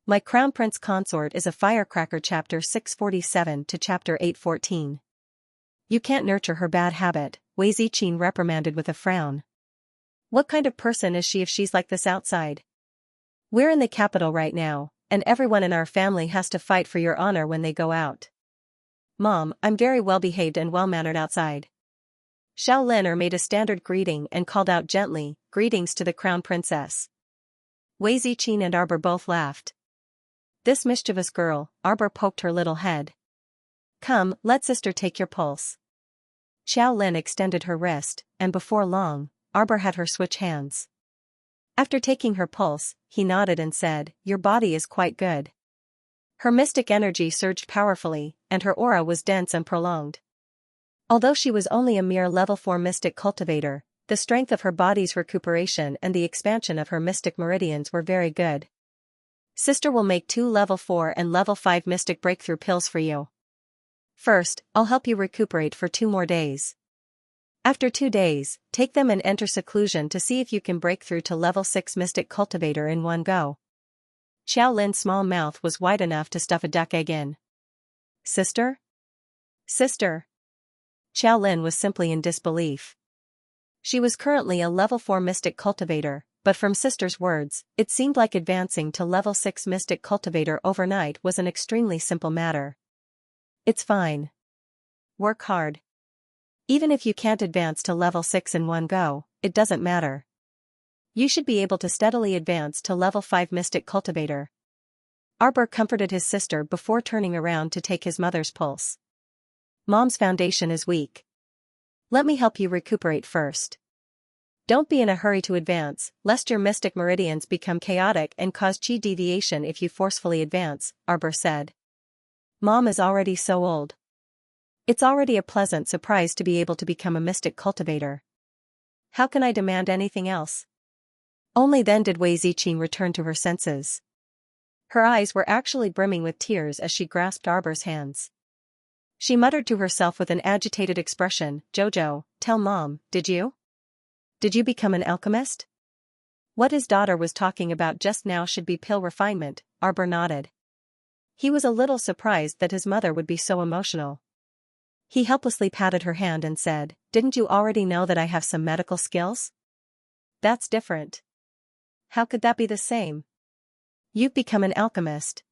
My Crown Prince Consort is a Firecracker chapter 647 to chapter 814. You can't nurture her bad habit, Wei Ziqing reprimanded with a frown. What kind of person is she if she's like this outside? We're in the capital right now, and everyone in our family has to fight for your honor when they go out. Mom, I'm very well behaved and well-mannered outside. Xiao Lin made a standard greeting and called out gently, "Greetings to the Crown Princess." Wei Ziqing and Arbor both laughed. This mischievous girl, Arbor poked her little head. Come, let sister take your pulse. Xiao Lin extended her wrist, and before long, Arbor had her switch hands. After taking her pulse, he nodded and said, "Your body is quite good." Her mystic energy surged powerfully, and her aura was dense and prolonged. Although she was only a mere level 4 mystic cultivator, the strength of her body's recuperation and the expansion of her mystic meridians were very good. Sister will make 2 level 4 and level 5 mystic breakthrough pills for you. First, I'll help you recuperate for 2 more days. After 2 days, take them and enter seclusion to see if you can break through to level 6 mystic cultivator in one go. Xiao Lin's small mouth was wide enough to stuff a duck egg in. Sister? Sister? Xiao Lin was simply in disbelief. She was currently a level 4 mystic cultivator, but from Sister's words, it seemed like advancing to level 6 mystic cultivator overnight was an extremely simple matter. It's fine. Work hard. Even if you can't advance to level 6 in one go, it doesn't matter. You should be able to steadily advance to level 5 mystic cultivator. Arbor comforted his sister before turning around to take his mother's pulse. Mom's foundation is weak. Let me help you recuperate first. Don't be in a hurry to advance, lest your mystic meridians become chaotic and cause chi deviation if you forcefully advance, Arbor said. Mom is already so old. It's already a pleasant surprise to be able to become a mystic cultivator. How can I demand anything else? Only then did Wei Ziqing return to her senses. Her eyes were actually brimming with tears as she grasped Arbor's hands. She muttered to herself with an agitated expression, "Jojo, tell Mom, did you? Did you become an alchemist?" What his daughter was talking about just now should be pill refinement, Arbor nodded. He was a little surprised that his mother would be so emotional. He helplessly patted her hand and said, "Didn't you already know that I have some medical skills? That's different. How could that be the same? You've become an alchemist."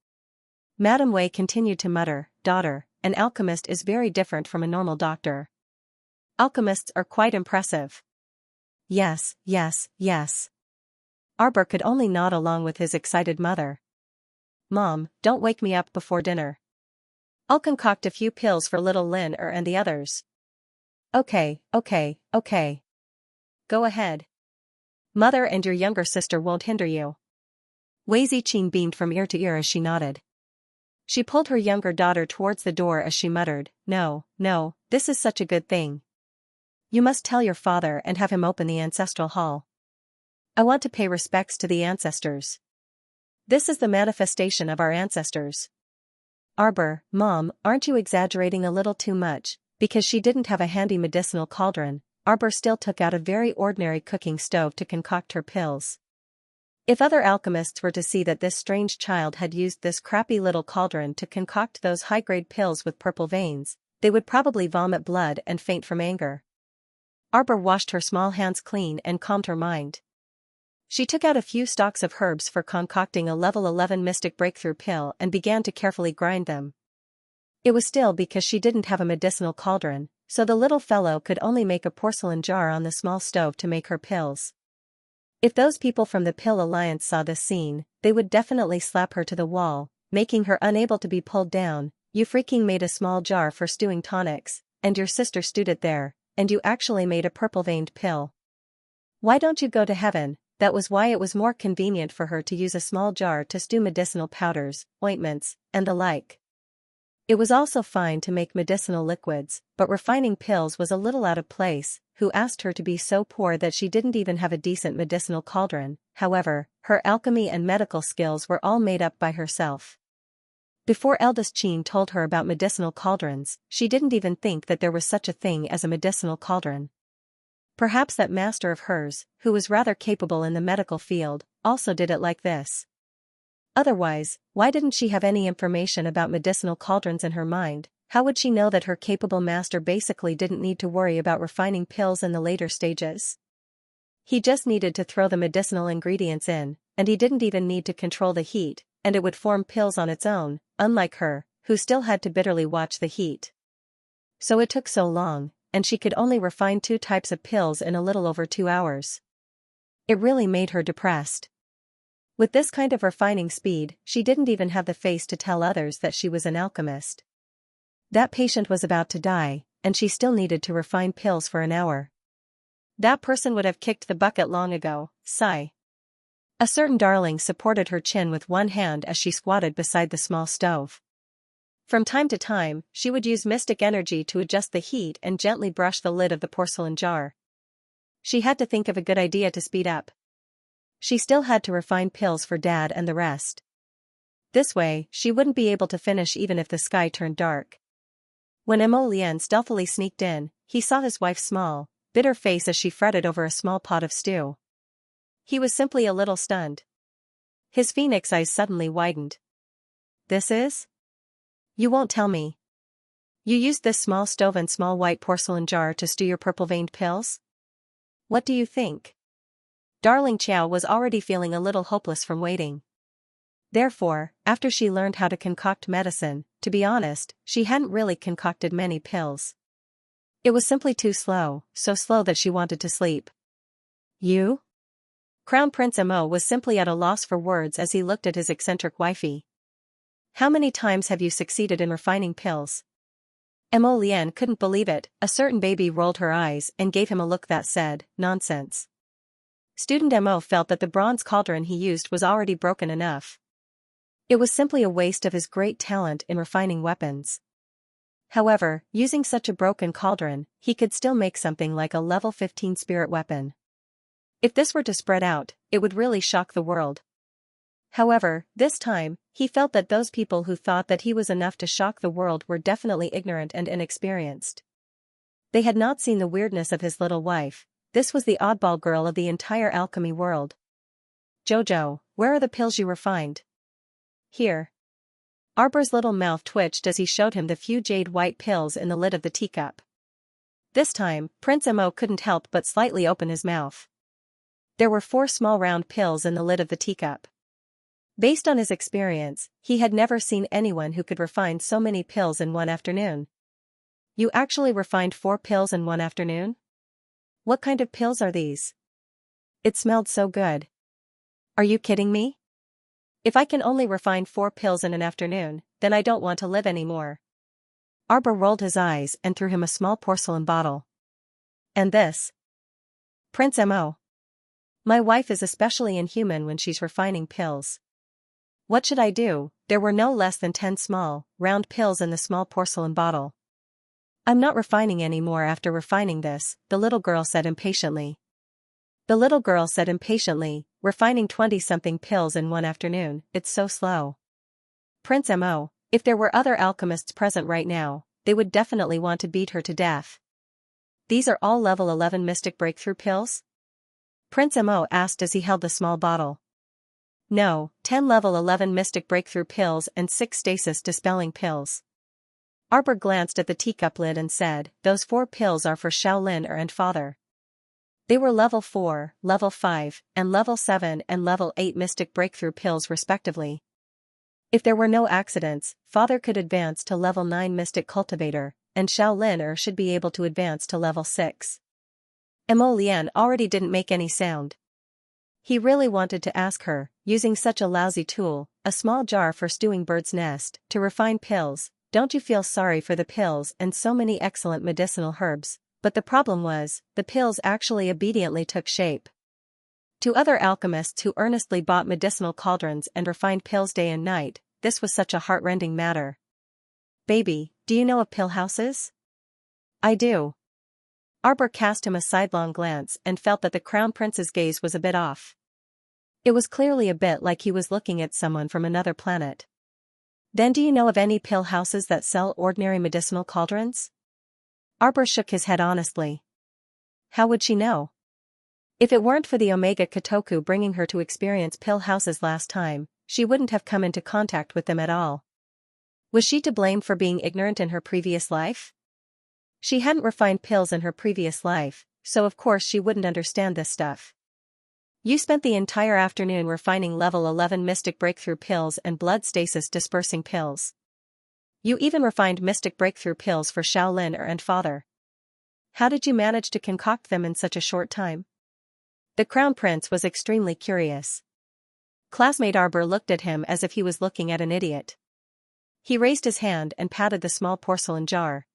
Madame Wei continued to mutter, "Daughter, an alchemist is very different from a normal doctor. Alchemists are quite impressive." Yes, yes, yes. Arbor could only nod along with his excited mother. Mom, don't wake me up before dinner. I'll concoct a few pills for little Lin and the others. Okay. Go ahead. Mother and your younger sister won't hinder you. Wei Ziqing beamed from ear to ear as she nodded. She pulled her younger daughter towards the door as she muttered, No, this is such a good thing. You must tell your father and have him open the ancestral hall. I want to pay respects to the ancestors. This is the manifestation of our ancestors. Arbor, Mom, aren't you exaggerating a little too much? Because she didn't have a handy medicinal cauldron, Arbor still took out a very ordinary cooking stove to concoct her pills. If other alchemists were to see that this strange child had used this crappy little cauldron to concoct those high-grade pills with purple veins, they would probably vomit blood and faint from anger. Arbor washed her small hands clean and calmed her mind. She took out a few stalks of herbs for concocting a level 11 mystic breakthrough pill and began to carefully grind them. It was still because she didn't have a medicinal cauldron, so the little fellow could only make a porcelain jar on the small stove to make her pills. If those people from the Pill Alliance saw this scene, they would definitely slap her to the wall, making her unable to be pulled down. You freaking made a small jar for stewing tonics, and your sister stewed it there, and you actually made a purple-veined pill. Why don't you go to heaven? That was why it was more convenient for her to use a small jar to stew medicinal powders, ointments, and the like. It was also fine to make medicinal liquids, but refining pills was a little out of place. Who asked her to be so poor that she didn't even have a decent medicinal cauldron? However, her alchemy and medical skills were all made up by herself. Before eldest Qin told her about medicinal cauldrons, she didn't even think that there was such a thing as a medicinal cauldron. Perhaps that master of hers, who was rather capable in the medical field, also did it like this. Otherwise, why didn't she have any information about medicinal cauldrons in her mind? How would she know that her capable master basically didn't need to worry about refining pills in the later stages? He just needed to throw the medicinal ingredients in, and he didn't even need to control the heat, and it would form pills on its own, unlike her, who still had to bitterly watch the heat. So it took so long, and she could only refine 2 types of pills in a little over 2 hours. It really made her depressed. With this kind of refining speed, she didn't even have the face to tell others that she was an alchemist. That patient was about to die, and she still needed to refine pills for an hour. That person would have kicked the bucket long ago, sigh. A certain darling supported her chin with one hand as she squatted beside the small stove. From time to time, she would use mystic energy to adjust the heat and gently brush the lid of the porcelain jar. She had to think of a good idea to speed up. She still had to refine pills for Dad and the rest. This way, she wouldn't be able to finish even if the sky turned dark. When Emo Lian stealthily sneaked in, he saw his wife's small, bitter face as she fretted over a small pot of stew. He was simply a little stunned. His phoenix eyes suddenly widened. "This is? You won't tell me. You used this small stove and small white porcelain jar to stew your purple-veined pills? What do you think?" Darling Chow was already feeling a little hopeless from waiting. Therefore, after she learned how to concoct medicine, to be honest, she hadn't really concocted many pills. It was simply too slow, so slow that she wanted to sleep. "You?" Crown Prince Emo was simply at a loss for words as he looked at his eccentric wifey. "How many times have you succeeded in refining pills?" Emo Lian couldn't believe it. A certain baby rolled her eyes and gave him a look that said, "Nonsense." Student Emo felt that the bronze cauldron he used was already broken enough. It was simply a waste of his great talent in refining weapons. However, using such a broken cauldron, he could still make something like a level 15 spirit weapon. If this were to spread out, it would really shock the world. However, this time, he felt that those people who thought that he was enough to shock the world were definitely ignorant and inexperienced. They had not seen the weirdness of his little wife. This was the oddball girl of the entire alchemy world. "Jojo, where are the pills you refined?" "Here." Arbor's little mouth twitched as he showed him the few jade-white pills in the lid of the teacup. This time, Prince Emo couldn't help but slightly open his mouth. There were 4 small round pills in the lid of the teacup. Based on his experience, he had never seen anyone who could refine so many pills in one afternoon. "You actually refined 4 pills in one afternoon? What kind of pills are these? It smelled so good. Are you kidding me? If I can only refine 4 pills in an afternoon, then I don't want to live anymore." Arbor rolled his eyes and threw him a small porcelain bottle. "And this?" "Prince Mo. My wife is especially inhuman when she's refining pills. What should I do?" There were no less than 10 small, round pills in the small porcelain bottle. "I'm not refining any more after refining this," the little girl said impatiently. Refining 20-something pills in one afternoon, it's so slow. Prince Mo, if there were other alchemists present right now, they would definitely want to beat her to death. "These are all level 11 mystic breakthrough pills?" Prince Mo asked as he held the small bottle. "No, 10 level 11 mystic breakthrough pills and 6 stasis dispelling pills." Arbor glanced at the teacup lid and said, "Those 4 pills are for Shaolin and father." They were level 4, level 5, and level 7 and level 8 mystic breakthrough pills respectively. If there were no accidents, father could advance to level 9 mystic cultivator, and Shaolin should be able to advance to level 6. Emo Lian already didn't make any sound. He really wanted to ask her, using such a lousy tool, a small jar for stewing bird's nest, to refine pills, "Don't you feel sorry for the pills and so many excellent medicinal herbs?" But the problem was, the pills actually obediently took shape. To other alchemists who earnestly bought medicinal cauldrons and refined pills day and night, this was such a heart-rending matter. "Baby, do you know of pill houses?" "I do." Arbor cast him a sidelong glance and felt that the crown prince's gaze was a bit off. It was clearly a bit like he was looking at someone from another planet. "Then do you know of any pill houses that sell ordinary medicinal cauldrons?" Arbor shook his head honestly. How would she know? If it weren't for the Omega Kotoku bringing her to experience pill houses last time, she wouldn't have come into contact with them at all. Was she to blame for being ignorant in her previous life? She hadn't refined pills in her previous life, so of course she wouldn't understand this stuff. You spent the entire afternoon refining level 11 Mystic Breakthrough pills and blood stasis dispersing pills. You even refined Mystic Breakthrough pills for Shaolin and Father. How did you manage to concoct them in such a short time? The Crown Prince was extremely curious. Classmate Arbor looked at him as if he was looking at an idiot. He raised his hand and patted the small porcelain jar.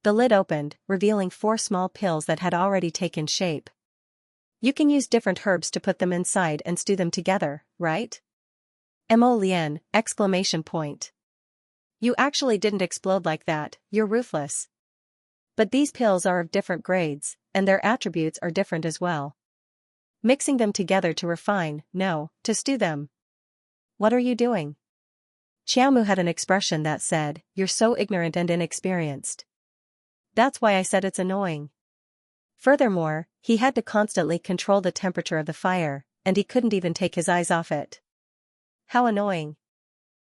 The lid opened, revealing 4 small pills that had already taken shape. You can use different herbs to put them inside and stew them together, right? Mo-Lien! Exclamation point. You actually didn't explode like that, you're ruthless. But these pills are of different grades, and their attributes are different as well. Mixing them together to refine, no, to stew them. What are you doing? Xiaomu had an expression that said, "You're so ignorant and inexperienced." That's why I said it's annoying. Furthermore, he had to constantly control the temperature of the fire, and he couldn't even take his eyes off it. How annoying.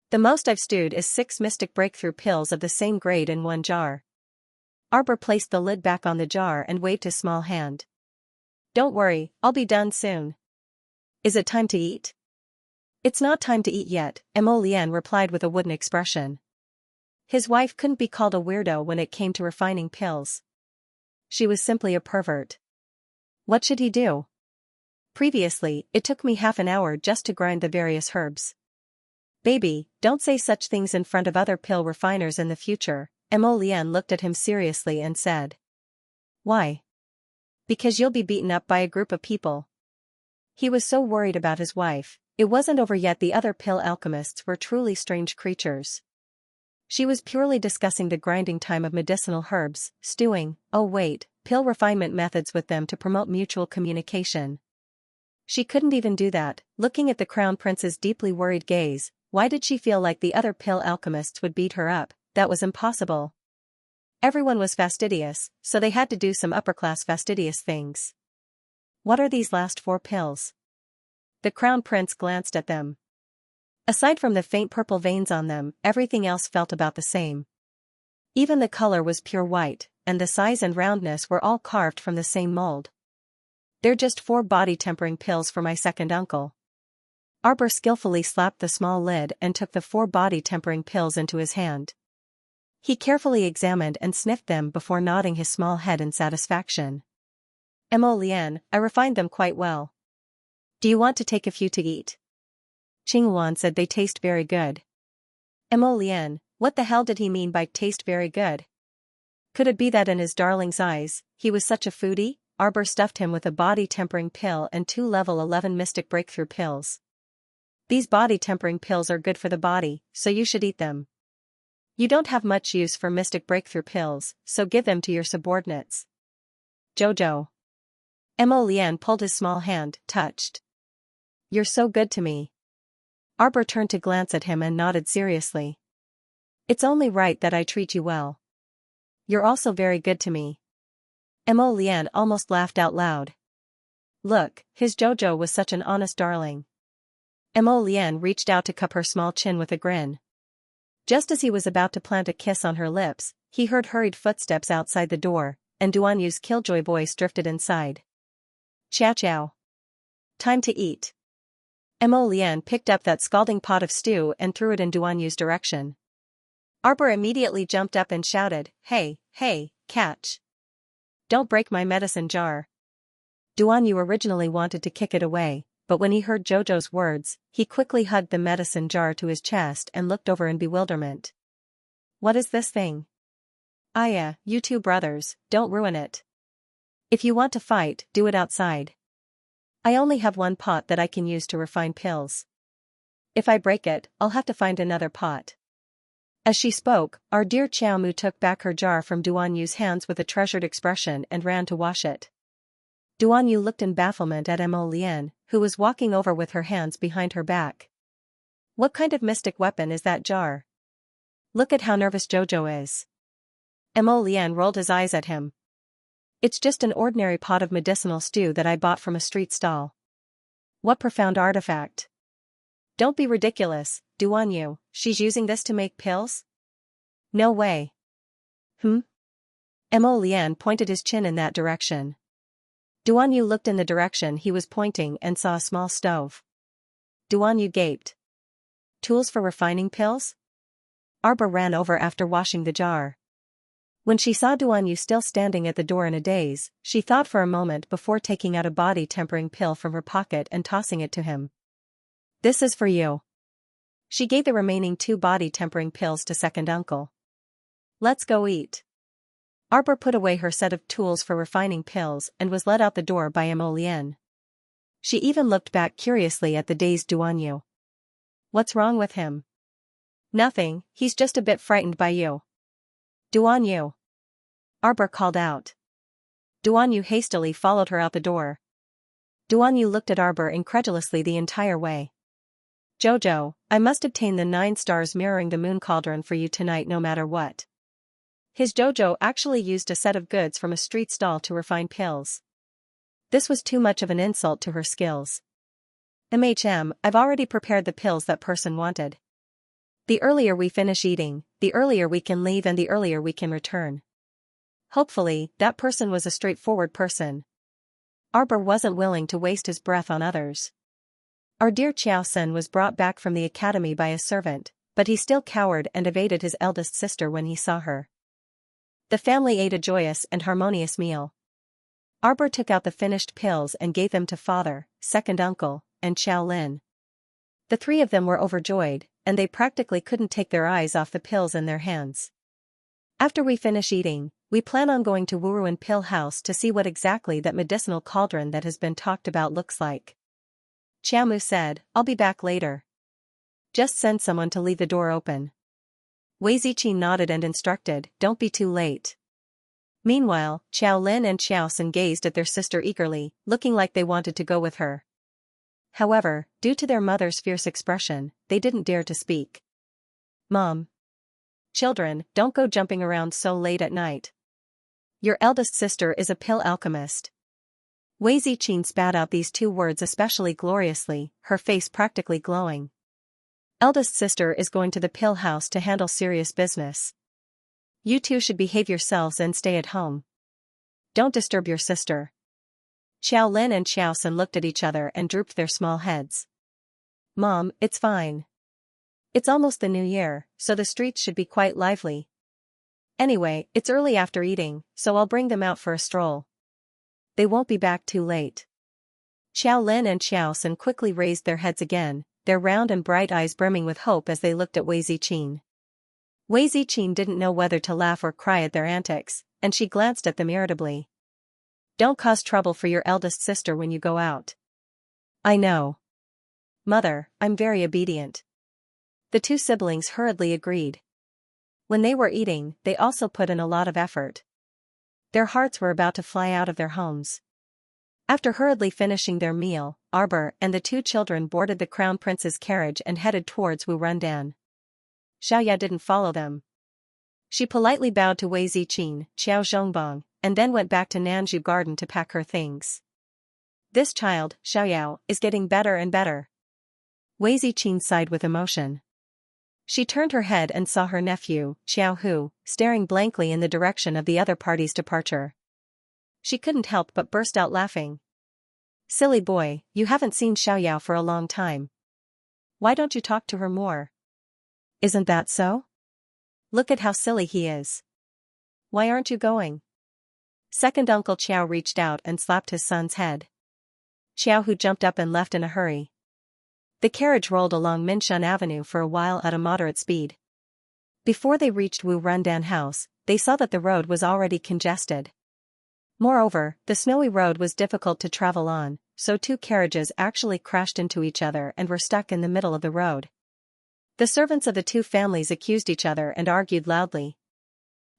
The most I've stewed is 6 Mystic Breakthrough pills of the same grade in one jar. Arbor placed the lid back on the jar and waved his small hand. Don't worry, I'll be done soon. Is it time to eat? It's not time to eat yet, Mo-Lien replied with a wooden expression. His wife couldn't be called a weirdo when it came to refining pills. She was simply a pervert. What should he do? Previously, it took me half an hour just to grind the various herbs. Baby, don't say such things in front of other pill refiners in the future, Mo-Lien looked at him seriously and said. Why? Because you'll be beaten up by a group of people. He was so worried about his wife. It wasn't over yet. The other pill alchemists were truly strange creatures. She was purely discussing the grinding time of medicinal herbs, stewing, pill refinement methods with them to promote mutual communication. She couldn't even do that. Looking at the Crown Prince's deeply worried gaze, why did she feel like the other pill alchemists would beat her up? That was impossible. Everyone was fastidious, so they had to do some upper-class fastidious things. What are these last 4 pills? The Crown Prince glanced at them. Aside from the faint purple veins on them, everything else felt about the same. Even the color was pure white, and the size and roundness were all carved from the same mold. They're just 4 body-tempering pills for my second uncle. Arbor skillfully slapped the small lid and took the 4 body-tempering pills into his hand. He carefully examined and sniffed them before nodding his small head in satisfaction. Mo-Lien, I refined them quite well. Do you want to take a few to eat? Qinghuan said they taste very good. Mo-Lien, what the hell did he mean by taste very good? Could it be that in his darling's eyes, he was such a foodie? Arbor stuffed him with a body-tempering pill and 2 level 11 Mystic Breakthrough pills. These body-tempering pills are good for the body, so you should eat them. You don't have much use for Mystic Breakthrough pills, so give them to your subordinates. Jojo. Mo-Lien pulled his small hand, touched. You're so good to me. Arbor turned to glance at him and nodded seriously. It's only right that I treat you well. You're also very good to me. Mo-Lien almost laughed out loud. Look, his Jojo was such an honest darling. Mo-Lien reached out to cup her small chin with a grin. Just as he was about to plant a kiss on her lips, he heard hurried footsteps outside the door, and Duan Yu's killjoy voice drifted inside. Chow chow. Time to eat. Mo-Lien picked up that scalding pot of stew and threw it in Duan Yu's direction. Arbor immediately jumped up and shouted, Hey, catch. Don't break my medicine jar. Duan Yu originally wanted to kick it away, but when he heard Jojo's words, he quickly hugged the medicine jar to his chest and looked over in bewilderment. What is this thing? Aya, you 2 brothers, don't ruin it. If you want to fight, do it outside. I only have 1 pot that I can use to refine pills. If I break it, I'll have to find another pot. As she spoke, our dear Xiaomu took back her jar from Duan Yu's hands with a treasured expression and ran to wash it. Duan Yu looked in bafflement at Mo-Lien, who was walking over with her hands behind her back. What kind of mystic weapon is that jar? Look at how nervous Jojo is. Mo-Lien rolled his eyes at him. It's just an ordinary pot of medicinal stew that I bought from a street stall. What profound artifact. Don't be ridiculous, Duan Yu, she's using this to make pills? No way. Mo Lian pointed his chin in that direction. Duan Yu looked in the direction he was pointing and saw a small stove. Duan Yu gaped. Tools for refining pills? Arbor ran over after washing the jar. When she saw Duan Yu still standing at the door in a daze, she thought for a moment before taking out a body-tempering pill from her pocket and tossing it to him. This is for you. She gave the remaining 2 body-tempering pills to second uncle. Let's go eat. Arbor put away her set of tools for refining pills and was led out the door by Mo Lian. She even looked back curiously at the dazed Duan Yu. What's wrong with him? Nothing, he's just a bit frightened by you. Duan Yu. Arbor called out. Duan Yu hastily followed her out the door. Duan Yu looked at Arbor incredulously the entire way. Jojo, I must obtain the 9 stars mirroring the moon cauldron for you tonight no matter what. His Jojo actually used a set of goods from a street stall to refine pills. This was too much of an insult to her skills. I've already prepared the pills that person wanted. The earlier we finish eating, the earlier we can leave and the earlier we can return. Hopefully, that person was a straightforward person. Arbor wasn't willing to waste his breath on others. Our dear Xiao Sen was brought back from the academy by a servant, but he still cowered and evaded his eldest sister when he saw her. The family ate a joyous and harmonious meal. Arbor took out the finished pills and gave them to father, second uncle, and Xiao Lin. The 3 of them were overjoyed, and they practically couldn't take their eyes off the pills in their hands. After we finish eating, we plan on going to Wuruan Pill House to see what exactly that medicinal cauldron that has been talked about looks like. Xiaomu said, I'll be back later. Just send someone to leave the door open. Wei Ziqi nodded and instructed, don't be too late. Meanwhile, Xiao Lin and Xiao Sen gazed at their sister eagerly, looking like they wanted to go with her. However, due to their mother's fierce expression, they didn't dare to speak. Mom. Children, don't go jumping around so late at night. Your eldest sister is a pill alchemist. Wei Ziqi spat out these 2 words especially gloriously, her face practically glowing. Eldest sister is going to the pill house to handle serious business. You 2 should behave yourselves and stay at home. Don't disturb your sister. Xiao Lin and Xiao Sen looked at each other and drooped their small heads. Mom, it's fine. It's almost the new year, so the streets should be quite lively. Anyway, it's early after eating, so I'll bring them out for a stroll. They won't be back too late. Xiao Lin and Xiao Sen quickly raised their heads again, their round and bright eyes brimming with hope as they looked at Wei Ziqi. Wei Ziqi didn't know whether to laugh or cry at their antics, and she glanced at them irritably. Don't cause trouble for your eldest sister when you go out. I know. Mother, I'm very obedient. The 2 siblings hurriedly agreed. When they were eating, they also put in a lot of effort. Their hearts were about to fly out of their homes. After hurriedly finishing their meal, Arbor and the 2 children boarded the Crown Prince's carriage and headed towards Wurundan. Xiaoya didn't follow them. She politely bowed to Wei Ziqi, Xiao Zhongbang, and then went back to Nanju Garden to pack her things. This child, Xiaoyao, is getting better and better. Wei Ziqi sighed with emotion. She turned her head and saw her nephew, Xiao Hu, staring blankly in the direction of the other party's departure. She couldn't help but burst out laughing. Silly boy, you haven't seen Xiaoyao for a long time. Why don't you talk to her more? Isn't that so? Look at how silly he is. Why aren't you going? Second Uncle Qiao reached out and slapped his son's head. Xiao Hu jumped up and left in a hurry. The carriage rolled along Minshun Avenue for a while at a moderate speed. Before they reached Wurundan House, they saw that the road was already congested. Moreover, the snowy road was difficult to travel on, so 2 carriages actually crashed into each other and were stuck in the middle of the road. The servants of the 2 families accused each other and argued loudly.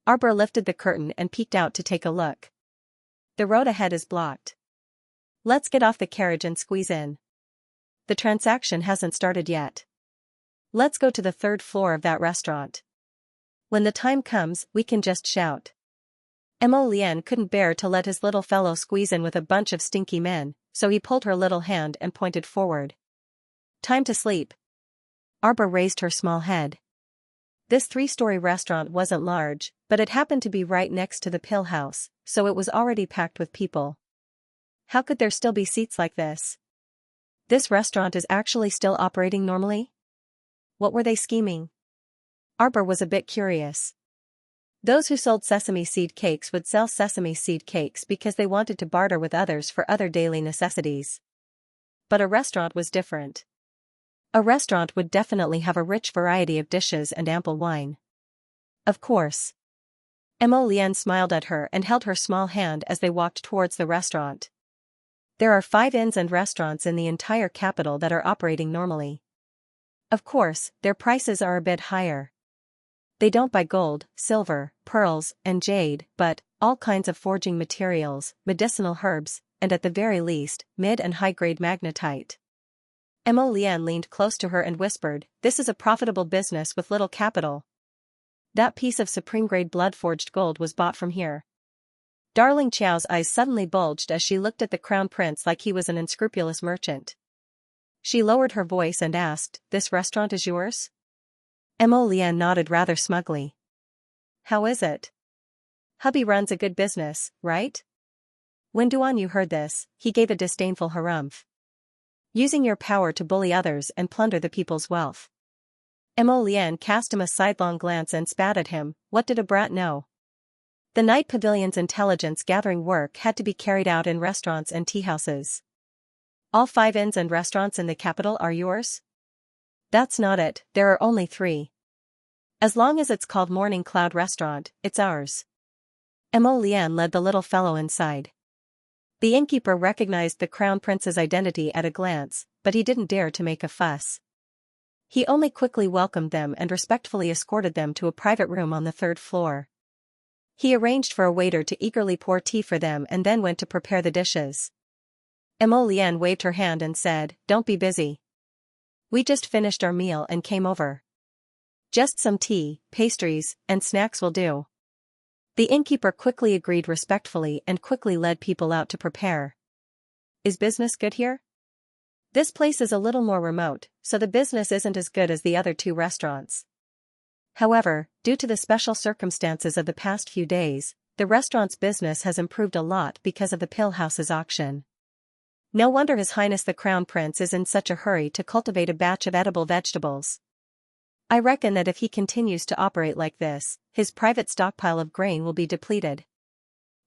Arbor lifted the curtain and peeked out to take a look. The road ahead is blocked. Let's get off the carriage and squeeze in. The transaction hasn't started yet. Let's go to the 3rd floor of that restaurant. When the time comes, we can just shout. Mo Lian couldn't bear to let his little fellow squeeze in with a bunch of stinky men, so he pulled her little hand and pointed forward. Time to sleep, Arbor raised her small head. This 3-story restaurant wasn't large, but it happened to be right next to the pill house, so it was already packed with people. How could there still be seats like this? This restaurant is actually still operating normally? What were they scheming? Arbor was a bit curious. Those who sold sesame seed cakes would sell sesame seed cakes because they wanted to barter with others for other daily necessities. But a restaurant was different. A restaurant would definitely have a rich variety of dishes and ample wine. Of course. Mo Lian smiled at her and held her small hand as they walked towards the restaurant. There are 5 inns and restaurants in the entire capital that are operating normally. Of course, their prices are a bit higher. They don't buy gold, silver, pearls, and jade, but all kinds of forging materials, medicinal herbs, and at the very least, mid and high-grade magnetite. Mo Lian leaned close to her and whispered, "This is a profitable business with little capital. That piece of supreme-grade blood-forged gold was bought from here." Darling Qiao's eyes suddenly bulged as she looked at the crown prince like he was an unscrupulous merchant. She lowered her voice and asked, "This restaurant is yours?" Mo Lian nodded rather smugly. "How is it? Hubby runs a good business, right?" When Duanyu heard this, he gave a disdainful harumph. "Using your power to bully others and plunder the people's wealth." Mo Lian cast him a sidelong glance and spat at him. What did a brat know? The night pavilion's intelligence-gathering work had to be carried out in restaurants and teahouses. All 5 inns and restaurants in the capital are yours? That's not it, there are only 3. As long as it's called Morning Cloud Restaurant, it's ours. Mo Lian led the little fellow inside. The innkeeper recognized the crown prince's identity at a glance, but he didn't dare to make a fuss. He only quickly welcomed them and respectfully escorted them to a private room on the 3rd floor. He arranged for a waiter to eagerly pour tea for them and then went to prepare the dishes. Mo Lian waved her hand and said, "Don't be busy. We just finished our meal and came over. Just some tea, pastries, and snacks will do." The innkeeper quickly agreed respectfully and quickly led people out to prepare. "Is business good here?" "This place is a little more remote, so the business isn't as good as the other 2 restaurants. However, due to the special circumstances of the past few days, the restaurant's business has improved a lot because of the pill house's auction. No wonder His Highness the Crown Prince is in such a hurry to cultivate a batch of edible vegetables. I reckon that if he continues to operate like this, his private stockpile of grain will be depleted."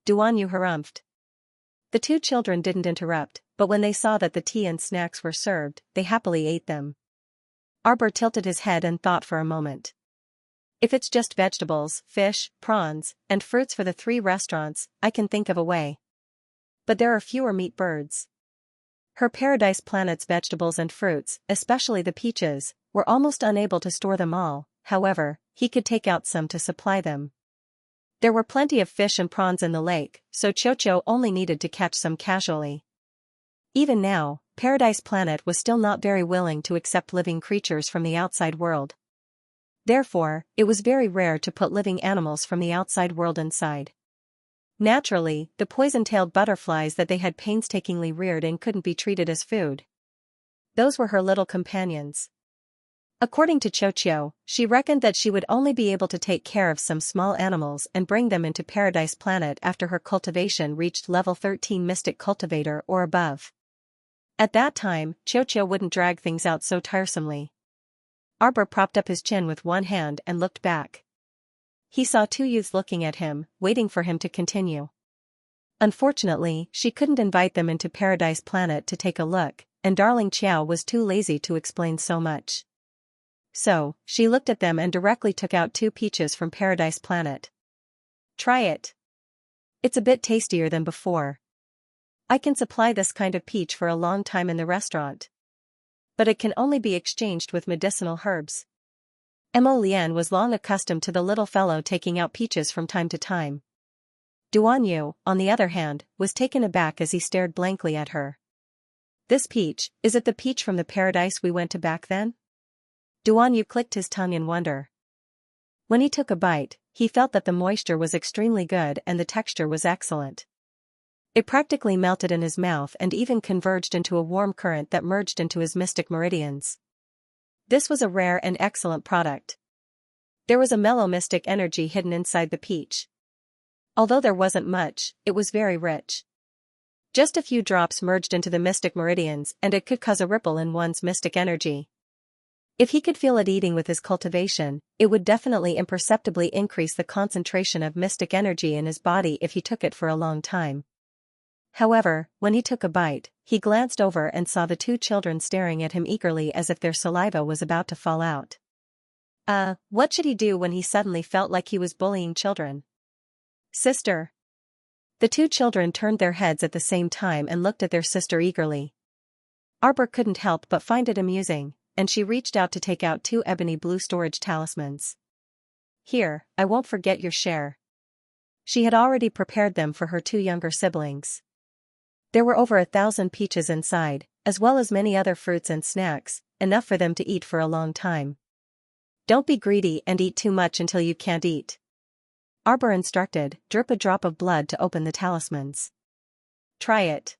Duanyu harumphed. The 2 children didn't interrupt, but when they saw that the tea and snacks were served, they happily ate them. Arbor tilted his head and thought for a moment. "If it's just vegetables, fish, prawns, and fruits for the 3 restaurants, I can think of a way. But there are fewer meat birds." Her paradise planet's vegetables and fruits, especially the peaches, were almost unable to store them all. However, he could take out some to supply them. There were plenty of fish and prawns in the lake, so Chocho only needed to catch some casually. Even now, Paradise Planet was still not very willing to accept living creatures from the outside world. Therefore, it was very rare to put living animals from the outside world inside. Naturally, the poison-tailed butterflies that they had painstakingly reared in couldn't be treated as food. Those were her little companions. According to Chocho, she reckoned that she would only be able to take care of some small animals and bring them into Paradise Planet after her cultivation reached level 13 Mystic Cultivator or above. At that time, Chocho wouldn't drag things out so tiresomely. Arbor propped up his chin with one hand and looked back. He saw 2 youths looking at him, waiting for him to continue. Unfortunately, she couldn't invite them into Paradise Planet to take a look, and Darling Qiao was too lazy to explain so much. So, she looked at them and directly took out 2 peaches from Paradise Planet. "Try it. It's a bit tastier than before. I can supply this kind of peach for a long time in the restaurant. But it can only be exchanged with medicinal herbs." Mo Lian was long accustomed to the little fellow taking out peaches from time to time. Duanyu, on the other hand, was taken aback as he stared blankly at her. "This peach, is it the peach from the paradise we went to back then?" Duanyu clicked his tongue in wonder. When he took a bite, he felt that the moisture was extremely good and the texture was excellent. It practically melted in his mouth and even converged into a warm current that merged into his mystic meridians. This was a rare and excellent product. There was a mellow mystic energy hidden inside the peach. Although there wasn't much, it was very rich. Just a few drops merged into the mystic meridians and it could cause a ripple in one's mystic energy. If he could feel it eating with his cultivation, it would definitely imperceptibly increase the concentration of mystic energy in his body if he took it for a long time. However, when he took a bite, he glanced over and saw the two children staring at him eagerly as if their saliva was about to fall out. What should he do when he suddenly felt like he was bullying children? Sister. The two children turned their heads at the same time and looked at their sister eagerly. Arbor couldn't help but find it amusing, and she reached out to take out two ebony blue storage talismans. Here, I won't forget your share. She had already prepared them for her two younger siblings. There were over 1,000 peaches inside, as well as many other fruits and snacks, enough for them to eat for a long time. Don't be greedy and eat too much until you can't eat. Arbor instructed, drip a drop of blood to open the talismans. Try it.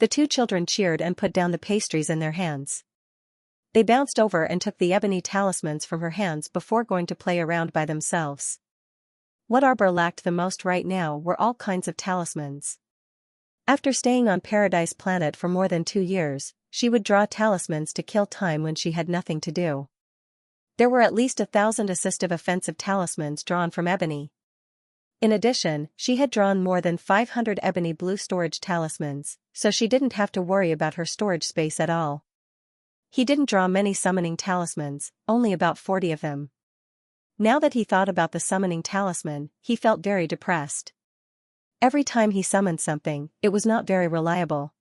The two children cheered and put down the pastries in their hands. They bounced over and took the ebony talismans from her hands before going to play around by themselves. What Arbor lacked the most right now were all kinds of talismans. After staying on Paradise Planet for more than 2 years, she would draw talismans to kill time when she had nothing to do. There were at least 1,000 assistive offensive talismans drawn from ebony. In addition, she had drawn more than 500 ebony blue storage talismans, so she didn't have to worry about her storage space at all. He didn't draw many summoning talismans, only about 40 of them. Now that he thought about the summoning talisman, he felt very depressed. Every time he summoned something, it was not very reliable.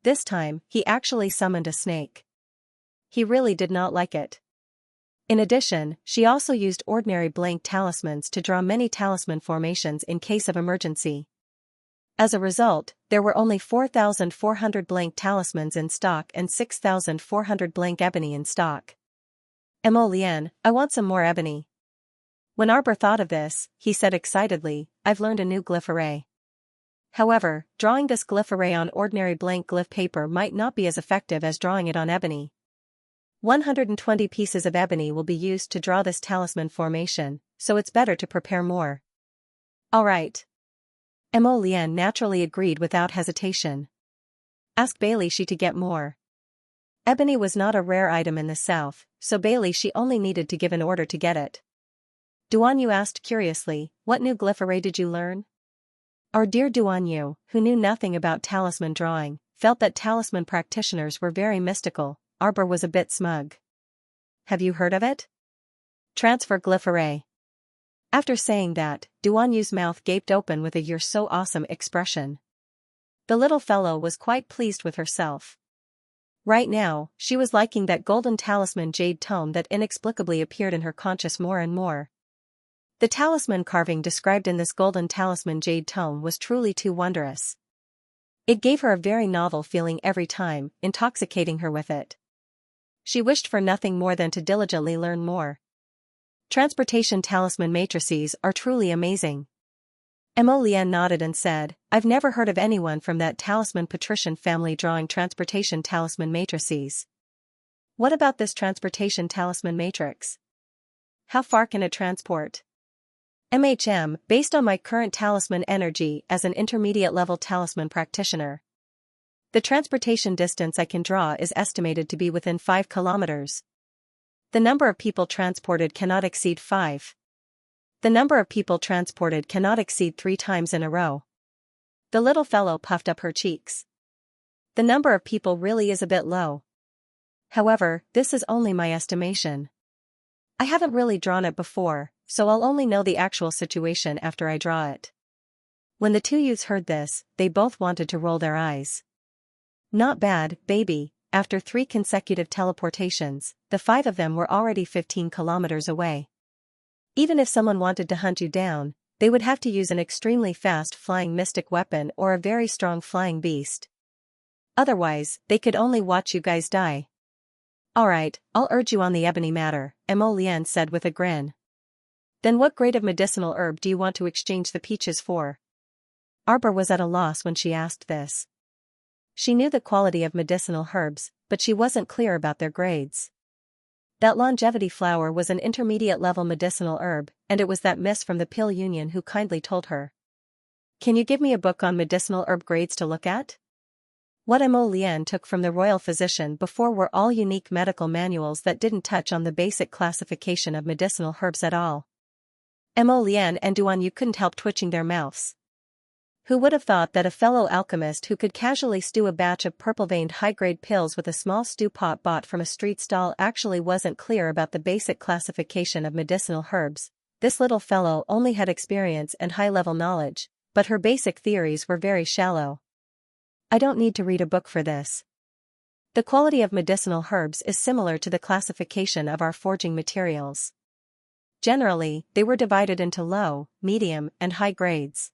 This time, he actually summoned a snake. He really did not like it. In addition, she also used ordinary blank talismans to draw many talisman formations in case of emergency. As a result, there were only 4,400 blank talismans in stock and 6,400 blank ebony in stock. Lian, I want some more ebony. When Arbor thought of this, he said excitedly, I've learned a new glyph array. However, drawing this glyph array on ordinary blank glyph paper might not be as effective as drawing it on ebony. 120 pieces of ebony will be used to draw this talisman formation, so it's better to prepare more. Alright. Lian naturally agreed without hesitation. Ask Bailey Shi to get more. Ebony was not a rare item in the south, so Bailey Shi only needed to give an order to get it. Duanyu asked curiously, what new glyph array did you learn? Our dear Duanyu, who knew nothing about talisman drawing, felt that talisman practitioners were very mystical. Arbor was a bit smug. Have you heard of it? Transfer glyph array. After saying that, Duanyu's mouth gaped open with a "you're so awesome" expression. The little fellow was quite pleased with herself. Right now, she was liking that golden talisman jade tome that inexplicably appeared in her conscious more and more. The talisman carving described in this golden talisman jade tome was truly too wondrous. It gave her a very novel feeling every time, intoxicating her with it. She wished for nothing more than to diligently learn more. Transportation talisman matrices are truly amazing. Lian nodded and said, I've never heard of anyone from that talisman patrician family drawing transportation talisman matrices. What about this transportation talisman matrix? How far can it transport? Based on my current talisman energy as an intermediate level talisman practitioner. The transportation distance I can draw is estimated to be within 5 kilometers. The number of people transported cannot exceed 5. The number of people transported cannot exceed 3 times in a row. The little fellow puffed up her cheeks. The number of people really is a bit low. However, this is only my estimation. I haven't really drawn it before, so I'll only know the actual situation after I draw it. When the two youths heard this, they both wanted to roll their eyes. Not bad, baby. After 3 consecutive teleportations, the 5 of them were already 15 kilometers away. Even if someone wanted to hunt you down, they would have to use an extremely fast flying mystic weapon or a very strong flying beast. Otherwise, they could only watch you guys die. Alright, I'll urge you on the ebony matter, Lian said with a grin. Then what grade of medicinal herb do you want to exchange the peaches for? Arbor was at a loss when she asked this. She knew the quality of medicinal herbs, but she wasn't clear about their grades. That longevity flower was an intermediate-level medicinal herb, and it was that miss from the pill union who kindly told her. Can you give me a book on medicinal herb grades to look at? What Mo Lian took from the royal physician before were all unique medical manuals that didn't touch on the basic classification of medicinal herbs at all. Mo Lian and Duan Yu couldn't help twitching their mouths. Who would have thought that a fellow alchemist who could casually stew a batch of purple-veined high-grade pills with a small stew pot bought from a street stall actually wasn't clear about the basic classification of medicinal herbs? This little fellow only had experience and high-level knowledge, but her basic theories were very shallow. I don't need to read a book for this. The quality of medicinal herbs is similar to the classification of our forging materials. Generally, they were divided into low, medium, and high grades.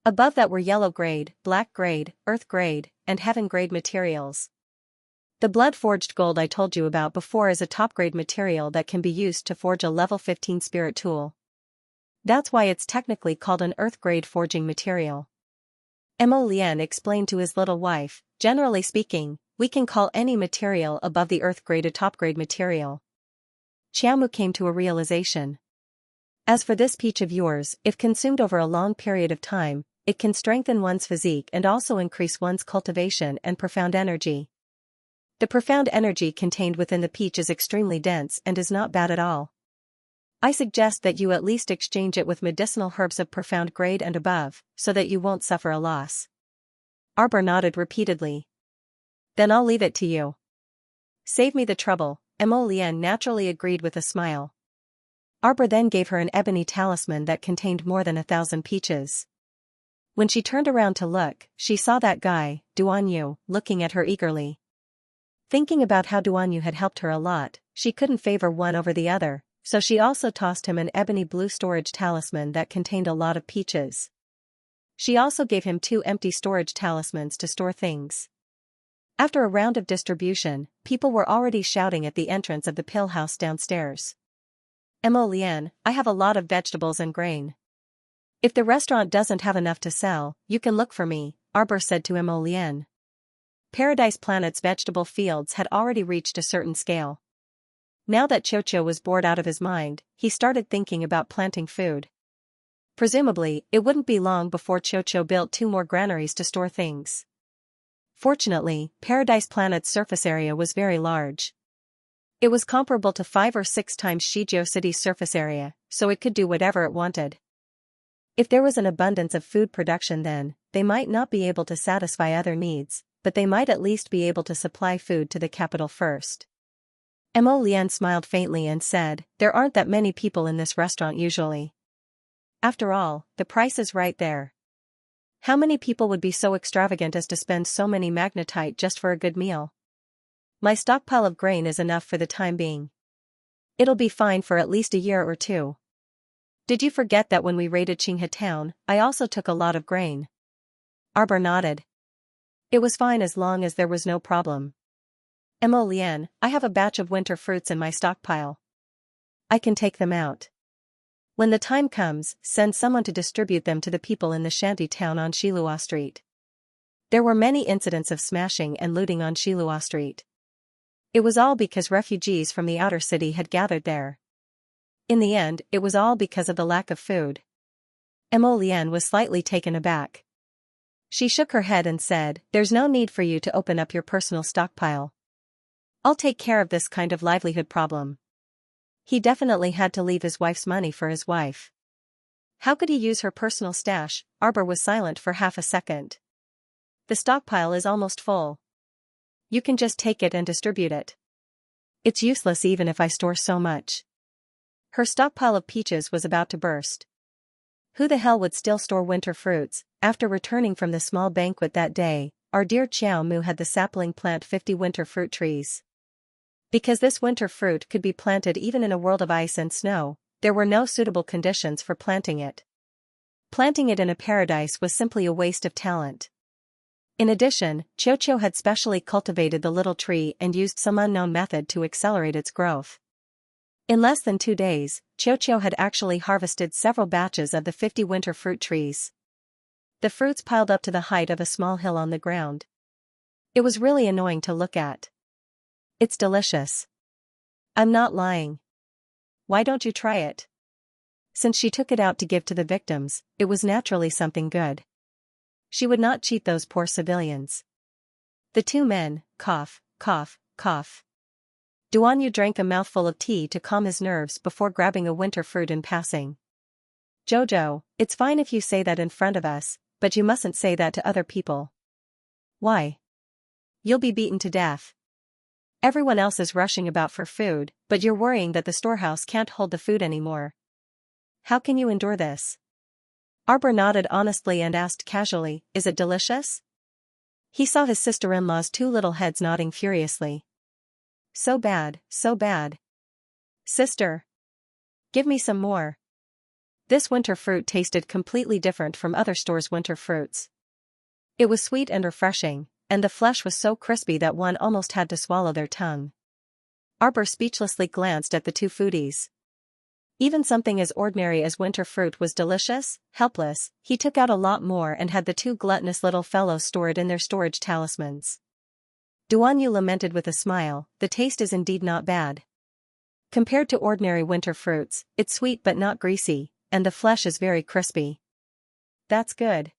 Above that were yellow grade, black grade, earth grade, and heaven grade materials. The blood-forged gold I told you about before is a top-grade material that can be used to forge a level 15 spirit tool. That's why it's technically called an earth-grade forging material. Mo Lian explained to his little wife, generally speaking, we can call any material above the earth-grade a top-grade material. Xiaomu came to a realization. As for this peach of yours, if consumed over a long period of time, it can strengthen one's physique and also increase one's cultivation and profound energy. The profound energy contained within the peach is extremely dense and is not bad at all. I suggest that you at least exchange it with medicinal herbs of profound grade and above, so that you won't suffer a loss. Arbor nodded repeatedly. Then I'll leave it to you. Save me the trouble, Mo Lian naturally agreed with a smile. Arbor then gave her an ebony talisman that contained more than 1,000 peaches. When she turned around to look, she saw that guy, Duan Yu, looking at her eagerly. Thinking about how Duan Yu had helped her a lot, she couldn't favor one over the other, so she also tossed him an ebony blue storage talisman that contained a lot of peaches. She also gave him 2 empty storage talismans to store things. After a round of distribution, people were already shouting at the entrance of the pill house downstairs. Mo Lian, I have a lot of vegetables and grain. If the restaurant doesn't have enough to sell, you can look for me, Arbor said to Mo Lian. Paradise Planet's vegetable fields had already reached a certain scale. Now that Xiaoqiu was bored out of his mind, he started thinking about planting food. Presumably, it wouldn't be long before Xiaoqiu built 2 more granaries to store things. Fortunately, Paradise Planet's surface area was very large. It was comparable to 5 or 6 times Shijiao City's surface area, so it could do whatever it wanted. If there was an abundance of food production then, they might not be able to satisfy other needs, but they might at least be able to supply food to the capital first. Mo Lian smiled faintly and said, there aren't that many people in this restaurant usually. After all, the price is right there. How many people would be so extravagant as to spend so many magnetite just for a good meal? My stockpile of grain is enough for the time being. It'll be fine for at least a year or 2. Did you forget that when we raided Xianxia town, I also took a lot of grain? Arbor nodded. It was fine as long as there was no problem. Mo Lian, I have a batch of winter fruits in my stockpile. I can take them out. When the time comes, send someone to distribute them to the people in the shanty town on Shilua Street. There were many incidents of smashing and looting on Shilua Street. It was all because refugees from the outer city had gathered there. In the end, it was all because of the lack of food. Mo Lian was slightly taken aback. She shook her head and said, there's no need for you to open up your personal stockpile. I'll take care of this kind of livelihood problem. He definitely had to leave his wife's money for his wife. How could he use her personal stash? Arbor was silent for half a second. The stockpile is almost full. You can just take it and distribute it. It's useless even if I store so much. Her stockpile of peaches was about to burst. Who the hell would still store winter fruits? After returning from the small banquet that day, our dear Chiao Mu had the sapling plant 50 winter fruit trees. Because this winter fruit could be planted even in a world of ice and snow, there were no suitable conditions for planting it. Planting it in a paradise was simply a waste of talent. In addition, Xiaoqiu had specially cultivated the little tree and used some unknown method to accelerate its growth. In less than 2 days, Xiaoqiu had actually harvested several batches of the 50 winter fruit trees. The fruits piled up to the height of a small hill on the ground. It was really annoying to look at. It's delicious. I'm not lying. Why don't you try it? Since she took it out to give to the victims, it was naturally something good. She would not cheat those poor civilians. The two men, cough, cough, cough. Duanyu drank a mouthful of tea to calm his nerves before grabbing a winter fruit in passing. Jojo, it's fine if you say that in front of us, but you mustn't say that to other people. Why? You'll be beaten to death. Everyone else is rushing about for food, but you're worrying that the storehouse can't hold the food anymore. How can you endure this? Arbor nodded honestly and asked casually, is it delicious? He saw his sister-in-law's two little heads nodding furiously. So bad, so bad. Sister. Give me some more. This winter fruit tasted completely different from other stores' winter fruits. It was sweet and refreshing, and the flesh was so crispy that one almost had to swallow their tongue. Arbor speechlessly glanced at the two foodies. Even something as ordinary as winter fruit was delicious. Helpless, he took out a lot more and had the two gluttonous little fellows store it in their storage talismans. Duanyu lamented with a smile, the taste is indeed not bad. Compared to ordinary winter fruits, it's sweet but not greasy, and the flesh is very crispy. That's good.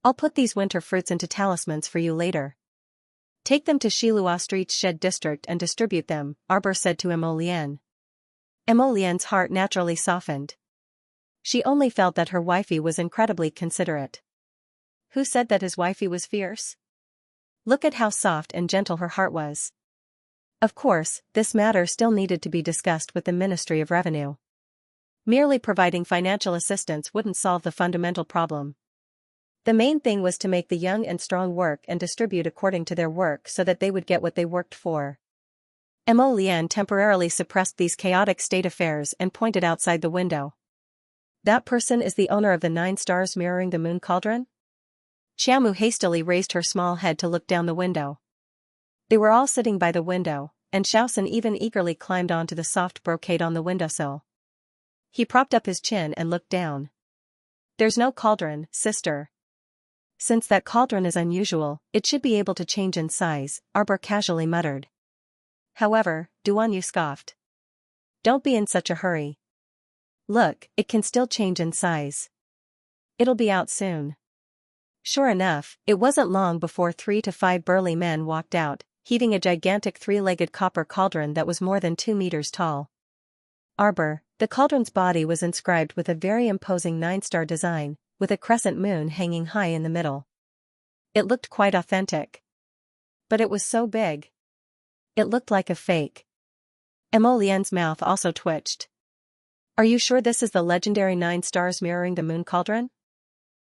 I'll put these winter fruits into talismans for you later. Take them to Shilua Street's Shed District and distribute them, Arbor said to Emolian. Emolian's heart naturally softened. She only felt that her wifey was incredibly considerate. Who said that his wifey was fierce? Look at how soft and gentle her heart was. Of course, this matter still needed to be discussed with the Ministry of Revenue. Merely providing financial assistance wouldn't solve the fundamental problem. The main thing was to make the young and strong work and distribute according to their work so that they would get what they worked for. Emolian temporarily suppressed these chaotic state affairs and pointed outside the window. That person is the owner of the 9 stars mirroring the moon cauldron? Xiamu hastily raised her small head to look down the window. They were all sitting by the window, and Xiaosun even eagerly climbed onto the soft brocade on the windowsill. He propped up his chin and looked down. There's no cauldron, sister. Since that cauldron is unusual, it should be able to change in size, Arbor casually muttered. However, Duanyu scoffed. Don't be in such a hurry. Look, it can still change in size. It'll be out soon. Sure enough, it wasn't long before 3 to 5 burly men walked out, heaving a gigantic 3-legged copper cauldron that was more than 2 meters tall. Arbor, the cauldron's body was inscribed with a very imposing 9-star design, with a crescent moon hanging high in the middle. It looked quite authentic. But it was so big. It looked like a fake. Emolian's mouth also twitched. Are you sure this is the legendary 9 stars mirroring the moon cauldron?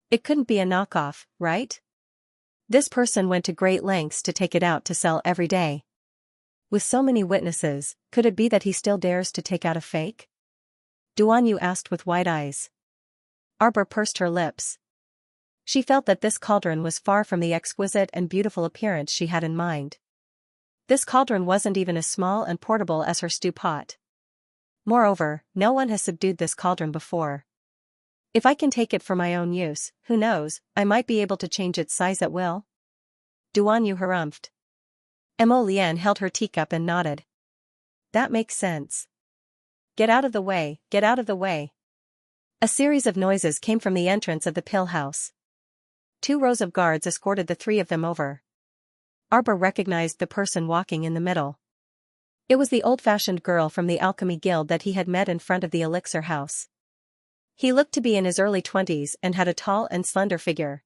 It couldn't be a knockoff, right? This person went to great lengths to take it out to sell every day. With so many witnesses, could it be that he still dares to take out a fake? Duanyu asked with wide eyes. Arbor pursed her lips. She felt that this cauldron was far from the exquisite and beautiful appearance she had in mind. This cauldron wasn't even as small and portable as her stew pot. Moreover, no one has subdued this cauldron before. If I can take it for my own use, who knows, I might be able to change its size at will. Duanyu harumphed. Emolian held her teacup and nodded. That makes sense. Get out of the way, get out of the way. A series of noises came from the entrance of the pill house. 2 rows of guards escorted the 3 of them over. Arbor recognized the person walking in the middle. It was the old-fashioned girl from the alchemy guild that he had met in front of the elixir house. He looked to be in his early 20s and had a tall and slender figure.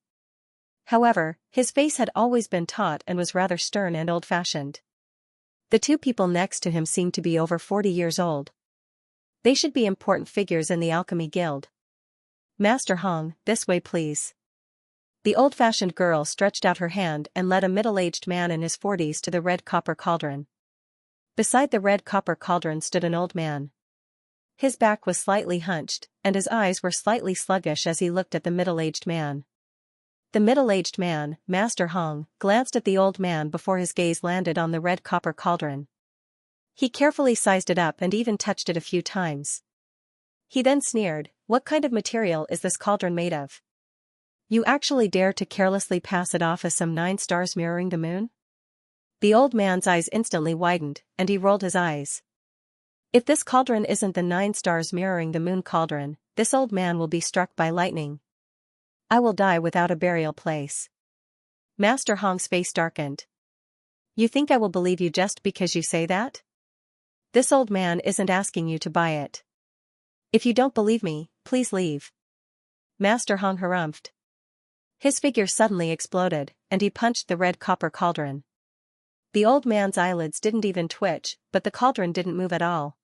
However, his face had always been taut and was rather stern and old-fashioned. The 2 people next to him seemed to be over 40 years old. They should be important figures in the alchemy guild. Master Hong, this way please. The old-fashioned girl stretched out her hand and led a middle-aged man in his 40s to the red copper cauldron. Beside the red copper cauldron stood an old man. His back was slightly hunched, and his eyes were slightly sluggish as he looked at the middle-aged man. The middle-aged man, Master Hong, glanced at the old man before his gaze landed on the red copper cauldron. He carefully sized it up and even touched it a few times. He then sneered, "What kind of material is this cauldron made of? You actually dare to carelessly pass it off as some 9 stars mirroring the moon?" The old man's eyes instantly widened, and he rolled his eyes. If this cauldron isn't the 9 stars mirroring the moon cauldron, this old man will be struck by lightning. I will die without a burial place. Master Hong's face darkened. You think I will believe you just because you say that? This old man isn't asking you to buy it. If you don't believe me, please leave. Master Hong harumphed. His figure suddenly exploded, and he punched the red copper cauldron. The old man's eyelids didn't even twitch, but the cauldron didn't move at all.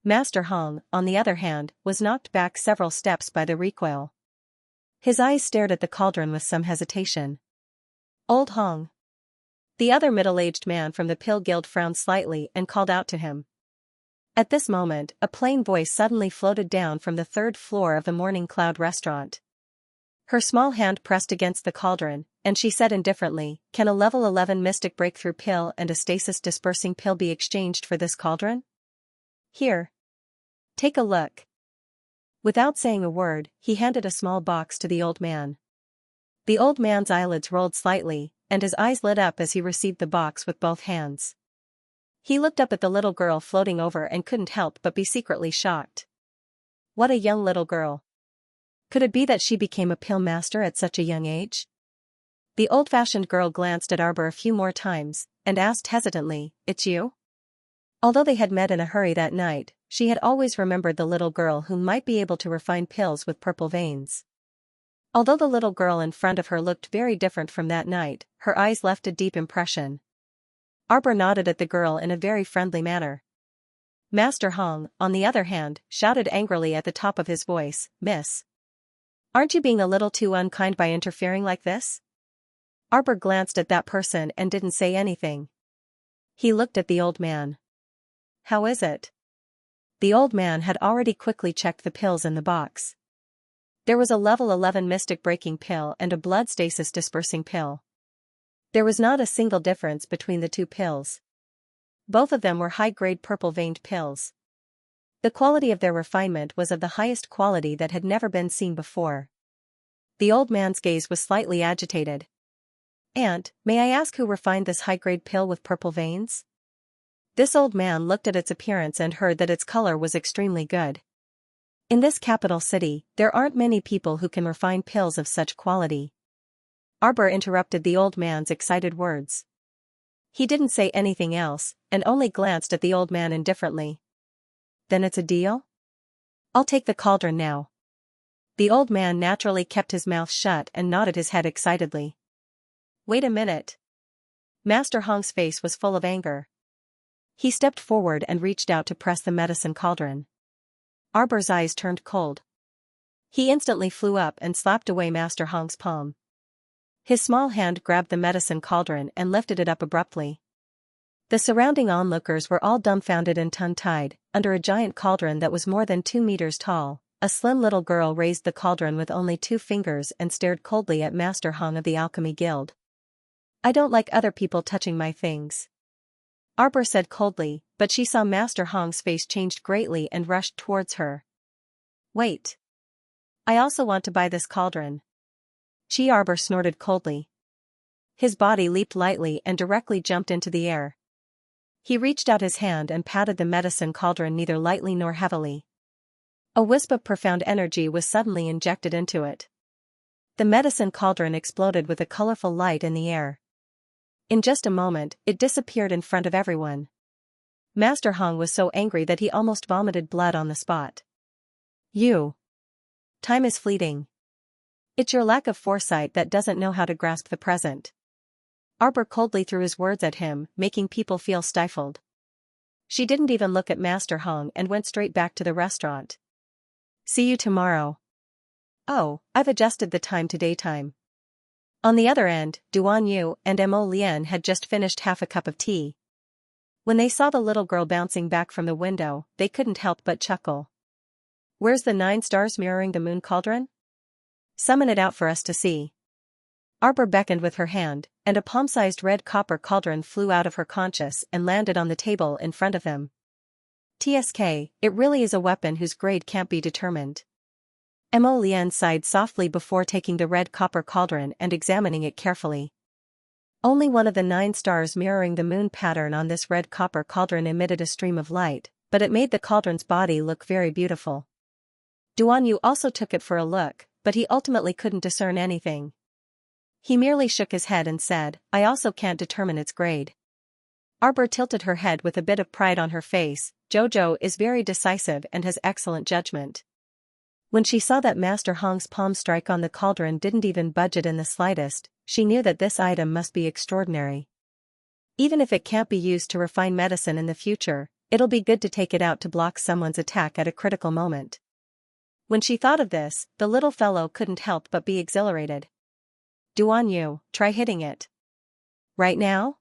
Master Hong, on the other hand, was knocked back several steps by the recoil. His eyes stared at the cauldron with some hesitation. Old Hong. The other middle-aged man from the Pill Guild frowned slightly and called out to him. At this moment, a plain voice suddenly floated down from the 3rd floor of the Morning Cloud restaurant. Her small hand pressed against the cauldron, and she said indifferently, "Can a level 11 mystic breakthrough pill and a stasis-dispersing pill be exchanged for this cauldron? Here. Take a look." Without saying a word, he handed a small box to the old man. The old man's eyelids rolled slightly, and his eyes lit up as he received the box with both hands. He looked up at the little girl floating over and couldn't help but be secretly shocked. What a young little girl. Could it be that she became a pill master at such a young age? The old-fashioned girl glanced at Arbor a few more times, and asked hesitantly, "It's you?" Although they had met in a hurry that night, she had always remembered the little girl who might be able to refine pills with purple veins. Although the little girl in front of her looked very different from that night, her eyes left a deep impression. Arbor nodded at the girl in a very friendly manner. Master Hong, on the other hand, shouted angrily at the top of his voice, "Miss! Aren't you being a little too unkind by interfering like this?" Arbor glanced at that person and didn't say anything. He looked at the old man. "How is it?" The old man had already quickly checked the pills in the box. There was a level 11 mystic breaking pill and a blood stasis dispersing pill. There was not a single difference between the two pills. Both of them were high-grade purple-veined pills. The quality of their refinement was of the highest quality that had never been seen before. The old man's gaze was slightly agitated. "Aunt, may I ask who refined this high-grade pill with purple veins?" This old man looked at its appearance and heard that its color was extremely good. In this capital city, there aren't many people who can refine pills of such quality. Arbor interrupted the old man's excited words. He didn't say anything else, and only glanced at the old man indifferently. "Then it's a deal? I'll take the cauldron now." The old man naturally kept his mouth shut and nodded his head excitedly. "Wait a minute." Master Hong's face was full of anger. He stepped forward and reached out to press the medicine cauldron. Arbor's eyes turned cold. He instantly flew up and slapped away Master Hong's palm. His small hand grabbed the medicine cauldron and lifted it up abruptly. The surrounding onlookers were all dumbfounded and tongue-tied. Under a giant cauldron that was more than 2 meters tall, a slim little girl raised the cauldron with only 2 fingers and stared coldly at Master Hong of the Alchemy Guild. "I don't like other people touching my things," Arbor said coldly, but she saw Master Hong's face changed greatly and rushed towards her. "Wait. I also want to buy this cauldron." Arbor snorted coldly. His body leaped lightly and directly jumped into the air. He reached out his hand and patted the medicine cauldron neither lightly nor heavily. A wisp of profound energy was suddenly injected into it. The medicine cauldron exploded with a colorful light in the air. In just a moment, it disappeared in front of everyone. Master Hong was so angry that he almost vomited blood on the spot. "You. Time is fleeting. It's your lack of foresight that doesn't know how to grasp the present." Arbor coldly threw his words at him, making people feel stifled. She didn't even look at Master Hong and went straight back to the restaurant. "See you tomorrow." "Oh, I've adjusted the time to daytime." On the other end, Duan Yu and Mo Lian had just finished half a cup of tea. When they saw the little girl bouncing back from the window, they couldn't help but chuckle. "Where's the 9 stars mirroring the moon cauldron? Summon it out for us to see." Arbor beckoned with her hand, and a palm-sized red copper cauldron flew out of her conscious and landed on the table in front of them. "TSK, it really is a weapon whose grade can't be determined." Mo Lian sighed softly before taking the red copper cauldron and examining it carefully. Only one of the 9 stars mirroring the moon pattern on this red copper cauldron emitted a stream of light, but it made the cauldron's body look very beautiful. Duan Yu also took it for a look, but he ultimately couldn't discern anything. He merely shook his head and said, I also can't determine its grade. Arbor tilted her head with a bit of pride on her face. Jojo is very decisive and has excellent judgment. When she saw that Master Hong's palm strike on the cauldron didn't even budge it in the slightest, she knew that this item must be extraordinary. Even if it can't be used to refine medicine in the future, it'll be good to take it out to block someone's attack at a critical moment. When she thought of this, the little fellow couldn't help but be exhilarated. Duan Yu, try hitting it. Right now?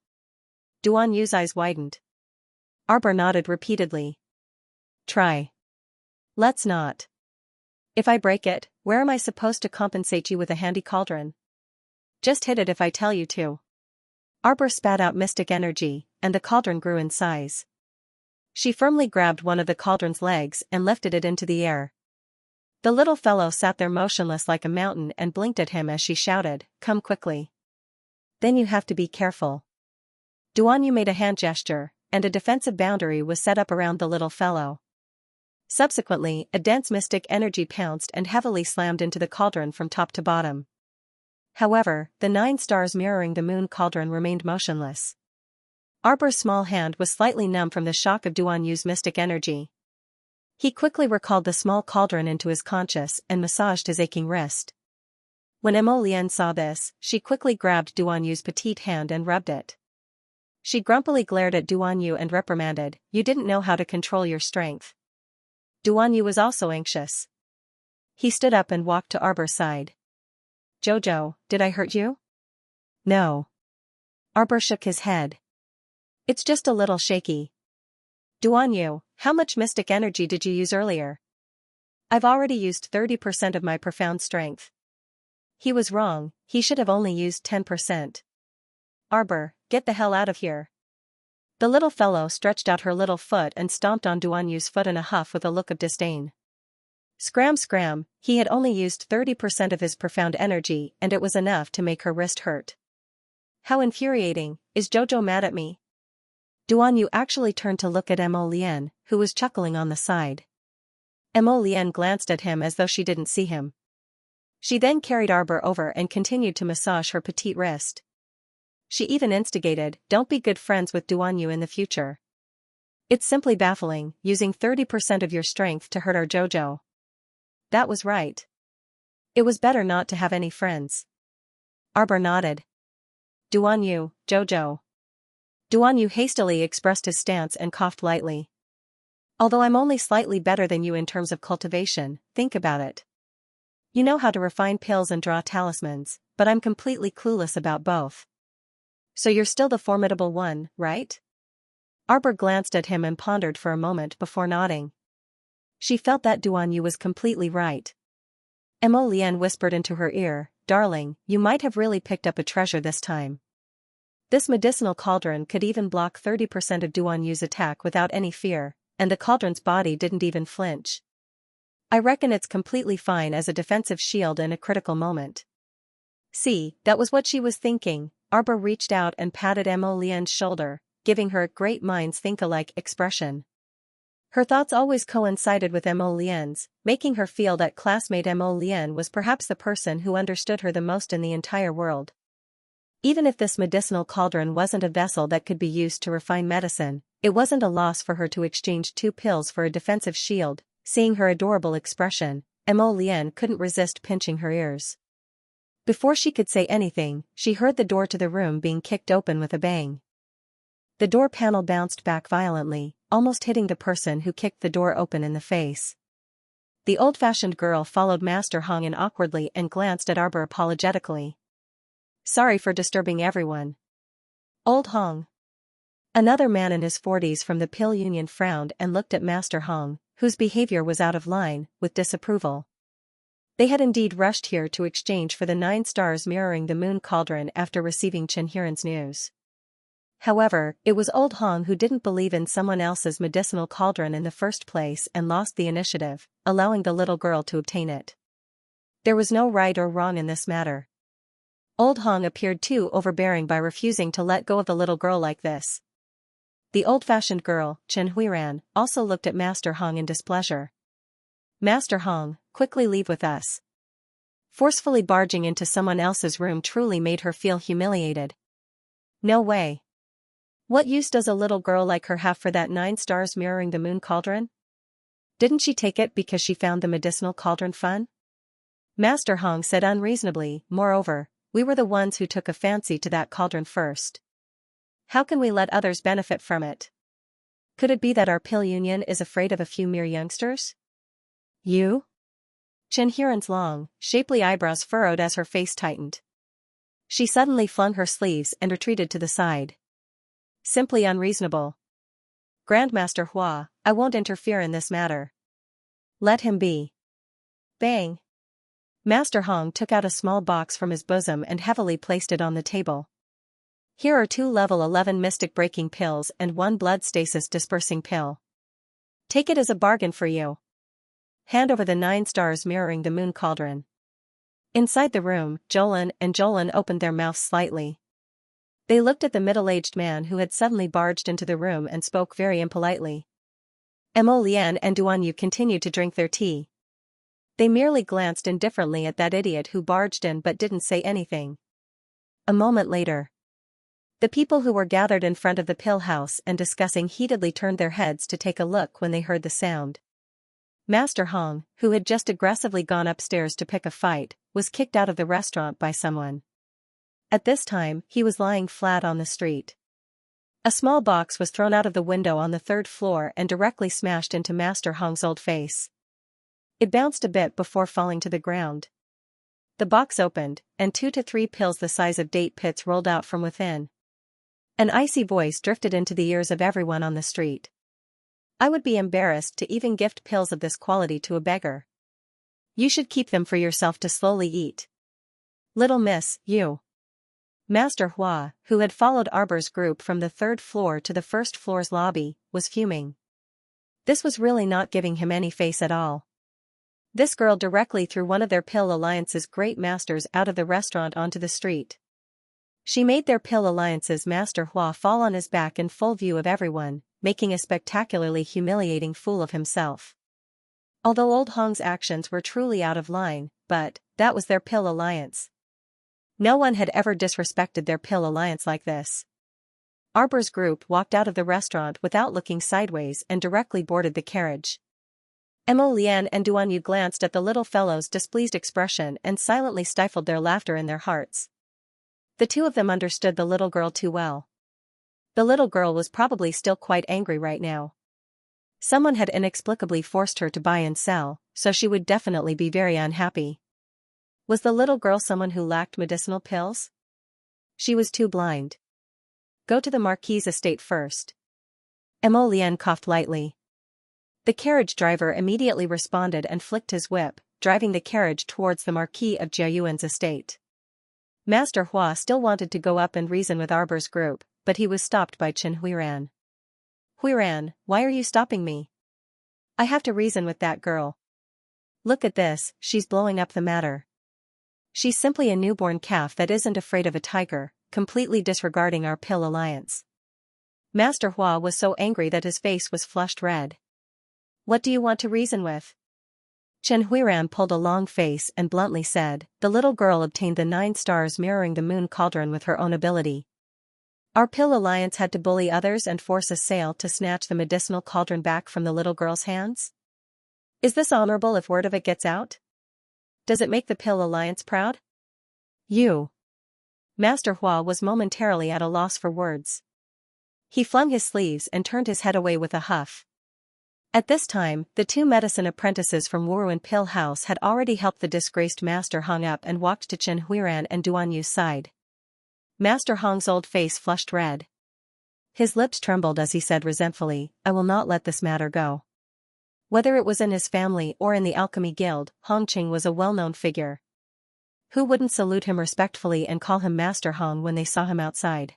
Duan Yu's eyes widened. Arbor nodded repeatedly. Try. Let's not. If I break it, where am I supposed to compensate you with a handy cauldron? Just hit it if I tell you to. Arbor spat out mystic energy, and the cauldron grew in size. She firmly grabbed one of the cauldron's legs and lifted it into the air. The little fellow sat there motionless like a mountain and blinked at him as she shouted, Come quickly. Then you have to be careful. Duan Yu made a hand gesture, and a defensive boundary was set up around the little fellow. Subsequently, a dense mystic energy pounced and heavily slammed into the cauldron from top to bottom. However, the 9 stars mirroring the moon cauldron remained motionless. Arbor's small hand was slightly numb from the shock of Duan Yu's mystic energy. He quickly recalled the small cauldron into his conscious and massaged his aching wrist. When Mo Lian saw this, she quickly grabbed Duan Yu's petite hand and rubbed it. She grumpily glared at Duan Yu and reprimanded, You didn't know how to control your strength. Duan Yu was also anxious. He stood up and walked to Arbor's side. Jojo, did I hurt you? No. Arbor shook his head. It's just a little shaky. Duan Yu, how much mystic energy did you use earlier? I've already used 30% of my profound strength. He was wrong, he should have only used 10%. Arbor, get the hell out of here. The little fellow stretched out her little foot and stomped on Duan Yu's foot in a huff with a look of disdain. Scram scram, he had only used 30% of his profound energy and it was enough to make her wrist hurt. How infuriating, is Jojo mad at me? Duan Yu actually turned to look at Mo Lian, who was chuckling on the side. Mo Lian glanced at him as though she didn't see him. She then carried Arbor over and continued to massage her petite wrist. She even instigated, Don't be good friends with Duan Yu in the future. It's simply baffling, using 30% of your strength to hurt our Jojo. That was right. It was better not to have any friends. Arbor nodded. Duan Yu, Jojo. Duan Yu hastily expressed his stance and coughed lightly. Although I'm only slightly better than you in terms of cultivation, think about it. You know how to refine pills and draw talismans, but I'm completely clueless about both. So you're still the formidable one, right? Arbor glanced at him and pondered for a moment before nodding. She felt that Duan Yu was completely right. Mo Lian whispered into her ear, Darling, you might have really picked up a treasure this time. This medicinal cauldron could even block 30% of Duan Yu's attack without any fear, and the cauldron's body didn't even flinch. I reckon it's completely fine as a defensive shield in a critical moment. See, that was what she was thinking. Arbor reached out and patted Mo Lian's shoulder, giving her a great minds think alike expression. Her thoughts always coincided with Mo Lian's, making her feel that classmate Mo Lian was perhaps the person who understood her the most in the entire world. Even if this medicinal cauldron wasn't a vessel that could be used to refine medicine, it wasn't a loss for her to exchange 2 pills for a defensive shield. Seeing her adorable expression, Mo Lian couldn't resist pinching her ears. Before she could say anything, she heard the door to the room being kicked open with a bang. The door panel bounced back violently, almost hitting the person who kicked the door open in the face. The old-fashioned girl followed Master Hong in awkwardly and glanced at Arbor apologetically. Sorry for disturbing everyone. Old Hong. Another man in his 40s from the Pill Union frowned and looked at Master Hong, whose behavior was out of line, with disapproval. They had indeed rushed here to exchange for the 9 stars mirroring the moon cauldron after receiving Chen Huron's news. However, it was Old Hong who didn't believe in someone else's medicinal cauldron in the first place and lost the initiative, allowing the little girl to obtain it. There was no right or wrong in this matter. Old Hong appeared too overbearing by refusing to let go of the little girl like this. The old-fashioned girl, Chen Huiran, also looked at Master Hong in displeasure. Master Hong, quickly leave with us. Forcefully barging into someone else's room truly made her feel humiliated. No way. What use does a little girl like her have for that 9 stars mirroring the moon cauldron? Didn't she take it because she found the medicinal cauldron fun? Master Hong said unreasonably, moreover, we were the ones who took a fancy to that cauldron first. How can we let others benefit from it? Could it be that our pill union is afraid of a few mere youngsters? You? Chen Huiran's long, shapely eyebrows furrowed as her face tightened. She suddenly flung her sleeves and retreated to the side. Simply unreasonable. Grandmaster Hua, I won't interfere in this matter. Let him be. Bang. Master Hong took out a small box from his bosom and heavily placed it on the table. Here are 2 level 11 mystic breaking pills and 1 blood stasis dispersing pill. Take it as a bargain for you. Hand over the 9 stars mirroring the moon cauldron. Inside the room, Jolin and Jolin opened their mouths slightly. They looked at the middle-aged man who had suddenly barged into the room and spoke very impolitely. Mo Lian and Duan Yu continued to drink their tea. They merely glanced indifferently at that idiot who barged in but didn't say anything. A moment later, the people who were gathered in front of the pill house and discussing heatedly turned their heads to take a look when they heard the sound. Master Hong, who had just aggressively gone upstairs to pick a fight, was kicked out of the restaurant by someone. At this time, he was lying flat on the street. A small box was thrown out of the window on the 3rd floor and directly smashed into Master Hong's old face. It bounced a bit before falling to the ground. The box opened, and 2 to 3 pills the size of date pits rolled out from within. An icy voice drifted into the ears of everyone on the street. I would be embarrassed to even gift pills of this quality to a beggar. You should keep them for yourself to slowly eat. Little miss, you. Master Hua, who had followed Arbor's group from the 3rd floor to the 1st floor's lobby, was fuming. This was really not giving him any face at all. This girl directly threw one of their Pill Alliance's great masters out of the restaurant onto the street. She made their Pill Alliance's Master Hua fall on his back in full view of everyone, making a spectacularly humiliating fool of himself. Although Old Hong's actions were truly out of line, but that was their Pill Alliance. No one had ever disrespected their Pill Alliance like this. Arbor's group walked out of the restaurant without looking sideways and directly boarded the carriage. Mo Lian and Duan Yu glanced at the little fellow's displeased expression and silently stifled their laughter in their hearts. The 2 of them understood the little girl too well. The little girl was probably still quite angry right now. Someone had inexplicably forced her to buy and sell, so she would definitely be very unhappy. Was the little girl someone who lacked medicinal pills? She was too blind. Go to the Marquis's estate first. Mo Lian coughed lightly. The carriage driver immediately responded and flicked his whip, driving the carriage towards the Marquis of Jiayuan's estate. Master Hua still wanted to go up and reason with Arbor's group, but he was stopped by Chen Huiran. Huiran, why are you stopping me? I have to reason with that girl. Look at this, she's blowing up the matter. She's simply a newborn calf that isn't afraid of a tiger, completely disregarding our Pill Alliance. Master Hua was so angry that his face was flushed red. What do you want to reason with? Chen Huiran pulled a long face and bluntly said, the little girl obtained the 9 stars mirroring the moon cauldron with her own ability. Our Pill Alliance had to bully others and force a sale to snatch the medicinal cauldron back from the little girl's hands? Is this honorable if word of it gets out? Does it make the Pill Alliance proud? You. Master Hua was momentarily at a loss for words. He flung his sleeves and turned his head away with a huff. At this time, the 2 medicine apprentices from Wuruan Pill House had already helped the disgraced Master Hong up and walked to Chen Huiran and Duan Yu's side. Master Hong's old face flushed red. His lips trembled as he said resentfully, I will not let this matter go. Whether it was in his family or in the Alchemy Guild, Hongqing was a well-known figure. Who wouldn't salute him respectfully and call him Master Hong when they saw him outside?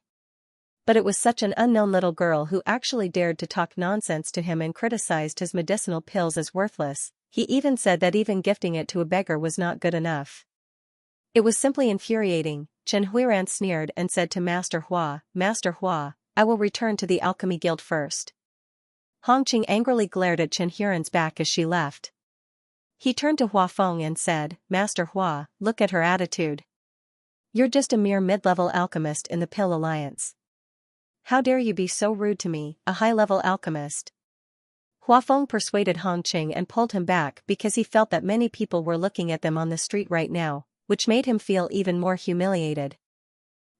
But it was such an unknown little girl who actually dared to talk nonsense to him and criticized his medicinal pills as worthless. He even said that even gifting it to a beggar was not good enough. It was simply infuriating. Chen Huiran sneered and said to Master Hua, I will return to the Alchemy Guild first. Hongqing angrily glared at Chen Huron's back as she left. He turned to Hua Feng and said, Master Hua, look at her attitude. You're just a mere mid-level alchemist in the Pill Alliance. How dare you be so rude to me, a high-level alchemist? Hua Feng persuaded Hongqing and pulled him back because he felt that many people were looking at them on the street right now, which made him feel even more humiliated.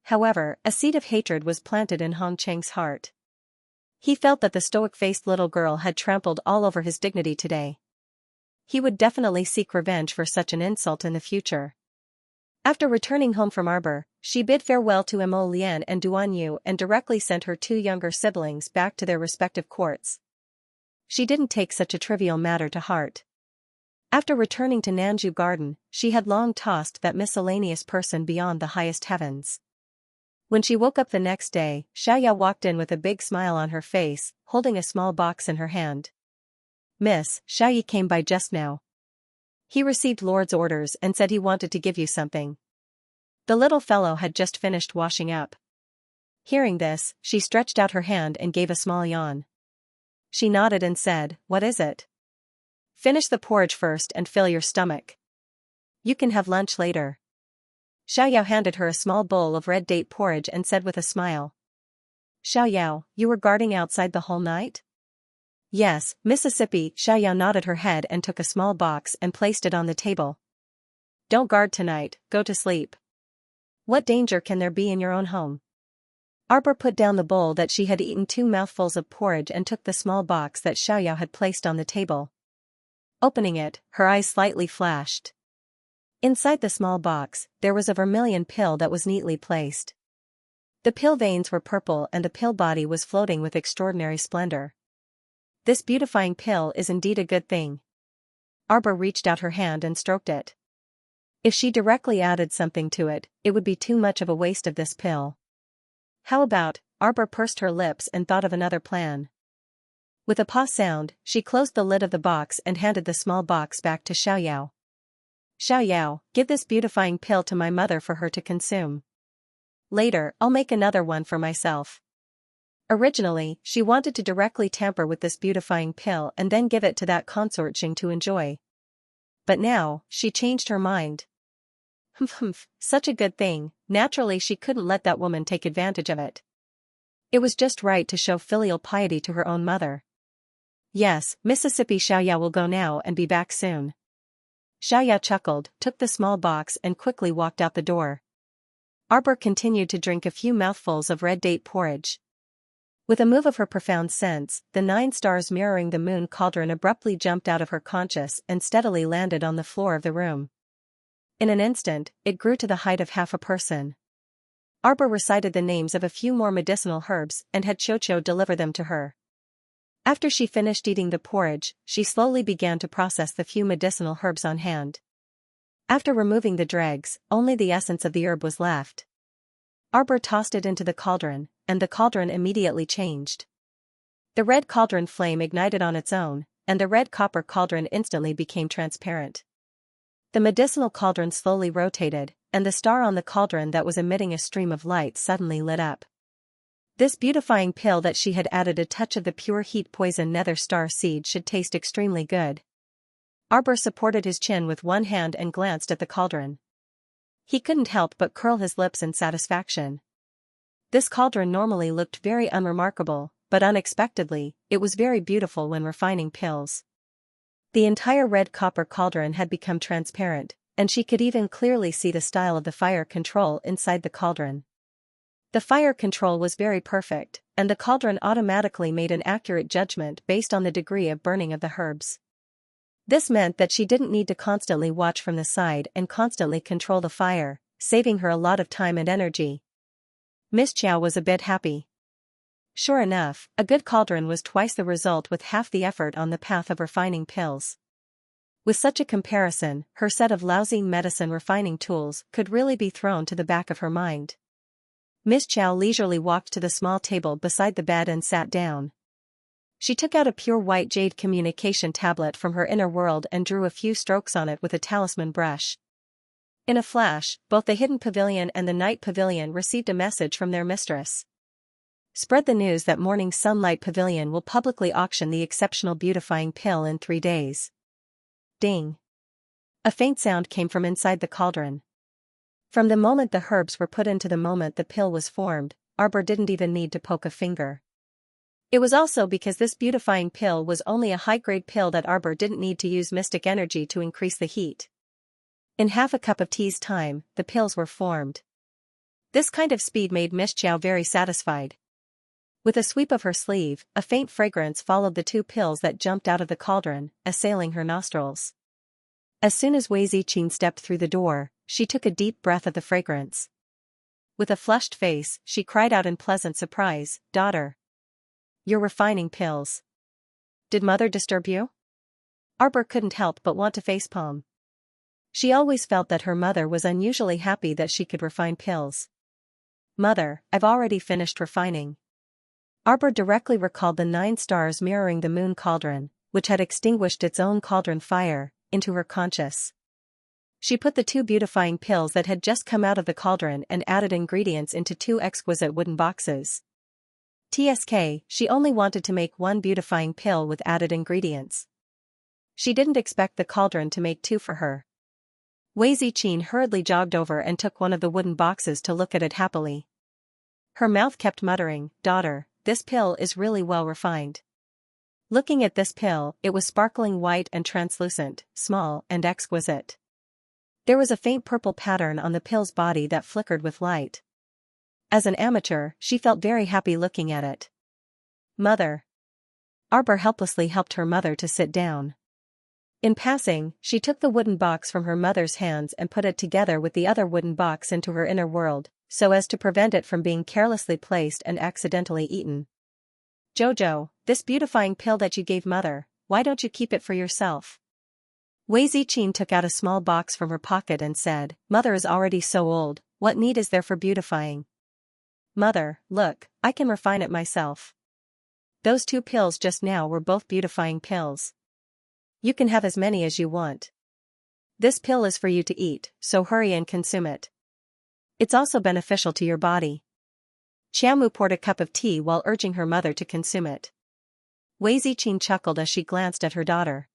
However, a seed of hatred was planted in Hongqing's heart. He felt that the stoic-faced little girl had trampled all over his dignity today. He would definitely seek revenge for such an insult in the future. After returning home from Arbor, she bid farewell to Mo Lian and Duan Yu and directly sent her 2 younger siblings back to their respective courts. She didn't take such a trivial matter to heart. After returning to Nanju Garden, she had long tossed that miscellaneous person beyond the highest heavens. When she woke up the next day, Xiaoyao walked in with a big smile on her face, holding a small box in her hand. Miss, Xiaoyi came by just now. He received Lord's orders and said he wanted to give you something. The little fellow had just finished washing up. Hearing this, she stretched out her hand and gave a small yawn. She nodded and said, What is it? Finish the porridge first and fill your stomach. You can have lunch later. Xiaoyao handed her a small bowl of red date porridge and said with a smile. Xiaoyao, you were guarding outside the whole night? Yes, Mississippi. Xiaoyao nodded her head and took a small box and placed it on the table. Don't guard tonight, go to sleep. What danger can there be in your own home? Arbor put down the bowl that she had eaten 2 mouthfuls of porridge and took the small box that Xiaoyao had placed on the table. Opening it, her eyes slightly flashed. Inside the small box, there was a vermilion pill that was neatly placed. The pill veins were purple and the pill body was floating with extraordinary splendor. This beautifying pill is indeed a good thing. Arbor reached out her hand and stroked it. If she directly added something to it, it would be too much of a waste of this pill. How about, Arbor pursed her lips and thought of another plan. With a paw sound, she closed the lid of the box and handed the small box back to Xiaoyao. Xiaoyao, give this beautifying pill to my mother for her to consume. Later, I'll make another one for myself. Originally, she wanted to directly tamper with this beautifying pill and then give it to that consort Xing to enjoy. But now, she changed her mind. Humph, such a good thing, naturally she couldn't let that woman take advantage of it. It was just right to show filial piety to her own mother. Yes, Mississippi. Xiaoyao will go now and be back soon. Xiaoyao chuckled, took the small box and quickly walked out the door. Arbor continued to drink a few mouthfuls of red date porridge. With a move of her profound sense, the 9 stars mirroring the moon cauldron abruptly jumped out of her conscious and steadily landed on the floor of the room. In an instant, it grew to the height of half a person. Arbor recited the names of a few more medicinal herbs and had Chocho deliver them to her. After she finished eating the porridge, she slowly began to process the few medicinal herbs on hand. After removing the dregs, only the essence of the herb was left. Arbor tossed it into the cauldron, and the cauldron immediately changed. The red cauldron flame ignited on its own, and the red copper cauldron instantly became transparent. The medicinal cauldron slowly rotated, and the star on the cauldron that was emitting a stream of light suddenly lit up. This beautifying pill that she had added a touch of the pure heat poison nether star seed should taste extremely good. Arbor supported his chin with one hand and glanced at the cauldron. He couldn't help but curl his lips in satisfaction. This cauldron normally looked very unremarkable, but unexpectedly, it was very beautiful when refining pills. The entire red copper cauldron had become transparent, and she could even clearly see the style of the fire control inside the cauldron. The fire control was very perfect, and the cauldron automatically made an accurate judgment based on the degree of burning of the herbs. This meant that she didn't need to constantly watch from the side and constantly control the fire, saving her a lot of time and energy. Miss Chow was a bit happy. Sure enough, a good cauldron was twice the result with half the effort on the path of refining pills. With such a comparison, her set of lousy medicine refining tools could really be thrown to the back of her mind. Miss Chow leisurely walked to the small table beside the bed and sat down. She took out a pure white jade communication tablet from her inner world and drew a few strokes on it with a talisman brush. In a flash, both the Hidden Pavilion and the Night Pavilion received a message from their mistress. Spread the news that Morning Sunlight Pavilion will publicly auction the exceptional beautifying pill in 3 days. Ding. A faint sound came from inside the cauldron. From the moment the herbs were put in to the moment the pill was formed, Arbor didn't even need to poke a finger. It was also because this beautifying pill was only a high-grade pill that Arbor didn't need to use mystic energy to increase the heat. In half a cup of tea's time, the pills were formed. This kind of speed made Miss Xiao very satisfied. With a sweep of her sleeve, a faint fragrance followed the 2 pills that jumped out of the cauldron, assailing her nostrils. As soon as Wei Ziqing stepped through the door, she took a deep breath of the fragrance. With a flushed face, she cried out in pleasant surprise, "Daughter! You're refining pills. Did Mother disturb you?" Arbor couldn't help but want to facepalm. She always felt that her mother was unusually happy that she could refine pills. "Mother, I've already finished refining." Arbor directly recalled the 9 stars mirroring the moon cauldron, which had extinguished its own cauldron fire, into her conscious. She put the 2 beautifying pills that had just come out of the cauldron and added ingredients into 2 exquisite wooden boxes. TSK, she only wanted to make 1 beautifying pill with added ingredients. She didn't expect the cauldron to make 2 for her. Wei Ziqing hurriedly jogged over and took one of the wooden boxes to look at it happily. Her mouth kept muttering, "Daughter, this pill is really well refined." Looking at this pill, it was sparkling white and translucent, small and exquisite. There was a faint purple pattern on the pill's body that flickered with light. As an amateur, she felt very happy looking at it. "Mother." Arbor helplessly helped her mother to sit down. In passing, she took the wooden box from her mother's hands and put it together with the other wooden box into her inner world, so as to prevent it from being carelessly placed and accidentally eaten. "Jojo, this beautifying pill that you gave Mother, why don't you keep it for yourself?" Wei Ziqing took out a small box from her pocket and said, "Mother is already so old, what need is there for beautifying?" "Mother, look, I can refine it myself. Those 2 pills just now were both beautifying pills. You can have as many as you want. This pill is for you to eat, so hurry and consume it. It's also beneficial to your body." Qiaomu poured a cup of tea while urging her mother to consume it. Wei Ziqing chuckled as she glanced at her daughter.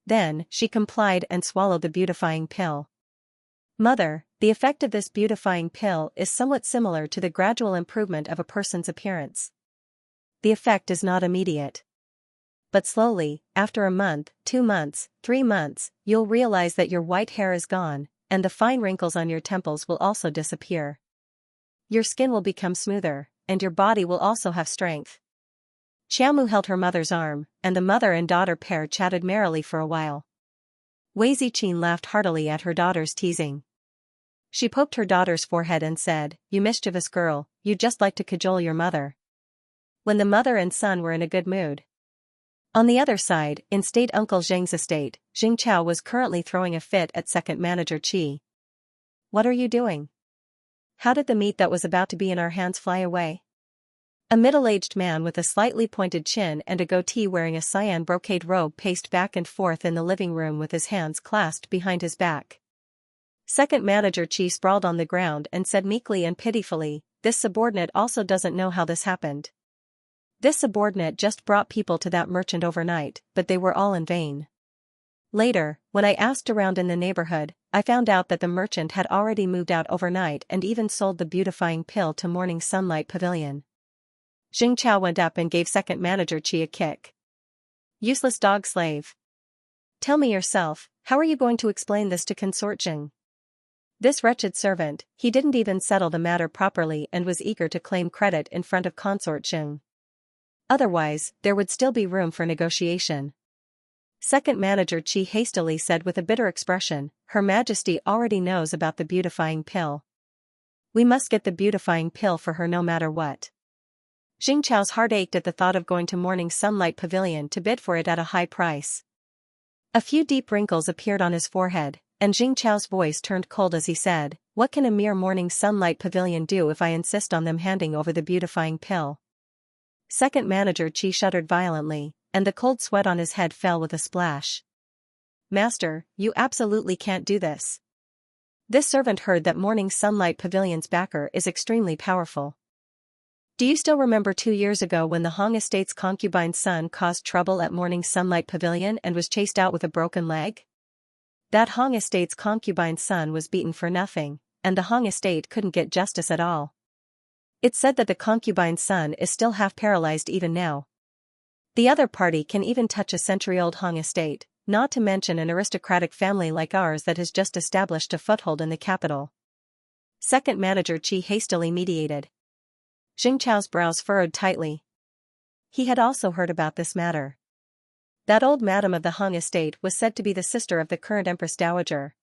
Then, she complied and swallowed the beautifying pill. "Mother, the effect of this beautifying pill is somewhat similar to the gradual improvement of a person's appearance. The effect is not immediate. But slowly, after a month, 2 months, 3 months, you'll realize that your white hair is gone, and the fine wrinkles on your temples will also disappear. Your skin will become smoother, and your body will also have strength." Qiaomu held her mother's arm, and the mother and daughter pair chatted merrily for a while. Wei Ziqing laughed heartily at her daughter's teasing. She poked her daughter's forehead and said, "You mischievous girl, you just like to cajole your mother." When the mother and son were in a good mood. On the other side, in State Uncle Zheng's estate, Xianxia was currently throwing a fit at second manager Qi. "What are you doing? How did the meat that was about to be in our hands fly away?" A middle-aged man with a slightly pointed chin and a goatee wearing a cyan brocade robe paced back and forth in the living room with his hands clasped behind his back. Second manager Qi sprawled on the ground and said meekly and pitifully, "This subordinate also doesn't know how this happened. This subordinate just brought people to that merchant overnight, but they were all in vain. Later, when I asked around in the neighborhood, I found out that the merchant had already moved out overnight and even sold the beautifying pill to Morning Sunlight Pavilion." Jing Chao went up and gave second manager Qi a kick. "Useless dog slave. Tell me yourself, how are you going to explain this to Consort Jing?" This wretched servant, he didn't even settle the matter properly and was eager to claim credit in front of Consort Jing. Otherwise, there would still be room for negotiation. Second manager Qi hastily said with a bitter expression, "Her Majesty already knows about the beautifying pill. We must get the beautifying pill for her no matter what." Jing Chao's heart ached at the thought of going to Morning Sunlight Pavilion to bid for it at a high price. A few deep wrinkles appeared on his forehead, and Jing Chao's voice turned cold as he said, "What can a mere Morning Sunlight Pavilion do if I insist on them handing over the beautifying pill?" Second manager Qi shuddered violently, and the cold sweat on his head fell with a splash. "Master, you absolutely can't do this. This servant heard that Morning Sunlight Pavilion's backer is extremely powerful. Do you still remember 2 years ago when the Hong Estate's concubine's son caused trouble at Morning Sunlight Pavilion and was chased out with a broken leg? That Hong Estate's concubine's son was beaten for nothing, and the Hong Estate couldn't get justice at all. It's said that the concubine's son is still half paralyzed even now. The other party can even touch a century-old Hong Estate, not to mention an aristocratic family like ours that has just established a foothold in the capital. Second Manager Qi hastily mediated. Xianxia's brows furrowed tightly. He had also heard about this matter. That old madam of the Hong Estate was said to be the sister of the current Empress Dowager.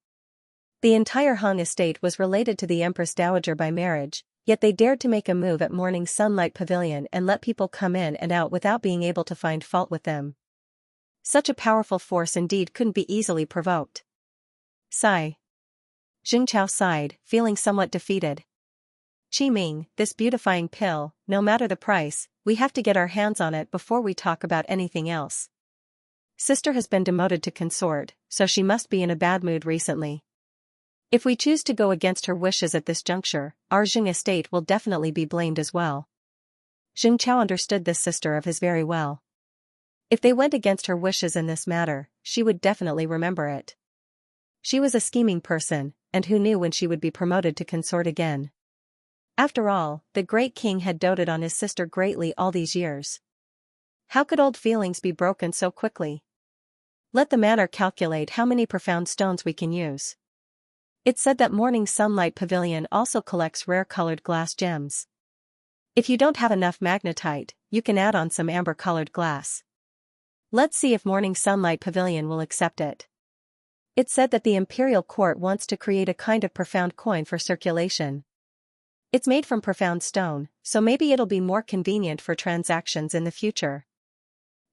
The entire Hong Estate was related to the Empress Dowager by marriage, yet they dared to make a move at Morning Sunlight Pavilion and let people come in and out without being able to find fault with them. Such a powerful force indeed couldn't be easily provoked. Sigh. Xianxia sighed, feeling somewhat defeated. Qi Ming, this beautifying pill, no matter the price, we have to get our hands on it before we talk about anything else. Sister has been demoted to consort, so she must be in a bad mood recently. If we choose to go against her wishes at this juncture, our Jing estate will definitely be blamed as well. Xianxiao understood this sister of his very well. If they went against her wishes in this matter, she would definitely remember it. She was a scheming person, and who knew when she would be promoted to consort again. After all, the great king had doted on his sister greatly all these years. How could old feelings be broken so quickly? Let the manor calculate how many profound stones we can use. It's said that Morning Sunlight Pavilion also collects rare-colored glass gems. If you don't have enough magnetite, you can add on some amber-colored glass. Let's see if Morning Sunlight Pavilion will accept it. It's said that the imperial court wants to create a kind of profound coin for circulation. It's made from profound stone, so maybe it'll be more convenient for transactions in the future.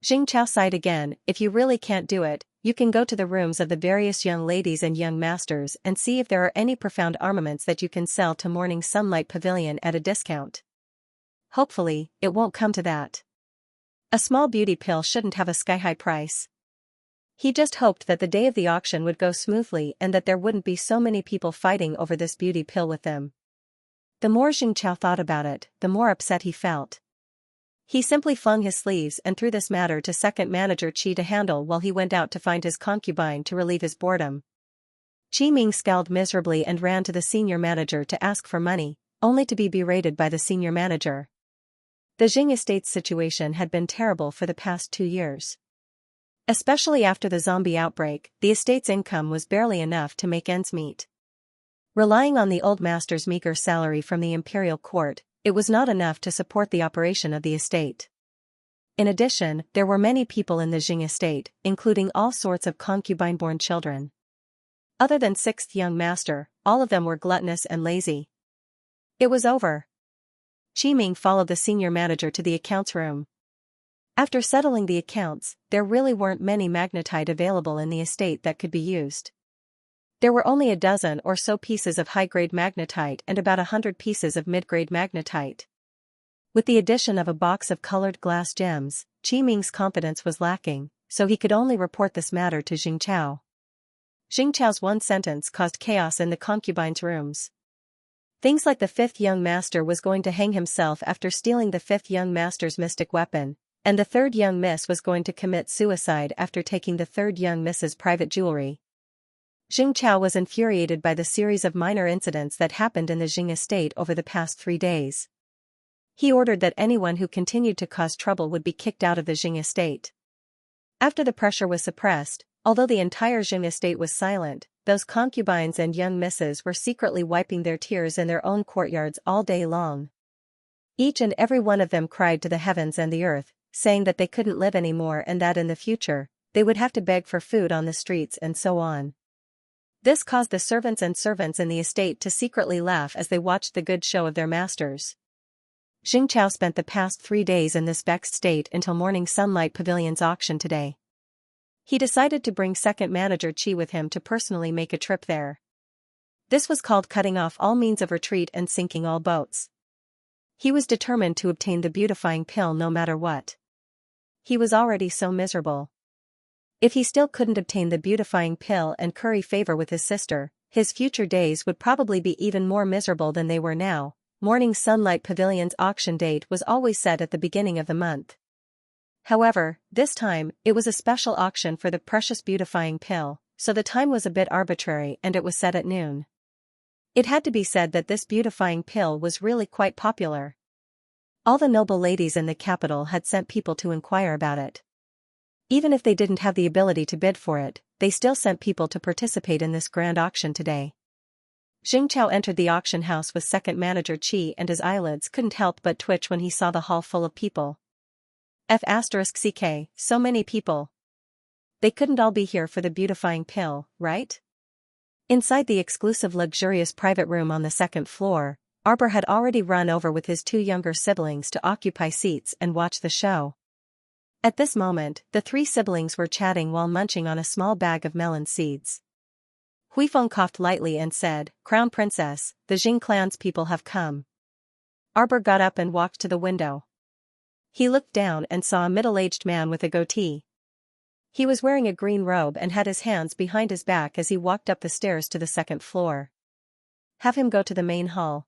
Xianxiao sighed again. If you really can't do it, you can go to the rooms of the various young ladies and young masters and see if there are any profound armaments that you can sell to Morning Sunlight Pavilion at a discount. Hopefully, it won't come to that. A small beauty pill shouldn't have a sky-high price. He just hoped that the day of the auction would go smoothly and that there wouldn't be so many people fighting over this beauty pill with them. The more Xianxiao thought about it, the more upset he felt. He simply flung his sleeves and threw this matter to Second Manager Qi to handle while he went out to find his concubine to relieve his boredom. Qi Ming scowled miserably and ran to the senior manager to ask for money, only to be berated by the senior manager. The Jing estate's situation had been terrible for the past 2 years. Especially after the zombie outbreak, the estate's income was barely enough to make ends meet. Relying on the old master's meager salary from the imperial court, it was not enough to support the operation of the estate. In addition, there were many people in the Jing estate, including all sorts of concubine-born children. Other than sixth young master, all of them were gluttonous and lazy. It was over. Qi Ming followed the senior manager to the accounts room. After settling the accounts, there really weren't many magnetite available in the estate that could be used. There were only a dozen or so pieces of high-grade magnetite and about 100 pieces of mid-grade magnetite. With the addition of a box of colored glass gems, Qi Ming's confidence was lacking, so he could only report this matter to Xianxiao. Xianxiao's one sentence caused chaos in the concubines' rooms. Things like the fifth young master was going to hang himself after stealing the fifth young master's mystic weapon, and the third young miss was going to commit suicide after taking the third young miss's private jewelry. Xianxiao was infuriated by the series of minor incidents that happened in the Jing estate over the past 3 days. He ordered that anyone who continued to cause trouble would be kicked out of the Jing estate. After the pressure was suppressed, although the entire Jing estate was silent, those concubines and young misses were secretly wiping their tears in their own courtyards all day long. Each and every one of them cried to the heavens and the earth, saying that they couldn't live anymore and that in the future, they would have to beg for food on the streets and so on. This caused the servants in the estate to secretly laugh as they watched the good show of their masters. Xianxiao spent the past 3 days in this vexed state until Morning Sunlight Pavilion's auction today. He decided to bring second manager Qi with him to personally make a trip there. This was called cutting off all means of retreat and sinking all boats. He was determined to obtain the beautifying pill no matter what. He was already so miserable. If he still couldn't obtain the beautifying pill and curry favor with his sister, his future days would probably be even more miserable than they were now, Morning Sunlight Pavilion's auction date was always set at the beginning of the month. However, this time, it was a special auction for the precious beautifying pill, so the time was a bit arbitrary and it was set at noon. It had to be said that this beautifying pill was really quite popular. All the noble ladies in the capital had sent people to inquire about it. Even if they didn't have the ability to bid for it, they still sent people to participate in this grand auction today. Xianxia entered the auction house with second manager Qi, and his eyelids couldn't help but twitch when he saw the hall full of people. F***ck, so many people. They couldn't all be here for the beautifying pill, right? Inside the exclusive luxurious private room on the second floor, Arbor had already run over with his two younger siblings to occupy seats and watch the show. At this moment, the three siblings were chatting while munching on a small bag of melon seeds. Huifeng coughed lightly and said, "Crown Princess, the Jing clan's people have come." Arbor got up and walked to the window. He looked down and saw a middle-aged man with a goatee. He was wearing a green robe and had his hands behind his back as he walked up the stairs to the second floor. "Have him go to the main hall."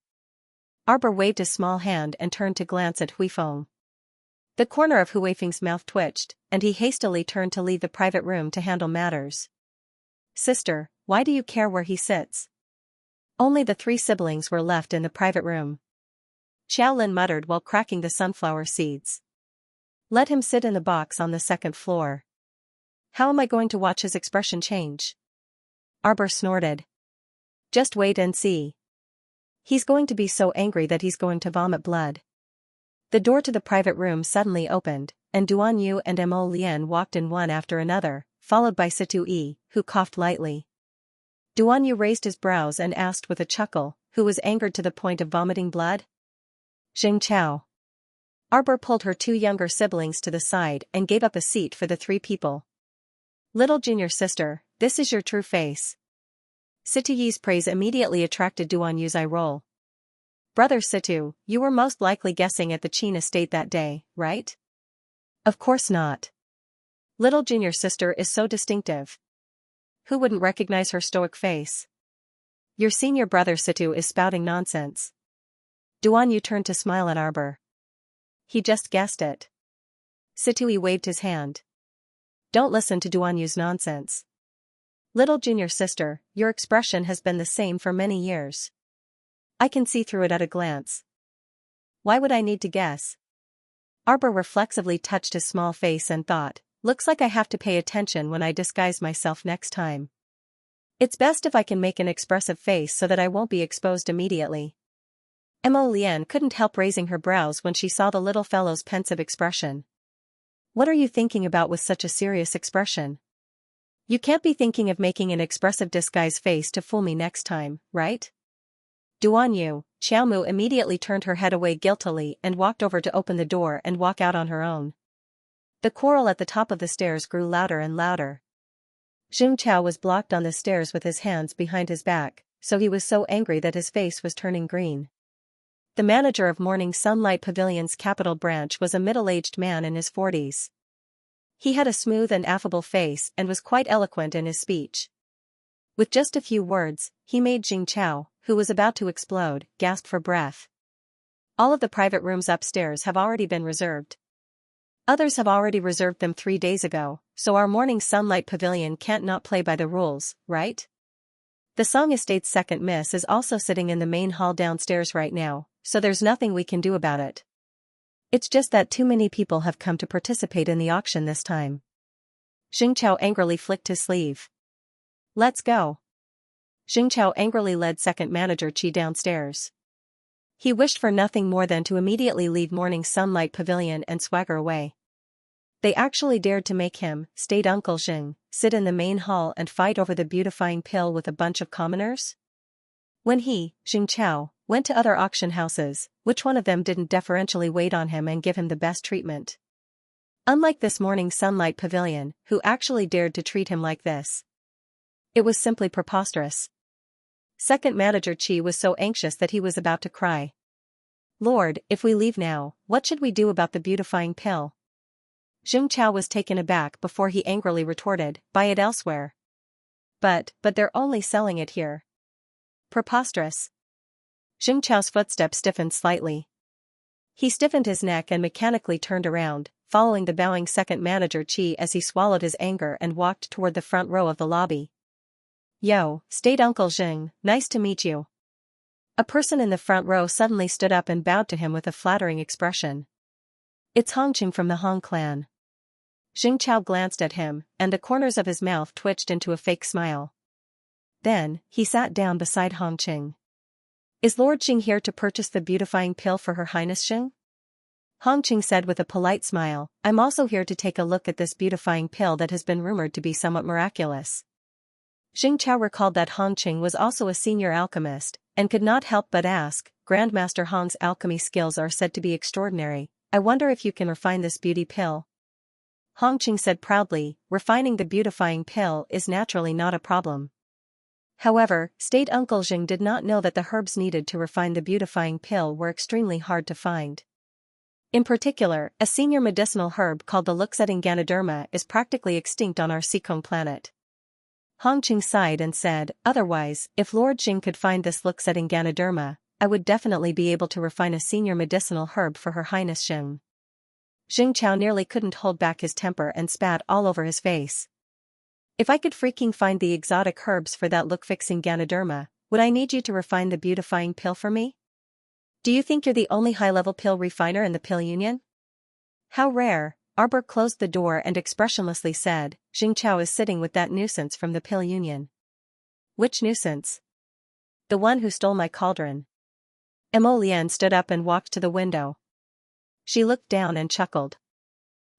Arbor waved his small hand and turned to glance at Huifeng. The corner of Huifeng's mouth twitched, and he hastily turned to leave the private room to handle matters. "Sister, why do you care where he sits?" Only the three siblings were left in the private room. Xiaolin muttered while cracking the sunflower seeds. "Let him sit in the box on the second floor." "How am I going to watch his expression change?" Arbor snorted. "Just wait and see. He's going to be so angry that he's going to vomit blood." The door to the private room suddenly opened, and Duan Yu and Mo Lian walked in one after another, followed by Situ Yi, who coughed lightly. Duan Yu raised his brows and asked with a chuckle, "Who was angered to the point of vomiting blood?" "Xianxia." Arbor pulled her two younger siblings to the side and gave up a seat for the three people. "Little junior sister, this is your true face." Situ Yi's praise immediately attracted Duan Yu's eye roll. "Brother Situ, you were most likely guessing at the Qin estate that day, right?" "Of course not. Little junior sister is so distinctive. Who wouldn't recognize her stoic face?" "Your senior brother Situ is spouting nonsense." Duan Yu turned to smile at Arbor. "He just guessed it." Situ Yi waved his hand. "Don't listen to Duan Yu's nonsense. Little junior sister, your expression has been the same for many years. I can see through it at a glance. Why would I need to guess?" Arbor reflexively touched his small face and thought, "Looks like I have to pay attention when I disguise myself next time. It's best if I can make an expressive face so that I won't be exposed immediately." Mo Lian couldn't help raising her brows when she saw the little fellow's pensive expression. "What are you thinking about with such a serious expression? You can't be thinking of making an expressive disguise face to fool me next time, right?" Duan Yu, Xiaomu immediately turned her head away guiltily and walked over to open the door and walk out on her own. The quarrel at the top of the stairs grew louder and louder. Xianxia was blocked on the stairs with his hands behind his back, so he was so angry that his face was turning green. The manager of Morning Sunlight Pavilion's capital branch was a middle-aged man in his 40s. He had a smooth and affable face and was quite eloquent in his speech. With just a few words, he made Xianxia, who was about to explode, gasp for breath. "All of the private rooms upstairs have already been reserved. Others have already reserved them 3 days ago, so our Morning Sunlight Pavilion can't not play by the rules, right? The Song Estate's second miss is also sitting in the main hall downstairs right now, so there's nothing we can do about it. It's just that too many people have come to participate in the auction this time." Xianxia angrily flicked his sleeve. "Let's go." Xianxia angrily led second manager Qi downstairs. He wished for nothing more than to immediately leave Morning Sunlight Pavilion and swagger away. They actually dared to make him, state Uncle Xing, sit in the main hall and fight over the beautifying pill with a bunch of commoners? When he, Xianxia, went to other auction houses, which one of them didn't deferentially wait on him and give him the best treatment? Unlike this Morning Sunlight Pavilion, who actually dared to treat him like this. It was simply preposterous. Second manager Qi was so anxious that he was about to cry. "Lord, if we leave now, what should we do about the beautifying pill?" Xianxia was taken aback before he angrily retorted, "Buy it elsewhere." But they're only selling it here." "Preposterous. Xing Chao's footsteps stiffened slightly. He stiffened his neck and mechanically turned around, following the bowing second manager Qi as he swallowed his anger and walked toward the front row of the lobby. Yo, State Uncle Xing, nice to meet you. A person in the front row suddenly stood up and bowed to him with a flattering expression. It's Hongqing from the Hong clan. Xing Chao glanced at him, and the corners of his mouth twitched into a fake smile. Then, he sat down beside Hongqing. Is Lord Xing here to purchase the beautifying pill for Her Highness Xing? Hongqing said with a polite smile, I'm also here to take a look at this beautifying pill that has been rumored to be somewhat miraculous. Xing Chao recalled that Hongqing was also a senior alchemist, and could not help but ask, Grandmaster Hong's alchemy skills are said to be extraordinary, I wonder if you can refine this beauty pill. Hongqing said proudly, refining the beautifying pill is naturally not a problem. However, State Uncle Xing did not know that the herbs needed to refine the beautifying pill were extremely hard to find. In particular, a senior medicinal herb called the Luxetting Ganoderma is practically extinct on our Seacombe planet. Hongqing sighed and said, otherwise, if Lord Xing could find this Luxetting Ganoderma, I would definitely be able to refine a senior medicinal herb for Her Highness Xing. Xing Chao nearly couldn't hold back his temper and spat all over his face. If I could freaking find the exotic herbs for that look-fixing Ganoderma, would I need you to refine the beautifying pill for me? Do you think you're the only high-level pill refiner in the pill union? How rare. Arbor closed the door and expressionlessly said, Xing Chao is sitting with that nuisance from the pill union. Which nuisance? The one who stole my cauldron. Mo Lian stood up and walked to the window. She looked down and chuckled.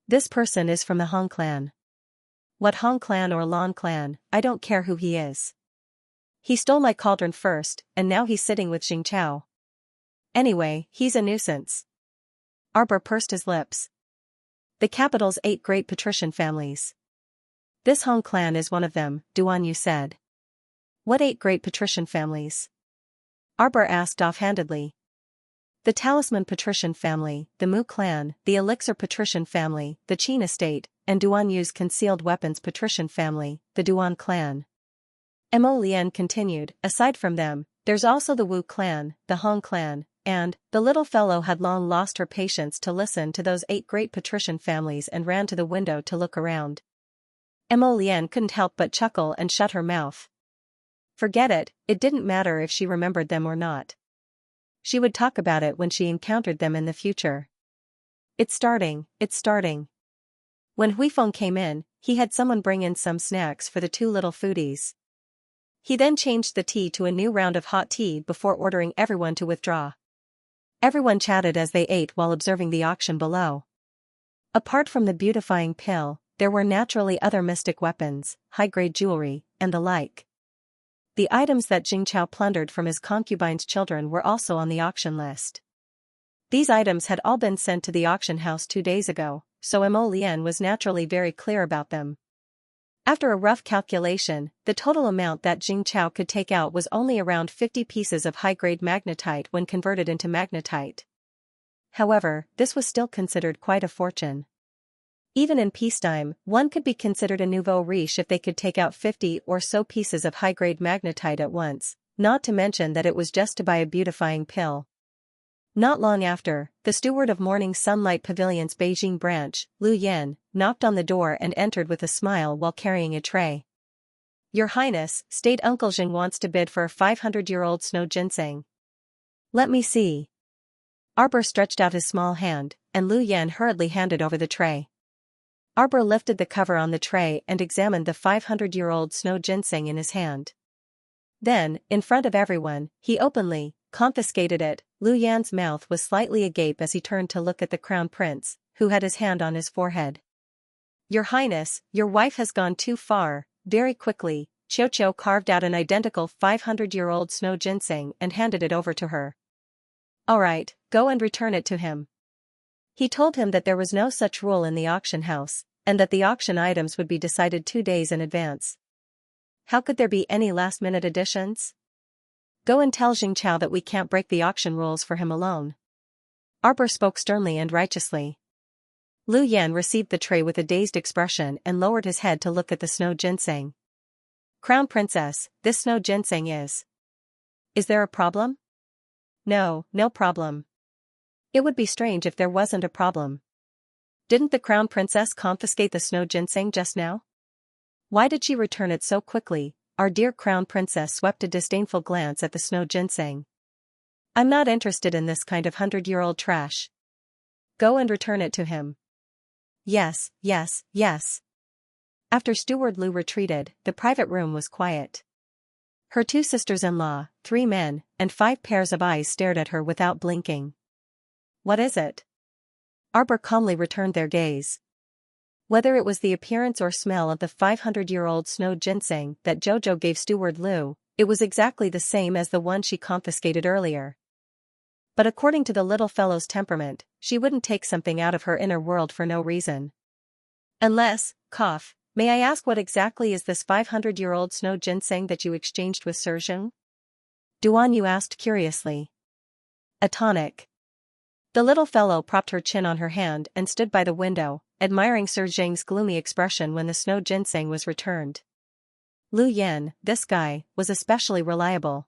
This person is from the Hong clan. What Hong clan or Lan clan, I don't care who he is. He stole my cauldron first, and now he's sitting with Xing Chao. Anyway, he's a nuisance. Arbor pursed his lips. The capital's 8 great patrician families. This Hong clan is one of them, Duan Yu said. What 8 great patrician families? Arbor asked offhandedly. The Talisman patrician family, the Mu clan, the Elixir patrician family, the Qin estate, and Duan Yu's concealed weapons patrician family, the Duan clan. Mo Lian continued, aside from them, there's also the Wu clan, the Hong clan, and, the little fellow had long lost her patience to listen to those 8 great patrician families and ran to the window to look around. Mo Lian couldn't help but chuckle and shut her mouth. Forget it, it didn't matter if she remembered them or not. She would talk about it when she encountered them in the future. It's starting. When Huifeng came in, he had someone bring in some snacks for the 2 little foodies. He then changed the tea to a new round of hot tea before ordering everyone to withdraw. Everyone chatted as they ate while observing the auction below. Apart from the beautifying pill, there were naturally other mystic weapons, high-grade jewelry, and the like. The items that Xing Chao plundered from his concubine's children were also on the auction list. These items had all been sent to the auction house 2 days ago, so Mo Lian was naturally very clear about them. After a rough calculation, the total amount that Xing Chao could take out was only around 50 pieces of high-grade magnetite when converted into magnetite. However, this was still considered quite a fortune. Even in peacetime, one could be considered a nouveau riche if they could take out 50 or so pieces of high-grade magnetite at once, not to mention that it was just to buy a beautifying pill. Not long after, the steward of Morning Sunlight Pavilion's Beijing branch, Lu Yan, knocked on the door and entered with a smile while carrying a tray. Your Highness, State Uncle Xing wants to bid for a 500-year-old snow ginseng. Let me see. Arbor stretched out his small hand, and Lu Yan hurriedly handed over the tray. Arbor lifted the cover on the tray and examined the 500-year-old snow ginseng in his hand. Then, in front of everyone, he openly confiscated it. Lu Yan's mouth was slightly agape as he turned to look at the crown prince, who had his hand on his forehead. Your Highness, your wife has gone too far. Very quickly, Qiu carved out an identical 500-year-old snow ginseng and handed it over to her. All right, go and return it to him. He told him that there was no such rule in the auction house, and that the auction items would be decided 2 days in advance. How could there be any last-minute additions? Go and tell Xing Chao that we can't break the auction rules for him alone. Arbor spoke sternly and righteously. Lu Yan received the tray with a dazed expression and lowered his head to look at the snow ginseng. Crown Princess, this snow ginseng is. Is there a problem? No, no problem. It would be strange if there wasn't a problem. Didn't the crown princess confiscate the snow ginseng just now? Why did she return it so quickly? Our dear crown princess swept a disdainful glance at the snow ginseng. I'm not interested in this kind of 100-year-old trash. Go and return it to him. Yes, yes, yes. After Steward Lu retreated, the private room was quiet. Her two sisters-in-law, 3 men, and 5 pairs of eyes stared at her without blinking. What is it? Arbor calmly returned their gaze. Whether it was the appearance or smell of the 500-year-old snow ginseng that Jojo gave Steward Lu, it was exactly the same as the one she confiscated earlier. But according to the little fellow's temperament, she wouldn't take something out of her inner world for no reason. Unless, may I ask what exactly is this 500-year-old snow ginseng that you exchanged with Sir Zheng? Duan Yu asked curiously. A tonic. The little fellow propped her chin on her hand and stood by the window, admiring Sir Zheng's gloomy expression when the snow ginseng was returned. Lu Yan, this guy, was especially reliable.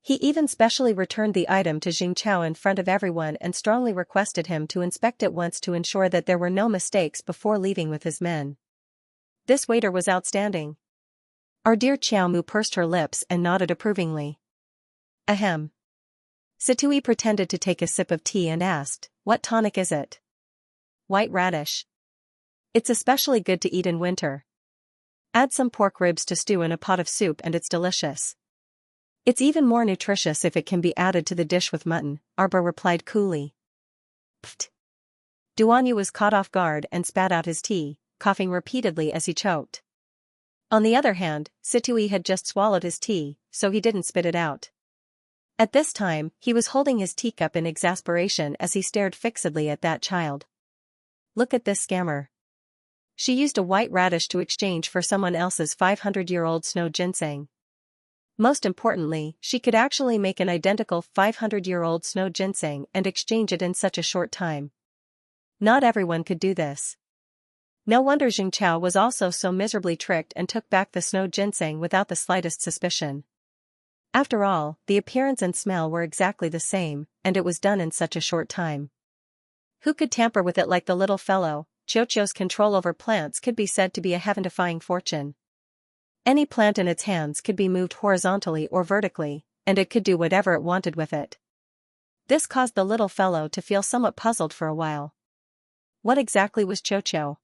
He even specially returned the item to Xianxia in front of everyone and strongly requested him to inspect it once to ensure that there were no mistakes before leaving with his men. This waiter was outstanding. Our dear Xiao Mu pursed her lips and nodded approvingly. Ahem. Situi pretended to take a sip of tea and asked, what tonic is it? White radish. It's especially good to eat in winter. Add some pork ribs to stew in a pot of soup and it's delicious. It's even more nutritious if it can be added to the dish with mutton, Arbor replied coolly. Pfft. Duan Yu was caught off guard and spat out his tea, coughing repeatedly as he choked. On the other hand, Situi had just swallowed his tea, so he didn't spit it out. At this time, he was holding his teacup in exasperation as he stared fixedly at that child. Look at this scammer. She used a white radish to exchange for someone else's 500-year-old snow ginseng. Most importantly, she could actually make an identical 500-year-old snow ginseng and exchange it in such a short time. Not everyone could do this. No wonder Xianxia was also so miserably tricked and took back the snow ginseng without the slightest suspicion. After all, the appearance and smell were exactly the same, and it was done in such a short time. Who could tamper with it like the little fellow? Qiuqiu's control over plants could be said to be a heaven-defying fortune. Any plant in its hands could be moved horizontally or vertically, and it could do whatever it wanted with it. This caused the little fellow to feel somewhat puzzled for a while. What exactly was Qiuqiu?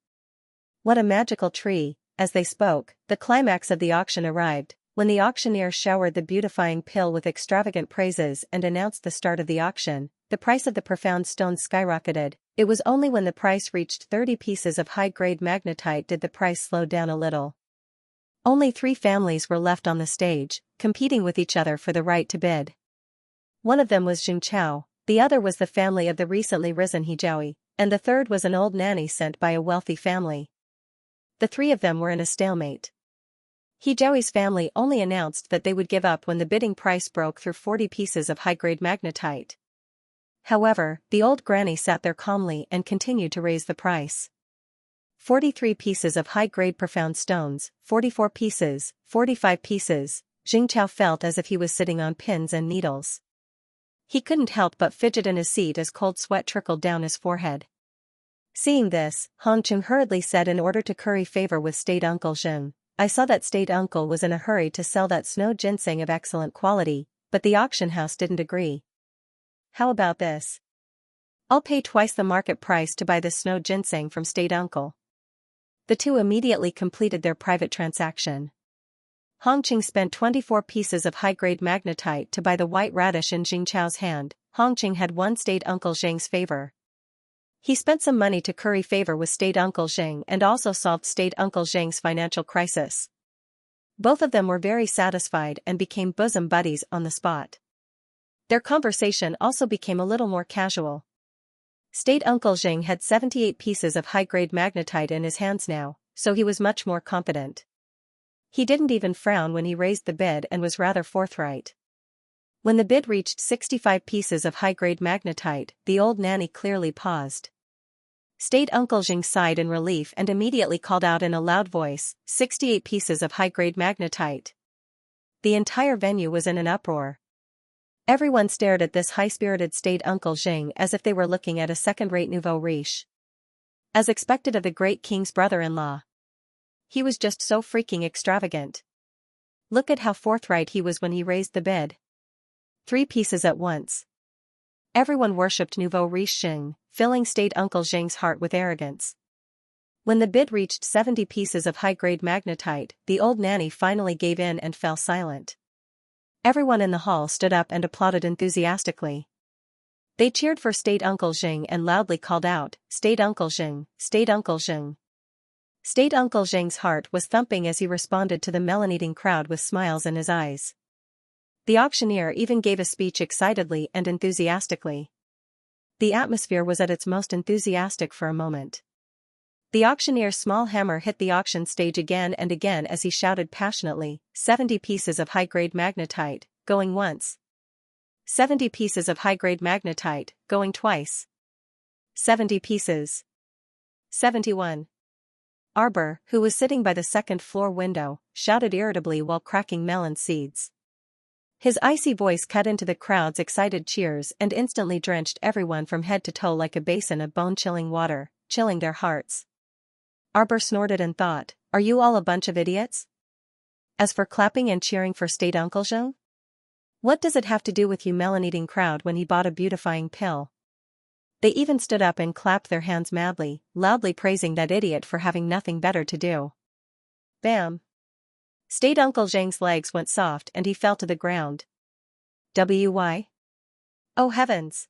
What a magical tree! As they spoke, the climax of the auction arrived, when the auctioneer showered the beautifying pill with extravagant praises and announced the start of the auction. The price of the profound stones skyrocketed. It was only when the price reached 30 pieces of high-grade magnetite did the price slow down a little. Only 3 families were left on the stage, competing with each other for the right to bid. One of them was Xianxia, the other was the family of the recently risen Hijiaoi, and the third was an old nanny sent by a wealthy family. The 3 of them were in a stalemate. Hijiaoi's family only announced that they would give up when the bidding price broke through 40 pieces of high-grade magnetite. However, the old granny sat there calmly and continued to raise the price. 43 pieces of high-grade profound stones, 44 pieces, 45 pieces. Xianxia felt as if he was sitting on pins and needles. He couldn't help but fidget in his seat as cold sweat trickled down his forehead. Seeing this, Hongqing hurriedly said in order to curry favor with State Uncle Zheng, I saw that State Uncle was in a hurry to sell that snow ginseng of excellent quality, but the auction house didn't agree. How about this? I'll pay twice the market price to buy this snow ginseng from State Uncle. The two immediately completed their private transaction. Hongqing spent 24 pieces of high-grade magnetite to buy the white radish in Xianxiao's hand. Hongqing had won State Uncle Zheng's favor. He spent some money to curry favor with State Uncle Zheng and also solved State Uncle Zheng's financial crisis. Both of them were very satisfied and became bosom buddies on the spot. Their conversation also became a little more casual. State Uncle Zheng had 78 pieces of high-grade magnetite in his hands now, so he was much more confident. He didn't even frown when he raised the bid and was rather forthright. When the bid reached 65 pieces of high-grade magnetite, the old nanny clearly paused. State Uncle Zheng sighed in relief and immediately called out in a loud voice, 68 pieces of high-grade magnetite. The entire venue was in an uproar. Everyone stared at this high-spirited staid Uncle Xing as if they were looking at a second-rate nouveau riche. As expected of the great king's brother-in-law. He was just so freaking extravagant. Look at how forthright he was when he raised the bid. 3 pieces at once. Everyone worshipped nouveau riche Xing, filling staid Uncle Xing's heart with arrogance. When the bid reached 70 pieces of high-grade magnetite, the old nanny finally gave in and fell silent. Everyone in the hall stood up and applauded enthusiastically. They cheered for staid Uncle Xing and loudly called out, "Staid Uncle Xing, staid Uncle Xing." Staid Uncle Xing's heart was thumping as he responded to the melon-eating crowd with smiles in his eyes. The auctioneer even gave a speech excitedly and enthusiastically. The atmosphere was at its most enthusiastic for a moment. The auctioneer's small hammer hit the auction stage again and again as he shouted passionately, 70 pieces of high-grade magnetite, going once. 70 pieces of high-grade magnetite, going twice. 70 pieces. 71. Arbor, who was sitting by the second-floor window, shouted irritably while cracking melon seeds. His icy voice cut into the crowd's excited cheers and instantly drenched everyone from head to toe like a basin of bone-chilling water, chilling their hearts. Arbor snorted and thought, "Are you all a bunch of idiots? As for clapping and cheering for staid Uncle Xing? What does it have to do with you melon-eating crowd when he bought a beautifying pill?" They even stood up and clapped their hands madly, loudly praising that idiot for having nothing better to do. Bam! Staid Uncle Xing's legs went soft and he fell to the ground. Why? Oh heavens!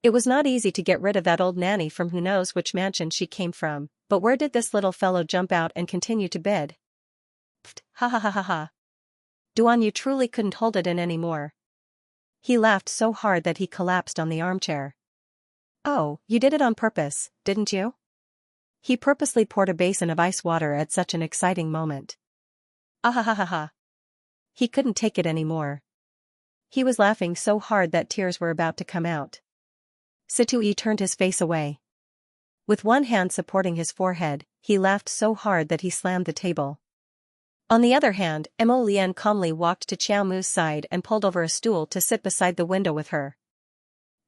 It was not easy to get rid of that old nanny from who knows which mansion she came from, but where did this little fellow jump out and continue to bid? Pfft, ha ha ha ha ha. Duan, you truly couldn't hold it in anymore. He laughed so hard that he collapsed on the armchair. Oh, you did it on purpose, didn't you? He purposely poured a basin of ice water at such an exciting moment. Ah ha ha ha ha. He couldn't take it anymore. He was laughing so hard that tears were about to come out. Situi turned his face away. With one hand supporting his forehead, he laughed so hard that he slammed the table. On the other hand, Mo Lian calmly walked to Qiao Mu's side and pulled over a stool to sit beside the window with her.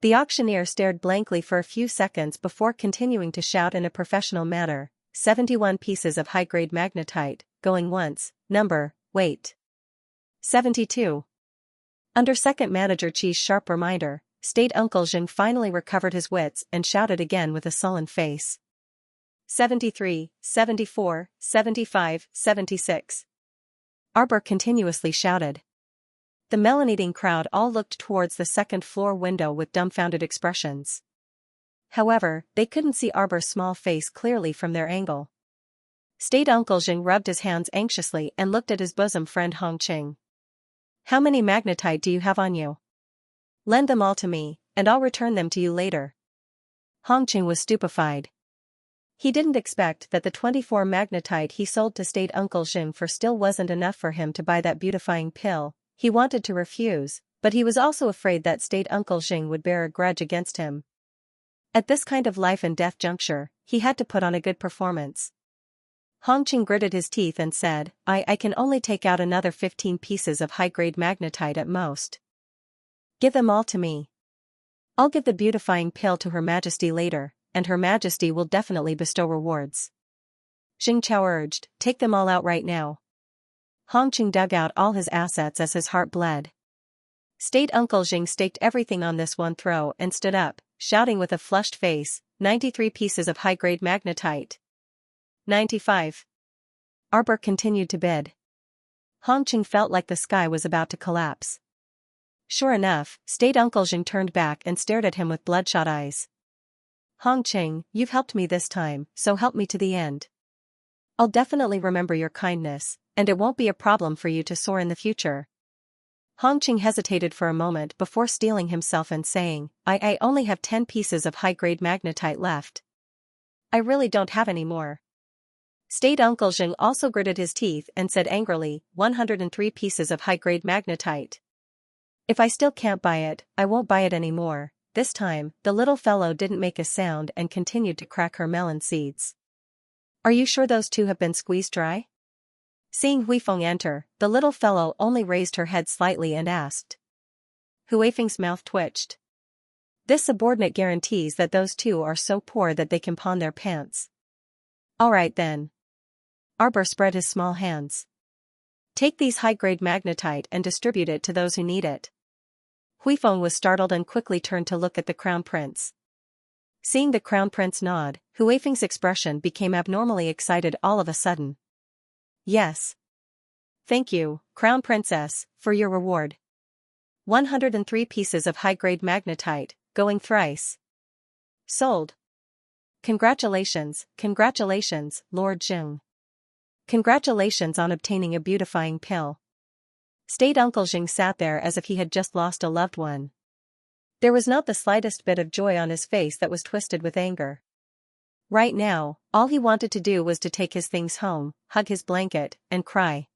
The auctioneer stared blankly for a few seconds before continuing to shout in a professional manner, 71 pieces of high-grade magnetite, going once, wait. 72. Under second manager Qi's sharp reminder, staid Uncle Xing finally recovered his wits and shouted again with a sullen face. 73, 74, 75, 76. Arbor continuously shouted. The melon-eating crowd all looked towards the second-floor window with dumbfounded expressions. However, they couldn't see Arbor's small face clearly from their angle. Staid Uncle Xing rubbed his hands anxiously and looked at his bosom friend Hong Qing. "How many magnetite do you have on you? Lend them all to me, and I'll return them to you later." Hong Qing was stupefied. He didn't expect that the 24 magnetite he sold to staid Uncle Xing for still wasn't enough for him to buy that beautifying pill. He wanted to refuse, but he was also afraid that staid Uncle Xing would bear a grudge against him. At this kind of life-and-death juncture, he had to put on a good performance. Hong Qing gritted his teeth and said, I can only take out another 15 pieces of high-grade magnetite at most. Give them all to me. I'll give the beautifying pill to Her Majesty later, and Her Majesty will definitely bestow rewards. Xingqiao urged, "Take them all out right now." Hong Qing dug out all his assets as his heart bled. Staid Uncle Xing staked everything on this one throw and stood up, shouting with a flushed face, 93 pieces of high-grade magnetite. 95. Arbor continued to bid. Hong Qing felt like the sky was about to collapse. Sure enough, staid Uncle Xing turned back and stared at him with bloodshot eyes. "Hong Qing, you've helped me this time, so help me to the end. I'll definitely remember your kindness, and it won't be a problem for you to soar in the future." Hong Qing hesitated for a moment before steeling himself and saying, I only have 10 pieces of high-grade magnetite left. I really don't have any more." Staid Uncle Xing also gritted his teeth and said angrily, 103 pieces of high-grade magnetite. "If I still can't buy it, I won't buy it anymore." This time, the little fellow didn't make a sound and continued to crack her melon seeds. "Are you sure those two have been squeezed dry?" Seeing Huifeng enter, the little fellow only raised her head slightly and asked. Hu Weifeng's mouth twitched. This subordinate guarantees that those two are so poor that they can pawn their pants. Alright then. Arbor spread his small hands. Take these high-grade magnetite and distribute it to those who need it. Huifeng was startled and quickly turned to look at the crown prince. Seeing the crown prince nod, Hu Weifeng's expression became abnormally excited all of a sudden. Yes. Thank you, crown princess, for your reward. 103 pieces of high-grade magnetite, going thrice. Sold. Congratulations, Lord Jing. Congratulations on obtaining a beautifying pill. State Uncle Jing sat there as if he had just lost a loved one. There was not the slightest bit of joy on his face that was twisted with anger. Right now, all he wanted to do was to take his things home, hug his blanket, and cry.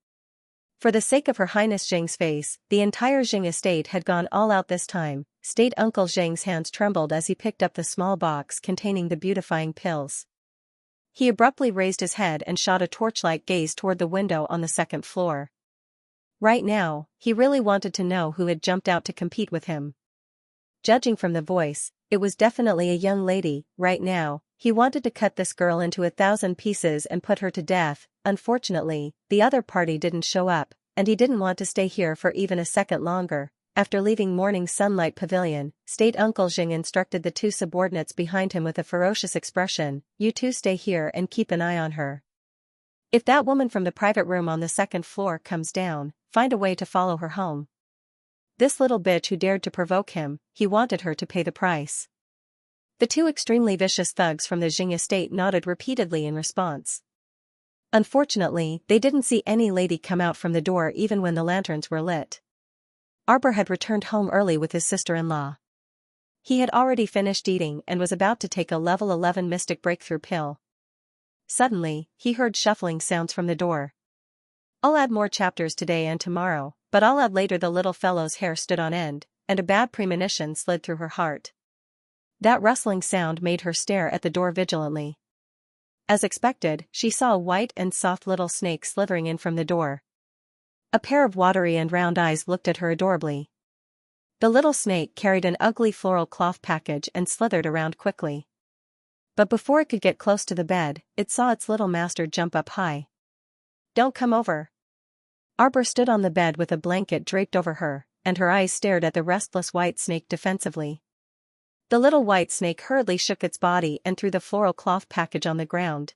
For the sake of Her Highness Jing's face, the entire Jing estate had gone all out this time. State Uncle Jing's hands trembled as he picked up the small box containing the beautifying pills. He abruptly raised his head and shot a torchlight gaze toward the window on the second floor. Right now, he really wanted to know who had jumped out to compete with him. Judging from the voice, it was definitely a young lady. Right now, he wanted to cut this girl into 1,000 pieces and put her to death. Unfortunately, the other party didn't show up, and he didn't want to stay here for even a second longer. After leaving Morning Sunlight Pavilion, State Uncle Jing instructed the two subordinates behind him with a ferocious expression, "You two stay here and keep an eye on her. If that woman from the private room on the second floor comes down, find a way to follow her home. This little bitch who dared to provoke him, he wanted her to pay the price." The two extremely vicious thugs from the Jing estate nodded repeatedly in response. Unfortunately, they didn't see any lady come out from the door even when the lanterns were lit. Arbor had returned home early with his sister-in-law. He had already finished eating and was about to take a level 11 mystic breakthrough pill. Suddenly, he heard shuffling sounds from the door. "I'll add more chapters today and tomorrow, but I'll add later." The little fellow's hair stood on end, and a bad premonition slid through her heart. That rustling sound made her stare at the door vigilantly. As expected, she saw a white and soft little snake slithering in from the door. A pair of watery and round eyes looked at her adorably. The little snake carried an ugly floral cloth package and slithered around quickly. But before it could get close to the bed, it saw its little master jump up high. "Don't come over." Arbor stood on the bed with a blanket draped over her, and her eyes stared at the restless white snake defensively. The little white snake hurriedly shook its body and threw the floral cloth package on the ground.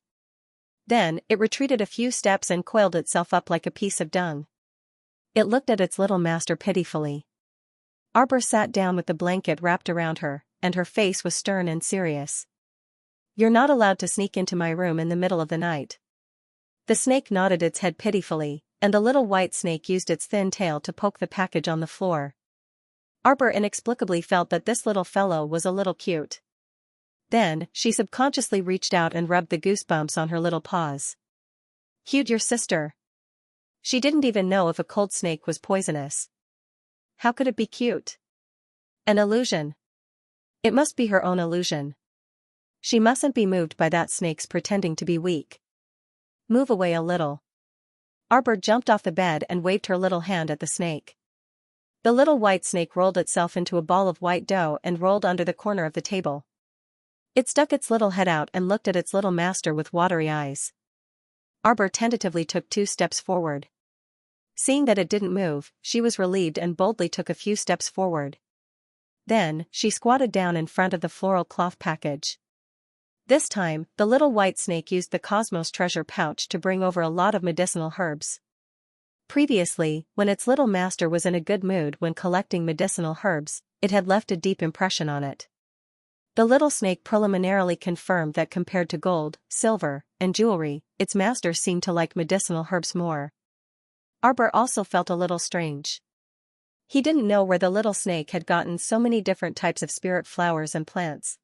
Then, it retreated a few steps and coiled itself up like a piece of dung. It looked at its little master pitifully. Arbor sat down with the blanket wrapped around her, and her face was stern and serious. "You're not allowed to sneak into my room in the middle of the night." The snake nodded its head pitifully, and the little white snake used its thin tail to poke the package on the floor. Arbor inexplicably felt that this little fellow was a little cute. Then, she subconsciously reached out and rubbed the goosebumps on her little paws. "Cute your sister." She didn't even know if a cold snake was poisonous. How could it be cute? An illusion. It must be her own illusion. She mustn't be moved by that snake's pretending to be weak. "Move away a little." Arbor jumped off the bed and waved her little hand at the snake. The little white snake rolled itself into a ball of white dough and rolled under the corner of the table. It stuck its little head out and looked at its little master with watery eyes. Arbor tentatively took 2 steps forward. Seeing that it didn't move, she was relieved and boldly took a few steps forward. Then, she squatted down in front of the floral cloth package. This time, the little white snake used the Cosmos treasure pouch to bring over a lot of medicinal herbs. Previously, when its little master was in a good mood when collecting medicinal herbs, it had left a deep impression on it. The little snake preliminarily confirmed that compared to gold, silver, and jewelry, its master seemed to like medicinal herbs more. Arbor also felt a little strange. He didn't know where the little snake had gotten so many different types of spirit flowers and plants.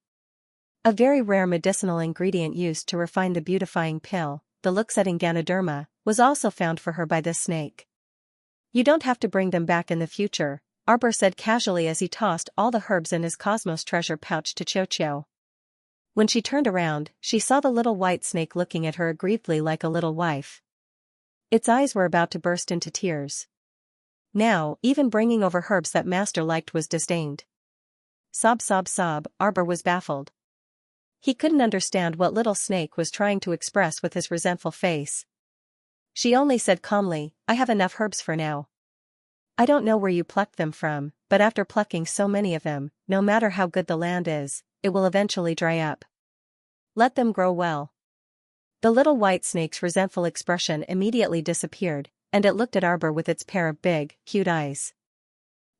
A very rare medicinal ingredient used to refine the beautifying pill, the luxetting Ganoderma, was also found for her by this snake. "You don't have to bring them back in the future," Arbor said casually as he tossed all the herbs in his Cosmos treasure pouch to Xianxia. When she turned around, she saw the little white snake looking at her aggrievedly like a little wife. Its eyes were about to burst into tears. Now, even bringing over herbs that master liked was disdained. Sob sob sob, Arbor was baffled. He couldn't understand what little snake was trying to express with his resentful face. She only said calmly, I have enough herbs for now. I don't know where you plucked them from, but after plucking so many of them, no matter how good the land is, it will eventually dry up. Let them grow well. The little white snake's resentful expression immediately disappeared, and it looked at Arbor with its pair of big, cute eyes.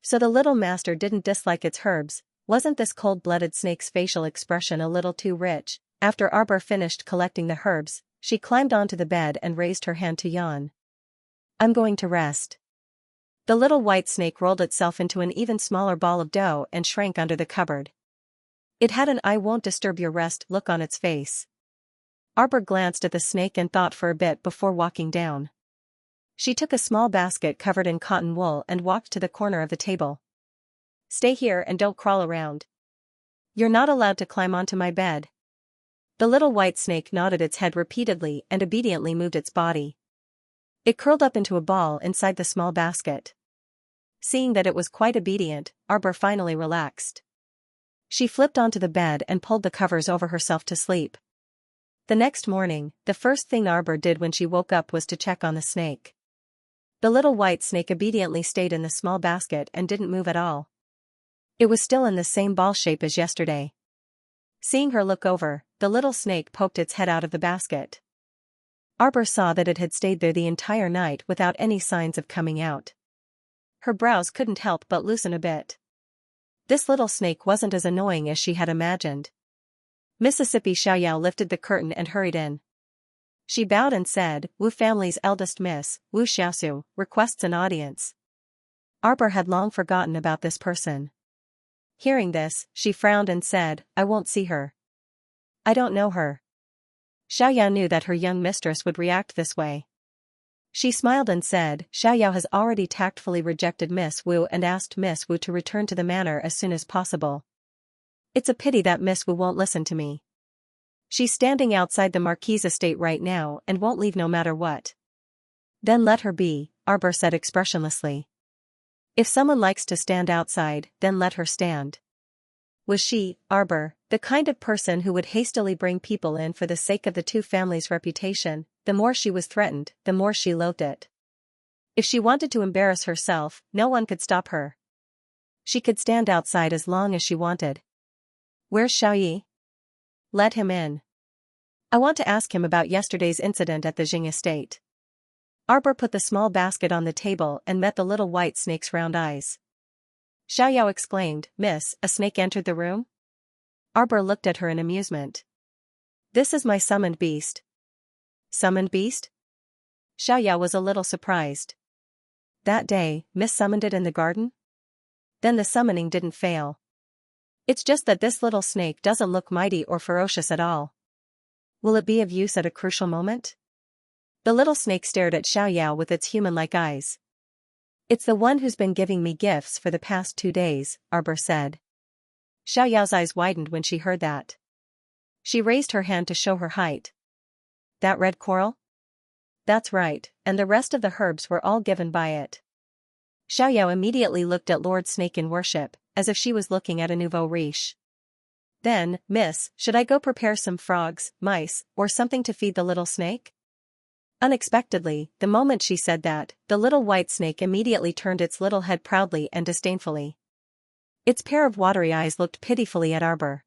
So the little master didn't dislike its herbs. Wasn't this cold-blooded snake's facial expression a little too rich? After Arbor finished collecting the herbs, she climbed onto the bed and raised her hand to yawn. I'm going to rest. The little white snake rolled itself into an even smaller ball of dough and shrank under the cupboard. It had an I won't disturb your rest look on its face. Arbor glanced at the snake and thought for a bit before walking down. She took a small basket covered in cotton wool and walked to the corner of the table. Stay here and don't crawl around. You're not allowed to climb onto my bed. The little white snake nodded its head repeatedly and obediently moved its body. It curled up into a ball inside the small basket. Seeing that it was quite obedient, Arbor finally relaxed. She flipped onto the bed and pulled the covers over herself to sleep. The next morning, the first thing Arbor did when she woke up was to check on the snake. The little white snake obediently stayed in the small basket and didn't move at all. It was still in the same ball shape as yesterday. Seeing her look over, the little snake poked its head out of the basket. Arbor saw that it had stayed there the entire night without any signs of coming out. Her brows couldn't help but loosen a bit. This little snake wasn't as annoying as she had imagined. Mississippi Xiaoyao lifted the curtain and hurried in. She bowed and said, Wu family's eldest miss, Wu Xiaosu, requests an audience. Arbor had long forgotten about this person. Hearing this, she frowned and said, I won't see her. I don't know her. Xiaoyao knew that her young mistress would react this way. She smiled and said, Xiaoyao has already tactfully rejected Miss Wu and asked Miss Wu to return to the manor as soon as possible. It's a pity that Miss Wu won't listen to me. She's standing outside the Marquis' estate right now and won't leave no matter what. Then let her be, Arbor said expressionlessly. If someone likes to stand outside, then let her stand. Was she, Arbor, the kind of person who would hastily bring people in for the sake of the two families' reputation? The more she was threatened, the more she loathed it. If she wanted to embarrass herself, no one could stop her. She could stand outside as long as she wanted. Where's Xiaoyi? Let him in. I want to ask him about yesterday's incident at the Jing estate. Arbor put the small basket on the table and met the little white snake's round eyes. Xiaoyao exclaimed, Miss, a snake entered the room? Arbor looked at her in amusement. This is my summoned beast. Summoned beast? Xiaoyao was a little surprised. That day, Miss summoned it in the garden? Then the summoning didn't fail. It's just that this little snake doesn't look mighty or ferocious at all. Will it be of use at a crucial moment? The little snake stared at Xiaoyao with its human-like eyes. It's the one who's been giving me gifts for the past 2 days, Arbor said. Xiaoyao's eyes widened when she heard that. She raised her hand to show her height. That red coral? That's right, and the rest of the herbs were all given by it. Xiaoyao immediately looked at Lord Snake in worship, as if she was looking at a nouveau riche. Then, Miss, should I go prepare some frogs, mice, or something to feed the little snake? Unexpectedly, the moment she said that, the little white snake immediately turned its little head proudly and disdainfully. Its pair of watery eyes looked pitifully at Arbor.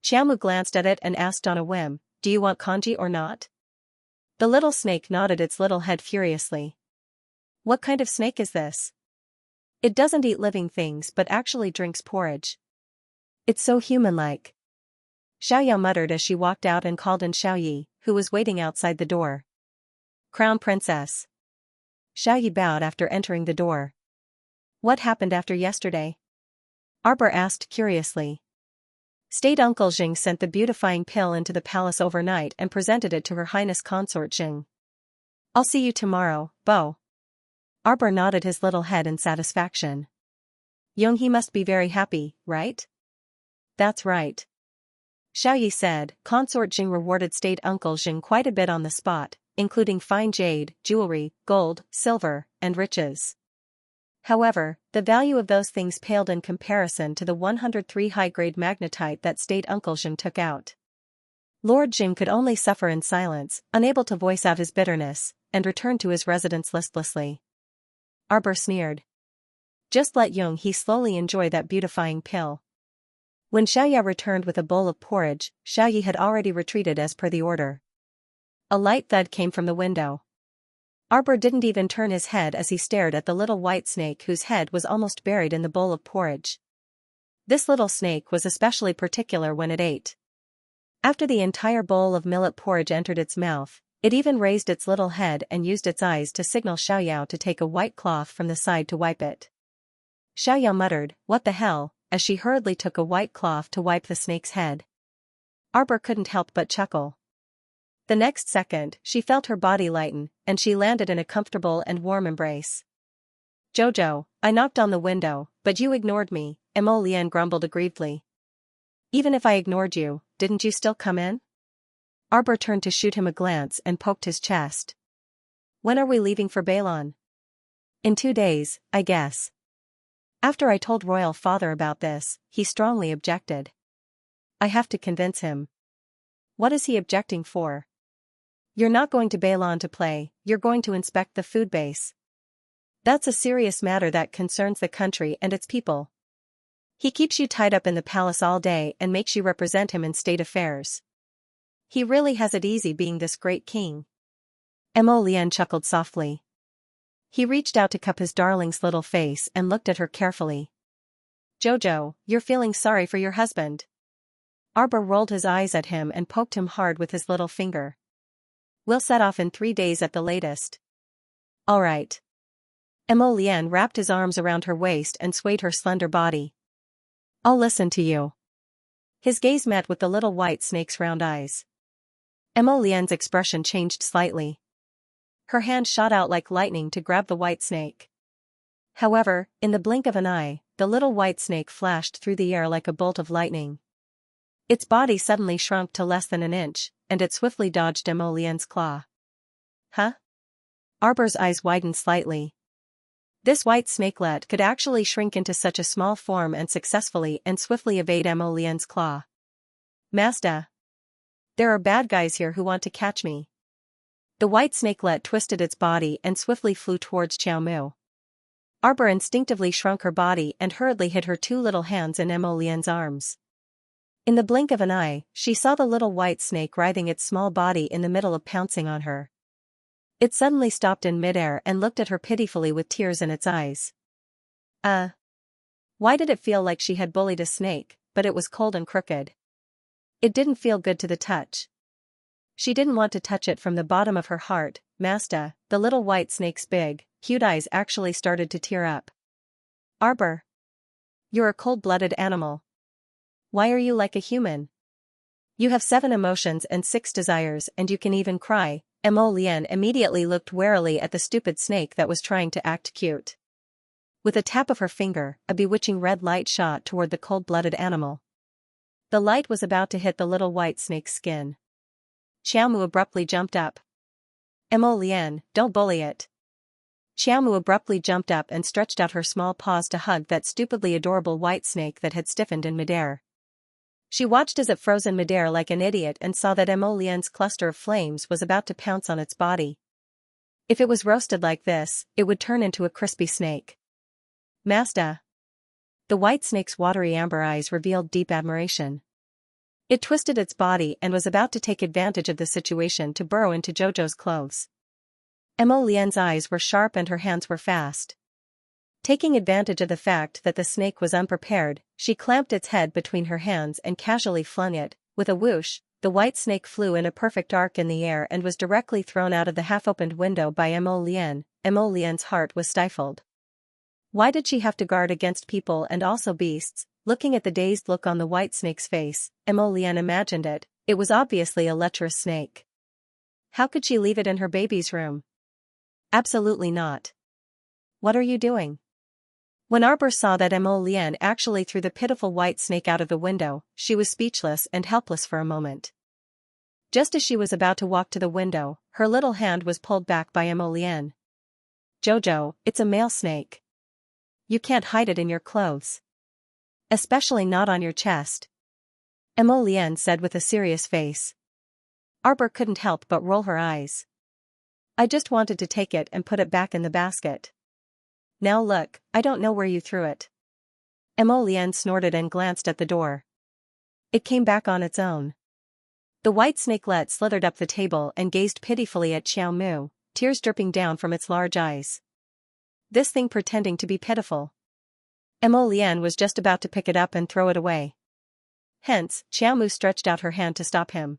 Qiaomu glanced at it and asked on a whim, Do you want congee or not? The little snake nodded its little head furiously. What kind of snake is this? It doesn't eat living things but actually drinks porridge. It's so human-like. Xiaoyao muttered as she walked out and called in Xiaoyi, who was waiting outside the door. Crown Princess. Xiaoyi bowed after entering the door. What happened after yesterday? Arbor asked curiously. State Uncle Jing sent the beautifying pill into the palace overnight and presented it to Her Highness Consort Jing. I'll see you tomorrow, Bo. Arbor nodded his little head in satisfaction. Yonghe must be very happy, right? That's right. Xiaoyi said. Consort Jing rewarded State Uncle Jing quite a bit on the spot, including fine jade, jewelry, gold, silver, and riches. However, the value of those things paled in comparison to the 103 high-grade magnetite that state Uncle Xian took out. Lord Xian could only suffer in silence, unable to voice out his bitterness, and returned to his residence listlessly. Arbor sneered. Just let Young he slowly enjoy that beautifying pill. When Xiaoya returned with a bowl of porridge, Xiaoyi had already retreated as per the order. A light thud came from the window. Arbor didn't even turn his head as he stared at the little white snake whose head was almost buried in the bowl of porridge. This little snake was especially particular when it ate. After the entire bowl of millet porridge entered its mouth, it even raised its little head and used its eyes to signal Xiaoyao to take a white cloth from the side to wipe it. Xiaoyao muttered, "What the hell," as she hurriedly took a white cloth to wipe the snake's head. Arbor couldn't help but chuckle. The next second, she felt her body lighten, and she landed in a comfortable and warm embrace. "Jojo, I knocked on the window, but you ignored me," Mo Lian grumbled aggrievedly. "Even if I ignored you, didn't you still come in?" Arbor turned to shoot him a glance and poked his chest. "When are we leaving for Bailon?" "In 2 days, I guess." After I told Royal Father about this, he strongly objected. "I have to convince him." "What is he objecting for?" "You're not going to Bailon to play, you're going to inspect the food base. That's a serious matter that concerns the country and its people. He keeps you tied up in the palace all day and makes you represent him in state affairs. He really has it easy being this great king." Mo Lian chuckled softly. He reached out to cup his darling's little face and looked at her carefully. "Jojo, you're feeling sorry for your husband." Arbor rolled his eyes at him and poked him hard with his little finger. "We'll set off in 3 days at the latest." "All right." Mo Lian wrapped his arms around her waist and swayed her slender body. "I'll listen to you." His gaze met with the little white snake's round eyes. Mo Lian's expression changed slightly. Her hand shot out like lightning to grab the white snake. However, in the blink of an eye, the little white snake flashed through the air like a bolt of lightning. Its body suddenly shrunk to less than an inch, and it swiftly dodged Mo Lian's claw. "Huh?" Arbor's eyes widened slightly. This white snakelet could actually shrink into such a small form and successfully and swiftly evade Mo Lian's claw. "Mazda. There are bad guys here who want to catch me." The white snakelet twisted its body and swiftly flew towards Xiao Mu. Arbor instinctively shrunk her body and hurriedly hid her 2 little hands in Mo Lian's arms. In the blink of an eye, she saw the little white snake writhing its small body in the middle of pouncing on her. It suddenly stopped in midair and looked at her pitifully with tears in its eyes. Why did it feel like she had bullied a snake, but it was cold and crooked? It didn't feel good to the touch. She didn't want to touch it from the bottom of her heart. Mazda, the little white snake's big, cute eyes actually started to tear up. "Arbor. You're a cold-blooded animal. Why are you like a human? You have 7 emotions and 6 desires and you can even cry." Mo Lian immediately looked warily at the stupid snake that was trying to act cute. With a tap of her finger, a bewitching red light shot toward the cold-blooded animal. The light was about to hit the little white snake's skin. Xiao Mu abruptly jumped up. "Mo Lian, don't bully it." Xiao Mu abruptly jumped up and stretched out her small paws to hug that stupidly adorable white snake that had stiffened in midair. She watched as it froze in midair like an idiot and saw that Mo Lian's cluster of flames was about to pounce on its body. If it was roasted like this, it would turn into a crispy snake. "Mazda." The white snake's watery amber eyes revealed deep admiration. It twisted its body and was about to take advantage of the situation to burrow into Jojo's clothes. Mo Lian's eyes were sharp and her hands were fast. Taking advantage of the fact that the snake was unprepared, she clamped its head between her hands and casually flung it. With a whoosh, the white snake flew in a perfect arc in the air and was directly thrown out of the half-opened window by Mo Lian. Mo Lian's heart was stifled. Why did she have to guard against people and also beasts? Looking at the dazed look on the white snake's face, Mo Lian imagined it was obviously a lecherous snake. How could she leave it in her baby's room? Absolutely not. "What are you doing?" When Arbor saw that Mo Lian actually threw the pitiful white snake out of the window, she was speechless and helpless for a moment. Just as she was about to walk to the window, her little hand was pulled back by Mo Lian. "Jojo, it's a male snake." You can't hide it in your clothes. Especially not on your chest. Mo Lian said with a serious face. Arbor couldn't help but roll her eyes. I just wanted to take it and put it back in the basket. Now look, I don't know where you threw it. Mo Lian snorted and glanced at the door. It came back on its own. The white snakelet slithered up the table and gazed pitifully at Xiao Mu, tears dripping down from its large eyes. This thing pretending to be pitiful. Mo Lian was just about to pick it up and throw it away. Hence, Xiao Mu stretched out her hand to stop him.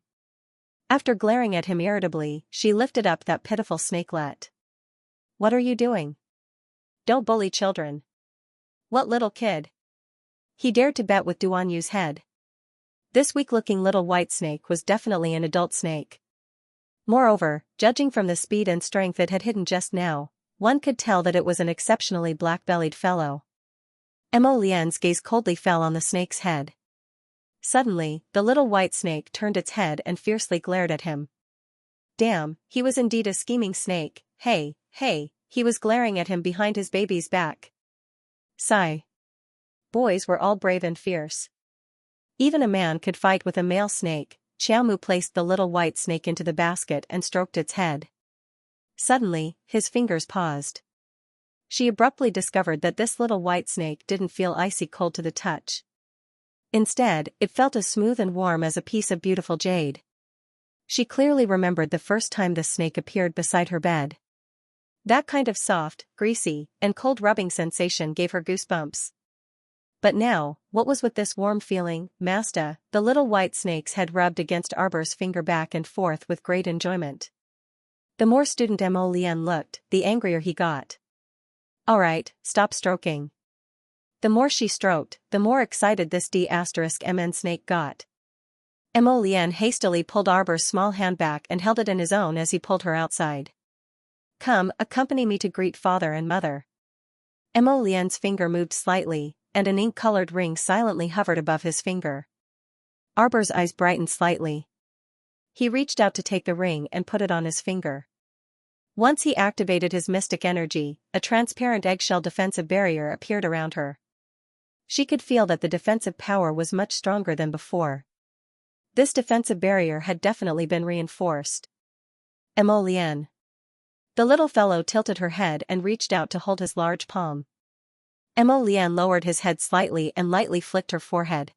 After glaring at him irritably, she lifted up that pitiful snakelet. What are you doing? Don't bully children. What little kid? He dared to bet with Duan Yu's head. This weak-looking little white snake was definitely an adult snake. Moreover, judging from the speed and strength it had hidden just now, one could tell that it was an exceptionally black-bellied fellow. Mo Lian's gaze coldly fell on the snake's head. Suddenly, the little white snake turned its head and fiercely glared at him. Damn, he was indeed a scheming snake. Hey, he was glaring at him behind his baby's back. Sigh. Boys were all brave and fierce. Even a man could fight with a male snake. Xiao Mu placed the little white snake into the basket and stroked its head. Suddenly, his fingers paused. She abruptly discovered that this little white snake didn't feel icy cold to the touch. Instead, it felt as smooth and warm as a piece of beautiful jade. She clearly remembered the first time the snake appeared beside her bed. That kind of soft, greasy, and cold rubbing sensation gave her goosebumps. But now, what was with this warm feeling? Master, the little white snake's head rubbed against Arbor's finger back and forth with great enjoyment. The more student Mo Lian looked, the angrier he got. Alright, stop stroking. The more she stroked, the more excited this D*MN snake got. Mo Lian hastily pulled Arbor's small hand back and held it in his own as he pulled her outside. Come, accompany me to greet father and mother. Mo Lian's finger moved slightly, and an ink-colored ring silently hovered above his finger. Arbor's eyes brightened slightly. He reached out to take the ring and put it on his finger. Once he activated his mystic energy, a transparent eggshell defensive barrier appeared around her. She could feel that the defensive power was much stronger than before. This defensive barrier had definitely been reinforced. Mo Lian. The little fellow tilted her head and reached out to hold his large palm. Mo Lian lowered his head slightly and lightly flicked her forehead.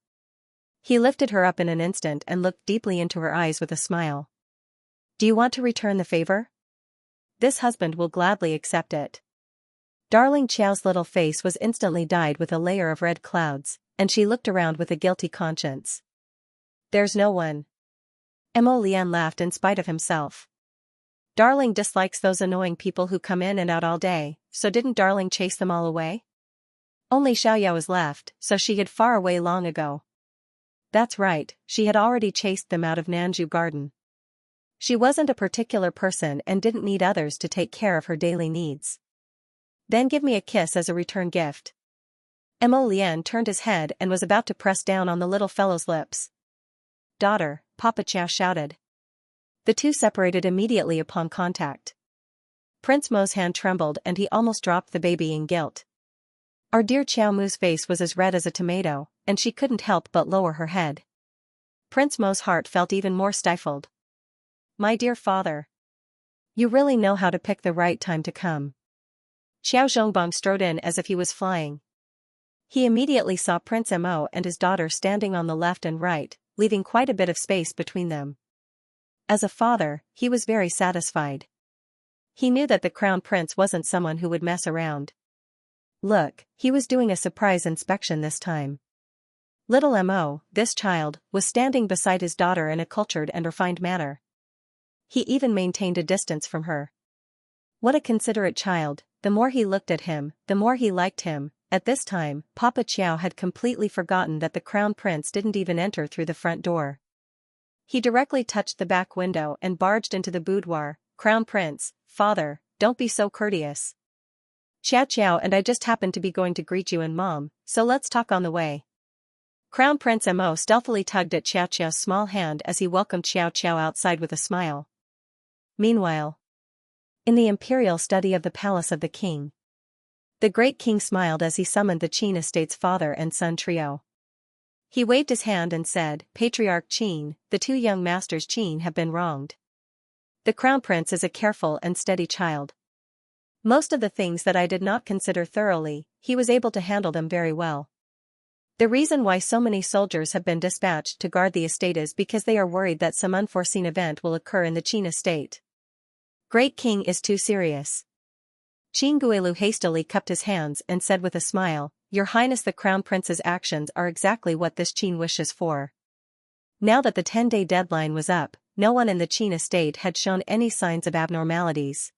He lifted her up in an instant and looked deeply into her eyes with a smile. Do you want to return the favor? This husband will gladly accept it. Darling Qiao's little face was instantly dyed with a layer of red clouds, and she looked around with a guilty conscience. There's no one. Mo Lian laughed in spite of himself. Darling dislikes those annoying people who come in and out all day, so didn't Darling chase them all away? Only Xiaoyao was left, so she had far away long ago. That's right, she had already chased them out of Nanju Garden. She wasn't a particular person and didn't need others to take care of her daily needs. Then give me a kiss as a return gift. Mo Lian turned his head and was about to press down on the little fellow's lips. Daughter, Papa Qiao shouted. The two separated immediately upon contact. Prince Mo's hand trembled and he almost dropped the baby in guilt. Our dear Xiao Mu's face was as red as a tomato, and she couldn't help but lower her head. Prince Mo's heart felt even more stifled. My dear father. You really know how to pick the right time to come. Xiao Zhongbang strode in as if he was flying. He immediately saw Prince Mo and his daughter standing on the left and right, leaving quite a bit of space between them. As a father, he was very satisfied. He knew that the crown prince wasn't someone who would mess around. Look, he was doing a surprise inspection this time. Little Mo, this child, was standing beside his daughter in a cultured and refined manner. He even maintained a distance from her. What a considerate child, the more he looked at him, the more he liked him. At this time, Papa Qiao had completely forgotten that the crown prince didn't even enter through the front door. He directly touched the back window and barged into the boudoir. Crown prince, father, don't be so courteous. Xiao and I just happened to be going to greet you and mom, so let's talk on the way. Crown Prince Mo stealthily tugged at Xiao's small hand as he welcomed Xiao outside with a smile. Meanwhile, in the imperial study of the palace of the king, The great king smiled as he summoned the Qin estate's father and son trio. He waved his hand and said, Patriarch Qin, the two young masters Qin have been wronged. The crown prince is a careful and steady child. Most of the things that I did not consider thoroughly, he was able to handle them very well. The reason why so many soldiers have been dispatched to guard the estate is because they are worried that some unforeseen event will occur in the Qin estate. Great King is too serious. Qin Guilu hastily cupped his hands and said with a smile, Your Highness the Crown Prince's actions are exactly what this Qin wishes for. Now that the 10-day deadline was up, no one in the Qin estate had shown any signs of abnormalities.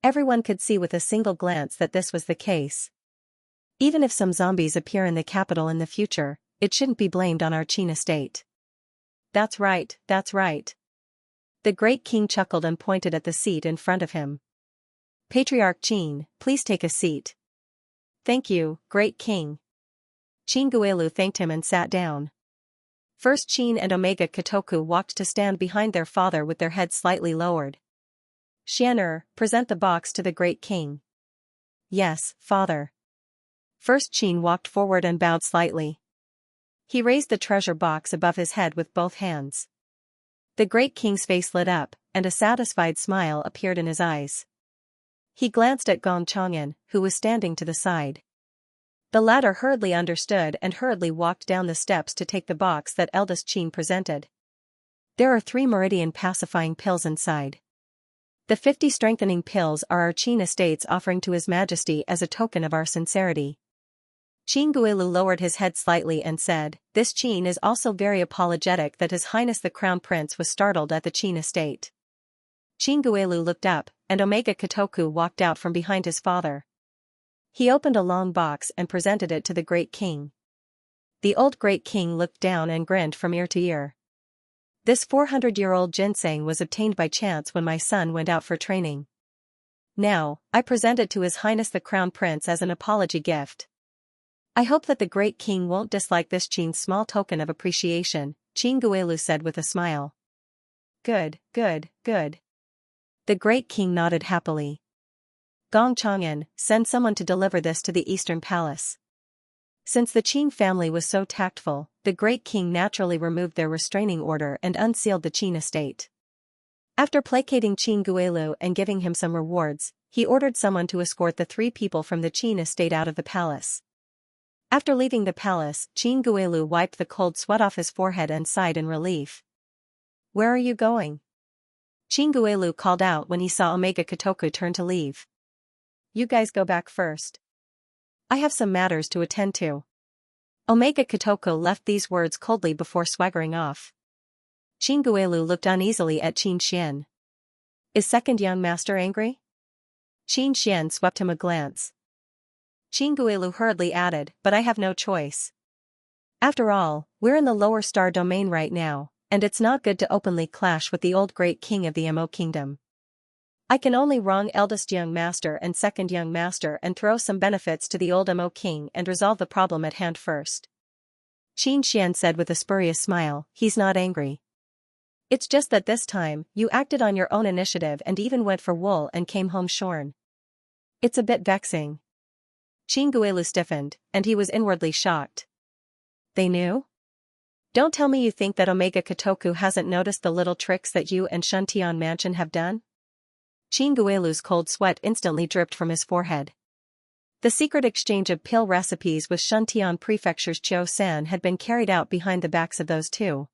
Everyone could see with a single glance that this was the case. Even if some zombies appear in the capital in the future, it shouldn't be blamed on our Qin estate. That's right, that's right. The great king chuckled and pointed at the seat in front of him. Patriarch Qin, please take a seat. Thank you, great king. Qin Guilu thanked him and sat down. First Qin and Omega Kotoku walked to stand behind their father with their heads slightly lowered. Xianxia, present the box to the great king. Yes, father. First Qin walked forward and bowed slightly. He raised the treasure box above his head with both hands. The great king's face lit up, and a satisfied smile appeared in his eyes. He glanced at Gong Chang'an, who was standing to the side. The latter hurriedly understood and hurriedly walked down the steps to take the box that eldest Qin presented. There are 3 meridian pacifying pills inside. The 50 strengthening pills are our Qin estate's offering to His Majesty as a token of our sincerity. Qin Guilu lowered his head slightly and said, This Qin is also very apologetic that His Highness the Crown Prince was startled at the Qin estate. Qin Guilu looked up, and Omega Kotoku walked out from behind his father. He opened a long box and presented it to the great king. The old great king looked down and grinned from ear to ear. This 400-year-old ginseng was obtained by chance when my son went out for training. Now, I present it to His Highness the Crown Prince as an apology gift. I hope that the great king won't dislike this Qin's small token of appreciation, Qin Guilu said with a smile. Good, good, good. The great king nodded happily. Gong Chang'an, send someone to deliver this to the Eastern Palace. Since the Qin family was so tactful, the great king naturally removed their restraining order and unsealed the Qin estate. After placating Qin Guilu and giving him some rewards, he ordered someone to escort the 3 people from the Qin estate out of the palace. After leaving the palace, Qin Guilu wiped the cold sweat off his forehead and sighed in relief. Where are you going? Qin Guilu called out when he saw Omega Kotoku turn to leave. You guys go back first. I have some matters to attend to. Omega Kotoku left these words coldly before swaggering off. Qin Guilu looked uneasily at Qin Xian. Is second young master angry? Qin Xian swept him a glance. Qin Guilu hurriedly added, but I have no choice. After all, we're in the lower star domain right now, and it's not good to openly clash with the old great king of the Mo kingdom. I can only wrong eldest young master and second young master and throw some benefits to the old Mo king and resolve the problem at hand first. Qin Xian said with a spurious smile, he's not angry. It's just that this time, you acted on your own initiative and even went for wool and came home shorn. It's a bit vexing. Qin Guilu stiffened, and he was inwardly shocked. They knew? Don't tell me you think that Omega Kotoku hasn't noticed the little tricks that you and Xianxia Mansion have done? Qin Guilu's cold sweat instantly dripped from his forehead. The secret exchange of pill recipes with Shuntian Prefecture's Chiu-san had been carried out behind the backs of those 2.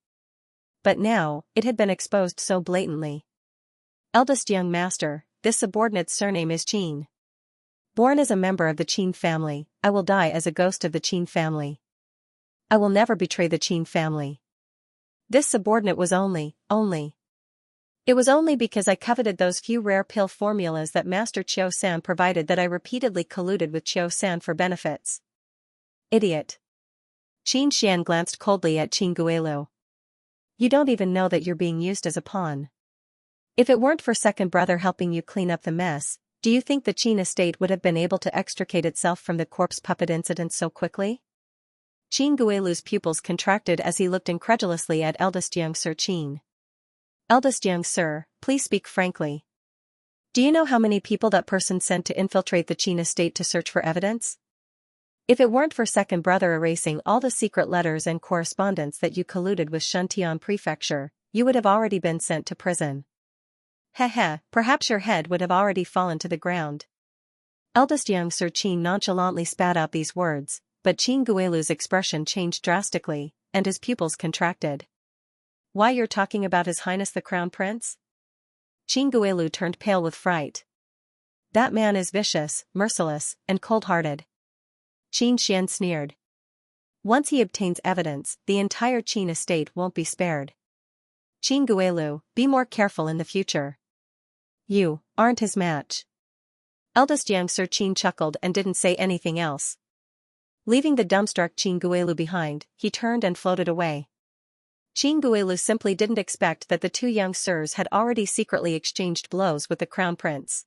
But now, it had been exposed so blatantly. Eldest young master, this subordinate's surname is Qin. Born as a member of the Qin family, I will die as a ghost of the Qin family. I will never betray the Qin family. This subordinate was only. It was only because I coveted those few rare pill formulas that Master Chiu-san provided that I repeatedly colluded with Chiu-san for benefits. Idiot. Qin Xian glanced coldly at Qin Guilu. You don't even know that you're being used as a pawn. If it weren't for second brother helping you clean up the mess, do you think the Qin estate would have been able to extricate itself from the corpse puppet incident so quickly? Qin Guilu's pupils contracted as he looked incredulously at eldest young Sir Qin. Eldest young sir, please speak frankly. Do you know how many people that person sent to infiltrate the Qin estate to search for evidence? If it weren't for second brother erasing all the secret letters and correspondence that you colluded with Shuntian Prefecture, you would have already been sent to prison. Heh, perhaps your head would have already fallen to the ground. Eldest young Sir Qin nonchalantly spat out these words, but Qin Guilu's expression changed drastically, and his pupils contracted. Why, you're talking about His Highness the Crown Prince? Qin Guilu turned pale with fright. That man is vicious, merciless, and cold-hearted. Qin Xian sneered. Once he obtains evidence, the entire Qin estate won't be spared. Qin Guilu, be more careful in the future. You aren't his match. Eldest young Sir Qin chuckled and didn't say anything else. Leaving the dumbstruck Qin Guilu behind, he turned and floated away. Qin Guilu simply didn't expect that the two young sirs had already secretly exchanged blows with the crown prince.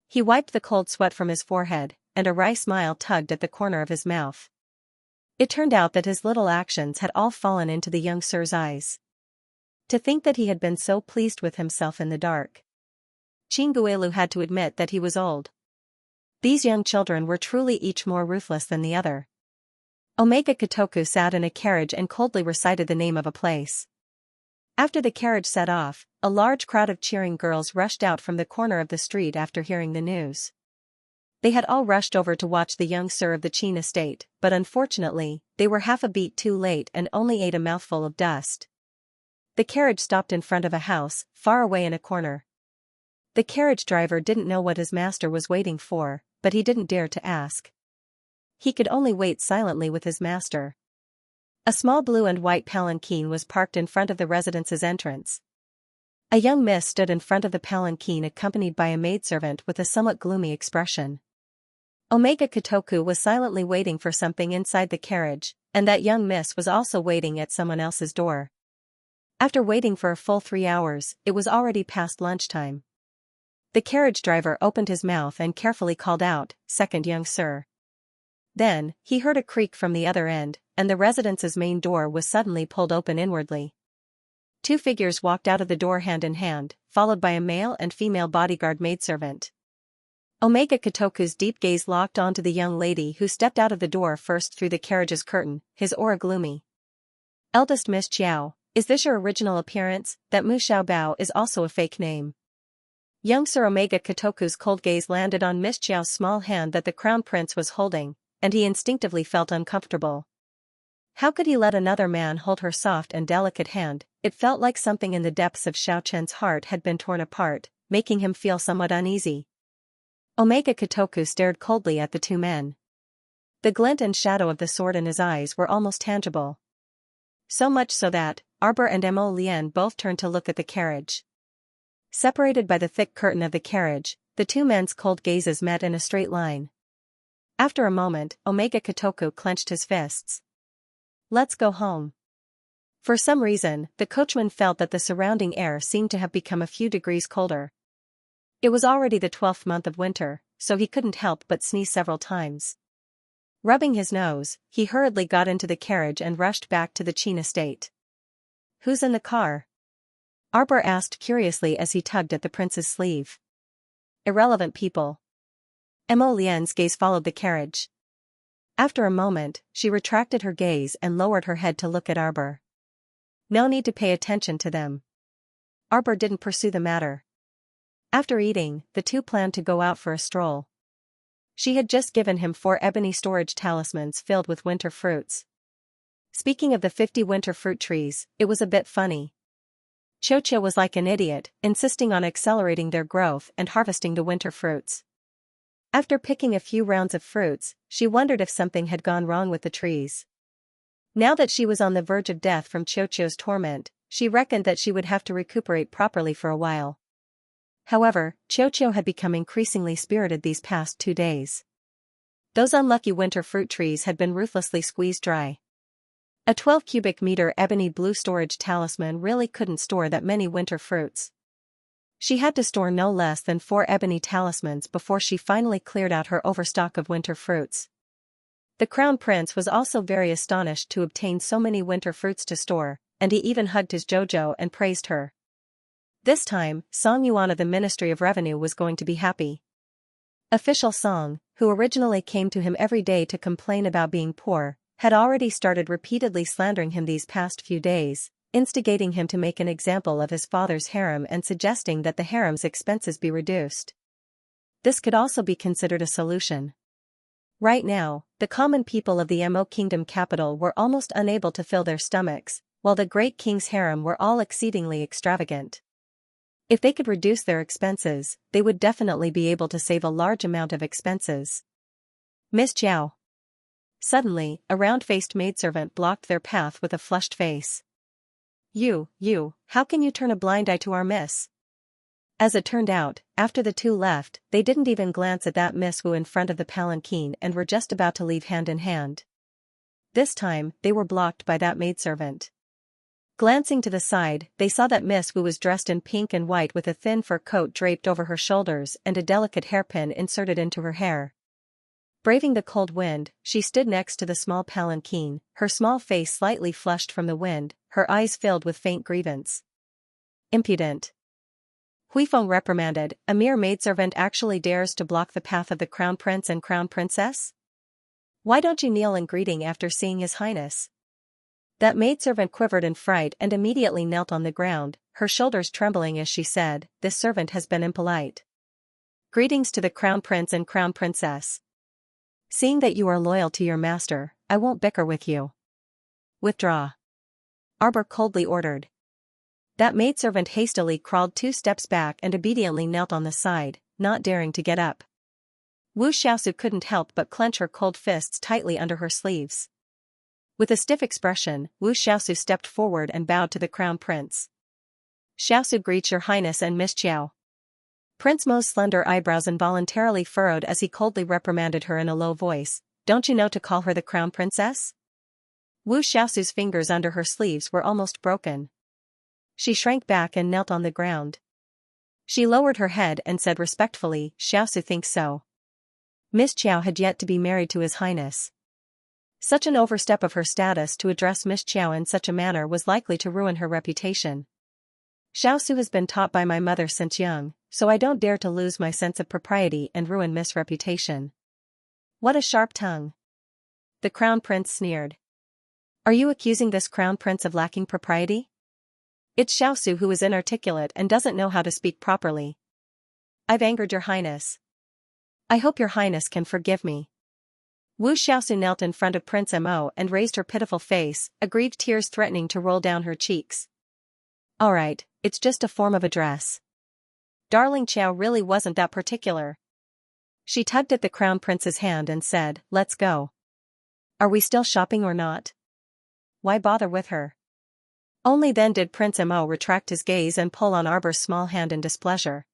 He wiped the cold sweat from his forehead, and a wry smile tugged at the corner of his mouth. It turned out that his little actions had all fallen into the young sir's eyes. To think that he had been so pleased with himself in the dark. Qin Guilu had to admit that he was old. These young children were truly each more ruthless than the other. Omega Kotoku sat in a carriage and coldly recited the name of a place. After the carriage set off, a large crowd of cheering girls rushed out from the corner of the street after hearing the news. They had all rushed over to watch the young sir of the Qin estate, but unfortunately, they were half a beat too late and only ate a mouthful of dust. The carriage stopped in front of a house, far away in a corner. The carriage driver didn't know what his master was waiting for, but he didn't dare to ask. He could only wait silently with his master. A small blue and white palanquin was parked in front of the residence's entrance. A young miss stood in front of the palanquin accompanied by a maidservant with a somewhat gloomy expression. Omega Kotoku was silently waiting for something inside the carriage, and that young miss was also waiting at someone else's door. After waiting for a full 3 hours, it was already past lunchtime. The carriage driver opened his mouth and carefully called out, "Second young sir." Then, he heard a creak from the other end, and the residence's main door was suddenly pulled open inwardly. 2 figures walked out of the door hand in hand, followed by a male and female bodyguard maidservant. Omega Kotoku's deep gaze locked onto the young lady who stepped out of the door first through the carriage's curtain, his aura gloomy. "Eldest Miss Chiao, is this your original appearance? That Mu Xiaobao is also a fake name." Young Sir Omega Kotoku's cold gaze landed on Miss Chiao's small hand that the crown prince was holding, and he instinctively felt uncomfortable. How could he let another man hold her soft and delicate hand? It felt like something in the depths of Xiao Chen's heart had been torn apart, making him feel somewhat uneasy. Omega Kotoku stared coldly at the two men. The glint and shadow of the sword in his eyes were almost tangible. So much so that, Arbor and Mo Lien both turned to look at the carriage. Separated by the thick curtain of the carriage, the two men's cold gazes met in a straight line. After a moment, Omega Kotoku clenched his fists. "Let's go home." For some reason, the coachman felt that the surrounding air seemed to have become a few degrees colder. It was already the 12th month of winter, so he couldn't help but sneeze several times. Rubbing his nose, he hurriedly got into the carriage and rushed back to the Qin estate. "Who's in the car?" Arbor asked curiously as he tugged at the prince's sleeve. "Irrelevant people." Mo Lien's gaze followed the carriage. After a moment, she retracted her gaze and lowered her head to look at Arbor. "No need to pay attention to them." Arbor didn't pursue the matter. After eating, the two planned to go out for a stroll. She had just given him 4 ebony storage talismans filled with winter fruits. Speaking of the 50 winter fruit trees, it was a bit funny. Xianxia was like an idiot, insisting on accelerating their growth and harvesting the winter fruits. After picking a few rounds of fruits, she wondered if something had gone wrong with the trees. Now that she was on the verge of death from Xianxia's torment, she reckoned that she would have to recuperate properly for a while. However, Xianxia had become increasingly spirited these past 2 days. Those unlucky winter fruit trees had been ruthlessly squeezed dry. A 12 cubic meter ebony blue storage talisman really couldn't store that many winter fruits. She had to store no less than 4 ebony talismans before she finally cleared out her overstock of winter fruits. The crown prince was also very astonished to obtain so many winter fruits to store, and he even hugged his Jojo and praised her. This time, Song Yuan of the Ministry of Revenue was going to be happy. Official Song, who originally came to him every day to complain about being poor, had already started repeatedly slandering him these past few days, instigating him to make an example of his father's harem and suggesting that the harem's expenses be reduced. This could also be considered a solution. Right now, the common people of the Mo Kingdom capital were almost unable to fill their stomachs, while the great king's harem were all exceedingly extravagant. If they could reduce their expenses, they would definitely be able to save a large amount of expenses. Miss Jiao. Suddenly, a round-faced maidservant blocked their path with a flushed face. You, how can you turn a blind eye to our miss? As it turned out, after the two left, they didn't even glance at that Miss Wu in front of the palanquin and were just about to leave hand in hand. This time, they were blocked by that maidservant. Glancing to the side, they saw that Miss Wu was dressed in pink and white with a thin fur coat draped over her shoulders and a delicate hairpin inserted into her hair. Braving the cold wind, she stood next to the small palanquin, her small face slightly flushed from the wind, her eyes filled with faint grievance. Impudent. Huifeng reprimanded, a mere maidservant actually dares to block the path of the crown prince and crown princess? Why don't you kneel in greeting after seeing his highness? That maidservant quivered in fright and immediately knelt on the ground, her shoulders trembling as she said, this servant has been impolite. Greetings to the crown prince and crown princess. Seeing that you are loyal to your master, I won't bicker with you. Withdraw. Arbor coldly ordered. That maidservant hastily crawled 2 steps back and obediently knelt on the side, not daring to get up. Wu Xiaosu couldn't help but clench her cold fists tightly under her sleeves. With a stiff expression, Wu Xiaosu stepped forward and bowed to the crown prince. Xiaosu greets your highness and Miss Jiao. Prince Mo's slender eyebrows involuntarily furrowed as he coldly reprimanded her in a low voice, don't you know to call her the crown princess? Wu Xiaosu's fingers under her sleeves were almost broken. She shrank back and knelt on the ground. She lowered her head and said respectfully, Xiaosu thinks so. Miss Jiao had yet to be married to his highness. Such an overstep of her status to address Miss Jiao in such a manner was likely to ruin her reputation. Xiaosu has been taught by my mother since young, so I don't dare to lose my sense of propriety and ruin Miss' reputation. What a sharp tongue. The crown prince sneered. Are you accusing this crown prince of lacking propriety? It's Xiaosu who is inarticulate and doesn't know how to speak properly. I've angered your highness. I hope your highness can forgive me. Wu Xiaosu knelt in front of Prince Mo and raised her pitiful face, aggrieved tears threatening to roll down her cheeks. Alright, it's just a form of address. Darling Qiao really wasn't that particular. She tugged at the crown prince's hand and said, let's go. Are we still shopping or not? Why bother with her? Only then did Prince Mo retract his gaze and pull on Arbor's small hand in displeasure.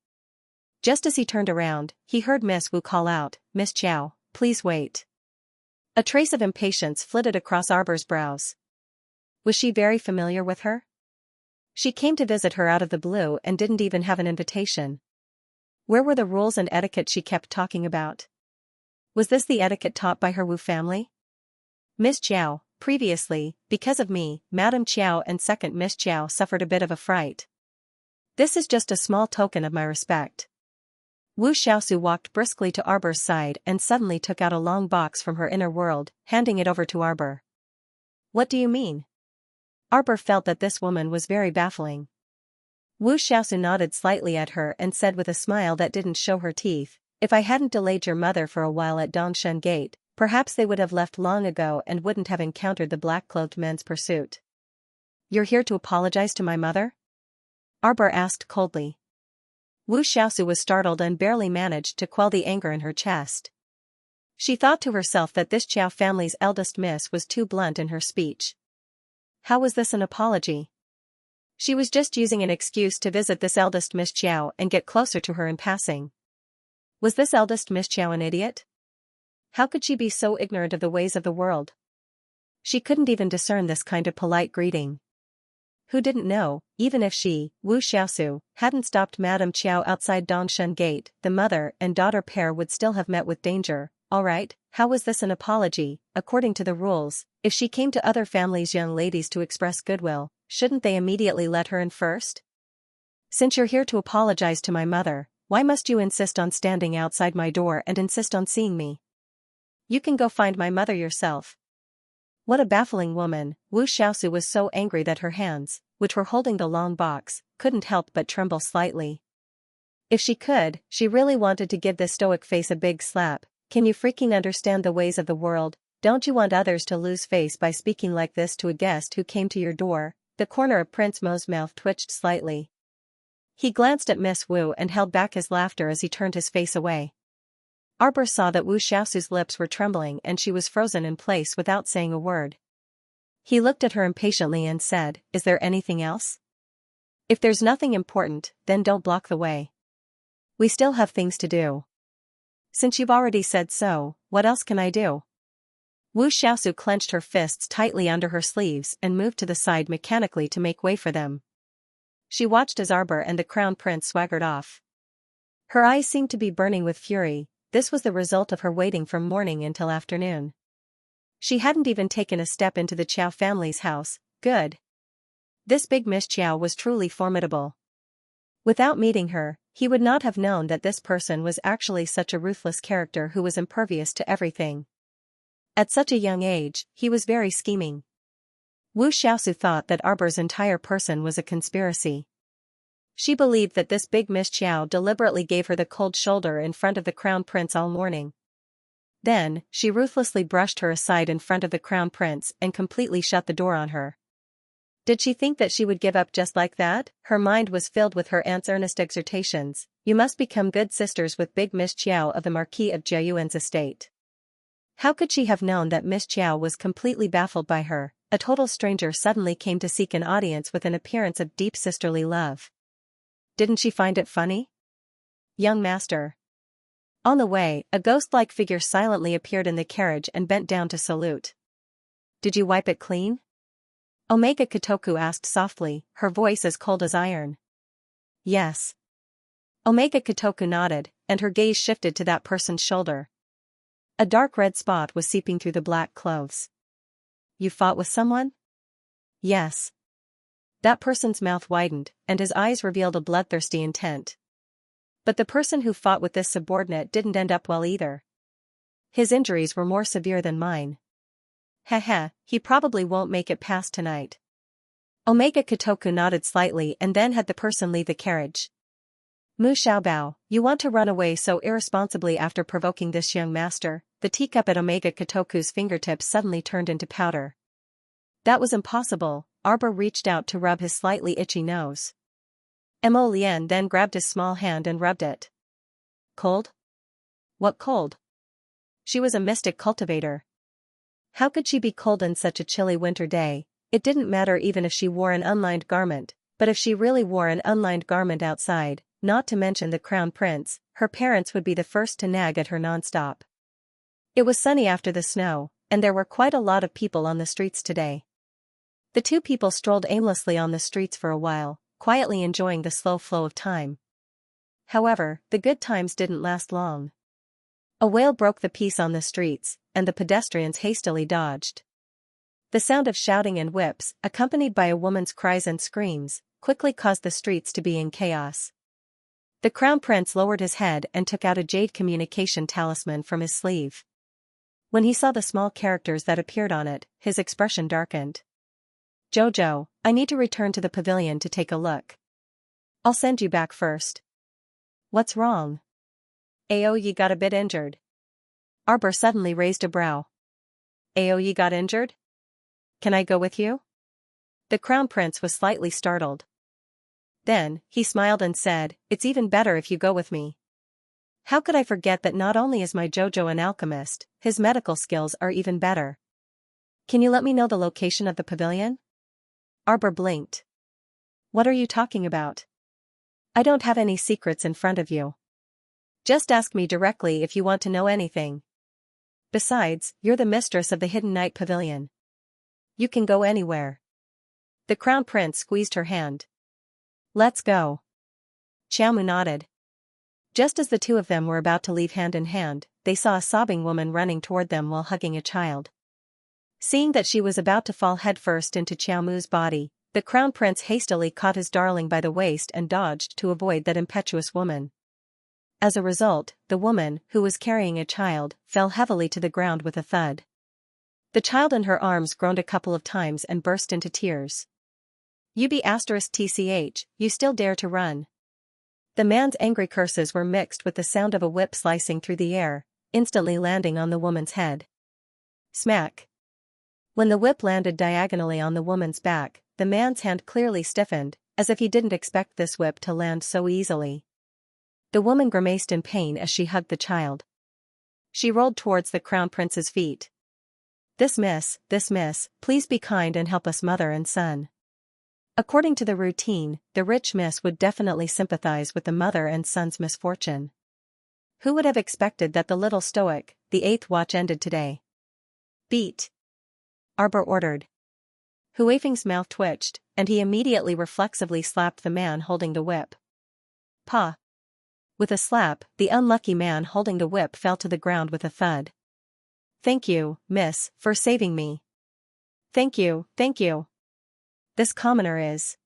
Just as he turned around, he heard Miss Wu call out, Miss Jiao, please wait. A trace of impatience flitted across Arbor's brows. Was she very familiar with her? She came to visit her out of the blue and didn't even have an invitation. Where were the rules and etiquette she kept talking about? Was this the etiquette taught by her Wu family? Miss Jiao, previously, because of me, Madame Qiao and second Miss Jiao suffered a bit of a fright. This is just a small token of my respect. Wu Xiaosu walked briskly to Arbor's side and suddenly took out a long box from her inner world, handing it over to Arbor. What do you mean? Arbor felt that this woman was very baffling. Wu Xiaosu nodded slightly at her and said with a smile that didn't show her teeth, if I hadn't delayed your mother for a while at Dongshen Gate, perhaps they would have left long ago and wouldn't have encountered the black-clothed men's pursuit. You're here to apologize to my mother? Arbor asked coldly. Wu Xiaosu was startled and barely managed to quell the anger in her chest. She thought to herself that this Qiao family's eldest miss was too blunt in her speech. How was this an apology? She was just using an excuse to visit this eldest Miss Qiao and get closer to her in passing. Was this eldest Miss Qiao an idiot? How could she be so ignorant of the ways of the world? She couldn't even discern this kind of polite greeting. Who didn't know, even if she, Wu Xiaosu, hadn't stopped Madame Qiao outside Dongshen Gate, the mother and daughter pair would still have met with danger. Alright, how was this an apology? According to the rules, if she came to other families' young ladies to express goodwill, shouldn't they immediately let her in first? Since you're here to apologize to my mother, why must you insist on standing outside my door and insist on seeing me? You can go find my mother yourself. What a baffling woman. Wu Xiaosu was so angry that her hands, which were holding the long box, couldn't help but tremble slightly. If she could, she really wanted to give this stoic face a big slap. Can you freaking understand the ways of the world? Don't you want others to lose face by speaking like this to a guest who came to your door? The corner of Prince Mo's mouth twitched slightly. He glanced at Miss Wu and held back his laughter as he turned his face away. Arbor saw that Wu Xiaosu's lips were trembling and she was frozen in place without saying a word. He looked at her impatiently and said, "Is there anything else? If there's nothing important, then don't block the way. We still have things to do." "Since you've already said so, what else can I do?" Wu Xiaosu clenched her fists tightly under her sleeves and moved to the side mechanically to make way for them. She watched as Arbor and the crown prince swaggered off. Her eyes seemed to be burning with fury. This was the result of her waiting from morning until afternoon. She hadn't even taken a step into the Qiao family's house. Good. This big Miss Qiao was truly formidable. Without meeting her, he would not have known that this person was actually such a ruthless character who was impervious to everything. At such a young age, he was very scheming. Wu Xiaosu thought that Arbor's entire person was a conspiracy. She believed that this big Miss Qiao deliberately gave her the cold shoulder in front of the crown prince all morning. Then, she ruthlessly brushed her aside in front of the crown prince and completely shut the door on her. Did she think that she would give up just like that? Her mind was filled with her aunt's earnest exhortations. "You must become good sisters with big Miss Qiao of the Marquis of Jiayuan's estate." How could she have known that Miss Qiao was completely baffled by her? A total stranger suddenly came to seek an audience with an appearance of deep sisterly love. Didn't she find it funny? "Young master." On the way, a ghost-like figure silently appeared in the carriage and bent down to salute. "Did you wipe it clean?" Omega Kotoku asked softly, her voice as cold as iron. "Yes." Omega Kotoku nodded, and her gaze shifted to that person's shoulder. A dark red spot was seeping through the black clothes. "You fought with someone?" "Yes." That person's mouth widened, and his eyes revealed a bloodthirsty intent. But the person who fought with this subordinate didn't end up well either. His injuries were more severe than mine. Heh, he probably won't make it past tonight. Omega Kotoku nodded slightly and then had the person leave the carriage. "Mu Xiaobao, you want to run away so irresponsibly after provoking this young master?" The teacup at Omega Kotoku's fingertips suddenly turned into powder. That was impossible. Arbor reached out to rub his slightly itchy nose. Mo Lian then grabbed his small hand and rubbed it. "Cold? What cold?" She was a mystic cultivator. How could she be cold in such a chilly winter day? It didn't matter even if she wore an unlined garment, but if she really wore an unlined garment outside, not to mention the crown prince, her parents would be the first to nag at her nonstop. It was sunny after the snow, and there were quite a lot of people on the streets today. The two people strolled aimlessly on the streets for a while, quietly enjoying the slow flow of time. However, the good times didn't last long. A wail broke the peace on the streets, and the pedestrians hastily dodged. The sound of shouting and whips, accompanied by a woman's cries and screams, quickly caused the streets to be in chaos. The crown prince lowered his head and took out a jade communication talisman from his sleeve. When he saw the small characters that appeared on it, his expression darkened. "Jojo, I need to return to the pavilion to take a look. I'll send you back first." "What's wrong?" "You got a bit injured." Arbor suddenly raised a brow. You got injured? Can I go with you?" The crown prince was slightly startled. Then, he smiled and said, "It's even better if you go with me. How could I forget that not only is my Jojo an alchemist, his medical skills are even better. Can you let me know the location of the pavilion?" Arbor blinked. "What are you talking about? I don't have any secrets in front of you. Just ask me directly if you want to know anything. Besides, you're the mistress of the Hidden Night Pavilion. You can go anywhere." The crown prince squeezed her hand. "Let's go." Xiaomu nodded. Just as the two of them were about to leave hand in hand, they saw a sobbing woman running toward them while hugging a child. Seeing that she was about to fall headfirst into Xiaomu's body, The crown prince hastily caught his darling by the waist and dodged to avoid that impetuous woman. As a result, the woman, who was carrying a child, fell heavily to the ground with a thud. The child in her arms groaned a couple of times and burst into tears. "You you still dare to run." The man's angry curses were mixed with the sound of a whip slicing through the air, instantly landing on the woman's head. Smack! When the whip landed diagonally on the woman's back, the man's hand clearly stiffened, as if he didn't expect this whip to land so easily. The woman grimaced in pain as she hugged the child. She rolled towards the crown prince's feet. This miss, please be kind and help us mother and son." According to the routine, the rich miss would definitely sympathize with the mother and son's misfortune. Who would have expected that the little stoic, the 8th watch ended today? "Beat!" Arbor ordered. Huifeng's mouth twitched, and he immediately reflexively slapped the man holding the whip. "Pa!" With a slap, the unlucky man holding the whip fell to the ground with a thud. "Thank you, miss, for saving me." Thank you. This commoner is..."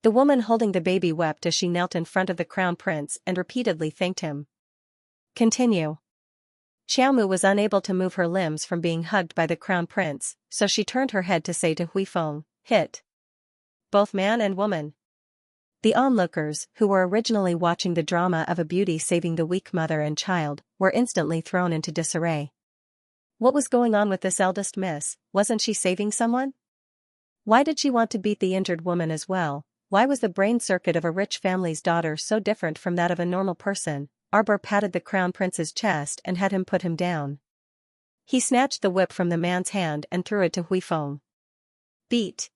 The woman holding the baby wept as she knelt in front of the crown prince and repeatedly thanked him. Continue. Xiaomu was unable to move her limbs from being hugged by the crown prince, so she turned her head to say to Huifeng, "Hit." Both man and woman. The onlookers, who were originally watching the drama of a beauty saving the weak mother and child, were instantly thrown into disarray. What was going on with this eldest miss? Wasn't she saving someone? Why did she want to beat the injured woman as well? Why was the brain circuit of a rich family's daughter so different from that of a normal person? Arbor patted the crown prince's chest and had him put him down. He snatched the whip from the man's hand and threw it to Huifeng. "Beat.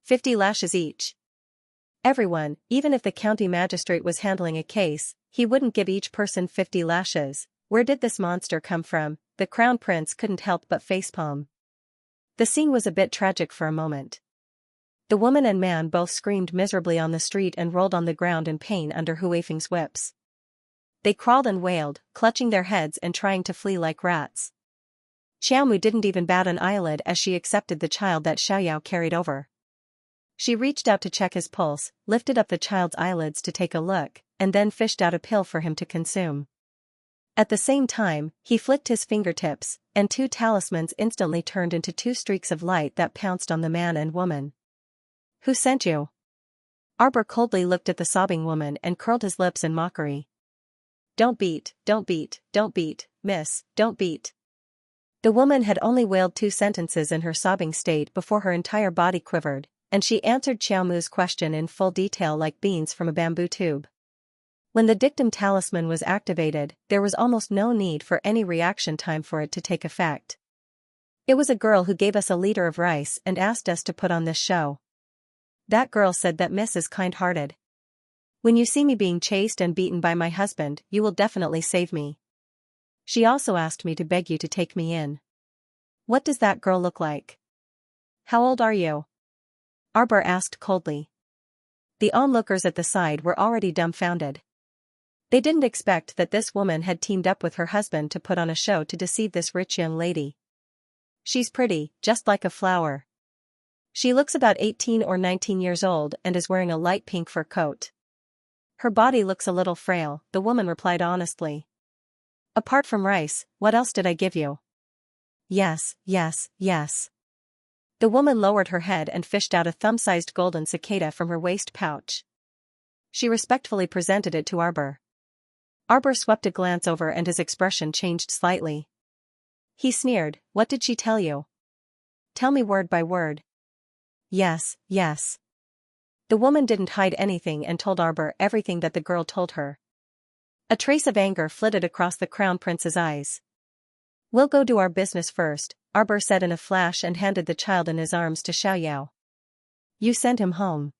50 lashes each." Everyone, even if the county magistrate was handling a case, he wouldn't give each person 50 lashes. Where did this monster come from? The crown prince couldn't help but facepalm. The scene was a bit tragic for a moment. The woman and man both screamed miserably on the street and rolled on the ground in pain under Huifeng's whips. They crawled and wailed, clutching their heads and trying to flee like rats. Xiaomu didn't even bat an eyelid as she accepted the child that Xiaoyao carried over. She reached out to check his pulse, lifted up the child's eyelids to take a look, and then fished out a pill for him to consume. At the same time, he flicked his fingertips, and 2 talismans instantly turned into 2 streaks of light that pounced on the man and woman. "Who sent you?" Arbor coldly looked at the sobbing woman and curled his lips in mockery. Don't beat, miss, don't beat." The woman had only wailed 2 sentences in her sobbing state before her entire body quivered, and she answered Xiaomu's question in full detail like beans from a bamboo tube. When the dictum talisman was activated, there was almost no need for any reaction time for it to take effect. "It was a girl who gave us a liter of rice and asked us to put on this show. That girl said that Miss is kind-hearted. When you see me being chased and beaten by my husband, you will definitely save me. She also asked me to beg you to take me in." "What does that girl look like?" "How old are you?" Arbor asked coldly. The onlookers at the side were already dumbfounded. They didn't expect that this woman had teamed up with her husband to put on a show to deceive this rich young lady. "She's pretty, just like a flower. She looks about 18 or 19 years old and is wearing a light pink fur coat. Her body looks a little frail," the woman replied honestly. "Apart from rice, what else did I give you?" Yes. The woman lowered her head and fished out a thumb-sized golden cicada from her waist pouch. She respectfully presented it to Arbor. Arbor swept a glance over and his expression changed slightly. He sneered, "What did she tell you? Tell me word by word." Yes. The woman didn't hide anything and told Arbor everything that the girl told her. A trace of anger flitted across the crown prince's eyes. "We'll go do our business first," Arbor said in a flash and handed the child in his arms to Xiaoyao. "You send him home."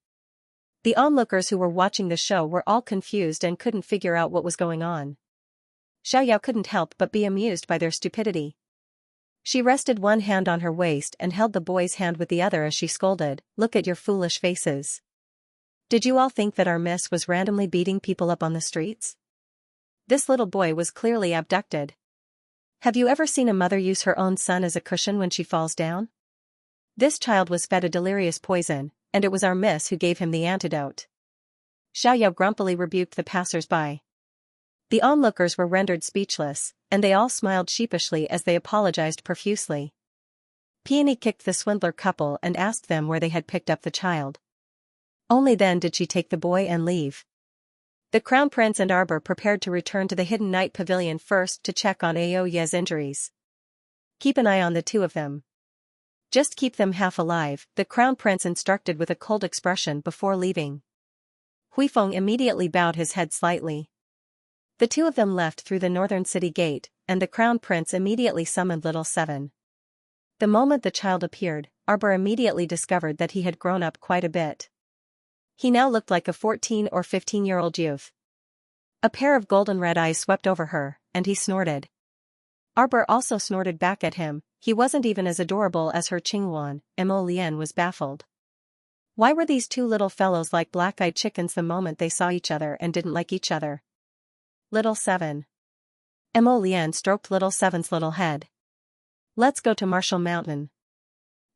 The onlookers who were watching the show were all confused and couldn't figure out what was going on. Xiaoyao couldn't help but be amused by their stupidity. She rested one hand on her waist and held the boy's hand with the other as she scolded, "Look at your foolish faces. Did you all think that our miss was randomly beating people up on the streets? This little boy was clearly abducted. Have you ever seen a mother use her own son as a cushion when she falls down? This child was fed a delirious poison, and it was our miss who gave him the antidote. Xiaoyao grumpily rebuked the passers-by. The onlookers were rendered speechless, and they all smiled sheepishly as they apologized profusely. Peony kicked the swindler couple and asked them where they had picked up the child. Only then did she take the boy and leave. The Crown Prince and Arbor prepared to return to the Hidden Night Pavilion first to check on Aoya's injuries. Keep an eye on the two of them. Just keep them half alive, the Crown Prince instructed with a cold expression before leaving. Huifeng immediately bowed his head slightly. The two of them left through the northern city gate, and the Crown Prince immediately summoned Little Seven. The moment the child appeared, Arbor immediately discovered that he had grown up quite a bit. He now looked like a 14 or 15-year-old youth. A pair of golden red eyes swept over her, and he snorted. Arbor also snorted back at him. He wasn't even as adorable as her Qingwan. Mo Lian was baffled. Why were these two little fellows like black-eyed chickens the moment they saw each other and didn't like each other? Little Seven. Mo Lian stroked Little Seven's little head. Let's go to Martial Mountain.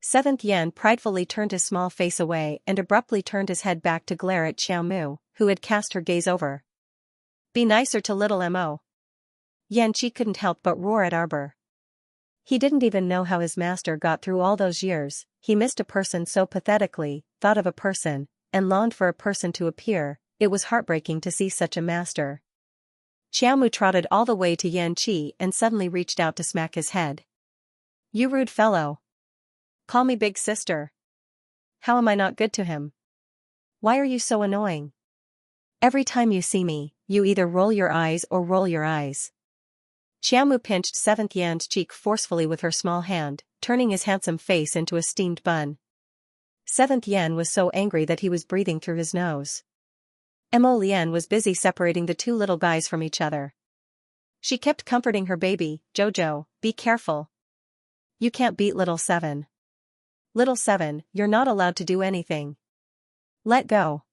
Seventh Yen pridefully turned his small face away and abruptly turned his head back to glare at Xiao Mu, who had cast her gaze over. Be nicer to little Mo. Yanqi couldn't help but roar at Arbor. He didn't even know how his master got through all those years. He missed a person so pathetically, thought of a person, and longed for a person to appear. It was heartbreaking to see such a master. Xiao Mu trotted all the way to Yanqi and suddenly reached out to smack his head. You rude fellow. Call me big sister. How am I not good to him? Why are you so annoying? Every time you see me, you either roll your eyes or roll your eyes. Xiao Mu pinched Seventh Yan's cheek forcefully with her small hand, turning his handsome face into a steamed bun. Seventh Yan was so angry that he was breathing through his nose. Mo Lian was busy separating the two little guys from each other. She kept comforting her baby, Jojo, be careful. You can't beat Little Seven. Little Seven, you're not allowed to do anything. Let go.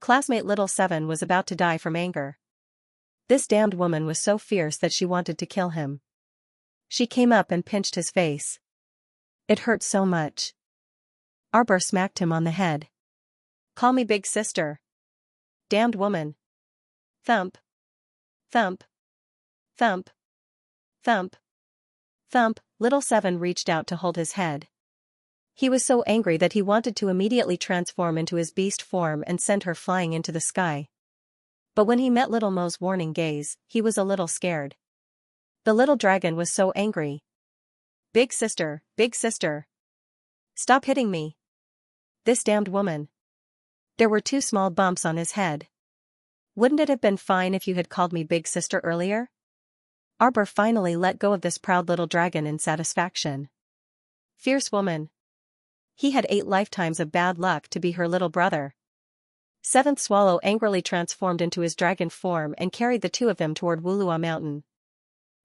Classmate Little Seven was about to die from anger. This damned woman was so fierce that she wanted to kill him. She came up and pinched his face. It hurt so much. Arbor smacked him on the head. Call me big sister. Damned woman. Thump. Thump. Thump. Thump. Thump. Little Seven reached out to hold his head. He was so angry that he wanted to immediately transform into his beast form and send her flying into the sky. But when he met Little Mo's warning gaze, he was a little scared. The little dragon was so angry. Big sister, big sister. Stop hitting me. This damned woman. There were two small bumps on his head. Wouldn't it have been fine if you had called me big sister earlier? Arbor finally let go of this proud little dragon in satisfaction. Fierce woman. He had 8 lifetimes of bad luck to be her little brother. Seventh Swallow angrily transformed into his dragon form and carried the two of them toward Wulua Mountain.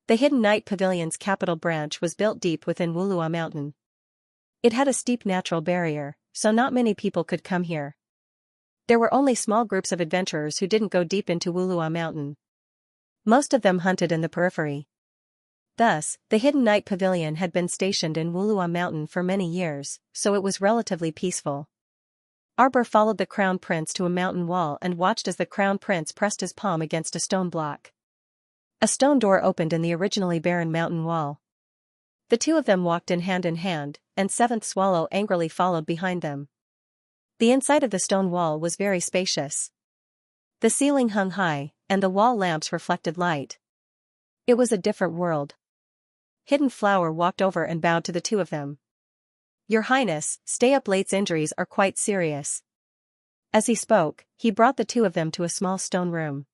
The Hidden Night Pavilion's capital branch was built deep within Wulua Mountain. It had a steep natural barrier, so not many people could come here. There were only small groups of adventurers who didn't go deep into Wulua Mountain. Most of them hunted in the periphery. Thus, the Hidden Night Pavilion had been stationed in Wulua Mountain for many years, so it was relatively peaceful. Arbor followed the Crown Prince to a mountain wall and watched as the Crown Prince pressed his palm against a stone block. A stone door opened in the originally barren mountain wall. The two of them walked in hand, and Seventh Swallow angrily followed behind them. The inside of the stone wall was very spacious. The ceiling hung high, and the wall lamps reflected light. It was a different world. Hidden Flower walked over and bowed to the two of them. Your Highness, Stay Up Late's injuries are quite serious. As he spoke, he brought the two of them to a small stone room.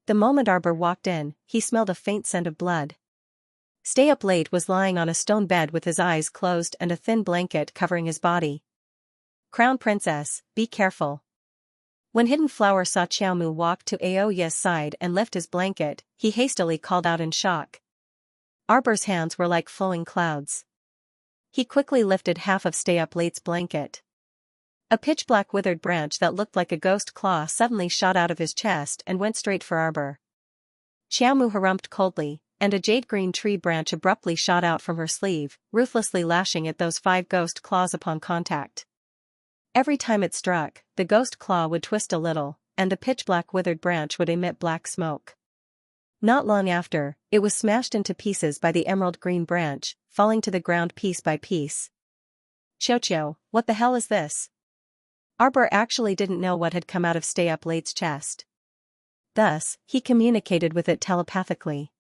The moment Arbor walked in, he smelled a faint scent of blood. Stay Up Late was lying on a stone bed with his eyes closed and a thin blanket covering his body. Crown Princess, be careful. When Hidden Flower saw Xiao Mu walk to Aoya's side and lift his blanket, he hastily called out in shock. Arbor's hands were like flowing clouds. He quickly lifted half of Stay Up Late's blanket. A pitch-black withered branch that looked like a ghost claw suddenly shot out of his chest and went straight for Arbor. Xiao Mu harumphed coldly, and a jade-green tree branch abruptly shot out from her sleeve, ruthlessly lashing at those 5 ghost claws upon contact. Every time it struck, the ghost claw would twist a little, and the pitch-black withered branch would emit black smoke. Not long after, it was smashed into pieces by the emerald-green branch, falling to the ground piece by piece. Xiao, what the hell is this? Arbor actually didn't know what had come out of Stay Up Late's chest. Thus, he communicated with it telepathically.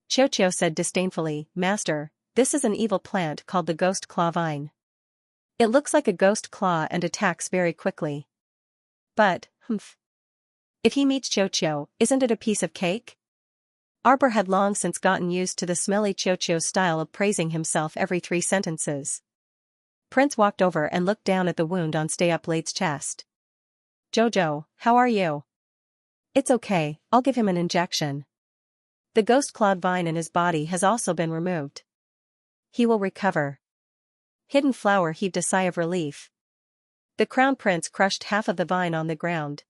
Xiao said disdainfully, Master, this is an evil plant called the ghost claw vine. It looks like a ghost claw and attacks very quickly. But, if he meets Xiao, isn't it a piece of cake? Arbor had long since gotten used to the smelly Xiao's style of praising himself every 3 sentences. Prince walked over and looked down at the wound on Stay Up Late's chest. Jojo, how are you? It's okay, I'll give him an injection. The ghost-clawed vine in his body has also been removed. He will recover. Hidden Flower heaved a sigh of relief. The Crown Prince crushed half of the vine on the ground.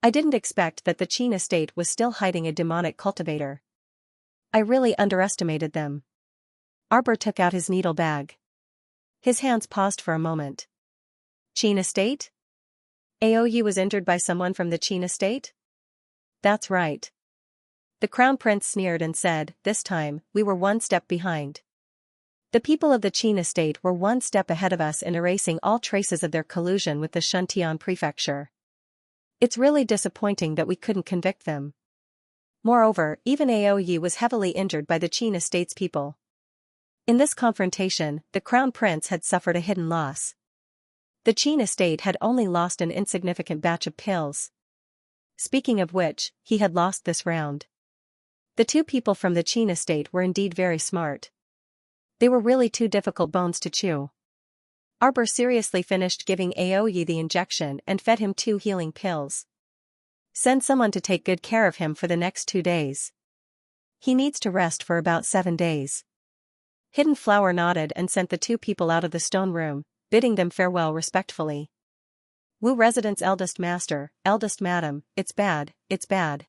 I didn't expect that the Qin estate was still hiding a demonic cultivator. I really underestimated them. Arbor took out his needle bag. His hands paused for a moment. Qin estate? Aoyu was injured by someone from the Qin estate? That's right. The Crown Prince sneered and said, this time, we were 1 step behind. The people of the Qin estate were 1 step ahead of us in erasing all traces of their collusion with the Shuntian prefecture. It's really disappointing that we couldn't convict them. Moreover, even Aoyu was heavily injured by the Qin estate's people. In this confrontation, the Crown Prince had suffered a hidden loss. The Qin estate had only lost an insignificant batch of pills. Speaking of which, he had lost this round. The 2 people from the Qin estate were indeed very smart. They were really 2 difficult bones to chew. Arbor seriously finished giving Aoyu the injection and fed him 2 healing pills. Send someone to take good care of him for the next 2 days. He needs to rest for about 7 days. Hidden Flower nodded and sent the 2 people out of the stone room, bidding them farewell respectfully. Wu residence eldest master, eldest madam, it's bad, it's bad.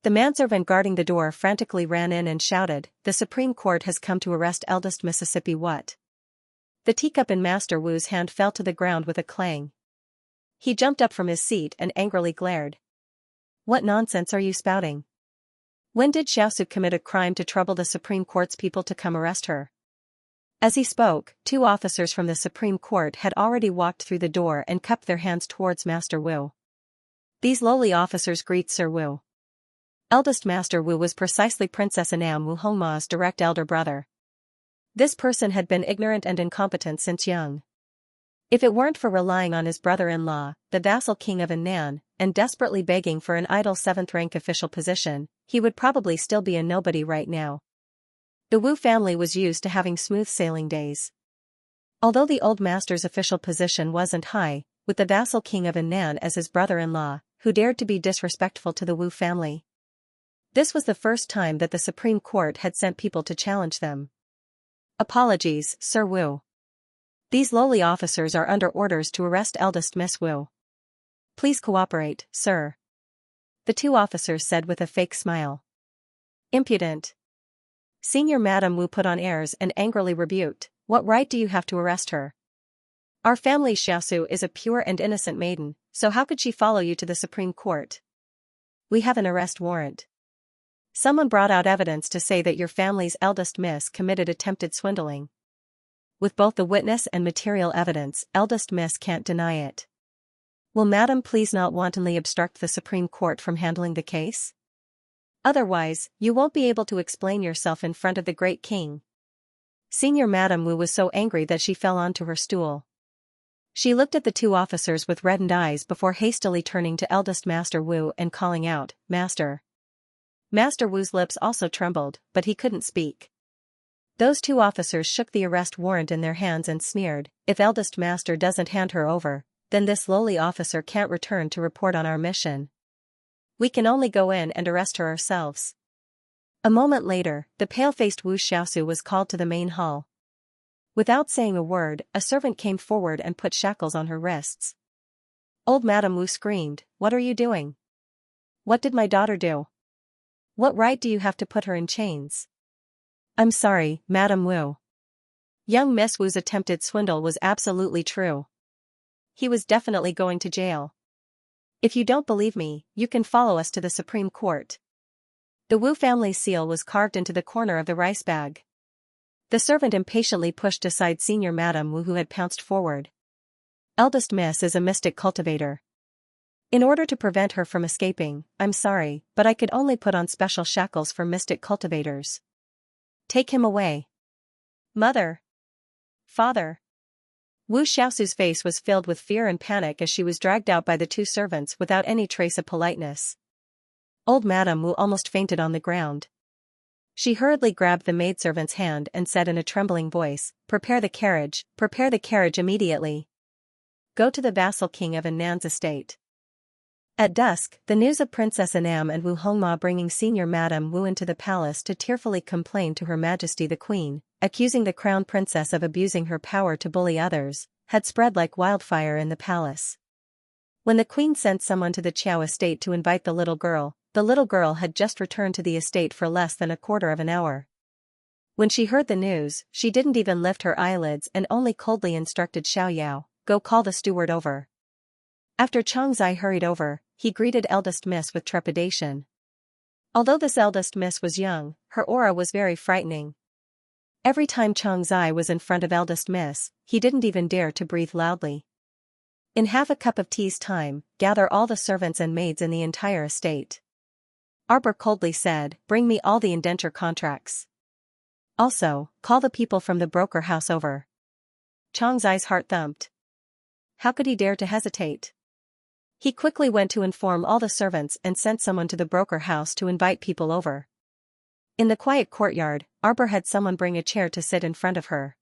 The manservant guarding the door frantically ran in and shouted, the Supreme Court has come to arrest eldest Mississippi what? The teacup in Master Wu's hand fell to the ground with a clang. He jumped up from his seat and angrily glared. What nonsense are you spouting? When did Xiaosu commit a crime to trouble the Supreme Court's people to come arrest her? As he spoke, 2 officers from the Supreme Court had already walked through the door and cupped their hands towards Master Wu. These lowly officers greet Sir Wu. Eldest Master Wu was precisely Princess Anam Wu Hongma's direct elder brother. This person had been ignorant and incompetent since young. If it weren't for relying on his brother-in-law, the vassal king of Annan, and desperately begging for an idle 7th-rank official position, he would probably still be a nobody right now. The Wu family was used to having smooth sailing days. Although the old master's official position wasn't high, with the vassal king of Annan as his brother-in-law, who dared to be disrespectful to the Wu family. This was the first time that the Supreme Court had sent people to challenge them. Apologies, Sir Wu. These lowly officers are under orders to arrest eldest Miss Wu. Please cooperate, sir. The 2 officers said with a fake smile. Impudent. Senior Madam Wu put on airs and angrily rebuked, what right do you have to arrest her? Our family Xiaosu is a pure and innocent maiden, so how could she follow you to the Supreme Court? We have an arrest warrant. Someone brought out evidence to say that your family's eldest miss committed attempted swindling. With both the witness and material evidence, eldest miss can't deny it. Will Madam please not wantonly obstruct the Supreme Court from handling the case? Otherwise, you won't be able to explain yourself in front of the great king. Senior Madam Wu was so angry that she fell onto her stool. She looked at the 2 officers with reddened eyes before hastily turning to eldest Master Wu and calling out, Master. Master Wu's lips also trembled, but he couldn't speak. Those 2 officers shook the arrest warrant in their hands and sneered, if eldest master doesn't hand her over, then this lowly officer can't return to report on our mission. We can only go in and arrest her ourselves. A moment later, the pale-faced Wu Xiaosu was called to the main hall. Without saying a word, a servant came forward and put shackles on her wrists. Old Madam Wu screamed, what are you doing? What did my daughter do? What right do you have to put her in chains? I'm sorry, Madam Wu. Young Miss Wu's attempted swindle was absolutely true. he was definitely going to jail. If you don't believe me, you can follow us to the Supreme Court. The Wu family's seal was carved into the corner of the rice bag. The servant impatiently pushed aside Senior Madam Wu, who had pounced forward. Eldest Miss is a mystic cultivator. In order to prevent her from escaping, I'm sorry, but I could only put on special shackles for mystic cultivators. Take him away. Mother. Father. Wu Xiaosu's face was filled with fear and panic as she was dragged out by the two servants without any trace of politeness. Old Madame Wu almost fainted on the ground. She hurriedly grabbed the maidservant's hand and said in a trembling voice, prepare the carriage immediately. Go to the vassal king of Annan's estate. At dusk, the news of Princess Annam and Wu Hongma bringing Senior Madame Wu into the palace to tearfully complain to Her Majesty the Queen, accusing the crown princess of abusing her power to bully others, had spread like wildfire in the palace. When the queen sent someone to the Qiao estate to invite the little girl had just returned to the estate for less than a quarter of an hour. When she heard the news, she didn't even lift her eyelids and only coldly instructed Xiao Yao, go call the steward over. After Chang Zai hurried over, he greeted Eldest Miss with trepidation. Although this Eldest Miss was young, her aura was very frightening. Every time Chang Zai was in front of Eldest Miss, he didn't even dare to breathe loudly. In half a cup of tea's time, gather all the servants and maids in the entire estate. Arbor coldly said, bring me all the indenture contracts. Also, call the people from the broker house over. Chang Zai's heart thumped. How could he dare to hesitate? He quickly went to inform all the servants and sent someone to the broker house to invite people over. In the quiet courtyard, Arbor had someone bring a chair to sit in front of her.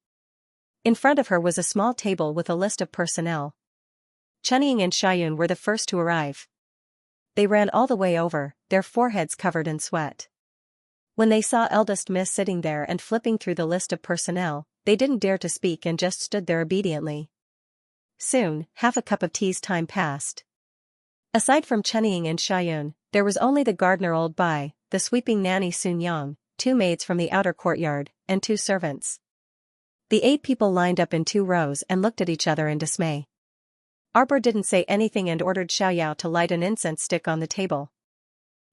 In front of her was a small table with a list of personnel. Chunying and Shayun were the first to arrive. They ran all the way over, their foreheads covered in sweat. When they saw Eldest Miss sitting there and flipping through the list of personnel, they didn't dare to speak and just stood there obediently. Soon, half a cup of tea's time passed. Aside from Chunying and Shayun, there was only the gardener Old Bai, the sweeping nanny Sun Yang, 2 maids from the outer courtyard, and 2 servants. The 8 people lined up in 2 rows and looked at each other in dismay. Arbor didn't say anything and ordered Xiao Yao to light an incense stick on the table.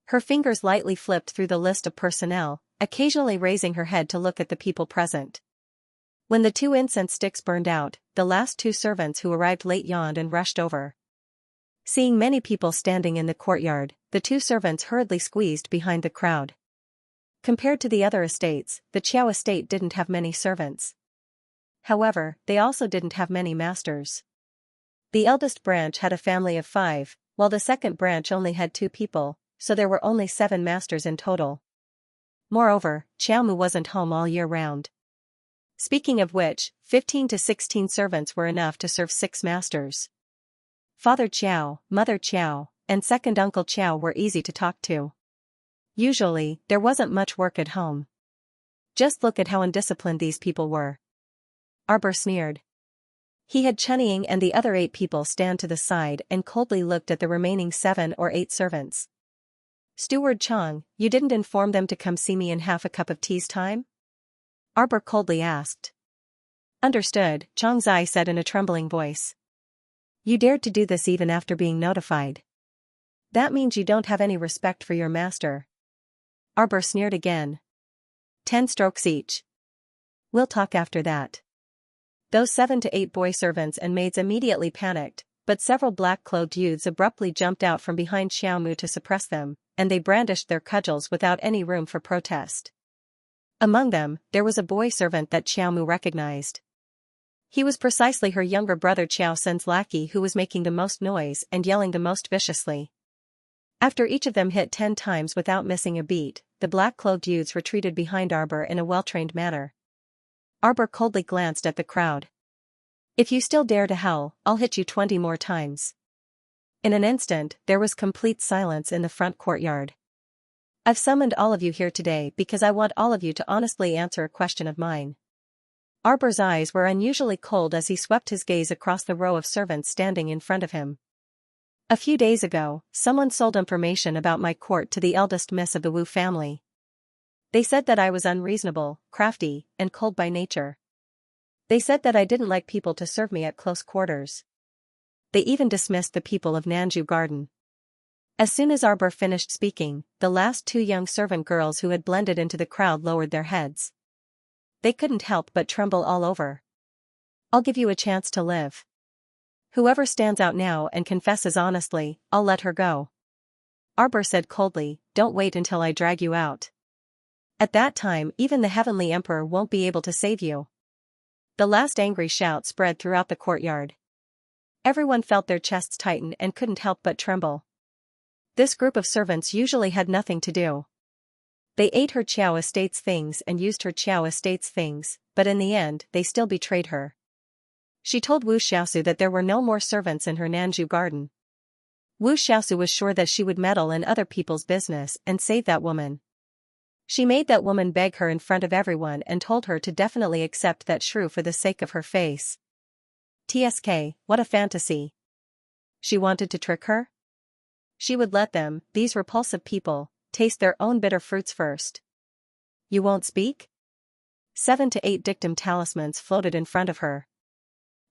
Her fingers lightly flipped through the list of personnel, occasionally raising her head to look at the people present. When the 2 incense sticks burned out, the last 2 servants who arrived late yawned and rushed over. Seeing many people standing in the courtyard, the 2 servants hurriedly squeezed behind the crowd. Compared to the other estates, the Qiao estate didn't have many servants. However, they also didn't have many masters. The eldest branch had a family of 5, while the second branch only had 2 people, so there were only 7 masters in total. Moreover, Qiaomu wasn't home all year round. Speaking of which, 15 to 16 servants were enough to serve 6 masters. Father Qiao, Mother Qiao, and second Uncle Qiao were easy to talk to. Usually, there wasn't much work at home. Just look at how undisciplined these people were. Arbor sneered. He had Chunying and the other 8 people stand to the side and coldly looked at the remaining 7 or 8 servants. Steward Chang, you didn't inform them to come see me in half a cup of tea's time? Arbor coldly asked. Understood, Chang Zai said in a trembling voice. You dared to do this even after being notified. That means you don't have any respect for your master. Arbor sneered again. 10 strokes each. We'll talk after that. Those 7 to 8 boy servants and maids immediately panicked, but several black-clothed youths abruptly jumped out from behind Xiaomu to suppress them, and they brandished their cudgels without any room for protest. Among them, there was a boy servant that Xiaomu recognized. He was precisely her younger brother Qiao Sen's lackey who was making the most noise and yelling the most viciously. After each of them hit 10 times without missing a beat, the black-clothed youths retreated behind Arbor in a well-trained manner. Arbor coldly glanced at the crowd. If you still dare to howl, I'll hit you 20 more times. In an instant, there was complete silence in the front courtyard. I've summoned all of you here today because I want all of you to honestly answer a question of mine. Arbor's eyes were unusually cold as he swept his gaze across the row of servants standing in front of him. A few days ago, someone sold information about my court to the eldest miss of the Wu family. They said that I was unreasonable, crafty, and cold by nature. They said that I didn't like people to serve me at close quarters. They even dismissed the people of Nanju Garden. As soon as Arbor finished speaking, the last two young servant girls who had blended into the crowd lowered their heads. They couldn't help but tremble all over. "I'll give you a chance to live. Whoever stands out now and confesses honestly, I'll let her go." Arbor said coldly, "Don't wait until I drag you out. At that time even the Heavenly Emperor won't be able to save you." The last angry shout spread throughout the courtyard. Everyone felt their chests tighten and couldn't help but tremble. This group of servants usually had nothing to do. They ate her Qiao Estate's things and used her Qiao Estate's things, but in the end they still betrayed her. She told Wu Xiaosu that there were no more servants in her Nanju garden. Wu Xiaosu was sure that she would meddle in other people's business and save that woman. She made that woman beg her in front of everyone and told her to definitely accept that shrew for the sake of her face. TSK, what a fantasy. She wanted to trick her? She would let them, these repulsive people, taste their own bitter fruits first. "You won't speak?" 7 to 8 dictum talismans floated in front of her.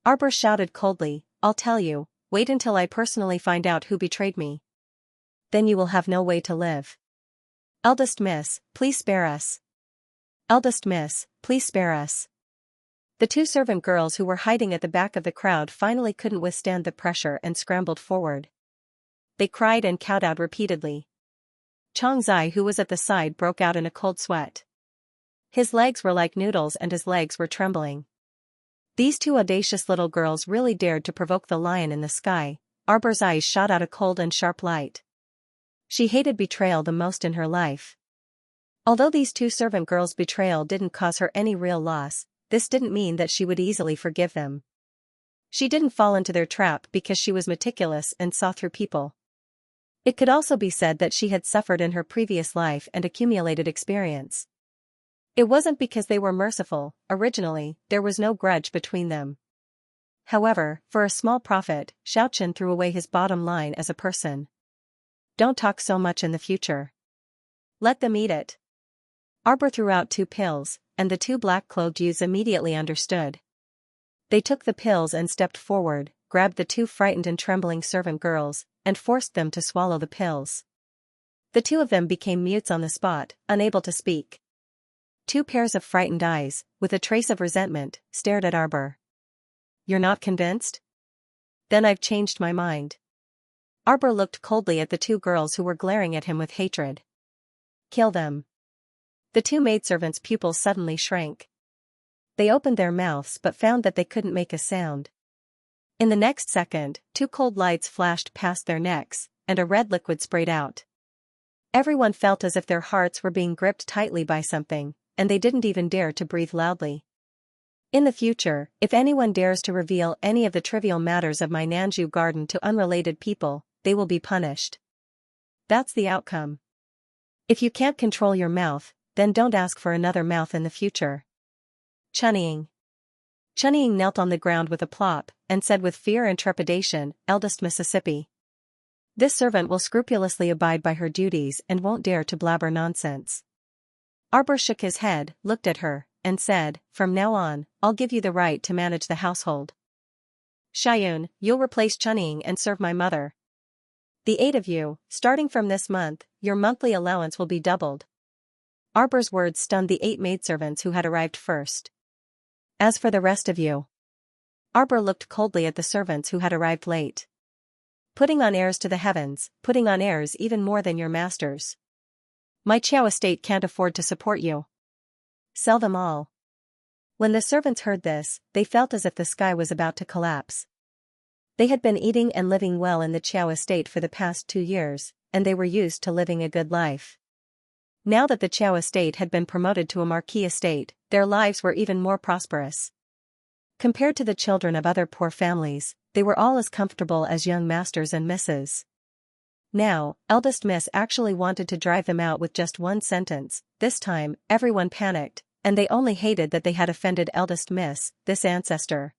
Arbor shouted coldly, "I'll tell you, wait until I personally find out who betrayed me. Then you will have no way to live. Eldest Miss, please spare us. Eldest Miss, please spare us." The two servant girls who were hiding at the back of the crowd finally couldn't withstand the pressure and scrambled forward. They cried and kowtowed repeatedly. Chang Zai, who was at the side, broke out in a cold sweat. His legs were like noodles and his legs were trembling. These two audacious little girls really dared to provoke the lion in the sky. Arbor's eyes shot out a cold and sharp light. She hated betrayal the most in her life. Although these two servant girls' betrayal didn't cause her any real loss, this didn't mean that she would easily forgive them. She didn't fall into their trap because she was meticulous and saw through people. It could also be said that she had suffered in her previous life and accumulated experience. It wasn't because they were merciful. Originally, there was no grudge between them. However, for a small profit, Xiaochen threw away his bottom line as a person. "Don't talk so much in the future. Let them eat it." Arbor threw out 2 pills, and the 2 black-cloaked youths immediately understood. They took the pills and stepped forward, grabbed the 2 frightened and trembling servant girls, and forced them to swallow the pills. The 2 of them became mutes on the spot, unable to speak. 2 pairs of frightened eyes, with a trace of resentment, stared at Arbor. "You're not convinced? Then I've changed my mind." Arbor looked coldly at the 2 girls who were glaring at him with hatred. "Kill them." The 2 maidservants' pupils suddenly shrank. They opened their mouths but found that they couldn't make a sound. In the next second, 2 cold lights flashed past their necks, and a red liquid sprayed out. Everyone felt as if their hearts were being gripped tightly by something, and they didn't even dare to breathe loudly. In the future, if anyone dares to reveal any of the trivial matters of my Nanju garden to unrelated people, they will be punished. That's the outcome. If you can't control your mouth, then don't ask for another mouth in the future. Chunnying. Chunnying knelt on the ground with a plop, and said with fear and trepidation, "Eldest Mississippi. This servant will scrupulously abide by her duties and won't dare to blabber nonsense." Arbor shook his head, looked at her, and said, "From now on, I'll give you the right to manage the household. Xiayun, you'll replace Chunnying and serve my mother. The 8 of you, starting from this month, your monthly allowance will be doubled." Arbor's words stunned the 8 maidservants who had arrived first. "As for the rest of you." Arbor looked coldly at the servants who had arrived late. "Putting on airs to the heavens, putting on airs even more than your masters. My Qiao estate can't afford to support you. Sell them all." When the servants heard this, they felt as if the sky was about to collapse. They had been eating and living well in the Qiao estate for the past 2 years, and they were used to living a good life. Now that the Qiao estate had been promoted to a marquis estate, their lives were even more prosperous. Compared to the children of other poor families, they were all as comfortable as young masters and misses. Now, eldest Miss actually wanted to drive them out with just one sentence. This time, everyone panicked, and they only hated that they had offended eldest Miss, this ancestor.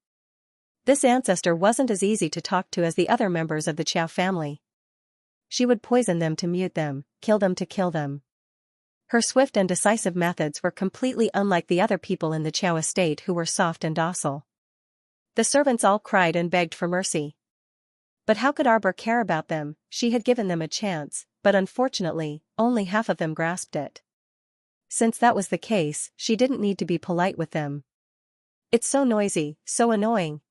This ancestor wasn't as easy to talk to as the other members of the Qiao family. She would poison them to mute them, kill them to kill them. Her swift and decisive methods were completely unlike the other people in the Qiao estate who were soft and docile. The servants all cried and begged for mercy. But how could Arbor care about them? She had given them a chance, but unfortunately, only half of them grasped it. Since that was the case, she didn't need to be polite with them. It's so noisy, so annoying.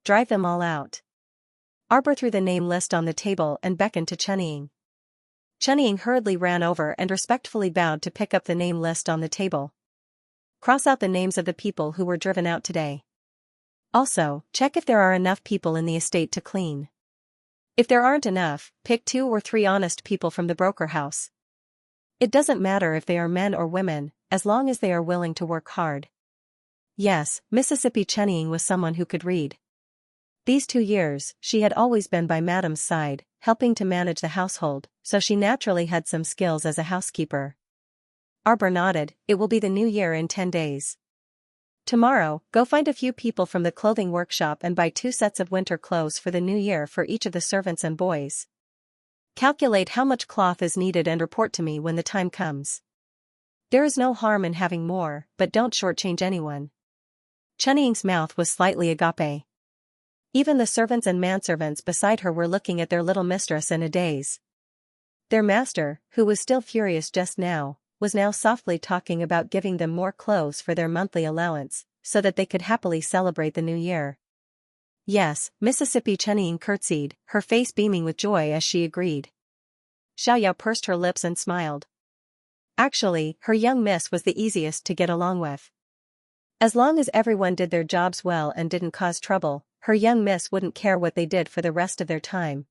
Drive them all out. Arbor threw the name list on the table and beckoned to Chunying. Chunying hurriedly ran over and respectfully bowed to pick up the name list on the table. Cross out the names of the people who were driven out today. Also, check if there are enough people in the estate to clean. If there aren't enough, pick 2 or 3 honest people from the broker house. It doesn't matter if they are men or women, as long as they are willing to work hard. Yes, Mississippi Chunying was someone who could read. These 2 years, she had always been by Madam's side, helping to manage the household, so she naturally had some skills as a housekeeper. Arbor nodded. It will be the new year in 10 days. Tomorrow, go find a few people from the clothing workshop and buy 2 sets of winter clothes for the new year for each of the servants and boys. Calculate how much cloth is needed and report to me when the time comes. There is no harm in having more, but don't shortchange anyone. Chunying's mouth was slightly agape. Even the servants and manservants beside her were looking at their little mistress in a daze. Their master, who was still furious just now, was now softly talking about giving them more clothes for their monthly allowance, so that they could happily celebrate the new year. Yes, Mississippi Chunying curtsied, her face beaming with joy as she agreed. Xiaoyao pursed her lips and smiled. Actually, her young miss was the easiest to get along with. As long as everyone did their jobs well and didn't cause trouble, her young miss wouldn't care what they did for the rest of their time.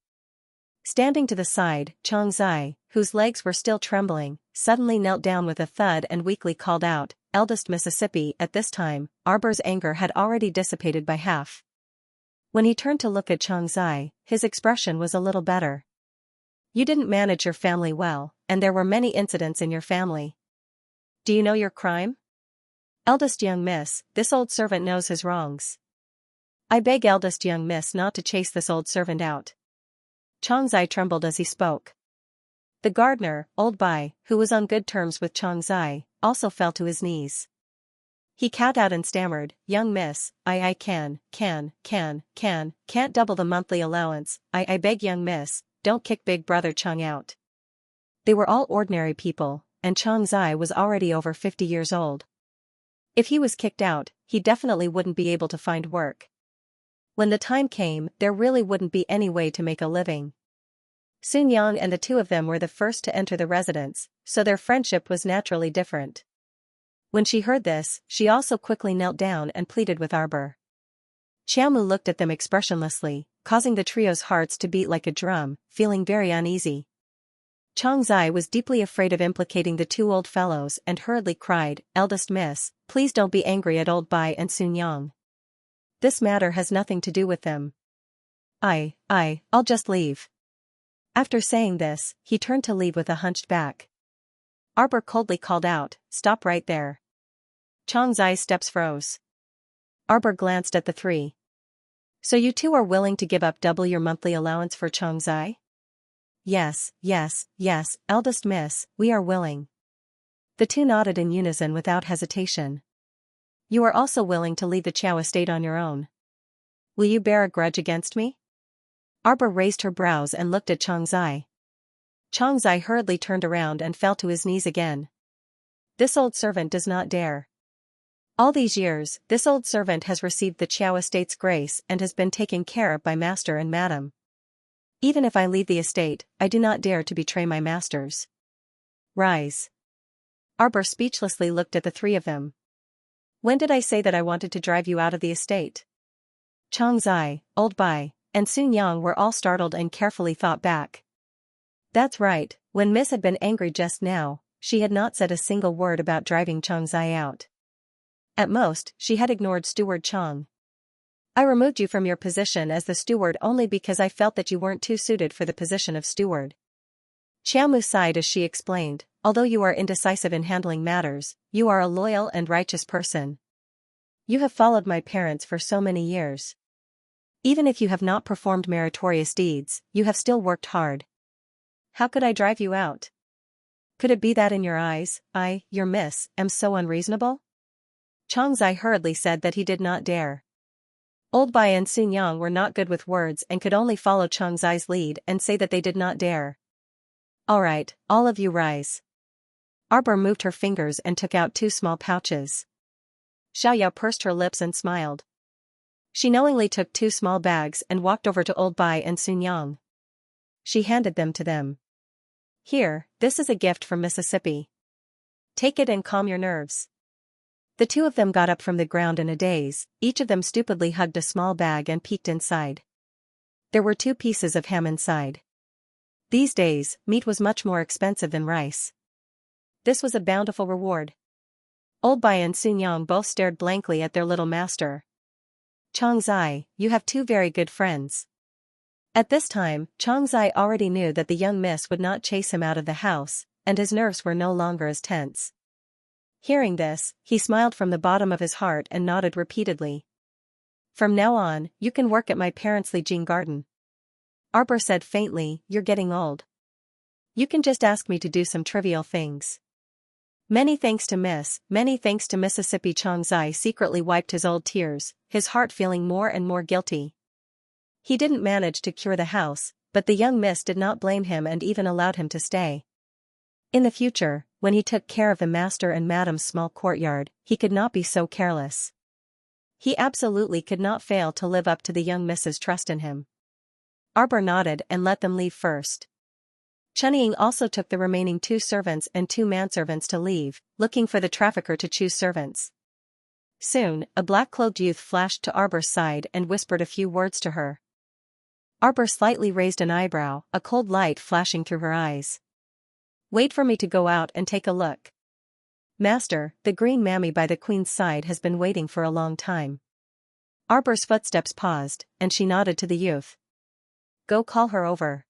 Standing to the side, Xianxia, whose legs were still trembling, suddenly knelt down with a thud and weakly called out, "Eldest Mississippi." At this time, Arbor's anger had already dissipated by half. When he turned to look at Xianxia, his expression was a little better. You didn't manage your family well, and there were many incidents in your family. Do you know your crime? Eldest young miss, this old servant knows his wrongs. I beg eldest young miss not to chase this old servant out. Xianxia trembled as he spoke. The gardener, Old Bai, who was on good terms with Xianxia, also fell to his knees. He cowed out and stammered, "Young miss, I can't double the monthly allowance. I beg young miss, don't kick big brother Cheng out." They were all ordinary people, and Xianxia was already over 50 years old. If he was kicked out, he definitely wouldn't be able to find work. When the time came, there really wouldn't be any way to make a living. Sun Yang and the 2 of them were the first to enter the residence, so their friendship was naturally different. When she heard this, she also quickly knelt down and pleaded with Arbor. Xiaomu looked at them expressionlessly, causing the trio's hearts to beat like a drum, feeling very uneasy. Xianxia was deeply afraid of implicating the 2 old fellows and hurriedly cried, "Eldest miss, please don't be angry at Old Bai and Sun Yang. This matter has nothing to do with them. I'll just leave." After saying this, he turned to leave with a hunched back. Arbor coldly called out, "Stop right there." Xianxia's steps froze. Arbor glanced at the 3. "So you 2 are willing to give up double your monthly allowance for Xianxia?" Yes, eldest miss, we are willing." The 2 nodded in unison without hesitation. "You are also willing to leave the Chao estate on your own. Will you bear a grudge against me?" Arbor raised her brows and looked at Xianxia. Xianxia hurriedly turned around and fell to his knees again. This old servant does not dare. All these years, this old servant has received the Chao estate's grace and has been taken care of by master and madam. Even if I leave the estate, I do not dare to betray my masters. Rise." Arbor speechlessly looked at the 3 of them. "When did I say that I wanted to drive you out of the estate?" Xianxia, Old Bai, and Sun Yang were all startled and carefully thought back. That's right, when Miss had been angry just now, she had not said a single word about driving Xianxia out. At most, she had ignored Steward Chang. "I removed you from your position as the steward only because I felt that you weren't too suited for the position of steward." Xiaomu sighed as she explained, "Although you are indecisive in handling matters, you are a loyal and righteous person. You have followed my parents for so many years. Even if you have not performed meritorious deeds, you have still worked hard. How could I drive you out? Could it be that in your eyes, I, your miss, am so unreasonable?" Xianxia hurriedly said that he did not dare. Old Bai and Sun Yang were not good with words and could only follow Chang Zai's lead and say that they did not dare. Alright, all of you rise. Arbor moved her fingers and took out 2 small pouches. Xiaoyao pursed her lips and smiled. She knowingly took 2 small bags and walked over to Old Bai and Sun Yang. She handed them to them. Here, this is a gift from Mississippi. Take it and calm your nerves. The 2 of them got up from the ground in a daze, each of them stupidly hugged a small bag and peeked inside. There were 2 pieces of ham inside. These days, meat was much more expensive than rice. This was a bountiful reward. Old Bai and Sun Yang both stared blankly at their little master. Chang Zai, you have 2 very good friends. At this time, Chang Zai already knew that the young miss would not chase him out of the house, and his nerves were no longer as tense. Hearing this, he smiled from the bottom of his heart and nodded repeatedly. From now on, you can work at my parents' Lijing garden. Arbor said faintly, you're getting old. You can just ask me to do some trivial things. Many thanks to Mississippi. Chang Zai secretly wiped his old tears, his heart feeling more and more guilty. He didn't manage to cure the house, but the young miss did not blame him and even allowed him to stay. In the future, when he took care of the master and madam's small courtyard, he could not be so careless. He absolutely could not fail to live up to the young miss's trust in him. Arbor nodded and let them leave first. Chunying also took the remaining 2 servants and 2 manservants to leave, looking for the trafficker to choose servants. Soon, a black-clothed youth flashed to Arbor's side and whispered a few words to her. Arbor slightly raised an eyebrow, a cold light flashing through her eyes. Wait for me to go out and take a look. Master, the green mammy by the queen's side has been waiting for a long time. Arbor's footsteps paused, and she nodded to the youth. Go call her over.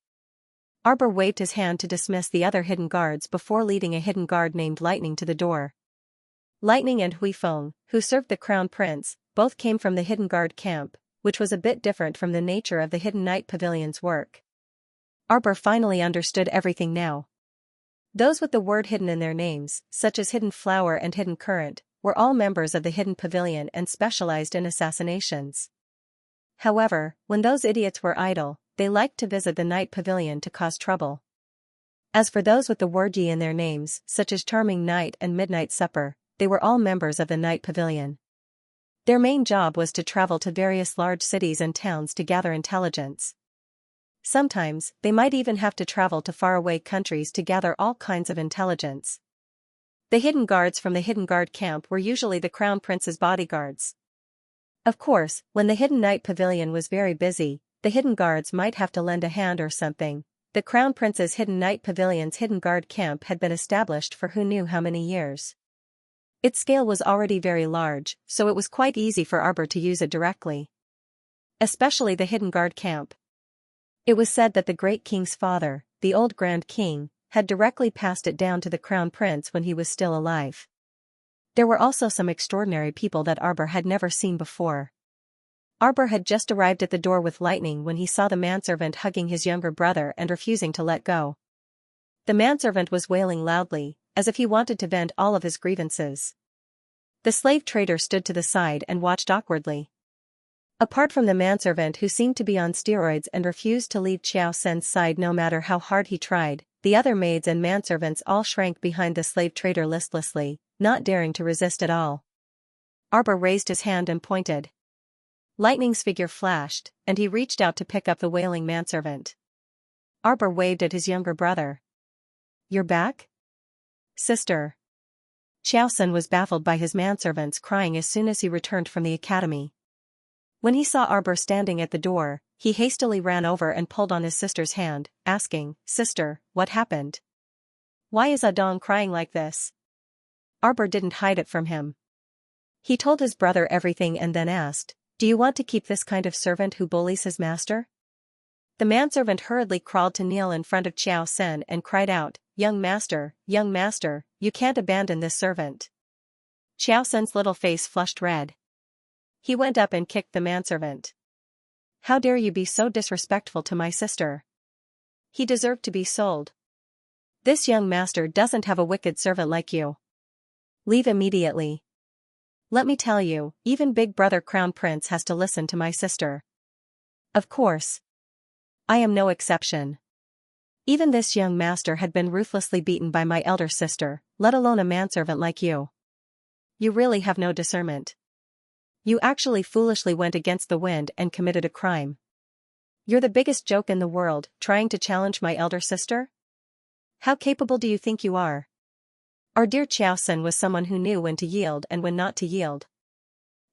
Arbor waved his hand to dismiss the other hidden guards before leading a hidden guard named Lightning to the door. Lightning and Huifeng, who served the crown prince, both came from the hidden guard camp, which was a bit different from the nature of the hidden night pavilion's work. Arbor finally understood everything now. Those with the word hidden in their names, such as Hidden Flower and Hidden Current, were all members of the hidden pavilion and specialized in assassinations. However, when those idiots were idle, they liked to visit the night pavilion to cause trouble. As for those with the word Yi in their names, such as Charming Night and Midnight Supper, they were all members of the night pavilion. Their main job was to travel to various large cities and towns to gather intelligence. Sometimes, they might even have to travel to faraway countries to gather all kinds of intelligence. The hidden guards from the hidden guard camp were usually the crown prince's bodyguards. Of course, when the hidden night pavilion was very busy, the hidden guards might have to lend a hand or something. The crown prince's hidden night pavilion's hidden guard camp had been established for who knew how many years. Its scale was already very large, so it was quite easy for Arbor to use it directly. Especially the hidden guard camp. It was said that the great king's father, the old Grand King, had directly passed it down to the crown prince when he was still alive. There were also some extraordinary people that Arbor had never seen before. Arbor had just arrived at the door with Lightning when he saw the manservant hugging his younger brother and refusing to let go. The manservant was wailing loudly, as if he wanted to vent all of his grievances. The slave trader stood to the side and watched awkwardly. Apart from the manservant who seemed to be on steroids and refused to leave Xiao Sen's side no matter how hard he tried, the other maids and manservants all shrank behind the slave trader listlessly, not daring to resist at all. Arbor raised his hand and pointed. Lightning's figure flashed, and he reached out to pick up the wailing manservant. Arbor waved at his younger brother. You're back? Sister. Xiao Sen was baffled by his manservant's crying as soon as he returned from the academy. When he saw Arbor standing at the door, he hastily ran over and pulled on his sister's hand, asking, Sister, what happened? Why is Adong crying like this? Arbor didn't hide it from him. He told his brother everything and then asked, Do you want to keep this kind of servant who bullies his master? The manservant hurriedly crawled to kneel in front of Xiao Sen and cried out, Young master, you can't abandon this servant. Xiao Sen's little face flushed red. He went up and kicked the manservant. How dare you be so disrespectful to my sister? He deserved to be sold. This young master doesn't have a wicked servant like you. Leave immediately. Let me tell you, even Big Brother Crown Prince has to listen to my sister. Of course. I am no exception. Even this young master had been ruthlessly beaten by my elder sister, let alone a manservant like you. You really have no discernment. You actually foolishly went against the wind and committed a crime. You're the biggest joke in the world, trying to challenge my elder sister? How capable do you think you are? Our dear Xiaoxia was someone who knew when to yield and when not to yield.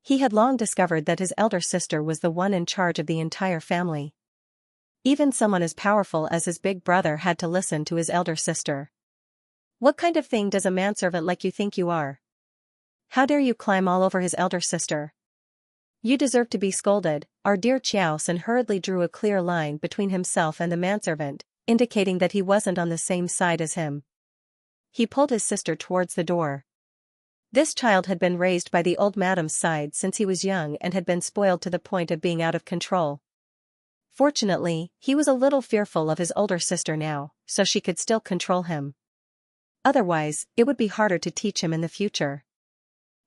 He had long discovered that his elder sister was the one in charge of the entire family. Even someone as powerful as his big brother had to listen to his elder sister. What kind of thing does a manservant like you think you are? How dare you climb all over his elder sister? You deserve to be scolded. Our dear Xiaoxia hurriedly drew a clear line between himself and the manservant, indicating that he wasn't on the same side as him. He pulled his sister towards the door. This child had been raised by the old madam's side since he was young and had been spoiled to the point of being out of control. Fortunately, he was a little fearful of his older sister now, so she could still control him. Otherwise, it would be harder to teach him in the future.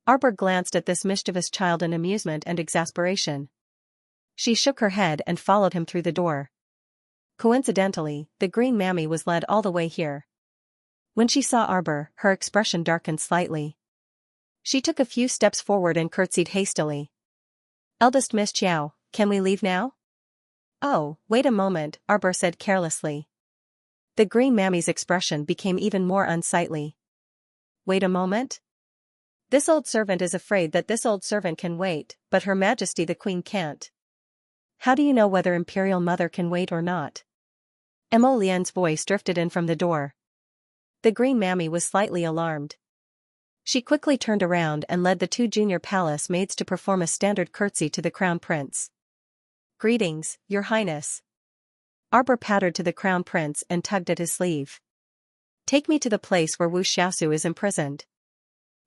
Arbor glanced at this mischievous child in amusement and exasperation. She shook her head and followed him through the door. Coincidentally, the green mammy was led all the way here. When she saw Arbor, her expression darkened slightly. She took a few steps forward and curtsied hastily. "Eldest Miss Chiao, can we leave now?" "Oh, wait a moment," Arbor said carelessly. The green mammy's expression became even more unsightly. "Wait a moment? This old servant is afraid that this old servant can wait, but Her Majesty the Queen can't. How do you know whether Imperial Mother can wait or not?" Mo Lian's voice drifted in from the door. The green mammy was slightly alarmed. She quickly turned around and led the two junior palace maids to perform a standard curtsy to the crown prince. "Greetings, Your Highness." Arbor pattered to the crown prince and tugged at his sleeve. "Take me to the place where Wu Xiaosu is imprisoned."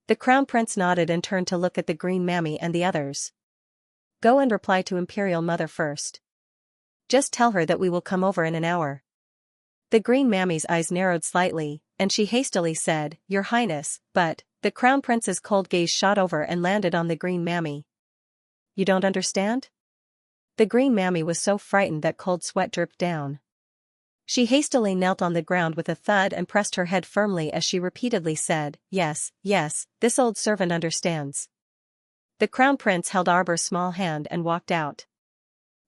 The crown prince nodded and turned to look at the green mammy and the others. "Go and reply to Imperial Mother first. Just tell her that we will come over in an hour." The green mammy's eyes narrowed slightly, and she hastily said, "Your Highness," but the crown prince's cold gaze shot over and landed on the green mammy. "You don't understand?" The green mammy was so frightened that cold sweat dripped down. She hastily knelt on the ground with a thud and pressed her head firmly as she repeatedly said, "Yes, yes, this old servant understands." The crown prince held Arbor's small hand and walked out.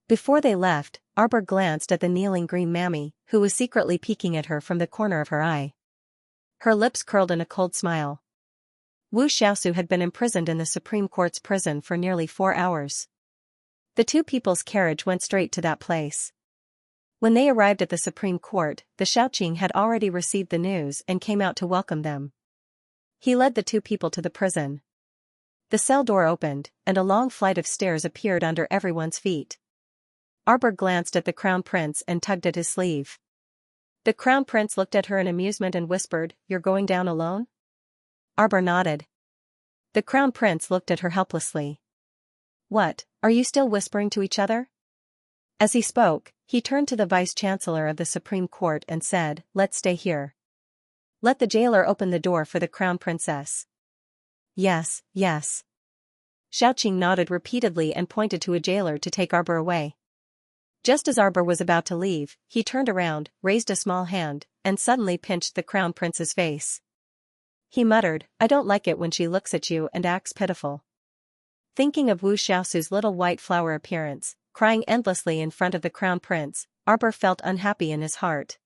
Before they left, Arbor glanced at the kneeling green mammy, who was secretly peeking at her from the corner of her eye. Her lips curled in a cold smile. Wu Xiaosu had been imprisoned in the Supreme Court's prison for nearly 4 hours. The two people's carriage went straight to that place. When they arrived at the Supreme Court, the Shaoqing had already received the news and came out to welcome them. He led the two people to the prison. The cell door opened, and a long flight of stairs appeared under everyone's feet. Arbor glanced at the crown prince and tugged at his sleeve. The crown prince looked at her in amusement and whispered, "You're going down alone?" Arbor nodded. The crown prince looked at her helplessly. "What, are you still whispering to each other?" As he spoke, he turned to the vice-chancellor of the Supreme Court and said, "Let's stay here. Let the jailer open the door for the crown princess." "Yes, yes." Shaoqing nodded repeatedly and pointed to a jailer to take Arbor away. Just as Arbor was about to leave, he turned around, raised a small hand, and suddenly pinched the crown prince's face. He muttered, "I don't like it when she looks at you and acts pitiful." Thinking of Wu Xiaosu's little white flower appearance, crying endlessly in front of the crown prince, Arbor felt unhappy in his heart.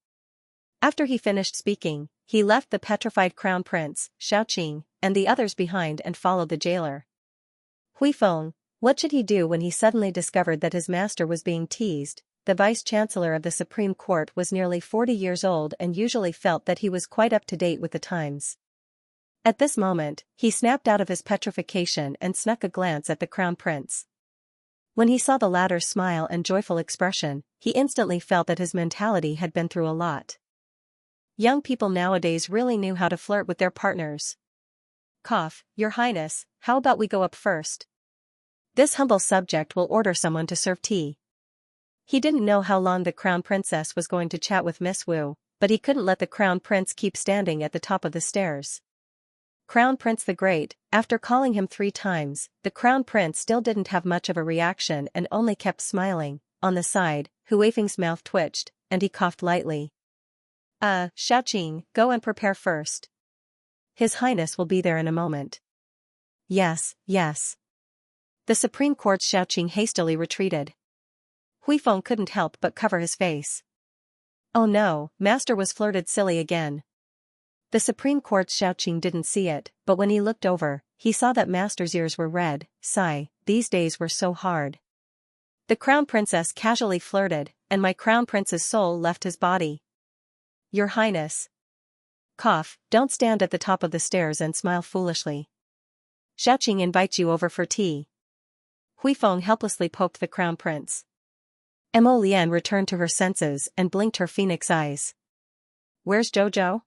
After he finished speaking, he left the petrified crown prince, Shaoqing, and the others behind and followed the jailer. Huifeng, what should he do when he suddenly discovered that his master was being teased? The vice-chancellor of the Supreme Court was nearly 40 years old and usually felt that he was quite up to date with the times. At this moment, he snapped out of his petrification and snuck a glance at the crown prince. When he saw the latter's smile and joyful expression, he instantly felt that his mentality had been through a lot. Young people nowadays really knew how to flirt with their partners. "Cough, Your Highness, how about we go up first? This humble subject will order someone to serve tea." He didn't know how long the crown princess was going to chat with Miss Wu, but he couldn't let the crown prince keep standing at the top of the stairs. Crown Prince the Great. After calling him 3 times, the Crown Prince still didn't have much of a reaction and only kept smiling. On the side, Hu Weifeng's mouth twitched, and he coughed lightly. Xiaoqing, go and prepare first. His Highness will be there in a moment. Yes, yes. The Supreme Court's Xiaoqing hastily retreated. Huifeng couldn't help but cover his face. Oh no, Master was flirted silly again. The Supreme Court's Xiaoqing didn't see it, but when he looked over, he saw that Master's ears were red. Sigh, these days were so hard. The Crown Princess casually flirted, and my Crown Prince's soul left his body. Your Highness. Cough, don't stand at the top of the stairs and smile foolishly. Xiaoqing invites you over for tea. Huifeng helplessly poked the Crown Prince. Mo Lian returned to her senses and blinked her phoenix eyes. Where's Jojo?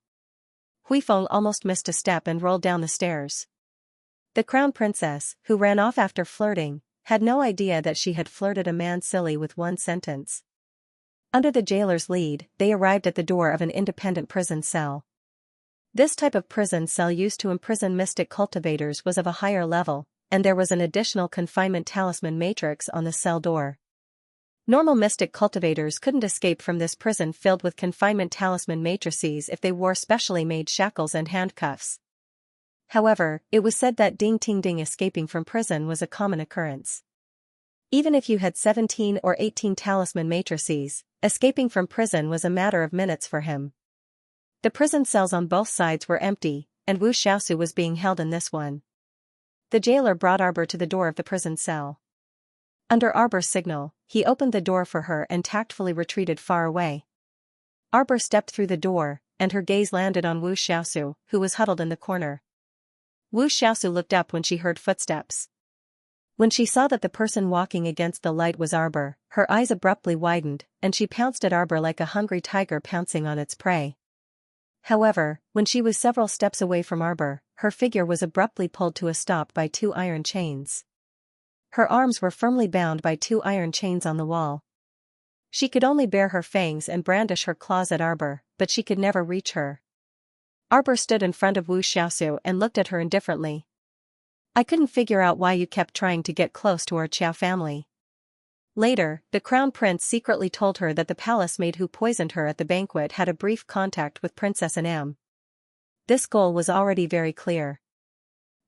Huifeng almost missed a step and rolled down the stairs. The Crown Princess, who ran off after flirting, had no idea that she had flirted a man silly with one sentence. Under the jailer's lead, they arrived at the door of an independent prison cell. This type of prison cell used to imprison mystic cultivators was of a higher level, and there was an additional confinement talisman matrix on the cell door. Normal mystic cultivators couldn't escape from this prison filled with confinement talisman matrices if they wore specially made shackles and handcuffs. However, it was said that Ding Ting Ding escaping from prison was a common occurrence. Even if you had 17 or 18 talisman matrices, escaping from prison was a matter of minutes for him. The prison cells on both sides were empty, and Wu Xiaosu was being held in this one. The jailer brought Arbor to the door of the prison cell. Under Arbor's signal, he opened the door for her and tactfully retreated far away. Arbor stepped through the door, and her gaze landed on Wu Xiaosu, who was huddled in the corner. Wu Xiaosu looked up when she heard footsteps. When she saw that the person walking against the light was Arbor, her eyes abruptly widened, and she pounced at Arbor like a hungry tiger pouncing on its prey. However, when she was several steps away from Arbor, her figure was abruptly pulled to a stop by 2 iron chains. Her arms were firmly bound by 2 iron chains on the wall. She could only bare her fangs and brandish her claws at Arbor, but she could never reach her. Arbor stood in front of Wu Xiaosu and looked at her indifferently. I couldn't figure out why you kept trying to get close to our Qiao family. Later, the Crown Prince secretly told her that the palace maid who poisoned her at the banquet had a brief contact with Princess Anam. This goal was already very clear.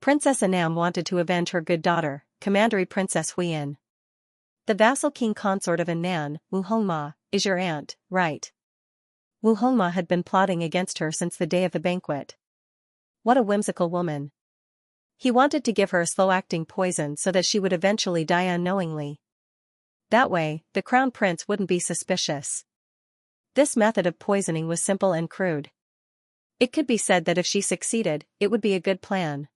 Princess Anam wanted to avenge her good daughter, Commandery Princess Huiyin. The vassal king consort of Annan, Wu Hongma, is your aunt, right? Wu Hongma had been plotting against her since the day of the banquet. What a whimsical woman. He wanted to give her a slow-acting poison so that she would eventually die unknowingly. That way, the Crown Prince wouldn't be suspicious. This method of poisoning was simple and crude. It could be said that if she succeeded, it would be a good plan.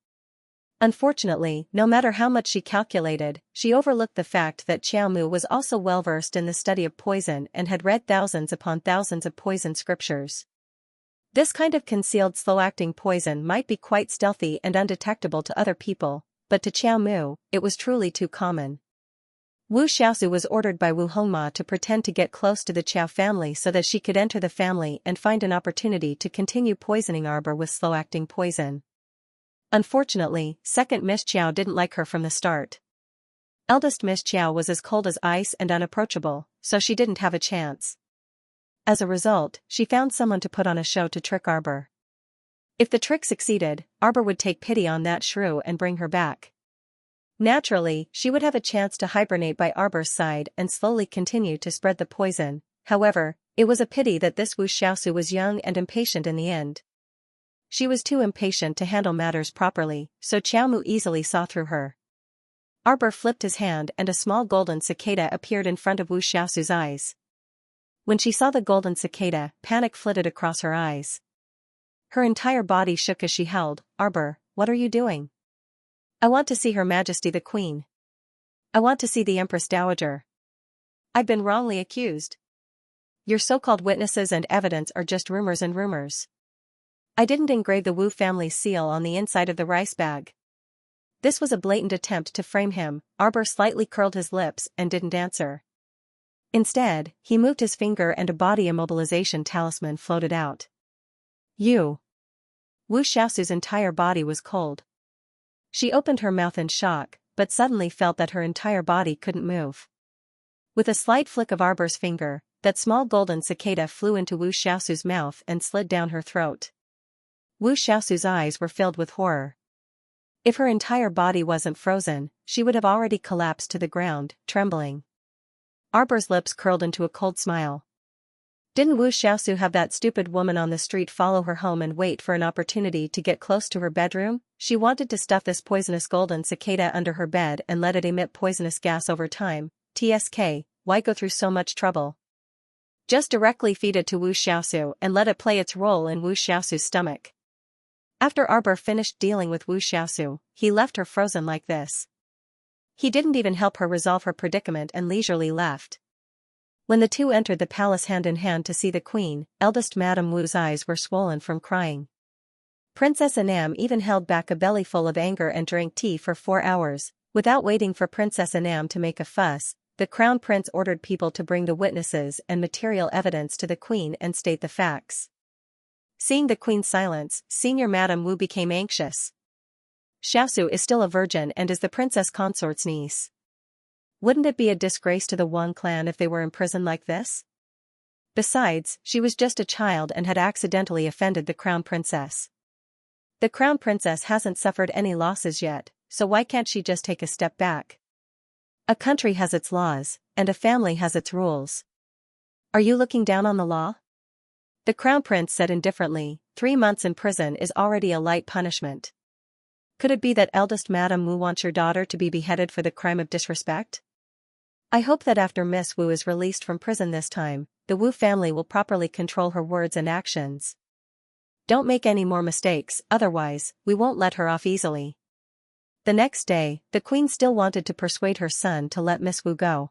Unfortunately, no matter how much she calculated, she overlooked the fact that Qiao Mu was also well-versed in the study of poison and had read thousands upon thousands of poison scriptures. This kind of concealed slow-acting poison might be quite stealthy and undetectable to other people, but to Qiao Mu, it was truly too common. Wu Xiaosu was ordered by Wu Hongma to pretend to get close to the Qiao family so that she could enter the family and find an opportunity to continue poisoning Arbor with slow-acting poison. Unfortunately, second Miss Qiao didn't like her from the start. Eldest Miss Qiao was as cold as ice and unapproachable, so she didn't have a chance. As a result, she found someone to put on a show to trick Arbor. If the trick succeeded, Arbor would take pity on that shrew and bring her back. Naturally, she would have a chance to hibernate by Arbor's side and slowly continue to spread the poison. However, it was a pity that this Wu Xiaosu was young and impatient in the end. She was too impatient to handle matters properly, so Qiao Mu easily saw through her. Arbor flipped his hand and a small golden cicada appeared in front of Wu Xiaosu's eyes. When she saw the golden cicada, panic flitted across her eyes. Her entire body shook as she held, Arbor, what are you doing? I want to see Her Majesty the Queen. I want to see the Empress Dowager. I've been wrongly accused. Your so-called witnesses and evidence are just rumors and rumors. I didn't engrave the Wu family's seal on the inside of the rice bag. This was a blatant attempt to frame him. Arbor slightly curled his lips and didn't answer. Instead, he moved his finger and a body immobilization talisman floated out. You. Wu Xiaosu's entire body was cold. She opened her mouth in shock, but suddenly felt that her entire body couldn't move. With a slight flick of Arbor's finger, that small golden cicada flew into Wu Xiaosu's mouth and slid down her throat. Wu Xiaosu's eyes were filled with horror. If her entire body wasn't frozen, she would have already collapsed to the ground, trembling. Arbor's lips curled into a cold smile. Didn't Wu Xiaosu have that stupid woman on the street follow her home and wait for an opportunity to get close to her bedroom? She wanted to stuff this poisonous golden cicada under her bed and let it emit poisonous gas over time. TSK, why go through so much trouble? Just directly feed it to Wu Xiaosu and let it play its role in Wu Xiaosu's stomach. After Arbor finished dealing with Wu Xiaosu, he left her frozen like this. He didn't even help her resolve her predicament and leisurely left. When the two entered the palace hand in hand to see the queen, eldest Madame Wu's eyes were swollen from crying. Princess Anam even held back a bellyful of anger and drank tea for 4 hours. Without waiting for Princess Anam to make a fuss, the crown prince ordered people to bring the witnesses and material evidence to the queen and state the facts. Seeing the queen's silence, Senior Madame Wu became anxious. Xiaosu is still a virgin and is the princess consort's niece. Wouldn't it be a disgrace to the Wang clan if they were imprisoned like this? Besides, she was just a child and had accidentally offended the crown princess. The crown princess hasn't suffered any losses yet, so why can't she just take a step back? A country has its laws, and a family has its rules. Are you looking down on the law? The crown prince said indifferently, 3 months in prison is already a light punishment. Could it be that eldest Madame Wu wants your daughter to be beheaded for the crime of disrespect? I hope that after Miss Wu is released from prison this time, the Wu family will properly control her words and actions. Don't make any more mistakes, otherwise, we won't let her off easily. The next day, the queen still wanted to persuade her son to let Miss Wu go.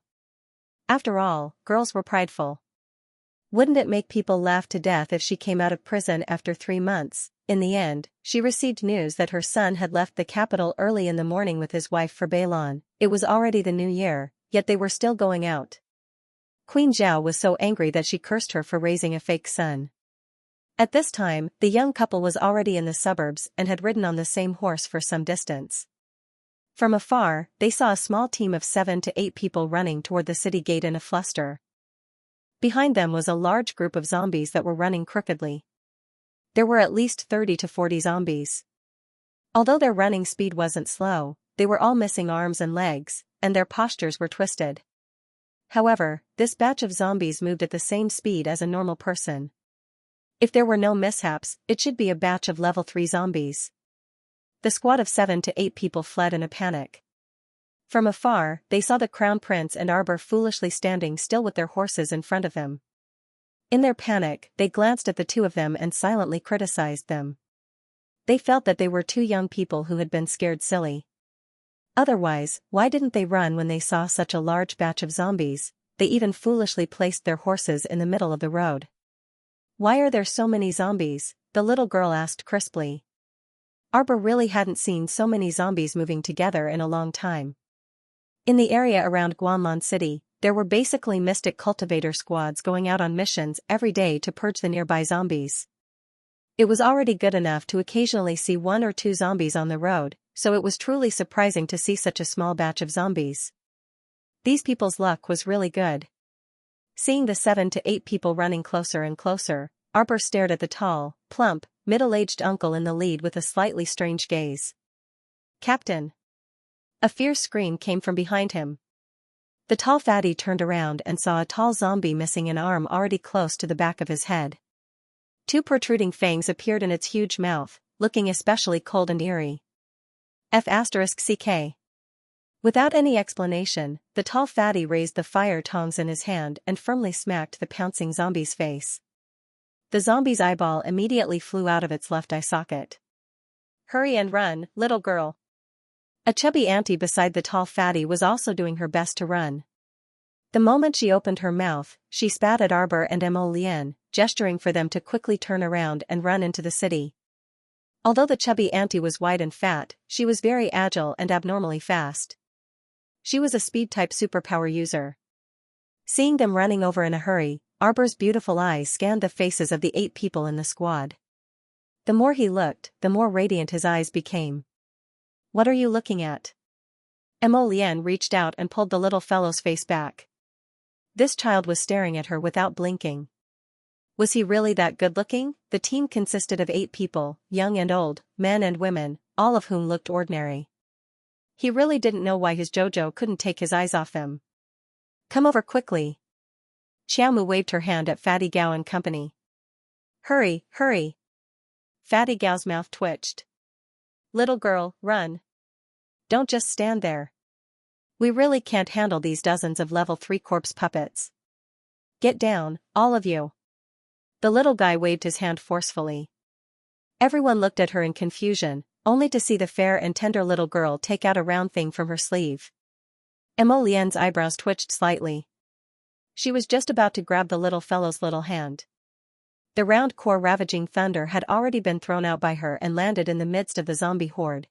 After all, girls were prideful. Wouldn't it make people laugh to death if she came out of prison after 3 months? In the end, she received news that her son had left the capital early in the morning with his wife for Bailon. It was already the new year, yet they were still going out. Queen Zhao was so angry that she cursed her for raising a fake son. At this time, the young couple was already in the suburbs and had ridden on the same horse for some distance. From afar, they saw a small team of 7 to 8 people running toward the city gate in a fluster. Behind them was a large group of zombies that were running crookedly. There were at least 30 to 40 zombies. Although their running speed wasn't slow, they were all missing arms and legs, and their postures were twisted. However, this batch of zombies moved at the same speed as a normal person. If there were no mishaps, it should be a batch of level 3 zombies. The squad of 7 to 8 people fled in a panic. From afar, they saw the crown prince and Arbor foolishly standing still with their horses in front of them. In their panic, they glanced at the two of them and silently criticized them. They felt that they were 2 young people who had been scared silly. Otherwise, why didn't they run when they saw such a large batch of zombies? They even foolishly placed their horses in the middle of the road. Why are there so many zombies? The little girl asked crisply. Arbor really hadn't seen so many zombies moving together in a long time. In the area around Guanlan City, there were basically mystic cultivator squads going out on missions every day to purge the nearby zombies. It was already good enough to occasionally see 1 or 2 zombies on the road, so it was truly surprising to see such a small batch of zombies. These people's luck was really good. Seeing the 7 to 8 people running closer and closer, Arbor stared at the tall, plump, middle-aged uncle in the lead with a slightly strange gaze. "Captain!" A fierce scream came from behind him. The tall fatty turned around and saw a tall zombie missing an arm already close to the back of his head. 2 protruding fangs appeared in its huge mouth, looking especially cold and eerie. F***CK. Without any explanation, the tall fatty raised the fire tongs in his hand and firmly smacked the pouncing zombie's face. The zombie's eyeball immediately flew out of its left eye socket. "Hurry and run, little girl." A chubby auntie beside the tall fatty was also doing her best to run. The moment she opened her mouth, she spat at Arbor and Mo Lian, gesturing for them to quickly turn around and run into the city. Although the chubby auntie was wide and fat, she was very agile and abnormally fast. She was a speed-type superpower user. Seeing them running over in a hurry, Arbor's beautiful eyes scanned the faces of the 8 people in the squad. The more he looked, the more radiant his eyes became. "What are you looking at?" Mo Lian reached out and pulled the little fellow's face back. This child was staring at her without blinking. Was he really that good-looking? The team consisted of 8 people, young and old, men and women, all of whom looked ordinary. He really didn't know why his Jojo couldn't take his eyes off him. "Come over quickly." Xiaomu waved her hand at Fatty Gao and company. "Hurry, hurry." Fatty Gao's mouth twitched. "Little girl, run. Don't just stand there. We really can't handle these dozens of level 3 corpse puppets. Get down, all of you." The little guy waved his hand forcefully. Everyone looked at her in confusion, only to see the fair and tender little girl take out a round thing from her sleeve. Mo Lian's eyebrows twitched slightly. She was just about to grab the little fellow's little hand. The round core ravaging thunder had already been thrown out by her and landed in the midst of the zombie horde.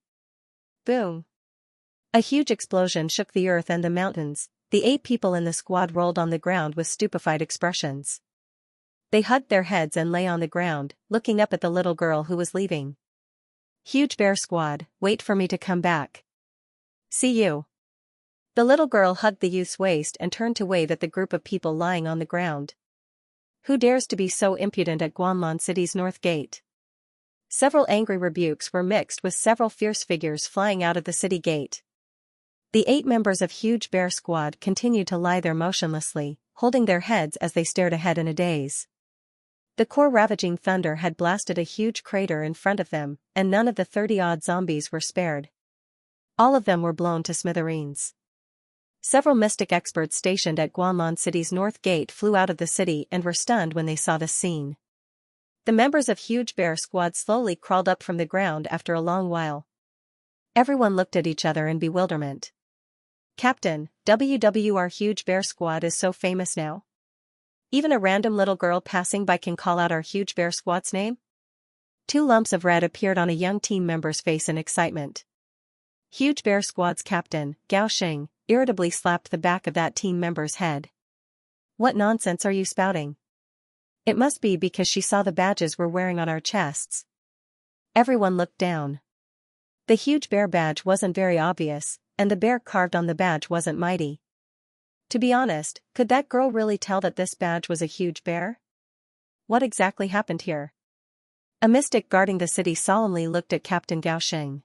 Boom! A huge explosion shook the earth and the mountains. The 8 people in the squad rolled on the ground with stupefied expressions. They hugged their heads and lay on the ground, looking up at the little girl who was leaving. "Huge bear squad, wait for me to come back. See you." The little girl hugged the youth's waist and turned to wave at the group of people lying on the ground. Who dares to be so impudent at Guanlan City's north gate? Several angry rebukes were mixed with several fierce figures flying out of the city gate. The 8 members of Huge Bear Squad continued to lie there motionlessly, holding their heads as they stared ahead in a daze. The core ravaging thunder had blasted a huge crater in front of them, and none of the 30-odd zombies were spared. All of them were blown to smithereens. Several mystic experts stationed at Guanlan City's north gate flew out of the city and were stunned when they saw this scene. The members of Huge Bear Squad slowly crawled up from the ground after a long while. Everyone looked at each other in bewilderment. "Captain, our Huge Bear Squad is so famous now? Even a random little girl passing by can call out our Huge Bear Squad's name?" 2 lumps of red appeared on a young team member's face in excitement. Huge Bear Squad's captain, Gao Xing, irritably slapped the back of that team member's head. "What nonsense are you spouting? It must be because she saw the badges we're wearing on our chests." Everyone looked down. The huge bear badge wasn't very obvious, and the bear carved on the badge wasn't mighty. To be honest, could that girl really tell that this badge was a huge bear? What exactly happened here? A mystic guarding the city solemnly looked at Captain Gao Xing.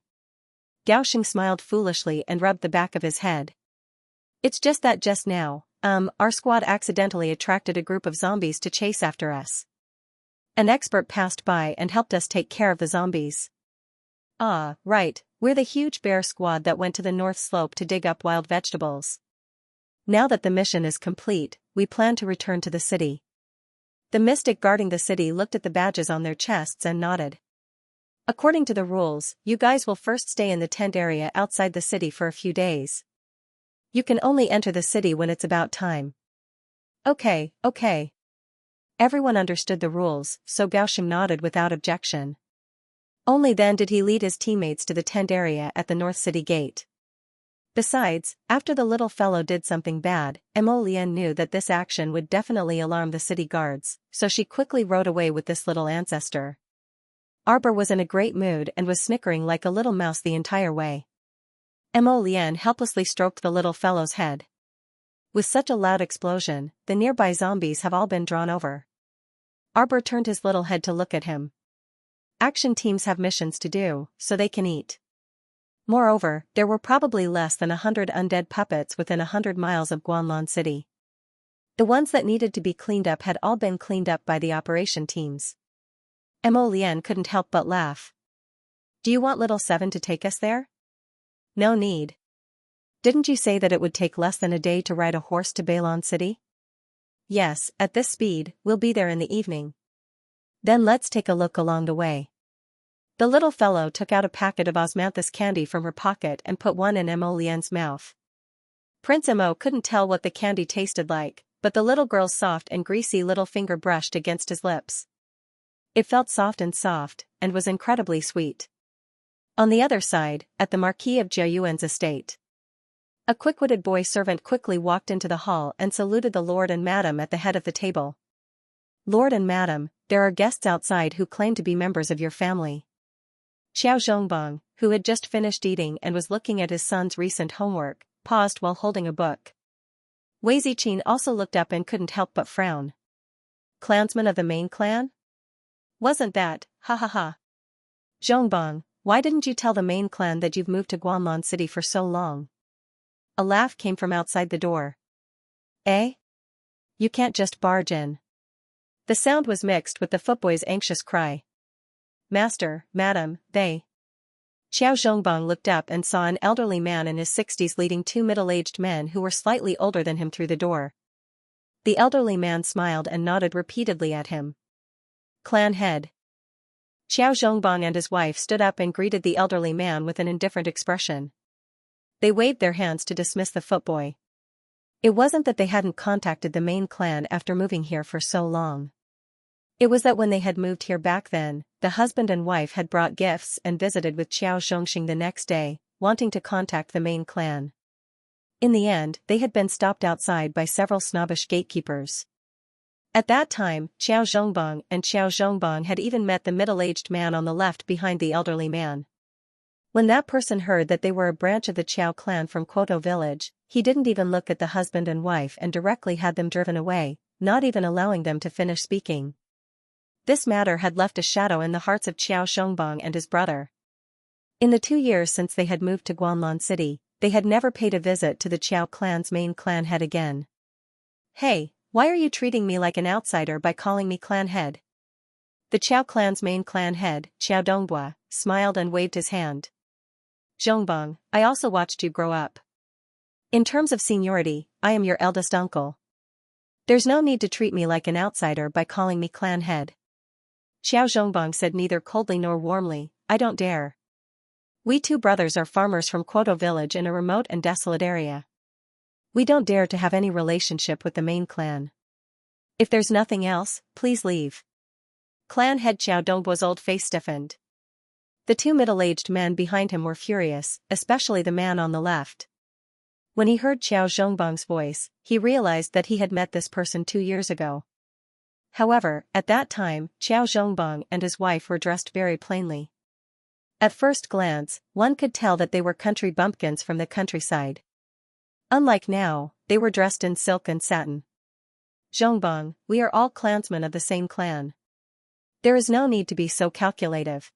Gao Xing smiled foolishly and rubbed the back of his head. "It's just that just now, our squad accidentally attracted a group of zombies to chase after us. An expert passed by and helped us take care of the zombies." "Ah, right, we're the Huge Bear Squad that went to the north slope to dig up wild vegetables. Now that the mission is complete, we plan to return to the city." The mystic guarding the city looked at the badges on their chests and nodded. "According to the rules, you guys will first stay in the tent area outside the city for a few days. You can only enter the city when it's about time." Okay. Everyone understood the rules, so Gao Xing nodded without objection. Only then did he lead his teammates to the tent area at the North City Gate. Besides, after the little fellow did something bad, Mo Lian knew that this action would definitely alarm the city guards, so she quickly rode away with this little ancestor. Arbor was in a great mood and was snickering like a little mouse the entire way. Mo Lian helplessly stroked the little fellow's head. With such a loud explosion, the nearby zombies have all been drawn over. Arbor turned his little head to look at him. Action teams have missions to do, so they can eat. Moreover, there were probably less than 100 undead puppets within 100 miles of Guanlan City. The ones that needed to be cleaned up had all been cleaned up by the operation teams. Mo Lian couldn't help but laugh. "Do you want little Seven to take us there?" "No need. Didn't you say that it would take less than a day to ride a horse to Bailon City?" "Yes, at this speed, we'll be there in the evening." "Then let's take a look along the way." The little fellow took out a packet of osmanthus candy from her pocket and put one in Mo Lian's mouth. Prince Mo couldn't tell what the candy tasted like, but the little girl's soft and greasy little finger brushed against his lips. It felt soft, and was incredibly sweet. On the other side, at the Marquis of Jiayuan's estate, a quick-witted boy servant quickly walked into the hall and saluted the lord and madam at the head of the table. Lord and Madam, there are guests outside who claim to be members of your family. Xiao Zhongbang, who had just finished eating and was looking at his son's recent homework, paused while holding a book. Wei Ziqin also looked up and couldn't help but frown. Clansman of the main clan? Wasn't that, ha ha ha. Zhongbang, why didn't you tell the main clan that you've moved to Guanlan City for so long? A laugh came from outside the door. Eh? You can't just barge in. The sound was mixed with the footboy's anxious cry. Master, madam, they. Xiao Zhongbang looked up and saw an elderly man in his 60s leading two middle-aged men who were slightly older than him through the door. The elderly man smiled and nodded repeatedly at him. Clan head. Xiao Zhongbang and his wife stood up and greeted the elderly man with an indifferent expression. They waved their hands to dismiss the footboy. It wasn't that they hadn't contacted the main clan after moving here for so long. It was that when they had moved here back then, the husband and wife had brought gifts and visited with Xiao Zhongxing the next day, wanting to contact the main clan. In the end, they had been stopped outside by several snobbish gatekeepers. At that time, Xiao Zhongbang and Xiao Zhongbang had even met the middle-aged man on the left behind the elderly man. When that person heard that they were a branch of the Qiao clan from Quoto village, he didn't even look at the husband and wife and directly had them driven away, not even allowing them to finish speaking. This matter had left a shadow in the hearts of Xiao Zhongbang and his brother. In the 2 years since they had moved to Guanlan City, they had never paid a visit to the Qiao clan's main clan head again. Hey, why are you treating me like an outsider by calling me clan head? The Qiao clan's main clan head, Qiao Dongbua, smiled and waved his hand. Zhongbang, I also watched you grow up. In terms of seniority, I am your eldest uncle. There's no need to treat me like an outsider by calling me clan head. Xiao Zhongbang said neither coldly nor warmly, I don't dare. We two brothers are farmers from Quoto village in a remote and desolate area. We don't dare to have any relationship with the main clan. If there's nothing else, please leave. Clan head Xiao Dongbua's old face stiffened. The two middle-aged men behind him were furious, especially the man on the left. When he heard Xiao Zhongbang's voice, he realized that he had met this person 2 years ago. However, at that time, Xiao Zhongbang and his wife were dressed very plainly. At first glance, one could tell that they were country bumpkins from the countryside. Unlike now, they were dressed in silk and satin. Zhongbang, we are all clansmen of the same clan. There is no need to be so calculative.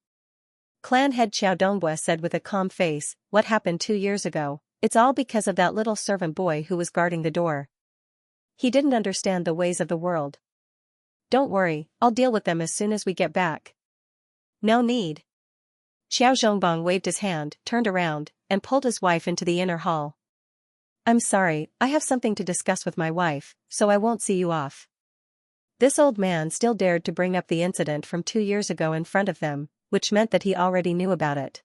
Clan head Xiao Dongbua said with a calm face, what happened 2 years ago, it's all because of that little servant boy who was guarding the door. He didn't understand the ways of the world. Don't worry, I'll deal with them as soon as we get back. No need. Xiao Zhongbang waved his hand, turned around, and pulled his wife into the inner hall. I'm sorry, I have something to discuss with my wife, so I won't see you off. This old man still dared to bring up the incident from 2 years ago in front of them, which meant that he already knew about it.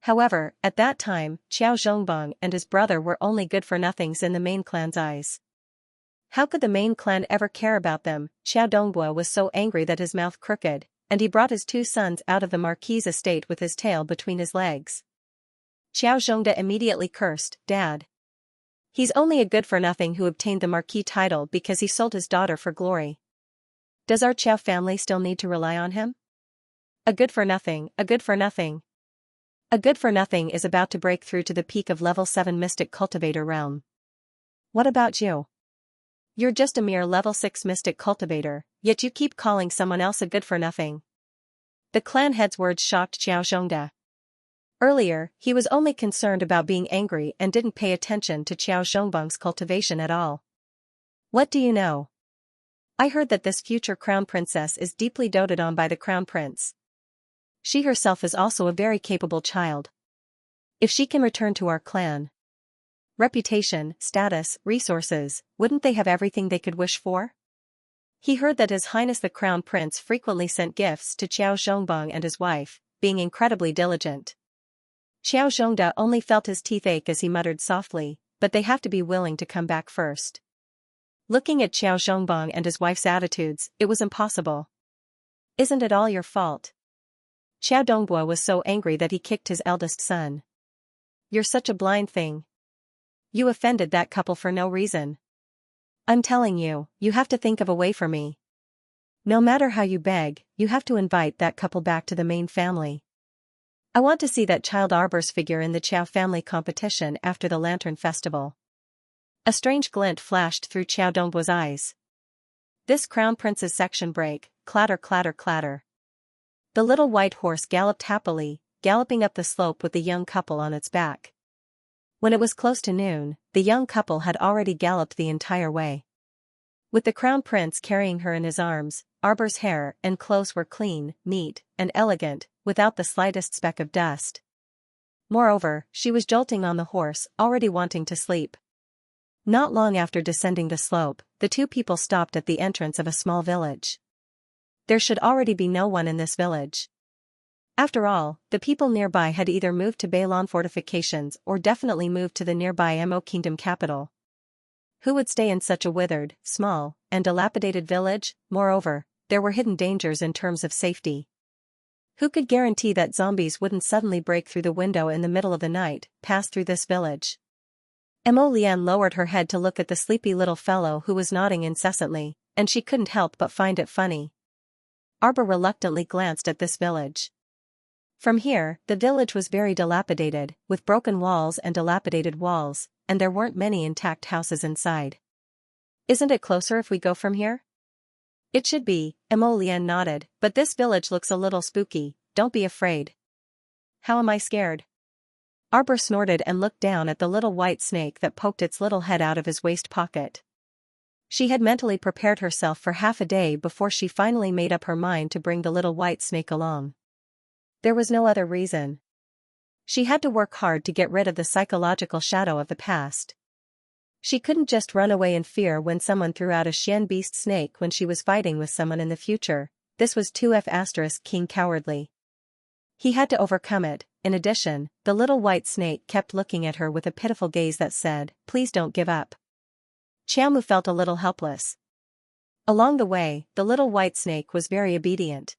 However, at that time, Xiao Zhongbang and his brother were only good-for-nothings in the main clan's eyes. How could the main clan ever care about them? Xiao Dongbua was so angry that his mouth crooked, and he brought his 2 sons out of the marquis's estate with his tail between his legs. Xiao Zhongda immediately cursed, Dad. He's only a good-for-nothing who obtained the marquis title because he sold his daughter for glory. Does our Qiao family still need to rely on him? A good-for-nothing, a good-for-nothing. A good-for-nothing is about to break through to the peak of level 7 mystic cultivator realm. What about you? You're just a mere level 6 mystic cultivator, yet you keep calling someone else a good-for-nothing. The clan head's words shocked Xiao Zhongda. Earlier, he was only concerned about being angry and didn't pay attention to Xiao Zhongbang's cultivation at all. What do you know? I heard that this future crown princess is deeply doted on by the crown prince. She herself is also a very capable child. If she can return to our clan, reputation, status, resources, wouldn't they have everything they could wish for? He heard that His Highness the Crown Prince frequently sent gifts to Xiao Zhongbang and his wife, being incredibly diligent. Xiao Zhongda only felt his teeth ache as he muttered softly, but they have to be willing to come back first. Looking at Xiao Zhongbang and his wife's attitudes, it was impossible. Isn't it all your fault? Xiao Dongbua was so angry that he kicked his eldest son. You're such a blind thing. You offended that couple for no reason. I'm telling you, you have to think of a way for me. No matter how you beg, you have to invite that couple back to the main family. I want to see that child Arbor's figure in the Xiao family competition after the Lantern Festival. A strange glint flashed through Xiao Dongbo's eyes. This crown prince's section break, clatter clatter clatter. The little white horse galloped happily, galloping up the slope with the young couple on its back. When it was close to noon, the young couple had already galloped the entire way. With the crown prince carrying her in his arms, Arbor's hair and clothes were clean, neat, and elegant, without the slightest speck of dust. Moreover, she was jolting on the horse, already wanting to sleep. Not long after descending the slope, the two people stopped at the entrance of a small village. There should already be no one in this village. After all, the people nearby had either moved to Bailon fortifications or definitely moved to the nearby Mo kingdom capital. Who would stay in such a withered, small, and dilapidated village? Moreover, there were hidden dangers in terms of safety. Who could guarantee that zombies wouldn't suddenly break through the window in the middle of the night, pass through this village? Mo Lian lowered her head to look at the sleepy little fellow who was nodding incessantly, and she couldn't help but find it funny. Arbor reluctantly glanced at this village. From here, the village was very dilapidated, with broken walls and dilapidated walls, and there weren't many intact houses inside. Isn't it closer if we go from here? It should be, Mo Lian nodded, but this village looks a little spooky, don't be afraid. How am I scared? Arbor snorted and looked down at the little white snake that poked its little head out of his waist pocket. She had mentally prepared herself for half a day before she finally made up her mind to bring the little white snake along. There was no other reason. She had to work hard to get rid of the psychological shadow of the past. She couldn't just run away in fear when someone threw out a Xian beast snake when she was fighting with someone in the future. This was too king cowardly. He had to overcome it. In addition, the little white snake kept looking at her with a pitiful gaze that said, "Please don't give up." Xiaomu felt a little helpless. Along the way, the little white snake was very obedient.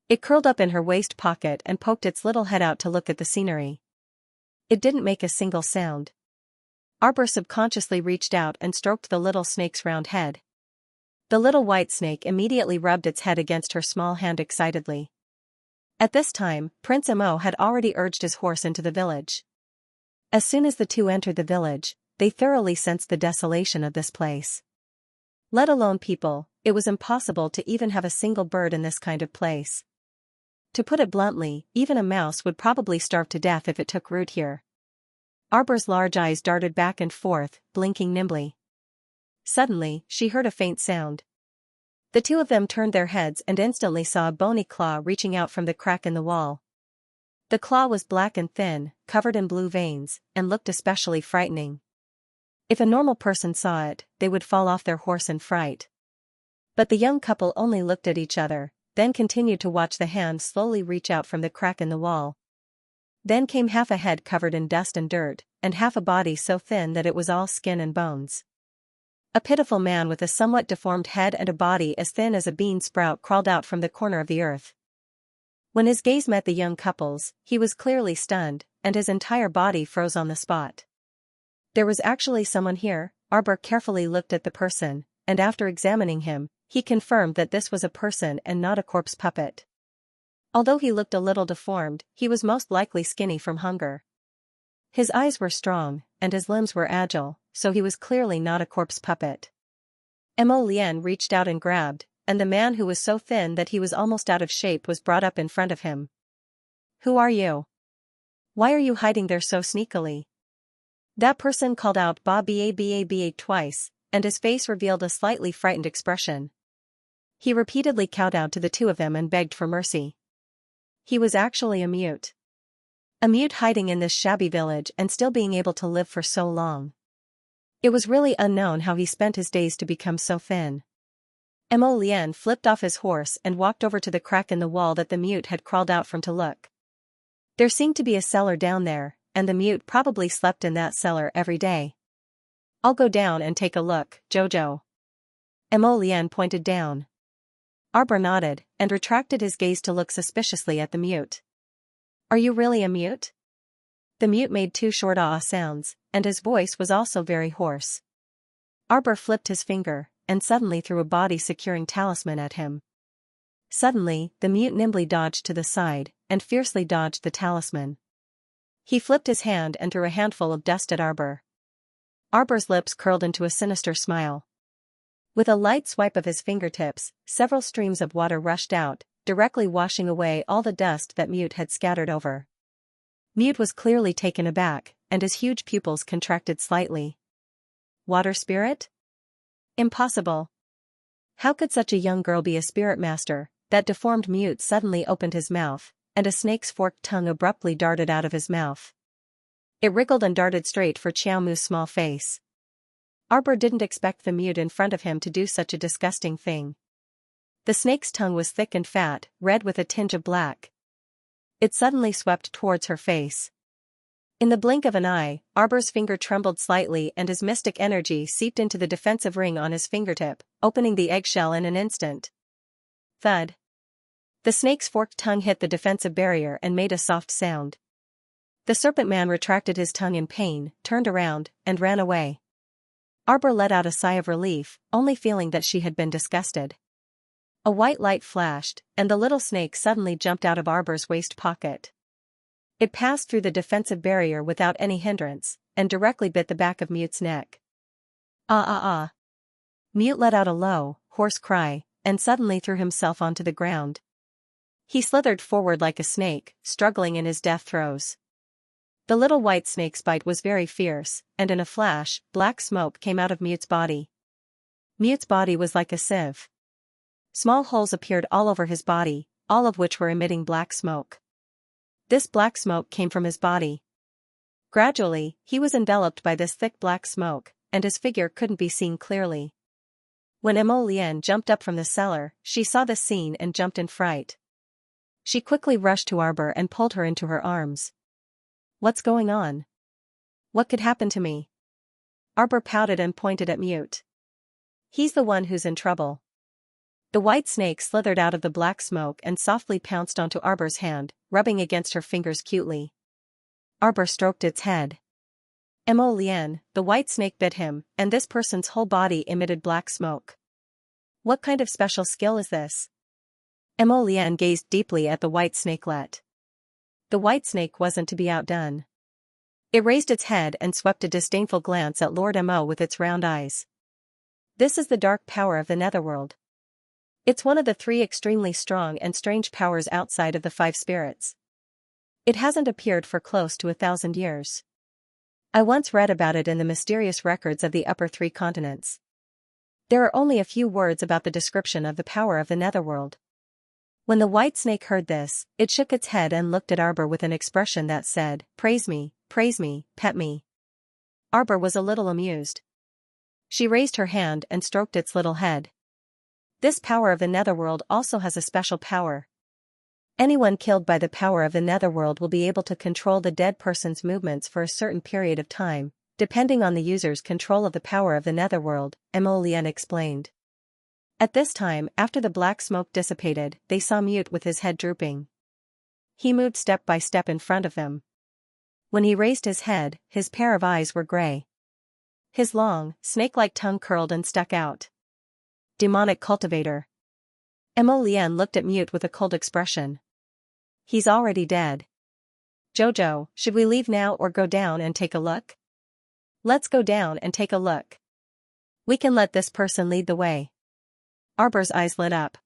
It curled up in her waist pocket and poked its little head out to look at the scenery. It didn't make a single sound. Arbor subconsciously reached out and stroked the little snake's round head. The little white snake immediately rubbed its head against her small hand excitedly. At this time, Prince Mo had already urged his horse into the village. As soon as the two entered the village, they thoroughly sensed the desolation of this place. Let alone people, it was impossible to even have a single bird in this kind of place. To put it bluntly, even a mouse would probably starve to death if it took root here. Arbor's large eyes darted back and forth, blinking nimbly. Suddenly, she heard a faint sound. The two of them turned their heads and instantly saw a bony claw reaching out from the crack in the wall. The claw was black and thin, covered in blue veins, and looked especially frightening. If a normal person saw it, they would fall off their horse in fright. But the young couple only looked at each other, then continued to watch the hand slowly reach out from the crack in the wall. Then came half a head covered in dust and dirt, and half a body so thin that it was all skin and bones. A pitiful man with a somewhat deformed head and a body as thin as a bean sprout crawled out from the corner of the earth. When his gaze met the young couple's, he was clearly stunned, and his entire body froze on the spot. There was actually someone here. Arbor carefully looked at the person, and after examining him, he confirmed that this was a person and not a corpse puppet. Although he looked a little deformed, he was most likely skinny from hunger. His eyes were strong, and his limbs were agile, so he was clearly not a corpse puppet. Mo Lian reached out and grabbed, and the man who was so thin that he was almost out of shape was brought up in front of him. "Who are you? Why are you hiding there so sneakily?" That person called out "Ba twice, and his face revealed a slightly frightened expression. He repeatedly kowtowed to the two of them and begged for mercy. He was actually a mute. A mute hiding in this shabby village and still being able to live for so long. It was really unknown how he spent his days to become so thin. Mo Lian flipped off his horse and walked over to the crack in the wall that the mute had crawled out from to look. There seemed to be a cellar down there, and the mute probably slept in that cellar every day. "I'll go down and take a look, Jojo." Mo Lian pointed down. Arbor nodded, and retracted his gaze to look suspiciously at the mute. "Are you really a mute?" The mute made two short ah sounds, and his voice was also very hoarse. Arbor flipped his finger, and suddenly threw a body-securing talisman at him. Suddenly, the mute nimbly dodged to the side, and fiercely dodged the talisman. He flipped his hand and threw a handful of dust at Arbor. Arbor's lips curled into a sinister smile. With a light swipe of his fingertips, several streams of water rushed out, directly washing away all the dust that Mute had scattered over. Mute was clearly taken aback, and his huge pupils contracted slightly. Water spirit? Impossible. How could such a young girl be a spirit master? That deformed Mute suddenly opened his mouth, and a snake's forked tongue abruptly darted out of his mouth. It wriggled and darted straight for Xiaomu's small face. Arbor didn't expect the Mute in front of him to do such a disgusting thing. The snake's tongue was thick and fat, red with a tinge of black. It suddenly swept towards her face. In the blink of an eye, Arbor's finger trembled slightly and his mystic energy seeped into the defensive ring on his fingertip, opening the eggshell in an instant. Thud. The snake's forked tongue hit the defensive barrier and made a soft sound. The serpent man retracted his tongue in pain, turned around, and ran away. Arbor let out a sigh of relief, only feeling that she had been disgusted. A white light flashed, and the little snake suddenly jumped out of Arbor's waist pocket. It passed through the defensive barrier without any hindrance, and directly bit the back of Mute's neck. Ah ah ah. Mute let out a low, hoarse cry, and suddenly threw himself onto the ground. He slithered forward like a snake, struggling in his death throes. The little white snake's bite was very fierce, and in a flash, black smoke came out of Mute's body. Mute's body was like a sieve. Small holes appeared all over his body, all of which were emitting black smoke. This black smoke came from his body. Gradually, he was enveloped by this thick black smoke, and his figure couldn't be seen clearly. When Emo Lian jumped up from the cellar, she saw the scene and jumped in fright. She quickly rushed to Arbor and pulled her into her arms. What's going on? What could happen to me? Arbor pouted and pointed at Mute. He's the one who's in trouble. The white snake slithered out of the black smoke and softly pounced onto Arbor's hand, rubbing against her fingers cutely. Arbor stroked its head. Emo Lian, the white snake bit him, and this person's whole body emitted black smoke. What kind of special skill is this? Emo Lian gazed deeply at the white snakelet. The white snake wasn't to be outdone. It raised its head and swept a disdainful glance at Lord Emo with its round eyes. This is the dark power of the netherworld. It's one of the 3 extremely strong and strange powers outside of the 5 spirits. It hasn't appeared for close to 1,000 years. I once read about it in the mysterious records of the upper 3 continents. There are only a few words about the description of the power of the netherworld. When the white snake heard this, it shook its head and looked at Arbor with an expression that said, praise me, pet me. Arbor was a little amused. She raised her hand and stroked its little head. This power of the netherworld also has a special power. Anyone killed by the power of the netherworld will be able to control the dead person's movements for a certain period of time, depending on the user's control of the power of the netherworld, Emo Lian explained. At this time, after the black smoke dissipated, they saw Mute with his head drooping. He moved step by step in front of them. When he raised his head, his pair of eyes were gray. His long, snake-like tongue curled and stuck out. Demonic cultivator. Emo Lian looked at Mute with a cold expression. He's already dead. Jojo, should we leave now or go down and take a look? Let's go down and take a look. We can let this person lead the way. Arbor's eyes lit up.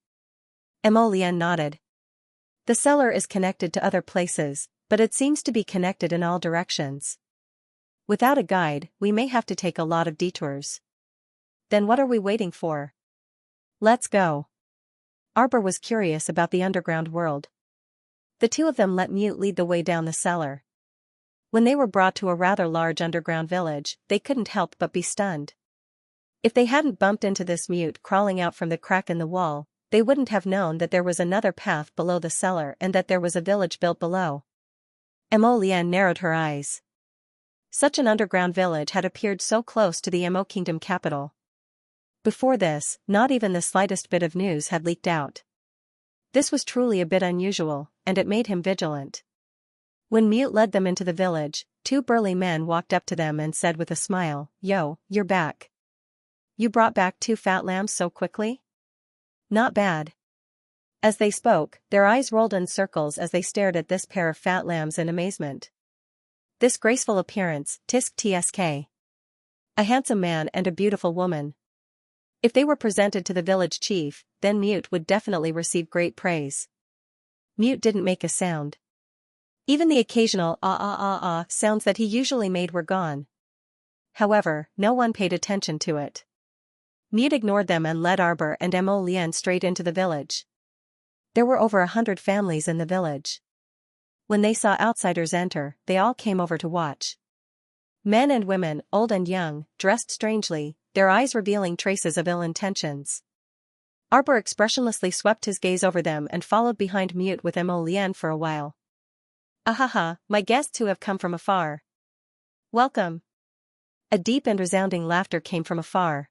Emo Lian nodded. The cellar is connected to other places, but it seems to be connected in all directions. Without a guide, we may have to take a lot of detours. Then what are we waiting for? Let's go. Arbor was curious about the underground world. The 2 of them let Mute lead the way down the cellar. When they were brought to a rather large underground village, they couldn't help but be stunned. If they hadn't bumped into this Mute crawling out from the crack in the wall, they wouldn't have known that there was another path below the cellar and that there was a village built below. Emo Lian narrowed her eyes. Such an underground village had appeared so close to the Emo Kingdom capital. Before this, not even the slightest bit of news had leaked out. This was truly a bit unusual, and it made him vigilant. When Mute led them into the village, 2 burly men walked up to them and said with a smile, "Yo, you're back. You brought back 2 fat lambs so quickly? Not bad. As they spoke, their eyes rolled in circles as they stared at this pair of fat lambs in amazement. This graceful appearance, tisk tsk. A handsome man and a beautiful woman. If they were presented to the village chief, then Mute would definitely receive great praise. Mute didn't make a sound. Even the occasional sounds that he usually made were gone. However, no one paid attention to it. Mute ignored them and led Arbor and Mo Lian straight into the village. There were over 100 families in the village. When they saw outsiders enter, they all came over to watch. Men and women, old and young, dressed strangely, their eyes revealing traces of ill intentions. Arbor expressionlessly swept his gaze over them and followed behind Mute with Mo Lian for a while. Ahaha, my guests who have come from afar. Welcome. A deep and resounding laughter came from afar.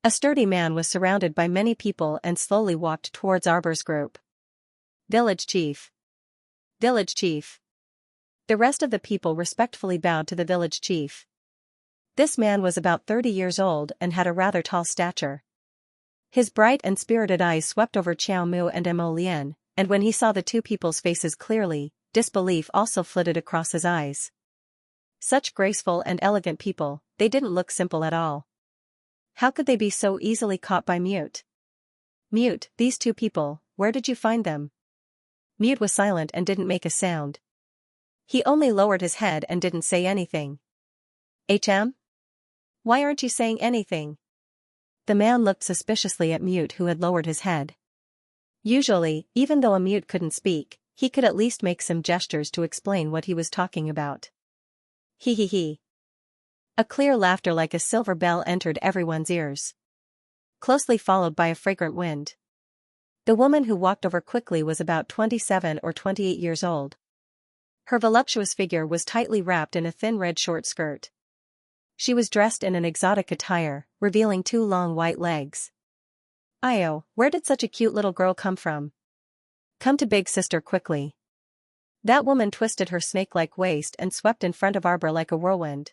A sturdy man was surrounded by many people and slowly walked towards Arbor's group. Village chief. Village chief. The rest of the people respectfully bowed to the village chief. This man was about 30 years old and had a rather tall stature. His bright and spirited eyes swept over Xiao Mu and Mo Lian, and when he saw the two people's faces clearly, disbelief also flitted across his eyes. Such graceful and elegant people, they didn't look simple at all. How could they be so easily caught by Mute? Mute, these two people, where did you find them? Mute was silent and didn't make a sound. He only lowered his head and didn't say anything. HM? Why aren't you saying anything? The man looked suspiciously at Mute, who had lowered his head. Usually, even though a Mute couldn't speak, he could at least make some gestures to explain what he was talking about. He. A clear laughter like a silver bell entered everyone's ears. Closely followed by a fragrant wind. The woman who walked over quickly was about 27 or 28 years old. Her voluptuous figure was tightly wrapped in a thin red short skirt. She was dressed in an exotic attire, revealing 2 long white legs. Io, where did such a cute little girl come from? Come to big sister quickly. That woman twisted her snake-like waist and swept in front of Arbor like a whirlwind.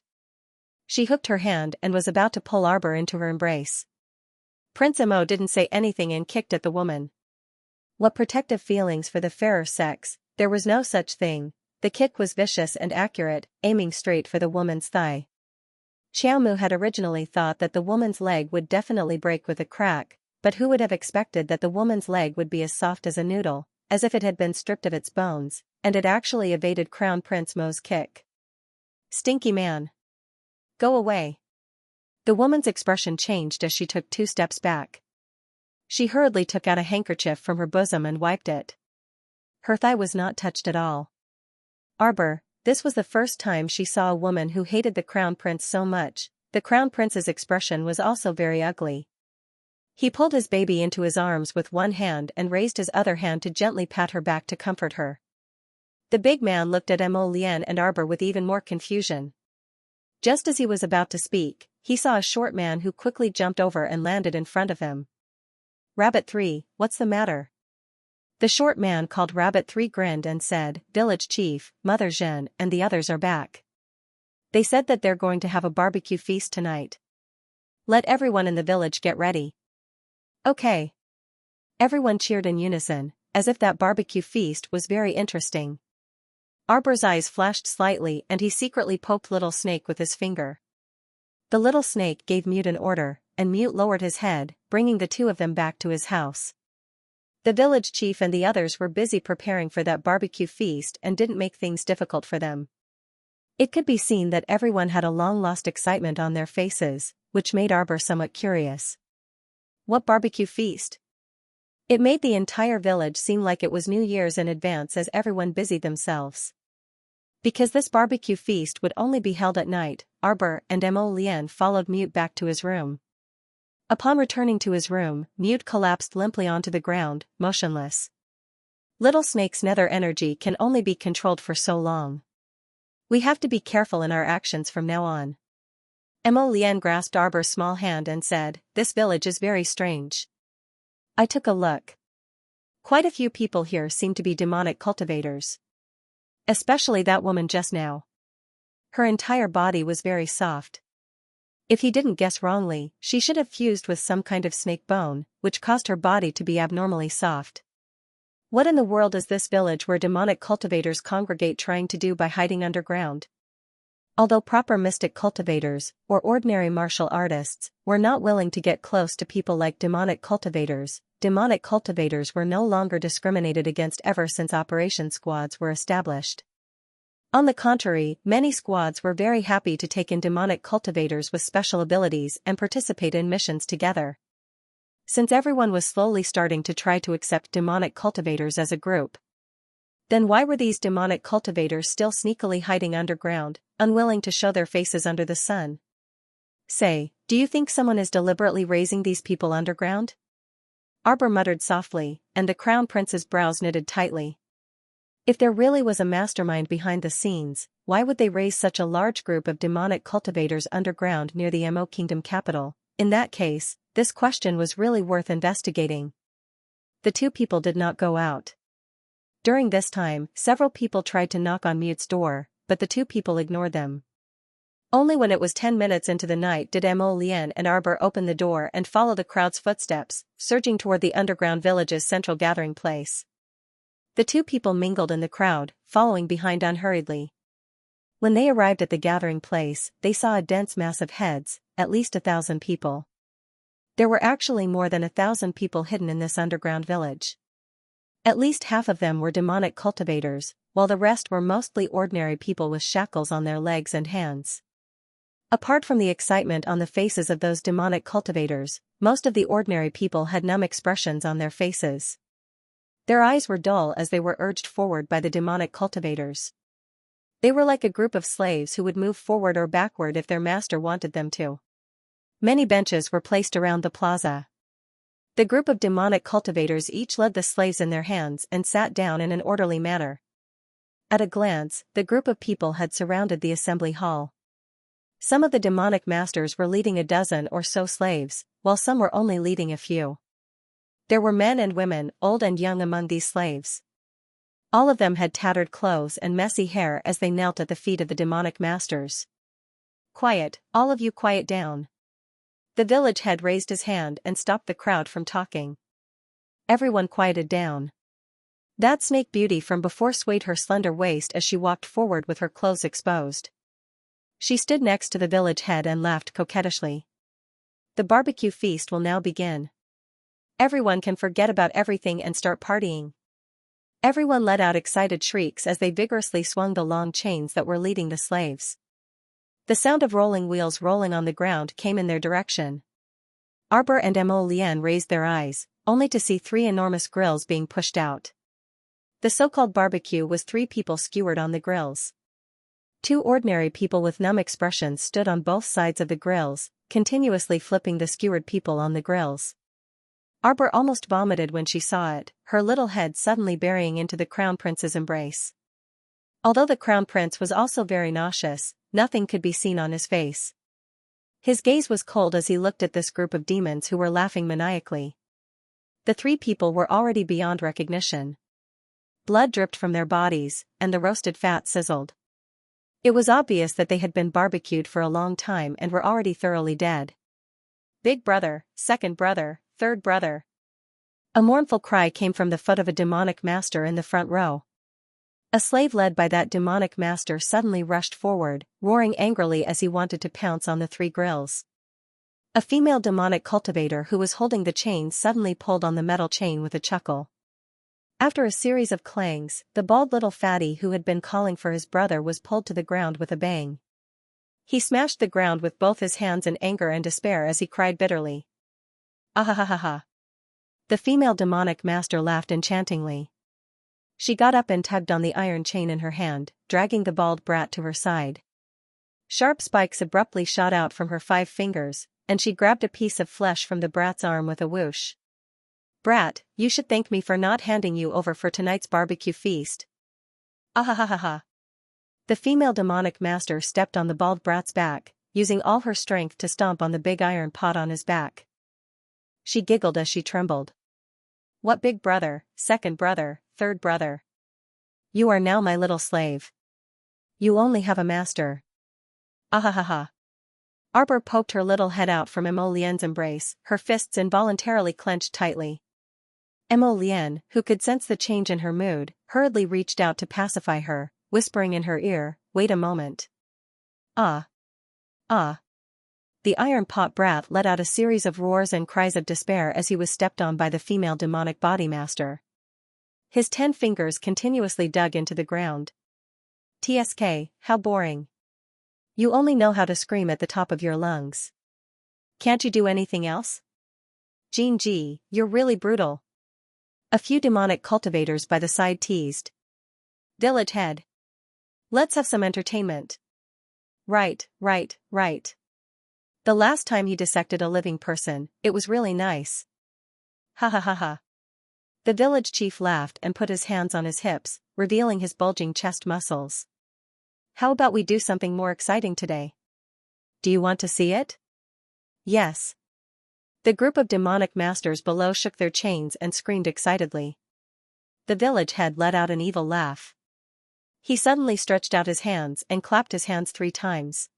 She hooked her hand and was about to pull Arbor into her embrace. Prince Mo didn't say anything and kicked at the woman. What protective feelings for the fairer sex, there was no such thing. The kick was vicious and accurate, aiming straight for the woman's thigh. Xiao Mu had originally thought that the woman's leg would definitely break with a crack, but who would have expected that the woman's leg would be as soft as a noodle, as if it had been stripped of its bones, and it actually evaded Crown Prince Mo's kick. Stinky man. Go away. The woman's expression changed as she took 2 steps back. She hurriedly took out a handkerchief from her bosom and wiped it. Her thigh was not touched at all. Arbor, this was the first time she saw a woman who hated the Crown Prince so much. The Crown Prince's expression was also very ugly. He pulled his baby into his arms with one hand and raised his other hand to gently pat her back to comfort her. The big man looked at Mo Lian and Arbor with even more confusion. Just as he was about to speak, he saw a short man who quickly jumped over and landed in front of him. Rabbit 3, what's the matter? The short man called Rabbit 3 grinned and said, Village Chief, Mother Zhen and the others are back. They said that they're going to have a barbecue feast tonight. Let everyone in the village get ready. Okay. Everyone cheered in unison, as if that barbecue feast was very interesting. Arbor's eyes flashed slightly and he secretly poked Little Snake with his finger. The little snake gave Mute an order, and Mute lowered his head, bringing the 2 of them back to his house. The village chief and the others were busy preparing for that barbecue feast and didn't make things difficult for them. It could be seen that everyone had a long-lost excitement on their faces, which made Arbor somewhat curious. What barbecue feast? It made the entire village seem like it was New Year's in advance as everyone busied themselves. Because this barbecue feast would only be held at night, Arbor and Mo Lian followed Mute back to his room. Upon returning to his room, Mute collapsed limply onto the ground, motionless. Little Snake's nether energy can only be controlled for so long. We have to be careful in our actions from now on. Mo Lian grasped Arbor's small hand and said, This village is very strange. I took a look. Quite a few people here seem to be demonic cultivators. Especially that woman just now. Her entire body was very soft. If he didn't guess wrongly, she should have fused with some kind of snake bone, which caused her body to be abnormally soft. What in the world is this village where demonic cultivators congregate trying to do by hiding underground? Although proper mystic cultivators, or ordinary martial artists, were not willing to get close to people like demonic cultivators were no longer discriminated against ever since operation squads were established. On the contrary, many squads were very happy to take in demonic cultivators with special abilities and participate in missions together. Since everyone was slowly starting to try to accept demonic cultivators as a group, then why were these demonic cultivators still sneakily hiding underground, unwilling to show their faces under the sun? Say, do you think someone is deliberately raising these people underground? Arbor muttered softly, and the crown prince's brows knitted tightly. If there really was a mastermind behind the scenes, why would they raise such a large group of demonic cultivators underground near the Mo Kingdom capital? In that case, this question was really worth investigating. The two people did not go out. During this time, several people tried to knock on Mute's door, but the two people ignored them. Only when it was 10 minutes into the night did Mo Lian and Arbor open the door and follow the crowd's footsteps, surging toward the underground village's central gathering place. The two people mingled in the crowd, following behind unhurriedly. When they arrived at the gathering place, they saw a dense mass of heads, at least 1,000 people. There were actually more than 1,000 people hidden in this underground village. At least half of them were demonic cultivators, while the rest were mostly ordinary people with shackles on their legs and hands. Apart from the excitement on the faces of those demonic cultivators, most of the ordinary people had numb expressions on their faces. Their eyes were dull as they were urged forward by the demonic cultivators. They were like a group of slaves who would move forward or backward if their master wanted them to. Many benches were placed around the plaza. The group of demonic cultivators each led the slaves in their hands and sat down in an orderly manner. At a glance, the group of people had surrounded the assembly hall. Some of the demonic masters were leading a dozen or so slaves, while some were only leading a few. There were men and women, old and young among these slaves. All of them had tattered clothes and messy hair as they knelt at the feet of the demonic masters. "Quiet, all of you, quiet down." The village head raised his hand and stopped the crowd from talking. Everyone quieted down. That snake beauty from before swayed her slender waist as she walked forward with her clothes exposed. She stood next to the village head and laughed coquettishly. "The barbecue feast will now begin. Everyone can forget about everything and start partying." Everyone let out excited shrieks as they vigorously swung the long chains that were leading the slaves. The sound of rolling wheels rolling on the ground came in their direction. Arbor and Mo Lian raised their eyes, only to see 3 enormous grills being pushed out. The so-called barbecue was 3 people skewered on the grills. 2 ordinary people with numb expressions stood on both sides of the grills, continuously flipping the skewered people on the grills. Arbor almost vomited when she saw it, her little head suddenly burying into the crown prince's embrace. Although the crown prince was also very nauseous, nothing could be seen on his face. His gaze was cold as he looked at this group of demons who were laughing maniacally. The 3 people were already beyond recognition. Blood dripped from their bodies, and the roasted fat sizzled. It was obvious that they had been barbecued for a long time and were already thoroughly dead. "Big brother, second brother, third brother." A mournful cry came from the foot of a demonic master in the front row. A slave led by that demonic master suddenly rushed forward, roaring angrily as he wanted to pounce on the 3 grills. A female demonic cultivator who was holding the chain suddenly pulled on the metal chain with a chuckle. After a series of clangs, the bald little fatty who had been calling for his brother was pulled to the ground with a bang. He smashed the ground with both his hands in anger and despair as he cried bitterly. "Ahahaha." The female demonic master laughed enchantingly. She got up and tugged on the iron chain in her hand, dragging the bald brat to her side. Sharp spikes abruptly shot out from her 5 fingers, and she grabbed a piece of flesh from the brat's arm with a whoosh. "Brat, you should thank me for not handing you over for tonight's barbecue feast." "Ahahaha." The female demonic master stepped on the bald brat's back, using all her strength to stomp on the big iron pot on his back. She giggled as she trembled. "What big brother, second brother, third brother? You are now my little slave. You only have a master." "Ahahaha." Arbor poked her little head out from Emolien's embrace, her fists involuntarily clenched tightly. Emolien, who could sense the change in her mood, hurriedly reached out to pacify her, whispering in her ear, "Wait a moment." "Ah. Ah." The iron pot brat let out a series of roars and cries of despair as he was stepped on by the female demonic bodymaster. His 10 fingers continuously dug into the ground. "TSK, how boring. You only know how to scream at the top of your lungs. Can't you do anything else? Xianxia, you're really brutal." A few demonic cultivators by the side teased. "Village head. Let's have some entertainment." Right. The last time he dissected a living person, it was really nice." "Ha ha ha ha." The village chief laughed and put his hands on his hips, revealing his bulging chest muscles. "How about we do something more exciting today? Do you want to see it?" "Yes." The group of demonic masters below shook their chains and screamed excitedly. The village head let out an evil laugh. He suddenly stretched out his hands and clapped his hands 3 times.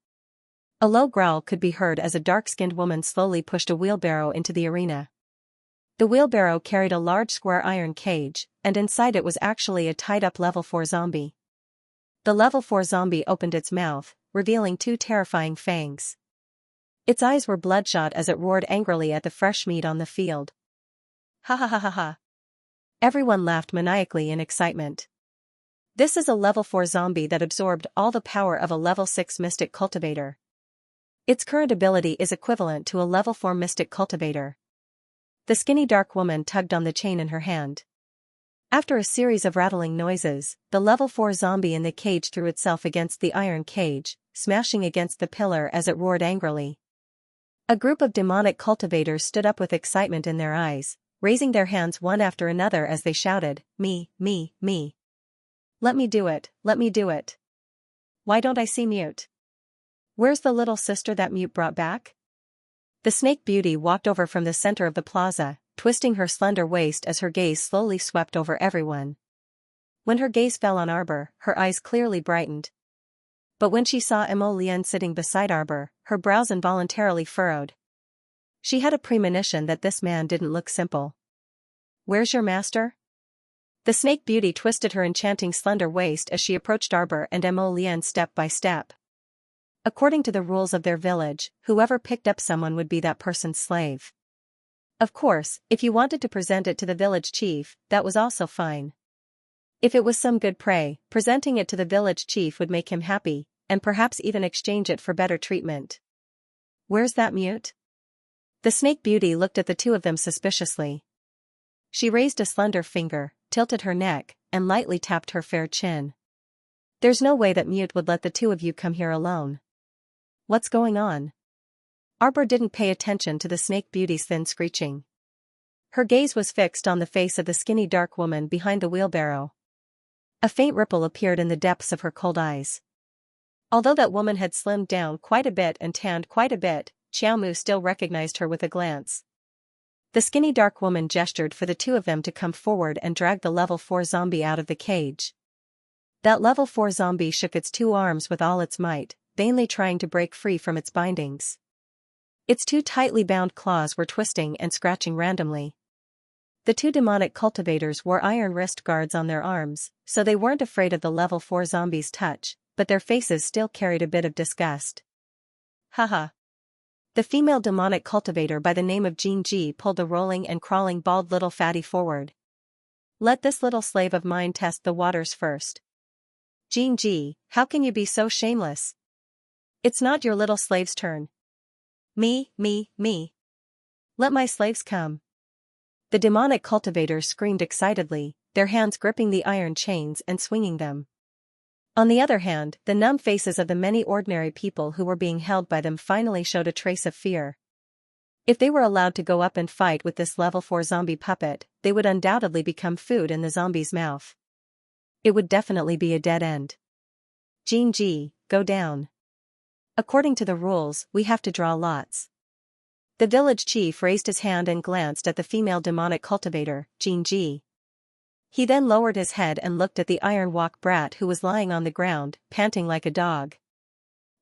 A low growl could be heard as a dark-skinned woman slowly pushed a wheelbarrow into the arena. The wheelbarrow carried a large square iron cage, and inside it was actually a tied-up level 4 zombie. The level 4 zombie opened its mouth, revealing 2 terrifying fangs. Its eyes were bloodshot as it roared angrily at the fresh meat on the field. "Ha ha ha ha ha." Everyone laughed maniacally in excitement. This is a level 4 zombie that absorbed all the power of a level 6 mystic cultivator. Its current ability is equivalent to a level 4 mystic cultivator. The skinny dark woman tugged on the chain in her hand. After a series of rattling noises, the level 4 zombie in the cage threw itself against the iron cage, smashing against the pillar as it roared angrily. A group of demonic cultivators stood up with excitement in their eyes, raising their hands one after another as they shouted, "Me, me, me. Let me do it, let me do it. Why don't I see Mute? Where's the little sister that Mute brought back?" The snake beauty walked over from the center of the plaza, twisting her slender waist as her gaze slowly swept over everyone. When her gaze fell on Arbor, her eyes clearly brightened. But when she saw Emolien sitting beside Arbor, her brows involuntarily furrowed. She had a premonition that this man didn't look simple. "Where's your master?" The snake beauty twisted her enchanting slender waist as she approached Arbor and Emolien step by step. According to the rules of their village, whoever picked up someone would be that person's slave. Of course, if you wanted to present it to the village chief, that was also fine. If it was some good prey, presenting it to the village chief would make him happy, and perhaps even exchange it for better treatment. "Where's that Mute?" The snake beauty looked at the 2 of them suspiciously. She raised a slender finger, tilted her neck, and lightly tapped her fair chin. "There's no way that Mute would let the 2 of you come here alone. What's going on?" Arbor didn't pay attention to the snake beauty's thin screeching. Her gaze was fixed on the face of the skinny dark woman behind the wheelbarrow. A faint ripple appeared in the depths of her cold eyes. Although that woman had slimmed down quite a bit and tanned quite a bit, Xiaomu still recognized her with a glance. The skinny dark woman gestured for the 2 of them to come forward and drag the level 4 zombie out of the cage. That level 4 zombie shook its 2 arms with all its might, vainly trying to break free from its bindings. Its 2 tightly bound claws were twisting and scratching randomly. The 2 demonic cultivators wore iron wrist guards on their arms, so they weren't afraid of the level 4 zombie's touch, but their faces still carried a bit of disgust. "Haha." The female demonic cultivator by the name of Xianxia pulled a rolling and crawling bald little fatty forward. "Let this little slave of mine test the waters first." "Xianxia, how can you be so shameless? It's not your little slave's turn." Me. Let my slaves come." The demonic cultivators screamed excitedly, their hands gripping the iron chains and swinging them. On the other hand, the numb faces of the many ordinary people who were being held by them finally showed a trace of fear. If they were allowed to go up and fight with this level 4 zombie puppet, they would undoubtedly become food in the zombie's mouth. It would definitely be a dead end. "Xianxia, go down. According to the rules, we have to draw lots." The village chief raised his hand and glanced at the female demonic cultivator, Xianxia. He then lowered his head and looked at the iron walk brat who was lying on the ground, panting like a dog.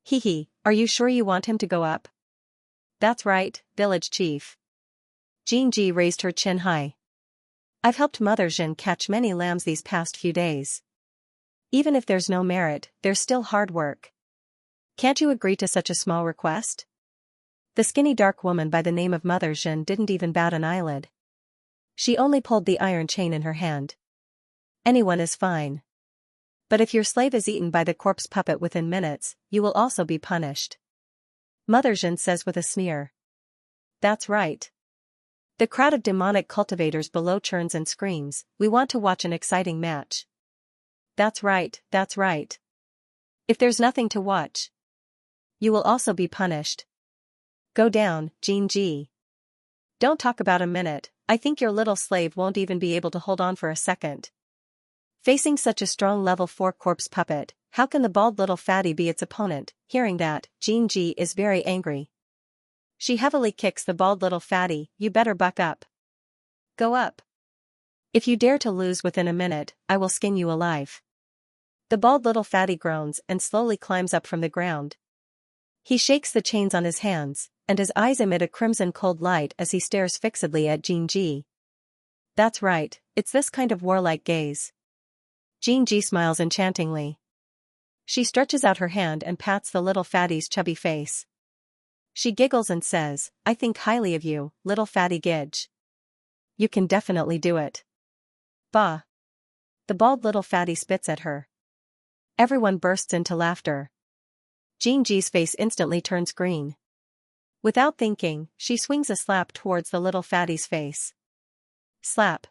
Hee hee, are you sure you want him to go up? That's right, village chief. Xianxia raised her chin high. I've helped Mother Zhen catch many lambs these past few days. Even if there's no merit, there's still hard work. Can't you agree to such a small request? The skinny dark woman by the name of Mother Zhen didn't even bat an eyelid. She only pulled the iron chain in her hand. Anyone is fine. But if your slave is eaten by the corpse puppet within minutes, you will also be punished. Mother Zhen says with a sneer. That's right. The crowd of demonic cultivators below churns and screams, we want to watch an exciting match. That's right, that's right. If there's nothing to watch, you will also be punished. Go down, Xianxia. Don't talk about a minute, I think your little slave won't even be able to hold on for a second. Facing such a strong level 4 corpse puppet, how can the bald little fatty be its opponent? Hearing that, Xianxia is very angry. She heavily kicks the bald little fatty. You better buck up. Go up. If you dare to lose within a minute, I will skin you alive. The bald little fatty groans and slowly climbs up from the ground. He shakes the chains on his hands, and his eyes emit a crimson cold light as he stares fixedly at Xianxia. That's right, it's this kind of warlike gaze. Xianxia smiles enchantingly. She stretches out her hand and pats the little fatty's chubby face. She giggles and says, I think highly of you, little fatty Gidge. You can definitely do it. Bah. The bald little fatty spits at her. Everyone bursts into laughter. Xianxia's face instantly turns green. Without thinking, she swings a slap towards the little fatty's face. Slap.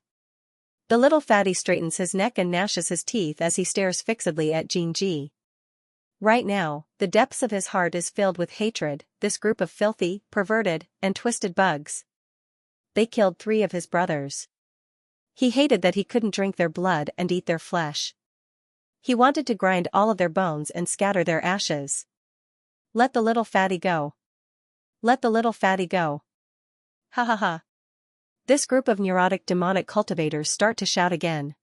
The little fatty straightens his neck and gnashes his teeth as he stares fixedly at Xianxia. Right now, the depths of his heart is filled with hatred, this group of filthy, perverted, and twisted bugs. They killed 3 of his brothers. He hated that he couldn't drink their blood and eat their flesh. He wanted to grind all of their bones and scatter their ashes. Let the little fatty go. Let the little fatty go. Ha ha ha. This group of neurotic demonic cultivators start to shout again.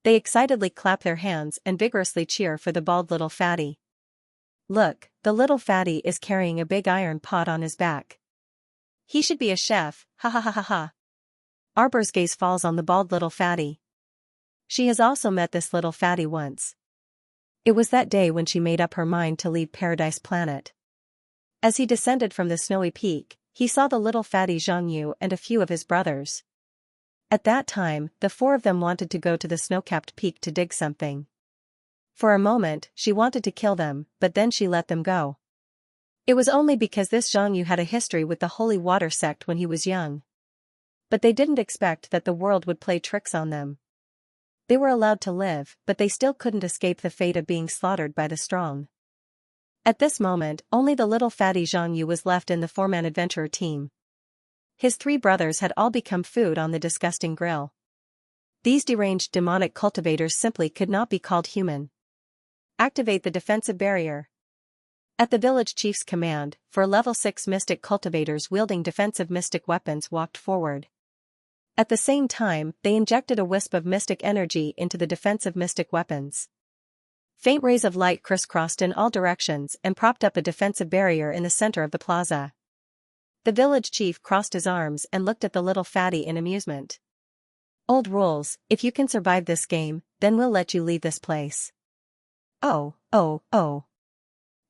They excitedly clap their hands and vigorously cheer for the bald little fatty. Look, the little fatty is carrying a big iron pot on his back. He should be a chef, ha ha ha ha ha. Arbor's gaze falls on the bald little fatty. She has also met this little fatty once. It was that day when she made up her mind to leave Paradise Planet. As he descended from the snowy peak, he saw the little fatty Xianxia and a few of his brothers. At that time, the 4 of them wanted to go to the snow-capped peak to dig something. For a moment, she wanted to kill them, but then she let them go. It was only because this Xianxia had a history with the Holy Water sect when he was young. But they didn't expect that the world would play tricks on them. They were allowed to live, but they still couldn't escape the fate of being slaughtered by the strong. At this moment, only the little fatty Xianxia was left in the 4-man adventurer team. His 3 brothers had all become food on the disgusting grill. These deranged demonic cultivators simply could not be called human. Activate the defensive barrier. At the village chief's command, 4 level 6 mystic cultivators wielding defensive mystic weapons walked forward. At the same time, they injected a wisp of mystic energy into the defensive mystic weapons. Faint rays of light crisscrossed in all directions and propped up a defensive barrier in the center of the plaza. The village chief crossed his arms and looked at the little fatty in amusement. Old rules, if you can survive this game, then we'll let you leave this place. Oh, oh, oh.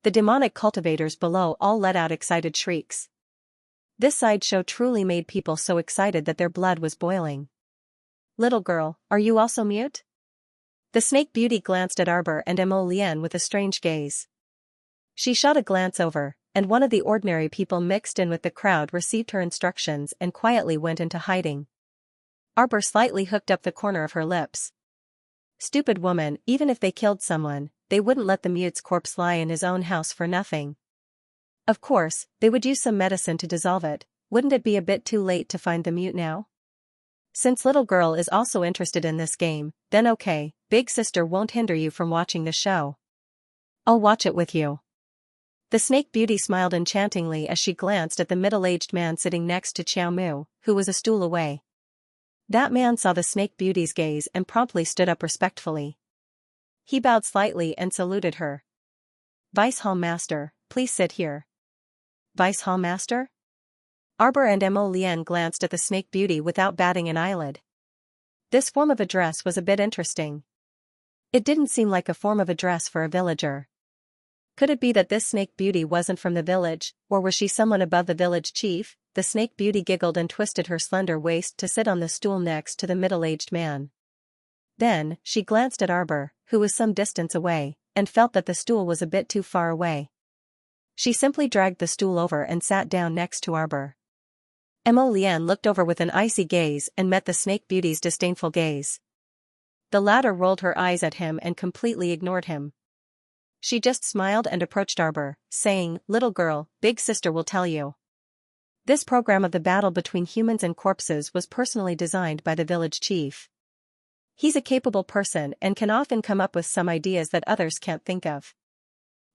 The demonic cultivators below all let out excited shrieks. This sideshow truly made people so excited that their blood was boiling. Little girl, are you also mute? The snake beauty glanced at Arbor and Mo Lian with a strange gaze. She shot a glance over, and one of the ordinary people mixed in with the crowd received her instructions and quietly went into hiding. Arbor slightly hooked up the corner of her lips. Stupid woman, even if they killed someone, they wouldn't let the mute's corpse lie in his own house for nothing. Of course, they would use some medicine to dissolve it. Wouldn't it be a bit too late to find the mute now? Since little girl is also interested in this game, then okay, big sister won't hinder you from watching the show. I'll watch it with you. The snake beauty smiled enchantingly as she glanced at the middle-aged man sitting next to Xiao Mu, who was a stool away. That man saw the snake beauty's gaze and promptly stood up respectfully. He bowed slightly and saluted her. Vice Hall Master, please sit here. Vice Hall Master? Arbor and Mo Lien glanced at the snake beauty without batting an eyelid. This form of address was a bit interesting. It didn't seem like a form of address for a villager. Could it be that this snake beauty wasn't from the village, or was she someone above the village chief? The snake beauty giggled and twisted her slender waist to sit on the stool next to the middle-aged man. Then, she glanced at Arbor, who was some distance away, and felt that the stool was a bit too far away. She simply dragged the stool over and sat down next to Arbor. Mo Lien looked over with an icy gaze and met the snake beauty's disdainful gaze. The latter rolled her eyes at him and completely ignored him. She just smiled and approached Arbor, saying, "Little girl, big sister will tell you. This program of the battle between humans and corpses was personally designed by the village chief. He's a capable person and can often come up with some ideas that others can't think of.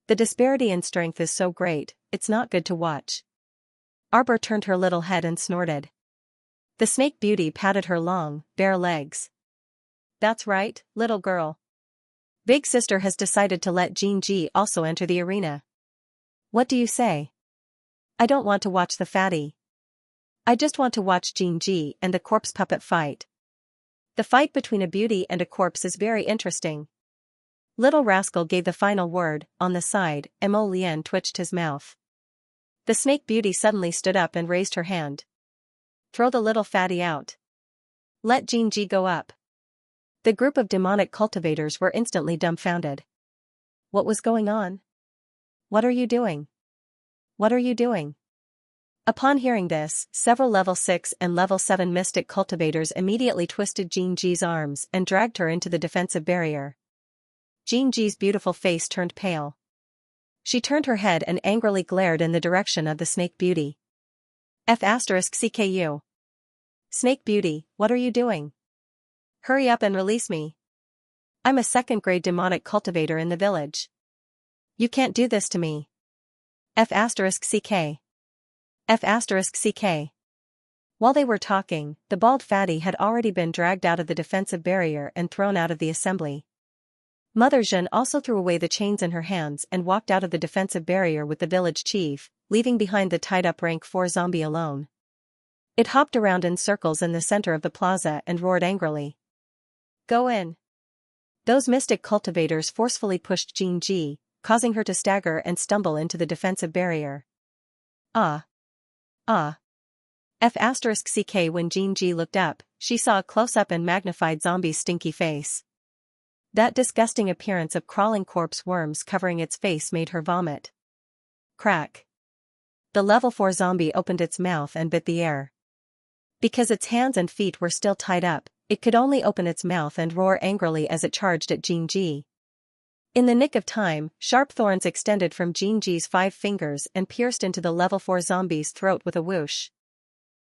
The disparity in strength is so great, it's not good to watch." Arbor turned her little head and snorted. The snake beauty patted her long, bare legs. "That's right, little girl. Big sister has decided to let Xianxia also enter the arena. What do you say?" "I don't want to watch the fatty. I just want to watch Xianxia and the corpse puppet fight. The fight between a beauty and a corpse is very interesting." Little rascal gave the final word. On the side, Mo Lien twitched his mouth. The snake beauty suddenly stood up and raised her hand. "Throw the little fatty out. Let Xianxia go up." The group of demonic cultivators were instantly dumbfounded. What was going on? "What are you doing? What are you doing?" Upon hearing this, several level 6 and level 7 mystic cultivators immediately twisted Xianxia's arms and dragged her into the defensive barrier. Xianxia's beautiful face turned pale. She turned her head and angrily glared in the direction of the snake beauty. F***CKU. "Snake beauty, what are you doing? Hurry up and release me. I'm a second-grade demonic cultivator in the village. You can't do this to me. F***CK. F***CK. While they were talking, the bald fatty had already been dragged out of the defensive barrier and thrown out of the assembly. Mother Zhen also threw away the chains in her hands and walked out of the defensive barrier with the village chief, leaving behind the tied-up rank 4 zombie alone. It hopped around in circles in the center of the plaza and roared angrily. "Go in." Those mystic cultivators forcefully pushed Xianxia, causing her to stagger and stumble into the defensive barrier. Ah. F***CK. When Xianxia looked up, she saw a close-up and magnified zombie's stinky face. That disgusting appearance of crawling corpse worms covering its face made her vomit. Crack. The level 4 zombie opened its mouth and bit the air. Because its hands and feet were still tied up, it could only open its mouth and roar angrily as it charged at Xianxia. In the nick of time, sharp thorns extended from Xianxia's 5 fingers and pierced into the level 4 zombie's throat with a whoosh.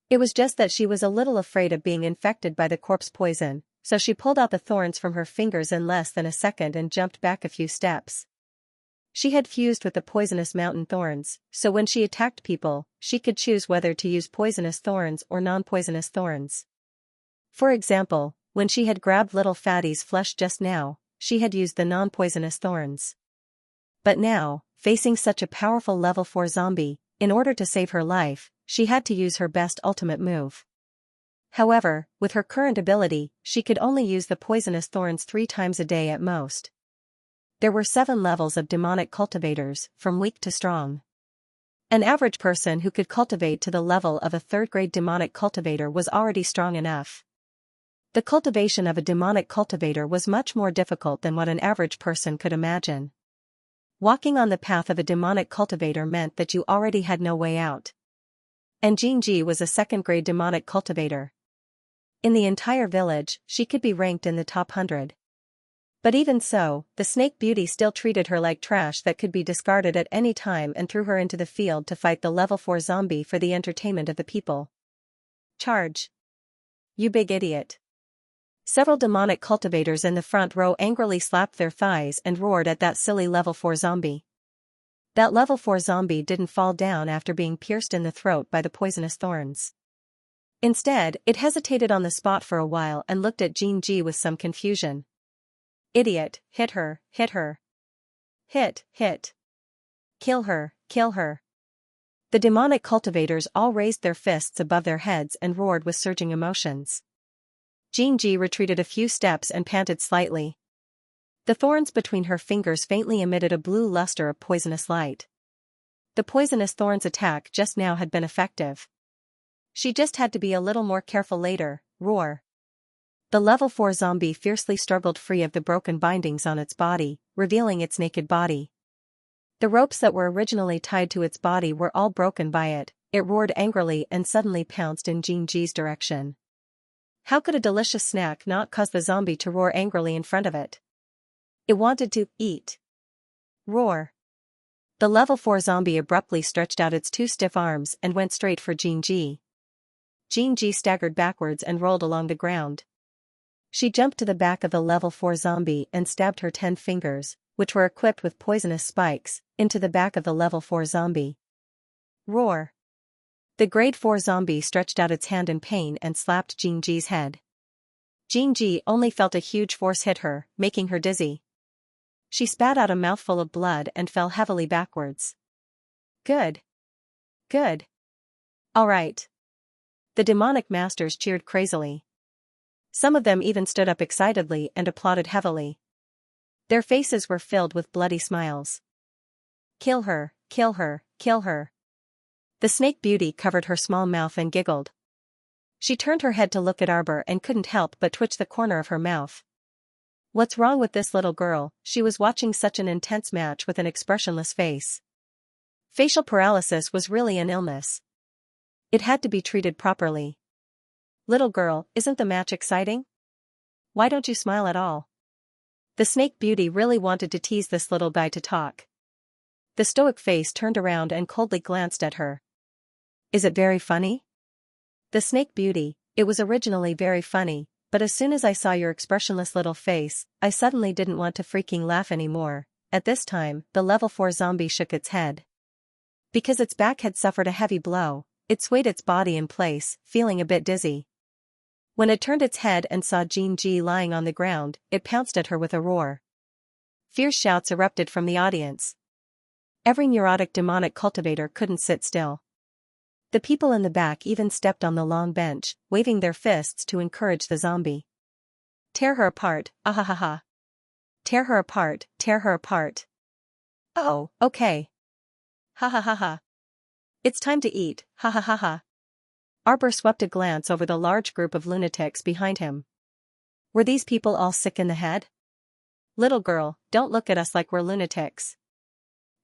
It was just that she was a little afraid of being infected by the corpse poison, so she pulled out the thorns from her fingers in less than a second and jumped back a few steps. She had fused with the poisonous mountain thorns, so when she attacked people, she could choose whether to use poisonous thorns or non-poisonous thorns. For example, when she had grabbed little fatty's flesh just now, she had used the non-poisonous thorns. But now, facing such a powerful level 4 zombie, in order to save her life, she had to use her best ultimate move. However, with her current ability, she could only use the poisonous thorns 3 times a day at most. There were 7 levels of demonic cultivators, from weak to strong. An average person who could cultivate to the level of a 3rd-grade demonic cultivator was already strong enough. The cultivation of a demonic cultivator was much more difficult than what an average person could imagine. Walking on the path of a demonic cultivator meant that you already had no way out. And Xianxia was a 2nd-grade demonic cultivator. In the entire village, she could be ranked in the top 100. But even so, the snake beauty still treated her like trash that could be discarded at any time and threw her into the field to fight the level 4 zombie for the entertainment of the people. Charge. You big idiot. Several demonic cultivators in the front row angrily slapped their thighs and roared at that silly level 4 zombie. That level 4 zombie didn't fall down after being pierced in the throat by the poisonous thorns. Instead, it hesitated on the spot for a while and looked at Xianxia with some confusion. Idiot, hit her, hit her. Hit. Kill her, kill her. The demonic cultivators all raised their fists above their heads and roared with surging emotions. Xianxia retreated a few steps and panted slightly. The thorns between her fingers faintly emitted a blue luster of poisonous light. The poisonous thorns' attack just now had been effective. She just had to be a little more careful later. Roar. The level 4 zombie fiercely struggled free of the broken bindings on its body, revealing its naked body. The ropes that were originally tied to its body were all broken by it. It roared angrily and suddenly pounced in Xianxia's direction. How could a delicious snack not cause the zombie to roar angrily in front of it? It wanted to eat. Roar. The level 4 zombie abruptly stretched out its two stiff arms and went straight for Xianxia. Xianxia staggered backwards and rolled along the ground. She jumped to the back of the level 4 zombie and stabbed her 10 fingers, which were equipped with poisonous spikes, into the back of the level 4 zombie. Roar. The grade 4 zombie stretched out its hand in pain and slapped Xianxia's head. Xianxia only felt a huge force hit her, making her dizzy. She spat out a mouthful of blood and fell heavily backwards. Good. Good. All right. The demonic masters cheered crazily. Some of them even stood up excitedly and applauded heavily. Their faces were filled with bloody smiles. Kill her, kill her, kill her. The snake beauty covered her small mouth and giggled. She turned her head to look at Arbor and couldn't help but twitch the corner of her mouth. What's wrong with this little girl? She was watching such an intense match with an expressionless face. Facial paralysis was really an illness. It had to be treated properly. Little girl, isn't the match exciting? Why don't you smile at all? The snake beauty really wanted to tease this little guy to talk. The stoic face turned around and coldly glanced at her. Is it very funny? The snake beauty, it was originally very funny, but as soon as I saw your expressionless little face, I suddenly didn't want to freaking laugh anymore. At this time, the level 4 zombie shook its head. Because its back had suffered a heavy blow, it swayed its body in place, feeling a bit dizzy. When it turned its head and saw Xianxia lying on the ground, it pounced at her with a roar. Fierce shouts erupted from the audience. Every neurotic demonic cultivator couldn't sit still. The people in the back even stepped on the long bench, waving their fists to encourage the zombie. Tear her apart, ahahaha. Tear her apart, tear her apart. Oh, okay. Ha ha ha ha. It's time to eat, ha ha ha ha. Arbor swept a glance over the large group of lunatics behind him. Were these people all sick in the head? Little girl, don't look at us like we're lunatics.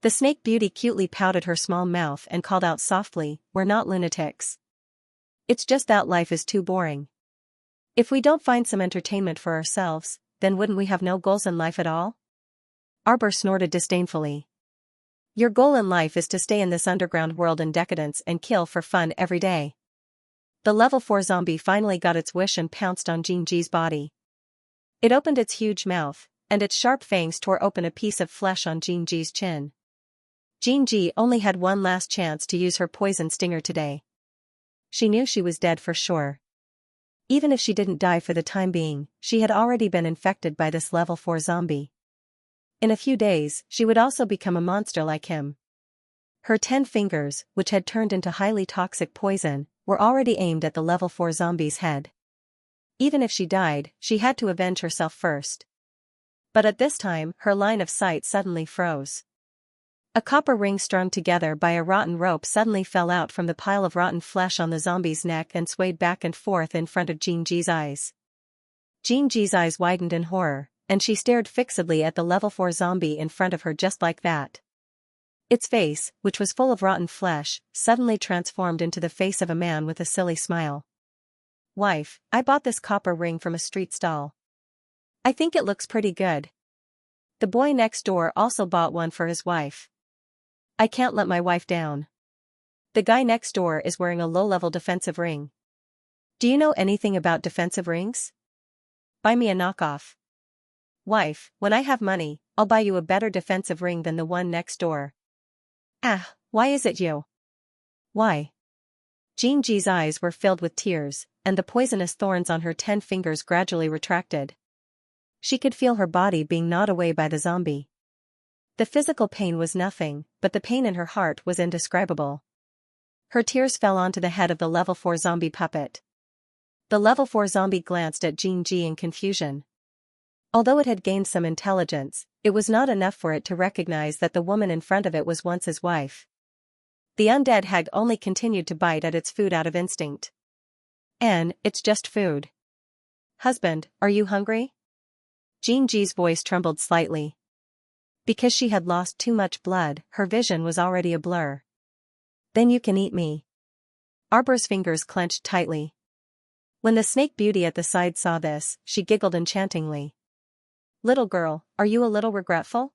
The snake beauty cutely pouted her small mouth and called out softly, we're not lunatics. It's just that life is too boring. If we don't find some entertainment for ourselves, then wouldn't we have no goals in life at all? Arbor snorted disdainfully. Your goal in life is to stay in this underground world in decadence and kill for fun every day. The level 4 zombie finally got its wish and pounced on Xianxia's body. It opened its huge mouth, and its sharp fangs tore open a piece of flesh on Xianxia's chin. Xianxia only had one last chance to use her poison stinger today. She knew she was dead for sure. Even if she didn't die for the time being, she had already been infected by this level 4 zombie. In a few days, she would also become a monster like him. Her 10 fingers, which had turned into highly toxic poison, were already aimed at the level 4 zombie's head. Even if she died, she had to avenge herself first. But at this time, her line of sight suddenly froze. A copper ring strung together by a rotten rope suddenly fell out from the pile of rotten flesh on the zombie's neck and swayed back and forth in front of Xianxia's eyes. Xianxia's eyes widened in horror, and she stared fixedly at the level 4 zombie in front of her just like that. Its face, which was full of rotten flesh, suddenly transformed into the face of a man with a silly smile. Wife, I bought this copper ring from a street stall. I think it looks pretty good. The boy next door also bought one for his wife. I can't let my wife down. The guy next door is wearing a low-level defensive ring. Do you know anything about defensive rings? Buy me a knockoff. Wife, when I have money, I'll buy you a better defensive ring than the one next door. Ah, why is it you? Why? Xianxia's eyes were filled with tears, and the poisonous thorns on her 10 fingers gradually retracted. She could feel her body being gnawed away by the zombie. The physical pain was nothing, but the pain in her heart was indescribable. Her tears fell onto the head of the level 4 zombie puppet. The level 4 zombie glanced at Xianxia in confusion. Although it had gained some intelligence, it was not enough for it to recognize that the woman in front of it was once his wife. The undead hag only continued to bite at its food out of instinct. It's just food. Husband, are you hungry? Xianxia's voice trembled slightly. Because she had lost too much blood, her vision was already a blur. Then you can eat me. Arbor's fingers clenched tightly. When the snake beauty at the side saw this, she giggled enchantingly. Little girl, are you a little regretful?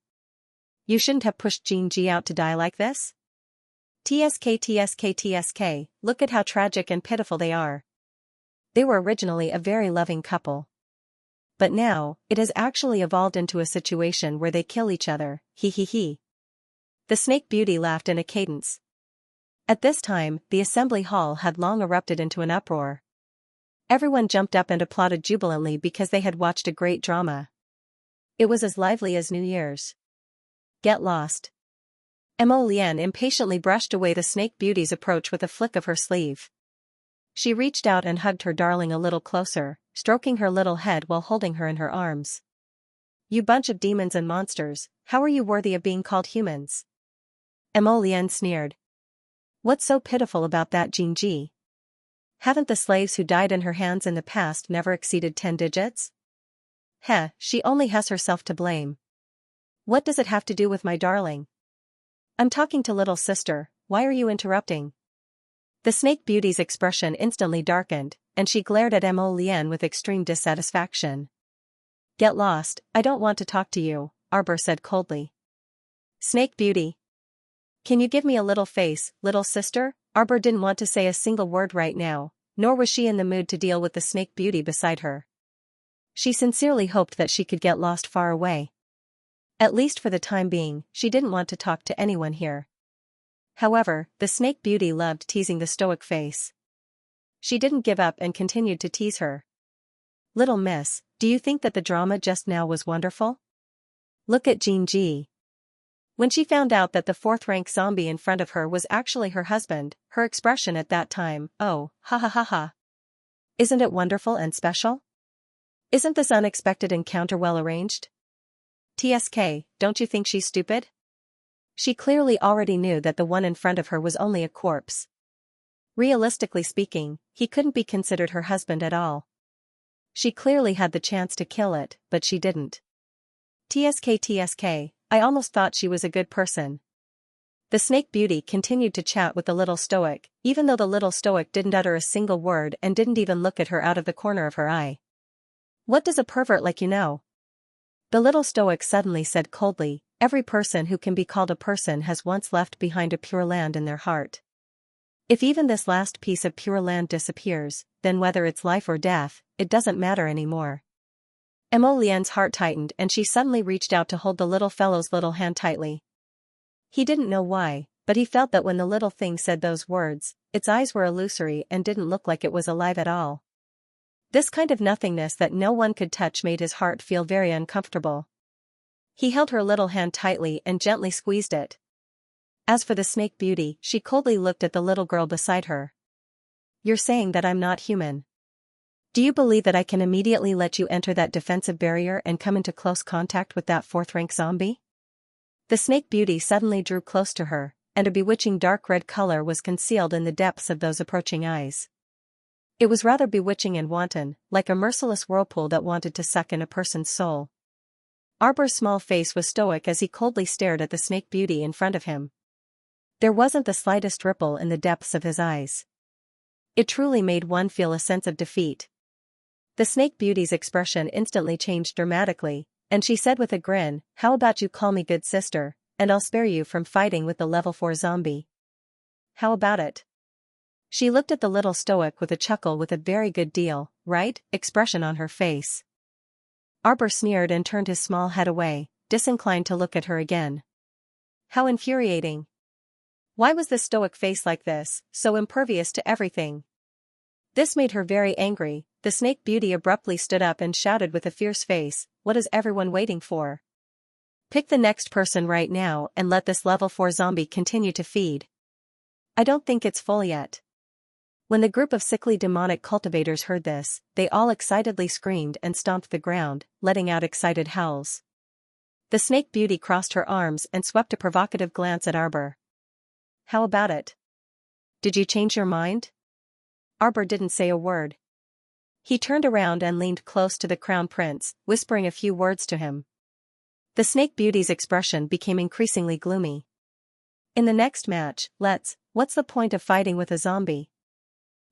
You shouldn't have pushed Xianxia out to die like this? TSK, look at how tragic and pitiful they are. They were originally a very loving couple. But now, it has actually evolved into a situation where they kill each other, he. The snake beauty laughed in a cadence. At this time, the assembly hall had long erupted into an uproar. Everyone jumped up and applauded jubilantly because they had watched a great drama. It was as lively as New Year's. Get lost. Mo Lian impatiently brushed away the snake beauty's approach with a flick of her sleeve. She reached out and hugged her darling a little closer, stroking her little head while holding her in her arms. You bunch of demons and monsters, how are you worthy of being called humans? Mo Lian sneered. What's so pitiful about that, Xianxia? Haven't the slaves who died in her hands in the past never exceeded 10 digits? She only has herself to blame. What does it have to do with my darling? I'm talking to little sister, why are you interrupting? The snake beauty's expression instantly darkened, and she glared at Mo Lian with extreme dissatisfaction. Get lost, I don't want to talk to you, Arbor said coldly. Snake beauty. Can you give me a little face, little sister? Arbor didn't want to say a single word right now, nor was she in the mood to deal with the snake beauty beside her. She sincerely hoped that she could get lost far away. At least for the time being, she didn't want to talk to anyone here. However, the snake beauty loved teasing the stoic face. She didn't give up and continued to tease her. Little miss, do you think that the drama just now was wonderful? Look at Xianxia. When she found out that the 4th-rank zombie in front of her was actually her husband, her expression at that time, oh, ha. Isn't it wonderful and special? Isn't this unexpected encounter well arranged? TSK, don't you think she's stupid? She clearly already knew that the one in front of her was only a corpse. Realistically speaking, he couldn't be considered her husband at all. She clearly had the chance to kill it, but she didn't. TSK, I almost thought she was a good person. The snake beauty continued to chat with the little stoic, even though the little stoic didn't utter a single word and didn't even look at her out of the corner of her eye. What does a pervert like you know? The little stoic suddenly said coldly, every person who can be called a person has once left behind a pure land in their heart. If even this last piece of pure land disappears, then whether it's life or death, it doesn't matter anymore. Mo Lian's heart tightened and she suddenly reached out to hold the little fellow's little hand tightly. He didn't know why, but he felt that when the little thing said those words, its eyes were illusory and didn't look like it was alive at all. This kind of nothingness that no one could touch made his heart feel very uncomfortable. He held her little hand tightly and gently squeezed it. As for the snake beauty, she coldly looked at the little girl beside her. You're saying that I'm not human. Do you believe that I can immediately let you enter that defensive barrier and come into close contact with that 4th-rank zombie? The snake beauty suddenly drew close to her, and a bewitching dark red color was concealed in the depths of those approaching eyes. It was rather bewitching and wanton, like a merciless whirlpool that wanted to suck in a person's soul. Arbor's small face was stoic as he coldly stared at the snake beauty in front of him. There wasn't the slightest ripple in the depths of his eyes. It truly made one feel a sense of defeat. The snake beauty's expression instantly changed dramatically, and she said with a grin, how about you call me good sister, and I'll spare you from fighting with the level 4 zombie. How about it? She looked at the little stoic with a chuckle with a very good deal, right, expression on her face. Arbor sneered and turned his small head away, disinclined to look at her again. How infuriating. Why was the stoic face like this, so impervious to everything? This made her very angry. The snake beauty abruptly stood up and shouted with a fierce face, what is everyone waiting for? Pick the next person right now and let this level 4 zombie continue to feed. I don't think it's full yet. When the group of sickly demonic cultivators heard this, they all excitedly screamed and stomped the ground, letting out excited howls. The snake beauty crossed her arms and swept a provocative glance at Arbor. How about it? Did you change your mind? Arbor didn't say a word. He turned around and leaned close to the crown prince, whispering a few words to him. The snake beauty's expression became increasingly gloomy. In the next match, what's the point of fighting with a zombie?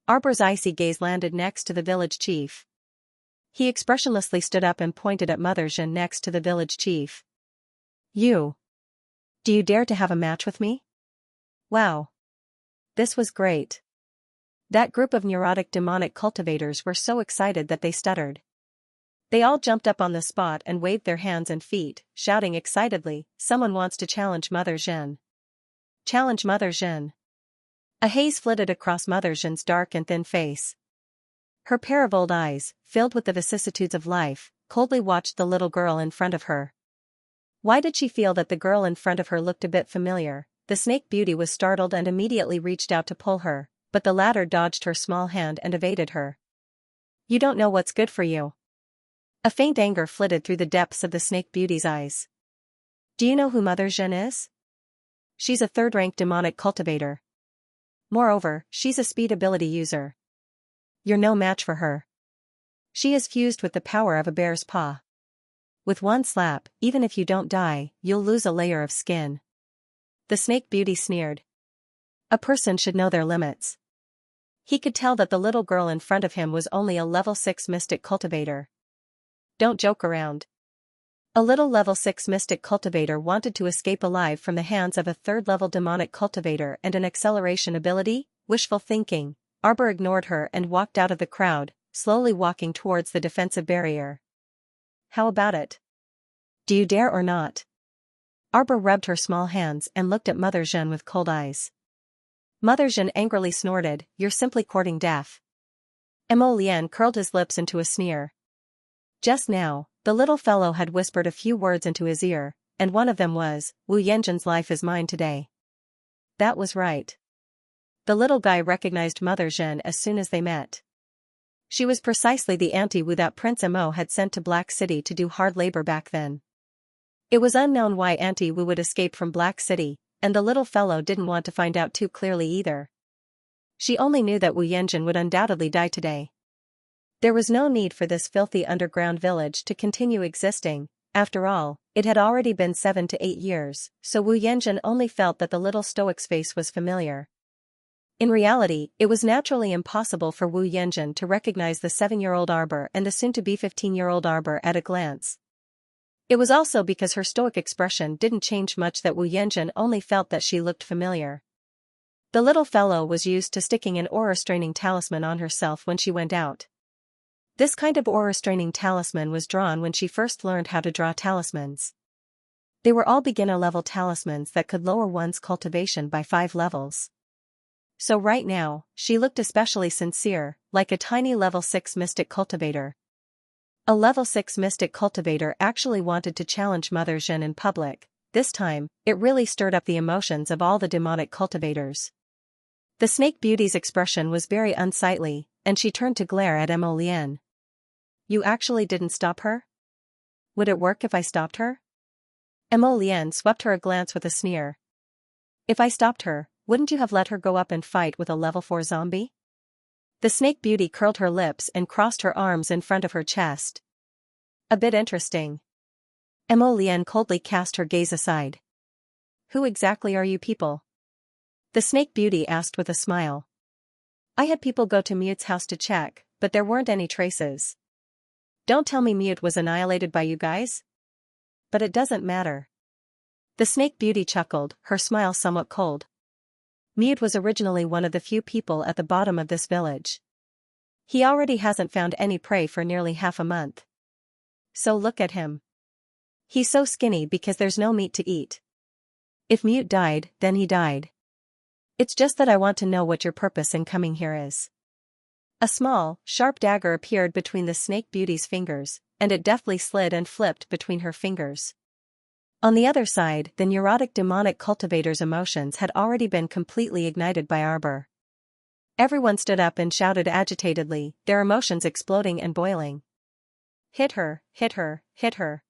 Arbor's icy gaze landed next to the village chief. He expressionlessly stood up and pointed at Mother Xian next to the village chief. You. Do you dare to have a match with me? Wow. This was great. That group of neurotic demonic cultivators were so excited that they stuttered. They all jumped up on the spot and waved their hands and feet, shouting excitedly, "Someone wants to challenge Mother Xian. Challenge Mother Xian." A haze flitted across Mother Xian's dark and thin face. Her pair of old eyes, filled with the vicissitudes of life, coldly watched the little girl in front of her. Why did she feel that the girl in front of her looked a bit familiar? The snake beauty was startled and immediately reached out to pull her, but the latter dodged her small hand and evaded her. You don't know what's good for you. A faint anger flitted through the depths of the snake beauty's eyes. Do you know who Mother Xian is? She's a third-rank demonic cultivator. Moreover, she's a speed ability user. You're no match for her. She is fused with the power of a bear's paw. With one slap, even if you don't die, you'll lose a layer of skin. The snake beauty sneered. A person should know their limits. He could tell that the little girl in front of him was only a level 6 mystic cultivator. Don't joke around. A little level 6 mystic cultivator wanted to escape alive from the hands of a third-level demonic cultivator and an acceleration ability? Wishful thinking. Arbor ignored her and walked out of the crowd, slowly walking towards the defensive barrier. How about it? Do you dare or not? Arbor rubbed her small hands and looked at Mother Xian with cold eyes. Mother Xian angrily snorted, "You're simply courting death." Mo Lian curled his lips into a sneer. Just now, the little fellow had whispered a few words into his ear, and one of them was, "Wu Yanjin's life is mine today." That was right. The little guy recognized Mother Xian as soon as they met. She was precisely the anti-Wu that Prince Mo had sent to Black City to do hard labor back then. It was unknown why anti-Wu would escape from Black City, and the little fellow didn't want to find out too clearly either. She only knew that Wu Yanjin would undoubtedly die today. There was no need for this filthy underground village to continue existing. After all, it had already been 7 to 8 years, so Wu Yanjin only felt that the little stoic's face was familiar. In reality, it was naturally impossible for Wu Yanjin to recognize the 7-year-old Arbor and the soon-to-be 15-year-old Arbor at a glance. It was also because her stoic expression didn't change much that Wu Yanjin only felt that she looked familiar. The little fellow was used to sticking an aura-straining talisman on herself when she went out. This kind of aura-straining talisman was drawn when she first learned how to draw talismans. They were all beginner-level talismans that could lower one's cultivation by 5 levels. So right now, she looked especially sincere, like a tiny level 6 mystic cultivator. A level 6 mystic cultivator actually wanted to challenge Mother Xian in public. This time, it really stirred up the emotions of all the demonic cultivators. The snake beauty's expression was very unsightly, and she turned to glare at Mo Lian. You actually didn't stop her? Would it work if I stopped her? Mo Lian swept her a glance with a sneer. If I stopped her, wouldn't you have let her go up and fight with a level 4 zombie? The snake beauty curled her lips and crossed her arms in front of her chest. A bit interesting. Mo Lian coldly cast her gaze aside. Who exactly are you people? The snake beauty asked with a smile. I had people go to Mute's house to check, but there weren't any traces. Don't tell me Mute was annihilated by you guys? But it doesn't matter. The snake beauty chuckled, her smile somewhat cold. Mute was originally one of the few people at the bottom of this village. He already hasn't found any prey for nearly half a month. So look at him. He's so skinny because there's no meat to eat. If Mute died, then he died. It's just that I want to know what your purpose in coming here is. A small, sharp dagger appeared between the snake beauty's fingers, and it deftly slid and flipped between her fingers. On the other side, the neurotic demonic cultivator's emotions had already been completely ignited by Arbor. Everyone stood up and shouted agitatedly, their emotions exploding and boiling. Hit her, hit her, hit her.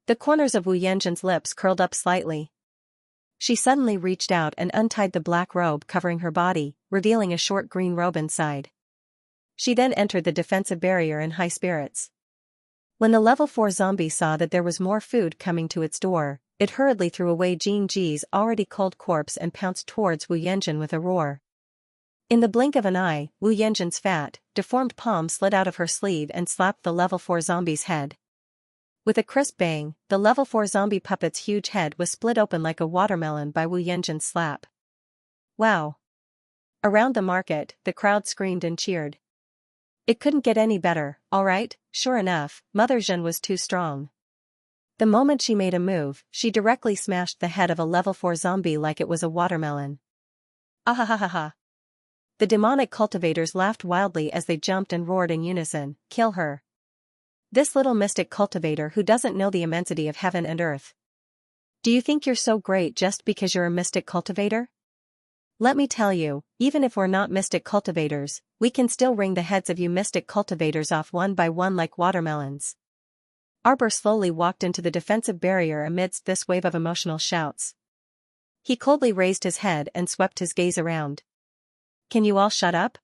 The corners of Wu Yanjin's lips curled up slightly. She suddenly reached out and untied the black robe covering her body, revealing a short green robe inside. She then entered the defensive barrier in high spirits. When the level 4 zombie saw that there was more food coming to its door, it hurriedly threw away Jing Ji's already cold corpse and pounced towards Wu Yanjin with a roar. In the blink of an eye, Wu Yanjin's fat, deformed palm slid out of her sleeve and slapped the level 4 zombie's head. With a crisp bang, the level 4 zombie puppet's huge head was split open like a watermelon by Wu Yanjin's slap. Wow! Around the market, the crowd screamed and cheered. It couldn't get any better, alright. Sure enough, Mother Zhen was too strong. The moment she made a move, she directly smashed the head of a level 4 zombie like it was a watermelon. Ahahaha. The demonic cultivators laughed wildly as they jumped and roared in unison, kill her. This little mystic cultivator who doesn't know the immensity of heaven and earth. Do you think you're so great just because you're a mystic cultivator? Let me tell you, even if we're not mystic cultivators, we can still wring the heads of you mystic cultivators off one by one like watermelons. Arbor slowly walked into the defensive barrier amidst this wave of emotional shouts. He coldly raised his head and swept his gaze around. Can you all shut up?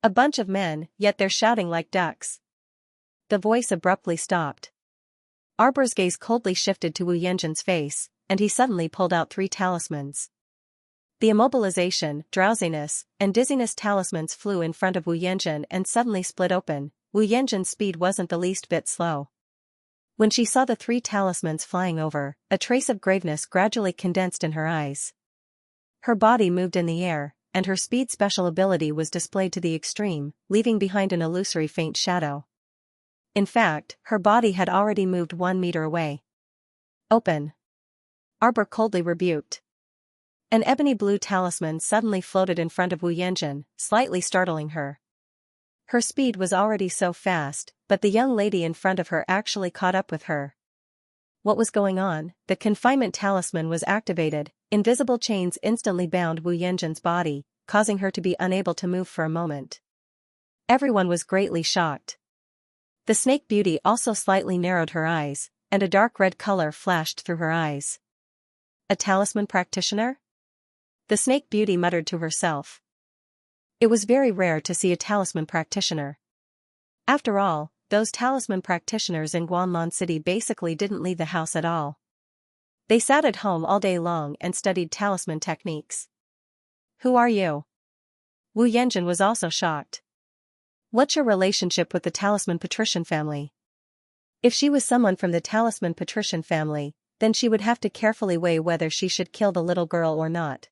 A bunch of men, yet they're shouting like ducks. The voice abruptly stopped. Arbor's gaze coldly shifted to Wu Yanjin's face, and he suddenly pulled out 3 talismans. The immobilization, drowsiness, and dizziness talismans flew in front of Wu Yanjin and suddenly split open. Wu Yanjin's speed wasn't the least bit slow. When she saw the 3 talismans flying over, a trace of graveness gradually condensed in her eyes. Her body moved in the air, and her speed special ability was displayed to the extreme, leaving behind an illusory faint shadow. In fact, her body had already moved 1 meter away. Open! Arbor coldly rebuked. An ebony blue talisman suddenly floated in front of Wu Yanjin, slightly startling her. Her speed was already so fast, but the young lady in front of her actually caught up with her. What was going on? The confinement talisman was activated, invisible chains instantly bound Wu Yanjin's body, causing her to be unable to move for a moment. Everyone was greatly shocked. The snake beauty also slightly narrowed her eyes, and a dark red color flashed through her eyes. A talisman practitioner? The snake beauty muttered to herself. It was very rare to see a talisman practitioner. After all, those talisman practitioners in Guanlan City basically didn't leave the house at all. They sat at home all day long and studied talisman techniques. Who are you? Wu Yanjin was also shocked. What's your relationship with the talisman patrician family? If she was someone from the talisman patrician family, then she would have to carefully weigh whether she should kill the little girl or not.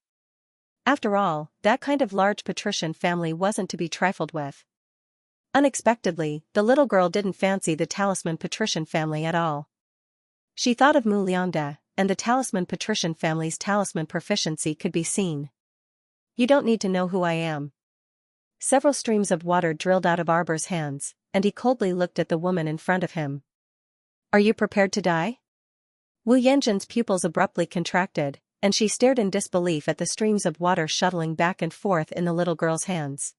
After all, that kind of large patrician family wasn't to be trifled with. Unexpectedly, the little girl didn't fancy the talisman patrician family at all. She thought of Mu Liangda, and the talisman patrician family's talisman proficiency could be seen. You don't need to know who I am. Several streams of water drilled out of Arbor's hands, and he coldly looked at the woman in front of him. Are you prepared to die? Wu Yanjin's pupils abruptly contracted, and she stared in disbelief at the streams of water shuttling back and forth in the little girl's hands.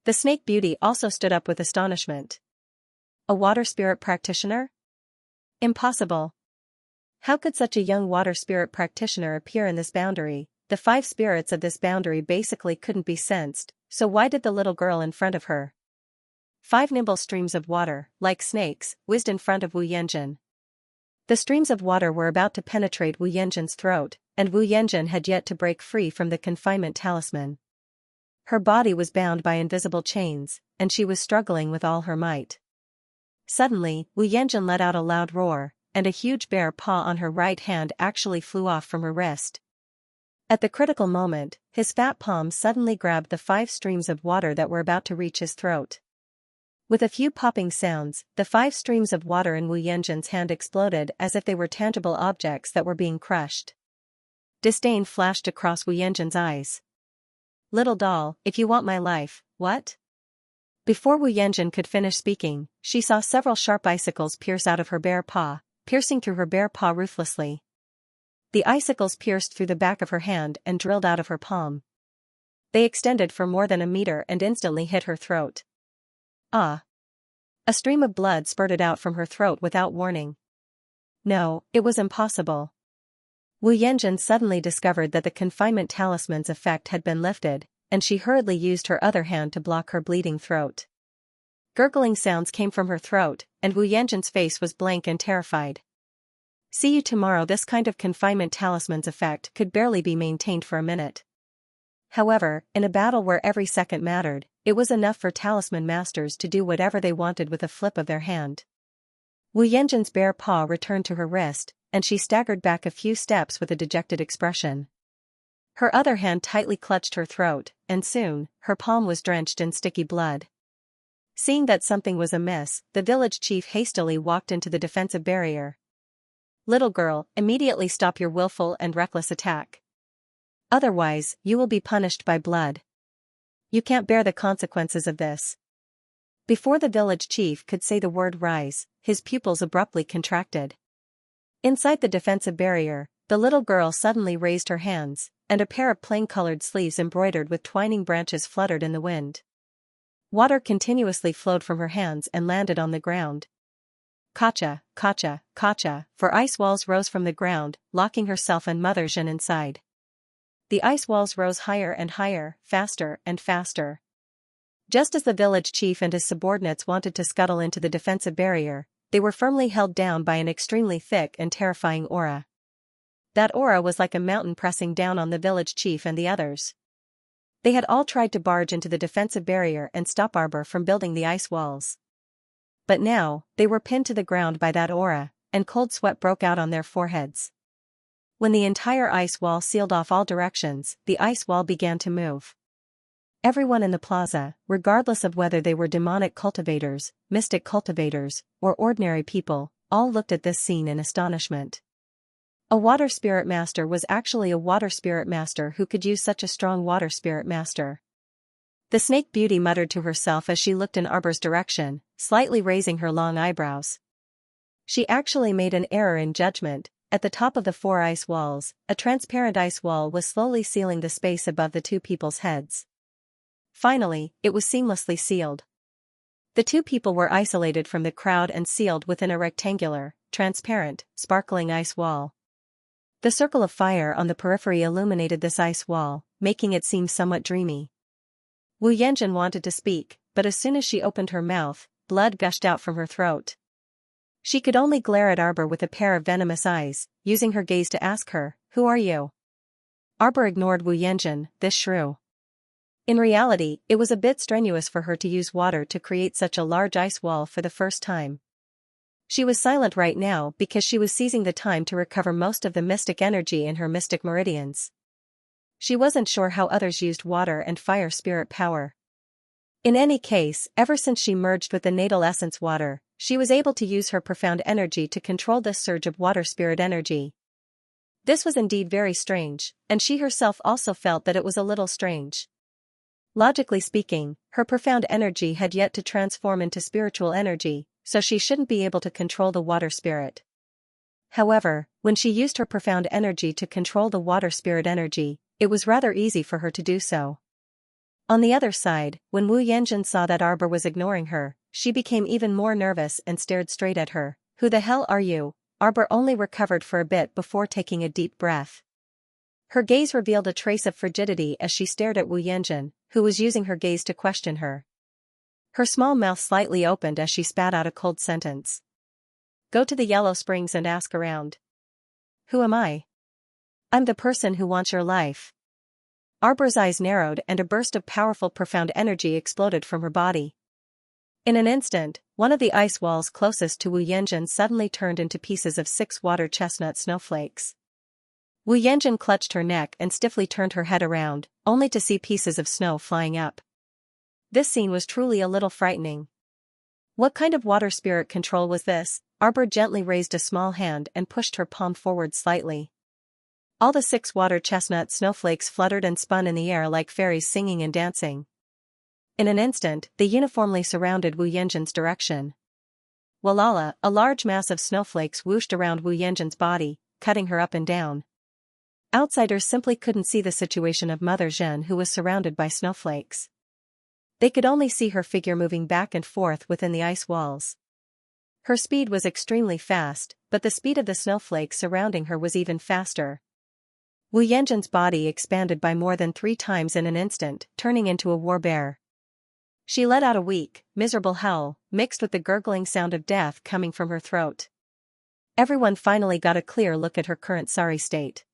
The snake beauty also stood up with astonishment. A water spirit practitioner? Impossible. How could such a young water spirit practitioner appear in this boundary? The 5 spirits of this boundary basically couldn't be sensed, so why did the little girl in front of her? 5 nimble streams of water, like snakes, whizzed in front of Wu Yanjin. The streams of water were about to penetrate Wu Yanjin's throat, and Wu Yanjin had yet to break free from the confinement talisman. Her body was bound by invisible chains, and she was struggling with all her might. Suddenly, Wu Yanjin let out a loud roar, and a huge bare paw on her right hand actually flew off from her wrist. At the critical moment, his fat palm suddenly grabbed the 5 streams of water that were about to reach his throat. With a few popping sounds, the 5 streams of water in Wu Yanjin's hand exploded as if they were tangible objects that were being crushed. Disdain flashed across Wu Yanjin's eyes. Little doll, if you want my life, what? Before Wu Yanjin could finish speaking, she saw several sharp icicles pierce out of her bare paw, piercing through her bare paw ruthlessly. The icicles pierced through the back of her hand and drilled out of her palm. They extended for more than a meter and instantly hit her throat. Ah! A stream of blood spurted out from her throat without warning. No, it was impossible. Wu Yanjun suddenly discovered that the confinement talisman's effect had been lifted, and she hurriedly used her other hand to block her bleeding throat. Gurgling sounds came from her throat, and Wu Yanjun's face was blank and terrified. See you tomorrow. This kind of confinement talisman's effect could barely be maintained for a minute. However, in a battle where every second mattered, it was enough for talisman masters to do whatever they wanted with a flip of their hand. Wu Yanjun's bare paw returned to her wrist, and she staggered back a few steps with a dejected expression. Her other hand tightly clutched her throat, and soon, her palm was drenched in sticky blood. Seeing that something was amiss, the village chief hastily walked into the defensive barrier. Little girl, immediately stop your willful and reckless attack. Otherwise, you will be punished by blood. You can't bear the consequences of this. Before the village chief could say the word rise, his pupils abruptly contracted. Inside the defensive barrier, the little girl suddenly raised her hands, and a pair of plain-colored sleeves embroidered with twining branches fluttered in the wind. Water continuously flowed from her hands and landed on the ground. Kacha, kacha, kacha, for ice walls rose from the ground, locking herself and Mother Zhen inside. The ice walls rose higher and higher, faster and faster. Just as the village chief and his subordinates wanted to scuttle into the defensive barrier, they were firmly held down by an extremely thick and terrifying aura. That aura was like a mountain pressing down on the village chief and the others. They had all tried to barge into the defensive barrier and stop Arbor from building the ice walls. But now, they were pinned to the ground by that aura, and cold sweat broke out on their foreheads. When the entire ice wall sealed off all directions, the ice wall began to move. Everyone in the plaza, regardless of whether they were demonic cultivators, mystic cultivators, or ordinary people, all looked at this scene in astonishment. A water spirit master was actually a water spirit master who could use such a strong water spirit master. The snake beauty muttered to herself as she looked in Arbor's direction, slightly raising her long eyebrows. She actually made an error in judgment. At the top of the 4 ice walls, a transparent ice wall was slowly sealing the space above the 2 people's heads. Finally, it was seamlessly sealed. The 2 people were isolated from the crowd and sealed within a rectangular, transparent, sparkling ice wall. The circle of fire on the periphery illuminated this ice wall, making it seem somewhat dreamy. Wu Yanjun wanted to speak, but as soon as she opened her mouth, blood gushed out from her throat. She could only glare at Arbor with a pair of venomous eyes, using her gaze to ask her, "Who are you?" Arbor ignored Wu Yanjun, this shrew. In reality, it was a bit strenuous for her to use water to create such a large ice wall for the first time. She was silent right now because she was seizing the time to recover most of the mystic energy in her mystic meridians. She wasn't sure how others used water and fire spirit power. In any case, ever since she merged with the natal essence water, she was able to use her profound energy to control this surge of water spirit energy. This was indeed very strange, and she herself also felt that it was a little strange. Logically speaking, her profound energy had yet to transform into spiritual energy, so she shouldn't be able to control the water spirit. However, when she used her profound energy to control the water spirit energy, it was rather easy for her to do so. On the other side, when Wu Yanjun saw that Arbor was ignoring her, she became even more nervous and stared straight at her. "Who the hell are you?" Arbor only recovered for a bit before taking a deep breath. Her gaze revealed a trace of frigidity as she stared at Wu Yanjun, who was using her gaze to question her. Her small mouth slightly opened as she spat out a cold sentence. "Go to the Yellow Springs and ask around." "Who am I?" "I'm the person who wants your life." Arbor's eyes narrowed and a burst of powerful profound energy exploded from her body. In an instant, one of the ice walls closest to Wu Yanjun suddenly turned into pieces of 6 water chestnut snowflakes. Wu Yanjun clutched her neck and stiffly turned her head around, only to see pieces of snow flying up. This scene was truly a little frightening. What kind of water spirit control was this? Arbor gently raised a small hand and pushed her palm forward slightly. All the 6 water chestnut snowflakes fluttered and spun in the air like fairies singing and dancing. In an instant, they uniformly surrounded Wu Yanjun's direction. Walala, a large mass of snowflakes whooshed around Wu Yanjin's body, cutting her up and down. Outsiders simply couldn't see the situation of Mother Zhen, who was surrounded by snowflakes. They could only see her figure moving back and forth within the ice walls. Her speed was extremely fast, but the speed of the snowflakes surrounding her was even faster. Wu Yanjin's body expanded by more than 3 times in an instant, turning into a war bear. She let out a weak, miserable howl, mixed with the gurgling sound of death coming from her throat. Everyone finally got a clear look at her current sorry state.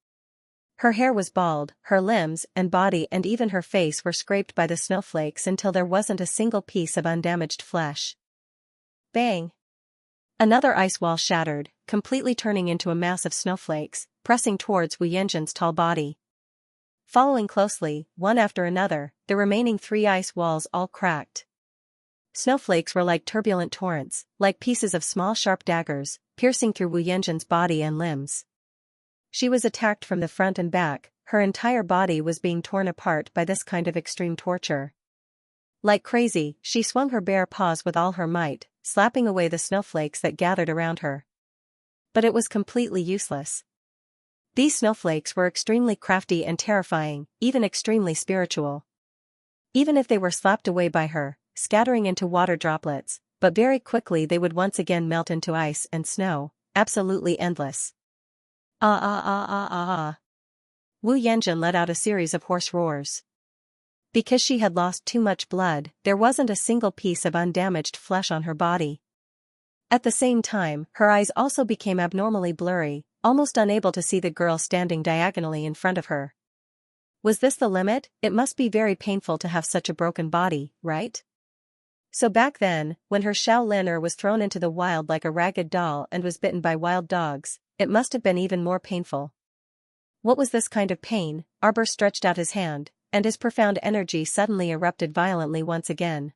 Her hair was bald, her limbs and body and even her face were scraped by the snowflakes until there wasn't a single piece of undamaged flesh. Bang! Another ice wall shattered, completely turning into a mass of snowflakes, pressing towards Wu Yanjin's tall body. Following closely, one after another, the remaining 3 ice walls all cracked. Snowflakes were like turbulent torrents, like pieces of small sharp daggers, piercing through Wu Yanjin's body and limbs. She was attacked from the front and back, her entire body was being torn apart by this kind of extreme torture. Like crazy, she swung her bare paws with all her might, slapping away the snowflakes that gathered around her. But it was completely useless. These snowflakes were extremely crafty and terrifying, even extremely spiritual. Even if they were slapped away by her, scattering into water droplets, but very quickly they would once again melt into ice and snow, absolutely endless. Ah ah ah ah ah ah. Wu Yanjin let out a series of hoarse roars. Because she had lost too much blood, there wasn't a single piece of undamaged flesh on her body. At the same time, her eyes also became abnormally blurry, almost unable to see the girl standing diagonally in front of her. Was this the limit? It must be very painful to have such a broken body, right? So back then, when her Shaoliner was thrown into the wild like a ragged doll and was bitten by wild dogs, it must have been even more painful. What was this kind of pain? Arbor stretched out his hand, and his profound energy suddenly erupted violently once again.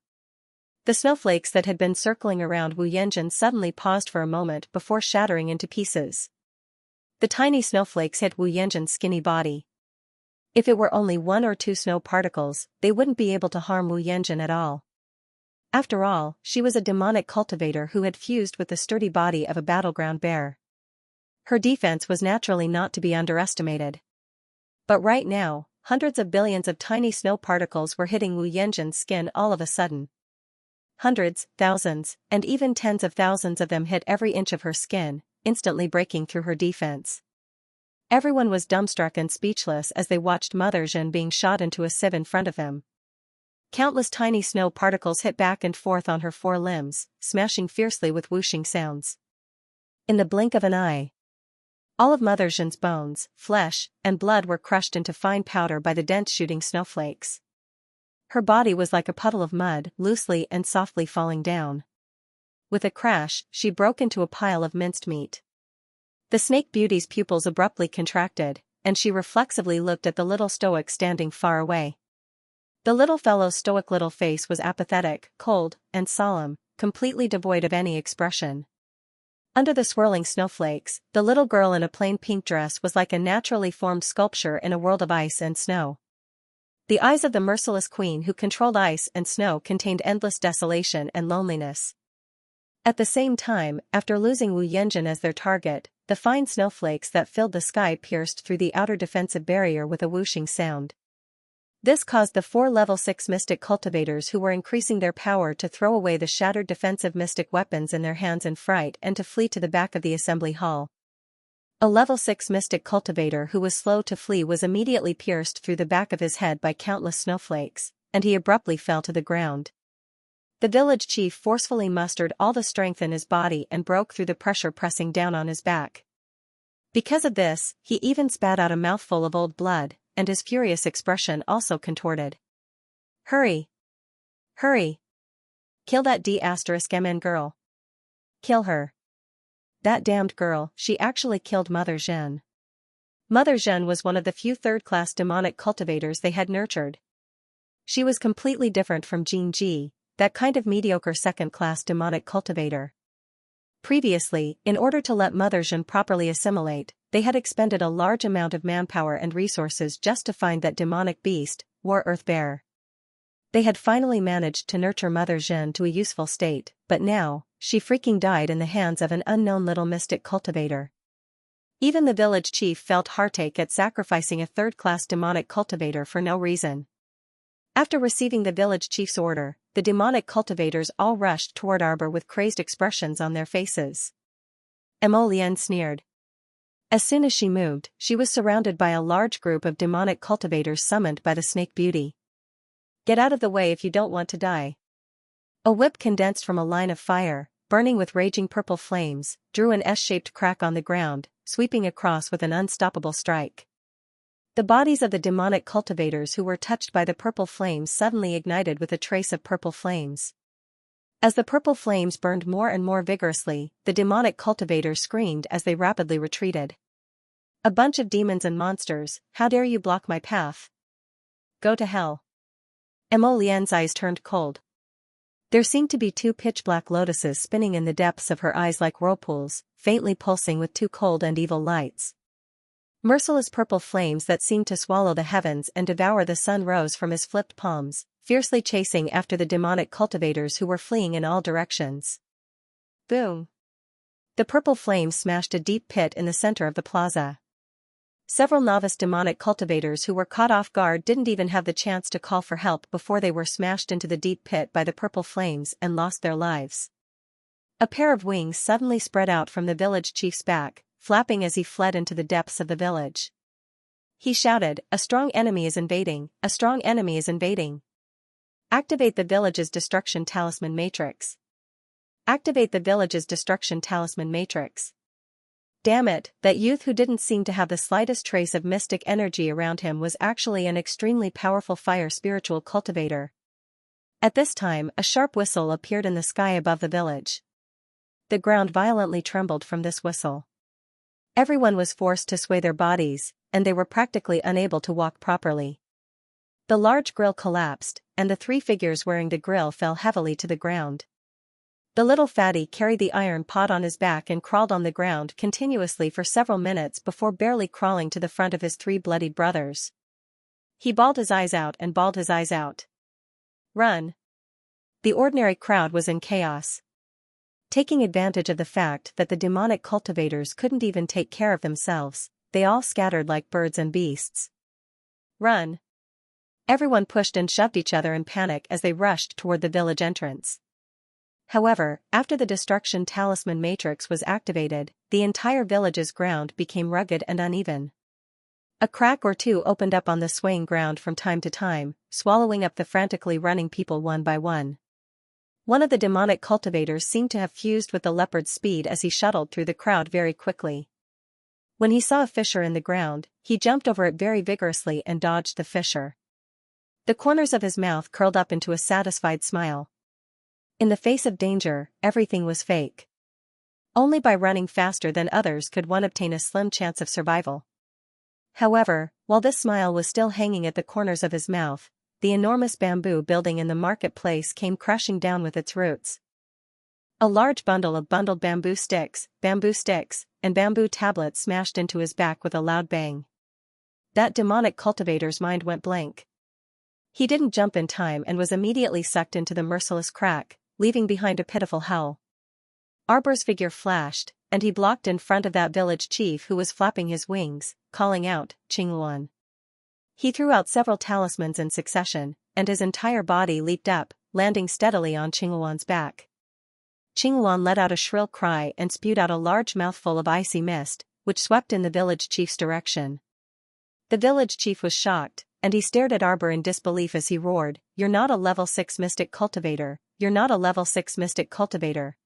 The snowflakes that had been circling around Wu Yanjin suddenly paused for a moment before shattering into pieces. The tiny snowflakes hit Wu Yanjin's skinny body. If it were only 1 or 2 snow particles, they wouldn't be able to harm Wu Yanjin at all. After all, she was a demonic cultivator who had fused with the sturdy body of a battleground bear. Her defense was naturally not to be underestimated. But right now, hundreds of billions of tiny snow particles were hitting Wu Yanjin's skin all of a sudden. Hundreds, thousands, and even tens of thousands of them hit every inch of her skin, instantly breaking through her defense. Everyone was dumbstruck and speechless as they watched Mother Zhen being shot into a sieve in front of them. Countless tiny snow particles hit back and forth on her 4 limbs, smashing fiercely with whooshing sounds. In the blink of an eye, all of Mother Zhen's bones, flesh, and blood were crushed into fine powder by the dense shooting snowflakes. Her body was like a puddle of mud, loosely and softly falling down. With a crash, she broke into a pile of minced meat. The Snake Beauty's pupils abruptly contracted, and she reflexively looked at the little stoic standing far away. The little fellow's stoic little face was apathetic, cold, and solemn, completely devoid of any expression. Under the swirling snowflakes, the little girl in a plain pink dress was like a naturally formed sculpture in a world of ice and snow. The eyes of the merciless queen who controlled ice and snow contained endless desolation and loneliness. At the same time, after losing Wu Yanjin as their target, the fine snowflakes that filled the sky pierced through the outer defensive barrier with a whooshing sound. This caused the 4 level 6 mystic cultivators who were increasing their power to throw away the shattered defensive mystic weapons in their hands in fright and to flee to the back of the assembly hall. A level 6 mystic cultivator who was slow to flee was immediately pierced through the back of his head by countless snowflakes, and he abruptly fell to the ground. The village chief forcefully mustered all the strength in his body and broke through the pressure pressing down on his back. Because of this, he even spat out a mouthful of old blood, and his furious expression also contorted. Hurry! Hurry! Kill that D*MN girl. Kill her. That damned girl, she actually killed Mother Zhen. Mother Zhen was one of the few third-class demonic cultivators they had nurtured. She was completely different from Jin Ji, that kind of mediocre second-class demonic cultivator. Previously, in order to let Mother Zhen properly assimilate, they had expended a large amount of manpower and resources just to find that demonic beast, War Earth Bear. They had finally managed to nurture Mother Zhen to a useful state, but now, she freaking died in the hands of an unknown little mystic cultivator. Even the village chief felt heartache at sacrificing a third-class demonic cultivator for no reason. After receiving the village chief's order, the demonic cultivators all rushed toward Arbor with crazed expressions on their faces. Emolienne sneered. As soon as she moved, she was surrounded by a large group of demonic cultivators summoned by the Snake Beauty. Get out of the way if you don't want to die. A whip condensed from a line of fire, burning with raging purple flames, drew an S-shaped crack on the ground, sweeping across with an unstoppable strike. The bodies of the demonic cultivators who were touched by the purple flames suddenly ignited with a trace of purple flames. As the purple flames burned more and more vigorously, the demonic cultivators screamed as they rapidly retreated. A bunch of demons and monsters, how dare you block my path? Go to hell. Emolienne's eyes turned cold. There seemed to be two pitch-black lotuses spinning in the depths of her eyes like whirlpools, faintly pulsing with two cold and evil lights. Merciless purple flames that seemed to swallow the heavens and devour the sun rose from his flipped palms, fiercely chasing after the demonic cultivators who were fleeing in all directions. Boom! The purple flames smashed a deep pit in the center of the plaza. Several novice demonic cultivators who were caught off guard didn't even have the chance to call for help before they were smashed into the deep pit by the purple flames and lost their lives. A pair of wings suddenly spread out from the village chief's back, flapping as he fled into the depths of the village. He shouted, "A strong enemy is invading, a strong enemy is invading. Activate the village's destruction talisman matrix. Activate the village's destruction talisman matrix." Damn it, that youth who didn't seem to have the slightest trace of mystic energy around him was actually an extremely powerful fire spiritual cultivator. At this time, a sharp whistle appeared in the sky above the village. The ground violently trembled from this whistle. Everyone was forced to sway their bodies, and they were practically unable to walk properly. The large grill collapsed, and the three figures wearing the grill fell heavily to the ground. The little fatty carried the iron pot on his back and crawled on the ground continuously for several minutes before barely crawling to the front of his three bloodied brothers. He bawled his eyes out and bawled his eyes out. Run! The ordinary crowd was in chaos. Taking advantage of the fact that the demonic cultivators couldn't even take care of themselves, they all scattered like birds and beasts. Run! Everyone pushed and shoved each other in panic as they rushed toward the village entrance. However, after the destruction talisman matrix was activated, the entire village's ground became rugged and uneven. A crack or two opened up on the swaying ground from time to time, swallowing up the frantically running people one by one. One of the demonic cultivators seemed to have fused with the leopard's speed as he shuttled through the crowd very quickly. When he saw a fissure in the ground, he jumped over it very vigorously and dodged the fissure. The corners of his mouth curled up into a satisfied smile. In the face of danger, everything was fake. Only by running faster than others could one obtain a slim chance of survival. However, while this smile was still hanging at the corners of his mouth, the enormous bamboo building in the marketplace came crashing down with its roots. A large bundle of bundled bamboo sticks, and bamboo tablets smashed into his back with a loud bang. That demonic cultivator's mind went blank. He didn't jump in time and was immediately sucked into the merciless crack, leaving behind a pitiful howl. Arbor's figure flashed, and he blocked in front of that village chief who was flapping his wings, calling out, "Qingluan." He threw out several talismans in succession, and his entire body leaped up, landing steadily on Qingluan's back. Qingluan let out a shrill cry and spewed out a large mouthful of icy mist, which swept in the village chief's direction. The village chief was shocked, and he stared at Arbor in disbelief as he roared, "You're not a level 6 mystic cultivator, you're not a level 6 mystic cultivator.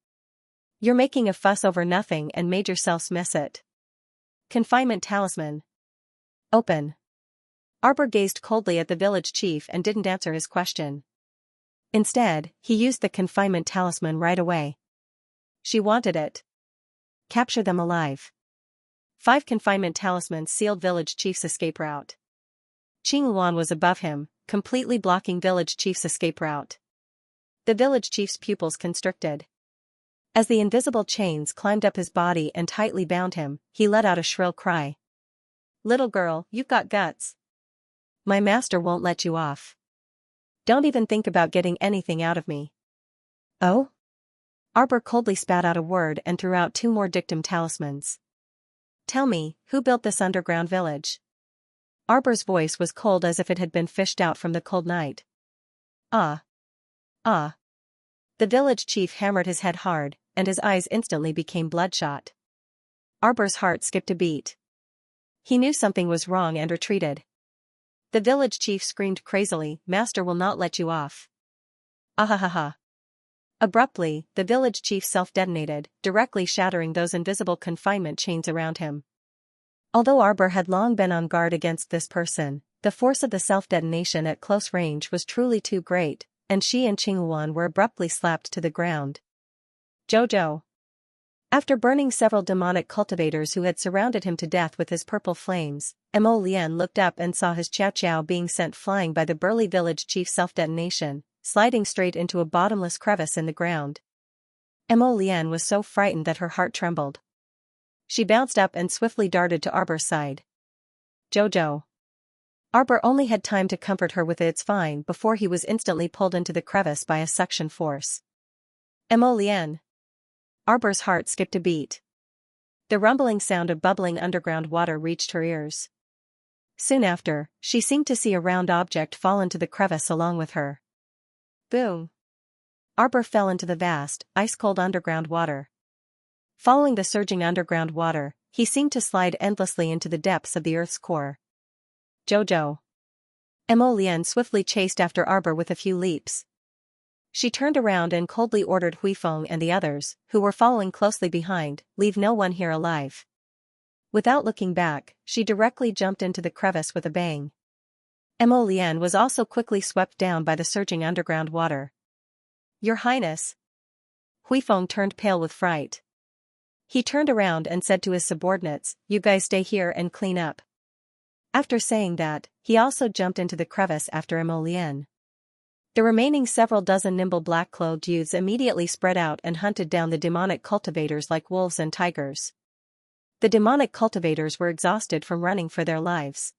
You're making a fuss over nothing and made yourselves miss it. Confinement talisman. Open." Arbor gazed coldly at the village chief and didn't answer his question. Instead, he used the confinement talisman right away. She wanted it. Capture them alive. 5 confinement talismans sealed village chief's escape route. Qingluan was above him, completely blocking village chief's escape route. The village chief's pupils constricted. As the invisible chains climbed up his body and tightly bound him, he let out a shrill cry. "Little girl, you've got guts. My master won't let you off." Don't even think about getting anything out of me. Oh? Arbor coldly spat out a word and threw out 2 more dictum talismans. Tell me, who built this underground village? Arbor's voice was cold as if it had been fished out from the cold night. Ah. Ah. The village chief hammered his head hard, and his eyes instantly became bloodshot. Arbor's heart skipped a beat. He knew something was wrong and retreated. The village chief screamed crazily, "Master will not let you off." Ahahaha. Abruptly, the village chief self-detonated, directly shattering those invisible confinement chains around him. Although Arbor had long been on guard against this person, the force of the self-detonation at close range was truly too great, and she and Qingyuan were abruptly slapped to the ground. Jojo. After burning several demonic cultivators who had surrounded him to death with his purple flames, Mo Lian looked up and saw his Xiao being sent flying by the burly village chief's self-detonation, sliding straight into a bottomless crevice in the ground. Mo Lian was so frightened that her heart trembled. She bounced up and swiftly darted to Arbor's side. Jojo. Arbor only had time to comfort her with "It's fine" before he was instantly pulled into the crevice by a suction force. Mo Lian. Arbor's heart skipped a beat. The rumbling sound of bubbling underground water reached her ears. Soon after, she seemed to see a round object fall into the crevice along with her. Boom! Arbor fell into the vast, ice-cold underground water. Following the surging underground water, he seemed to slide endlessly into the depths of the Earth's core. Jojo. Mo Lian swiftly chased after Arbor with a few leaps. She turned around and coldly ordered Huifeng and the others, who were following closely behind, "Leave no one here alive." Without looking back, she directly jumped into the crevice with a bang. Mo Lian was also quickly swept down by the surging underground water. "Your Highness." Huifeng turned pale with fright. He turned around and said to his subordinates, "You guys stay here and clean up." After saying that, he also jumped into the crevice after Mo Lian. The remaining several dozen nimble black-clothed youths immediately spread out and hunted down the demonic cultivators like wolves and tigers. The demonic cultivators were exhausted from running for their lives.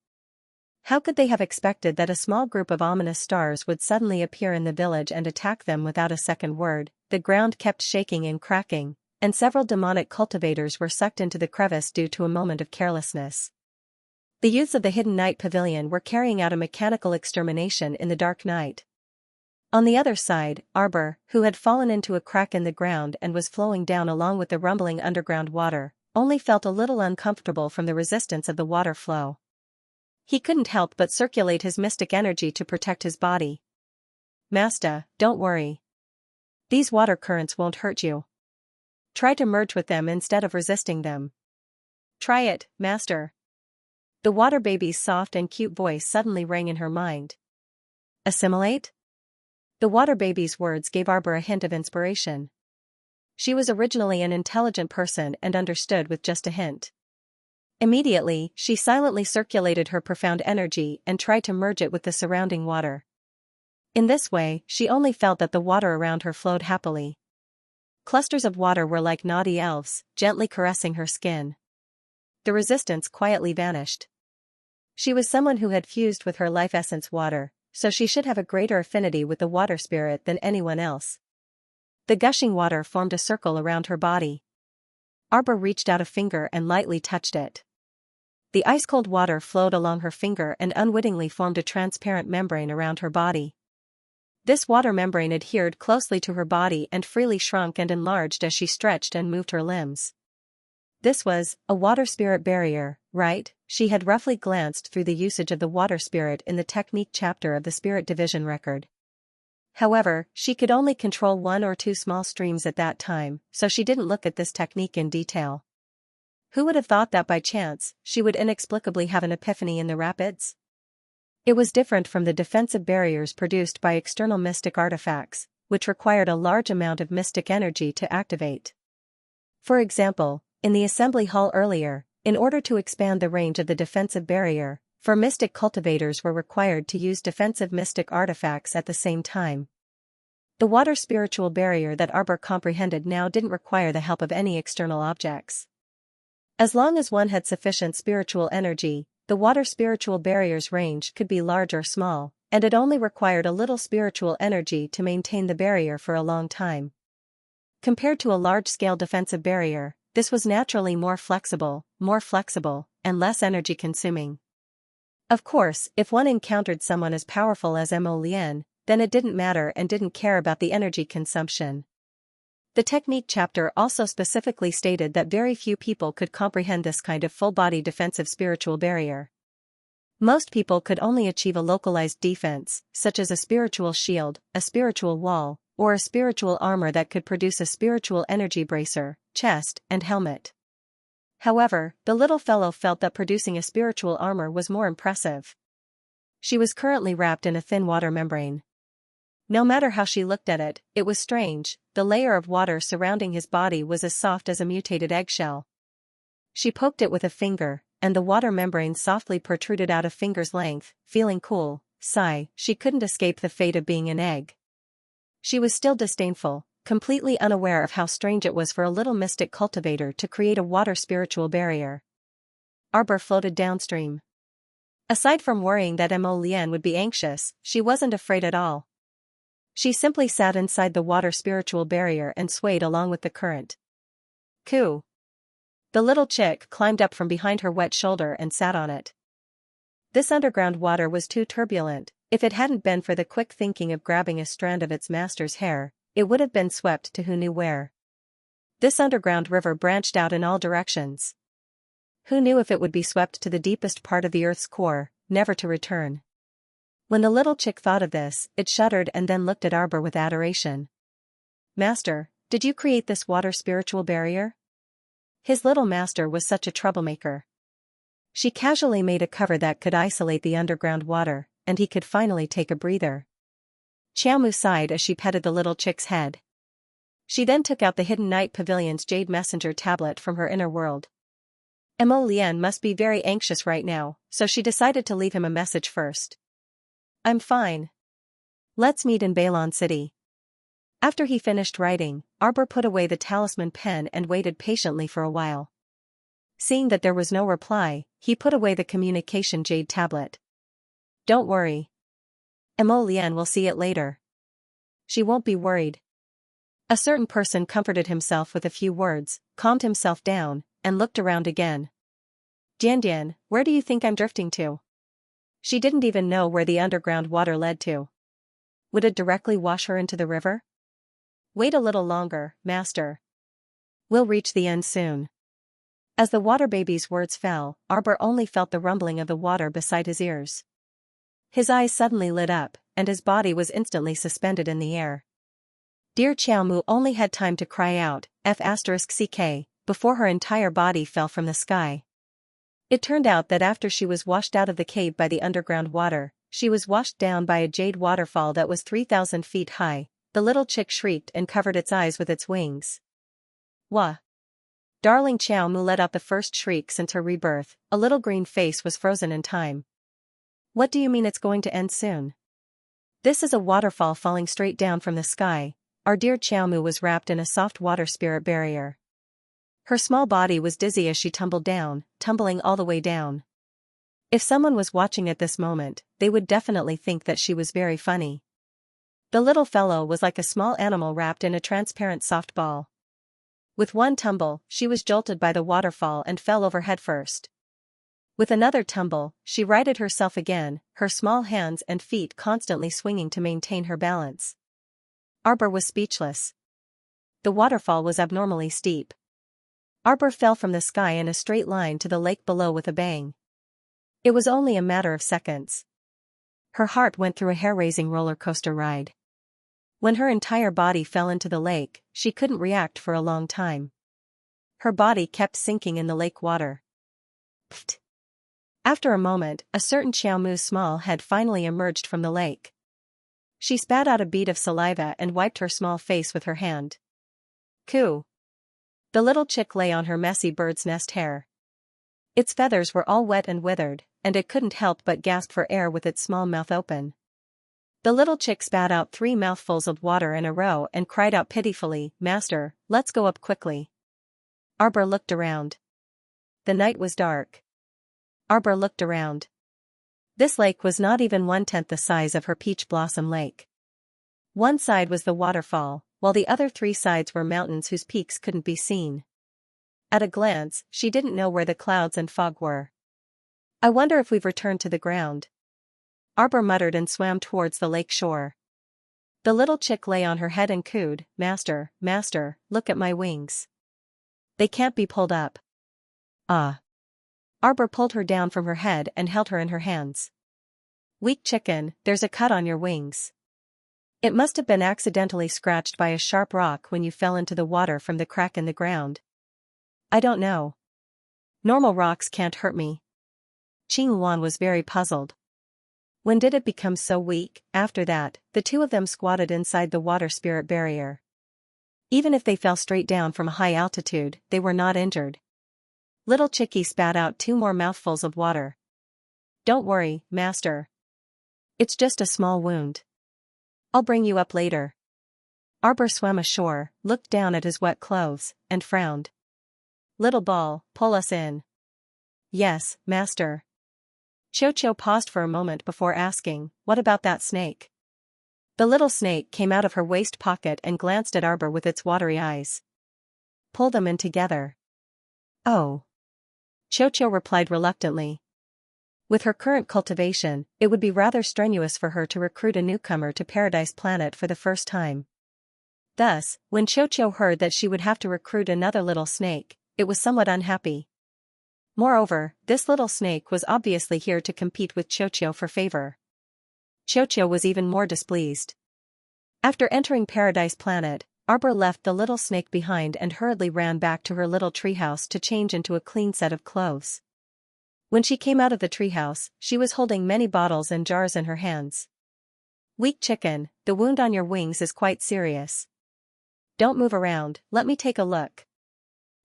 How could they have expected that a small group of ominous stars would suddenly appear in the village and attack them without a second word? The ground kept shaking and cracking, and several demonic cultivators were sucked into the crevice due to a moment of carelessness. The youths of the Hidden Night Pavilion were carrying out a mechanical extermination in the dark night. On the other side, Arbor, who had fallen into a crack in the ground and was flowing down along with the rumbling underground water, only felt a little uncomfortable from the resistance of the water flow. He couldn't help but circulate his mystic energy to protect his body. "Master, don't worry. These water currents won't hurt you. Try to merge with them instead of resisting them." "Try it, Master." The water baby's soft and cute voice suddenly rang in her mind. "Assimilate?" The water baby's words gave Arbor a hint of inspiration. She was originally an intelligent person and understood with just a hint. Immediately, she silently circulated her profound energy and tried to merge it with the surrounding water. In this way, she only felt that the water around her flowed happily. Clusters of water were like naughty elves, gently caressing her skin. The resistance quietly vanished. She was someone who had fused with her life essence water, so she should have a greater affinity with the water spirit than anyone else. The gushing water formed a circle around her body. Arbor reached out a finger and lightly touched it. The ice-cold water flowed along her finger and unwittingly formed a transparent membrane around her body. This water membrane adhered closely to her body and freely shrunk and enlarged as she stretched and moved her limbs. This was a water spirit barrier, right? She had roughly glanced through the usage of the water spirit in the technique chapter of the Spirit Division record. However, she could only control 1 or 2 small streams at that time, so she didn't look at this technique in detail. Who would have thought that by chance, she would inexplicably have an epiphany in the rapids? It was different from the defensive barriers produced by external mystic artifacts, which required a large amount of mystic energy to activate. For example, in the assembly hall earlier, in order to expand the range of the defensive barrier, 4 mystic cultivators were required to use defensive mystic artifacts at the same time. The water spiritual barrier that Arbor comprehended now didn't require the help of any external objects. As long as one had sufficient spiritual energy, the water spiritual barrier's range could be large or small, and it only required a little spiritual energy to maintain the barrier for a long time. Compared to a large-scale defensive barrier, this was naturally more flexible, and less energy-consuming. Of course, if one encountered someone as powerful as Mo Lian, then it didn't matter and didn't care about the energy consumption. The technique chapter also specifically stated that very few people could comprehend this kind of full-body defensive spiritual barrier. Most people could only achieve a localized defense, such as a spiritual shield, a spiritual wall, or a spiritual armor that could produce a spiritual energy bracer, chest, and helmet. However, the little fellow felt that producing a spiritual armor was more impressive. She was currently wrapped in a thin water membrane. No matter how she looked at it, it was strange. The layer of water surrounding his body was as soft as a mutated eggshell. She poked it with a finger, and the water membrane softly protruded out a finger's length. Feeling cool, she couldn't escape the fate of being an egg. She was still disdainful, completely unaware of how strange it was for a little mystic cultivator to create a water spiritual barrier. Arbor floated downstream. Aside from worrying that Mo Lian would be anxious, she wasn't afraid at all. She simply sat inside the water spiritual barrier and swayed along with the current. Coo! The little chick climbed up from behind her wet shoulder and sat on it. This underground water was too turbulent. If it hadn't been for the quick thinking of grabbing a strand of its master's hair, it would have been swept to who knew where. This underground river branched out in all directions. Who knew if it would be swept to the deepest part of the earth's core, never to return. When the little chick thought of this, it shuddered and then looked at Arbor with adoration. Master, did you create this water spiritual barrier? His little master was such a troublemaker. She casually made a cover that could isolate the underground water, and he could finally take a breather. Xiaomu sighed as she petted the little chick's head. She then took out the Hidden Night Pavilion's Jade Messenger tablet from her inner world. Mo Lian must be very anxious right now, so she decided to leave him a message first. I'm fine. Let's meet in Bailon City. After he finished writing, Arbor put away the talisman pen and waited patiently for a while. Seeing that there was no reply, he put away the communication jade tablet. Don't worry. Mo Lian will see it later. She won't be worried. A certain person comforted himself with a few words, calmed himself down, and looked around again. Dian, where do you think I'm drifting to? She didn't even know where the underground water led to. Would it directly wash her into the river? Wait a little longer, master. We'll reach the end soon. As the water baby's words fell, Arbor only felt the rumbling of the water beside his ears. His eyes suddenly lit up, and his body was instantly suspended in the air. Dear Xiaomu only had time to cry out, F***ck, before her entire body fell from the sky. It turned out that after she was washed out of the cave by the underground water, she was washed down by a jade waterfall that was 3,000 feet high. The little chick shrieked and covered its eyes with its wings. Wah! Darling Xiaomu let out the first shriek since her rebirth. A little green face was frozen in time. What do you mean it's going to end soon? This is a waterfall falling straight down from the sky. Our dear Xiaomu was wrapped in a soft water spirit barrier. Her small body was dizzy as she tumbled down, tumbling all the way down. If someone was watching at this moment, they would definitely think that she was very funny. The little fellow was like a small animal wrapped in a transparent soft ball. With one tumble, she was jolted by the waterfall and fell over headfirst. With another tumble, she righted herself again, her small hands and feet constantly swinging to maintain her balance. Arbor was speechless. The waterfall was abnormally steep. Arbor fell from the sky in a straight line to the lake below with a bang. It was only a matter of seconds. Her heart went through a hair-raising roller coaster ride. When her entire body fell into the lake, she couldn't react for a long time. Her body kept sinking in the lake water. Pfft. After a moment, a certain Xiaomu's small head finally emerged from the lake. She spat out a bead of saliva and wiped her small face with her hand. Coo! The little chick lay on her messy bird's nest hair. Its feathers were all wet and withered, and it couldn't help but gasp for air with its small mouth open. The little chick spat out 3 mouthfuls of water in a row and cried out pitifully, Master, let's go up quickly. Arbor looked around. The night was dark. Arbor looked around. This lake was not even 1/10 the size of her Peach Blossom Lake. One side was the waterfall, while the other 3 sides were mountains whose peaks couldn't be seen. At a glance, she didn't know where the clouds and fog were. I wonder if we've returned to the ground. Arbor muttered and swam towards the lake shore. The little chick lay on her head and cooed, "Master, master, look at my wings. They can't be pulled up." "Ah." Arbor pulled her down from her head and held her in her hands. "Weak chicken, there's a cut on your wings. It must have been accidentally scratched by a sharp rock when you fell into the water from the crack in the ground." "I don't know. Normal rocks can't hurt me." Qingyuan was very puzzled. When did it become so weak? After that, the 2 of them squatted inside the water spirit barrier. Even if they fell straight down from a high altitude, they were not injured. Little Chickie spat out 2 more mouthfuls of water. "Don't worry, master. It's just a small wound. I'll bring you up later." Arbor swam ashore, looked down at his wet clothes, and frowned. "Little ball, pull us in." "Yes, master." Cho paused for a moment before asking, "What about that snake?" The little snake came out of her waist pocket and glanced at Arbor with its watery eyes. "Pull them in together." "Oh." Cho replied reluctantly. With her current cultivation, it would be rather strenuous for her to recruit a newcomer to Paradise Planet for the first time. Thus, when Cho heard that she would have to recruit another little snake, it was somewhat unhappy. Moreover, this little snake was obviously here to compete with Cho for favor. Cho was even more displeased. After entering Paradise Planet, Arbor left the little snake behind and hurriedly ran back to her little treehouse to change into a clean set of clothes. When she came out of the treehouse, she was holding many bottles and jars in her hands. "Weak chicken, the wound on your wings is quite serious. Don't move around, let me take a look."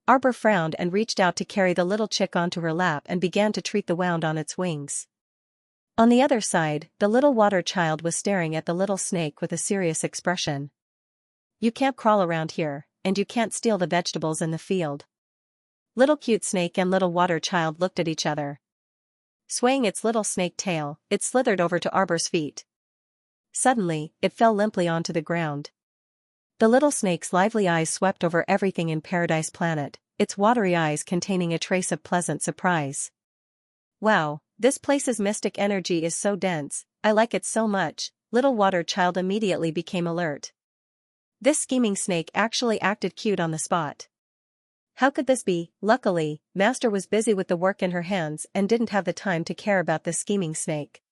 Arbor frowned and reached out to carry the little chick onto her lap and began to treat the wound on its wings. On the other side, the little water child was staring at the little snake with a serious expression. "You can't crawl around here, and you can't steal the vegetables in the field." Little cute snake and little water child looked at each other. Swaying its little snake tail, it slithered over to Arbor's feet. Suddenly, it fell limply onto the ground. The little snake's lively eyes swept over everything in Paradise Planet, its watery eyes containing a trace of pleasant surprise. "Wow, this place's mystic energy is so dense, I like it so much." Little water child immediately became alert. This scheming snake actually acted cute on the spot. How could this be? Luckily, Master was busy with the work in her hands and didn't have the time to care about the scheming snake.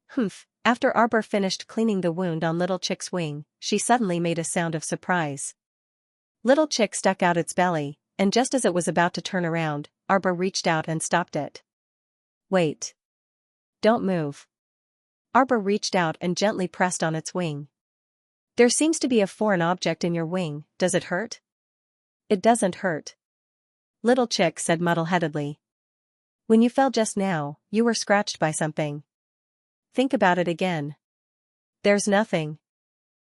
Humph. After Arbor finished cleaning the wound on Little Chick's wing, she suddenly made a sound of surprise. Little Chick stuck out its belly, and just as it was about to turn around, Arbor reached out and stopped it. "Wait. Don't move." Arbor reached out and gently pressed on its wing. "There seems to be a foreign object in your wing, does it hurt?" "It doesn't hurt." Little Chick said muddle-headedly. "When you fell just now, you were scratched by something. Think about it again." "There's nothing."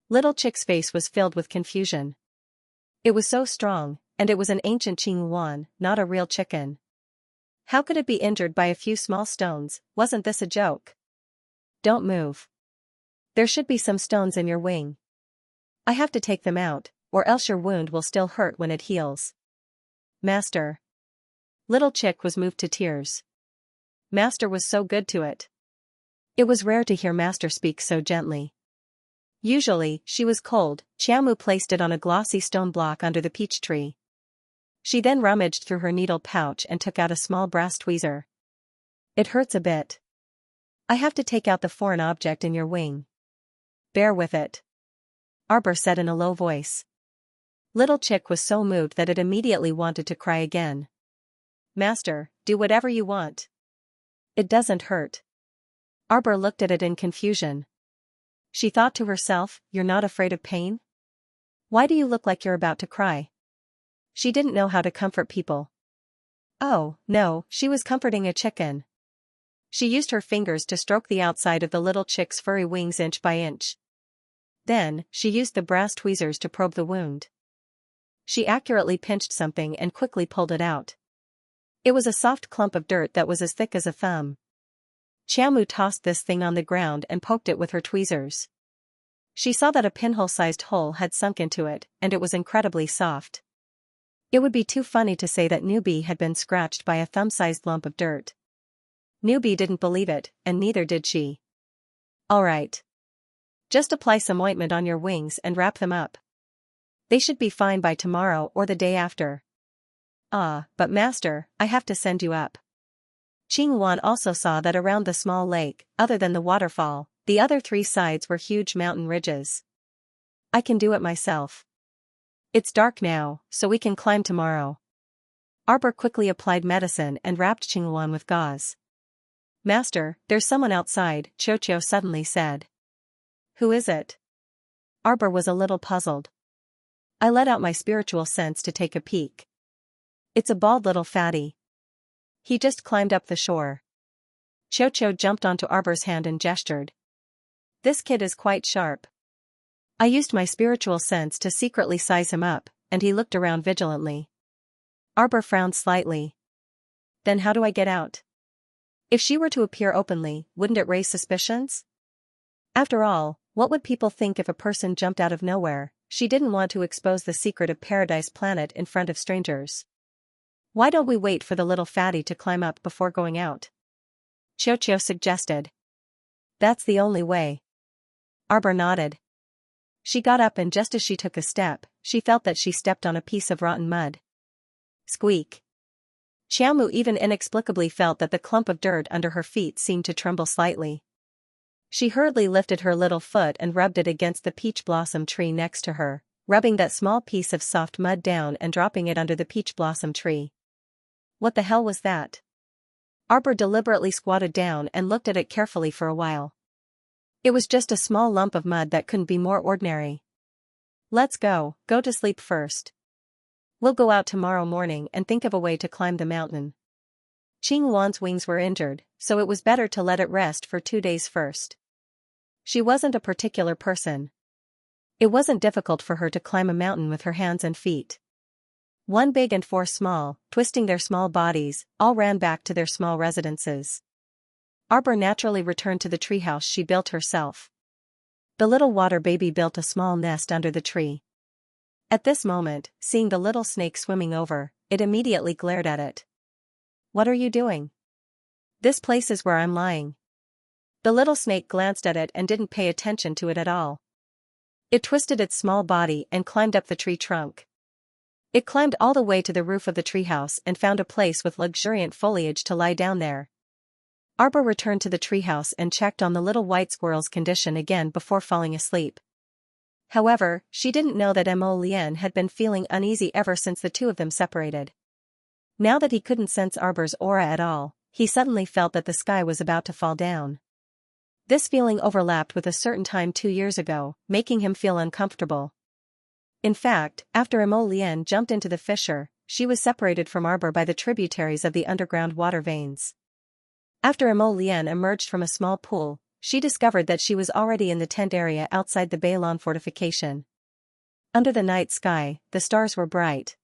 Little Chick's face was filled with confusion. It was so strong, and it was an ancient Qingyuan, not a real chicken. How could it be injured by a few small stones? Wasn't this a joke? "Don't move. There should be some stones in your wing. I have to take them out, or else your wound will still hurt when it heals." "Master." Little Chick was moved to tears. Master was so good to it. It was rare to hear Master speak so gently. Usually, she was cold. Xiaomu placed it on a glossy stone block under the peach tree. She then rummaged through her needle pouch and took out a small brass tweezer. "It hurts a bit. I have to take out the foreign object in your wing. Bear with it," Arbor said in a low voice. Little Chick was so moved that it immediately wanted to cry again. "Master, do whatever you want. It doesn't hurt." Arbor looked at it in confusion. She thought to herself, "You're not afraid of pain? Why do you look like you're about to cry?" She didn't know how to comfort people. Oh, no, she was comforting a chicken. She used her fingers to stroke the outside of the little chick's furry wings inch by inch. Then, she used the brass tweezers to probe the wound. She accurately pinched something and quickly pulled it out. It was a soft clump of dirt that was as thick as a thumb. Xiaomu tossed this thing on the ground and poked it with her tweezers. She saw that a pinhole-sized hole had sunk into it, and it was incredibly soft. It would be too funny to say that Newbie had been scratched by a thumb-sized lump of dirt. Newbie didn't believe it, and neither did she. All right. Just apply some ointment on your wings and wrap them up. They should be fine by tomorrow or the day after. Ah, but master, I have to send you up. Qingwan also saw that around the small lake, other than the waterfall, the other three sides were huge mountain ridges. I can do it myself. It's dark now, so we can climb tomorrow. Arbor quickly applied medicine and wrapped Qingwan with gauze. Master, there's someone outside, Qiuqiu suddenly said. Who is it? Arbor was a little puzzled. I let out my spiritual sense to take a peek. It's a bald little fatty. He just climbed up the shore. Qiuqiu jumped onto Arbor's hand and gestured. This kid is quite sharp. I used my spiritual sense to secretly size him up, and he looked around vigilantly. Arbor frowned slightly. Then how do I get out? If she were to appear openly, wouldn't it raise suspicions? After all, what would people think if a person jumped out of nowhere? She didn't want to expose the secret of Paradise Planet in front of strangers. Why don't we wait for the little fatty to climb up before going out? Qiuqiu suggested. That's the only way. Arbor nodded. She got up, and just as she took a step, she felt that she stepped on a piece of rotten mud. Squeak. Xiaomu even inexplicably felt that the clump of dirt under her feet seemed to tremble slightly. She hurriedly lifted her little foot and rubbed it against the peach blossom tree next to her, rubbing that small piece of soft mud down and dropping it under the peach blossom tree. What the hell was that? Arbor deliberately squatted down and looked at it carefully for a while. It was just a small lump of mud that couldn't be more ordinary. Let's go to sleep first. We'll go out tomorrow morning and think of a way to climb the mountain. Qingwan's wings were injured, so it was better to let it rest for 2 days first. She wasn't a particular person. It wasn't difficult for her to climb a mountain with her hands and feet. 1 big and 4 small, twisting their small bodies, all ran back to their small residences. Arbor naturally returned to the treehouse she built herself. The little water baby built a small nest under the tree. At this moment, seeing the little snake swimming over, it immediately glared at it. What are you doing? This place is where I'm lying. The little snake glanced at it and didn't pay attention to it at all. It twisted its small body and climbed up the tree trunk. It climbed all the way to the roof of the treehouse and found a place with luxuriant foliage to lie down there. Arbor returned to the treehouse and checked on the little white squirrel's condition again before falling asleep. However, she didn't know that Mo Lian had been feeling uneasy ever since the two of them separated. Now that he couldn't sense Arbor's aura at all, he suddenly felt that the sky was about to fall down. This feeling overlapped with a certain time 2 years ago, making him feel uncomfortable. In fact, after Mo Lian jumped into the fissure, she was separated from Arbor by the tributaries of the underground water veins. After Mo Lian emerged from a small pool, she discovered that she was already in the tent area outside the Bailon fortification. Under the night sky, the stars were bright.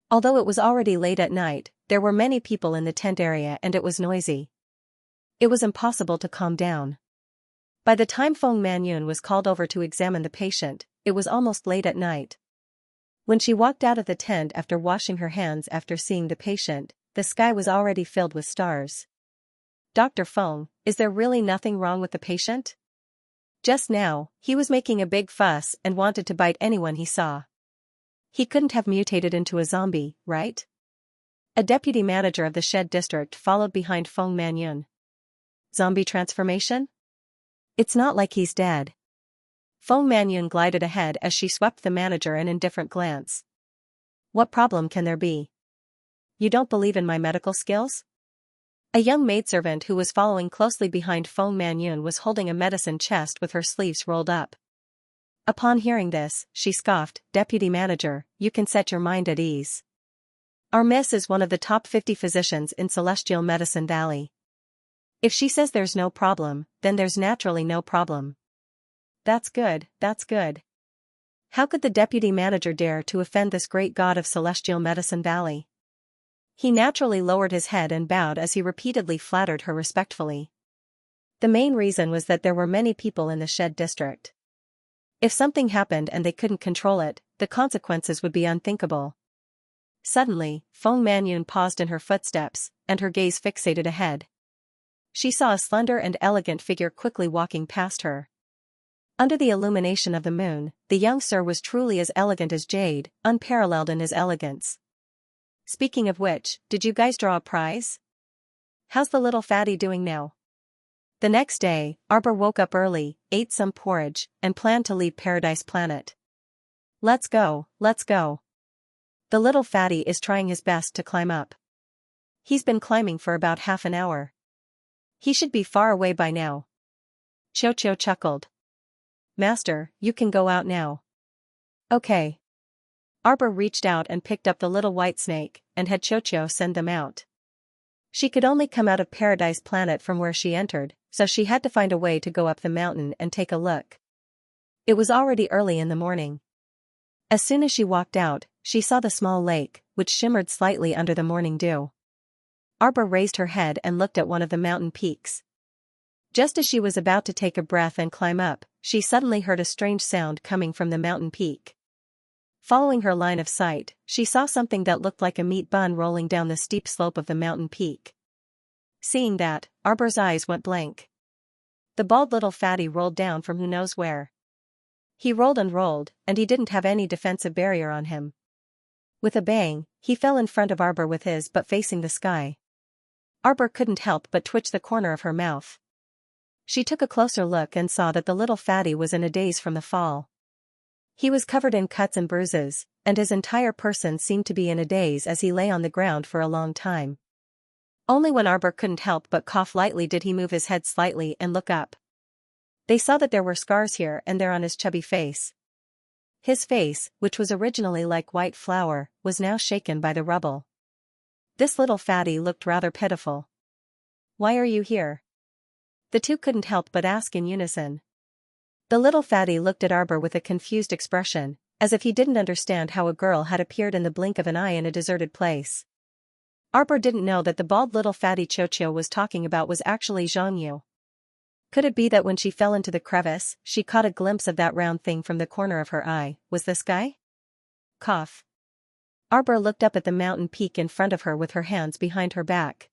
Although it was already late at night, there were many people in the tent area and it was noisy. It was impossible to calm down. By the time Feng Manyun was called over to examine the patient, it was almost late at night. When she walked out of the tent after washing her hands after seeing the patient, the sky was already filled with stars. Dr. Feng, is there really nothing wrong with the patient? Just now, he was making a big fuss and wanted to bite anyone he saw. He couldn't have mutated into a zombie, right? A deputy manager of the Shed district followed behind Feng Manyun. Zombie transformation? It's not like he's dead. Feng Manyun glided ahead as she swept the manager an indifferent glance. What problem can there be? You don't believe in my medical skills? A young maidservant who was following closely behind Feng Manyun was holding a medicine chest with her sleeves rolled up. Upon hearing this, she scoffed, Deputy Manager, you can set your mind at ease. Our miss is one of the top 50 physicians in Celestial Medicine Valley. If she says there's no problem, then there's naturally no problem. That's good, that's good. How could the Deputy Manager dare to offend this great god of Celestial Medicine Valley? He naturally lowered his head and bowed as he repeatedly flattered her respectfully. The main reason was that there were many people in the shed district. If something happened and they couldn't control it, the consequences would be unthinkable. Suddenly, Feng Manyun paused in her footsteps, and her gaze fixated ahead. She saw a slender and elegant figure quickly walking past her. Under the illumination of the moon, the young sir was truly as elegant as jade, unparalleled in his elegance. Speaking of which, did you guys draw a prize? How's the little fatty doing now? The next day, Arbor woke up early, ate some porridge, and planned to leave Paradise Planet. Let's go, let's go. The little fatty is trying his best to climb up. He's been climbing for about half an hour. He should be far away by now. Xianxia chuckled. Master, you can go out now. Okay. Arbor reached out and picked up the little white snake, and had Xianxia send them out. She could only come out of Paradise Planet from where she entered, so she had to find a way to go up the mountain and take a look. It was already early in the morning. As soon as she walked out, she saw the small lake, which shimmered slightly under the morning dew. Arbor raised her head and looked at one of the mountain peaks. Just as she was about to take a breath and climb up, she suddenly heard a strange sound coming from the mountain peak. Following her line of sight, she saw something that looked like a meat bun rolling down the steep slope of the mountain peak. Seeing that, Arbor's eyes went blank. The bald little fatty rolled down from who knows where. He rolled, and he didn't have any defensive barrier on him. With a bang, he fell in front of Arbor with his butt facing the sky. Arbor couldn't help but twitch the corner of her mouth. She took a closer look and saw that the little fatty was in a daze from the fall. He was covered in cuts and bruises, and his entire person seemed to be in a daze as he lay on the ground for a long time. Only when Arbor couldn't help but cough lightly did he move his head slightly and look up. They saw that there were scars here and there on his chubby face. His face, which was originally like white flour, was now shaken by the rubble. This little fatty looked rather pitiful. Why are you here? The two couldn't help but ask in unison. The little fatty looked at Arbor with a confused expression, as if he didn't understand how a girl had appeared in the blink of an eye in a deserted place. Arbor didn't know that the bald little fatty Xianxia was talking about was actually Xianxia. Could it be that when she fell into the crevice, she caught a glimpse of that round thing from the corner of her eye? Was this guy? Cough. Arbor looked up at the mountain peak in front of her with her hands behind her back.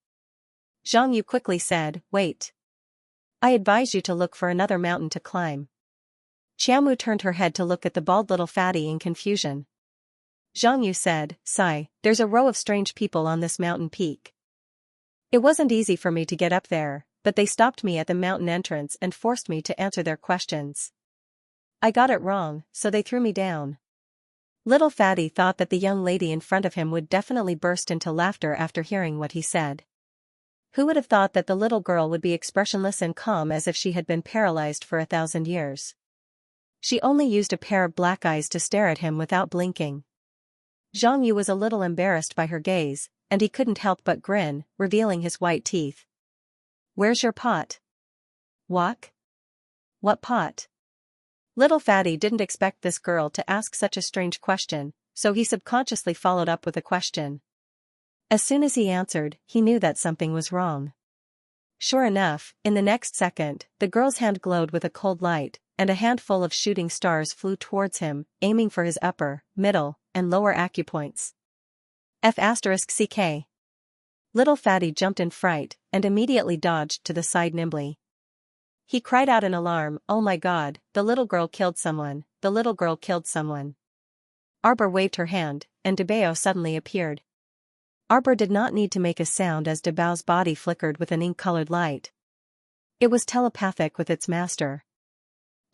Xianxia quickly said, "Wait. I advise you to look for another mountain to climb." Qiaomu turned her head to look at the bald little fatty in confusion. Xianxia said, "Sigh, there's a row of strange people on this mountain peak. It wasn't easy for me to get up there, but they stopped me at the mountain entrance and forced me to answer their questions. I got it wrong, so they threw me down." Little fatty thought that the young lady in front of him would definitely burst into laughter after hearing what he said. Who would have thought that the little girl would be expressionless and calm as if she had been paralyzed for 1,000 years? She only used a pair of black eyes to stare at him without blinking. Xianxia was a little embarrassed by her gaze, and he couldn't help but grin, revealing his white teeth. "Where's your pot?" "Walk? What pot?" Little fatty didn't expect this girl to ask such a strange question, so he subconsciously followed up with a question. As soon as he answered, he knew that something was wrong. Sure enough, in the next second, the girl's hand glowed with a cold light, and a handful of shooting stars flew towards him, aiming for his upper, middle, and lower acupoints. F***CK. Little fatty jumped in fright, and immediately dodged to the side nimbly. He cried out in alarm, "Oh my god, the little girl killed someone, the little girl killed someone." Arbor waved her hand, and Debao suddenly appeared. Arbor did not need to make a sound as Debao's body flickered with an ink-colored light. It was telepathic with its master.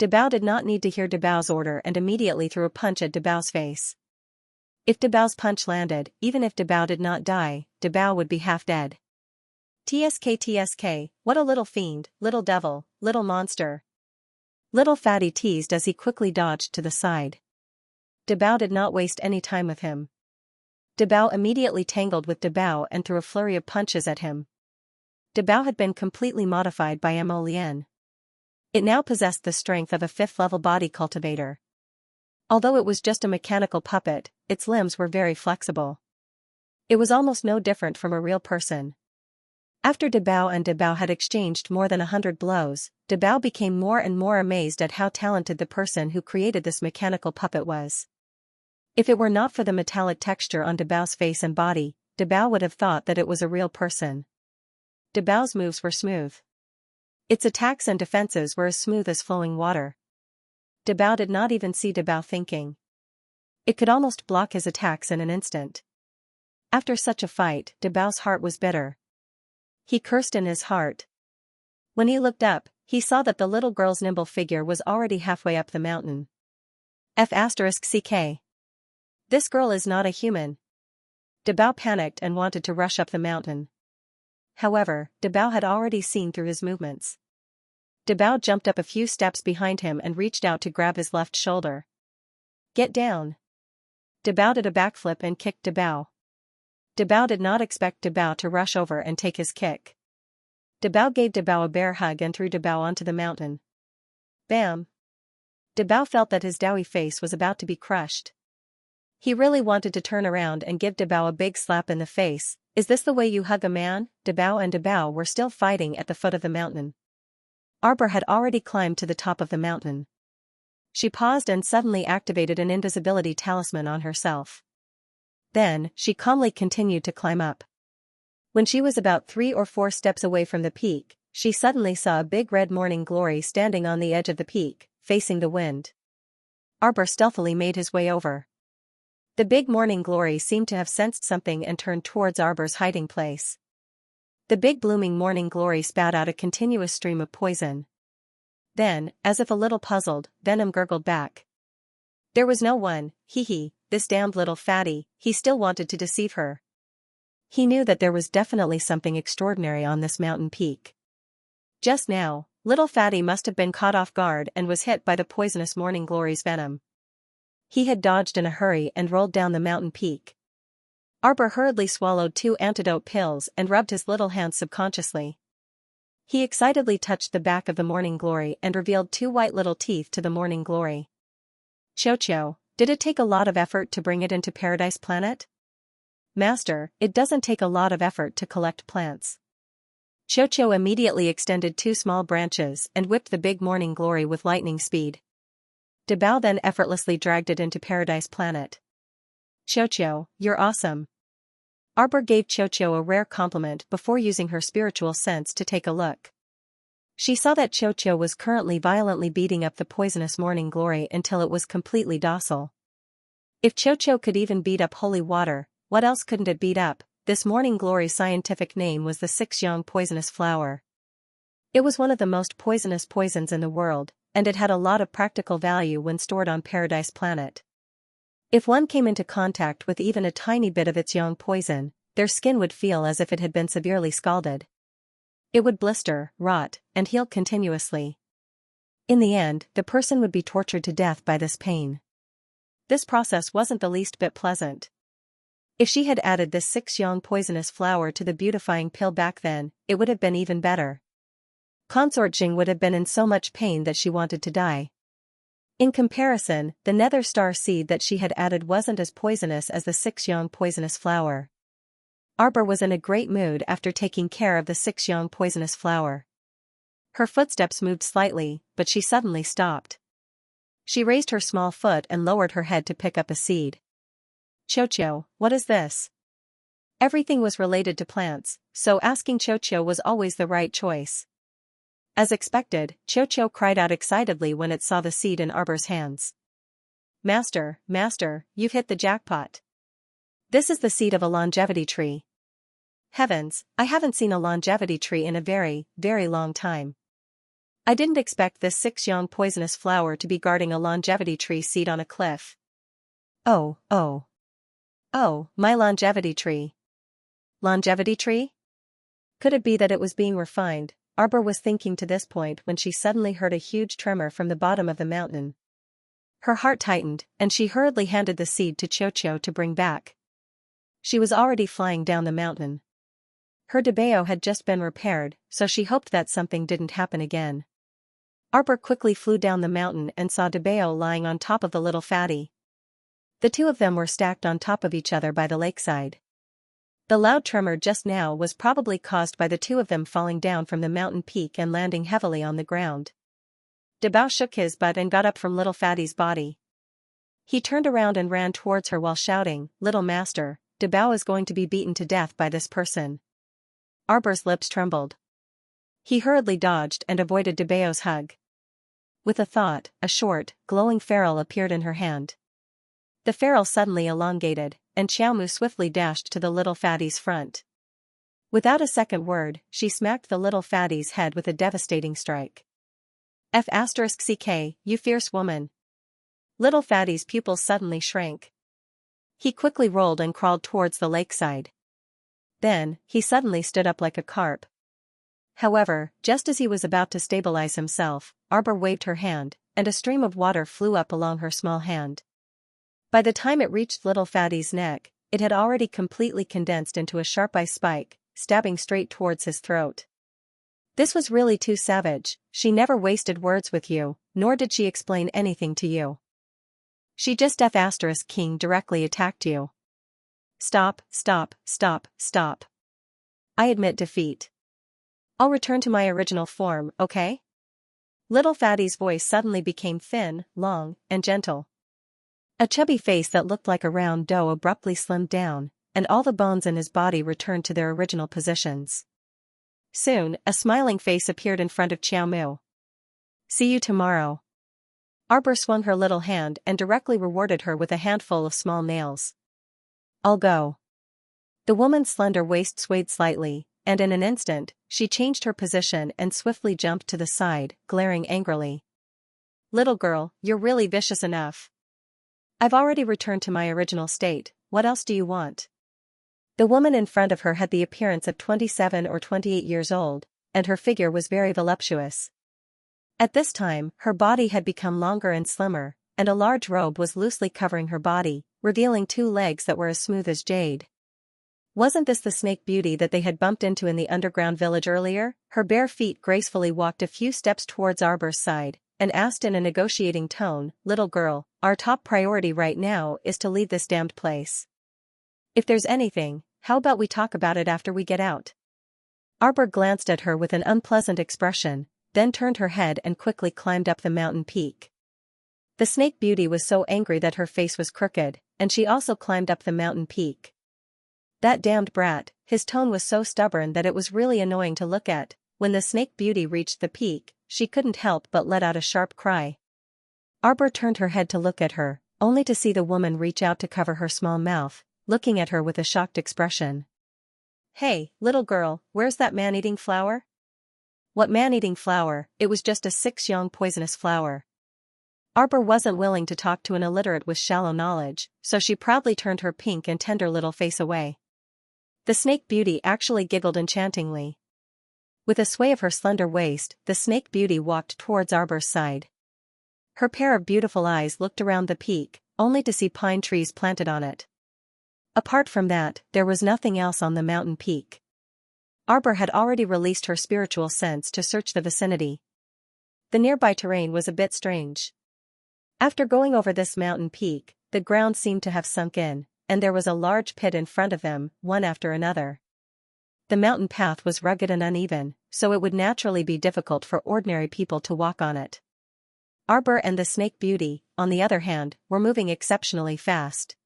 Debao did not need to hear Debao's order and immediately threw a punch at Debao's face. If Debao's punch landed, even if Debao did not die, Debao would be half dead. TSK, what a little fiend, little devil, little monster. Little fatty teased as he quickly dodged to the side. Debao did not waste any time with him. Debao immediately tangled with Debao and threw a flurry of punches at him. Debao had been completely modified by Mo Lian. It now possessed the strength of a 5th-level body cultivator. Although it was just a mechanical puppet, its limbs were very flexible. It was almost no different from a real person. After Debao and Debao had exchanged more than 100 blows, Debao became more and more amazed at how talented the person who created this mechanical puppet was. If it were not for the metallic texture on Debao's face and body, Debao would have thought that it was a real person. Debao's moves were smooth. Its attacks and defenses were as smooth as flowing water. Debao did not even see Debao thinking. It could almost block his attacks in an instant. After such a fight, Debao's heart was bitter. He cursed in his heart. When he looked up, he saw that the little girl's nimble figure was already halfway up the mountain. F***ck. This girl is not a human. Debao panicked and wanted to rush up the mountain. However, Debao had already seen through his movements. Debao jumped up a few steps behind him and reached out to grab his left shoulder. Get down. Debao did a backflip and kicked Debao. Debao did not expect Debao to rush over and take his kick. Debao gave Debao a bear hug and threw Debao onto the mountain. Bam! Debao felt that his doughy face was about to be crushed. He really wanted to turn around and give Debao a big slap in the face. Is this the way you hug a man? Debao and Debao were still fighting at the foot of the mountain. Arbor had already climbed to the top of the mountain. She paused and suddenly activated an invisibility talisman on herself. Then, she calmly continued to climb up. When she was about 3 or 4 steps away from the peak, she suddenly saw a big red morning glory standing on the edge of the peak, facing the wind. Arbor stealthily made his way over. The big morning glory seemed to have sensed something and turned towards Arbor's hiding place. The big blooming morning glory spat out a continuous stream of poison. Then, as if a little puzzled, Venom gurgled back. There was no one, this damned little fatty, he still wanted to deceive her. He knew that there was definitely something extraordinary on this mountain peak. Just now, little fatty must have been caught off guard and was hit by the poisonous morning glory's venom. He had dodged in a hurry and rolled down the mountain peak. Arbor hurriedly swallowed 2 antidote pills and rubbed his little hands subconsciously. He excitedly touched the back of the morning glory and revealed 2 white little teeth to the morning glory. Cho, did it take a lot of effort to bring it into Paradise Planet? Master, it doesn't take a lot of effort to collect plants. Cho immediately extended 2 small branches and whipped the big morning glory with lightning speed. Debao then effortlessly dragged it into Paradise Planet. Cho, you're awesome. Arbor gave Cho a rare compliment before using her spiritual sense to take a look. She saw that Cho was currently violently beating up the poisonous morning glory until it was completely docile. If Cho could even beat up holy water, what else couldn't it beat up? This morning glory's scientific name was the Xianxia poisonous flower. It was one of the most poisonous poisons in the world, and it had a lot of practical value when stored on Paradise Planet. If one came into contact with even a tiny bit of its yang poison, their skin would feel as if it had been severely scalded. It would blister, rot, and heal continuously. In the end, the person would be tortured to death by this pain. This process wasn't the least bit pleasant. If she had added this Xianxia poisonous flower to the beautifying pill back then, it would have been even better. Consort Jing would have been in so much pain that she wanted to die. In comparison, the nether star seed that she had added wasn't as poisonous as the Xianxia poisonous flower. Arbor was in a great mood after taking care of the Xianxia poisonous flower. Her footsteps moved slightly, but she suddenly stopped. She raised her small foot and lowered her head to pick up a seed. Cho, what is this? Everything was related to plants, so asking Cho was always the right choice. As expected, Cho cried out excitedly when it saw the seed in Arbor's hands. Master, you've hit the jackpot. This is the seed of a longevity tree. Heavens, I haven't seen a longevity tree in a very, very long time. I didn't expect this Xianxia poisonous flower to be guarding a longevity tree seed on a cliff. Oh, my longevity tree. Longevity tree? Could it be that it was being refined? Arbor was thinking to this point when she suddenly heard a huge tremor from the bottom of the mountain. Her heart tightened, and she hurriedly handed the seed to Cho to bring back. She was already flying down the mountain. Her Debao had just been repaired, so she hoped that something didn't happen again. Arbor quickly flew down the mountain and saw Debao lying on top of the little fatty. The 2 of them were stacked on top of each other by the lakeside. The loud tremor just now was probably caused by the two of them falling down from the mountain peak and landing heavily on the ground. Debao shook his butt and got up from little Fatty's body. He turned around and ran towards her while shouting, "Little master, Debao is going to be beaten to death by this person." Arbor's lips trembled. He hurriedly dodged and avoided Debao's hug. With a thought, a short, glowing ferrule appeared in her hand. The ferrule suddenly elongated, and Xiaomu swiftly dashed to the little fatty's front. Without a second word, she smacked the little fatty's head with a devastating strike. F***ck, you fierce woman. Little fatty's pupils suddenly shrank. He quickly rolled and crawled towards the lakeside. Then, he suddenly stood up like a carp. However, just as he was about to stabilize himself, Arbor waved her hand, and a stream of water flew up along her small hand. By the time it reached little fatty's neck, it had already completely condensed into a sharp ice spike, stabbing straight towards his throat. This was really too savage. She never wasted words with you, nor did she explain anything to you. She just F***king directly attacked you. Stop, stop, stop, stop. I admit defeat. I'll return to my original form, okay? Little Fatty's voice suddenly became thin, long, and gentle. A chubby face that looked like a round dough abruptly slimmed down, and all the bones in his body returned to their original positions. Soon, a smiling face appeared in front of Xiaomu. See you tomorrow. Arbor swung her little hand and directly rewarded her with a handful of small nails. I'll go. The woman's slender waist swayed slightly, and in an instant, she changed her position and swiftly jumped to the side, glaring angrily. Little girl, you're really vicious enough. I've already returned to my original state, what else do you want? The woman in front of her had the appearance of 27 or 28 years old, and her figure was very voluptuous. At this time, her body had become longer and slimmer, and a large robe was loosely covering her body, revealing two legs that were as smooth as jade. Wasn't this the snake beauty that they had bumped into in the underground village earlier? Her bare feet gracefully walked a few steps towards Arbor's side, and asked in a negotiating tone, "Little girl, our top priority right now is to leave this damned place. If there's anything, how about we talk about it after we get out?" Arbor glanced at her with an unpleasant expression, then turned her head and quickly climbed up the mountain peak. The snake beauty was so angry that her face was crooked, and she also climbed up the mountain peak. That damned brat, his tone was so stubborn that it was really annoying to look at. When the snake beauty reached the peak, she couldn't help but let out a sharp cry. Arbor turned her head to look at her, only to see the woman reach out to cover her small mouth, looking at her with a shocked expression. Hey, little girl, where's that man-eating flower? What man-eating flower? It was just a 6-yang poisonous flower. Arbor wasn't willing to talk to an illiterate with shallow knowledge, so she proudly turned her pink and tender little face away. The snake beauty actually giggled enchantingly. With a sway of her slender waist, the snake beauty walked towards Arbor's side. Her pair of beautiful eyes looked around the peak, only to see pine trees planted on it. Apart from that, there was nothing else on the mountain peak. Arbor had already released her spiritual sense to search the vicinity. The nearby terrain was a bit strange. After going over this mountain peak, the ground seemed to have sunk in, and there was a large pit in front of them, one after another. The mountain path was rugged and uneven, so it would naturally be difficult for ordinary people to walk on it. Arbor and the snake beauty, on the other hand, were moving exceptionally fast.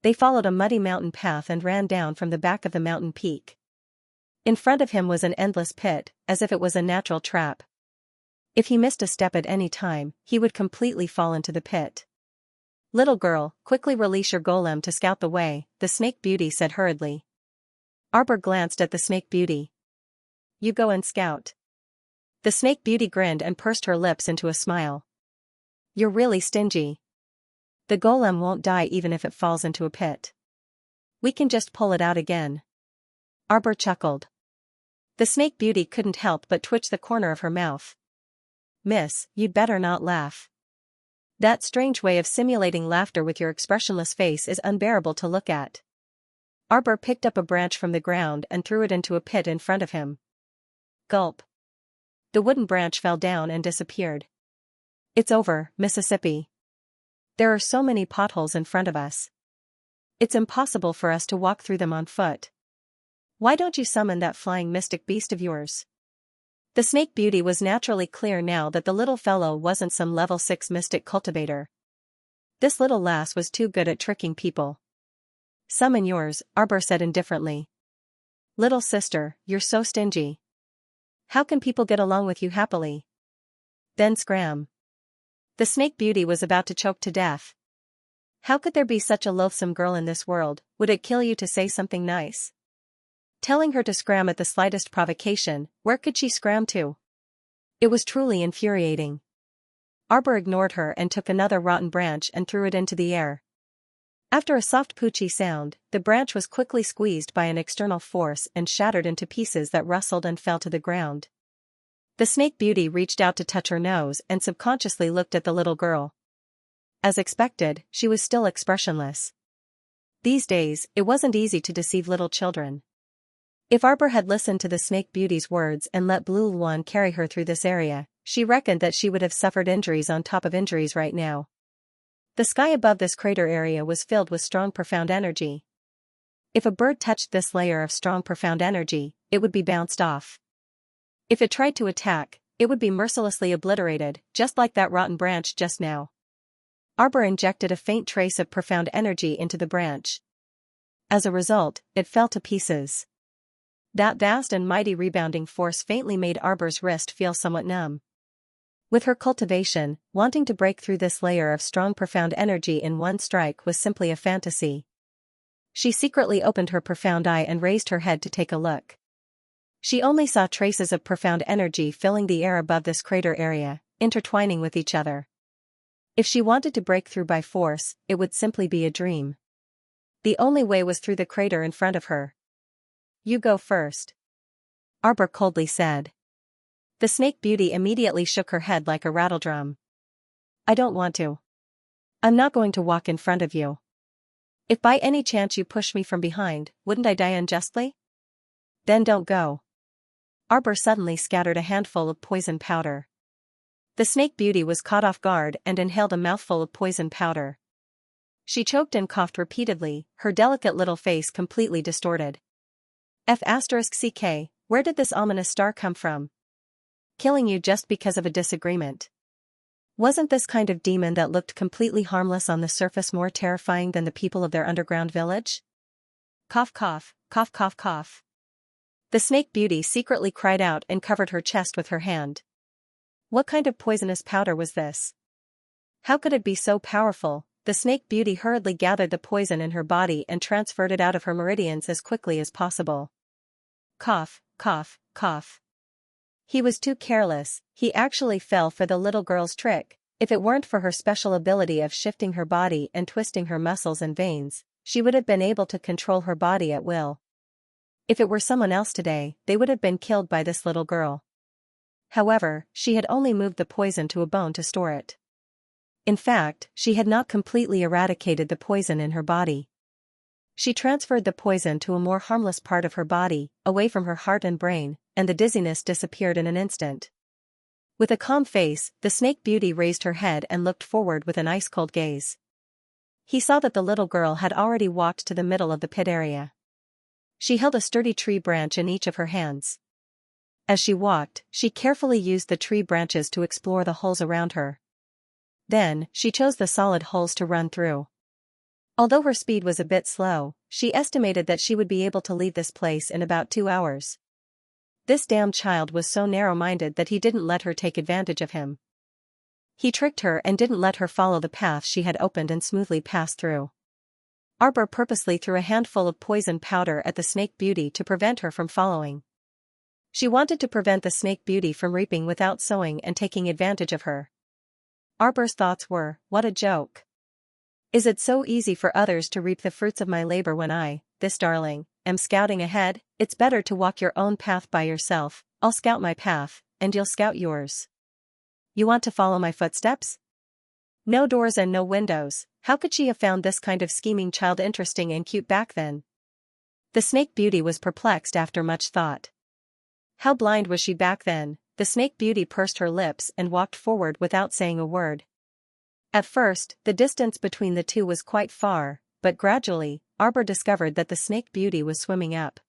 They followed a muddy mountain path and ran down from the back of the mountain peak. In front of him was an endless pit, as if it was a natural trap. If he missed a step at any time, he would completely fall into the pit. Little girl, quickly release your golem to scout the way, the snake beauty said hurriedly. Arbor glanced at the snake beauty. You go and scout. The snake beauty grinned and pursed her lips into a smile. You're really stingy. The golem won't die even if it falls into a pit. We can just pull it out again. Arbor chuckled. The snake beauty couldn't help but twitch the corner of her mouth. Miss, you'd better not laugh. That strange way of simulating laughter with your expressionless face is unbearable to look at. Arbor picked up a branch from the ground and threw it into a pit in front of him. Gulp. The wooden branch fell down and disappeared. It's over, Mississippi. There are so many potholes in front of us. It's impossible for us to walk through them on foot. Why don't you summon that flying mystic beast of yours? The snake beauty was naturally clear now that the little fellow wasn't some level 6 mystic cultivator. This little lass was too good at tricking people. Summon yours, Arbor said indifferently. Little sister, you're so stingy. How can people get along with you happily? Then scram. The snake beauty was about to choke to death. How could there be such a loathsome girl in this world? Would it kill you to say something nice? Telling her to scram at the slightest provocation, where could she scram to? It was truly infuriating. Arbor ignored her and took another rotten branch and threw it into the air. After a soft poochy sound, the branch was quickly squeezed by an external force and shattered into pieces that rustled and fell to the ground. The snake beauty reached out to touch her nose and subconsciously looked at the little girl. As expected, she was still expressionless. These days, it wasn't easy to deceive little children. If Arbor had listened to the snake beauty's words and let Blue Luan carry her through this area, she reckoned that she would have suffered injuries on top of injuries right now. The sky above this crater area was filled with strong profound energy. If a bird touched this layer of strong profound energy, it would be bounced off. If it tried to attack, it would be mercilessly obliterated, just like that rotten branch just now. Arbor injected a faint trace of profound energy into the branch. As a result, it fell to pieces. That vast and mighty rebounding force faintly made Arbor's wrist feel somewhat numb. With her cultivation, wanting to break through this layer of strong profound energy in one strike was simply a fantasy. She secretly opened her profound eye and raised her head to take a look. She only saw traces of profound energy filling the air above this crater area, intertwining with each other. If she wanted to break through by force, it would simply be a dream. The only way was through the crater in front of her. You go first. Arbor coldly said. The snake beauty immediately shook her head like a rattledrum. I don't want to. I'm not going to walk in front of you. If by any chance you push me from behind, wouldn't I die unjustly? Then don't go. Arbor suddenly scattered a handful of poison powder. The snake beauty was caught off guard and inhaled a mouthful of poison powder. She choked and coughed repeatedly, her delicate little face completely distorted. F***ck, where did this ominous star come from? Killing you just because of a disagreement. Wasn't this kind of demon that looked completely harmless on the surface more terrifying than the people of their underground village? Cough cough, cough cough cough. The snake beauty secretly cried out and covered her chest with her hand. What kind of poisonous powder was this? How could it be so powerful? The snake beauty hurriedly gathered the poison in her body and transferred it out of her meridians as quickly as possible. Cough, cough, cough. He was too careless, he actually fell for the little girl's trick. If it weren't for her special ability of shifting her body and twisting her muscles and veins, she would have been able to control her body at will. If it were someone else today, they would have been killed by this little girl. However, she had only moved the poison to a bone to store it. In fact, she had not completely eradicated the poison in her body. She transferred the poison to a more harmless part of her body, away from her heart and brain, and the dizziness disappeared in an instant. With a calm face, the snake beauty raised her head and looked forward with an ice-cold gaze. He saw that the little girl had already walked to the middle of the pit area. She held a sturdy tree branch in each of her hands. As she walked, she carefully used the tree branches to explore the holes around her. Then, she chose the solid holes to run through. Although her speed was a bit slow, she estimated that she would be able to leave this place in about 2 hours. This damn child was so narrow-minded that he didn't let her take advantage of him. He tricked her and didn't let her follow the path she had opened and smoothly pass through. Arbor purposely threw a handful of poison powder at the snake beauty to prevent her from following. She wanted to prevent the snake beauty from reaping without sowing and taking advantage of her. Arbor's thoughts were, what a joke. Is it so easy for others to reap the fruits of my labor when I, this darling, am scouting ahead? It's better to walk your own path by yourself. I'll scout my path, and you'll scout yours. You want to follow my footsteps? No doors and no windows. How could she have found this kind of scheming child interesting and cute back then? The snake beauty was perplexed after much thought. How blind was she back then? The snake beauty pursed her lips and walked forward without saying a word. At first, the distance between the two was quite far, but gradually, Arbor discovered that the snake beauty was swimming up.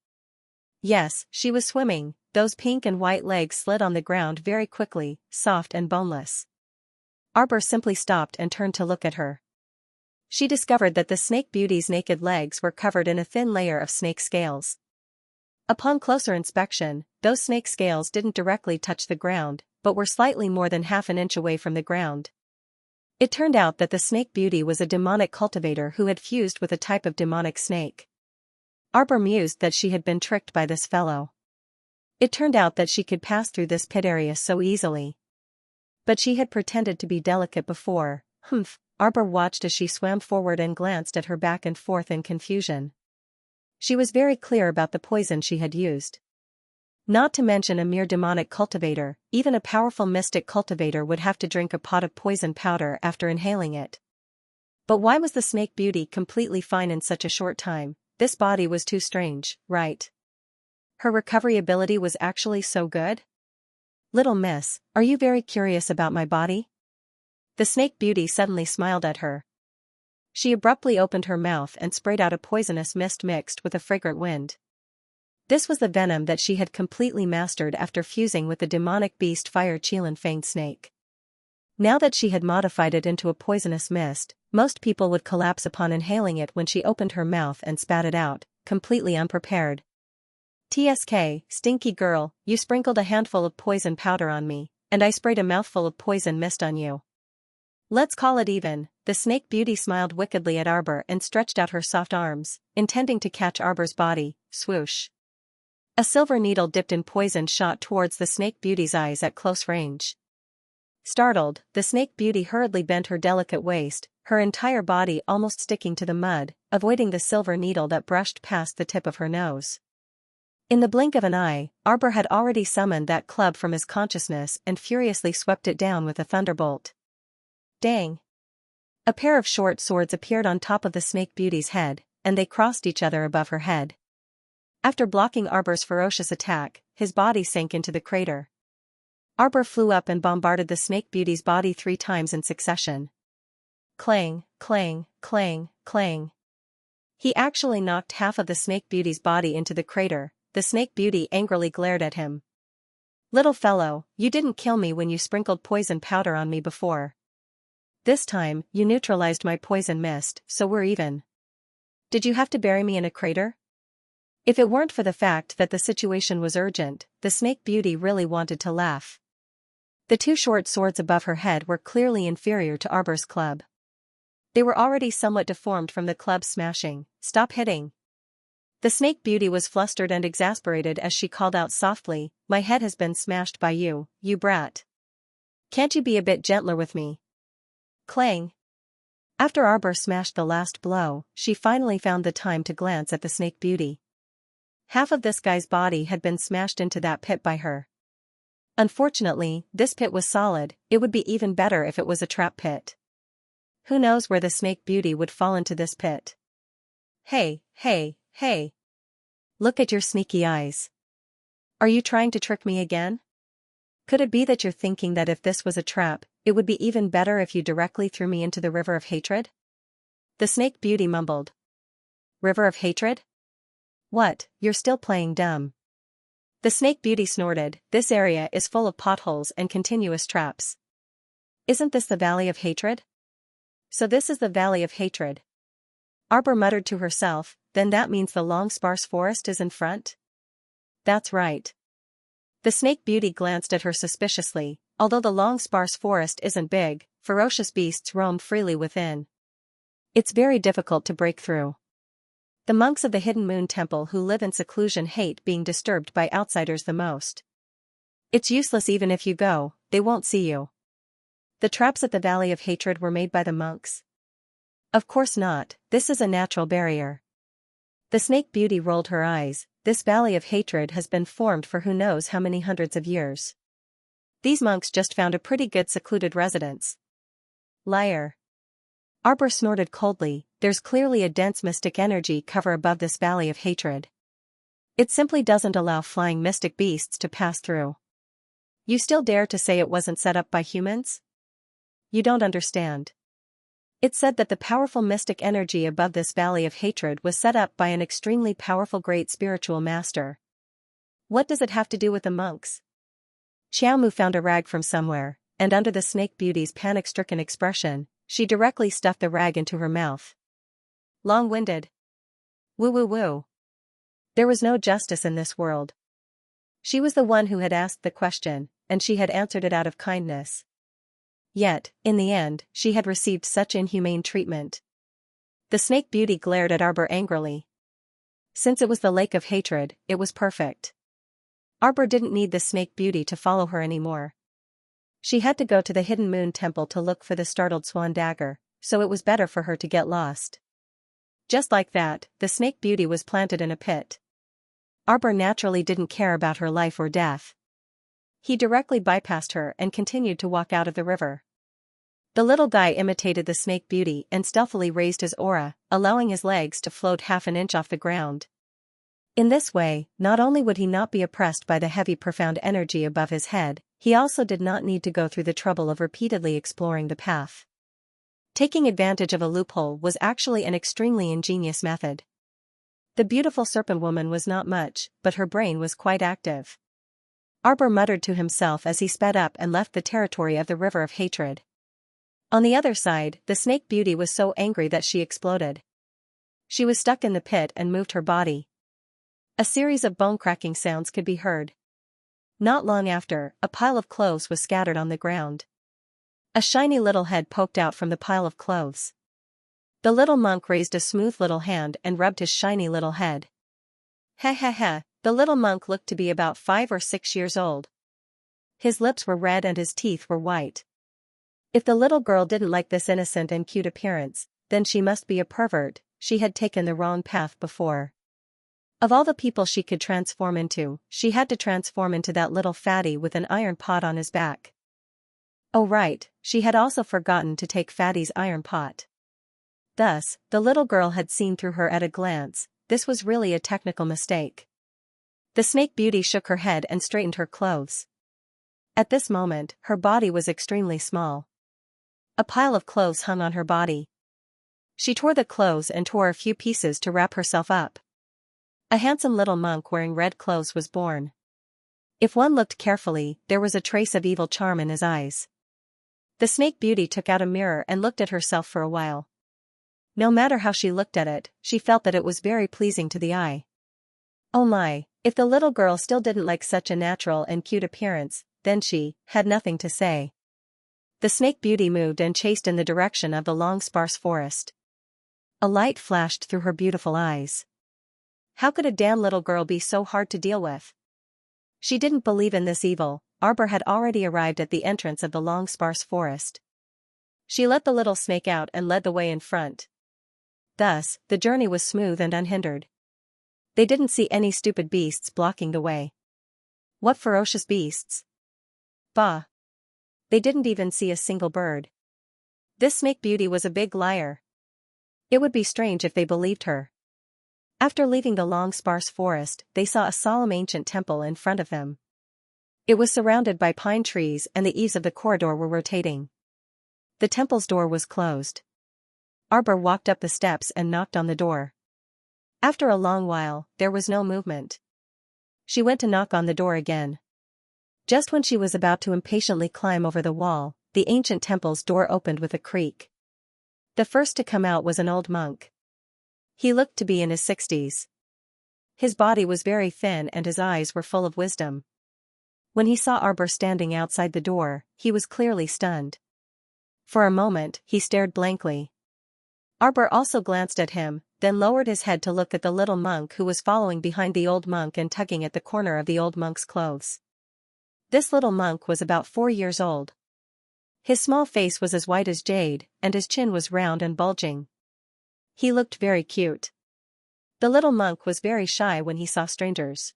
Yes, she was swimming, those pink and white legs slid on the ground very quickly, soft and boneless. Arbor simply stopped and turned to look at her. She discovered that the snake beauty's naked legs were covered in a thin layer of snake scales. Upon closer inspection, those snake scales didn't directly touch the ground, but were slightly more than half an inch away from the ground. It turned out that the snake beauty was a demonic cultivator who had fused with a type of demonic snake. Arbor mused that she had been tricked by this fellow. It turned out that she could pass through this pit area so easily. But she had pretended to be delicate before. Arbor watched as she swam forward and glanced at her back and forth in confusion. She was very clear about the poison she had used. Not to mention a mere demonic cultivator, even a powerful mystic cultivator would have to drink a pot of poison powder after inhaling it. But why was the snake beauty completely fine in such a short time? This body was too strange, right? Her recovery ability was actually so good? Little miss, are you very curious about my body? The snake beauty suddenly smiled at her. She abruptly opened her mouth and sprayed out a poisonous mist mixed with a fragrant wind. This was the venom that she had completely mastered after fusing with the demonic beast Fire Chelan Fanged Snake. Now that she had modified it into a poisonous mist, most people would collapse upon inhaling it when she opened her mouth and spat it out, completely unprepared. TSK, stinky girl, you sprinkled a handful of poison powder on me, and I sprayed a mouthful of poison mist on you. Let's call it even. The snake beauty smiled wickedly at Arbor and stretched out her soft arms, intending to catch Arbor's body. Swoosh. A silver needle dipped in poison shot towards the snake beauty's eyes at close range. Startled, the snake beauty hurriedly bent her delicate waist, her entire body almost sticking to the mud, avoiding the silver needle that brushed past the tip of her nose. In the blink of an eye, Arbor had already summoned that club from his consciousness and furiously swept it down with a thunderbolt. Dang! A pair of short swords appeared on top of the snake beauty's head, and they crossed each other above her head. After blocking Arbor's ferocious attack, his body sank into the crater. Arbor flew up and bombarded the snake beauty's body 3 times in succession. Clang, clang, clang, clang. He actually knocked half of the snake beauty's body into the crater. The snake beauty angrily glared at him. Little fellow, you didn't kill me when you sprinkled poison powder on me before. This time, you neutralized my poison mist, so we're even. Did you have to bury me in a crater? If it weren't for the fact that the situation was urgent, the snake beauty really wanted to laugh. The 2 short swords above her head were clearly inferior to Arbor's club. They were already somewhat deformed from the club's smashing. Stop hitting. The snake beauty was flustered and exasperated as she called out softly, my head has been smashed by you, you brat. Can't you be a bit gentler with me? Clang. After Arbor smashed the last blow, she finally found the time to glance at the snake beauty. Half of this guy's body had been smashed into that pit by her. Unfortunately, this pit was solid. It would be even better if it was a trap pit. Who knows where the snake beauty would fall into this pit? Hey, hey, hey. Look at your sneaky eyes. Are you trying to trick me again? Could it be that you're thinking that if this was a trap, it would be even better if you directly threw me into the river of hatred? The snake beauty mumbled. River of hatred? What, you're still playing dumb. The snake beauty snorted, this area is full of potholes and continuous traps. Isn't this the Valley of Hatred? So this is the Valley of Hatred. Arbor muttered to herself, then that means the long sparse forest is in front? That's right. The snake beauty glanced at her suspiciously. Although the long sparse forest isn't big, ferocious beasts roam freely within. It's very difficult to break through. The monks of the Hidden Moon Temple who live in seclusion hate being disturbed by outsiders the most. It's useless even if you go, they won't see you. The traps at the Valley of Hatred were made by the monks? Of course not, this is a natural barrier. The snake beauty rolled her eyes, this Valley of Hatred has been formed for who knows how many hundreds of years. These monks just found a pretty good secluded residence. Liar. Arbor snorted coldly, there's clearly a dense mystic energy cover above this Valley of Hatred. It simply doesn't allow flying mystic beasts to pass through. You still dare to say it wasn't set up by humans? You don't understand. It said that the powerful mystic energy above this valley of hatred was set up by an extremely powerful great spiritual master. What does it have to do with the monks? Xiaomu found a rag from somewhere, and under the snake beauty's panic-stricken expression, she directly stuffed the rag into her mouth. Long-winded. Woo woo woo. There was no justice in this world. She was the one who had asked the question, and she had answered it out of kindness. Yet, in the end, she had received such inhumane treatment. The snake beauty glared at Arbor angrily. Since it was the lake of hatred, it was perfect. Arbor didn't need the snake beauty to follow her anymore. She had to go to the hidden moon temple to look for the startled swan dagger, so it was better for her to get lost. Just like that, the snake beauty was planted in a pit. Arbor naturally didn't care about her life or death. He directly bypassed her and continued to walk out of the river. The little guy imitated the snake beauty and stealthily raised his aura, allowing his legs to float half an inch off the ground. In this way, not only would he not be oppressed by the heavy profound energy above his head, he also did not need to go through the trouble of repeatedly exploring the path. Taking advantage of a loophole was actually an extremely ingenious method. The beautiful serpent woman was not much, but her brain was quite active. Arbor muttered to himself as he sped up and left the territory of the river of hatred. On the other side, the snake beauty was so angry that she exploded. She was stuck in the pit and moved her body. A series of bone-cracking sounds could be heard. Not long after, a pile of clothes was scattered on the ground. A shiny little head poked out from the pile of clothes. The little monk raised a smooth little hand and rubbed his shiny little head. Heh heh heh, the little monk looked to be about 5 or 6 years old. His lips were red and his teeth were white. If the little girl didn't like this innocent and cute appearance, then she must be a pervert. She had taken the wrong path before. Of all the people she could transform into, she had to transform into that little fatty with an iron pot on his back. Oh right, she had also forgotten to take Fatty's iron pot. Thus, the little girl had seen through her at a glance. This was really a technical mistake. The snake beauty shook her head and straightened her clothes. At this moment, her body was extremely small. A pile of clothes hung on her body. She tore the clothes and tore a few pieces to wrap herself up. A handsome little monk wearing red clothes was born. If one looked carefully, there was a trace of evil charm in his eyes. The snake beauty took out a mirror and looked at herself for a while. No matter how she looked at it, she felt that it was very pleasing to the eye. Oh my, if the little girl still didn't like such a natural and cute appearance, then she had nothing to say. The snake beauty moved and chased in the direction of the long sparse forest. A light flashed through her beautiful eyes. How could a damn little girl be so hard to deal with? She didn't believe in this evil. Arbor had already arrived at the entrance of the long sparse forest. She let the little snake out and led the way in front. Thus, the journey was smooth and unhindered. They didn't see any stupid beasts blocking the way. What ferocious beasts! Bah! They didn't even see a single bird. This snake beauty was a big liar. It would be strange if they believed her. After leaving the long sparse forest, they saw a solemn ancient temple in front of them. It was surrounded by pine trees and the eaves of the corridor were rotating. The temple's door was closed. Arbor walked up the steps and knocked on the door. After a long while, there was no movement. She went to knock on the door again. Just when she was about to impatiently climb over the wall, the ancient temple's door opened with a creak. The first to come out was an old monk. He looked to be in his 60s. His body was very thin and his eyes were full of wisdom. When he saw Arbor standing outside the door, he was clearly stunned. For a moment, he stared blankly. Arbor also glanced at him, then lowered his head to look at the little monk who was following behind the old monk and tugging at the corner of the old monk's clothes. This little monk was about 4 years old. His small face was as white as jade, and his chin was round and bulging. He looked very cute. The little monk was very shy when he saw strangers.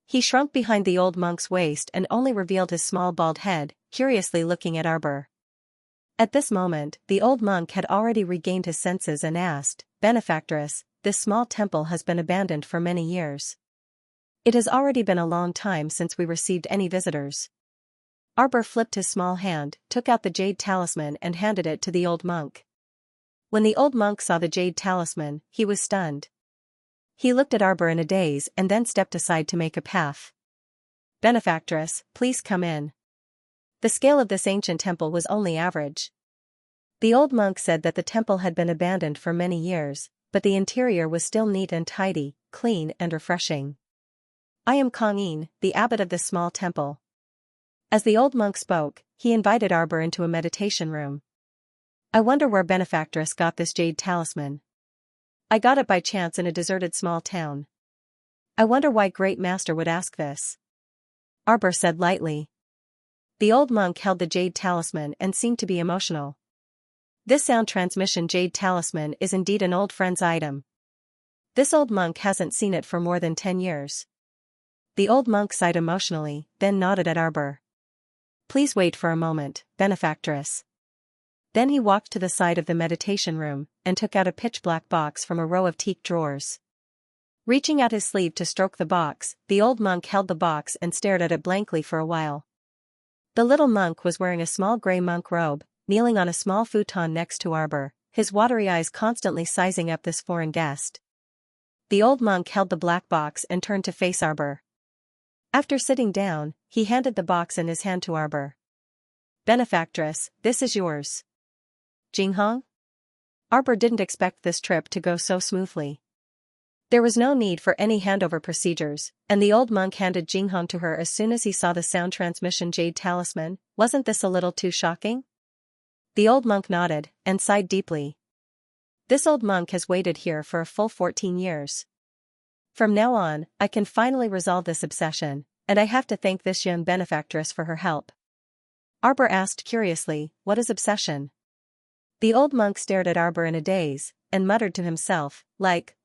He shrunk behind the old monk's waist and only revealed his small bald head, curiously looking at Arbor. At this moment, the old monk had already regained his senses and asked, "Benefactress, this small temple has been abandoned for many years. It has already been a long time since we received any visitors." Arbor flipped his small hand, took out the jade talisman and handed it to the old monk. When the old monk saw the jade talisman, he was stunned. He looked at Arbor in a daze and then stepped aside to make a path. "Benefactress, please come in." The scale of this ancient temple was only average. The old monk said that the temple had been abandoned for many years, but the interior was still neat and tidy, clean and refreshing. "I am Kongyin, the abbot of this small temple." As the old monk spoke, he invited Arbor into a meditation room. "I wonder where Benefactress got this jade talisman. I got it by chance in a deserted small town. I wonder why Great Master would ask this," Arbor said lightly. The old monk held the jade talisman and seemed to be emotional. "This sound transmission jade talisman is indeed an old friend's item. This old monk hasn't seen it for more than 10 years. The old monk sighed emotionally, then nodded at Arbor. "Please wait for a moment, Benefactress." Then he walked to the side of the meditation room and took out a pitch-black box from a row of teak drawers. Reaching out his sleeve to stroke the box, the old monk held the box and stared at it blankly for a while. The little monk was wearing a small gray monk robe, kneeling on a small futon next to Arbor, his watery eyes constantly sizing up this foreign guest. The old monk held the black box and turned to face Arbor. After sitting down, he handed the box in his hand to Arbor. "Benefactress, this is yours." "Jinghong?" Arbor didn't expect this trip to go so smoothly. There was no need for any handover procedures, and the old monk handed Jinghong to her as soon as he saw the sound transmission jade talisman. Wasn't this a little too shocking? The old monk nodded, and sighed deeply. This old monk has waited here for a full 14 years. From now on, I can finally resolve this obsession, and I have to thank this young benefactress for her help. Arbor asked curiously, "What is obsession?" The old monk stared at Arbor in a daze, and muttered to himself, like,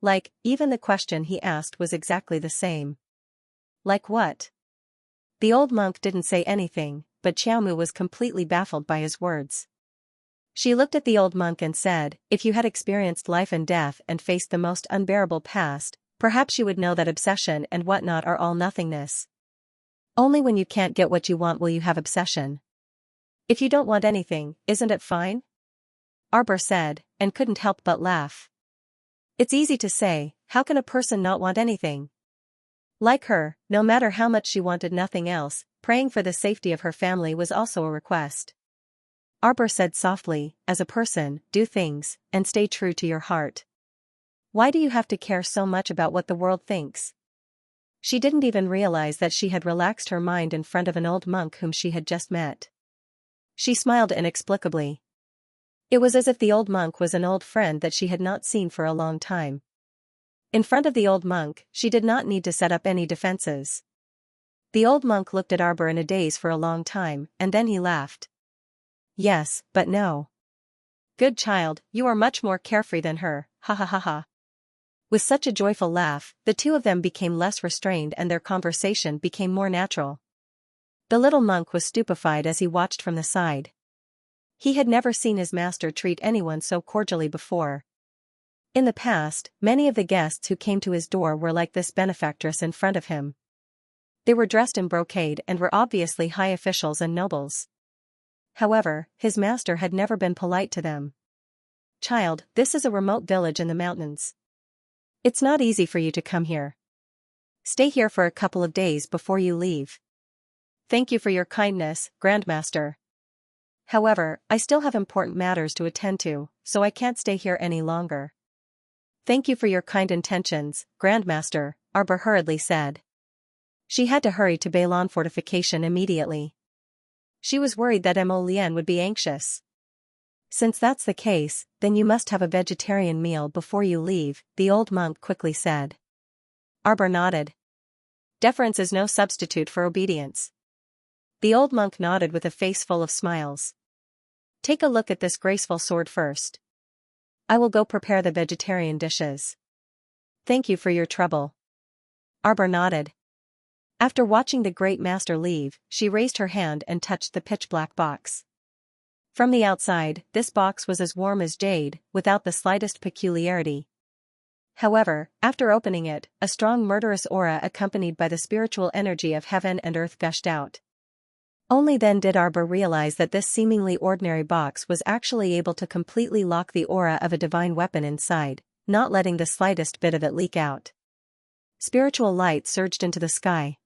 even the question he asked was exactly the same. Like what? The old monk didn't say anything, but Xiaomu was completely baffled by his words. She looked at the old monk and said, "If you had experienced life and death and faced the most unbearable past, perhaps you would know that obsession and whatnot are all nothingness. Only when you can't get what you want will you have obsession. If you don't want anything, isn't it fine?" Arbor said, and couldn't help but laugh. It's easy to say, how can a person not want anything? Like her, no matter how much she wanted nothing else, praying for the safety of her family was also a request. Arbor said softly, "As a person, do things, and stay true to your heart. Why do you have to care so much about what the world thinks?" She didn't even realize that she had relaxed her mind in front of an old monk whom she had just met. She smiled inexplicably. It was as if the old monk was an old friend that she had not seen for a long time. In front of the old monk, she did not need to set up any defenses. The old monk looked at Arbor in a daze for a long time, and then he laughed. "Yes, but no. Good child, you are much more carefree than her, ha ha ha ha." With such a joyful laugh, the two of them became less restrained and their conversation became more natural. The little monk was stupefied as he watched from the side. He had never seen his master treat anyone so cordially before. In the past, many of the guests who came to his door were like this benefactress in front of him. They were dressed in brocade and were obviously high officials and nobles. However, his master had never been polite to them. "Child, this is a remote village in the mountains. It's not easy for you to come here. Stay here for a couple of days before you leave. Thank you for your kindness, Grandmaster. However, I still have important matters to attend to, so I can't stay here any longer." "Thank you for your kind intentions, Grandmaster," Arbor hurriedly said. She had to hurry to Bailon fortification immediately. She was worried that Mo Lian would be anxious. "Since that's the case, then you must have a vegetarian meal before you leave," the old monk quickly said. Arbor nodded. Deference is no substitute for obedience. The old monk nodded with a face full of smiles. "Take a look at this graceful sword first. I will go prepare the vegetarian dishes." "Thank you for your trouble." Arbor nodded. After watching the great master leave, she raised her hand and touched the pitch-black box. From the outside, this box was as warm as jade, without the slightest peculiarity. However, after opening it, a strong murderous aura accompanied by the spiritual energy of heaven and earth gushed out. Only then did Arbor realize that this seemingly ordinary box was actually able to completely lock the aura of a divine weapon inside, not letting the slightest bit of it leak out. Spiritual light surged into the sky.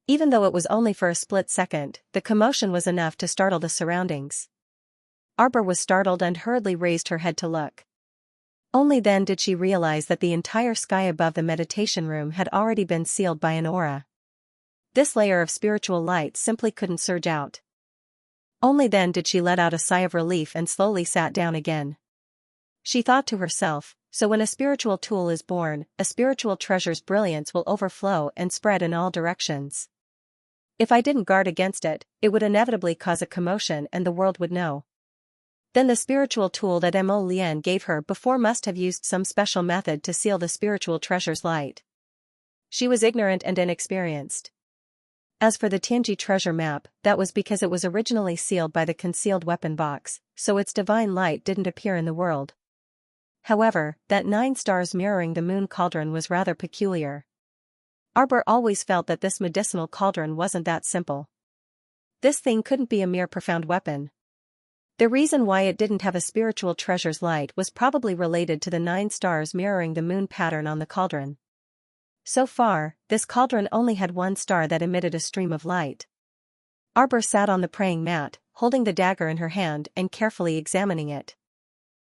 Even though it was only for a split second, the commotion was enough to startle the surroundings. Arbor was startled and hurriedly raised her head to look. Only then did she realize that the entire sky above the meditation room had already been sealed by an aura. This layer of spiritual light simply couldn't surge out. Only then did she let out a sigh of relief and slowly sat down again. She thought to herself, so when a spiritual tool is born, a spiritual treasure's brilliance will overflow and spread in all directions. If I didn't guard against it, it would inevitably cause a commotion and the world would know. Then the spiritual tool that Mo Lian gave her before must have used some special method to seal the spiritual treasure's light. She was ignorant and inexperienced. As for the Tianji treasure map, that was because it was originally sealed by the concealed weapon box, so its divine light didn't appear in the world. However, that 9 stars mirroring the moon cauldron was rather peculiar. Arbor always felt that this medicinal cauldron wasn't that simple. This thing couldn't be a mere profound weapon. The reason why it didn't have a spiritual treasure's light was probably related to the 9 stars mirroring the moon pattern on the cauldron. So far, this cauldron only had 1 star that emitted a stream of light. Arbor sat on the praying mat, holding the dagger in her hand and carefully examining it.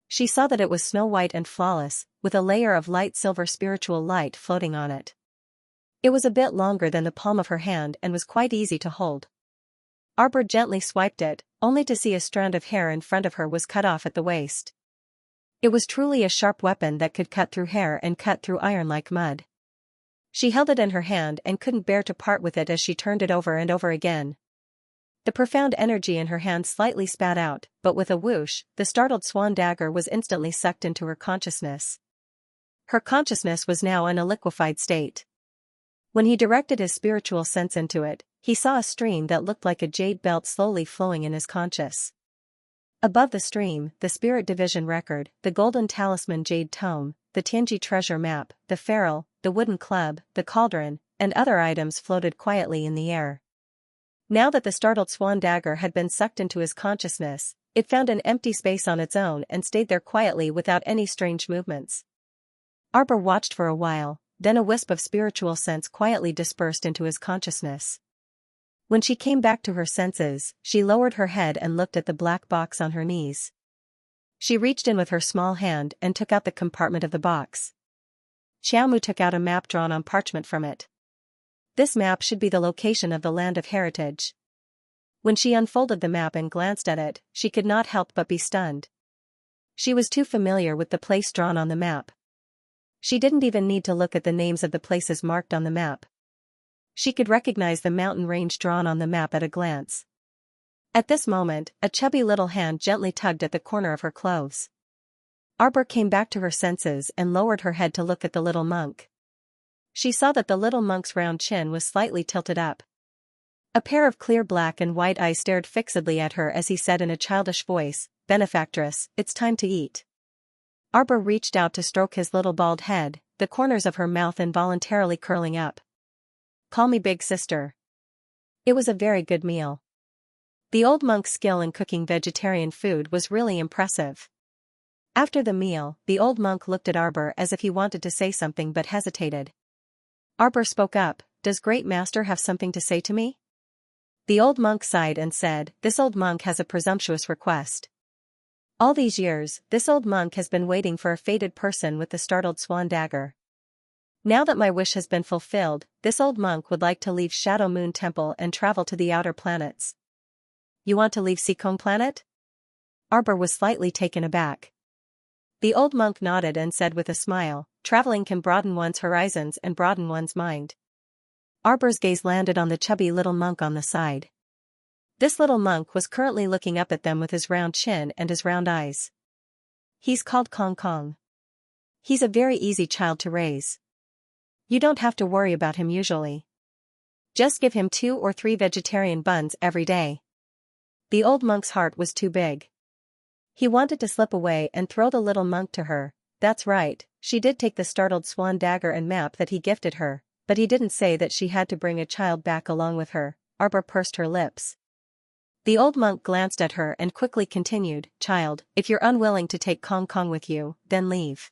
She saw that it was snow white and flawless, with a layer of light silver spiritual light floating on it. It was a bit longer than the palm of her hand and was quite easy to hold. Arbor gently swiped it, only to see a strand of hair in front of her was cut off at the waist. It was truly a sharp weapon that could cut through hair and cut through iron like mud. She held it in her hand and couldn't bear to part with it as she turned it over and over again. The profound energy in her hand slightly spat out, but with a whoosh, the startled swan dagger was instantly sucked into her consciousness. Her consciousness was now in a liquefied state. When he directed his spiritual sense into it, he saw a stream that looked like a jade belt slowly flowing in his conscious. Above the stream, the Spirit Division record, the Golden Talisman Jade Tome, the Tianji treasure map, the ferrule, the wooden club, the cauldron, and other items floated quietly in the air. Now that the startled swan dagger had been sucked into his consciousness, it found an empty space on its own and stayed there quietly without any strange movements. Arbor watched for a while, then a wisp of spiritual sense quietly dispersed into his consciousness. When she came back to her senses, she lowered her head and looked at the black box on her knees. She reached in with her small hand and took out the compartment of the box. Xiaomu took out a map drawn on parchment from it. This map should be the location of the land of heritage. When she unfolded the map and glanced at it, she could not help but be stunned. She was too familiar with the place drawn on the map. She didn't even need to look at the names of the places marked on the map. She could recognize the mountain range drawn on the map at a glance. At this moment, a chubby little hand gently tugged at the corner of her clothes. Arbor came back to her senses and lowered her head to look at the little monk. She saw that the little monk's round chin was slightly tilted up. A pair of clear black and white eyes stared fixedly at her as he said in a childish voice, "Benefactress, it's time to eat." Arbor reached out to stroke his little bald head, the corners of her mouth involuntarily curling up. "Call me big sister." It was a very good meal. The old monk's skill in cooking vegetarian food was really impressive. After the meal, the old monk looked at Arbor as if he wanted to say something but hesitated. Arbor spoke up, "Does Great Master have something to say to me?" The old monk sighed and said, "This old monk has a presumptuous request. All these years, this old monk has been waiting for a fated person with the startled swan dagger. Now that my wish has been fulfilled, this old monk would like to leave Shadow Moon Temple and travel to the outer planets." "You want to leave Seikong Planet?" Arbor was slightly taken aback. The old monk nodded and said with a smile, "Traveling can broaden one's horizons and broaden one's mind." Arbor's gaze landed on the chubby little monk on the side. This little monk was currently looking up at them with his round chin and his round eyes. "He's called Kong Kong. He's a very easy child to raise. You don't have to worry about him usually. Just give him 2 or 3 vegetarian buns every day." The old monk's heart was too big. He wanted to slip away and throw the little monk to her. That's right, she did take the startled swan dagger and map that he gifted her, but he didn't say that she had to bring a child back along with her. Arbor pursed her lips. The old monk glanced at her and quickly continued, "Child, if you're unwilling to take Kong Kong with you, then leave.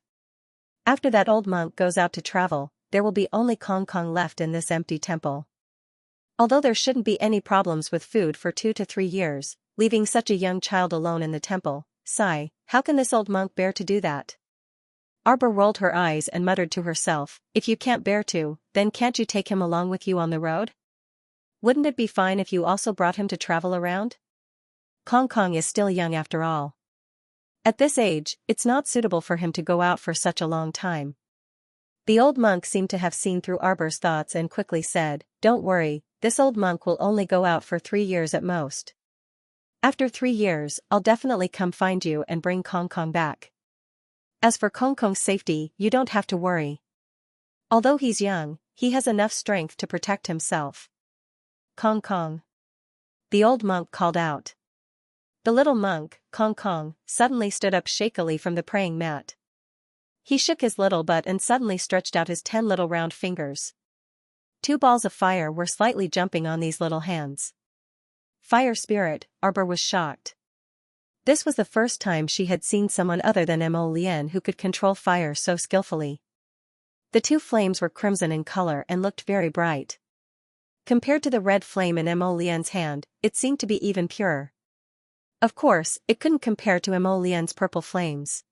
After that old monk goes out to travel, there will be only Kong Kong left in this empty temple. Although there shouldn't be any problems with food for 2 to 3 years, leaving such a young child alone in the temple, sigh, how can this old monk bear to do that?" Arbor rolled her eyes and muttered to herself, "If you can't bear to, then can't you take him along with you on the road? Wouldn't it be fine if you also brought him to travel around? Kong Kong is still young after all. At this age, it's not suitable for him to go out for such a long time." The old monk seemed to have seen through Arbor's thoughts and quickly said, "Don't worry, this old monk will only go out for 3 years at most. After 3 years, I'll definitely come find you and bring Kong Kong back. As for Kong Kong's safety, you don't have to worry. Although he's young, he has enough strength to protect himself. Kong Kong." The old monk called out. The little monk, Kong Kong, suddenly stood up shakily from the praying mat. He shook his little butt and suddenly stretched out his 10 little round fingers. 2 balls of fire were slightly jumping on these little hands. Fire spirit, Arbor was shocked. This was the first time she had seen someone other than Mo Lien who could control fire so skillfully. The 2 flames were crimson in color and looked very bright. Compared to the red flame in Mo Lien's hand, it seemed to be even purer. Of course, it couldn't compare to Mo Lien's purple flames.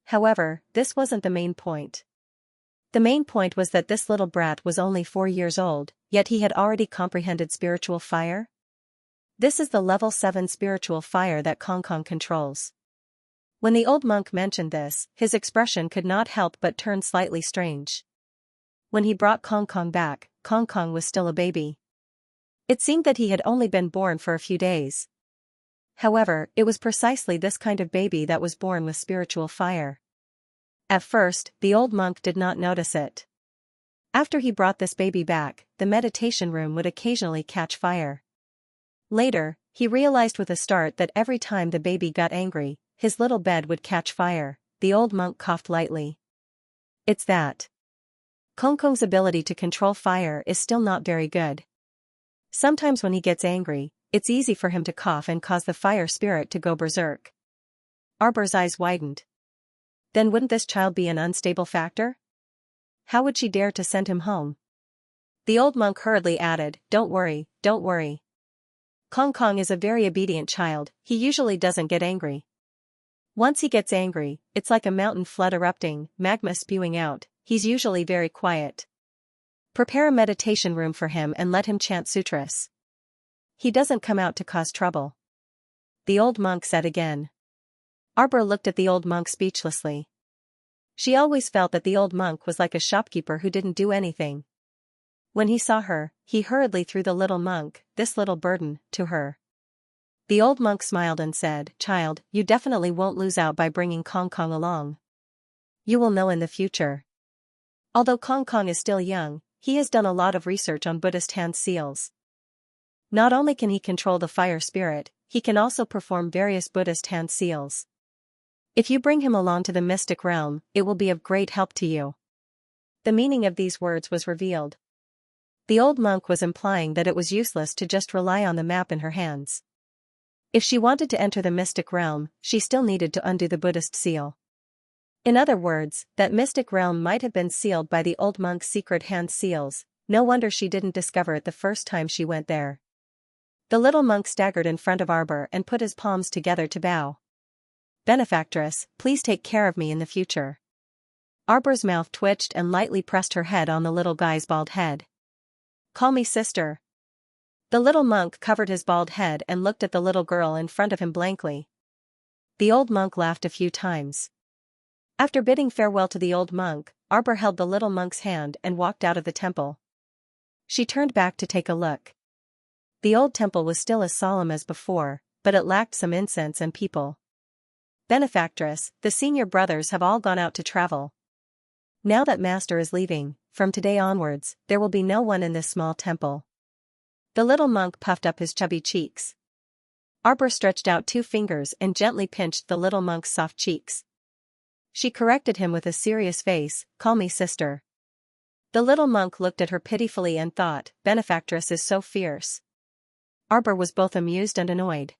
However, this wasn't the main point. The main point was that this little brat was only 4 years old, yet he had already comprehended spiritual fire. This is the level 7 spiritual fire that Kong Kong controls. When the old monk mentioned this, his expression could not help but turn slightly strange. When he brought Kong Kong back, Kong Kong was still a baby. It seemed that he had only been born for a few days. However, it was precisely this kind of baby that was born with spiritual fire. At first, the old monk did not notice it. After he brought this baby back, the meditation room would occasionally catch fire. Later, he realized with a start that every time the baby got angry, his little bed would catch fire. The old monk coughed lightly. It's that. Kong Kong's ability to control fire is still not very good. Sometimes when he gets angry, it's easy for him to cough and cause the fire spirit to go berserk. Arbor's eyes widened. Then wouldn't this child be an unstable factor? How would she dare to send him home? The old monk hurriedly added, "Don't worry, don't worry. Kong Kong is a very obedient child, he usually doesn't get angry. Once he gets angry, it's like a mountain flood erupting, magma spewing out, he's usually very quiet. Prepare a meditation room for him and let him chant sutras. He doesn't come out to cause trouble." The old monk said again. Arbor looked at the old monk speechlessly. She always felt that the old monk was like a shopkeeper who didn't do anything. When he saw her, he hurriedly threw the little monk, this little burden, to her. The old monk smiled and said, "Child, you definitely won't lose out by bringing Kong Kong along. You will know in the future. Although Kong Kong is still young, he has done a lot of research on Buddhist hand seals. Not only can he control the fire spirit, he can also perform various Buddhist hand seals. If you bring him along to the mystic realm, it will be of great help to you." The meaning of these words was revealed. The old monk was implying that it was useless to just rely on the map in her hands. If she wanted to enter the mystic realm, she still needed to undo the Buddhist seal. In other words, that mystic realm might have been sealed by the old monk's secret hand seals. No wonder she didn't discover it the first time she went there. The little monk staggered in front of Arbor and put his palms together to bow. "Benefactress, please take care of me in the future." Arbor's mouth twitched and lightly pressed her head on the little guy's bald head. "Call me sister." The little monk covered his bald head and looked at the little girl in front of him blankly. The old monk laughed a few times. After bidding farewell to the old monk, Arbor held the little monk's hand and walked out of the temple. She turned back to take a look. The old temple was still as solemn as before, but it lacked some incense and people. "Benefactress, the senior brothers have all gone out to travel. Now that master is leaving, from today onwards, there will be no one in this small temple." The little monk puffed up his chubby cheeks. Arbor stretched out 2 fingers and gently pinched the little monk's soft cheeks. She corrected him with a serious face, "Call me sister." The little monk looked at her pitifully and thought, "Benefactress is so fierce. Arbor was both amused and annoyed.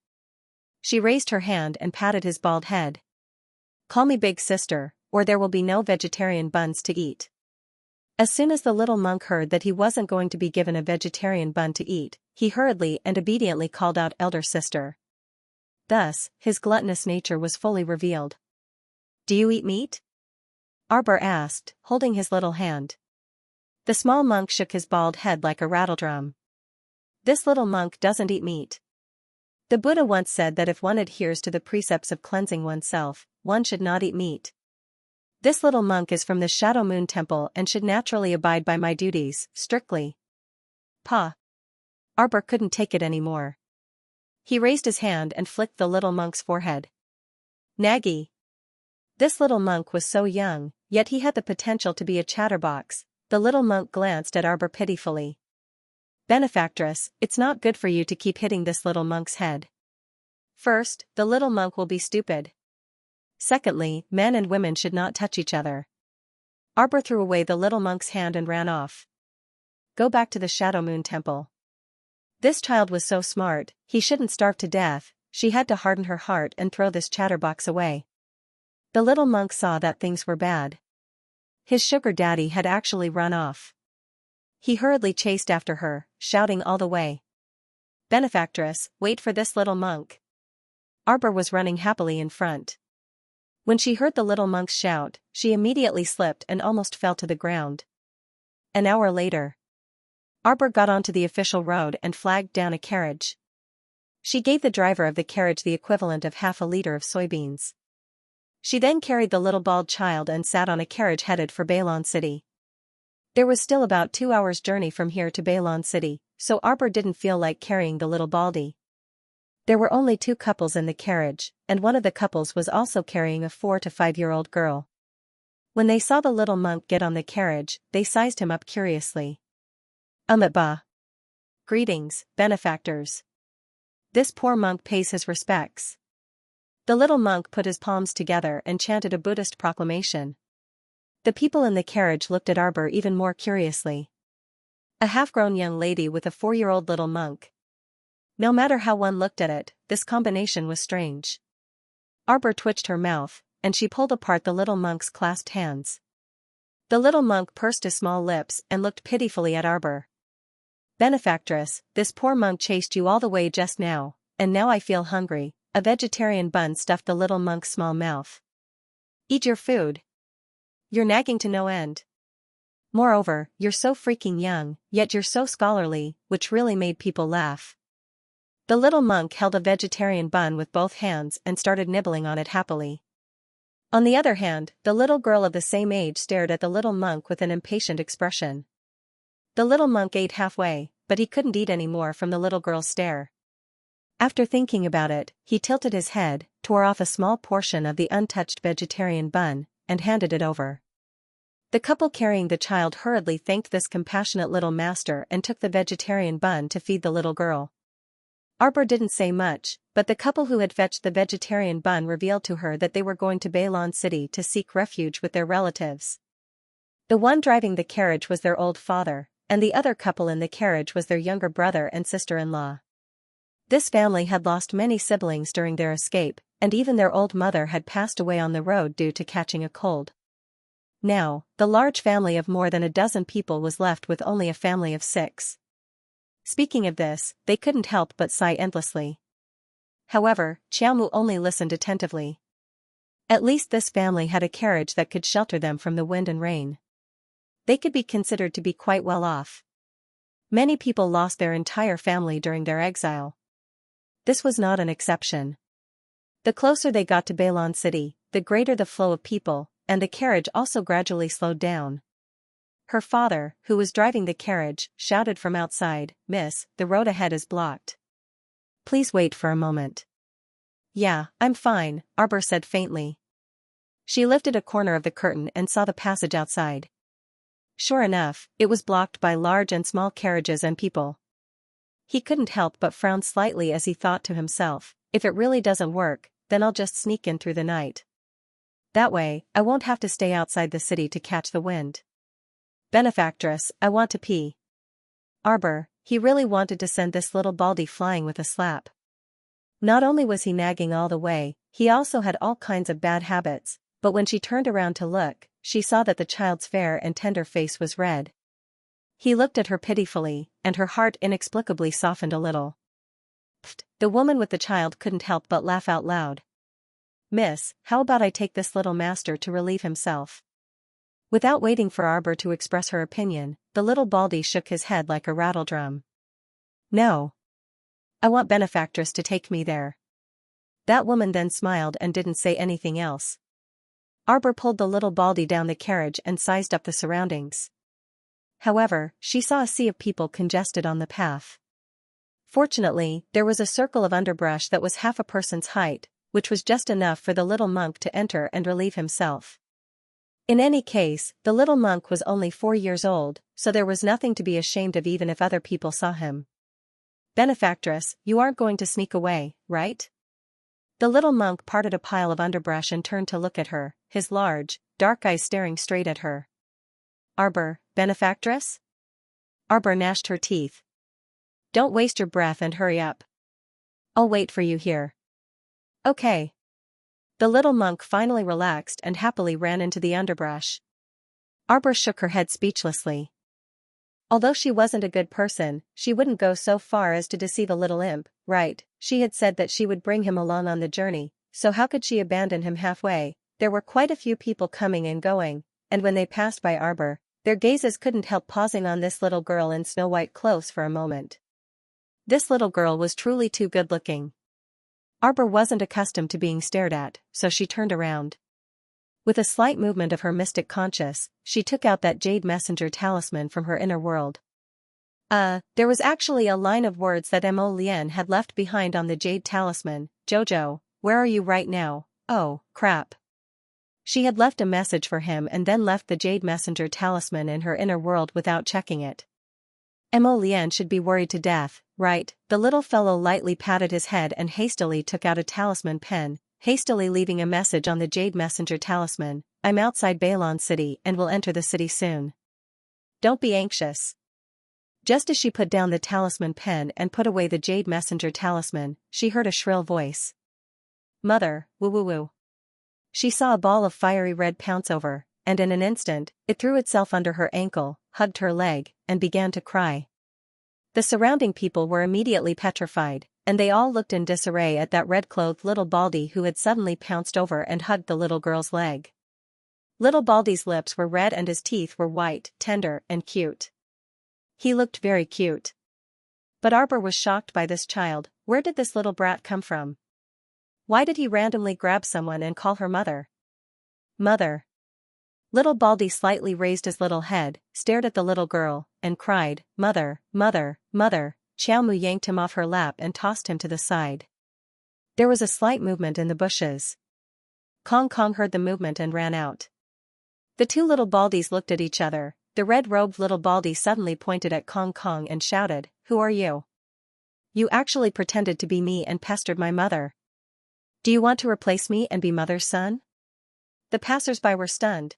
She raised her hand and patted his bald head. Call me big sister, or there will be no vegetarian buns to eat. As soon as the little monk heard that he wasn't going to be given a vegetarian bun to eat, he hurriedly and obediently called out elder sister. Thus, his gluttonous nature was fully revealed. Do you eat meat? Arbor asked, holding his little hand. The small monk shook his bald head like a rattledrum. This little monk doesn't eat meat. The Buddha once said that if one adheres to the precepts of cleansing oneself, one should not eat meat. This little monk is from the Shadow Moon Temple and should naturally abide by my duties, strictly. Pa. Arbor couldn't take it anymore. He raised his hand and flicked the little monk's forehead. Naggy. This little monk was so young, yet he had the potential to be a chatterbox. The little monk glanced at Arbor pitifully. Benefactress, it's not good for you to keep hitting this little monk's head. First, the little monk will be stupid. Secondly, men and women should not touch each other. Arbor threw away the little monk's hand and ran off. Go back to the Shadow Moon Temple. This child was so smart, he shouldn't starve to death. She had to harden her heart and throw this chatterbox away. The little monk saw that things were bad. His sugar daddy had actually run off. He hurriedly chased after her, shouting all the way. Benefactress, wait for this little monk. Arbor was running happily in front. When she heard the little monk's shout, she immediately slipped and almost fell to the ground. An hour later, Arbor got onto the official road and flagged down a carriage. She gave the driver of the carriage the equivalent of half a liter of soybeans. She then carried the little bald child and sat on a carriage headed for Bailon City. There was still about 2 hours' journey from here to Bailon City, so Arbor didn't feel like carrying the little baldy. There were only 2 couples in the carriage, and one of the couples was also carrying a 4 to 5-year-old girl. When they saw the little monk get on the carriage, they sized him up curiously. Ba. Greetings, benefactors. This poor monk pays his respects. The little monk put his palms together and chanted a Buddhist proclamation. The people in the carriage looked at Arbor even more curiously. A half-grown young lady with a 4-year-old little monk. No matter how one looked at it, this combination was strange. Arbor twitched her mouth, and she pulled apart the little monk's clasped hands. The little monk pursed his small lips and looked pitifully at Arbor. Benefactress, this poor monk chased you all the way just now, and now I feel hungry. A vegetarian bun stuffed the little monk's small mouth. Eat your food. You're nagging to no end. Moreover, you're so freaking young, yet you're so scholarly, which really made people laugh. The little monk held a vegetarian bun with both hands and started nibbling on it happily. On the other hand, the little girl of the same age stared at the little monk with an impatient expression. The little monk ate halfway, but he couldn't eat any more from the little girl's stare. After thinking about it, he tilted his head, tore off a small portion of the untouched vegetarian bun, and handed it over. The couple carrying the child hurriedly thanked this compassionate little master and took the vegetarian bun to feed the little girl. Arbor didn't say much, but the couple who had fetched the vegetarian bun revealed to her that they were going to Bailon City to seek refuge with their relatives. The one driving the carriage was their old father, and the other couple in the carriage was their younger brother and sister-in-law. This family had lost many siblings during their escape, and even their old mother had passed away on the road due to catching a cold. Now, the large family of more than a dozen people was left with only a family of 6. Speaking of this, they couldn't help but sigh endlessly. However, Xiaomu only listened attentively. At least this family had a carriage that could shelter them from the wind and rain. They could be considered to be quite well off. Many people lost their entire family during their exile. This was not an exception. The closer they got to Bailon City, the greater the flow of people, and the carriage also gradually slowed down. Her father, who was driving the carriage, shouted from outside, "Miss, the road ahead is blocked. Please wait for a moment." "Yeah, I'm fine," Arbor said faintly. She lifted a corner of the curtain and saw the passage outside. Sure enough, it was blocked by large and small carriages and people. He couldn't help but frown slightly as he thought to himself, if it really doesn't work, then I'll just sneak in through the night. That way, I won't have to stay outside the city to catch the wind. Benefactress, I want to pee. Arbor, He really wanted to send this little baldy flying with a slap. Not only was he nagging all the way, he also had all kinds of bad habits, but when she turned around to look, she saw that the child's fair and tender face was red. He looked at her pitifully, and her heart inexplicably softened a little. Pfft, the woman with the child couldn't help but laugh out loud. "Miss, how about I take this little master to relieve himself?" Without waiting for Arbor to express her opinion, the little baldy shook his head like a rattledrum. "No. I want benefactress to take me there." That woman then smiled and didn't say anything else. Arbor pulled the little baldy down the carriage and sized up the surroundings. However, she saw a sea of people congested on the path. Fortunately, there was a circle of underbrush that was half a person's height, which was just enough for the little monk to enter and relieve himself. In any case, the little monk was only 4 years old, so there was nothing to be ashamed of even if other people saw him. "Benefactress, you aren't going to sneak away, right?" The little monk parted a pile of underbrush and turned to look at her, his large, dark eyes staring straight at her. "Arbor, benefactress?" Arbor gnashed her teeth. "Don't waste your breath and hurry up. I'll wait for you here." "Okay." The little monk finally relaxed and happily ran into the underbrush. Arbor shook her head speechlessly. Although she wasn't a good person, she wouldn't go so far as to deceive a little imp, right? She had said that she would bring him along on the journey, so how could she abandon him halfway? There were quite a few people coming and going, and when they passed by Arbor, their gazes couldn't help pausing on this little girl in snow-white clothes for a moment. This little girl was truly too good-looking. Arbor wasn't accustomed to being stared at, so she turned around. With a slight movement of her mystic conscience, she took out that jade messenger talisman from her inner world. There was actually a line of words that Mo Lian had left behind on the jade talisman. "Jojo, where are you right now? Oh, crap." She had left a message for him and then left the jade messenger talisman in her inner world without checking it. Mo Lian should be worried to death, right? The little fellow lightly patted his head and hastily took out a talisman pen, hastily leaving a message on the jade messenger talisman. "I'm outside Bailon City and will enter the city soon. Don't be anxious." Just as she put down the talisman pen and put away the jade messenger talisman, she heard a shrill voice. "Mother, woo-woo-woo." She saw a ball of fiery red pounce over, and in an instant, it threw itself under her ankle, hugged her leg, and began to cry. The surrounding people were immediately petrified, and they all looked in disarray at that red-clothed little baldy who had suddenly pounced over and hugged the little girl's leg. Little baldy's lips were red and his teeth were white, tender, and cute. He looked very cute. But Arbor was shocked by this child. Where did this little brat come from? Why did he randomly grab someone and call her mother? "Mother." Little baldy slightly raised his little head, stared at the little girl, and cried, "Mother, mother, mother." Xiao Mu yanked him off her lap and tossed him to the side. There was a slight movement in the bushes. Kong Kong heard the movement and ran out. The two little baldies looked at each other. The red-robed little baldy suddenly pointed at Kong Kong and shouted, "Who are you? You actually pretended to be me and pestered my mother. Do you want to replace me and be mother's son?" The passers-by were stunned.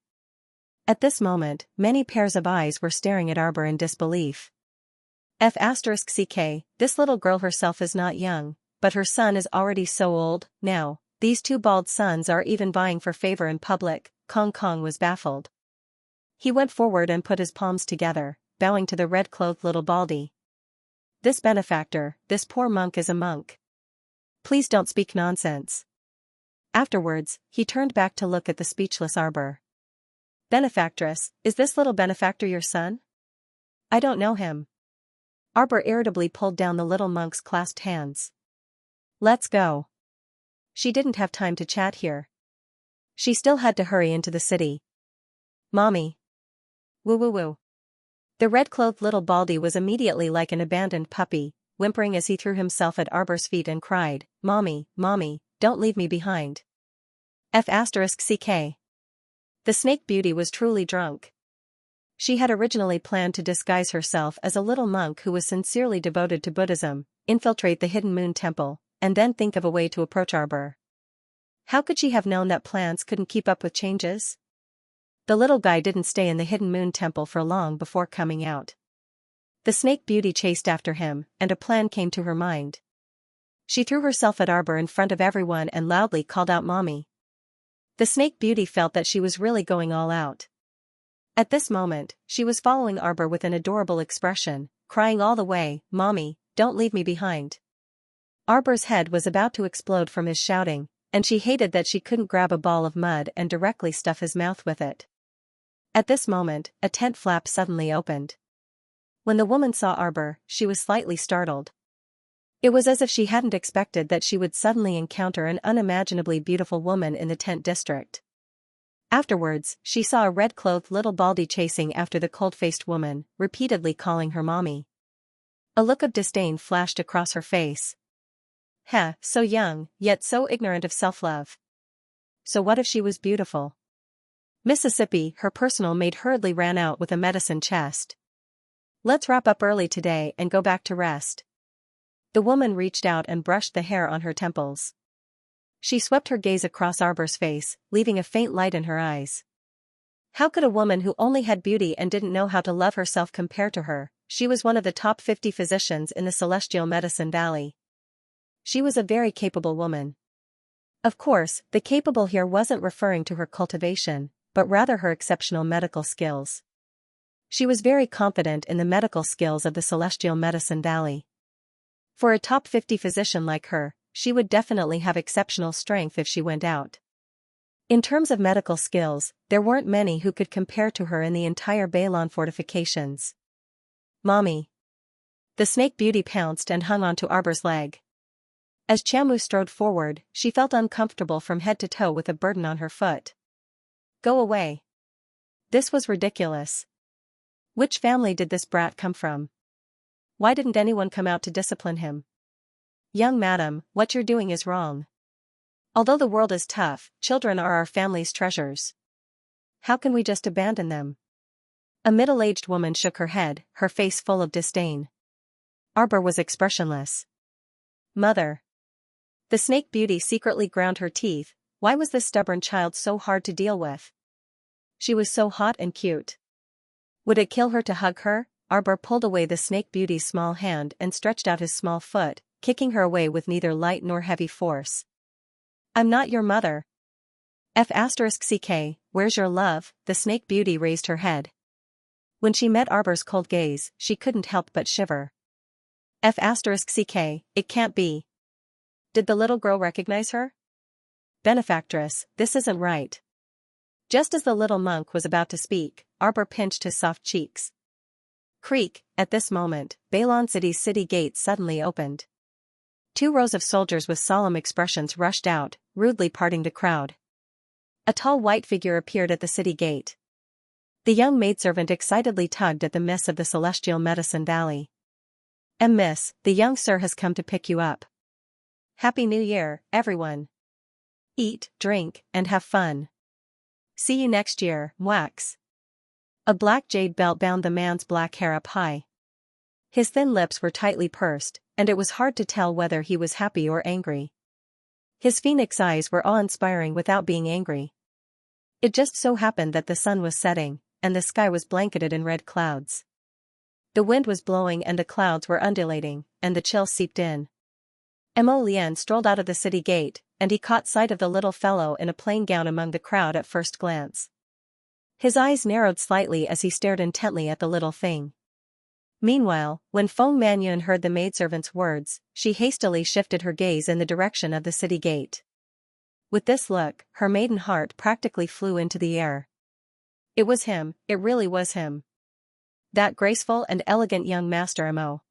At this moment, many pairs of eyes were staring at Arbor in disbelief. *CK, this little girl herself is not young, but her son is already so old. Now, these two bald sons are even vying for favor in public. Kong Kong was baffled. He went forward and put his palms together, bowing to the red-clothed little baldy. "This benefactor, this poor monk is a monk. Please don't speak nonsense." Afterwards, he turned back to look at the speechless Arbor. "Benefactress, is this little benefactor your son?" "I don't know him." Arbor irritably pulled down the little monk's clasped hands. "Let's go." She didn't have time to chat here. She still had to hurry into the city. "Mommy." "Woo-woo-woo." The red-clothed little baldy was immediately like an abandoned puppy, whimpering as he threw himself at Arbor's feet and cried, "Mommy, mommy, don't leave me behind." *CK. The snake beauty was truly drunk. She had originally planned to disguise herself as a little monk who was sincerely devoted to Buddhism, infiltrate the hidden moon temple, and then think of a way to approach Arbor. How could she have known that plans couldn't keep up with changes? The little guy didn't stay in the hidden moon temple for long before coming out. The snake beauty chased after him, and a plan came to her mind. She threw herself at Arbor in front of everyone and loudly called out "Mommy." The snake beauty felt that she was really going all out. At this moment, she was following Arbor with an adorable expression, crying all the way, "Mommy, don't leave me behind." Arbor's head was about to explode from his shouting, and she hated that she couldn't grab a ball of mud and directly stuff his mouth with it. At this moment, a tent flap suddenly opened. When the woman saw Arbor, she was slightly startled. It was as if she hadn't expected that she would suddenly encounter an unimaginably beautiful woman in the tent district. Afterwards, she saw a red-clothed little baldy chasing after the cold-faced woman, repeatedly calling her "Mommy." A look of disdain flashed across her face. Heh, so young, yet so ignorant of self-love. So what if she was beautiful? Mississippi, her personal maid, hurriedly ran out with a medicine chest. "Let's wrap up early today and go back to rest." The woman reached out and brushed the hair on her temples. She swept her gaze across Arbor's face, leaving a faint light in her eyes. How could a woman who only had beauty and didn't know how to love herself compare to her? She was one of the top 50 physicians in the Celestial Medicine Valley. She was a very capable woman. Of course, the capable here wasn't referring to her cultivation, but rather her exceptional medical skills. She was very confident in the medical skills of the Celestial Medicine Valley. For a top 50 physician like her, she would definitely have exceptional strength if she went out. In terms of medical skills, there weren't many who could compare to her in the entire Balon fortifications. "Mommy." The snake beauty pounced and hung onto Arbor's leg. As Chamu strode forward, she felt uncomfortable from head to toe with a burden on her foot. "Go away." This was ridiculous. Which family did this brat come from? Why didn't anyone come out to discipline him? "Young madam, what you're doing is wrong. Although the world is tough, children are our family's treasures. How can we just abandon them?" A middle-aged woman shook her head, her face full of disdain. Arbor was expressionless. "Mother." The snake beauty secretly ground her teeth. Why was this stubborn child so hard to deal with? She was so hot and cute. Would it kill her to hug her? Arbor pulled away the snake beauty's small hand and stretched out his small foot, kicking her away with neither light nor heavy force. "I'm not your mother." F***ck, where's your love? The snake beauty raised her head. When she met Arbor's cold gaze, she couldn't help but shiver. F***ck, it can't be. Did the little girl recognize her? Benefactress, this isn't right. Just as the little monk was about to speak, Arbor pinched his soft cheeks. Creak. At this moment, Balon City's city gate suddenly opened. 2 rows of soldiers with solemn expressions rushed out, rudely parting the crowd. A tall white figure appeared at the city gate. The young maidservant excitedly tugged at the miss of the Celestial Medicine Valley. "Miss, the young sir has come to pick you up. Happy New Year, everyone. Eat, drink, and have fun. See you next year, wax." A black jade belt bound the man's black hair up high. His thin lips were tightly pursed, and it was hard to tell whether he was happy or angry. His phoenix eyes were awe-inspiring without being angry. It just so happened that the sun was setting, and the sky was blanketed in red clouds. The wind was blowing and the clouds were undulating, and the chill seeped in. Mo Lian strolled out of the city gate, and he caught sight of the little fellow in a plain gown among the crowd at first glance. His eyes narrowed slightly as he stared intently at the little thing. Meanwhile, when Feng Manyun heard the maidservant's words, she hastily shifted her gaze in the direction of the city gate. With this look, her maiden heart practically flew into the air. It was him, it really was him. That graceful and elegant young master Mo.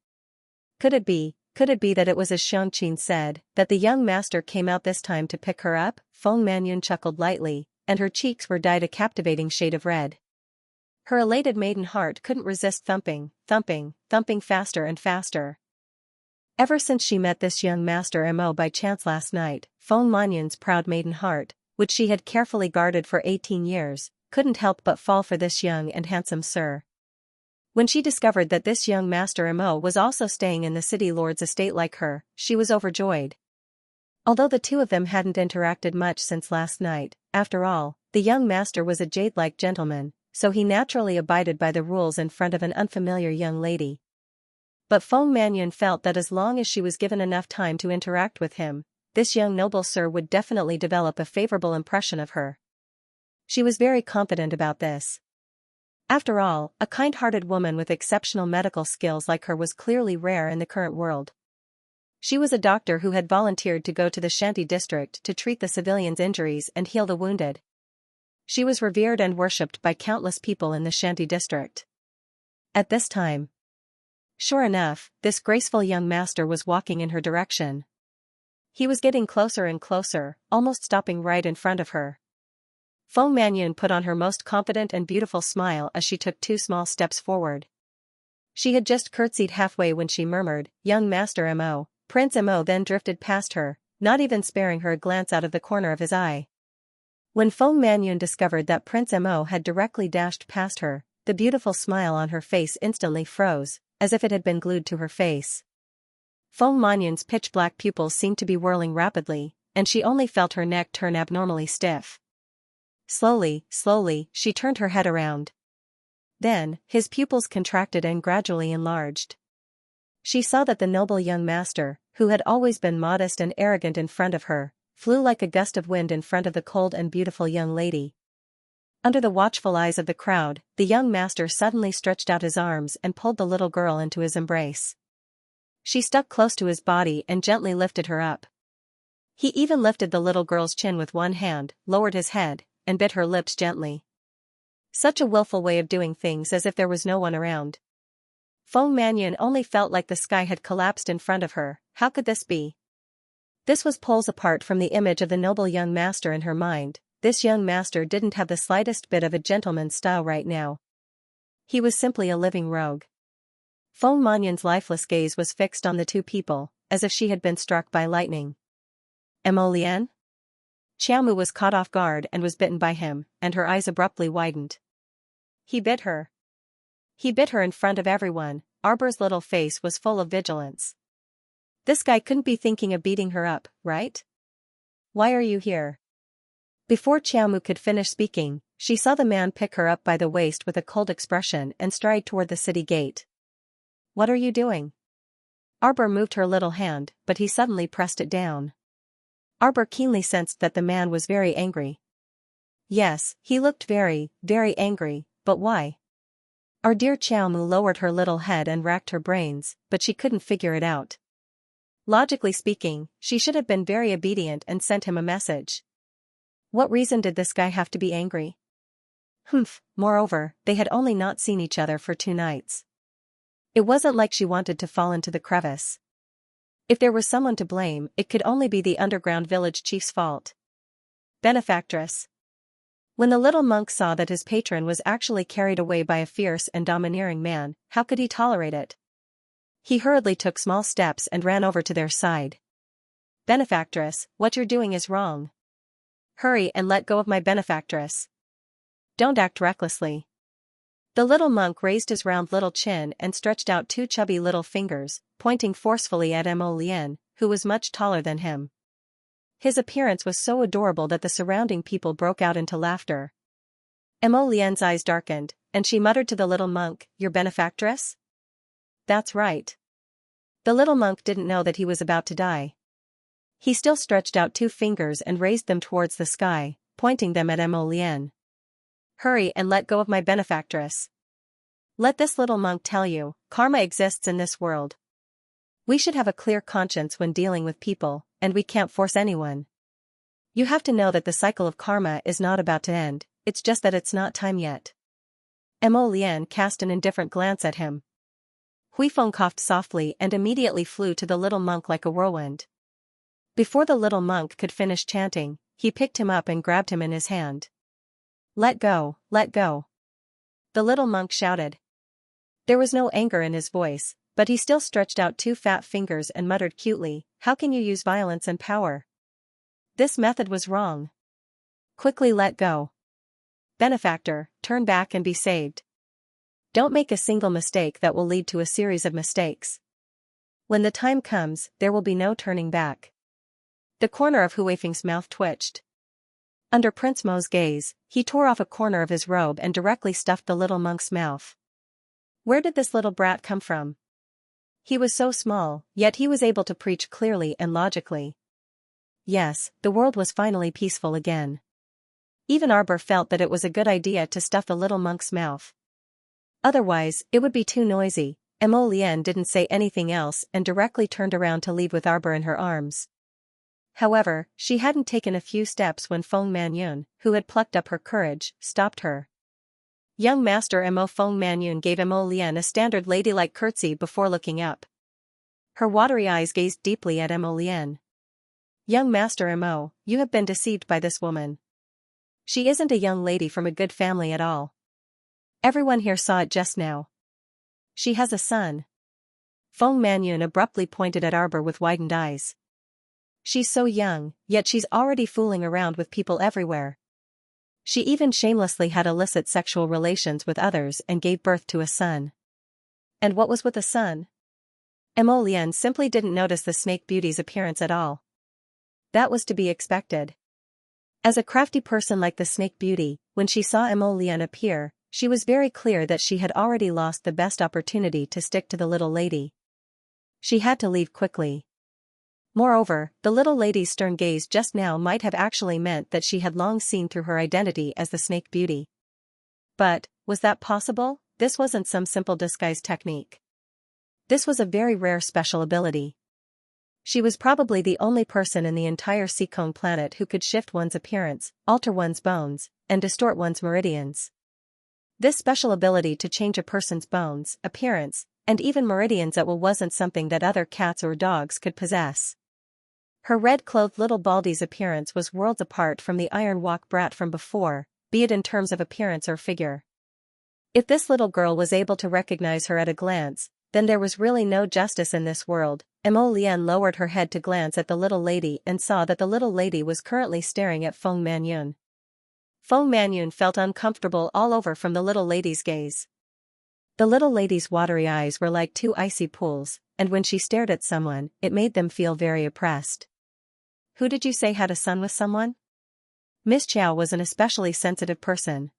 Could it be that it was as Xianxia said, that the young master came out this time to pick her up? Feng Manyun chuckled lightly, and her cheeks were dyed a captivating shade of red. Her elated maiden heart couldn't resist thumping faster and faster. Ever since she met this young master Mo by chance last night, Feng Manyun's proud maiden heart, which she had carefully guarded for 18 years, couldn't help but fall for this young and handsome sir. When she discovered that this young master Mo was also staying in the city lord's estate like her, she was overjoyed. Although the two of them hadn't interacted much since last night, after all, the young master was a jade-like gentleman, so he naturally abided by the rules in front of an unfamiliar young lady. But Feng Manyun felt that as long as she was given enough time to interact with him, this young noble sir would definitely develop a favorable impression of her. She was very confident about this. After all, a kind-hearted woman with exceptional medical skills like her was clearly rare in the current world. She was a doctor who had volunteered to go to the Shanti district to treat the civilians' injuries and heal the wounded. She was revered and worshipped by countless people in the Shanti district. At this time, sure enough, this graceful young master was walking in her direction. He was getting closer and closer, almost stopping right in front of her. Feng Manyun put on her most confident and beautiful smile as she took 2 small steps forward. She had just curtsied halfway when she murmured, "Young Master Mo." Prince Mo then drifted past her, not even sparing her a glance out of the corner of his eye. When Feng Manyun discovered that Prince Mo had directly dashed past her, the beautiful smile on her face instantly froze, as if it had been glued to her face. Feng Manyun's pitch-black pupils seemed to be whirling rapidly, and she only felt her neck turn abnormally stiff. Slowly, she turned her head around. Then, his pupils contracted and gradually enlarged. She saw that the noble young master, who had always been modest and arrogant in front of her, flew like a gust of wind in front of the cold and beautiful young lady. Under the watchful eyes of the crowd, the young master suddenly stretched out his arms and pulled the little girl into his embrace. She stuck close to his body and gently lifted her up. He even lifted the little girl's chin with one hand, lowered his head, and bit her lips gently. Such a willful way of doing things, as if there was no one around. Feng Manyun only felt like the sky had collapsed in front of her. How could this be? This was poles apart from the image of the noble young master in her mind. This young master didn't have the slightest bit of a gentleman's style right now. He was simply a living rogue. Feng Manyun's lifeless gaze was fixed on the 2 people, as if she had been struck by lightning. Mo Lian? Xiaomu was caught off guard and was bitten by him, and her eyes abruptly widened. He bit her. He bit her in front of everyone. Arbor's little face was full of vigilance. This guy couldn't be thinking of beating her up, right? Why are you here? Before Xiaomu could finish speaking, she saw the man pick her up by the waist with a cold expression and stride toward the city gate. What are you doing? Arbor moved her little hand, but he suddenly pressed it down. Arbor keenly sensed that the man was very angry. Yes, he looked very, very angry, but why? Our dear Xiaomu lowered her little head and racked her brains, but she couldn't figure it out. Logically speaking, she should have been very obedient and sent him a message. What reason did this guy have to be angry? Moreover, they had only not seen each other for 2 nights. It wasn't like she wanted to fall into the crevice. If there was someone to blame, it could only be the underground village chief's fault. Benefactress. When the little monk saw that his patron was actually carried away by a fierce and domineering man, how could he tolerate it? He hurriedly took small steps and ran over to their side. Benefactress, what you're doing is wrong. Hurry and let go of my benefactress. Don't act recklessly. The little monk raised his round little chin and stretched out 2 chubby little fingers, pointing forcefully at Mo Lian, who was much taller than him. His appearance was so adorable that the surrounding people broke out into laughter. Mo Lian's eyes darkened, and she muttered to the little monk, "Your benefactress?" That's right. The little monk didn't know that he was about to die. He still stretched out 2 fingers and raised them towards the sky, pointing them at Mo Lian. Hurry and let go of my benefactress. Let this little monk tell you, karma exists in this world. We should have a clear conscience when dealing with people, and we can't force anyone. You have to know that the cycle of karma is not about to end, it's just that it's not time yet. Mo Lian cast an indifferent glance at him. Huifeng coughed softly and immediately flew to the little monk like a whirlwind. Before the little monk could finish chanting, he picked him up and grabbed him in his hand. Let go, let go. The little monk shouted. There was no anger in his voice, but he still stretched out 2 fat fingers and muttered cutely, how can you use violence and power? This method was wrong. Quickly let go. Benefactor, turn back and be saved. Don't make a single mistake that will lead to a series of mistakes. When the time comes, there will be no turning back. The corner of Huifeng's mouth twitched. Under Prince Mo's gaze, he tore off a corner of his robe and directly stuffed the little monk's mouth. Where did this little brat come from? He was so small, yet he was able to preach clearly and logically. Yes, the world was finally peaceful again. Even Arbor felt that it was a good idea to stuff the little monk's mouth. Otherwise, it would be too noisy. Mo Lian didn't say anything else and directly turned around to leave with Arbor in her arms. However, she hadn't taken a few steps when Feng Manyun, who had plucked up her courage, stopped her. Young Master Mo Feng Manyun gave Mo Lian a standard ladylike curtsy before looking up. Her watery eyes gazed deeply at Mo Lian. Young Master Mo, you have been deceived by this woman. She isn't a young lady from a good family at all. Everyone here saw it just now. She has a son. Feng Manyun abruptly pointed at Arbor with widened eyes. She's so young, yet she's already fooling around with people everywhere. She even shamelessly had illicit sexual relations with others and gave birth to a son. And what was with the son? Mo Lian simply didn't notice the snake beauty's appearance at all. That was to be expected. As a crafty person like the snake beauty, when she saw Mo Lian appear, she was very clear that she had already lost the best opportunity to stick to the little lady. She had to leave quickly. Moreover, the little lady's stern gaze just now might have actually meant that she had long seen through her identity as the snake beauty. But, was that possible? This wasn't some simple disguise technique. This was a very rare special ability. She was probably the only person in the entire Seacone planet who could shift one's appearance, alter one's bones, and distort one's meridians. This special ability to change a person's bones, appearance, and even meridians at will wasn't something that other cats or dogs could possess. Her red-clothed little Baldy's appearance was worlds apart from the Iron Walk brat from before, be it in terms of appearance or figure. If this little girl was able to recognize her at a glance, then there was really no justice in this world. Mo Lian lowered her head to glance at the little lady and saw that the little lady was currently staring at Feng Manyun. Feng Manyun felt uncomfortable all over from the little lady's gaze. The little lady's watery eyes were like two icy pools, and when she stared at someone, it made them feel very oppressed. Who did you say had a son with someone? Miss Chow was an especially sensitive person.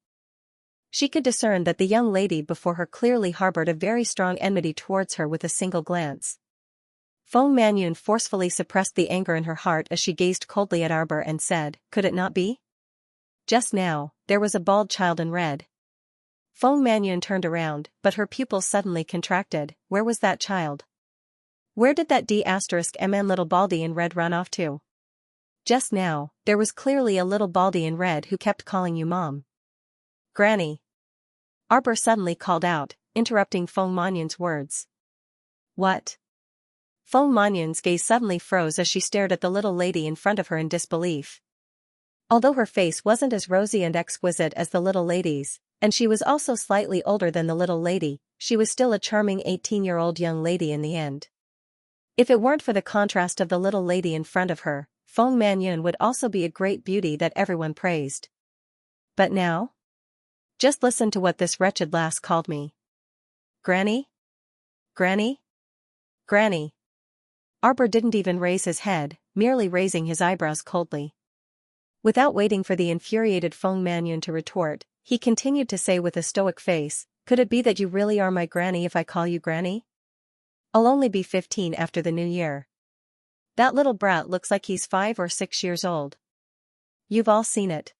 She could discern that the young lady before her clearly harbored a very strong enmity towards her with a single glance. Feng Manyun forcefully suppressed the anger in her heart as she gazed coldly at Arbor and said, "Could it not be?" Just now, there was a bald child in red. Feng Manyun turned around, but her pupils suddenly contracted. Where was that child? Where did that D*MN little baldy in red run off to? Just now, there was clearly a little baldy in red who kept calling you Mom. Granny. Arbor suddenly called out, interrupting Feng Manyun's words. What? Feng Manyun's gaze suddenly froze as she stared at the little lady in front of her in disbelief. Although her face wasn't as rosy and exquisite as the little lady's, and she was also slightly older than the little lady, she was still a charming 18-year-old young lady in the end. If it weren't for the contrast of the little lady in front of her, Feng Manyun would also be a great beauty that everyone praised. But now? Just listen to what this wretched lass called me. Granny? Granny? Granny. Arbor didn't even raise his head, merely raising his eyebrows coldly. Without waiting for the infuriated Feng Manyun to retort, he continued to say with a stoic face, "Could it be that you really are my granny if I call you granny? I'll only be 15 after the new year. That little brat looks like he's 5 or 6 years old." You've all seen it.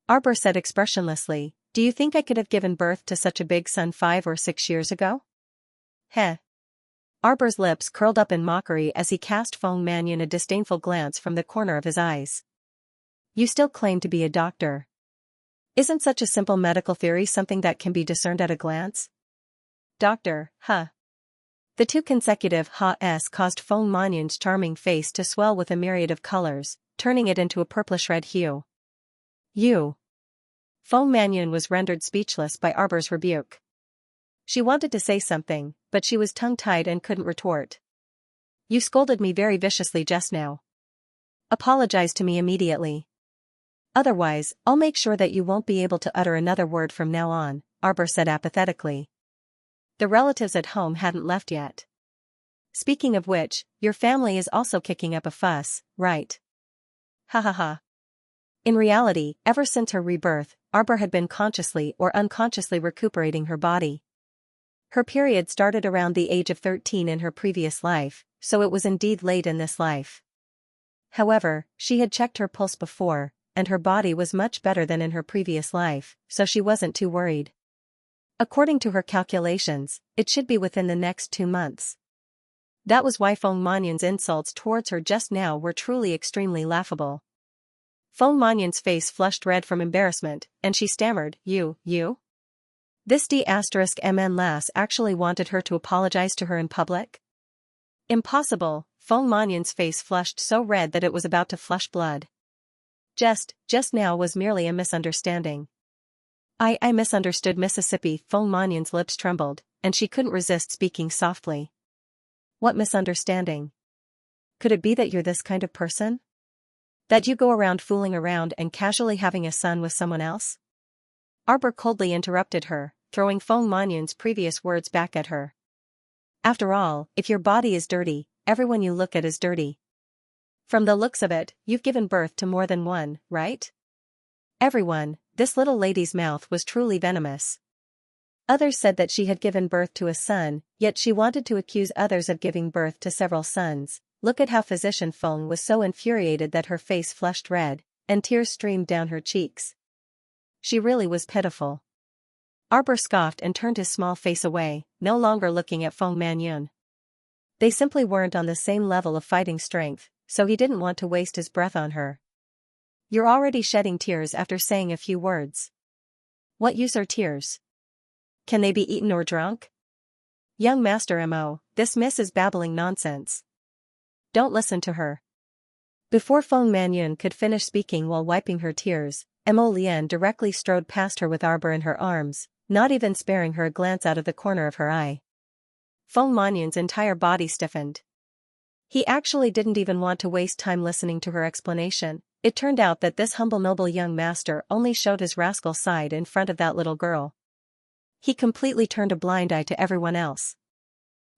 Arbor said expressionlessly, "Do you think I could have given birth to such a big son 5 or 6 years ago?" Heh. Arbor's lips curled up in mockery as he cast Feng Manyun a disdainful glance from the corner of his eyes. You still claim to be a doctor. Isn't such a simple medical theory something that can be discerned at a glance? Doctor, huh? The two consecutive ha-s caused Feng Manyun's charming face to swell with a myriad of colors, turning it into a purplish red hue. You. Feng Manyun was rendered speechless by Arbor's rebuke. She wanted to say something, but she was tongue-tied and couldn't retort. You scolded me very viciously just now. Apologize to me immediately. Otherwise, I'll make sure that you won't be able to utter another word from now on, Arbor said apathetically. The relatives at home hadn't left yet. Speaking of which, your family is also kicking up a fuss, right? Ha ha ha. In reality, ever since her rebirth, Arbor had been consciously or unconsciously recuperating her body. Her period started around the age of 13 in her previous life, so it was indeed late in this life. However, she had checked her pulse before, and her body was much better than in her previous life, so she wasn't too worried. According to her calculations, it should be within the next 2 months. That was why Feng Manyun's insults towards her just now were truly extremely laughable. Feng Manyun's face flushed red from embarrassment, and she stammered, You? This D*MN lass actually wanted her to apologize to her in public? Impossible. Feng Manyun's face flushed so red that it was about to flush blood. Just now was merely a misunderstanding. I misunderstood Mississippi. Feng Manyun's lips trembled, and she couldn't resist speaking softly. What misunderstanding? Could it be that you're this kind of person? That you go around fooling around and casually having a son with someone else? Arbor coldly interrupted her, throwing Feng Manyun's previous words back at her. After all, if your body is dirty, everyone you look at is dirty. From the looks of it, you've given birth to more than one, right? Everyone. This little lady's mouth was truly venomous. Others said that she had given birth to a son, yet she wanted to accuse others of giving birth to several sons. Look at how Physician Feng was so infuriated that her face flushed red, and tears streamed down her cheeks. She really was pitiful. Arbor scoffed and turned his small face away, no longer looking at Feng Manyun. They simply weren't on the same level of fighting strength, so he didn't want to waste his breath on her. You're already shedding tears after saying a few words. What use are tears? Can they be eaten or drunk? Young Master Mo, this miss is babbling nonsense. Don't listen to her. Before Feng Manyun could finish speaking while wiping her tears, Mo Lian directly strode past her with Arbor in her arms, not even sparing her a glance out of the corner of her eye. Feng Manyun's entire body stiffened. He actually didn't even want to waste time listening to her explanation. It turned out that this humble noble young master only showed his rascal side in front of that little girl. He completely turned a blind eye to everyone else.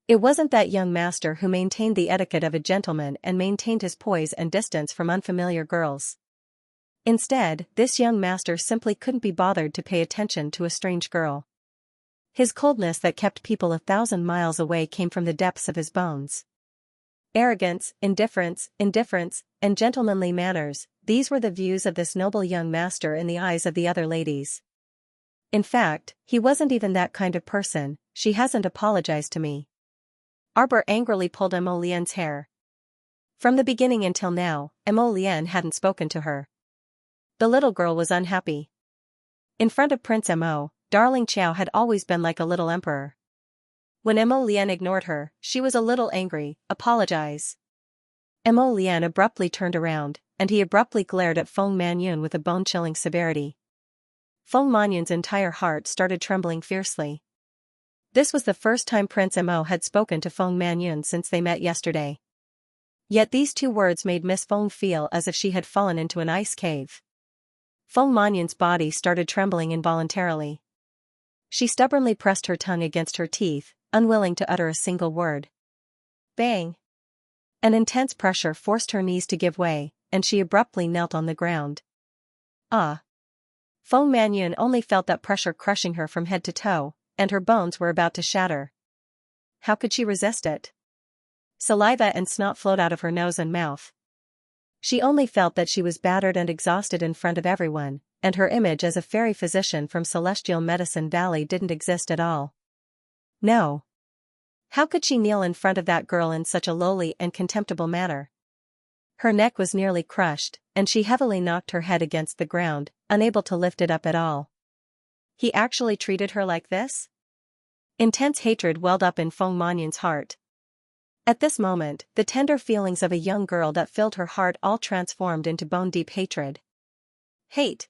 It wasn't that young master who maintained the etiquette of a gentleman and maintained his poise and distance from unfamiliar girls. Instead, this young master simply couldn't be bothered to pay attention to a strange girl. His coldness that kept people 1,000 miles away came from the depths of his bones. Arrogance, indifference, and gentlemanly manners, these were the views of this noble young master in the eyes of the other ladies. In fact, he wasn't even that kind of person. She hasn't apologized to me. Arbor angrily pulled Mo Lian's hair. From the beginning until now, Mo Lian hadn't spoken to her. The little girl was unhappy. In front of Prince Mo, darling Qiao had always been like a little emperor. When Mo Lian ignored her, she was a little angry. Apologize. Mo Lian abruptly turned around, and he abruptly glared at Feng Manyun with a bone-chilling severity. Feng Manyun's entire heart started trembling fiercely. This was the first time Prince Mo had spoken to Feng Manyun since they met yesterday. Yet these 2 words made Miss Feng feel as if she had fallen into an ice cave. Feng Manyun's body started trembling involuntarily. She stubbornly pressed her tongue against her teeth, unwilling to utter a single word. Bang! An intense pressure forced her knees to give way, and she abruptly knelt on the ground. Ah! Feng Manyun only felt that pressure crushing her from head to toe, and her bones were about to shatter. How could she resist it? Saliva and snot flowed out of her nose and mouth. She only felt that she was battered and exhausted in front of everyone, and her image as a fairy physician from Celestial Medicine Valley didn't exist at all. No. How could she kneel in front of that girl in such a lowly and contemptible manner? Her neck was nearly crushed, and she heavily knocked her head against the ground, unable to lift it up at all. He actually treated her like this? Intense hatred welled up in Feng Manyun's heart. At this moment, the tender feelings of a young girl that filled her heart all transformed into bone-deep hatred. Hate.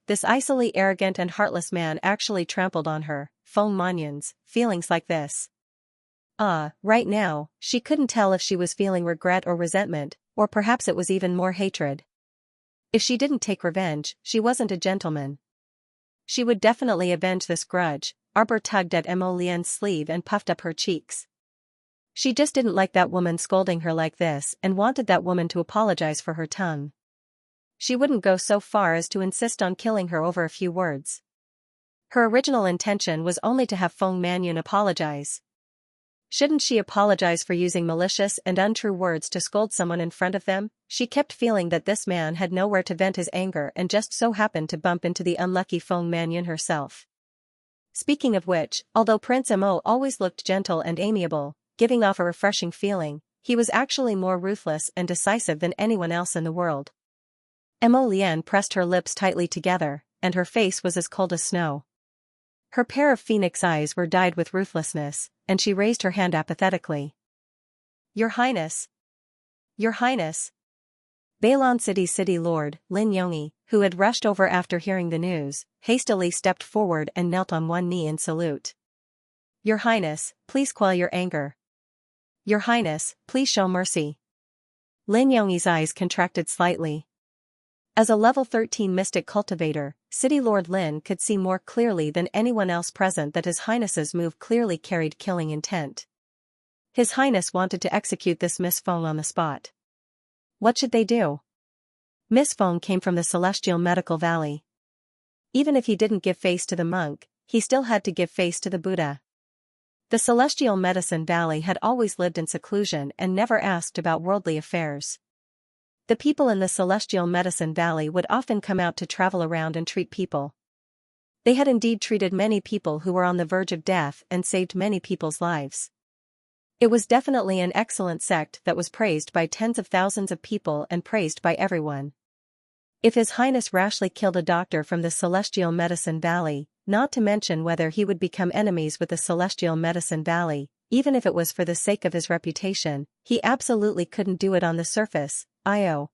This icily arrogant and heartless man actually trampled on her, Feng Manyun's, feelings like this. Right now, she couldn't tell if she was feeling regret or resentment, or perhaps it was even more hatred. If she didn't take revenge, she wasn't a gentleman. She would definitely avenge this grudge. Arbor tugged at Mo Lian's sleeve and puffed up her cheeks. She just didn't like that woman scolding her like this and wanted that woman to apologize for her tongue. She wouldn't go so far as to insist on killing her over a few words. Her original intention was only to have Feng Manyun apologize. Shouldn't she apologize for using malicious and untrue words to scold someone in front of them? She kept feeling that this man had nowhere to vent his anger and just so happened to bump into the unlucky Feng Manyun herself. Speaking of which, although Prince Mo always looked gentle and amiable, giving off a refreshing feeling, he was actually more ruthless and decisive than anyone else in the world. Mo Lian pressed her lips tightly together, and her face was as cold as snow. Her pair of phoenix eyes were dyed with ruthlessness, and she raised her hand apathetically. Your Highness! Your Highness! Bailon City Lord, Lin Yongyi, who had rushed over after hearing the news, hastily stepped forward and knelt on one knee in salute. Your Highness, please quell your anger. Your Highness, please show mercy. Lin Yongyi's eyes contracted slightly. As a level 13 mystic cultivator, City Lord Lin could see more clearly than anyone else present that His Highness's move clearly carried killing intent. His Highness wanted to execute this Miss Feng on the spot. What should they do? Miss Feng came from the Celestial Medical Valley. Even if he didn't give face to the monk, he still had to give face to the Buddha. The Celestial Medicine Valley had always lived in seclusion and never asked about worldly affairs. The people in the Celestial Medicine Valley would often come out to travel around and treat people. They had indeed treated many people who were on the verge of death and saved many people's lives. It was definitely an excellent sect that was praised by tens of thousands of people and praised by everyone. If His Highness rashly killed a doctor from the Celestial Medicine Valley, not to mention whether he would become enemies with the Celestial Medicine Valley, even if it was for the sake of his reputation, he absolutely couldn't do it on the surface.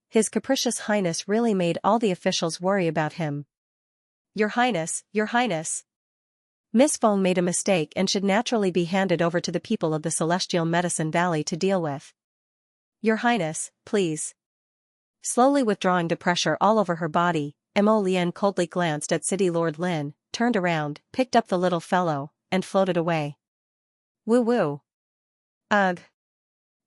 His capricious Highness really made all the officials worry about him. Your Highness, Your Highness! Miss Feng made a mistake and should naturally be handed over to the people of the Celestial Medicine Valley to deal with. Your Highness, please. Slowly withdrawing the pressure all over her body, Mo Lian coldly glanced at City Lord Lin, turned around, picked up the little fellow, and floated away. Woo woo. Ugh.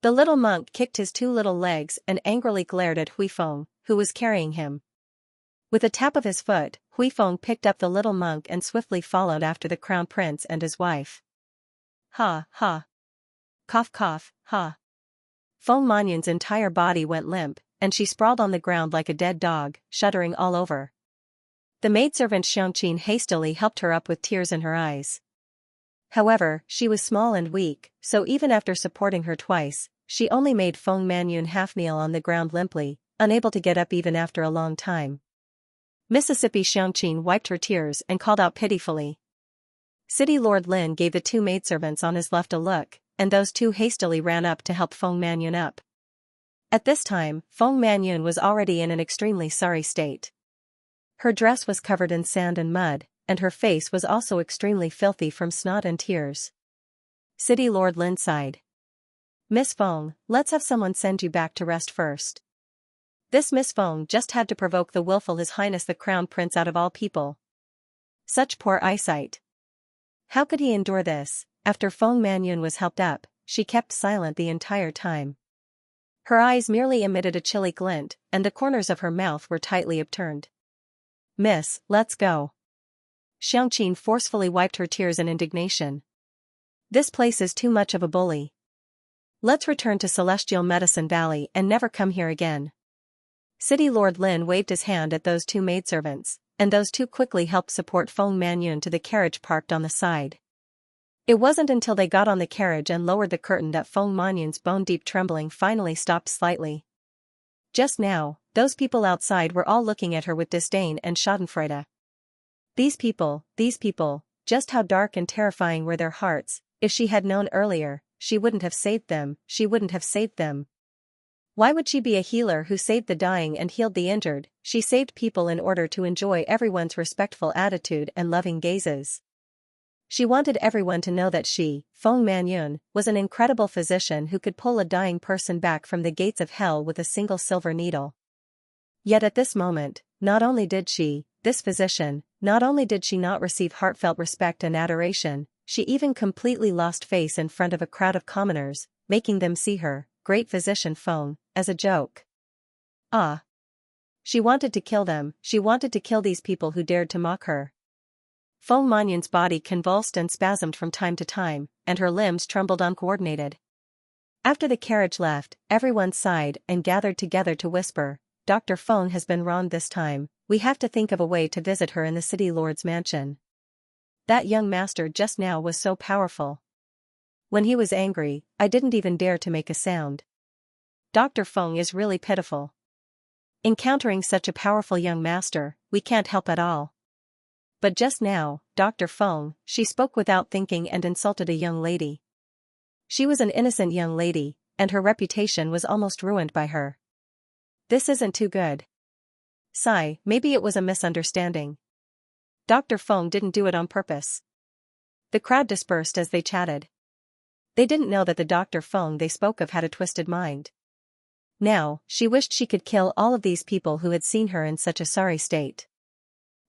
The little monk kicked his two little legs and angrily glared at Huifeng, who was carrying him. With a tap of his foot, Huifeng picked up the little monk and swiftly followed after the crown prince and his wife. Ha, ha. Cough cough, ha. Feng Manyun's entire body went limp, and she sprawled on the ground like a dead dog, shuddering all over. The maidservant Xianxia hastily helped her up with tears in her eyes. However, she was small and weak, so even after supporting her twice, she only made Feng Manyun half kneel on the ground limply, unable to get up even after a long time. Mississippi Xianxia wiped her tears and called out pitifully. City Lord Lin gave the two maidservants on his left a look, and those two hastily ran up to help Feng Manyun up. At this time, Feng Manyun was already in an extremely sorry state. Her dress was covered in sand and mud, and her face was also extremely filthy from snot and tears. City Lord Lin sighed. Miss Feng, let's have someone send you back to rest first. This Miss Feng just had to provoke the willful His Highness the Crown Prince out of all people. Such poor eyesight. How could he endure this? After Feng Manyun was helped up, she kept silent the entire time. Her eyes merely emitted a chilly glint, and the corners of her mouth were tightly upturned. Miss, let's go. Xianxia forcefully wiped her tears in indignation. This place is too much of a bully. Let's return to Celestial Medicine Valley and never come here again. City Lord Lin waved his hand at those two maidservants, and those two quickly helped support Feng Manyun to the carriage parked on the side. It wasn't until they got on the carriage and lowered the curtain that Feng Manyun's bone-deep trembling finally stopped slightly. Just now, those people outside were all looking at her with disdain and schadenfreude. These people, just how dark and terrifying were their hearts. If she had known earlier, she wouldn't have saved them, Why would she be a healer who saved the dying and healed the injured? She saved people in order to enjoy everyone's respectful attitude and loving gazes. She wanted everyone to know that she, Feng Manyun, was an incredible physician who could pull a dying person back from the gates of hell with a single silver needle. Yet at this moment, not only did she not receive heartfelt respect and adoration, she even completely lost face in front of a crowd of commoners, making them see her, great physician Feng, as a joke. She wanted to kill them, she wanted to kill these people who dared to mock her. Feng Manyan's body convulsed and spasmed from time to time, and her limbs trembled uncoordinated. After the carriage left, everyone sighed and gathered together to whisper, "Dr. Feng has been wronged this time, we have to think of a way to visit her in the city lord's mansion. That young master just now was so powerful. When he was angry, I didn't even dare to make a sound. Dr. Feng is really pitiful. Encountering such a powerful young master, we can't help at all. But just now, Dr. Feng, she spoke without thinking and insulted a young lady. She was an innocent young lady, and her reputation was almost ruined by her. This isn't too good. Sigh, maybe it was a misunderstanding. Dr. Feng didn't do it on purpose." The crowd dispersed as they chatted. They didn't know that the Dr. Feng they spoke of had a twisted mind. Now, she wished she could kill all of these people who had seen her in such a sorry state.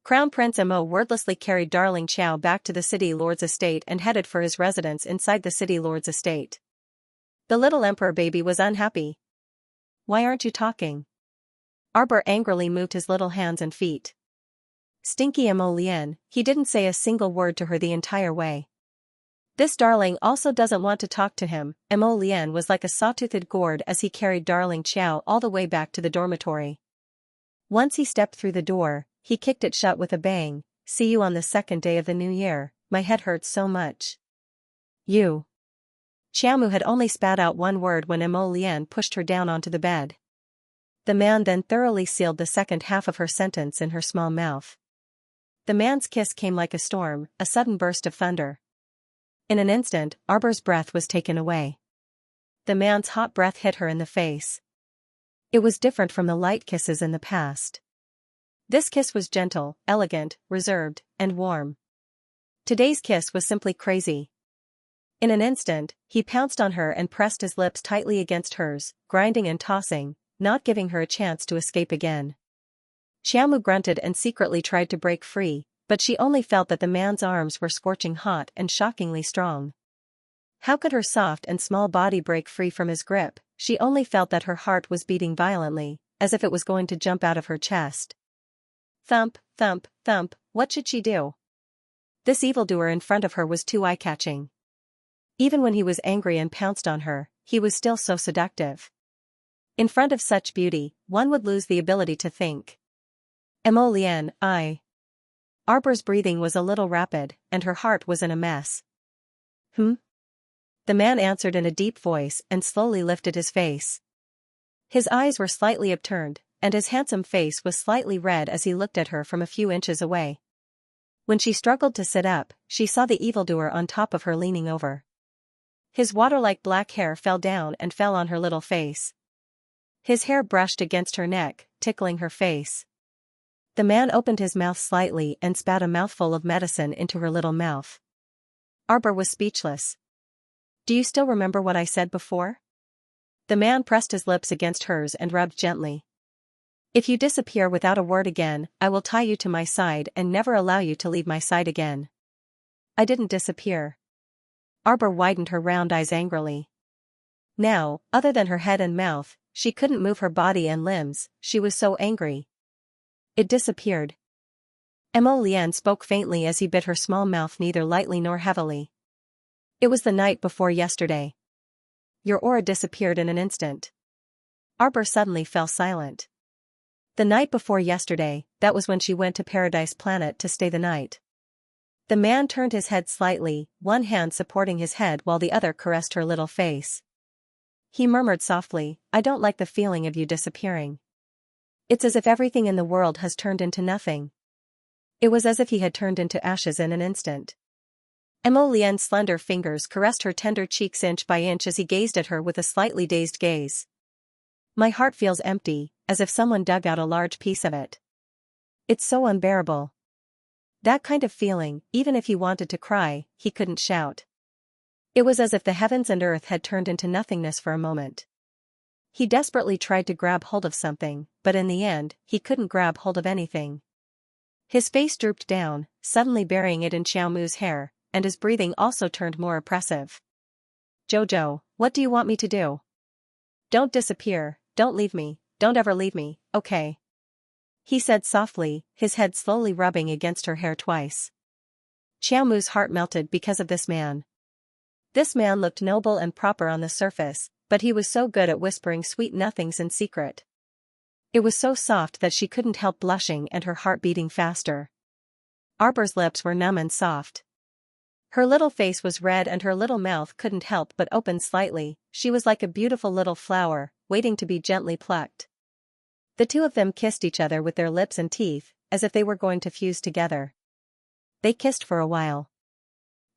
Crown Prince Mo wordlessly carried darling Xiao back to the city lord's estate and headed for his residence inside the city lord's estate. The little emperor baby was unhappy. "Why aren't you talking?" Arbor angrily moved his little hands and feet. Stinky Mo Lien, he didn't say a single word to her the entire way. This darling also doesn't want to talk to him. Mo Lien was like a sawtoothed gourd as he carried darling Xiao all the way back to the dormitory. Once he stepped through the door, he kicked it shut with a bang. "See you on the second day of the new year, my head hurts so much." "You." Xiaomu had only spat out one word when Mo Lien pushed her down onto the bed. The man then thoroughly sealed the second half of her sentence in her small mouth. The man's kiss came like a storm, a sudden burst of thunder. In an instant, Arbor's breath was taken away. The man's hot breath hit her in the face. It was different from the light kisses in the past. This kiss was gentle, elegant, reserved, and warm. Today's kiss was simply crazy. In an instant, he pounced on her and pressed his lips tightly against hers, grinding and tossing, not giving her a chance to escape again. Xiaomu grunted and secretly tried to break free, but she only felt that the man's arms were scorching hot and shockingly strong. How could her soft and small body break free from his grip? She only felt that her heart was beating violently, as if it was going to jump out of her chest. Thump, thump, thump, what should she do? This evildoer in front of her was too eye-catching. Even when he was angry and pounced on her, he was still so seductive. In front of such beauty, one would lose the ability to think. Mo Lien, Arbor's breathing was a little rapid, and her heart was in a mess. The man answered in a deep voice and slowly lifted his face. His eyes were slightly upturned, and his handsome face was slightly red as he looked at her from a few inches away. When she struggled to sit up, she saw the evildoer on top of her leaning over. His water-like black hair fell down and fell on her little face. His hair brushed against her neck, tickling her face. The man opened his mouth slightly and spat a mouthful of medicine into her little mouth. Arbor was speechless. "Do you still remember what I said before?" The man pressed his lips against hers and rubbed gently. "If you disappear without a word again, I will tie you to my side and never allow you to leave my side again." "I didn't disappear." Arbor widened her round eyes angrily. Now, other than her head and mouth, she couldn't move her body and limbs, she was so angry. "It disappeared." Mo Lien spoke faintly as he bit her small mouth neither lightly nor heavily. "It was the night before yesterday. Your aura disappeared in an instant." Arbor suddenly fell silent. The night before yesterday, that was when she went to Paradise Planet to stay the night. The man turned his head slightly, one hand supporting his head while the other caressed her little face. He murmured softly, "I don't like the feeling of you disappearing. It's as if everything in the world has turned into nothing." It was as if he had turned into ashes in an instant. Mo Lien's slender fingers caressed her tender cheeks inch by inch as he gazed at her with a slightly dazed gaze. "My heart feels empty, as if someone dug out a large piece of it. It's so unbearable." That kind of feeling, even if he wanted to cry, he couldn't shout. It was as if the heavens and earth had turned into nothingness for a moment. He desperately tried to grab hold of something, but in the end, he couldn't grab hold of anything. His face drooped down, suddenly burying it in Xiaomu's hair, and his breathing also turned more oppressive. "Jojo, what do you want me to do? Don't disappear, don't leave me, don't ever leave me, okay?" He said softly, his head slowly rubbing against her hair twice. Xiaomu's heart melted because of this man. This man looked noble and proper on the surface, but he was so good at whispering sweet nothings in secret. It was so soft that she couldn't help blushing and her heart beating faster. Arbor's lips were numb and soft. Her little face was red and her little mouth couldn't help but open slightly. She was like a beautiful little flower, waiting to be gently plucked. The two of them kissed each other with their lips and teeth, as if they were going to fuse together. They kissed for a while.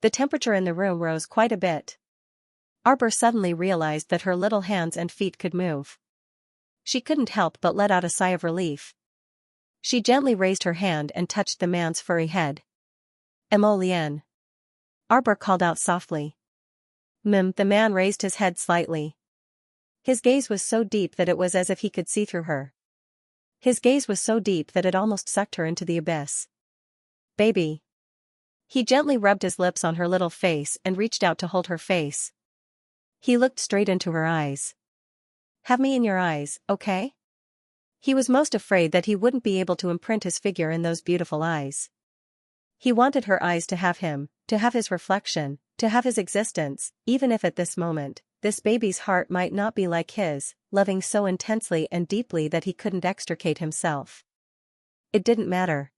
The temperature in the room rose quite a bit. Arbor suddenly realized that her little hands and feet could move. She couldn't help but let out a sigh of relief. She gently raised her hand and touched the man's furry head. "Emolienne." Arbor called out softly. The man raised his head slightly. His gaze was so deep that it was as if he could see through her. His gaze was so deep that it almost sucked her into the abyss. "Baby." He gently rubbed his lips on her little face and reached out to hold her face. He looked straight into her eyes. "Have me in your eyes, okay?" He was most afraid that he wouldn't be able to imprint his figure in those beautiful eyes. He wanted her eyes to have him, to have his reflection, to have his existence, even if at this moment, this baby's heart might not be like his, loving so intensely and deeply that he couldn't extricate himself. It didn't matter.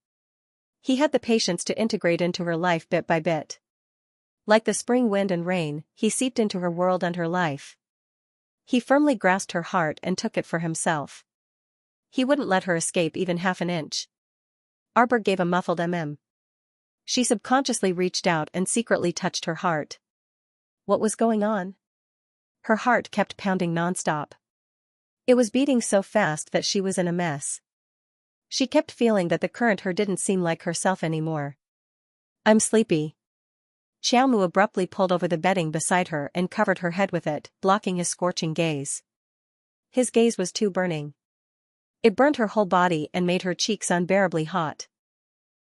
He had the patience to integrate into her life bit by bit. Like the spring wind and rain, he seeped into her world and her life. He firmly grasped her heart and took it for himself. He wouldn't let her escape even half an inch. Arbor gave a muffled She subconsciously reached out and secretly touched her heart. What was going on? Her heart kept pounding nonstop. It was beating so fast that she was in a mess. She kept feeling that the current her didn't seem like herself anymore. "I'm sleepy." Xiaomu abruptly pulled over the bedding beside her and covered her head with it, blocking his scorching gaze. His gaze was too burning. It burned her whole body and made her cheeks unbearably hot.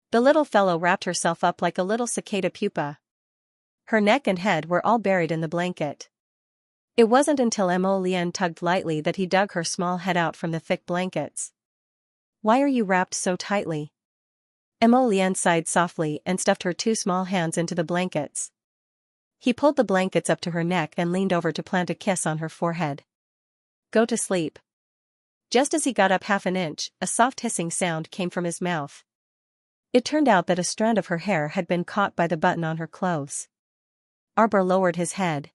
The little fellow wrapped herself up like a little cicada pupa. Her neck and head were all buried in the blanket. It wasn't until Emolienne tugged lightly that he dug her small head out from the thick blankets. "Why are you wrapped so tightly?" Emolienne sighed softly and stuffed her two small hands into the blankets. He pulled the blankets up to her neck and leaned over to plant a kiss on her forehead. "Go to sleep." Just as he got up half an inch, a soft hissing sound came from his mouth. It turned out that a strand of her hair had been caught by the button on her clothes. Arbor lowered his head.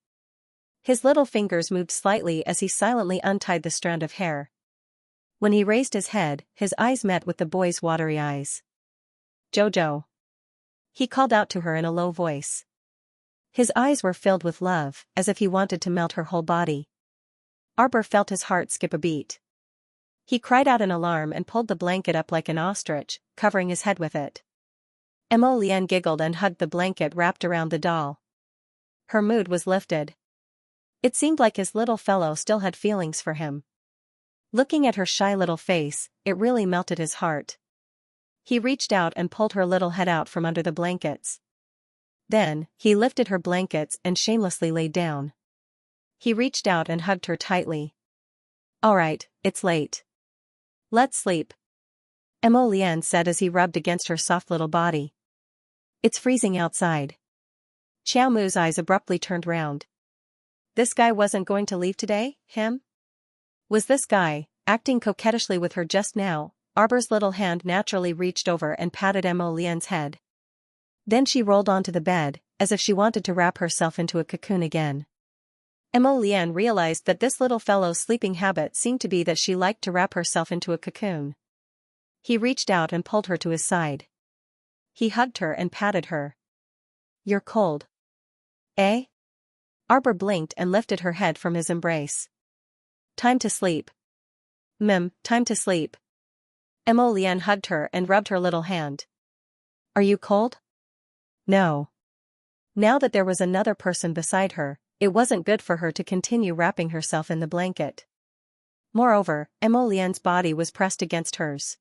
His little fingers moved slightly as he silently untied the strand of hair. When he raised his head, his eyes met with the boy's watery eyes. "Jojo." He called out to her in a low voice. His eyes were filled with love, as if he wanted to melt her whole body. Arbor felt his heart skip a beat. He cried out in alarm and pulled the blanket up like an ostrich, covering his head with it. Emolienne giggled and hugged the blanket wrapped around the doll. Her mood was lifted. It seemed like his little fellow still had feelings for him. Looking at her shy little face, it really melted his heart. He reached out and pulled her little head out from under the blankets. Then, he lifted her blankets and shamelessly lay down. He reached out and hugged her tightly. "All right, it's late. Let's sleep," Emolienne said as he rubbed against her soft little body. "It's freezing outside." Xiaomu's eyes abruptly turned round. This guy wasn't going to leave today, him? Was this guy, acting coquettishly with her just now? Arbor's little hand naturally reached over and patted Emolienne's head. Then she rolled onto the bed, as if she wanted to wrap herself into a cocoon again. Emolienne realized that this little fellow's sleeping habit seemed to be that she liked to wrap herself into a cocoon. He reached out and pulled her to his side. He hugged her and patted her. "You're cold." "Eh?" Arbor blinked and lifted her head from his embrace. "Time to sleep." Time to sleep." Emolienne hugged her and rubbed her little hand. "Are you cold?" "No." Now that there was another person beside her, it wasn't good for her to continue wrapping herself in the blanket. Moreover, Emolienne's body was pressed against hers.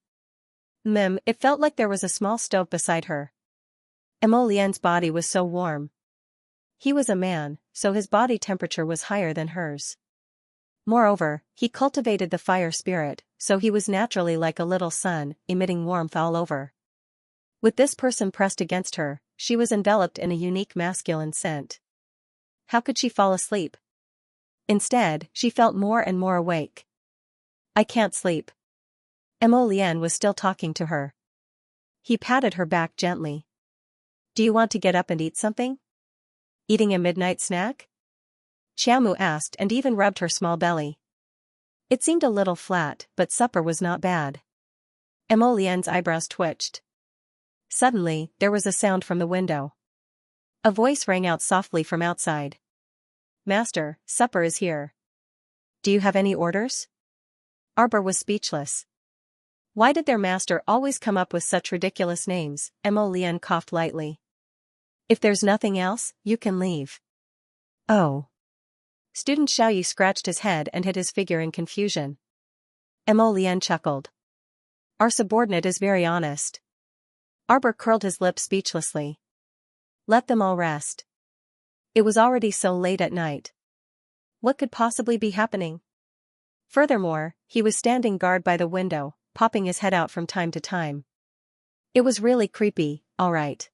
It felt like there was a small stove beside her. Emolienne's body was so warm. He was a man, so his body temperature was higher than hers. Moreover, he cultivated the fire spirit, so he was naturally like a little sun, emitting warmth all over. With this person pressed against her, she was enveloped in a unique masculine scent. How could she fall asleep? Instead, she felt more and more awake. I can't sleep. Emolian was still talking to her. He patted her back gently. Do you want to get up and eat something? Eating a midnight snack? Xiaomu asked and even rubbed her small belly. It seemed a little flat, but supper was not bad. Emolian's eyebrows twitched. Suddenly, there was a sound from the window. A voice rang out softly from outside. Master, supper is here. Do you have any orders? Arbor was speechless. Why did their master always come up with such ridiculous names? Emolian coughed lightly. If there's nothing else, you can leave. Oh. Student Xiaoyi scratched his head and hid his figure in confusion. Emolian chuckled. Our subordinate is very honest. Arbor curled his lips speechlessly. Let them all rest. It was already so late at night. What could possibly be happening? Furthermore, he was standing guard by the window, popping his head out from time to time. It was really creepy, all right.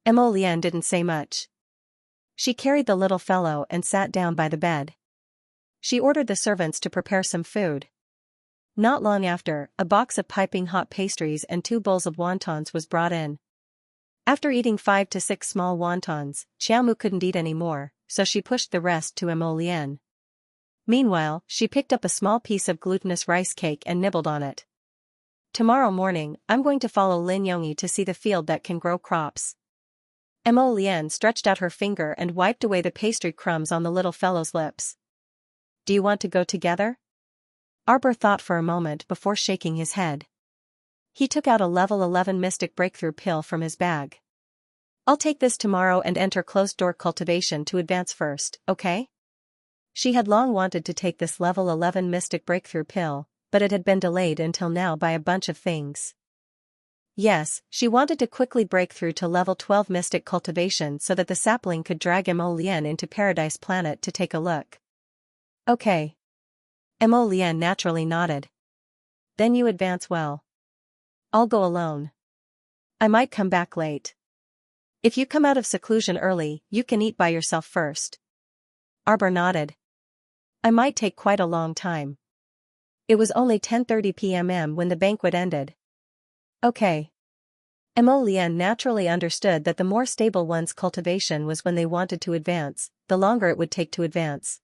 Emolian didn't say much. She carried the little fellow and sat down by the bed. She ordered the servants to prepare some food. Not long after, a box of piping hot pastries and 2 bowls of wontons was brought in. After eating 5 to 6 small wontons, Xiaomu couldn't eat any more, so she pushed the rest to Emolian. Meanwhile, she picked up a small piece of glutinous rice cake and nibbled on it. Tomorrow morning, I'm going to follow Lin Yongyi to see the field that can grow crops. Emolian stretched out her finger and wiped away the pastry crumbs on the little fellow's lips. Do you want to go together? Arbor thought for a moment before shaking his head. He took out a level 11 mystic breakthrough pill from his bag. I'll take this tomorrow and enter closed-door cultivation to advance first, okay? She had long wanted to take this level 11 mystic breakthrough pill, but it had been delayed until now by a bunch of things. Yes, she wanted to quickly break through to level 12 mystic cultivation so that the sapling could drag Emolian into Paradise Planet to take a look. Okay. Emolian naturally nodded. Then you advance well. I'll go alone. I might come back late. If you come out of seclusion early, you can eat by yourself first. Arbor nodded. I might take quite a long time. It was only 10:30 p.m. when the banquet ended. Okay. Emolian naturally understood that the more stable one's cultivation was when they wanted to advance, the longer it would take to advance.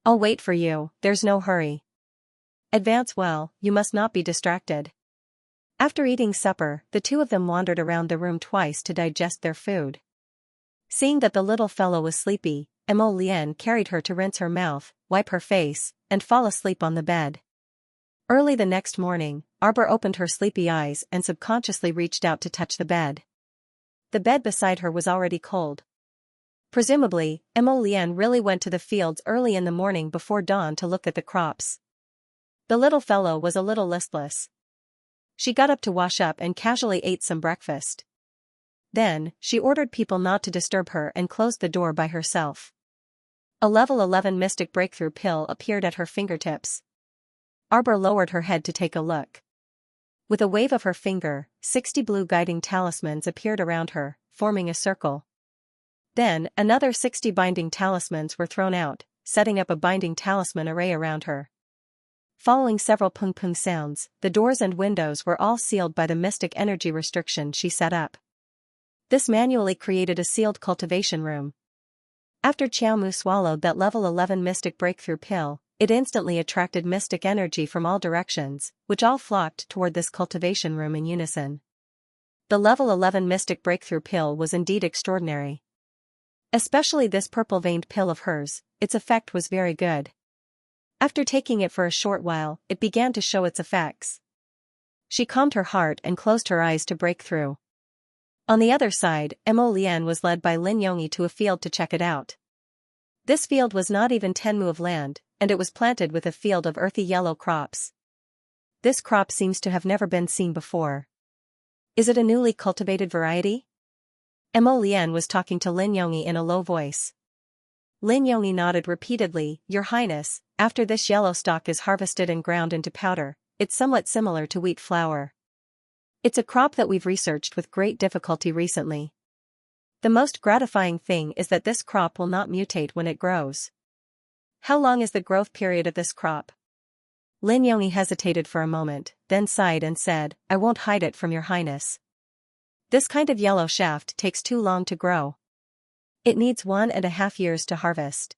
I'll wait for you, there's no hurry. Advance well, you must not be distracted. After eating supper, the two of them wandered around the room twice to digest their food. Seeing that the little fellow was sleepy, Emolian carried her to rinse her mouth, wipe her face, and fall asleep on the bed. Early the next morning, Arbor opened her sleepy eyes and subconsciously reached out to touch the bed. The bed beside her was already cold. Presumably, Emolian really went to the fields early in the morning before dawn to look at the crops. The little fellow was a little listless. She got up to wash up and casually ate some breakfast. Then, she ordered people not to disturb her and closed the door by herself. A level 11 mystic breakthrough pill appeared at her fingertips. Arbor lowered her head to take a look. With a wave of her finger, 60 blue guiding talismans appeared around her, forming a circle. Then, another 60 binding talismans were thrown out, setting up a binding talisman array around her. Following several pung-pung sounds, the doors and windows were all sealed by the mystic energy restriction she set up. This manually created a sealed cultivation room. After Xiaomu swallowed that level 11 mystic breakthrough pill, it instantly attracted mystic energy from all directions, which all flocked toward this cultivation room in unison. The level 11 mystic breakthrough pill was indeed extraordinary. Especially this purple-veined pill of hers, its effect was very good. After taking it for a short while, it began to show its effects. She calmed her heart and closed her eyes to break through. On the other side, Emolian was led by Lin Yongyi to a field to check it out. This field was not even 10 mu of land, and it was planted with a field of earthy yellow crops. This crop seems to have never been seen before. Is it a newly cultivated variety? Emolian was talking to Lin Yongyi in a low voice. Lin Yongyi nodded repeatedly, Your Highness, after this yellow stalk is harvested and ground into powder, it's somewhat similar to wheat flour. It's a crop that we've researched with great difficulty recently. The most gratifying thing is that this crop will not mutate when it grows. How long is the growth period of this crop? Lin Yongyi hesitated for a moment, then sighed and said, I won't hide it from your highness. This kind of yellow shaft takes too long to grow. It needs 1.5 years to harvest.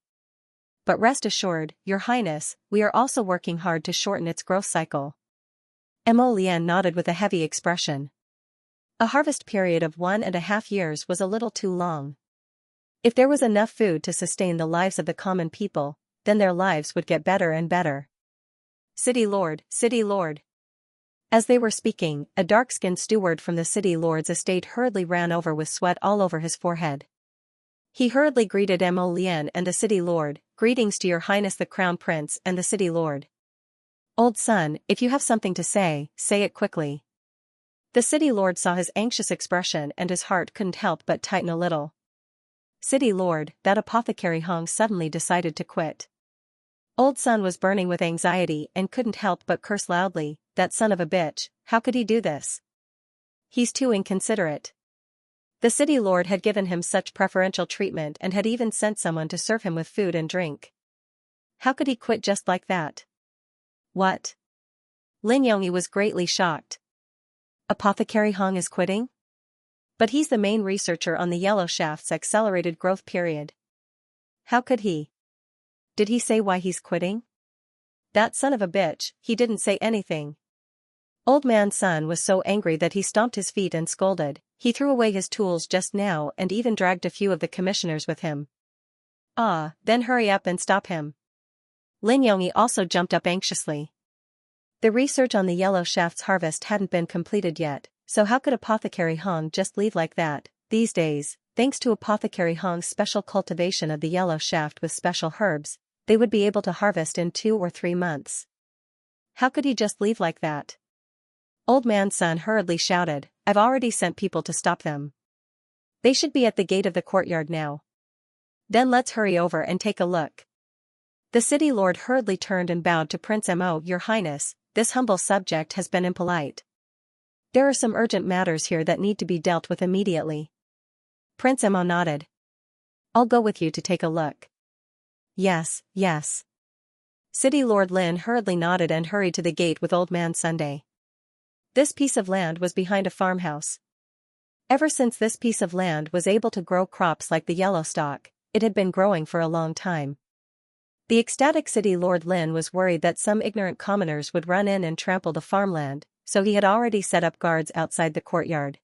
But rest assured, your highness, we are also working hard to shorten its growth cycle. Mo Lian nodded with a heavy expression. A harvest period of 1.5 years was a little too long. If there was enough food to sustain the lives of the common people, then their lives would get better and better. City Lord, City Lord. As they were speaking, a dark-skinned steward from the City Lord's estate hurriedly ran over with sweat all over his forehead. He hurriedly greeted Mo Lian and the City Lord, greetings to your highness the Crown Prince and the City Lord. Old son, if you have something to say it quickly. The City Lord saw his anxious expression and his heart couldn't help but tighten a little. City Lord, that apothecary Hong suddenly decided to quit. Old son was burning with anxiety and couldn't help but curse loudly, that son of a bitch, how could he do this? He's too inconsiderate. The City Lord had given him such preferential treatment and had even sent someone to serve him with food and drink. How could he quit just like that? What? Lin Yongyi was greatly shocked. Apothecary Hong is quitting? But he's the main researcher on the yellow shaft's accelerated growth period. How could he? Did he say why he's quitting? That son of a bitch, he didn't say anything. Old man Sun was so angry that he stomped his feet and scolded. He threw away his tools just now and even dragged a few of the commissioners with him. Then hurry up and stop him. Lin Yongyi also jumped up anxiously. The research on the yellow shaft's harvest hadn't been completed yet, so how could Apothecary Hong just leave like that? These days, thanks to Apothecary Hong's special cultivation of the yellow shaft with special herbs, they would be able to harvest in 2 or 3 months. How could he just leave like that? Old man Sun hurriedly shouted, I've already sent people to stop them. They should be at the gate of the courtyard now. Then let's hurry over and take a look. The City Lord hurriedly turned and bowed to Prince Mo. Your Highness, this humble subject has been impolite. There are some urgent matters here that need to be dealt with immediately. Prince Mo nodded. I'll go with you to take a look. Yes, yes. City Lord Lin hurriedly nodded and hurried to the gate with Old Man Sunday. This piece of land was behind a farmhouse. Ever since this piece of land was able to grow crops like the yellow stock, it had been growing for a long time. The ecstatic City Lord Lin was worried that some ignorant commoners would run in and trample the farmland, so he had already set up guards outside the courtyard.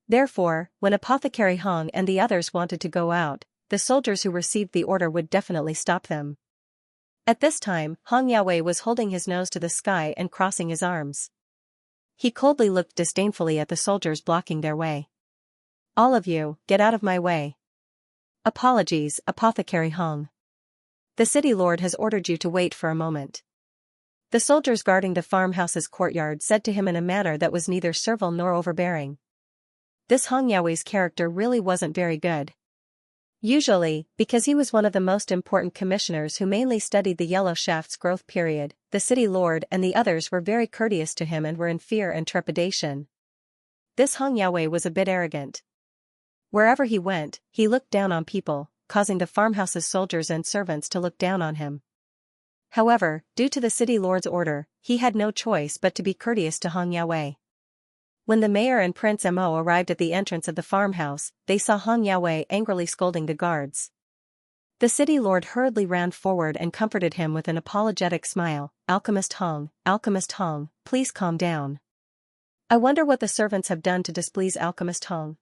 Therefore, when Apothecary Hong and the others wanted to go out, the soldiers who received the order would definitely stop them. At this time, Hong Yaowei was holding his nose to the sky and crossing his arms. He coldly looked disdainfully at the soldiers blocking their way. All of you, get out of my way. Apologies, Apothecary Hong. The City Lord has ordered you to wait for a moment. The soldiers guarding the farmhouse's courtyard said to him in a manner that was neither servile nor overbearing. This Hong Yaowei's character really wasn't very good. Usually, because he was one of the most important commissioners who mainly studied the yellow shaft's growth period, the City Lord and the others were very courteous to him and were in fear and trepidation. This Hong Yaowei was a bit arrogant. Wherever he went, he looked down on people, causing the farmhouse's soldiers and servants to look down on him. However, due to the City Lord's order, he had no choice but to be courteous to Hong Yaowei. When the mayor and Prince Mo arrived at the entrance of the farmhouse, they saw Hong Yaowei angrily scolding the guards. The City Lord hurriedly ran forward and comforted him with an apologetic smile. Alchemist Hong, please calm down. I wonder what the servants have done to displease Alchemist Hong.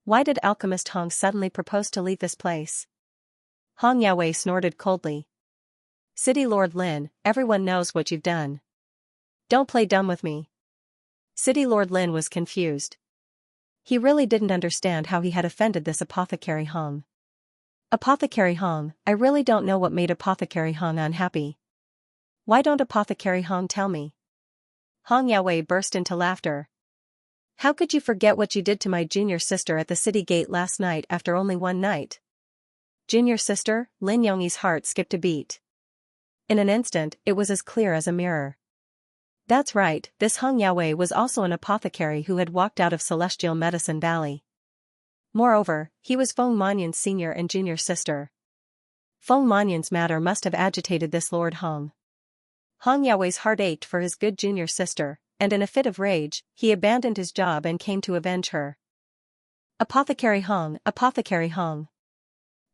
Why did Alchemist Hong suddenly propose to leave this place? Hong Yaowei snorted coldly. City Lord Lin, everyone knows what you've done. Don't play dumb with me. City Lord Lin was confused. He really didn't understand how he had offended this Apothecary Hong. Apothecary Hong, I really don't know what made Apothecary Hong unhappy. Why don't Apothecary Hong tell me? Hong Yaowei burst into laughter. How could you forget what you did to my junior sister at the city gate last night after only one night? Junior sister? Lin Yongyi's heart skipped a beat. In an instant, it was as clear as a mirror. That's right, this Hung Yaowei was also an apothecary who had walked out of Celestial Medicine Valley. Moreover, he was Feng Manyan's senior and junior sister. Feng Manyan's matter must have agitated this Lord Hong. Hung Yaowei's heart ached for his good junior sister, and in a fit of rage, he abandoned his job and came to avenge her. Apothecary Hong, Apothecary Hong.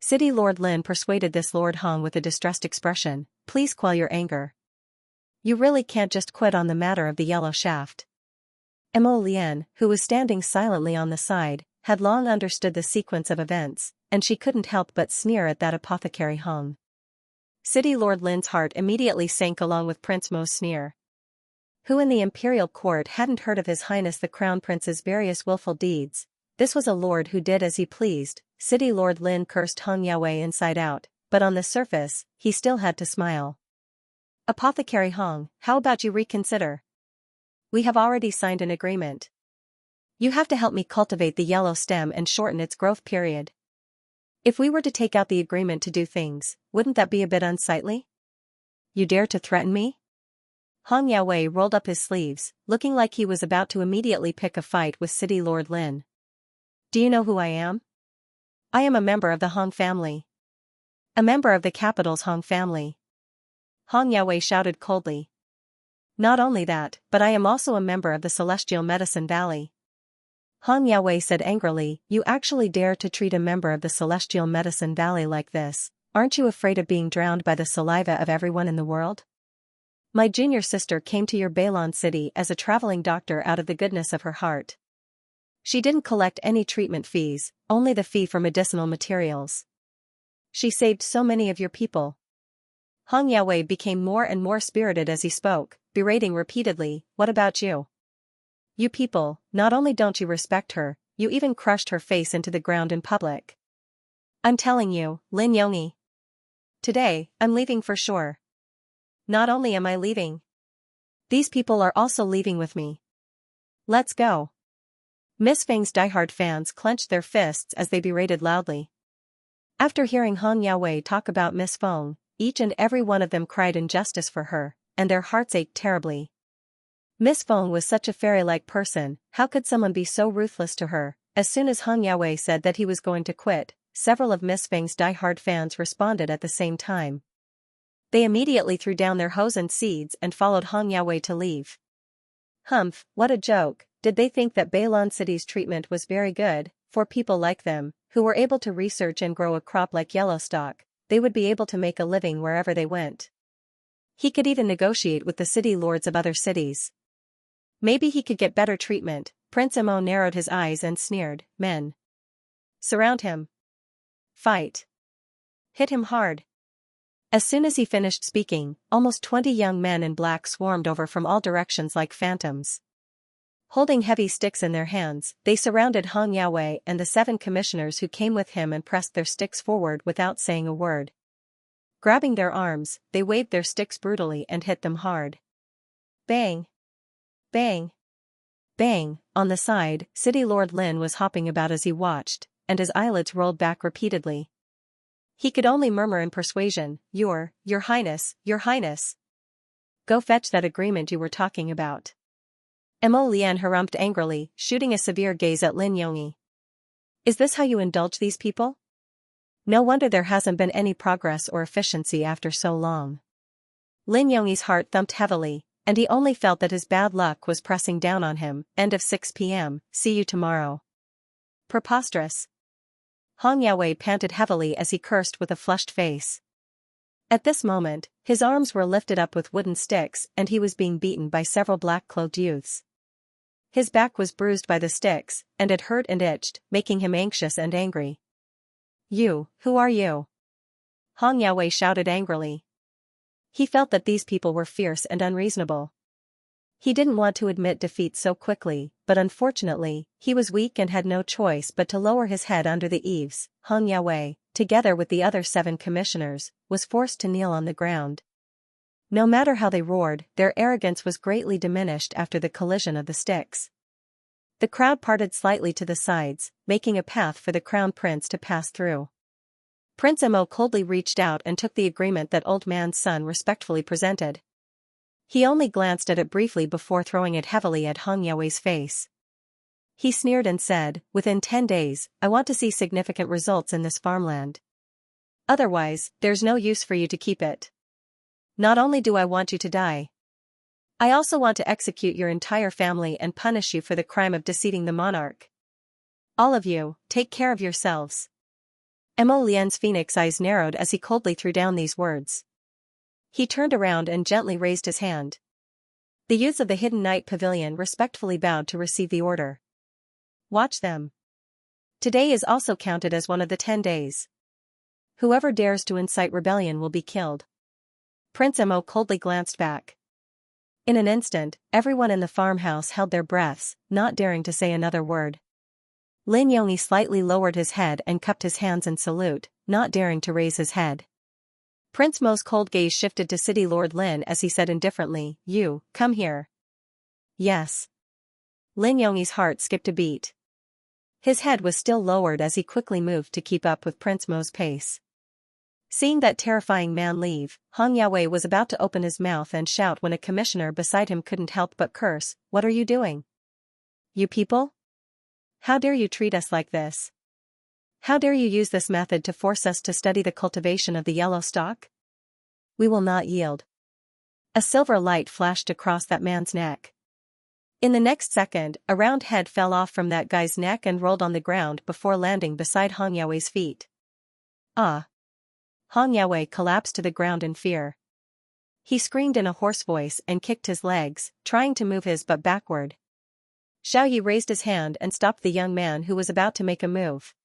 City Lord Lin persuaded this Lord Hong with a distressed expression, please quell your anger. You really can't just quit on the matter of the yellow shaft. Mo Lian, who was standing silently on the side, had long understood the sequence of events, and she couldn't help but sneer at that Apothecary Hong. City Lord Lin's heart immediately sank along with Prince Mo's sneer. Who in the imperial court hadn't heard of His Highness the Crown Prince's various willful deeds? This was a lord who did as he pleased. City Lord Lin cursed Hung Yaowei inside out, but on the surface, he still had to smile. Apothecary Hong, how about you reconsider? We have already signed an agreement. You have to help me cultivate the yellow stem and shorten its growth period. If we were to take out the agreement to do things, wouldn't that be a bit unsightly? You dare to threaten me? Hung Yaowei rolled up his sleeves, looking like he was about to immediately pick a fight with City Lord Lin. Do you know who I am? I am a member of the Hong family. A member of the capital's Hong family. Hung Yaowei shouted coldly. Not only that, but I am also a member of the Celestial Medicine Valley. Hung Yaowei said angrily, you actually dare to treat a member of the Celestial Medicine Valley like this? Aren't you afraid of being drowned by the saliva of everyone in the world? My junior sister came to your Bailon city as a traveling doctor out of the goodness of her heart. She didn't collect any treatment fees, only the fee for medicinal materials. She saved so many of your people. Hung Yaowei became more and more spirited as he spoke, berating repeatedly, what about you? You people, not only don't you respect her, you even crushed her face into the ground in public. I'm telling you, Lin Yongyi. Today, I'm leaving for sure. Not only am I leaving. These people are also leaving with me. Let's go. Miss Feng's diehard fans clenched their fists as they berated loudly. After hearing Hung Yaowei talk about Miss Feng, each and every one of them cried injustice for her, and their hearts ached terribly. Miss Feng was such a fairy-like person, how could someone be so ruthless to her? As soon as Hung Yaowei said that he was going to quit, several of Miss Feng's diehard fans responded at the same time. They immediately threw down their hoes and seeds and followed Hung Yaowei to leave. Humph, what a joke. Did they think that Bailon City's treatment was very good? For people like them, who were able to research and grow a crop like Yellowstock, they would be able to make a living wherever they went. He could even negotiate with the city lords of other cities. Maybe he could get better treatment. Prince Mo narrowed his eyes and sneered, men. Surround him. Fight. Hit him hard. As soon as he finished speaking, almost 20 young men in black swarmed over from all directions like phantoms. Holding heavy sticks in their hands, they surrounded Hung Yaowei and the 7 commissioners who came with him and pressed their sticks forward without saying a word. Grabbing their arms, they waved their sticks brutally and hit them hard. Bang! Bang! Bang! On the side, City Lord Lin was hopping about as he watched, and his eyelids rolled back repeatedly. He could only murmur in persuasion, Your Highness, Your Highness. Go fetch that agreement you were talking about. Mo Lian harumphed angrily, shooting a severe gaze at Lin Yongyi. Is this how you indulge these people? No wonder there hasn't been any progress or efficiency after so long. Lin Yongyi's heart thumped heavily, and he only felt that his bad luck was pressing down on him. End of 6 p.m, see you tomorrow. Preposterous. Hung Yaowei panted heavily as he cursed with a flushed face. At this moment, his arms were lifted up with wooden sticks and he was being beaten by several black-cloaked youths. His back was bruised by the sticks, and it hurt and itched, making him anxious and angry. You, who are you? Hung Yaowei shouted angrily. He felt that these people were fierce and unreasonable. He didn't want to admit defeat so quickly, but unfortunately, he was weak and had no choice but to lower his head under the eaves. Hung Yaowei, together with the other 7 commissioners, was forced to kneel on the ground. No matter how they roared, their arrogance was greatly diminished after the collision of the sticks. The crowd parted slightly to the sides, making a path for the crown prince to pass through. Prince Mo coldly reached out and took the agreement that old man's son respectfully presented. He only glanced at it briefly before throwing it heavily at Hong Yaowei's face. He sneered and said, "Within 10 days, I want to see significant results in this farmland. Otherwise, there's no use for you to keep it. Not only do I want you to die, I also want to execute your entire family and punish you for the crime of deceiving the monarch. All of you, take care of yourselves." Mo Lian's phoenix eyes narrowed as he coldly threw down these words. He turned around and gently raised his hand. The youths of the Hidden Night Pavilion respectfully bowed to receive the order. "Watch them. Today is also counted as one of the 10 days. Whoever dares to incite rebellion will be killed." Prince Mo coldly glanced back. In an instant, everyone in the farmhouse held their breaths, not daring to say another word. Lin Yongyi slightly lowered his head and cupped his hands in salute, not daring to raise his head. Prince Mo's cold gaze shifted to City Lord Lin as he said indifferently, "You, come here." "Yes." Lin Yongyi's heart skipped a beat. His head was still lowered as he quickly moved to keep up with Prince Mo's pace. Seeing that terrifying man leave, Hong Yaowei was about to open his mouth and shout when a commissioner beside him couldn't help but curse, "What are you doing? You people? How dare you treat us like this? How dare you use this method to force us to study the cultivation of the yellow stock? We will not yield." A silver light flashed across that man's neck. In the next second, a round head fell off from that guy's neck and rolled on the ground before landing beside Hong Yaowei's feet. "Ah!" Hong Yaowei collapsed to the ground in fear. He screamed in a hoarse voice and kicked his legs, trying to move his butt backward. Xiao Yi raised his hand and stopped the young man who was about to make a move.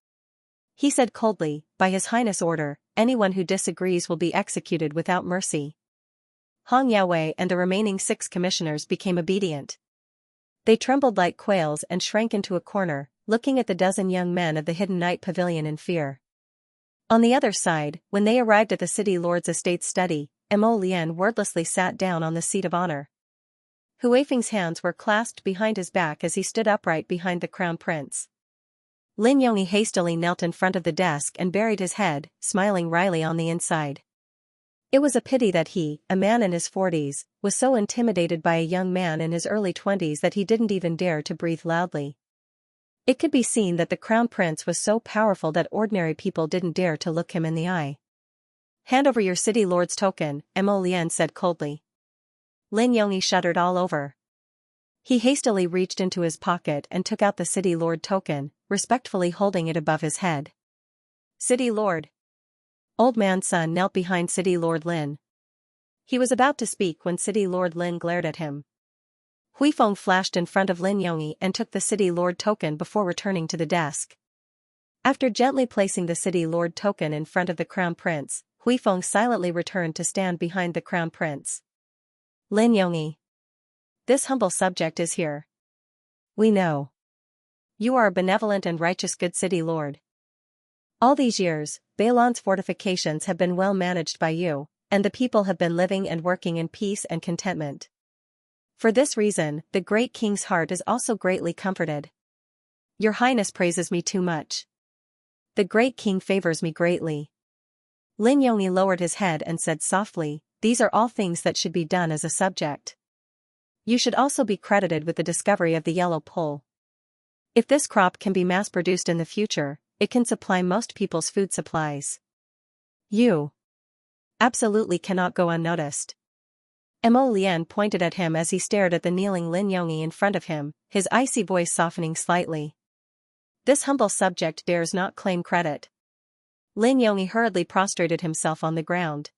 He said coldly, "By His Highness' order, anyone who disagrees will be executed without mercy." Hong Yaowei and the remaining 6 commissioners became obedient. They trembled like quails and shrank into a corner, looking at the dozen young men of the Hidden Night Pavilion in fear. On the other side, when they arrived at the city lord's estate study, Mo Lian wordlessly sat down on the seat of honor. Hu Weifeng's hands were clasped behind his back as he stood upright behind the crown prince. Lin Yongyi hastily knelt in front of the desk and buried his head, smiling wryly on the inside. It was a pity that he, a man in his 40s, was so intimidated by a young man in his early 20s that he didn't even dare to breathe loudly. It could be seen that the crown prince was so powerful that ordinary people didn't dare to look him in the eye. "Hand over your city lord's token," Mo Lian said coldly. Lin Yongyi shuddered all over. He hastily reached into his pocket and took out the city lord token, respectfully holding it above his head. "City lord." Old Man Sun knelt behind City Lord Lin. He was about to speak when City Lord Lin glared at him. Huifeng flashed in front of Lin Yongyi and took the City Lord token before returning to the desk. After gently placing the City Lord token in front of the Crown Prince, Huifeng silently returned to stand behind the Crown Prince. "Lin Yongyi. This humble subject is here. We know. You are a benevolent and righteous good city lord. All these years, Bailon's fortifications have been well managed by you, and the people have been living and working in peace and contentment. For this reason, the great king's heart is also greatly comforted. Your Highness praises me too much. The great king favors me greatly." Lin Yongyi lowered his head and said softly, "These are all things that should be done as a subject. You should also be credited with the discovery of the yellow pole. If this crop can be mass-produced in the future, it can supply most people's food supplies. You absolutely cannot go unnoticed." Mo Lian pointed at him as he stared at the kneeling Lin Yongyi in front of him, his icy voice softening slightly. "This humble subject dares not claim credit." Lin Yongyi hurriedly prostrated himself on the ground.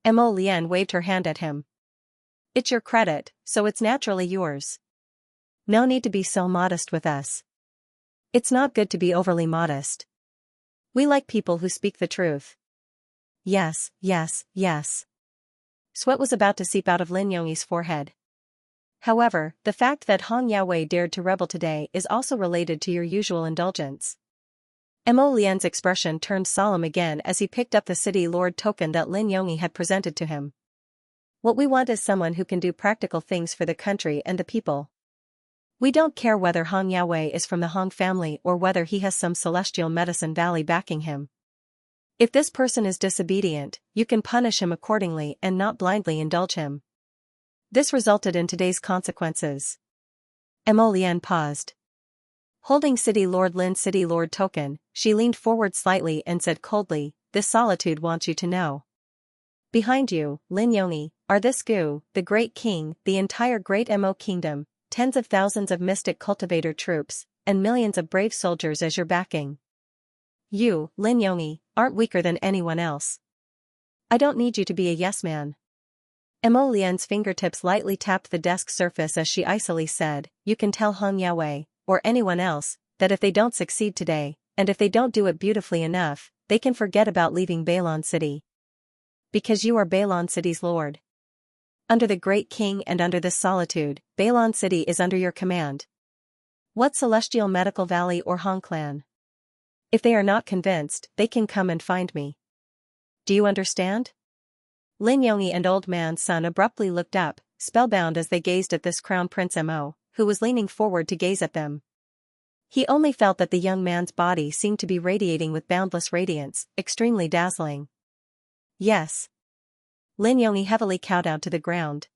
Mo Lian waved her hand at him. "It's your credit, so it's naturally yours. No need to be so modest with us. It's not good to be overly modest. We like people who speak the truth." "Yes, yes, yes." Sweat was about to seep out of Lin Yongyi's forehead. "However, the fact that Hong Yaowei dared to rebel today is also related to your usual indulgence." Mo Lian's expression turned solemn again as he picked up the city lord token that Lin Yongyi had presented to him. "What we want is someone who can do practical things for the country and the people. We don't care whether Hong Yaowei is from the Hong family or whether he has some celestial medicine valley backing him. If this person is disobedient, you can punish him accordingly and not blindly indulge him. This resulted in today's consequences. Mo Lian paused. Holding City Lord Lin's City Lord token, she leaned forward slightly and said coldly, "This solitude wants you to know. Behind you, Lin Yongyi, are this Gu, the Great King, the entire Great Mo Kingdom, tens of thousands of mystic cultivator troops, and millions of brave soldiers as your backing. You, Lin Yongyi, aren't weaker than anyone else. I don't need you to be a yes man." Mo Lian's fingertips lightly tapped the desk surface as she icily said, "You can tell Heng Yaowei, or anyone else, that if they don't succeed today, and if they don't do it beautifully enough, they can forget about leaving Bailon City. Because you are Bailon City's lord. Under the Great King and under this solitude, Bailon City is under your command. What Celestial Medical Valley or Hong Clan? If they are not convinced, they can come and find me. Do you understand?" Lin Yongyi and Old Man Sun abruptly looked up, spellbound as they gazed at this Crown Prince Mo, who was leaning forward to gaze at them. He only felt that the young man's body seemed to be radiating with boundless radiance, extremely dazzling. Yes. Lin Yongyi heavily kowtowed to the ground.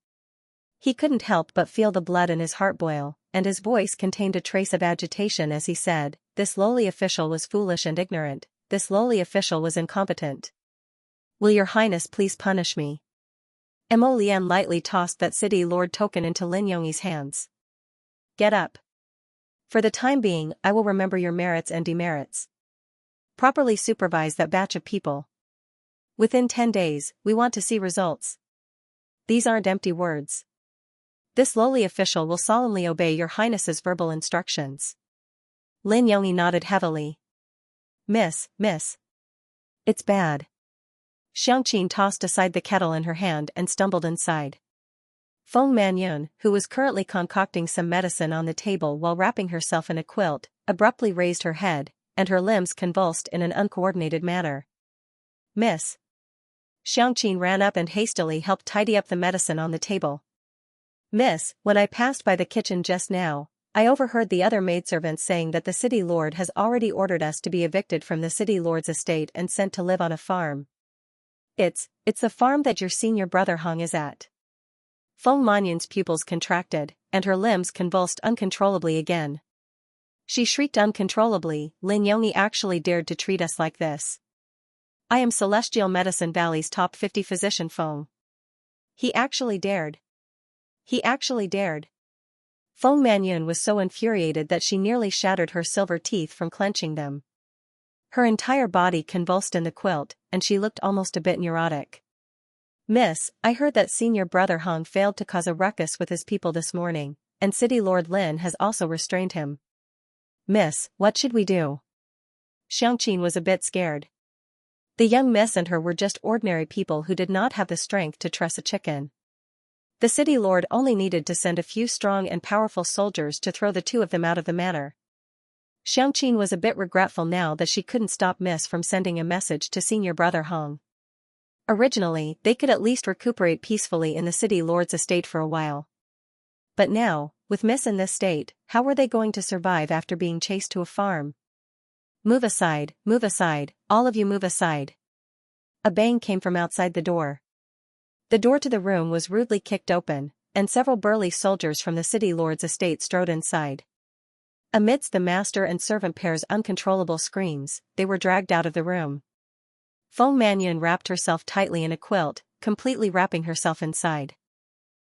He couldn't help but feel the blood in his heart boil, and his voice contained a trace of agitation as he said, "This lowly official was foolish and ignorant, this lowly official was incompetent. Will your highness please punish me?" Mo Lian lightly tossed that City Lord token into Lin Yongyi's hands. "Get up. For the time being, I will remember your merits and demerits. Properly supervise that batch of people. Within 10 days, we want to see results. These aren't empty words. This lowly official will solemnly obey your highness's verbal instructions." Lin Yongyi nodded heavily. Miss. It's bad." Xianxia tossed aside the kettle in her hand and stumbled inside. Feng Manyun, who was currently concocting some medicine on the table while wrapping herself in a quilt, abruptly raised her head, and her limbs convulsed in an uncoordinated manner. "Miss." Xianxia ran up and hastily helped tidy up the medicine on the table. "Miss, when I passed by the kitchen just now, I overheard the other maidservants saying that the city lord has already ordered us to be evicted from the city lord's estate and sent to live on a farm. It's the farm that your senior brother Heng is at." Feng Manyun's pupils contracted, and her limbs convulsed uncontrollably again. She shrieked uncontrollably, "Lin Yongyi actually dared to treat us like this. I am Celestial Medicine Valley's top 50 physician Feng. He actually dared. He actually dared." Feng Manyun was so infuriated that she nearly shattered her silver teeth from clenching them. Her entire body convulsed in the quilt, and she looked almost a bit neurotic. "Miss, I heard that senior brother Heng failed to cause a ruckus with his people this morning, and City Lord Lin has also restrained him. Miss, what should we do?" Xianxia was a bit scared. The young miss and her were just ordinary people who did not have the strength to truss a chicken. The city lord only needed to send a few strong and powerful soldiers to throw the two of them out of the manor. Xianxia was a bit regretful now that she couldn't stop Miss from sending a message to senior brother Heng. Originally, they could at least recuperate peacefully in the city lord's estate for a while. But now, with Miss in this state, how were they going to survive after being chased to a farm? Move aside, all of you move aside." A bang came from outside the door. The door to the room was rudely kicked open, and several burly soldiers from the city lord's estate strode inside. Amidst the master and servant pair's uncontrollable screams, they were dragged out of the room. Feng Manyun wrapped herself tightly in a quilt, completely wrapping herself inside.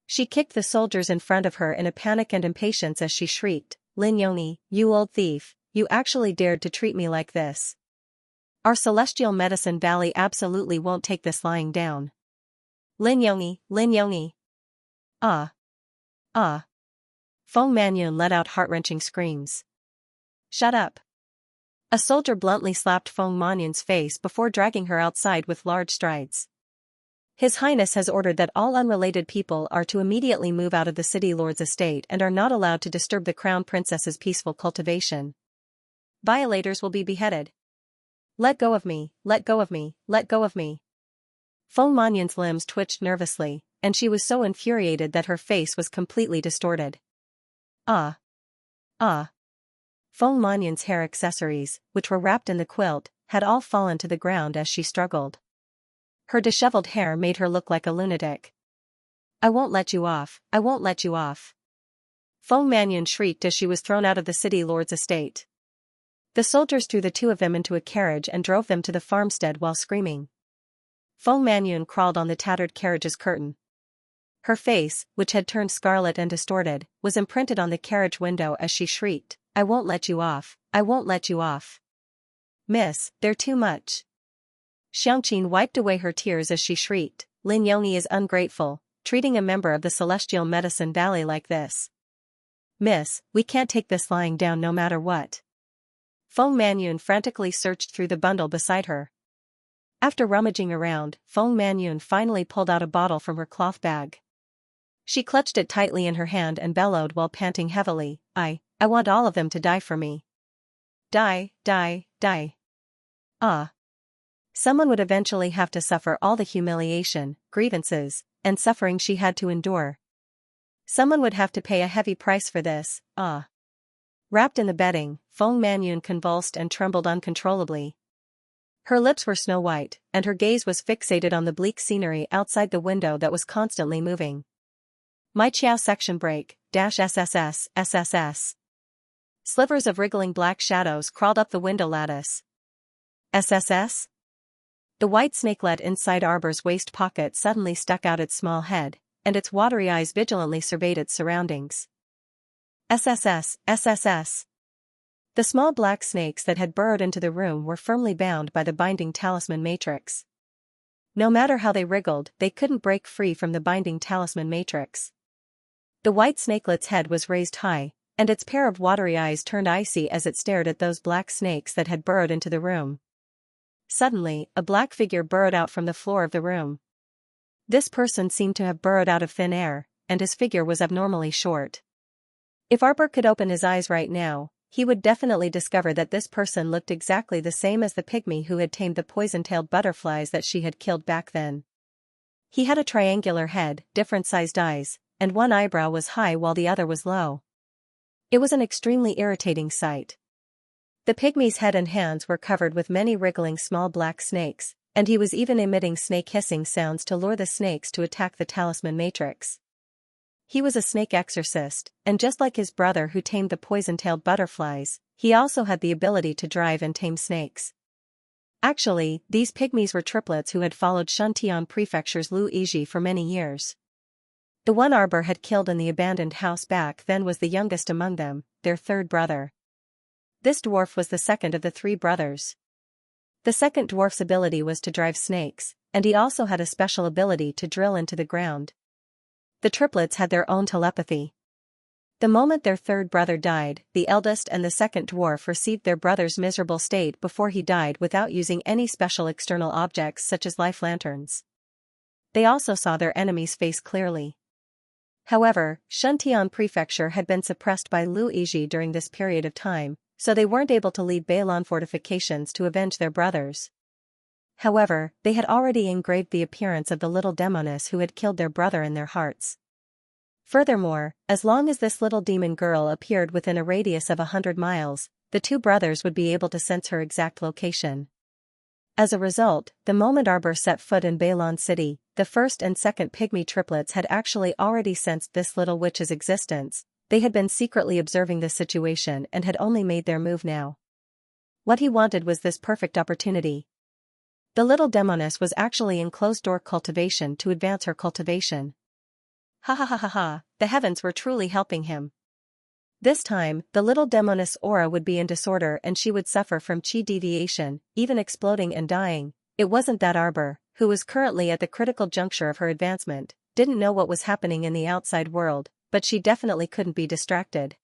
She kicked the soldiers in front of her in a panic and impatience as she shrieked, "Lin Yongyi, you old thief, you actually dared to treat me like this. Our Celestial Medicine Valley absolutely won't take this lying down. Lin Yongyi. Ah. Feng Manyun let out heart-wrenching screams. "Shut up." A soldier bluntly slapped Feng Manyun's face before dragging her outside with large strides. "His Highness has ordered that all unrelated people are to immediately move out of the city lord's estate and are not allowed to disturb the crown princess's peaceful cultivation. Violators will be beheaded. Let go of me, let go of me, let go of me." Feng Manyun's limbs twitched nervously, and she was so infuriated that her face was completely distorted. Ah. Feng Manyun's hair accessories, which were wrapped in the quilt, had all fallen to the ground as she struggled. Her disheveled hair made her look like a lunatic. I won't let you off, I won't let you off. Feng Manyun shrieked as she was thrown out of the city lord's estate. The soldiers threw the two of them into a carriage and drove them to the farmstead while screaming. Feng Manyun crawled on the tattered carriage's curtain. Her face, which had turned scarlet and distorted, was imprinted on the carriage window as she shrieked, I won't let you off, I won't let you off. Miss, they're too much. Xianxia wiped away her tears as she shrieked, Lin Yongyi is ungrateful, treating a member of the Celestial Medicine Valley like this. Miss, we can't take this lying down no matter what. Feng Manyun frantically searched through the bundle beside her. After rummaging around, Feng Manyun finally pulled out a bottle from her cloth bag. She clutched it tightly in her hand and bellowed while panting heavily, I want all of them to die for me. Die, die, die. Ah. Someone would eventually have to suffer all the humiliation, grievances, and suffering she had to endure. Someone would have to pay a heavy price for this, ah. Wrapped in the bedding, Feng Manyun convulsed and trembled uncontrollably. Her lips were snow-white, and her gaze was fixated on the bleak scenery outside the window that was constantly moving. My Chiao section break, SSS, SSS. Slivers of wriggling black shadows crawled up the window lattice. SSS? The white snakelet inside Arbor's waist pocket suddenly stuck out its small head, and its watery eyes vigilantly surveyed its surroundings. SSS, SSS. The small black snakes that had burrowed into the room were firmly bound by the binding talisman matrix. No matter how they wriggled, they couldn't break free from the binding talisman matrix. The white snakelet's head was raised high, and its pair of watery eyes turned icy as it stared at those black snakes that had burrowed into the room. Suddenly, a black figure burrowed out from the floor of the room. This person seemed to have burrowed out of thin air, and his figure was abnormally short. If Arbor could open his eyes right now, he would definitely discover that this person looked exactly the same as the pygmy who had tamed the poison-tailed butterflies that she had killed back then. He had a triangular head, different-sized eyes, and one eyebrow was high while the other was low. It was an extremely irritating sight. The pygmy's head and hands were covered with many wriggling small black snakes, and he was even emitting snake hissing sounds to lure the snakes to attack the talisman matrix. He was a snake exorcist, and just like his brother who tamed the poison-tailed butterflies, he also had the ability to drive and tame snakes. Actually, these pygmies were triplets who had followed Shuntian Prefecture's Lu Yizhi for many years. The one Arbor had killed in the abandoned house back then was the youngest among them, their third brother. This dwarf was the second of the three brothers. The second dwarf's ability was to drive snakes, and he also had a special ability to drill into the ground. The triplets had their own telepathy. The moment their third brother died, the eldest and the second dwarf received their brother's miserable state before he died without using any special external objects such as life lanterns. They also saw their enemy's face clearly. However, Shuntian Prefecture had been suppressed by Lu Yizhi during this period of time, so they weren't able to lead Bailon fortifications to avenge their brothers. However, they had already engraved the appearance of the little demoness who had killed their brother in their hearts. Furthermore, as long as this little demon girl appeared within a radius of 100 miles, the two brothers would be able to sense her exact location. As a result, the moment Arbor set foot in Bailon City, the first and second pygmy triplets had actually already sensed this little witch's existence. They had been secretly observing the situation and had only made their move now. What he wanted was this perfect opportunity. The little demoness was actually in closed-door cultivation to advance her cultivation. Ha ha ha ha ha, the heavens were truly helping him. This time, the little demoness aura would be in disorder and she would suffer from chi deviation, even exploding and dying. It wasn't that Arbor, who was currently at the critical juncture of her advancement, didn't know what was happening in the outside world, but she definitely couldn't be distracted.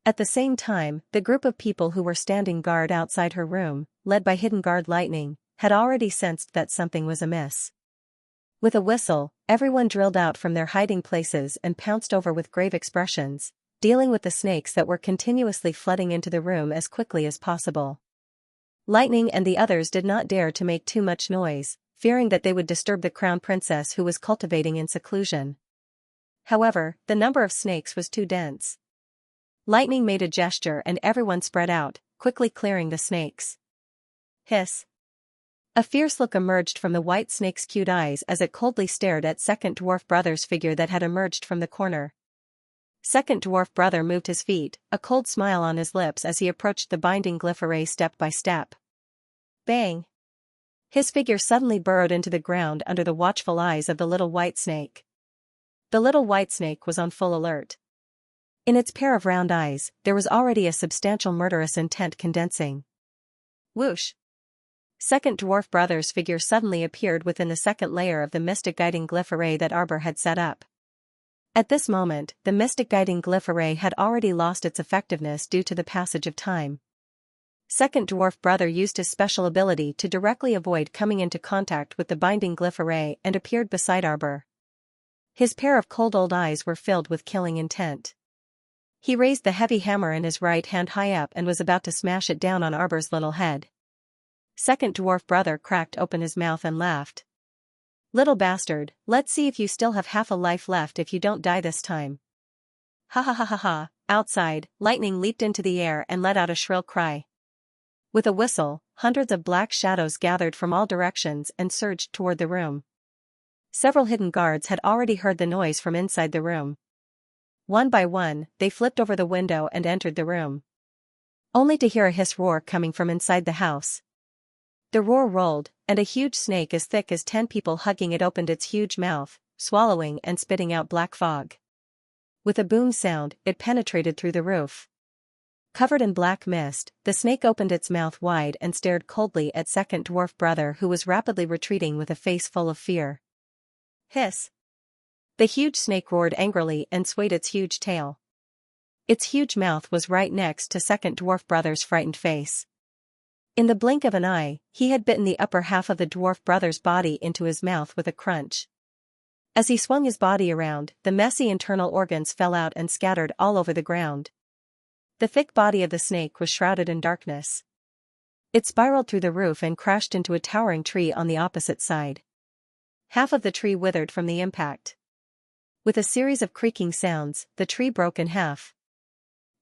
At the same time, the group of people who were standing guard outside her room, led by Hidden Guard Lightning, had already sensed that something was amiss. With a whistle, everyone drilled out from their hiding places and pounced over with grave expressions, dealing with the snakes that were continuously flooding into the room as quickly as possible. Lightning and the others did not dare to make too much noise, fearing that they would disturb the crown princess who was cultivating in seclusion. However, the number of snakes was too dense. Lightning made a gesture and everyone spread out, quickly clearing the snakes. Hiss. A fierce look emerged from the white snake's cute eyes as it coldly stared at second dwarf brother's figure that had emerged from the corner. Second dwarf brother moved his feet, a cold smile on his lips as he approached the binding glyph array step by step. Bang! His figure suddenly burrowed into the ground under the watchful eyes of the little white snake. The little white snake was on full alert. In its pair of round eyes, there was already a substantial murderous intent condensing. Whoosh! Second dwarf brother's figure suddenly appeared within the second layer of the mystic guiding glyph array that Arbor had set up. At this moment, the mystic guiding glyph array had already lost its effectiveness due to the passage of time. Second dwarf brother used his special ability to directly avoid coming into contact with the binding glyph array and appeared beside Arbor. His pair of cold old eyes were filled with killing intent. He raised the heavy hammer in his right hand high up and was about to smash it down on Arbor's little head. Second dwarf brother cracked open his mouth and laughed. Little bastard, let's see if you still have half a life left if you don't die this time. Ha ha ha ha ha. Outside, lightning leaped into the air and let out a shrill cry. With a whistle, hundreds of black shadows gathered from all directions and surged toward the room. Several hidden guards had already heard the noise from inside the room. One by one, they flipped over the window and entered the room. Only to hear a hiss roar coming from inside the house. The roar rolled, and a huge snake as thick as 10 people hugging it opened its huge mouth, swallowing and spitting out black fog. With a boom sound, it penetrated through the roof. Covered in black mist, the snake opened its mouth wide and stared coldly at second dwarf brother who was rapidly retreating with a face full of fear. Hiss! The huge snake roared angrily and swayed its huge tail. Its huge mouth was right next to second dwarf brother's frightened face. In the blink of an eye, he had bitten the upper half of the dwarf brother's body into his mouth with a crunch. As he swung his body around, the messy internal organs fell out and scattered all over the ground. The thick body of the snake was shrouded in darkness. It spiraled through the roof and crashed into a towering tree on the opposite side. Half of the tree withered from the impact. With a series of creaking sounds, the tree broke in half.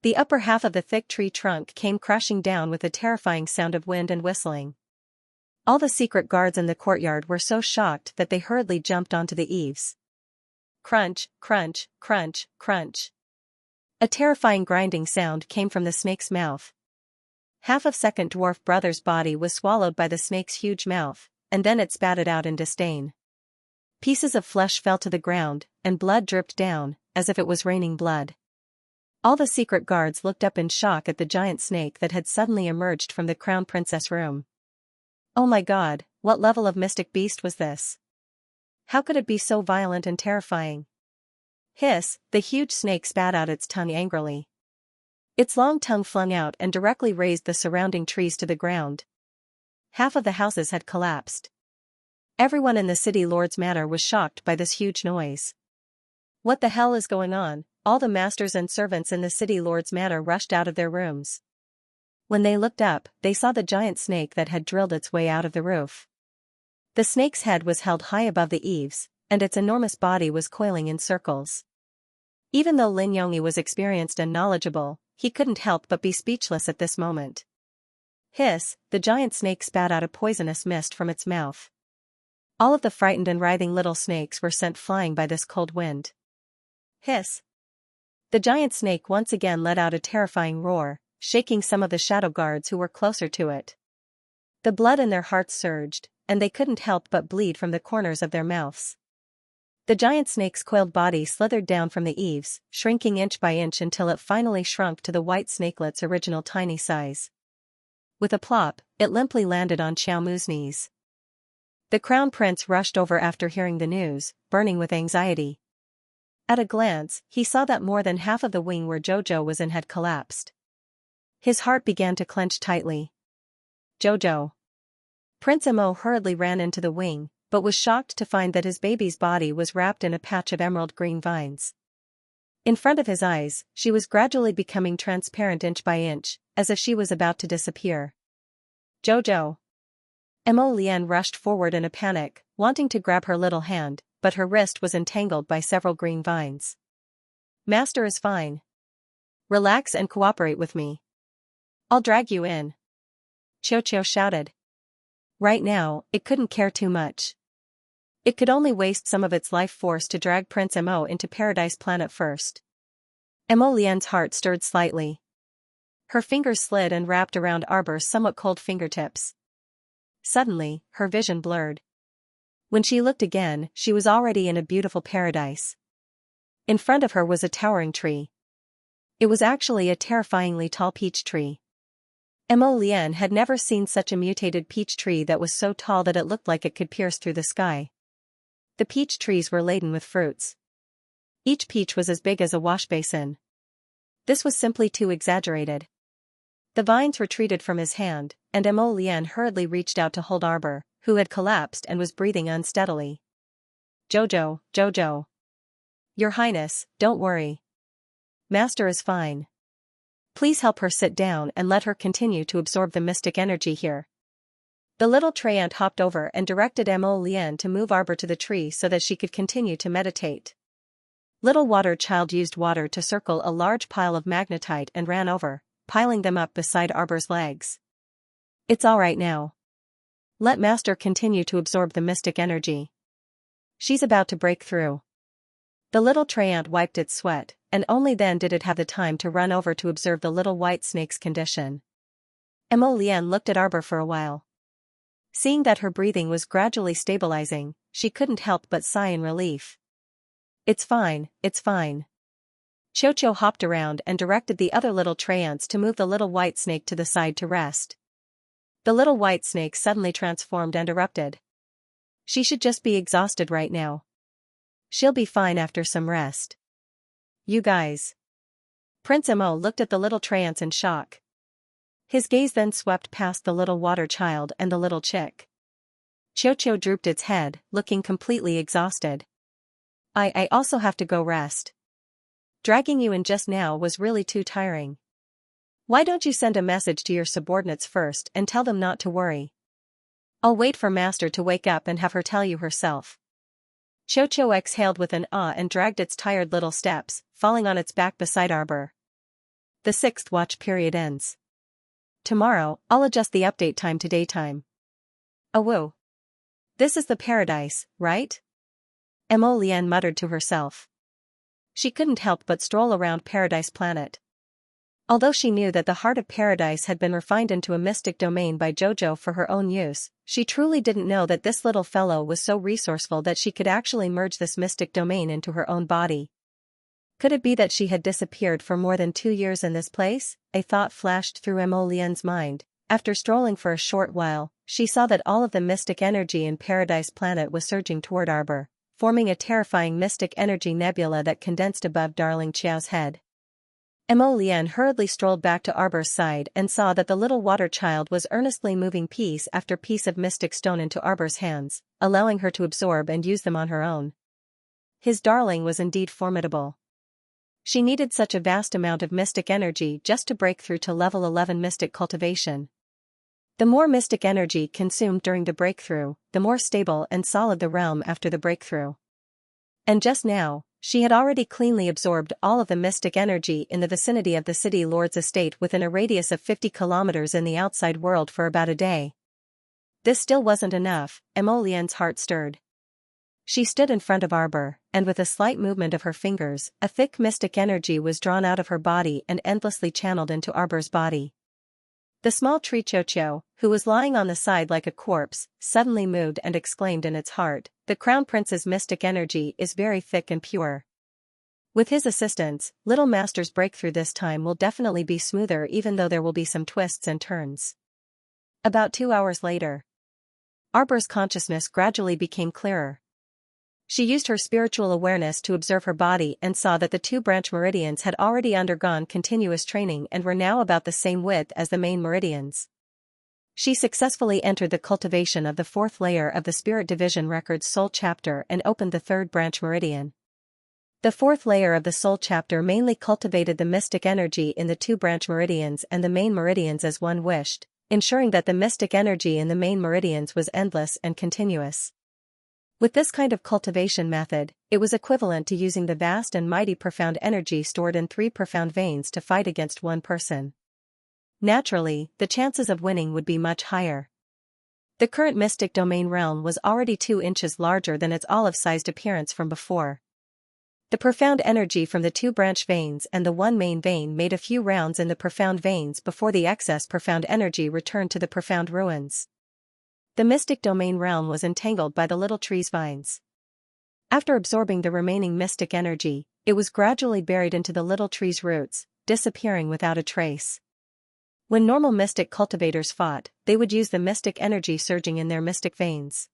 The upper half of the thick tree trunk came crashing down with a terrifying sound of wind and whistling. All the secret guards in the courtyard were so shocked that they hurriedly jumped onto the eaves. Crunch, crunch, crunch, crunch. A terrifying grinding sound came from the snake's mouth. Half of second dwarf brother's body was swallowed by the snake's huge mouth, and then it spat it out in disdain. Pieces of flesh fell to the ground, and blood dripped down, as if it was raining blood. All the secret guards looked up in shock at the giant snake that had suddenly emerged from the crown princess room. Oh my god, what level of mystic beast was this? How could it be so violent and terrifying? Hiss, the huge snake spat out its tongue angrily. Its long tongue flung out and directly razed the surrounding trees to the ground. Half of the houses had collapsed. Everyone in the city lord's manor was shocked by this huge noise. What the hell is going on? All the masters and servants in the city lord's manor rushed out of their rooms. When they looked up, they saw the giant snake that had drilled its way out of the roof. The snake's head was held high above the eaves, and its enormous body was coiling in circles. Even though Lin Yongyi was experienced and knowledgeable, he couldn't help but be speechless at this moment. Hiss, the giant snake spat out a poisonous mist from its mouth. All of the frightened and writhing little snakes were sent flying by this cold wind. Hiss. The giant snake once again let out a terrifying roar, shaking some of the shadow guards who were closer to it. The blood in their hearts surged, and they couldn't help but bleed from the corners of their mouths. The giant snake's coiled body slithered down from the eaves, shrinking inch by inch until it finally shrunk to the white snakelet's original tiny size. With a plop, it limply landed on Xiaomu's knees. The crown prince rushed over after hearing the news, burning with anxiety. At a glance, he saw that more than half of the wing where Jojo was in had collapsed. His heart began to clench tightly. Jojo. Prince Mo hurriedly ran into the wing, but was shocked to find that his baby's body was wrapped in a patch of emerald green vines. In front of his eyes, she was gradually becoming transparent inch by inch, as if she was about to disappear. Jojo. Mo Lian rushed forward in a panic, wanting to grab her little hand, but her wrist was entangled by several green vines. Master is fine. Relax and cooperate with me. I'll drag you in. Qiu Qiu shouted. Right now, it couldn't care too much. It could only waste some of its life force to drag Prince Mo into Paradise Planet first. Mo Lian's heart stirred slightly. Her fingers slid and wrapped around Arbor's somewhat cold fingertips. Suddenly, her vision blurred. When she looked again, she was already in a beautiful paradise. In front of her was a towering tree. It was actually a terrifyingly tall peach tree. Mo Lian had never seen such a mutated peach tree that was so tall that it looked like it could pierce through the sky. The peach trees were laden with fruits. Each peach was as big as a wash basin. This was simply too exaggerated. The vines retreated from his hand, and Mo Lian hurriedly reached out to hold Arbor, who had collapsed and was breathing unsteadily. Jojo. Your Highness, don't worry. Master is fine. Please help her sit down and let her continue to absorb the mystic energy here. The little treant hopped over and directed Mo Lian to move Arbor to the tree so that she could continue to meditate. Little water child used water to circle a large pile of magnetite and ran over, piling them up beside Arbor's legs. It's all right now. Let Master continue to absorb the mystic energy. She's about to break through. The little treant wiped its sweat, and only then did it have the time to run over to observe the little white snake's condition. Mo Lian looked at Arbor for a while. Seeing that her breathing was gradually stabilizing, she couldn't help but sigh in relief. It's fine. Cho hopped around and directed the other little treants to move the little white snake to the side to rest. The little white snake suddenly transformed and erupted. She should just be exhausted right now. She'll be fine after some rest. You guys. Prince Mo looked at the little treants in shock. His gaze then swept past the little water child and the little chick. Cho drooped its head, looking completely exhausted. I also have to go rest. Dragging you in just now was really too tiring. Why don't you send a message to your subordinates first and tell them not to worry? I'll wait for Master to wake up and have her tell you herself. Cho exhaled with an ah and dragged its tired little steps, falling on its back beside Arbor. The 6th watch period ends. Tomorrow, I'll adjust the update time to daytime. Whoa. This is the paradise, right? Mo Lian muttered to herself. She couldn't help but stroll around Paradise Planet. Although she knew that the heart of paradise had been refined into a mystic domain by Jojo for her own use, she truly didn't know that this little fellow was so resourceful that she could actually merge this mystic domain into her own body. Could it be that she had disappeared for more than 2 years in this place? A thought flashed through Mo Lian's mind. After strolling for a short while, she saw that all of the mystic energy in Paradise Planet was surging toward Arbor, forming a terrifying mystic energy nebula that condensed above Darling Qiao's head. Mo Lian hurriedly strolled back to Arbor's side and saw that the little water child was earnestly moving piece after piece of mystic stone into Arbor's hands, allowing her to absorb and use them on her own. His darling was indeed formidable. She needed such a vast amount of mystic energy just to break through to level 11 mystic cultivation. The more mystic energy consumed during the breakthrough, the more stable and solid the realm after the breakthrough. And just now, she had already cleanly absorbed all of the mystic energy in the vicinity of the city lord's estate within a radius of 50 kilometers in the outside world for about a day. This still wasn't enough. Mo Lian's heart stirred. She stood in front of Arbor, and with a slight movement of her fingers, a thick mystic energy was drawn out of her body and endlessly channeled into Arbor's body. The small tree Cho, who was lying on the side like a corpse, suddenly moved and exclaimed in its heart, "The Crown Prince's mystic energy is very thick and pure. With his assistance, Little Master's breakthrough this time will definitely be smoother even though there will be some twists and turns." About 2 hours later, Arbor's consciousness gradually became clearer. She used her spiritual awareness to observe her body and saw that the 2 branch meridians had already undergone continuous training and were now about the same width as the main meridians. She successfully entered the cultivation of the 4th layer of the Spirit Division Record's Soul Chapter and opened the 3rd branch meridian. The 4th layer of the Soul Chapter mainly cultivated the mystic energy in the 2 branch meridians and the main meridians as one wished, ensuring that the mystic energy in the main meridians was endless and continuous. With this kind of cultivation method, it was equivalent to using the vast and mighty profound energy stored in 3 profound veins to fight against one person. Naturally, the chances of winning would be much higher. The current mystic domain realm was already 2 inches larger than its olive-sized appearance from before. The profound energy from the 2 branch veins and the 1 main vein made a few rounds in the profound veins before the excess profound energy returned to the profound ruins. The mystic domain realm was entangled by the little tree's vines. After absorbing the remaining mystic energy, it was gradually buried into the little tree's roots, disappearing without a trace. When normal mystic cultivators fought, they would use the mystic energy surging in their mystic veins.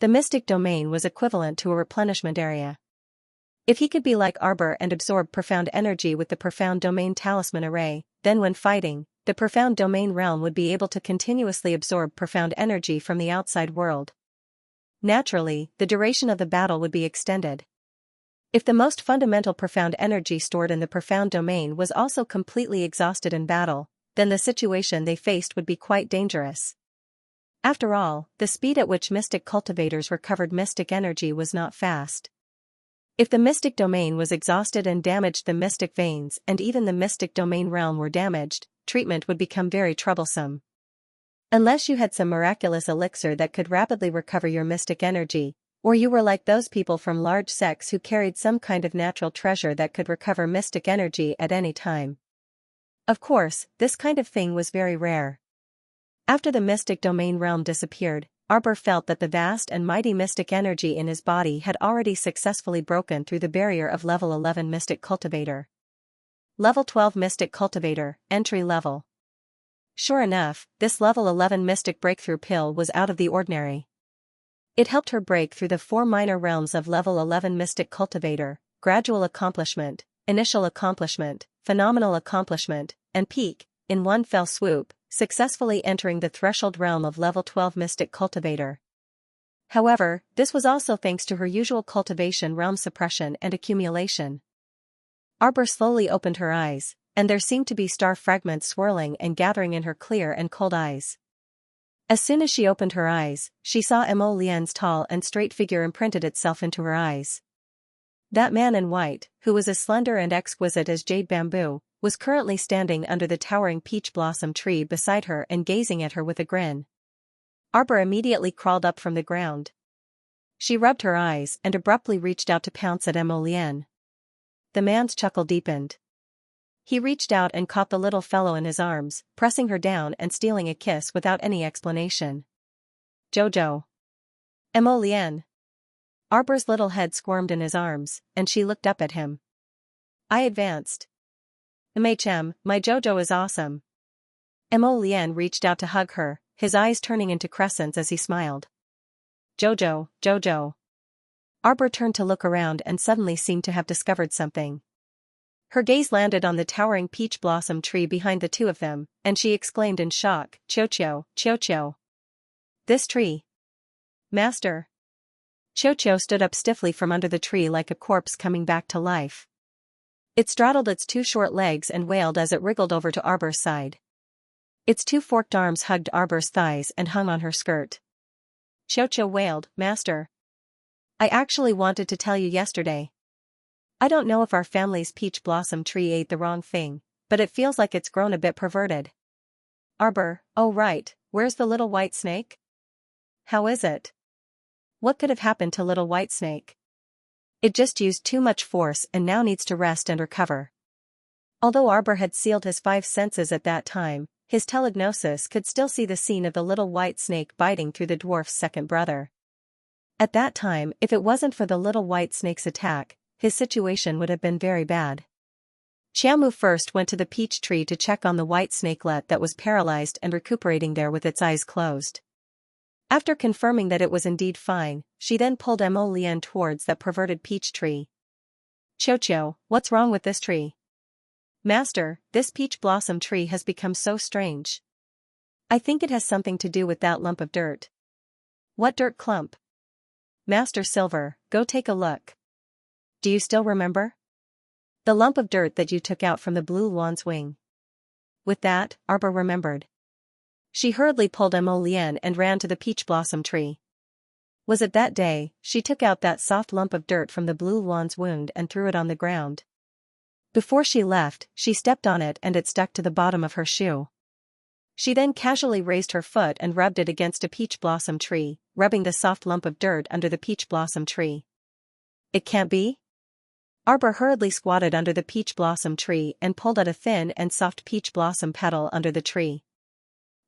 The mystic domain was equivalent to a replenishment area. If he could be like Arbor and absorb profound energy with the profound domain talisman array, then when fighting, the profound domain realm would be able to continuously absorb profound energy from the outside world. Naturally, the duration of the battle would be extended. If the most fundamental profound energy stored in the profound domain was also completely exhausted in battle, then the situation they faced would be quite dangerous. After all, the speed at which mystic cultivators recovered mystic energy was not fast. If the mystic domain was exhausted and damaged the mystic veins and even the mystic domain realm were damaged, treatment would become very troublesome. Unless you had some miraculous elixir that could rapidly recover your mystic energy, or you were like those people from large sects who carried some kind of natural treasure that could recover mystic energy at any time. Of course, this kind of thing was very rare. After the mystic domain realm disappeared, Arbor felt that the vast and mighty mystic energy in his body had already successfully broken through the barrier of level 11 mystic cultivator. Level 12 mystic cultivator, entry level. Sure enough, this level 11 mystic breakthrough pill was out of the ordinary. It helped her break through the 4 minor realms of level 11 mystic cultivator: gradual accomplishment, initial accomplishment, phenomenal accomplishment, and peak, in one fell swoop, successfully entering the threshold realm of level 12 mystic cultivator. However, this was also thanks to her usual cultivation realm suppression and accumulation. Arbor slowly opened her eyes, and there seemed to be star fragments swirling and gathering in her clear and cold eyes. As soon as she opened her eyes, she saw Mo Lian's tall and straight figure imprinted itself into her eyes. That man in white, who was as slender and exquisite as jade bamboo, was currently standing under the towering peach blossom tree beside her and gazing at her with a grin. Arbor immediately crawled up from the ground. She rubbed her eyes and abruptly reached out to pounce at Mo Lian. The man's chuckle deepened. He reached out and caught the little fellow in his arms, pressing her down and stealing a kiss without any explanation. Jojo. Mo Lian. Arbor's little head squirmed in his arms, and she looked up at him. I advanced. MHM, my Jojo is awesome. Mo Lian reached out to hug her, his eyes turning into crescents as he smiled. Jojo, Jojo. Arbor turned to look around and suddenly seemed to have discovered something. Her gaze landed on the towering peach blossom tree behind the two of them, and she exclaimed in shock, Chocho, Chocho. This tree. Master. Chocho stood up stiffly from under the tree like a corpse coming back to life. It straddled its 2 short legs and wailed as it wriggled over to Arbor's side. Its 2 forked arms hugged Arbor's thighs and hung on her skirt. Chocho wailed, Master. I actually wanted to tell you yesterday. I don't know if our family's peach blossom tree ate the wrong thing, but it feels like it's grown a bit perverted. Arbor, oh right, where's the little white snake? How is it? What could have happened to little white snake? It just used too much force and now needs to rest and recover. Although Arbor had sealed his 5 senses at that time, his telegnosis could still see the scene of the little white snake biting through the dwarf's second brother. At that time, if it wasn't for the little white snake's attack, his situation would have been very bad. Xiaomu first went to the peach tree to check on the white snakelet that was paralyzed and recuperating there with its eyes closed. After confirming that it was indeed fine, she then pulled Mo Lian towards that perverted peach tree. Chocho, what's wrong with this tree? Master, this peach blossom tree has become so strange. I think it has something to do with that lump of dirt. What dirt clump? Master Silver, go take a look. Do you still remember? The lump of dirt that you took out from the blue Luan's wing. With that, Arbor remembered. She hurriedly pulled Mo Lian and ran to the peach blossom tree. Was it that day, she took out that soft lump of dirt from the blue Luan's wound and threw it on the ground. Before she left, she stepped on it and it stuck to the bottom of her shoe. She then casually raised her foot and rubbed it against a peach blossom tree, rubbing the soft lump of dirt under the peach blossom tree. It can't be? Arbor hurriedly squatted under the peach blossom tree and pulled out a thin and soft peach blossom petal under the tree.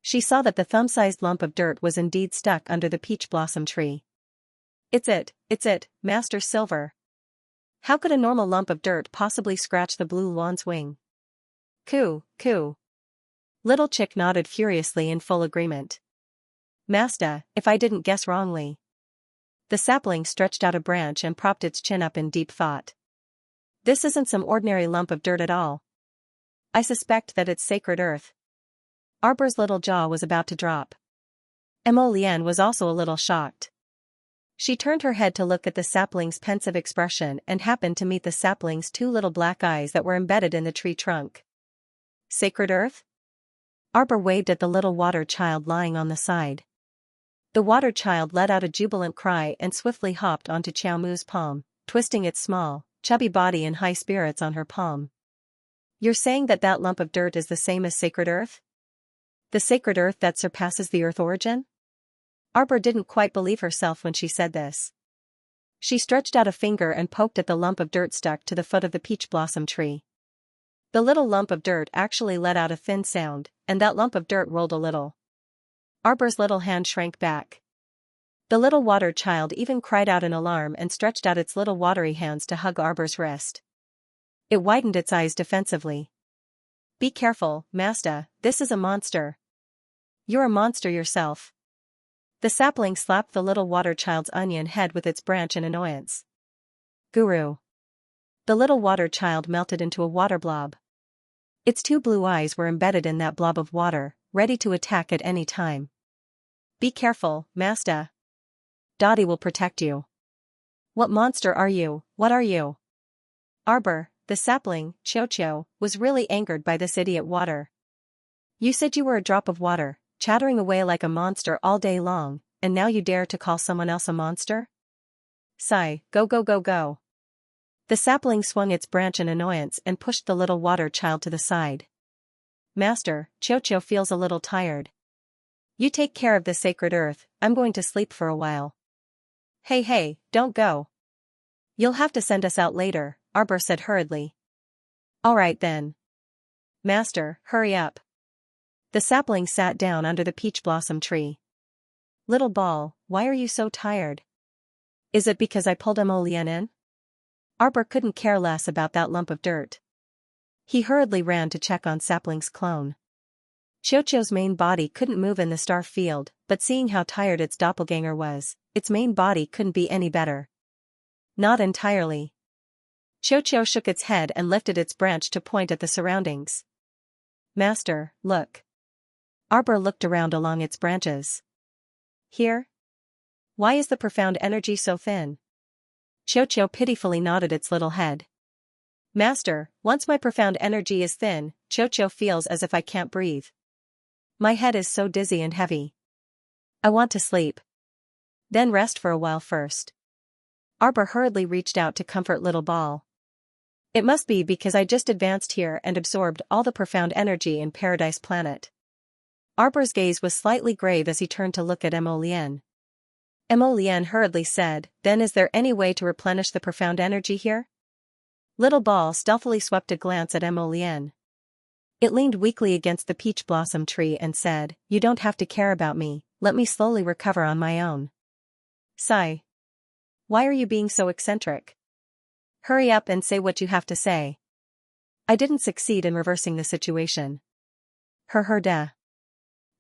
She saw that the thumb-sized lump of dirt was indeed stuck under the peach blossom tree. It's it, Master Silver. How could a normal lump of dirt possibly scratch the blue lawn's wing? Coo, coo. Little Chick nodded furiously in full agreement. Master, if I didn't guess wrongly. The sapling stretched out a branch and propped its chin up in deep thought. This isn't some ordinary lump of dirt at all. I suspect that it's sacred earth. Arbor's little jaw was about to drop. Emolienne was also a little shocked. She turned her head to look at the sapling's pensive expression and happened to meet the sapling's two little black eyes that were embedded in the tree trunk. Sacred earth? Arbor waved at the little water child lying on the side. The water child let out a jubilant cry and swiftly hopped onto Xiao Mu's palm, twisting its small, chubby body in high spirits on her palm. You're saying that that lump of dirt is the same as sacred earth? The sacred earth that surpasses the earth origin? Arbor didn't quite believe herself when she said this. She stretched out a finger and poked at the lump of dirt stuck to the foot of the peach blossom tree. The little lump of dirt actually let out a thin sound, and that lump of dirt rolled a little. Arbor's little hand shrank back. The little water child even cried out in alarm and stretched out its little watery hands to hug Arbor's wrist. It widened its eyes defensively. Be careful, Master, this is a monster. You're a monster yourself. The sapling slapped the little water child's onion head with its branch in annoyance. Guru. The little water child melted into a water blob. Its two blue eyes were embedded in that blob of water, ready to attack at any time. Be careful, Master. Dottie will protect you. What monster are you? What are you? Arbor, the sapling, Xiao, was really angered by this idiot water. You said you were a drop of water, chattering away like a monster all day long, and now you dare to call someone else a monster? Sigh, go go go go. The sapling swung its branch in annoyance and pushed the little water child to the side. Master, Xiao feels a little tired. You take care of the sacred earth, I'm going to sleep for a while. Hey, don't go. You'll have to send us out later, Arbor said hurriedly. Alright then. Master, hurry up. The sapling sat down under the peach blossom tree. Little ball, why are you so tired? Is it because I pulled Emolienne in? Arbor couldn't care less about that lump of dirt. He hurriedly ran to check on Sapling's clone. Xiao's main body couldn't move in the star field, but seeing how tired its doppelganger was, its main body couldn't be any better. Not entirely. Xiao shook its head and lifted its branch to point at the surroundings. Master, look. Arbor looked around along its branches. Here? Why is the profound energy so thin? Xiao pitifully nodded its little head. Master, once my profound energy is thin, Xiao feels as if I can't breathe. My head is so dizzy and heavy. I want to sleep. Then rest for a while first. Arbor hurriedly reached out to comfort little ball. It must be because I just advanced here and absorbed all the profound energy in Paradise Planet. Arbor's gaze was slightly grave as he turned to look at Emolienne. Emolienne hurriedly said, Then is there any way to replenish the profound energy here? Little ball stealthily swept a glance at Emolienne. It leaned weakly against the peach blossom tree and said, You don't have to care about me, let me slowly recover on my own. Sigh. Why are you being so eccentric? Hurry up and say what you have to say. I didn't succeed in reversing the situation. Duh.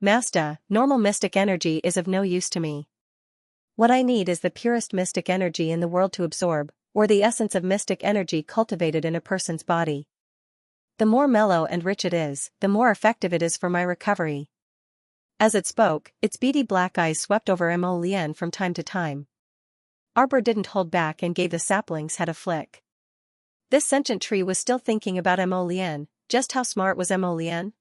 Master, normal mystic energy is of no use to me. What I need is the purest mystic energy in the world to absorb, or the essence of mystic energy cultivated in a person's body. The more mellow and rich it is, the more effective it is for my recovery. As it spoke, its beady black eyes swept over Emolienne from time to time. Arbor didn't hold back and gave the sapling's head a flick. This sentient tree was still thinking about Emolienne. Just how smart was Emolienne?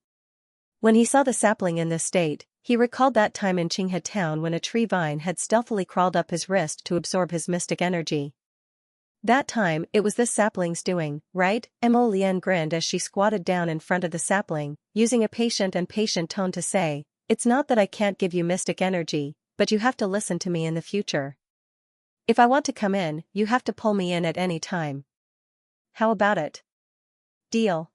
When he saw the sapling in this state, he recalled that time in Qinghe town when a tree vine had stealthily crawled up his wrist to absorb his mystic energy. That time, it was this sapling's doing, right? Mo Lian grinned as she squatted down in front of the sapling, using a patient tone to say, "It's not that I can't give you mystic energy, but you have to listen to me in the future. If I want to come in, you have to pull me in at any time. How about it? Deal."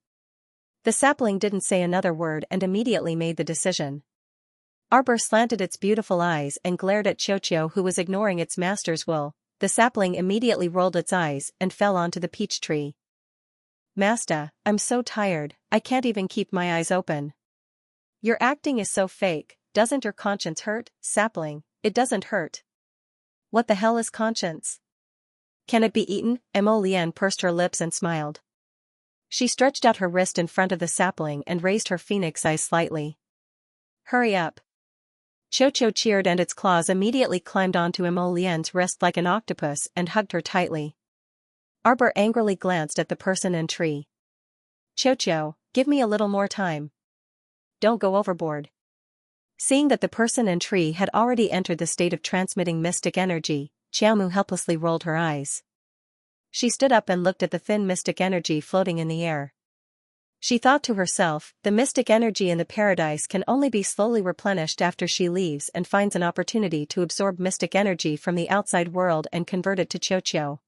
The sapling didn't say another word and immediately made the decision. Arbor slanted its beautiful eyes and glared at Xianxia, who was ignoring its master's will. The sapling immediately rolled its eyes and fell onto the peach tree. "Master, I'm so tired, I can't even keep my eyes open." "Your acting is so fake, doesn't your conscience hurt, sapling?" "It doesn't hurt." "What the hell is conscience? Can it be eaten?" Mo Lian pursed her lips and smiled. She stretched out her wrist in front of the sapling and raised her phoenix eyes slightly. "Hurry up." Xianxia cheered and its claws immediately climbed onto Mo Lian's wrist like an octopus and hugged her tightly. Arbor angrily glanced at the person and tree. "Xianxia, give me a little more time. Don't go overboard." Seeing that the person and tree had already entered the state of transmitting mystic energy, Xiaomu helplessly rolled her eyes. She stood up and looked at the thin mystic energy floating in the air. She thought to herself, the mystic energy in the paradise can only be slowly replenished after she leaves and finds an opportunity to absorb mystic energy from the outside world and convert it to Xianxia.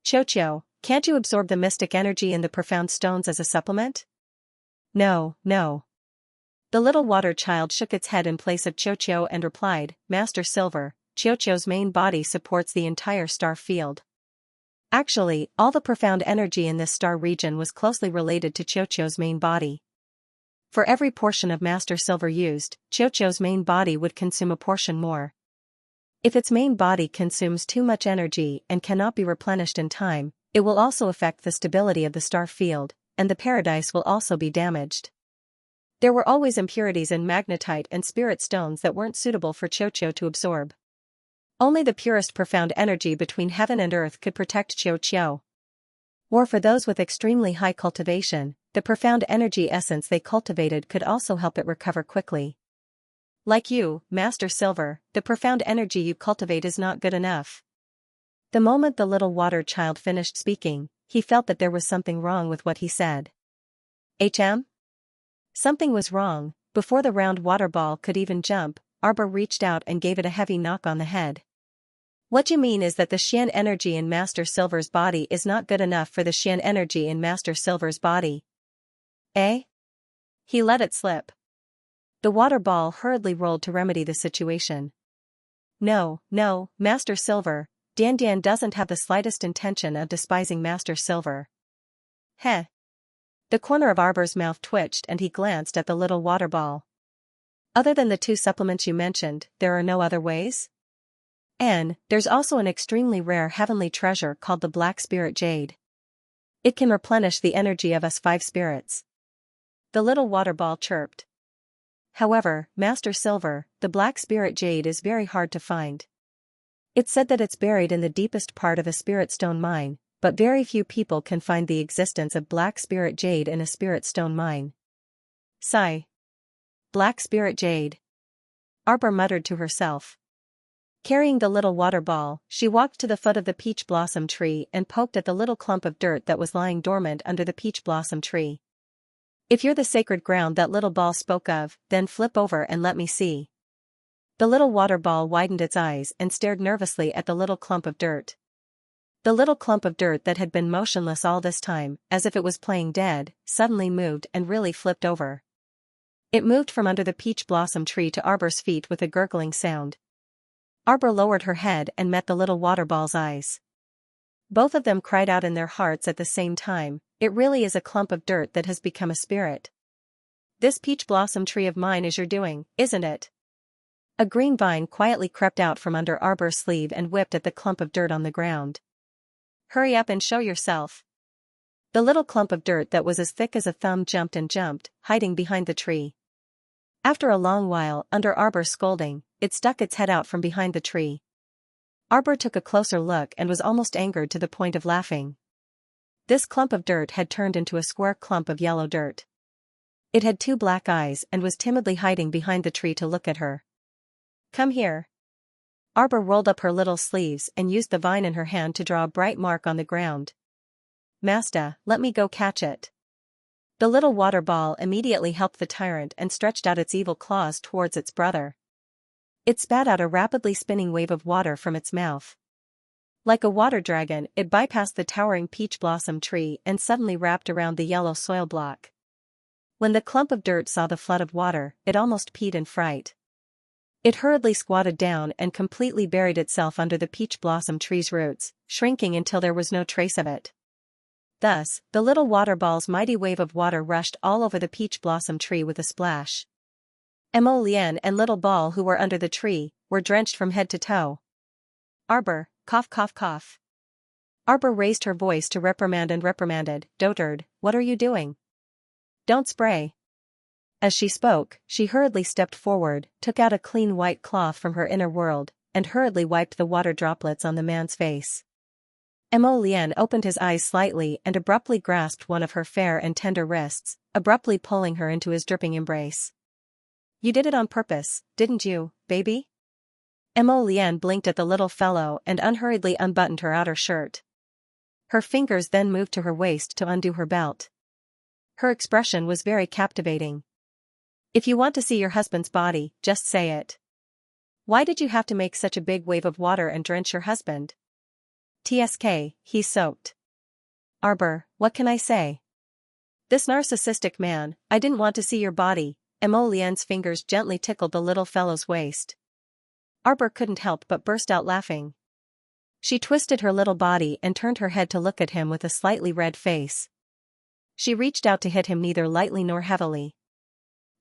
"Xianxia, can't you absorb the mystic energy in the profound stones as a supplement?" "No, no." The little water child shook its head in place of Xianxia and replied, "Master Silver, Xianxia's main body supports the entire star field. Actually, all the profound energy in this star region was closely related to Xianxia's main body. For every portion of Master Silver used, Xianxia's main body would consume a portion more. If its main body consumes too much energy and cannot be replenished in time, it will also affect the stability of the star field, and the paradise will also be damaged." There were always impurities in magnetite and spirit stones that weren't suitable for Xianxia to absorb. Only the purest profound energy between heaven and earth could protect Xianxia. Or for those with extremely high cultivation, the profound energy essence they cultivated could also help it recover quickly. Like you, Master Silver, the profound energy you cultivate is not good enough. The moment the little water child finished speaking, he felt that there was something wrong with what he said. Something was wrong. Before the round water ball could even jump, Arbor reached out and gave it a heavy knock on the head. "What you mean is that the Xian energy in Master Silver's body is not good enough for the Xian energy in Master Silver's body. Eh?" He let it slip. The water ball hurriedly rolled to remedy the situation. "No, no, Master Silver, Dian doesn't have the slightest intention of despising Master Silver." "Heh." The corner of Arbor's mouth twitched and he glanced at the little water ball. "Other than the two supplements you mentioned, there are no other ways?" "And there's also an extremely rare heavenly treasure called the Black Spirit Jade. It can replenish the energy of us 5 spirits." The little water ball chirped. "However, Master Silver, the Black Spirit Jade is very hard to find. It's said that it's buried in the deepest part of a spirit stone mine, but very few people can find the existence of Black Spirit Jade in a spirit stone mine." Sigh. Black Spirit Jade. Arbor muttered to herself. Carrying the little water ball, she walked to the foot of the peach blossom tree and poked at the little clump of dirt that was lying dormant under the peach blossom tree. "If you're the sacred ground that little ball spoke of, then flip over and let me see." The little water ball widened its eyes and stared nervously at the little clump of dirt. The little clump of dirt that had been motionless all this time, as if it was playing dead, suddenly moved and really flipped over. It moved from under the peach blossom tree to Arbor's feet with a gurgling sound. Arbor lowered her head and met the little water ball's eyes. Both of them cried out in their hearts at the same time, "It really is a clump of dirt that has become a spirit. This peach blossom tree of mine is your doing, isn't it?" A green vine quietly crept out from under Arbor's sleeve and whipped at the clump of dirt on the ground. "Hurry up and show yourself." The little clump of dirt that was as thick as a thumb jumped and jumped, hiding behind the tree. After a long while, under Arbor's scolding, it stuck its head out from behind the tree. Arbor took a closer look and was almost angered to the point of laughing. This clump of dirt had turned into a square clump of yellow dirt. It had 2 black eyes and was timidly hiding behind the tree to look at her. "Come here." Arbor rolled up her little sleeves and used the vine in her hand to draw a bright mark on the ground. Masta, let me go catch it. The little water ball immediately helped the tyrant and stretched out its evil claws towards its brother. It spat out a rapidly spinning wave of water from its mouth. Like a water dragon, it bypassed the towering peach blossom tree and suddenly wrapped around the yellow soil block. When the clump of dirt saw the flood of water, it almost peed in fright. It hurriedly squatted down and completely buried itself under the peach blossom tree's roots, shrinking until there was no trace of it. Thus, the little water ball's mighty wave of water rushed all over the peach blossom tree with a splash. Mo Lian and Little Ball, who were under the tree, were drenched from head to toe. Arbor, cough cough cough. Arbor raised her voice to reprimand and reprimanded, Dotard, what are you doing? Don't spray. As she spoke, she hurriedly stepped forward, took out a clean white cloth from her inner world, and hurriedly wiped the water droplets on the man's face. Mo Lian opened his eyes slightly and abruptly grasped one of her fair and tender wrists, abruptly pulling her into his dripping embrace. You did it on purpose, didn't you, baby? Mo Lian blinked at the little fellow and unhurriedly unbuttoned her outer shirt. Her fingers then moved to her waist to undo her belt. Her expression was very captivating. If you want to see your husband's body, just say it. Why did you have to make such a big wave of water and drench your husband? TSK, he's soaked. Arbor, what can I say? This narcissistic man, I didn't want to see your body. Mo Lian's fingers gently tickled the little fellow's waist. Arbor couldn't help but burst out laughing. She twisted her little body and turned her head to look at him with a slightly red face. She reached out to hit him neither lightly nor heavily.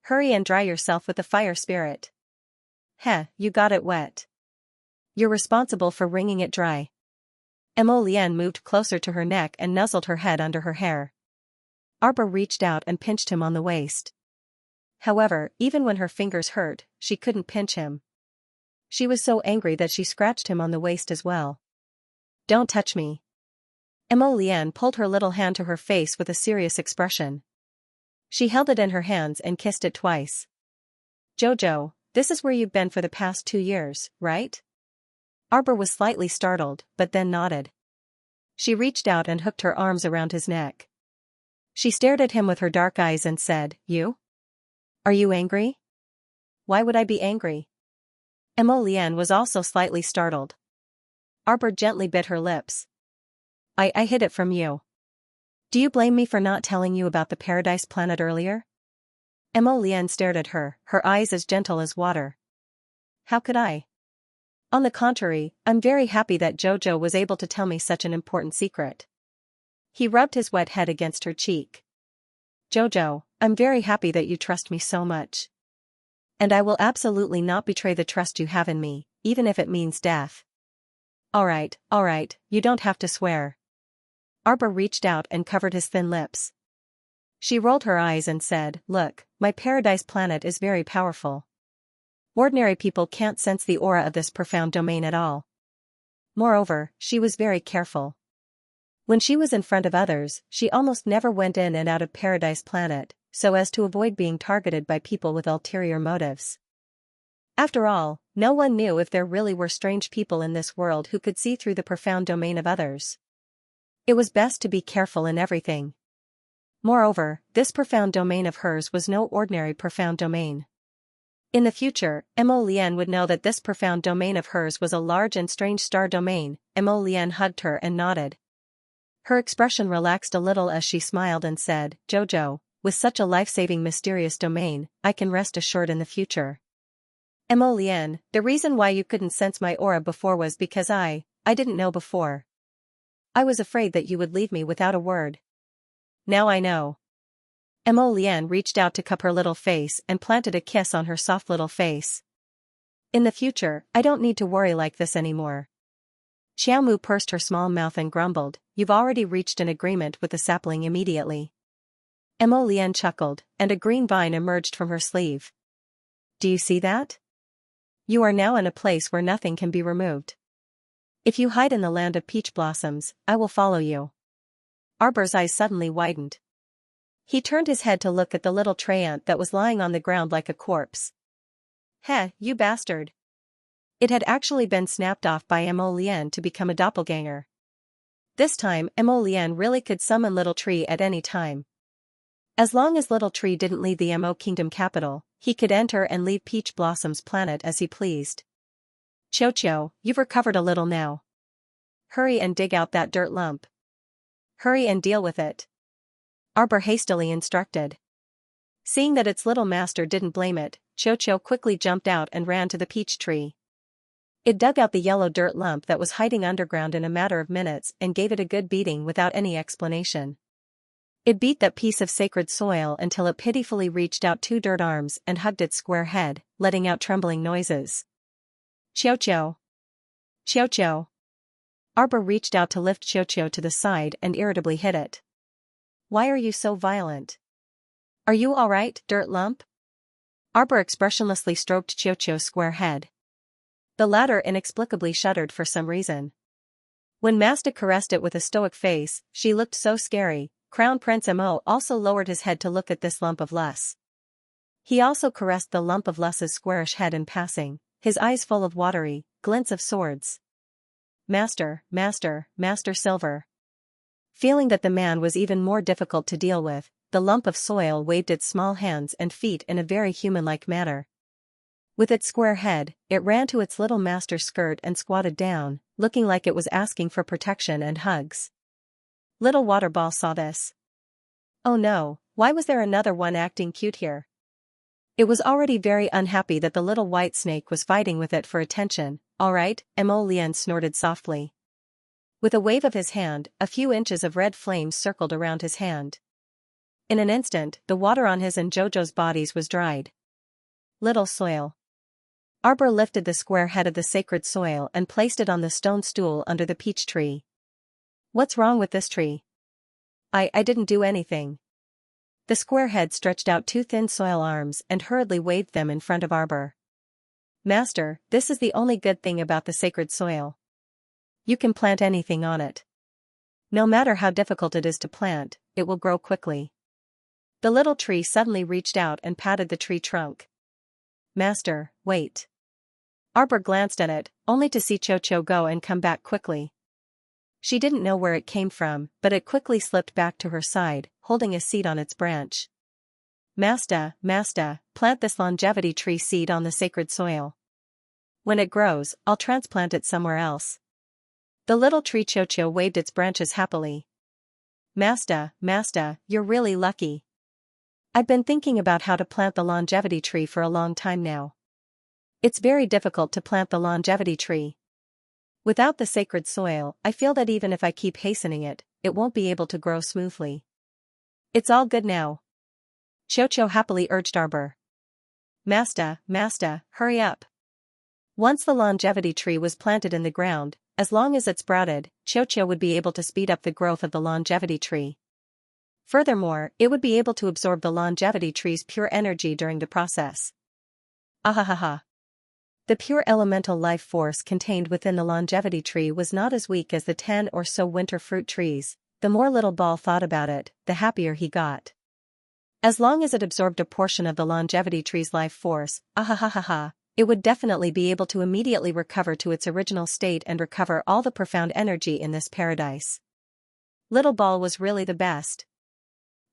Hurry and dry yourself with the fire spirit. Heh, you got it wet. You're responsible for wringing it dry. Mo Lian moved closer to her neck and nuzzled her head under her hair. Arbor reached out and pinched him on the waist. However, even when her fingers hurt, she couldn't pinch him. She was so angry that she scratched him on the waist as well. Don't touch me. Mo Lian pulled her little hand to her face with a serious expression. She held it in her hands and kissed it twice. Jojo, this is where you've been for the past 2 years, right? Arbor was slightly startled, but then nodded. She reached out and hooked her arms around his neck. She stared at him with her dark eyes and said, You? Are you angry? Why would I be angry? Mo Lian was also slightly startled. Arbor gently bit her lips. I hid it from you. Do you blame me for not telling you about the paradise planet earlier? Mo Lian stared at her, her eyes as gentle as water. How could I? On the contrary, I'm very happy that Jojo was able to tell me such an important secret. He rubbed his wet head against her cheek. Jojo, I'm very happy that you trust me so much. And I will absolutely not betray the trust you have in me, even if it means death. Alright, you don't have to swear. Arbor reached out and covered his thin lips. She rolled her eyes and said, Look, my paradise planet is very powerful. Ordinary people can't sense the aura of this profound domain at all. Moreover, she was very careful. When she was in front of others, she almost never went in and out of Paradise Planet, so as to avoid being targeted by people with ulterior motives. After all, no one knew if there really were strange people in this world who could see through the profound domain of others. It was best to be careful in everything. Moreover, this profound domain of hers was no ordinary profound domain. In the future, Mo Lian would know that this profound domain of hers was a large and strange star domain. Mo Lian hugged her and nodded. Her expression relaxed a little as she smiled and said, Jojo, with such a life-saving mysterious domain, I can rest assured in the future. Mo Lian, the reason why you couldn't sense my aura before was because I didn't know before. I was afraid that you would leave me without a word. Now I know. Mo Lian reached out to cup her little face and planted a kiss on her soft little face. In the future, I don't need to worry like this anymore. Xiaomu pursed her small mouth and grumbled, You've already reached an agreement with the sapling immediately. Mo Lian chuckled, and a green vine emerged from her sleeve. Do you see that? You are now in a place where nothing can be removed. If you hide in the land of peach blossoms, I will follow you. Arbor's eyes suddenly widened. He turned his head to look at the little tree ant that was lying on the ground like a corpse. Heh, you bastard. It had actually been snapped off by Mo Lian to become a doppelganger. This time Mo Lian really could summon Little Tree at any time. As long as Little Tree didn't leave the Mo Kingdom capital, he could enter and leave Peach Blossom's planet as he pleased. Xiao, you've recovered a little now. Hurry and dig out that dirt lump. Hurry and deal with it. Arbor hastily instructed. Seeing that its little master didn't blame it, Xiao quickly jumped out and ran to the peach tree. It dug out the yellow dirt lump that was hiding underground in a matter of minutes and gave it a good beating without any explanation. It beat that piece of sacred soil until it pitifully reached out 2 dirt arms and hugged its square head, letting out trembling noises. Xiao. Arbor reached out to lift Xiao to the side and irritably hit it. Why are you so violent? Are you alright, dirt lump? Arbor expressionlessly stroked Xiao's square head. The latter inexplicably shuddered for some reason. When Masta caressed it with a stoic face, she looked so scary. Crown Prince Mo also lowered his head to look at this lump of lus. He also caressed the lump of lus's squarish head in passing, his eyes full of watery glints of swords. Master Silver. Feeling that the man was even more difficult to deal with, the lump of soil waved its small hands and feet in a very human-like manner. With its square head, it ran to its little master's skirt and squatted down, looking like it was asking for protection and hugs. Little Water Ball saw this. Oh no, why was there another one acting cute here? It was already very unhappy that the little white snake was fighting with it for attention. Alright, Mo Lian snorted softly. With a wave of his hand, a few inches of red flames circled around his hand. In an instant, the water on his and Jojo's bodies was dried. Little soil. Arbor lifted the square head of the sacred soil and placed it on the stone stool under the peach tree. What's wrong with this tree? I didn't do anything. The square head stretched out 2 thin soil arms and hurriedly waved them in front of Arbor. Master, this is the only good thing about the sacred soil. You can plant anything on it. No matter how difficult it is to plant, it will grow quickly. The little tree suddenly reached out and patted the tree trunk. Master, wait. Arbor glanced at it, only to see Xiao go and come back quickly. She didn't know where it came from, but it quickly slipped back to her side, holding a seed on its branch. Masta, plant this longevity tree seed on the sacred soil. When it grows, I'll transplant it somewhere else. The little tree Xiao waved its branches happily. Masta, you're really lucky. I've been thinking about how to plant the longevity tree for a long time now. It's very difficult to plant the longevity tree. Without the sacred soil, I feel that even if I keep hastening it, it won't be able to grow smoothly. It's all good now. Xiao happily urged Arbor. Masta, hurry up. Once the longevity tree was planted in the ground, as long as it sprouted, Xiao would be able to speed up the growth of the longevity tree. Furthermore, it would be able to absorb the longevity tree's pure energy during the process. Ahahaha. The pure elemental life force contained within the longevity tree was not as weak as the 10 or so winter fruit trees. The more Little Ball thought about it, the happier he got. As long as it absorbed a portion of the longevity tree's life force, it would definitely be able to immediately recover to its original state and recover all the profound energy in this paradise. Little Ball was really the best.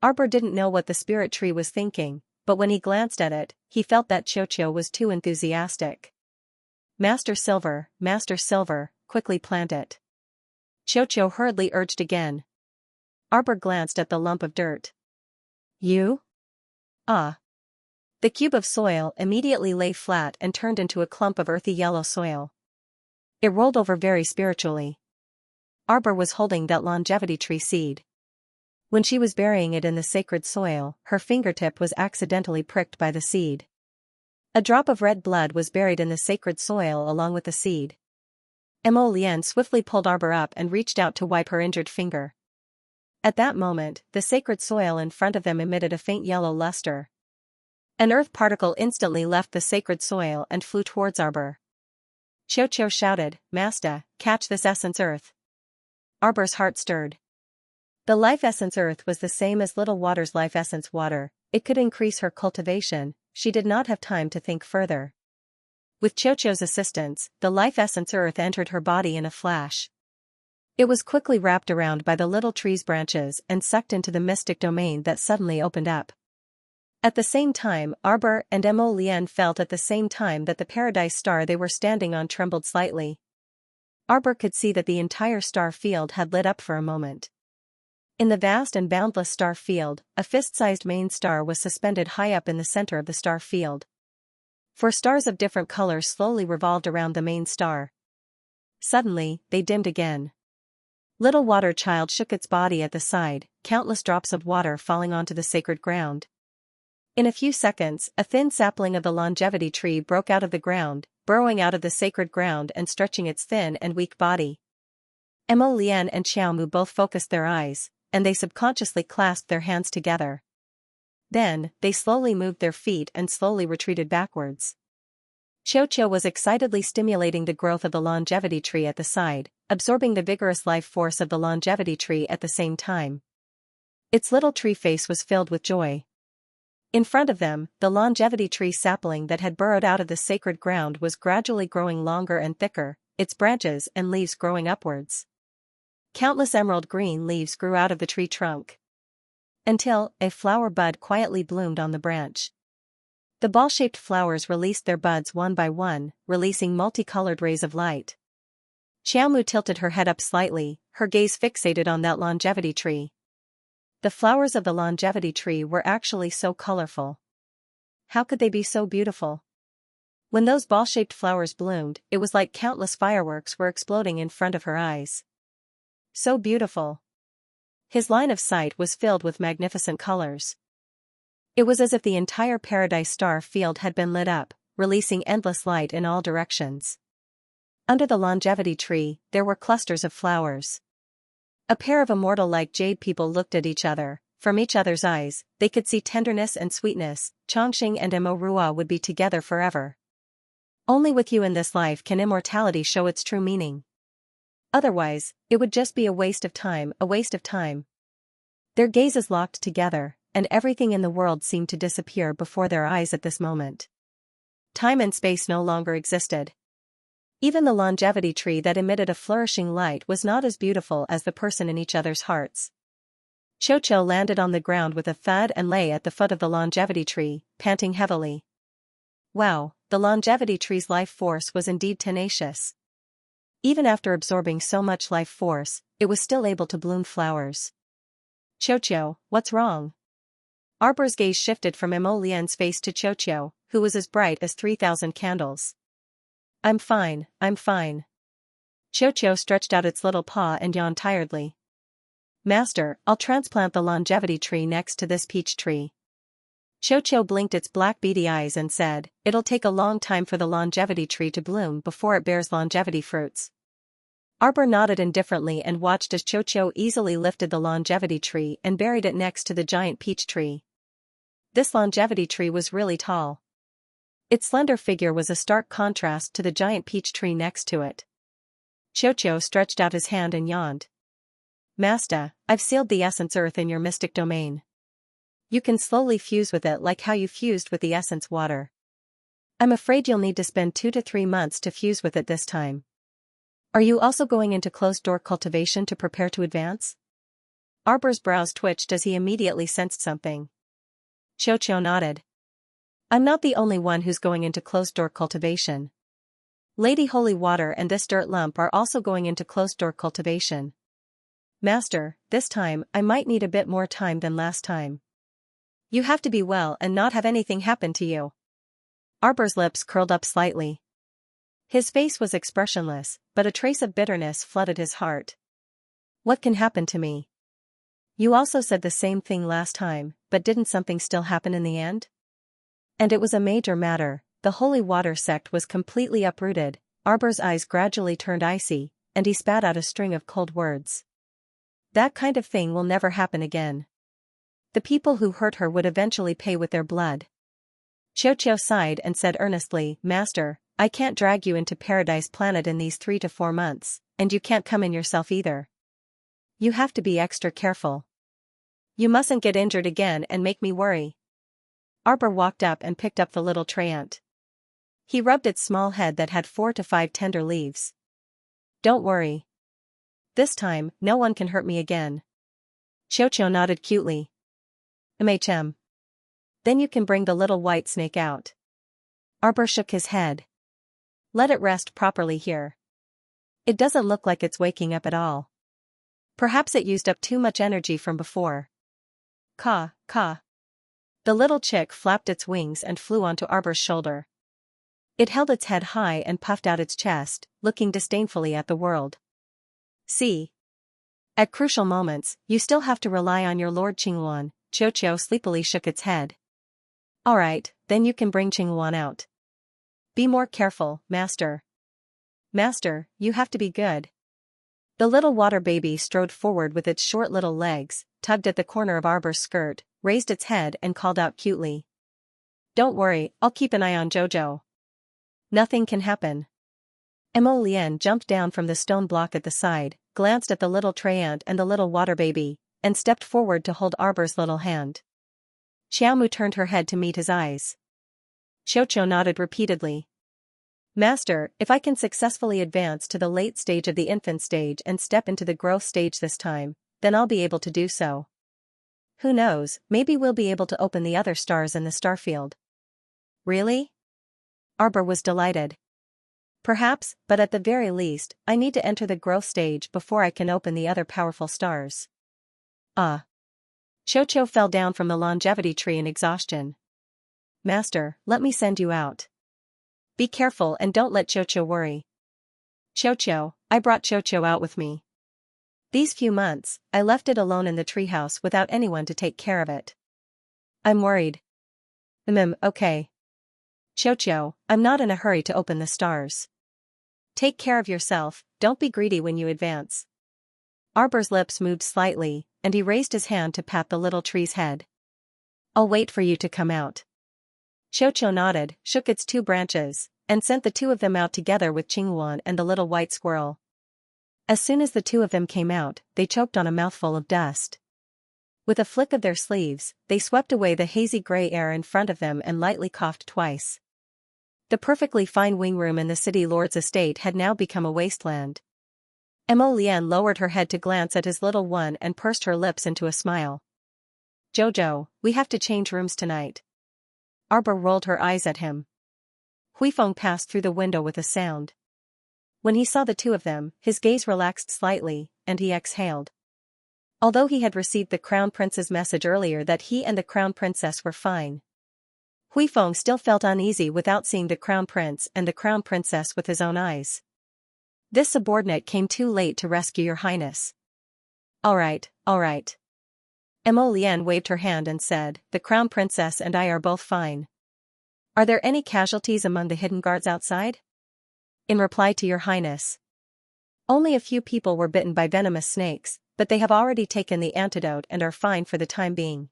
Arbor didn't know what the spirit tree was thinking, but when he glanced at it, he felt that Xiao was too enthusiastic. Master Silver, quickly plant it. Xiao hurriedly urged again. Arbor glanced at the lump of dirt. You? Ah. The cube of soil immediately lay flat and turned into a clump of earthy yellow soil. It rolled over very spiritually. Arbor was holding that longevity tree seed. When she was burying it in the sacred soil, her fingertip was accidentally pricked by the seed. A drop of red blood was buried in the sacred soil along with the seed. Mo Lian swiftly pulled Arbor up and reached out to wipe her injured finger. At that moment, the sacred soil in front of them emitted a faint yellow luster. An earth particle instantly left the sacred soil and flew towards Arbor. Xiao shouted, Masta, catch this essence earth. Arbor's heart stirred. The life essence earth was the same as Little Water's life essence water. It could increase her cultivation. She did not have time to think further. With Chocho's assistance, the life essence earth entered her body in a flash. It was quickly wrapped around by the little tree's branches and sucked into the mystic domain that suddenly opened up. At the same time, Arbor and Mo Lian felt at the same time that the paradise star they were standing on trembled slightly. Arbor could see that the entire star field had lit up for a moment. In the vast and boundless star field, a fist-sized main star was suspended high up in the center of the star field. 4 stars of different colors slowly revolved around the main star. Suddenly, they dimmed again. Little Water Child shook its body at the side, countless drops of water falling onto the sacred ground. In a few seconds, a thin sapling of the longevity tree broke out of the ground, burrowing out of the sacred ground and stretching its thin and weak body. Mo Lian and Xiaomu both focused their eyes, and they subconsciously clasped their hands together. Then, they slowly moved their feet and slowly retreated backwards. Chocho was excitedly stimulating the growth of the longevity tree at the side, absorbing the vigorous life force of the longevity tree at the same time. Its little tree face was filled with joy. In front of them, the longevity tree sapling that had burrowed out of the sacred ground was gradually growing longer and thicker, its branches and leaves growing upwards. Countless emerald green leaves grew out of the tree trunk, until a flower bud quietly bloomed on the branch. The ball-shaped flowers released their buds one by one, releasing multicolored rays of light. Xiaomu tilted her head up slightly, her gaze fixated on that longevity tree. The flowers of the longevity tree were actually so colorful. How could they be so beautiful? When those ball-shaped flowers bloomed, it was like countless fireworks were exploding in front of her eyes. So beautiful. His line of sight was filled with magnificent colors. It was as if the entire paradise star field had been lit up, releasing endless light in all directions. Under the longevity tree, there were clusters of flowers. A pair of immortal-like jade people looked at each other. From each other's eyes, they could see tenderness and sweetness. Chongqing and Mo Rua would be together forever. Only with you in this life can immortality show its true meaning. Otherwise, it would just be a waste of time, a waste of time. Their gazes locked together, and everything in the world seemed to disappear before their eyes at this moment. Time and space no longer existed. Even the longevity tree that emitted a flourishing light was not as beautiful as the person in each other's hearts. Chocho landed on the ground with a thud and lay at the foot of the longevity tree, panting heavily. Wow, the longevity tree's life force was indeed tenacious. Even after absorbing so much life force, it was still able to bloom flowers. Chocho, what's wrong? Arbor's gaze shifted from Mo Lian's face to Chocho, who was as bright as 3,000 candles. I'm fine, I'm fine. Chocho stretched out its little paw and yawned tiredly. Master, I'll transplant the longevity tree next to this peach tree. Chocho blinked its black beady eyes and said, it'll take a long time for the longevity tree to bloom before it bears longevity fruits. Arbor nodded indifferently and watched as Chocho easily lifted the longevity tree and buried it next to the giant peach tree. This longevity tree was really tall. Its slender figure was a stark contrast to the giant peach tree next to it. Chocho stretched out his hand and yawned. Master, I've sealed the essence earth in your mystic domain. You can slowly fuse with it like how you fused with the essence water. I'm afraid you'll need to spend 2 to 3 months to fuse with it this time. Are you also going into closed-door cultivation to prepare to advance? Arbor's brows twitched as he immediately sensed something. Chocho nodded. I'm not the only one who's going into closed-door cultivation. Lady Holy Water and this dirt lump are also going into closed-door cultivation. Master, this time I might need a bit more time than last time. You have to be well and not have anything happen to you. Arbor's lips curled up slightly. His face was expressionless, but a trace of bitterness flooded his heart. What can happen to me? You also said the same thing last time, but didn't something still happen in the end? And it was a major matter. The Holy Water sect was completely uprooted. Arbor's eyes gradually turned icy, and he spat out a string of cold words. That kind of thing will never happen again. The people who hurt her would eventually pay with their blood. Chocho sighed and said earnestly, Master, I can't drag you into Paradise Planet in these 3 to 4 months, and you can't come in yourself either. You have to be extra careful. You mustn't get injured again and make me worry. Arbor walked up and picked up the little trayant. He rubbed its small head that had 4 to 5 tender leaves. Don't worry. This time, no one can hurt me again. Xiaoqiu nodded cutely. MHM. Then you can bring the little white snake out. Arbor shook his head. Let it rest properly here. It doesn't look like it's waking up at all. Perhaps it used up too much energy from before. Caw, caw. The little chick flapped its wings and flew onto Arbor's shoulder. It held its head high and puffed out its chest, looking disdainfully at the world. See? At crucial moments, you still have to rely on your Lord Qingluan. Xiaoqiu sleepily shook its head. Alright, then you can bring Qingluan out. Be more careful, Master. Master, you have to be good. The little water baby strode forward with its short little legs, tugged at the corner of Arbor's skirt, raised its head and called out cutely. Don't worry, I'll keep an eye on Jojo. Nothing can happen. Mo Lian jumped down from the stone block at the side, glanced at the little Treant and the little water baby, and stepped forward to hold Arbor's little hand. Xiaomu turned her head to meet his eyes. Xiaoqiu nodded repeatedly. Master, if I can successfully advance to the late stage of the infant stage and step into the growth stage this time, then I'll be able to do so. Who knows, maybe we'll be able to open the other stars in the starfield. Really? Arbor was delighted. Perhaps, but at the very least, I need to enter the growth stage before I can open the other powerful stars. Xiaoqiu fell down from the longevity tree in exhaustion. Master, let me send you out. Be careful and don't let Xiaoqiu worry. Xiaoqiu, I brought Xiaoqiu out with me. These few months, I left it alone in the treehouse without anyone to take care of it. I'm worried. Okay. Xiaoqiu, I'm not in a hurry to open the stars. Take care of yourself, don't be greedy when you advance. Arbor's lips moved slightly, and he raised his hand to pat the little tree's head. I'll wait for you to come out. Xiaoqiu nodded, shook its 2 branches, and sent the 2 of them out together with Qingluan and the little white squirrel. As soon as the 2 of them came out, they choked on a mouthful of dust. With a flick of their sleeves, they swept away the hazy gray air in front of them and lightly coughed twice. The perfectly fine wing room in the city lord's estate had now become a wasteland. Mo Lian lowered her head to glance at his little one and pursed her lips into a smile. Jojo, we have to change rooms tonight. Arbor rolled her eyes at him. Huifeng passed through the window with a sound. When he saw the 2 of them, his gaze relaxed slightly, and he exhaled. Although he had received the Crown Prince's message earlier that he and the Crown Princess were fine, Huifeng still felt uneasy without seeing the Crown Prince and the Crown Princess with his own eyes. This subordinate came too late to rescue your highness. Alright. Mo Lian waved her hand and said, the Crown Princess and I are both fine. Are there any casualties among the hidden guards outside? In reply to your highness. Only a few people were bitten by venomous snakes, but they have already taken the antidote and are fine for the time being.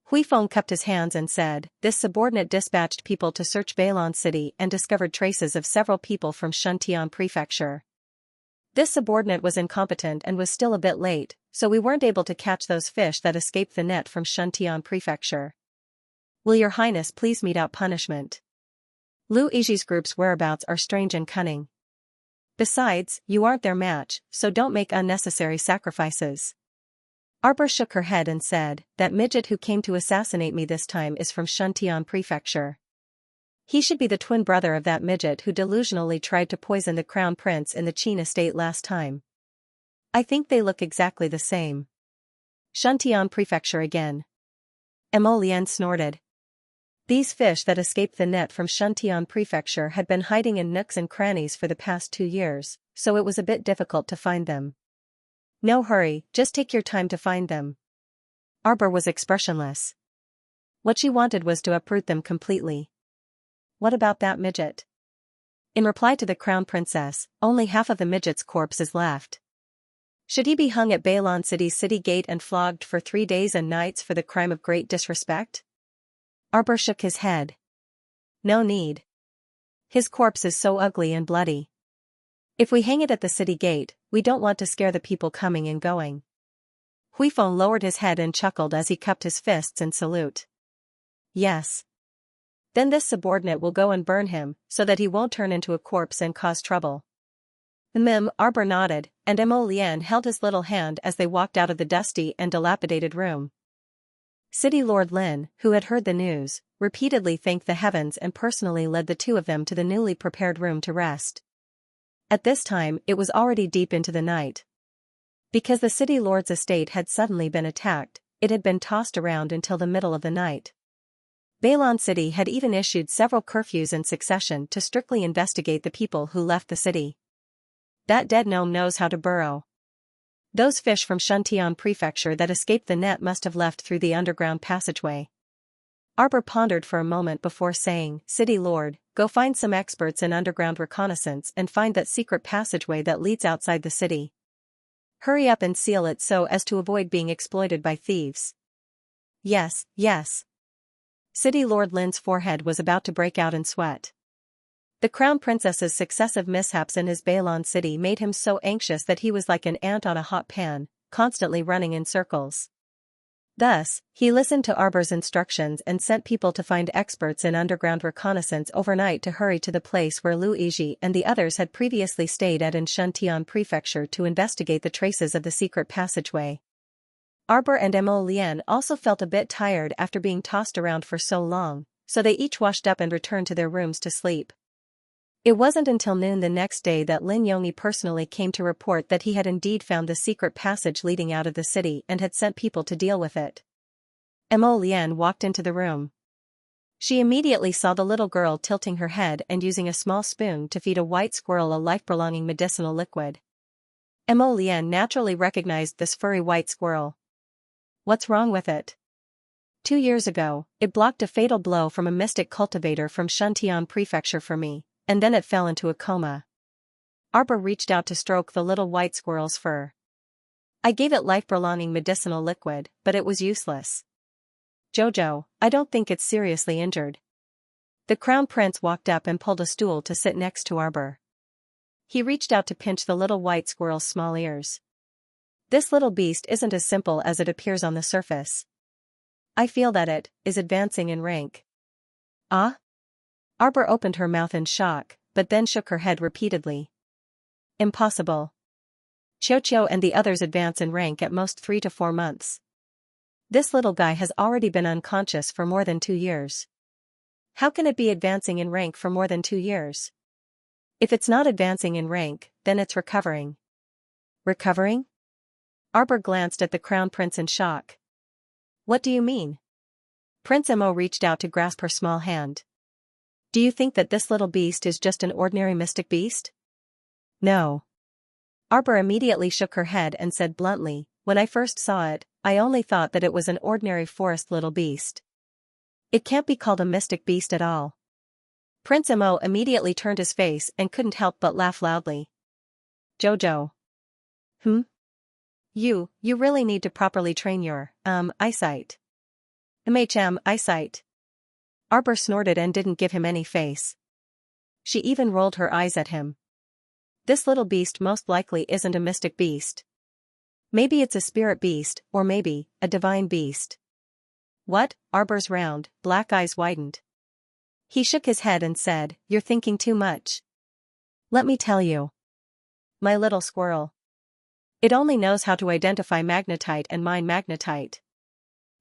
Huifeng cupped his hands and said, this subordinate dispatched people to search Bailon City and discovered traces of several people from Shuntian Prefecture. This subordinate was incompetent and was still a bit late, so we weren't able to catch those fish that escaped the net from Shuntian Prefecture. Will your highness please mete out punishment? Lu Iji's group's whereabouts are strange and cunning. Besides, you aren't their match, so don't make unnecessary sacrifices. Arbor shook her head and said, that midget who came to assassinate me this time is from Shuntian Prefecture. He should be the twin brother of that midget who delusionally tried to poison the Crown Prince in the Qin estate last time. I think they look exactly the same. Shuntian Prefecture again. Mo Lian snorted. These fish that escaped the net from Shuntian Prefecture had been hiding in nooks and crannies for the past 2 years, so it was a bit difficult to find them. No hurry, just take your time to find them. Arbor was expressionless. What she wanted was to uproot them completely. What about that midget? In reply to the Crown Princess, only half of the midget's corpse is left. Should he be hung at Bailon City's city gate and flogged for 3 days and nights for the crime of great disrespect? Arbor shook his head. No need. His corpse is so ugly and bloody. If we hang it at the city gate, we don't want to scare the people coming and going. Huifeng lowered his head and chuckled as he cupped his fists in salute. Yes. Then this subordinate will go and burn him, so that he won't turn into a corpse and cause trouble. Arbor nodded, and Mo Lian held his little hand as they walked out of the dusty and dilapidated room. City Lord Lin, who had heard the news, repeatedly thanked the heavens and personally led the two of them to the newly prepared room to rest. At this time it was already deep into the night. Because the city lord's estate had suddenly been attacked, it had been tossed around until the middle of the night. Bailon City had even issued several curfews in succession to strictly investigate the people who left the city. That dead gnome knows how to burrow. Those fish from Xianxia Prefecture that escaped the net must have left through the underground passageway. Arbor pondered for a moment before saying, "City Lord, go find some experts in underground reconnaissance and find that secret passageway that leads outside the city. Hurry up and seal it so as to avoid being exploited by thieves." "Yes, yes." City Lord Lin's forehead was about to break out in sweat. The Crown Princess's successive mishaps in his Bailon city made him so anxious that he was like an ant on a hot pan, constantly running in circles. Thus, he listened to Arbor's instructions and sent people to find experts in underground reconnaissance overnight to hurry to the place where Lu Yizhi and the others had previously stayed at in Xianxia Prefecture to investigate the traces of the secret passageway. Arbor and Mo Lian also felt a bit tired after being tossed around for so long, so they each washed up and returned to their rooms to sleep. It wasn't until noon the next day that Lin Yongyi personally came to report that he had indeed found the secret passage leading out of the city and had sent people to deal with it. Mo Lian walked into the room. She immediately saw the little girl tilting her head and using a small spoon to feed a white squirrel a life-prolonging medicinal liquid. Mo Lian naturally recognized this furry white squirrel. "What's wrong with it?" 2 years ago, it blocked a fatal blow from a mystic cultivator from Xianxia Prefecture for me, and then it fell into a coma. Arbor reached out to stroke the little white squirrel's fur. "I gave it life-prolonging medicinal liquid, but it was useless. Jojo, I don't think it's seriously injured." The Crown Prince walked up and pulled a stool to sit next to Arbor. He reached out to pinch the little white squirrel's small ears. "This little beast isn't as simple as it appears on the surface. I feel that it is advancing in rank." "Ah?" Arbor opened her mouth in shock, but then shook her head repeatedly. "Impossible. Qiuqiu and the others advance in rank at most 3 to 4 months. This little guy has already been unconscious for more than 2 years. How can it be advancing in rank for more than 2 years? If it's not advancing in rank, then it's recovering." "Recovering?" Arbor glanced at the Crown Prince in shock. "What do you mean?" Prince Mo reached out to grasp her small hand. "Do you think that this little beast is just an ordinary mystic beast?" "No." Arbor immediately shook her head and said bluntly, "When I first saw it, I only thought that it was an ordinary forest little beast. It can't be called a mystic beast at all." Prince Mo immediately turned his face and couldn't help but laugh loudly. "Jojo. You really need to properly train your, eyesight." Eyesight." Arbor snorted and didn't give him any face. She even rolled her eyes at him. "This little beast most likely isn't a mystic beast. Maybe it's a spirit beast, or maybe a divine beast." "What?" Arbor's round, black eyes widened. He shook his head and said, "You're thinking too much. Let me tell you. My little squirrel. It only knows how to identify magnetite and mine magnetite.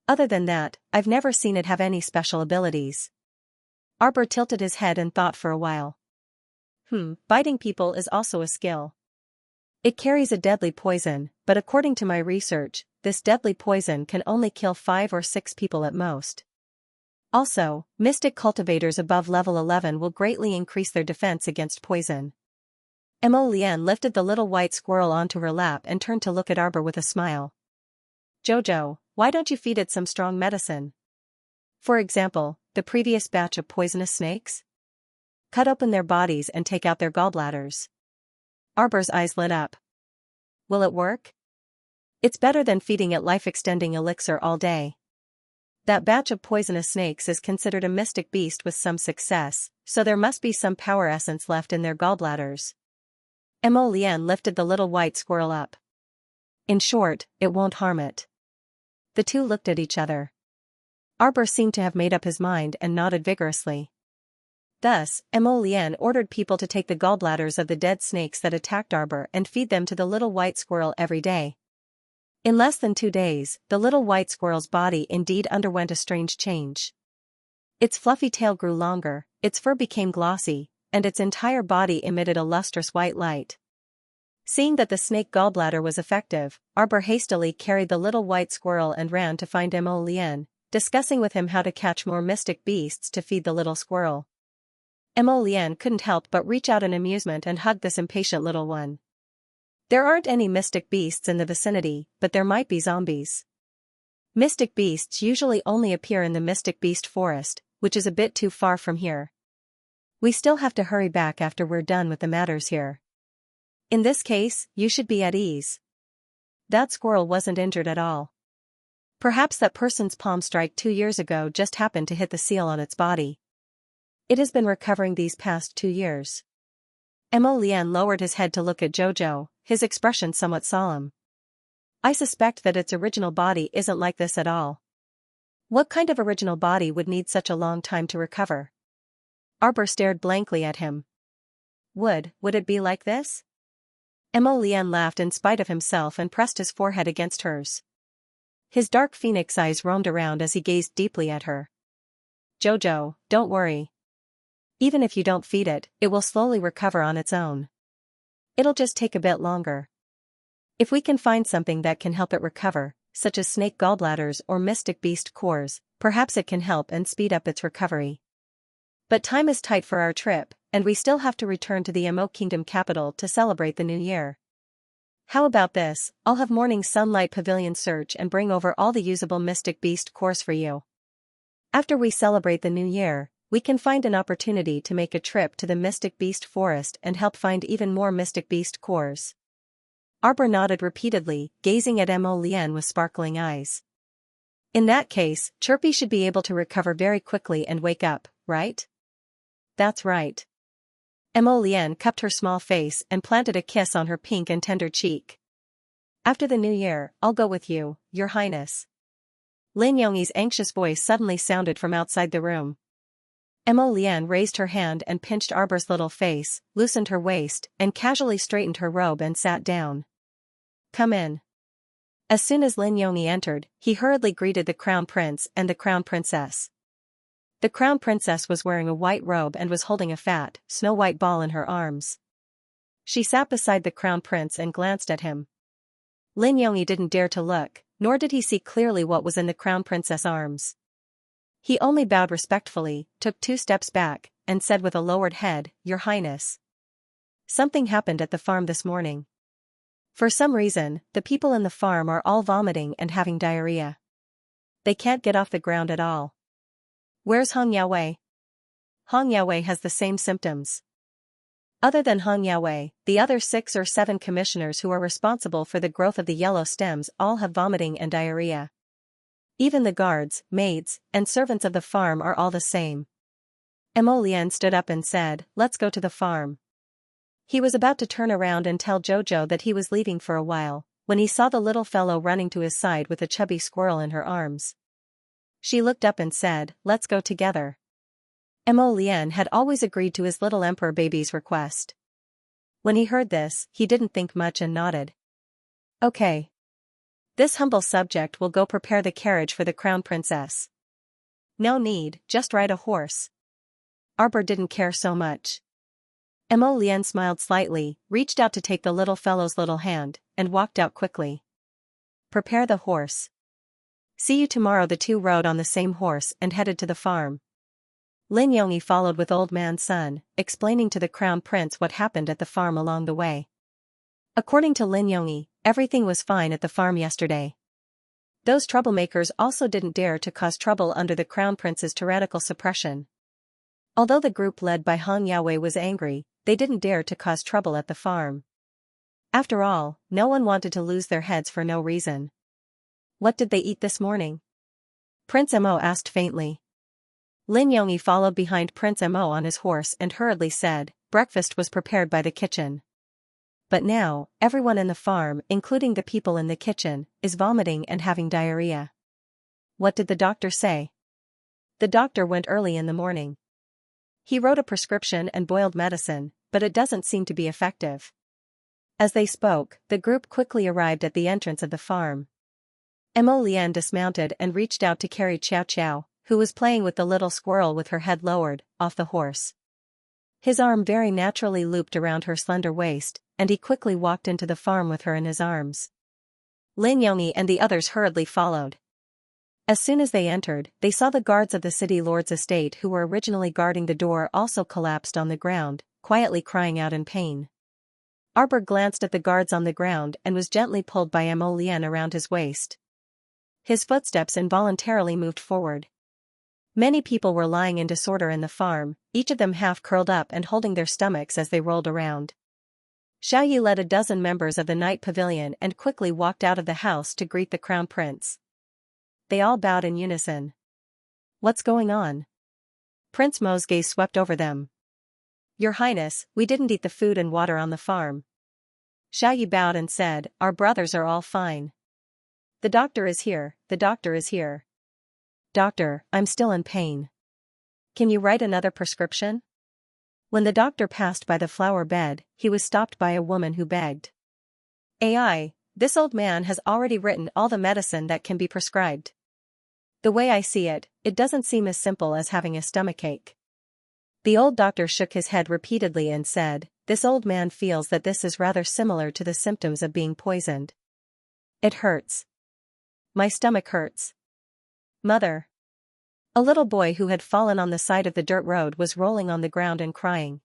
Other than that, I've never seen it have any special abilities." Arbor tilted his head and thought for a while. Biting people is also a skill. It carries a deadly poison, but according to my research, this deadly poison can only kill 5 or 6 people at most. Also, mystic cultivators above level 11 will greatly increase their defense against poison." Mo Lian lifted the little white squirrel onto her lap and turned to look at Arbor with a smile. "Jojo, why don't you feed it some strong medicine? For example, the previous batch of poisonous snakes? Cut open their bodies and take out their gallbladders." Arbor's eyes lit up. "Will it work?" "It's better than feeding it life-extending elixir all day. That batch of poisonous snakes is considered a mystic beast with some success, so there must be some power essence left in their gallbladders." Mo Lian lifted the little white squirrel up. "In short, it won't harm it." The two looked at each other. Arbor seemed to have made up his mind and nodded vigorously. Thus, Mo Lian ordered people to take the gallbladders of the dead snakes that attacked Arbor and feed them to the little white squirrel every day. In less than 2 days, the little white squirrel's body indeed underwent a strange change. Its fluffy tail grew longer, its fur became glossy, and its entire body emitted a lustrous white light. Seeing that the snake gallbladder was effective, Arbor hastily carried the little white squirrel and ran to find Mo Lian, discussing with him how to catch more mystic beasts to feed the little squirrel. Mo Lian couldn't help but reach out in amusement and hug this impatient little one. There aren't any mystic beasts in the vicinity, but there might be zombies. Mystic beasts usually only appear in the Mystic Beast Forest, which is a bit too far from here. We still have to hurry back after we're done with the matters here. In this case, you should be at ease. That squirrel wasn't injured at all. Perhaps that person's palm strike 2 years ago just happened to hit the seal on its body. It has been recovering these past 2 years. Mo Lian lowered his head to look at Jojo, his expression somewhat solemn. I suspect that its original body isn't like this at all. What kind of original body would need such a long time to recover? Arbor stared blankly at him. Would it be like this? Mo Lian laughed in spite of himself and pressed his forehead against hers. His dark phoenix eyes roamed around as he gazed deeply at her. Jojo, don't worry. Even if you don't feed it, it will slowly recover on its own. It'll just take a bit longer. If we can find something that can help it recover, such as snake gallbladders or mystic beast cores, perhaps it can help and speed up its recovery. But time is tight for our trip, and we still have to return to the Mo Kingdom capital to celebrate the new year. How about this? I'll have Morning Sunlight Pavilion search and bring over all the usable mystic beast cores for you. After we celebrate the new year, we can find an opportunity to make a trip to the Mystic Beast Forest and help find even more Mystic Beast cores. Arbor nodded repeatedly, gazing at Mo Lian with sparkling eyes. In that case, Chirpy should be able to recover very quickly and wake up, right? That's right. Mo Lian cupped her small face and planted a kiss on her pink and tender cheek. After the new year, I'll go with you, Your Highness. Lin Yongyi's anxious voice suddenly sounded from outside the room. Mo Lian raised her hand and pinched Arbor's little face, loosened her waist, and casually straightened her robe and sat down. Come in. As soon as Lin Yongyi entered, he hurriedly greeted the Crown Prince and the Crown Princess. The Crown Princess was wearing a white robe and was holding a fat, snow-white ball in her arms. She sat beside the Crown Prince and glanced at him. Lin Yongyi didn't dare to look, nor did he see clearly what was in the Crown Princess' arms. He only bowed respectfully, took 2 steps back, and said with a lowered head, Your Highness. Something happened at the farm this morning. For some reason, the people in the farm are all vomiting and having diarrhea. They can't get off the ground at all. Where's Hong Yaowei? Hong Yaowei has the same symptoms. Other than Hong Yaowei, the other 6 or 7 commissioners who are responsible for the growth of the yellow stems all have vomiting and diarrhea. Even the guards, maids, and servants of the farm are all the same. Mo Lian stood up and said, Let's go to the farm. He was about to turn around and tell Jojo that he was leaving for a while, when he saw the little fellow running to his side with a chubby squirrel in her arms. She looked up and said, Let's go together. Mo Lian had always agreed to his little emperor baby's request. When he heard this, he didn't think much and nodded. Okay. This humble subject will go prepare the carriage for the Crown Princess. No need, just ride a horse. Arbor didn't care so much. Mo Lian smiled slightly, reached out to take the little fellow's little hand, and walked out quickly. Prepare the horse. See you tomorrow. The two rode on the same horse and headed to the farm. Lin Yongyi followed with Old Man Sun, explaining to the Crown Prince what happened at the farm along the way. According to Lin Yongyi, everything was fine at the farm yesterday. Those troublemakers also didn't dare to cause trouble under the Crown Prince's tyrannical suppression. Although the group led by Hong Yaowei was angry, they didn't dare to cause trouble at the farm. After all, no one wanted to lose their heads for no reason. What did they eat this morning? Prince Mo asked faintly. Lin Yongyi followed behind Prince Mo on his horse and hurriedly said, Breakfast was prepared by the kitchen. But now, everyone in the farm, including the people in the kitchen, is vomiting and having diarrhea. What did the doctor say? The doctor went early in the morning. He wrote a prescription and boiled medicine, but it doesn't seem to be effective. As they spoke, the group quickly arrived at the entrance of the farm. Emo Lian dismounted and reached out to carry Xiao, who was playing with the little squirrel with her head lowered, off the horse. His arm very naturally looped around her slender waist, and he quickly walked into the farm with her in his arms. Lin Yongyi and the others hurriedly followed. As soon as they entered, they saw the guards of the city lord's estate who were originally guarding the door also collapsed on the ground, quietly crying out in pain. Arbor glanced at the guards on the ground and was gently pulled by Emo Lian around his waist. His footsteps involuntarily moved forward. Many people were lying in disorder in the farm, each of them half curled up and holding their stomachs as they rolled around. Xiaoyi led a dozen members of the night pavilion and quickly walked out of the house to greet the crown prince. They all bowed in unison. What's going on? Prince Mo's gaze swept over them. Your Highness, we didn't eat the food and water on the farm. Xiaoyi bowed and said, our brothers are all fine. The doctor is here, the doctor is here. Doctor, I'm still in pain. Can you write another prescription? When the doctor passed by the flower bed, he was stopped by a woman who begged. AI, this old man has already written all the medicine that can be prescribed. The way I see it, it doesn't seem as simple as having a stomachache. The old doctor shook his head repeatedly and said, this old man feels that this is rather similar to the symptoms of being poisoned. It hurts. My stomach hurts. Mother. A little boy who had fallen on the side of the dirt road was rolling on the ground and crying.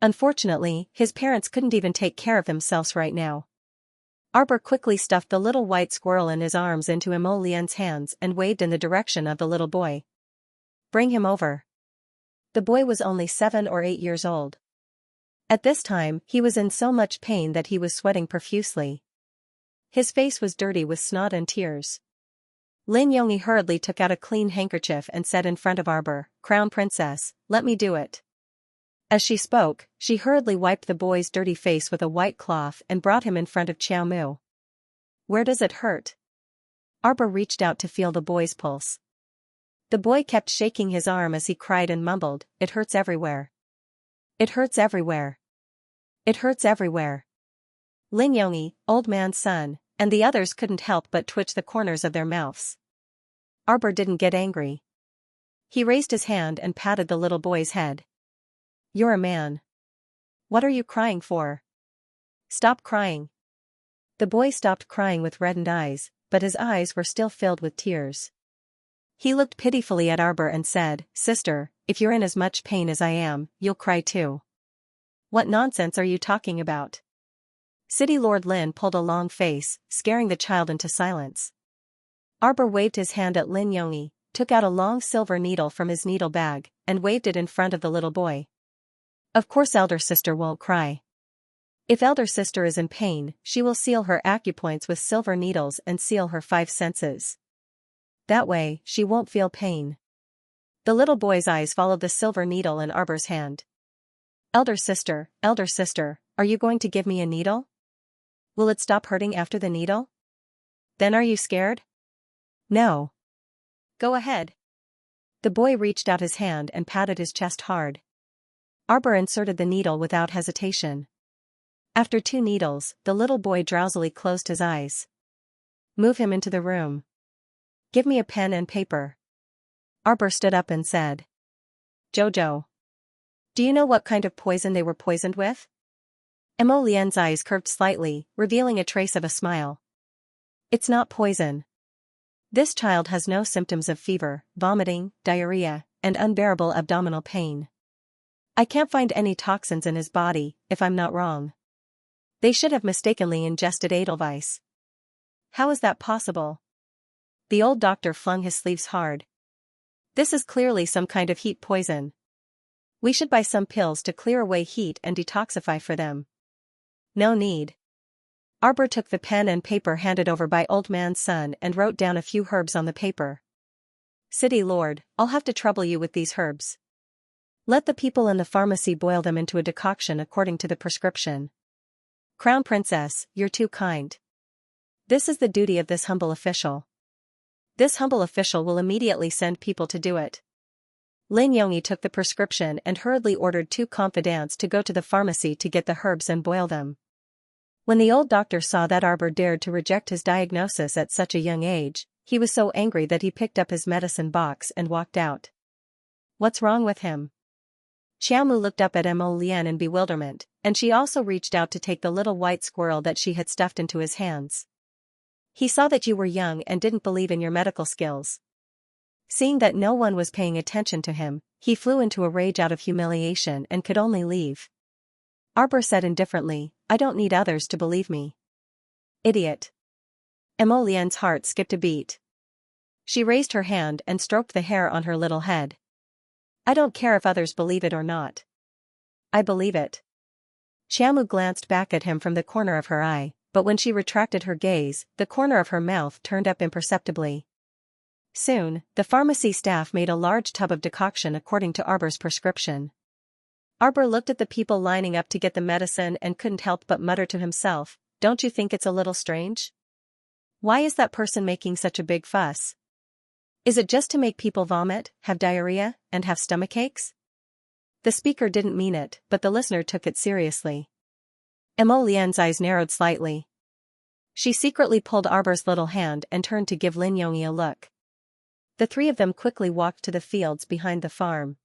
Unfortunately, his parents couldn't even take care of themselves right now. Arbor quickly stuffed the little white squirrel in his arms into Emo Lian's hands and waved in the direction of the little boy. Bring him over. The boy was only 7 or 8 years old. At this time, he was in so much pain that he was sweating profusely. His face was dirty with snot and tears. Lin Yongyi hurriedly took out a clean handkerchief and said in front of Arbor, Crown Princess, let me do it. As she spoke, she hurriedly wiped the boy's dirty face with a white cloth and brought him in front of Xiao Mu. Where does it hurt? Arbor reached out to feel the boy's pulse. The boy kept shaking his arm as he cried and mumbled, it hurts everywhere. It hurts everywhere. It hurts everywhere. Lin Yongyi, old man's son, and the others couldn't help but twitch the corners of their mouths. Arbor didn't get angry. He raised his hand and patted the little boy's head. You're a man. What are you crying for? Stop crying. The boy stopped crying with reddened eyes, but his eyes were still filled with tears. He looked pitifully at Arbor and said, Sister, if you're in as much pain as I am, you'll cry too. What nonsense are you talking about? City Lord Lin pulled a long face, scaring the child into silence. Arbor waved his hand at Lin Yongyi, took out a long silver needle from his needle bag, and waved it in front of the little boy. Of course elder sister won't cry. If elder sister is in pain, she will seal her acupoints with silver needles and seal her 5 senses. That way, she won't feel pain. The little boy's eyes followed the silver needle in Arbor's hand. Elder sister, are you going to give me a needle? Will it stop hurting after the needle? Then are you scared? No. Go ahead. The boy reached out his hand and patted his chest hard. Arbor inserted the needle without hesitation. After 2 needles, the little boy drowsily closed his eyes. Move him into the room. Give me a pen and paper. Arbor stood up and said. Jojo. Do you know what kind of poison they were poisoned with? Emo Lian's eyes curved slightly, revealing a trace of a smile. It's not poison. This child has no symptoms of fever, vomiting, diarrhea, and unbearable abdominal pain. I can't find any toxins in his body, if I'm not wrong. They should have mistakenly ingested Edelweiss. How is that possible? The old doctor flung his sleeves hard. This is clearly some kind of heat poison. We should buy some pills to clear away heat and detoxify for them. No need. Arbor took the pen and paper handed over by old man's son and wrote down a few herbs on the paper. City Lord, I'll have to trouble you with these herbs. Let the people in the pharmacy boil them into a decoction according to the prescription. Crown Princess, you're too kind. This is the duty of this humble official. This humble official will immediately send people to do it. Lin Yongyi took the prescription and hurriedly ordered 2 confidants to go to the pharmacy to get the herbs and boil them. When the old doctor saw that Arbor dared to reject his diagnosis at such a young age, he was so angry that he picked up his medicine box and walked out. What's wrong with him? Xiaomu looked up at Mo Lian in bewilderment, and she also reached out to take the little white squirrel that she had stuffed into his hands. He saw that you were young and didn't believe in your medical skills. Seeing that no one was paying attention to him, he flew into a rage out of humiliation and could only leave. Arbor said indifferently, I don't need others to believe me. Idiot. Mo Lian's heart skipped a beat. She raised her hand and stroked the hair on her little head. I don't care if others believe it or not. I believe it. Xiaomu glanced back at him from the corner of her eye, but when she retracted her gaze, the corner of her mouth turned up imperceptibly. Soon, the pharmacy staff made a large tub of decoction according to Arbor's prescription. Arbor looked at the people lining up to get the medicine and couldn't help but mutter to himself, don't you think it's a little strange? Why is that person making such a big fuss? Is it just to make people vomit, have diarrhea, and have stomachaches? The speaker didn't mean it, but the listener took it seriously. Mo Lian's eyes narrowed slightly. She secretly pulled Arbor's little hand and turned to give Lin Yongyi a look. The 3 of them quickly walked to the fields behind the farm.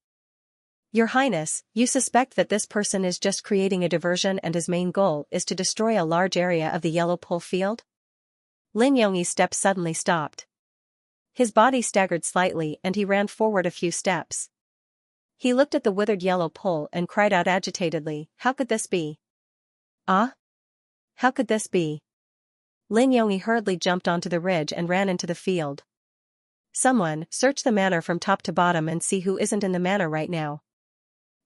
Your Highness, you suspect that this person is just creating a diversion and his main goal is to destroy a large area of the yellow pole field? Lin Yongyi's step suddenly stopped. His body staggered slightly and he ran forward a few steps. He looked at the withered yellow pole and cried out agitatedly, how could this be? Ah? How could this be? Lin Yongyi hurriedly jumped onto the ridge and ran into the field. Someone, search the manor from top to bottom and see who isn't in the manor right now.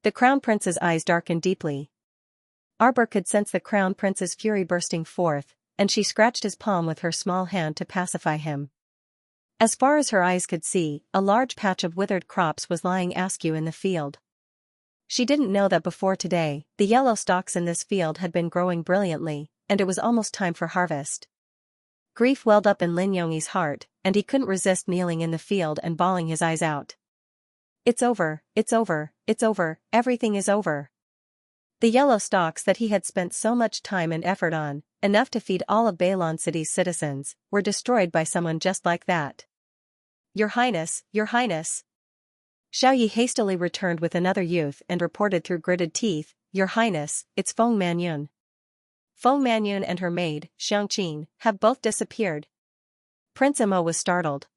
The Crown Prince's eyes darkened deeply. Arbor could sense the Crown Prince's fury bursting forth, and she scratched his palm with her small hand to pacify him. As far as her eyes could see, a large patch of withered crops was lying askew in the field. She didn't know that before today, the yellow stalks in this field had been growing brilliantly, and it was almost time for harvest. Grief welled up in Lin Yongyi's heart, and he couldn't resist kneeling in the field and bawling his eyes out. It's over, it's over, it's over, everything is over. The yellow stalks that he had spent so much time and effort on, enough to feed all of Bailon City's citizens, were destroyed by someone just like that. Your Highness, Your Highness. Xiaoyi hastily returned with another youth and reported through gritted teeth, Your Highness, it's Feng Manyun. Feng Manyun and her maid, Xianxia, have both disappeared. Prince Mo was startled.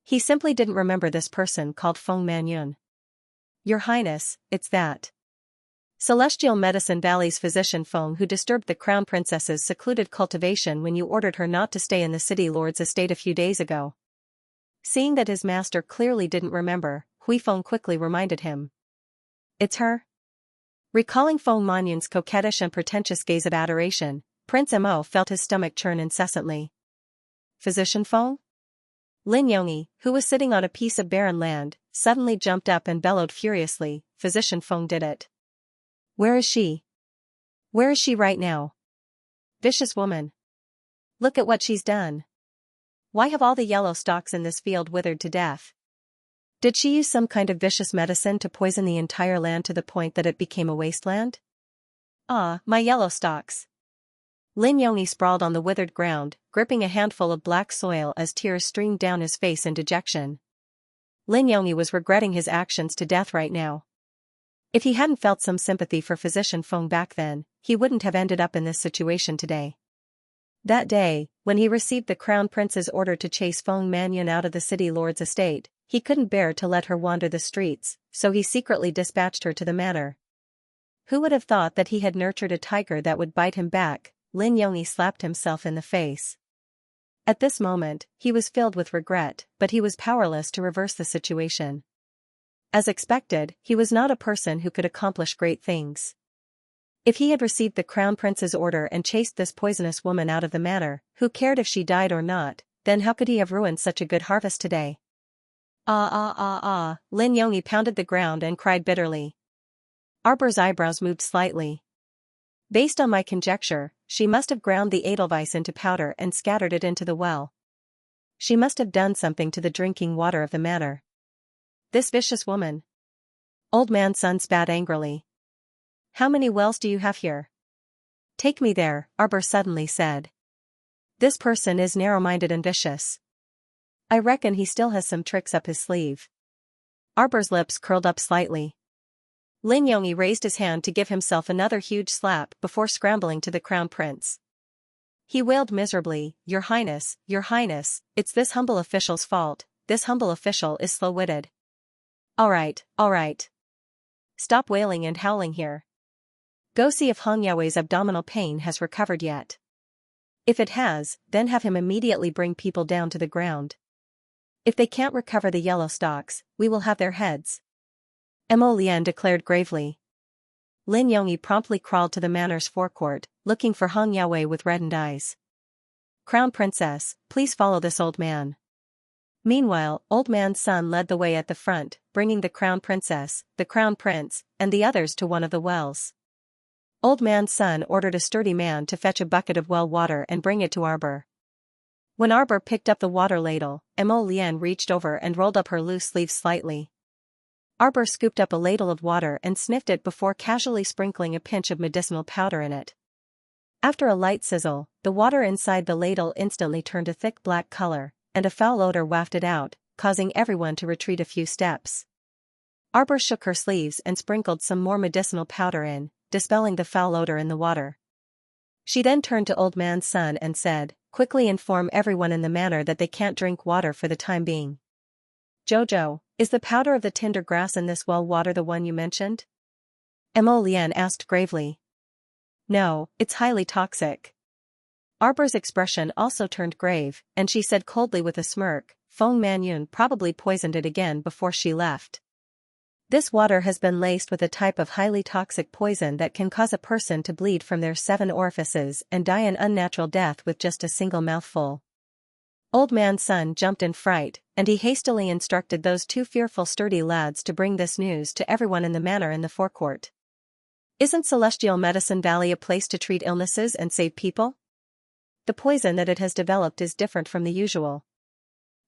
He simply didn't remember this person called Feng Manyun. Your Highness, it's that Celestial Medicine Valley's physician Feng who disturbed the Crown Princess's secluded cultivation when you ordered her not to stay in the city lord's estate a few days ago. Seeing that his master clearly didn't remember, Hui Feng quickly reminded him. It's her? Recalling Feng Manyun's coquettish and pretentious gaze of adoration, Prince Mo felt his stomach churn incessantly. Physician Feng? Lin Yongyi, who was sitting on a piece of barren land, suddenly jumped up and bellowed furiously, Physician Feng did it. Where is she? Where is she right now? Vicious woman. Look at what she's done. Why have all the yellow stalks in this field withered to death? Did she use some kind of vicious medicine to poison the entire land to the point that it became a wasteland? Ah, my yellow stalks. Lin Yongyi sprawled on the withered ground, gripping a handful of black soil as tears streamed down his face in dejection. Lin Yongyi was regretting his actions to death right now. If he hadn't felt some sympathy for Physician Feng back then, he wouldn't have ended up in this situation today. That day, when he received the Crown Prince's order to chase Feng Manyun out of the city lord's estate, he couldn't bear to let her wander the streets, so he secretly dispatched her to the manor. Who would have thought that he had nurtured a tiger that would bite him back? Lin Yongyi slapped himself in the face. At this moment, he was filled with regret, but he was powerless to reverse the situation. As expected, he was not a person who could accomplish great things. If he had received the Crown Prince's order and chased this poisonous woman out of the manor, who cared if she died or not, then how could he have ruined such a good harvest today? Lin Yongyi pounded the ground and cried bitterly. Arbor's eyebrows moved slightly. Based on my conjecture, she must have ground the edelweiss into powder and scattered it into the well. She must have done something to the drinking water of the manor. This vicious woman. Old man's son spat angrily. How many wells do you have here? Take me there, Arbor suddenly said. This person is narrow-minded and vicious. I reckon he still has some tricks up his sleeve. Arbor's lips curled up slightly. Lin Yongyi raised his hand to give himself another huge slap before scrambling to the crown prince. He wailed miserably, Your Highness, it's this humble official's fault, this humble official is slow-witted. All right. Stop wailing and howling here. Go see if Hong Yaowei's abdominal pain has recovered yet. If it has, then have him immediately bring people down to the ground. If they can't recover the yellow stalks, we will have their heads. Mo Lian declared gravely. Lin Yongyi promptly crawled to the manor's forecourt, looking for Hong Yaowei with reddened eyes. Crown Princess, please follow this old man. Meanwhile, old man's son led the way at the front, bringing the Crown Princess, the Crown Prince, and the others to one of the wells. Old man's son ordered a sturdy man to fetch a bucket of well water and bring it to Arbor. When Arbor picked up the water ladle, Mo Lian reached over and rolled up her loose sleeves slightly. Arbor scooped up a ladle of water and sniffed it before casually sprinkling a pinch of medicinal powder in it. After a light sizzle, the water inside the ladle instantly turned a thick black color, and a foul odor wafted out, causing everyone to retreat a few steps. Arbor shook her sleeves and sprinkled some more medicinal powder in, dispelling the foul odor in the water. She then turned to old man's son and said, Quickly inform everyone in the manor that they can't drink water for the time being. Jojo, is the powder of the tinder grass in this well water the one you mentioned? Mo Lian asked gravely. No, it's highly toxic. Arbor's expression also turned grave, and she said coldly with a smirk, Feng Manyun probably poisoned it again before she left. This water has been laced with a type of highly toxic poison that can cause a person to bleed from their 7 orifices and die an unnatural death with just a single mouthful. Old man's son jumped in fright, and he hastily instructed those 2 fearful sturdy lads to bring this news to everyone in the manor in the forecourt. Isn't Celestial Medicine Valley a place to treat illnesses and save people? The poison that it has developed is different from the usual.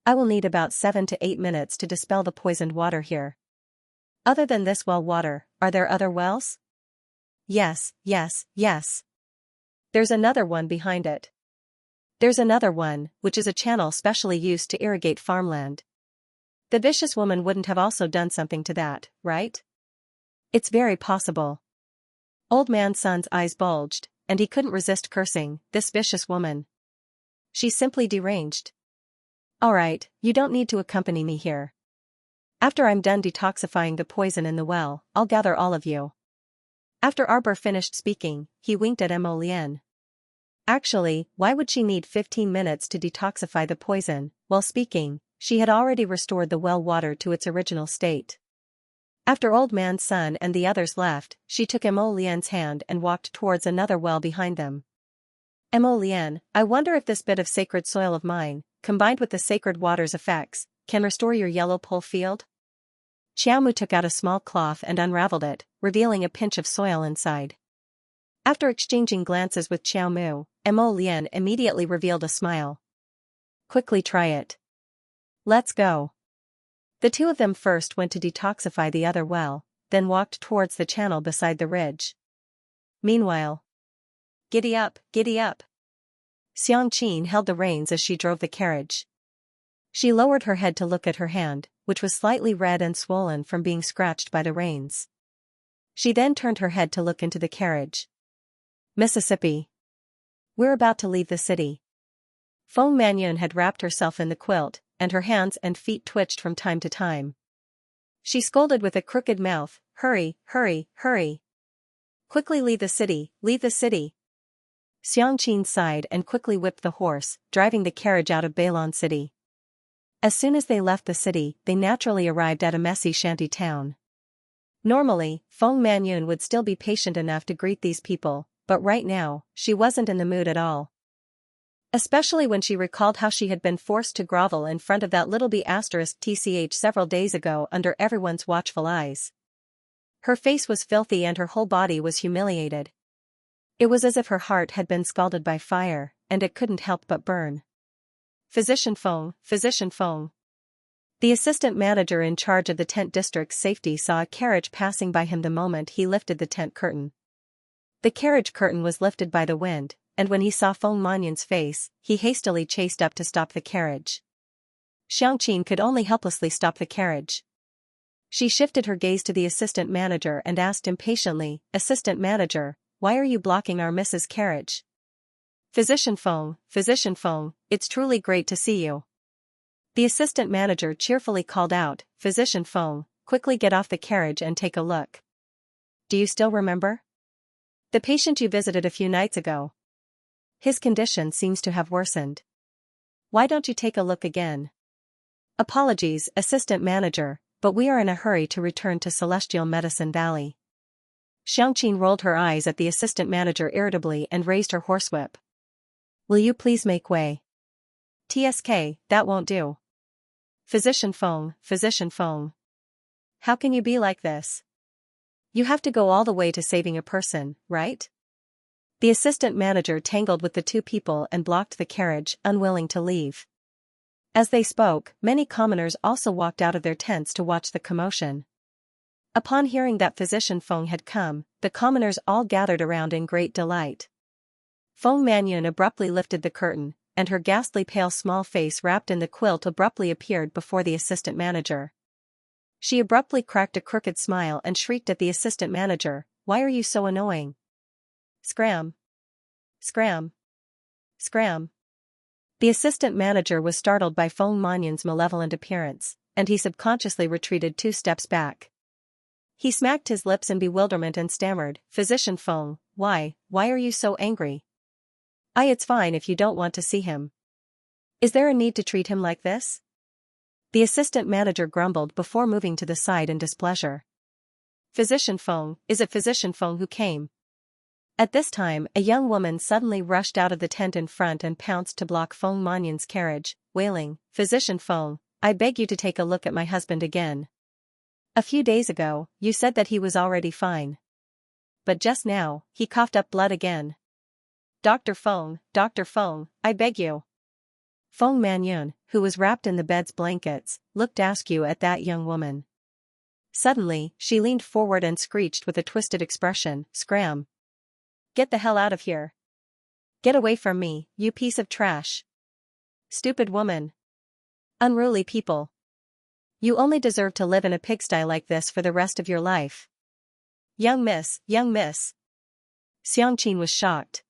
I will need about 7 to 8 minutes to dispel the poisoned water here. Other than this well water, are there other wells? Yes. There's another one behind it. There's another one, which is a channel specially used to irrigate farmland. The vicious woman wouldn't have also done something to that, right? It's very possible. Old man's son's eyes bulged, and he couldn't resist cursing, this vicious woman. She's simply deranged. Alright, you don't need to accompany me here. After I'm done detoxifying the poison in the well, I'll gather all of you. After Arbor finished speaking, he winked at Mo Lian. Actually, why would she need 15 minutes to detoxify the poison? While speaking, she had already restored the well water to its original state. After old man's son and the others left, she took Mo Lian's hand and walked towards another well behind them. Mo Lian, I wonder if this bit of sacred soil of mine, combined with the sacred water's effects, can restore your yellow pole field? Xiao Mu took out a small cloth and unraveled it, revealing a pinch of soil inside. After exchanging glances with Xiao Mu, Mo Lian immediately revealed a smile. Quickly try it. Let's go. The 2 of them first went to detoxify the other well, then walked towards the channel beside the ridge. Meanwhile, Giddy up. Xianxia held the reins as she drove the carriage. She lowered her head to look at her hand, which was slightly red and swollen from being scratched by the reins. She then turned her head to look into the carriage. Mississippi. We're about to leave the city. Feng Manyun had wrapped herself in the quilt, and her hands and feet twitched from time to time. She scolded with a crooked mouth, Hurry. Quickly leave the city. Xianxia sighed and quickly whipped the horse, driving the carriage out of Bailon City. As soon as they left the city, they naturally arrived at a messy shanty town. Normally, Feng Manyun would still be patient enough to greet these people, but right now, she wasn't in the mood at all. Especially when she recalled how she had been forced to grovel in front of that little B***tch several days ago under everyone's watchful eyes. Her face was filthy and her whole body was humiliated. It was as if her heart had been scalded by fire, and it couldn't help but burn. Physician Feng, Physician Feng. The assistant manager in charge of the tent district's safety saw a carriage passing by him the moment he lifted the tent curtain. The carriage curtain was lifted by the wind, and when he saw Feng Manyun's face, he hastily chased up to stop the carriage. Xianxia could only helplessly stop the carriage. She shifted her gaze to the assistant manager and asked impatiently, "Assistant manager, why are you blocking our Mrs. Carriage?" Physician Feng, it's truly great to see you." The assistant manager cheerfully called out, "Physician Feng, quickly get off the carriage and take a look. Do you still remember the patient you visited a few nights ago? His condition seems to have worsened. Why don't you take a look again?" "Apologies, assistant manager, but we are in a hurry to return to Celestial Medicine Valley." Xianxia rolled her eyes at the assistant manager irritably and raised her horsewhip. "Will you please make way?" "TSK, that won't do. Physician Feng, how can you be like this? You have to go all the way to saving a person, right?" The assistant manager tangled with the two people and blocked the carriage, unwilling to leave. As they spoke, many commoners also walked out of their tents to watch the commotion. Upon hearing that Physician Feng had come, the commoners all gathered around in great delight. Feng Manyun abruptly lifted the curtain, and her ghastly pale small face wrapped in the quilt abruptly appeared before the assistant manager. She abruptly cracked a crooked smile and shrieked at the assistant manager, "Why are you so annoying? Scram! Scram! Scram!" The assistant manager was startled by Feng Manyun's malevolent appearance, and he subconsciously retreated 2 steps back. He smacked his lips in bewilderment and stammered, "Physician Feng, why are you so angry?" It's fine if you don't want to see him. Is there a need to treat him like this?" The assistant manager grumbled before moving to the side in displeasure. "Physician Feng, is it Physician Feng who came?" At this time, a young woman suddenly rushed out of the tent in front and pounced to block Feng Manyun's carriage, wailing, "Physician Feng, I beg you to take a look at my husband again. A few days ago, you said that he was already fine. But just now, he coughed up blood again. Dr. Feng, I beg you." Feng Manyun, who was wrapped in the bed's blankets, looked askew at that young woman. Suddenly, she leaned forward and screeched with a twisted expression, "Scram! Get the hell out of here. Get away from me, you piece of trash. Stupid woman. Unruly people. You only deserve to live in a pigsty like this for the rest of your life." Young miss. Xianxia was shocked.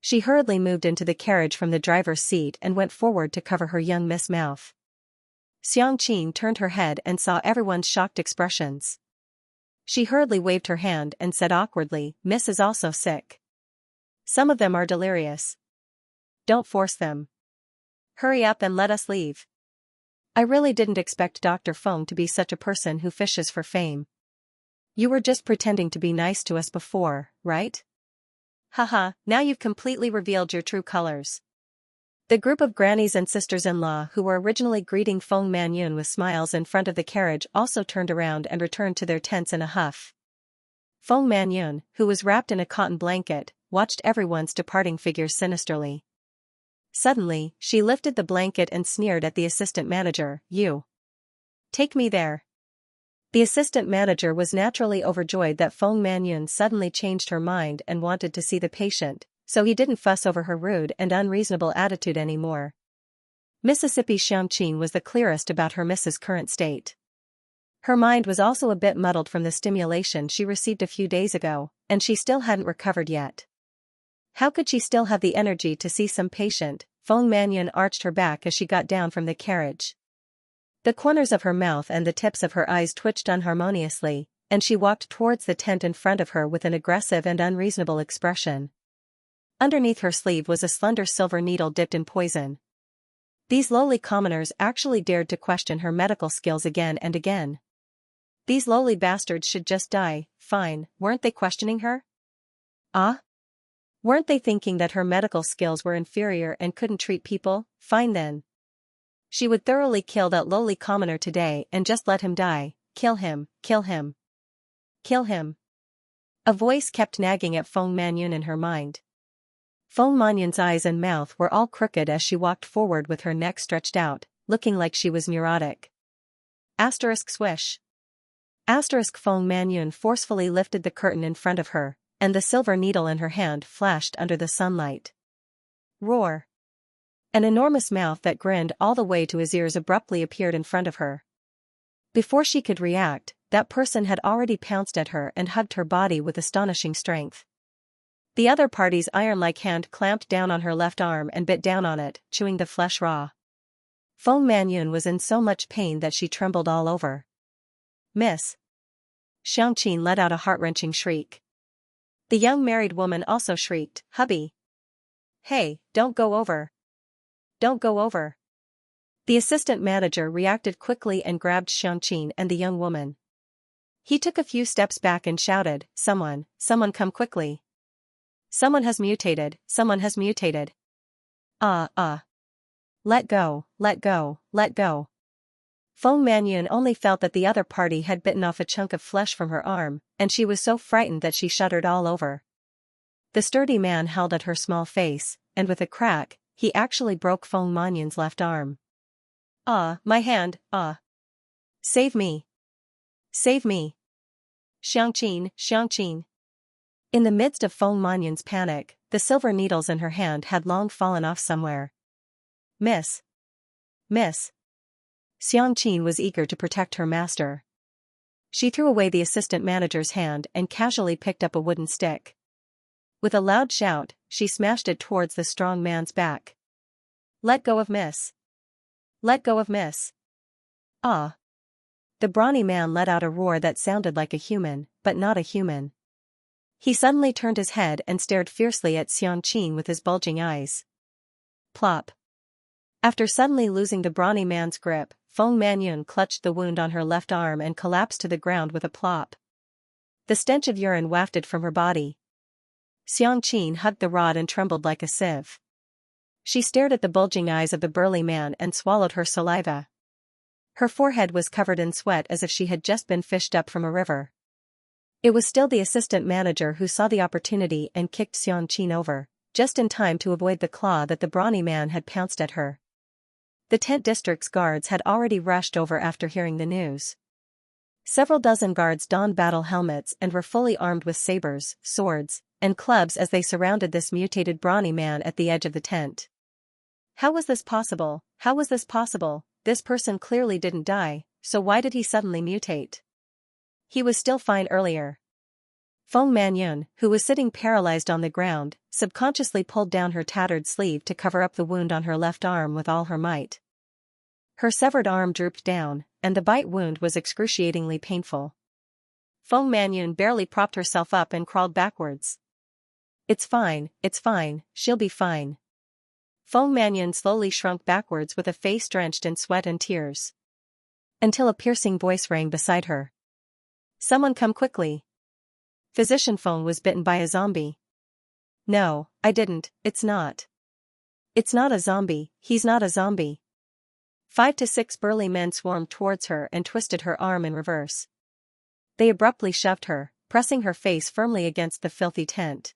She hurriedly moved into the carriage from the driver's seat and went forward to cover her young miss' mouth. Xianxia turned her head and saw everyone's shocked expressions. She hurriedly waved her hand and said awkwardly, "Miss is also sick. Some of them are delirious. Don't force them. Hurry up and let us leave. I really didn't expect Dr. Feng to be such a person who fishes for fame. You were just pretending to be nice to us before, right? Haha, now you've completely revealed your true colors." The group of grannies and sisters-in-law who were originally greeting Feng Manyun with smiles in front of the carriage also turned around and returned to their tents in a huff. Feng Manyun, who was wrapped in a cotton blanket, watched everyone's departing figures sinisterly. Suddenly, she lifted the blanket and sneered at the assistant manager, "You. Take me there." The assistant manager was naturally overjoyed that Feng Manyun suddenly changed her mind and wanted to see the patient, so he didn't fuss over her rude and unreasonable attitude anymore. Mississippi Xianxia was the clearest about her miss's current state. Her mind was also a bit muddled from the stimulation she received a few days ago, and she still hadn't recovered yet. How could she still have the energy to see some patient? Feng Manyun arched her back as she got down from the carriage. The corners of her mouth and the tips of her eyes twitched unharmoniously, and she walked towards the tent in front of her with an aggressive and unreasonable expression. Underneath her sleeve was a slender silver needle dipped in poison. These lowly commoners actually dared to question her medical skills again and again. These lowly bastards should just die. Fine, weren't they questioning her? Ah? Weren't they thinking that her medical skills were inferior and couldn't treat people? Fine then. She would thoroughly kill that lowly commoner today and just let him die. Kill him, kill him. Kill him. A voice kept nagging at Feng Manyun in her mind. Feng Manyun's eyes and mouth were all crooked as she walked forward with her neck stretched out, looking like she was neurotic. Asterisk swish. Asterisk Feng Manyun forcefully lifted the curtain in front of her, and the silver needle in her hand flashed under the sunlight. Roar. An enormous mouth that grinned all the way to his ears abruptly appeared in front of her. Before she could react, that person had already pounced at her and hugged her body with astonishing strength. The other party's iron-like hand clamped down on her left arm and bit down on it, chewing the flesh raw. Feng Manyun was in so much pain that she trembled all over. Miss. Xianxia let out a heart-wrenching shriek. The young married woman also shrieked, "Hubby! Hey, don't go over! Don't go over!" The assistant manager reacted quickly and grabbed Xianxia and the young woman. He took a few steps back and shouted, someone come quickly. Someone has mutated, someone has mutated. Let go, let go, let go. Feng Manyun only felt that the other party had bitten off a chunk of flesh from her arm, and she was so frightened that she shuddered all over. The sturdy man held at her small face, and with a crack, he actually broke Feng Manyun's left arm. My hand, Save me. Save me. Xianxia, Xianxia. In the midst of Feng Manyun's panic, the silver needles in her hand had long fallen off somewhere. Miss. Miss. Xianxia was eager to protect her master. She threw away the assistant manager's hand and casually picked up a wooden stick. With a loud shout, she smashed it towards the strong man's back. Let go of Miss. Let go of Miss. The brawny man let out a roar that sounded like a human, but not a human. He suddenly turned his head and stared fiercely at Xianxia with his bulging eyes. Plop. After suddenly losing the brawny man's grip, Feng Manyun clutched the wound on her left arm and collapsed to the ground with a plop. The stench of urine wafted from her body. Xianxia hugged the rod and trembled like a sieve. She stared at the bulging eyes of the burly man and swallowed her saliva. Her forehead was covered in sweat as if she had just been fished up from a river. It was still the assistant manager who saw the opportunity and kicked Xianxia over, just in time to avoid the claw that the brawny man had pounced at her. The tent district's guards had already rushed over after hearing the news. Several dozen guards donned battle helmets and were fully armed with sabers, swords, and clubs as they surrounded this mutated brawny man at the edge of the tent. How was this possible? How was this possible? This person clearly didn't die, so why did he suddenly mutate? He was still fine earlier. Feng Manyun, who was sitting paralyzed on the ground, subconsciously pulled down her tattered sleeve to cover up the wound on her left arm with all her might. Her severed arm drooped down, and the bite wound was excruciatingly painful. Feng Manyun barely propped herself up and crawled backwards. It's fine, she'll be fine. Feng Manyun slowly shrunk backwards with a face drenched in sweat and tears. Until a piercing voice rang beside her. Someone come quickly. Physician Feng was bitten by a zombie. No, I didn't, it's not. It's not a zombie, he's not a zombie. 5 to 6 burly men swarmed towards her and twisted her arm in reverse. They abruptly shoved her, pressing her face firmly against the filthy tent.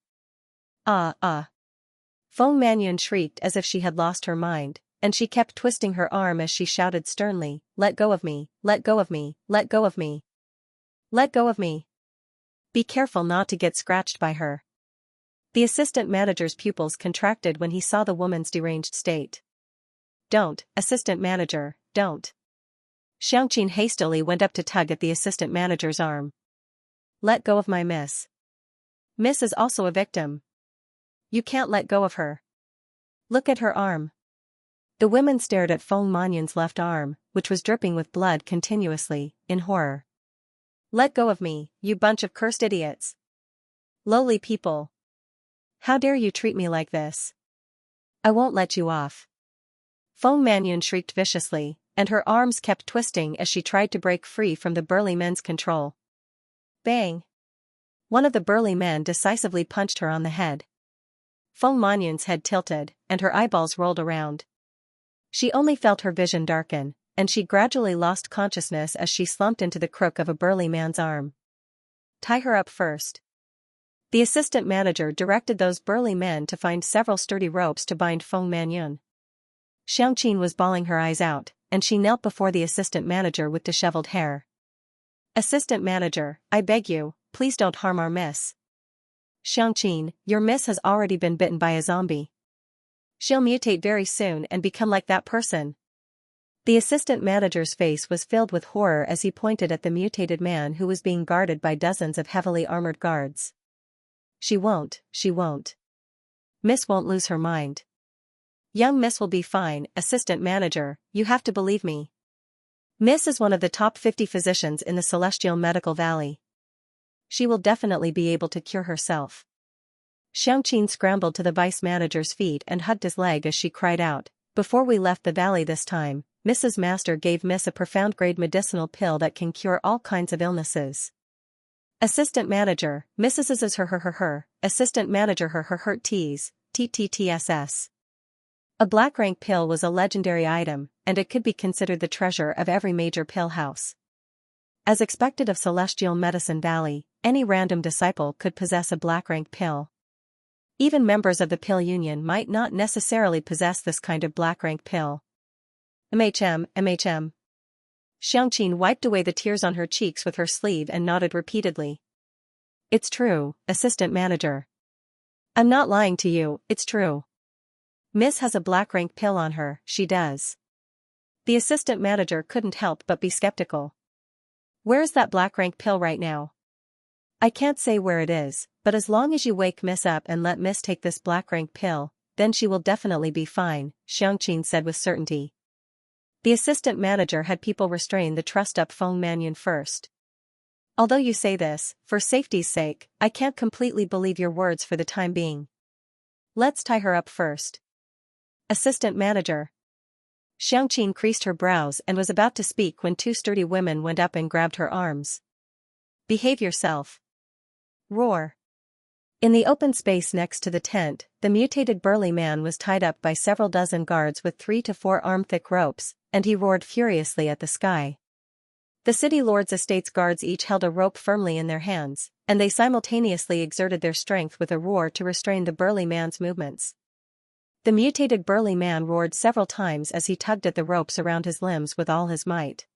Feng Manyun shrieked as if she had lost her mind, and she kept twisting her arm as she shouted sternly, let go of me, let go of me, let go of me. Let go of me. Be careful not to get scratched by her. The assistant manager's pupils contracted when he saw the woman's deranged state. Don't, assistant manager, don't. Xianxia hastily went up to tug at the assistant manager's arm. Let go of my miss. Miss is also a victim. You can't let go of her. Look at her arm. The women stared at Feng Manyun's left arm, which was dripping with blood continuously, in horror. Let go of me, you bunch of cursed idiots. Lowly people. How dare you treat me like this? I won't let you off. Feng Manyun shrieked viciously, and her arms kept twisting as she tried to break free from the burly men's control. Bang! One of the burly men decisively punched her on the head. Feng Manyun's head tilted, and her eyeballs rolled around. She only felt her vision darken, and she gradually lost consciousness as she slumped into the crook of a burly man's arm. Tie her up first. The assistant manager directed those burly men to find several sturdy ropes to bind Feng Manyun. Xianxia was bawling her eyes out, and she knelt before the assistant manager with disheveled hair. "Assistant manager, I beg you, please don't harm our miss. Xianxia, your miss has already been bitten by a zombie. She'll mutate very soon and become like that person." The assistant manager's face was filled with horror as he pointed at the mutated man who was being guarded by dozens of heavily armored guards. She won't. Miss won't lose her mind. Young Miss will be fine, assistant manager, you have to believe me. Miss is one of the top 50 physicians in the Celestial Medical Valley. She will definitely be able to cure herself. Xianxia scrambled to the vice manager's feet and hugged his leg as she cried out, "Before we left the valley this time, Mrs. Master gave Miss a profound-grade medicinal pill that can cure all kinds of illnesses." Assistant manager, Mrs. is her. Assistant manager her T's, TTTSS. A black rank pill was a legendary item, and it could be considered the treasure of every major pill house. As expected of Celestial Medicine Valley, any random disciple could possess a black rank pill. Even members of the pill union might not necessarily possess this kind of black rank pill. MHM. Xianxia wiped away the tears on her cheeks with her sleeve and nodded repeatedly. "It's true, assistant manager. I'm not lying to you, it's true. Miss has a black rank pill on her, she does." The assistant manager couldn't help but be skeptical. "Where's that black rank pill right now?" "I can't say where it is, but as long as you wake Miss up and let Miss take this black rank pill, then she will definitely be fine," Xianxia said with certainty. The assistant manager had people restrain the trussed-up Feng Manyun first. "Although you say this, for safety's sake, I can't completely believe your words for the time being. Let's tie her up first." "Assistant manager." Xianxia creased her brows and was about to speak when two sturdy women went up and grabbed her arms. "Behave yourself." Roar. In the open space next to the tent, the mutated burly man was tied up by several dozen guards with 3 to 4 arm-thick ropes, and he roared furiously at the sky. The city lord's estate's guards each held a rope firmly in their hands, and they simultaneously exerted their strength with a roar to restrain the burly man's movements. The mutated burly man roared several times as he tugged at the ropes around his limbs with all his might.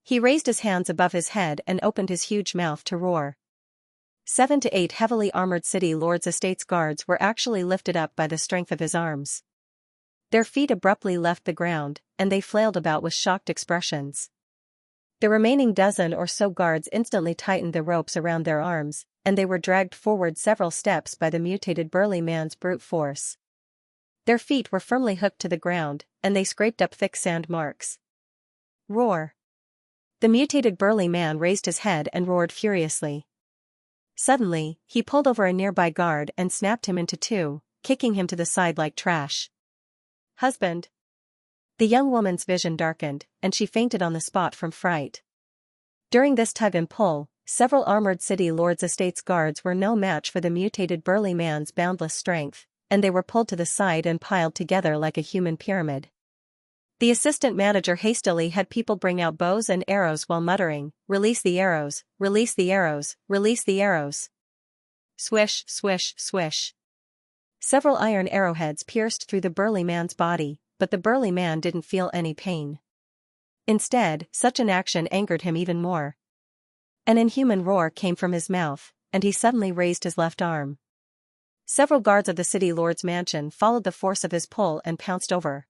He raised his hands above his head and opened his huge mouth to roar. 7 to 8 heavily armored city lords' estate's guards were actually lifted up by the strength of his arms. Their feet abruptly left the ground, and they flailed about with shocked expressions. The remaining dozen or so guards instantly tightened the ropes around their arms, and they were dragged forward several steps by the mutated burly man's brute force. Their feet were firmly hooked to the ground, and they scraped up thick sand marks. Roar. The mutated burly man raised his head and roared furiously. Suddenly, he pulled over a nearby guard and snapped him into two, kicking him to the side like trash. "Husband." The young woman's vision darkened, and she fainted on the spot from fright. During this tug and pull, several armored city lords' estate's guards were no match for the mutated burly man's boundless strength, and they were pulled to the side and piled together like a human pyramid. The assistant manager hastily had people bring out bows and arrows while muttering, "Release the arrows, release the arrows, release the arrows." Swish, swish, swish. Several iron arrowheads pierced through the burly man's body, but the burly man didn't feel any pain. Instead, such an action angered him even more. An inhuman roar came from his mouth, and he suddenly raised his left arm. Several guards of the city lord's mansion followed the force of his pull and pounced over.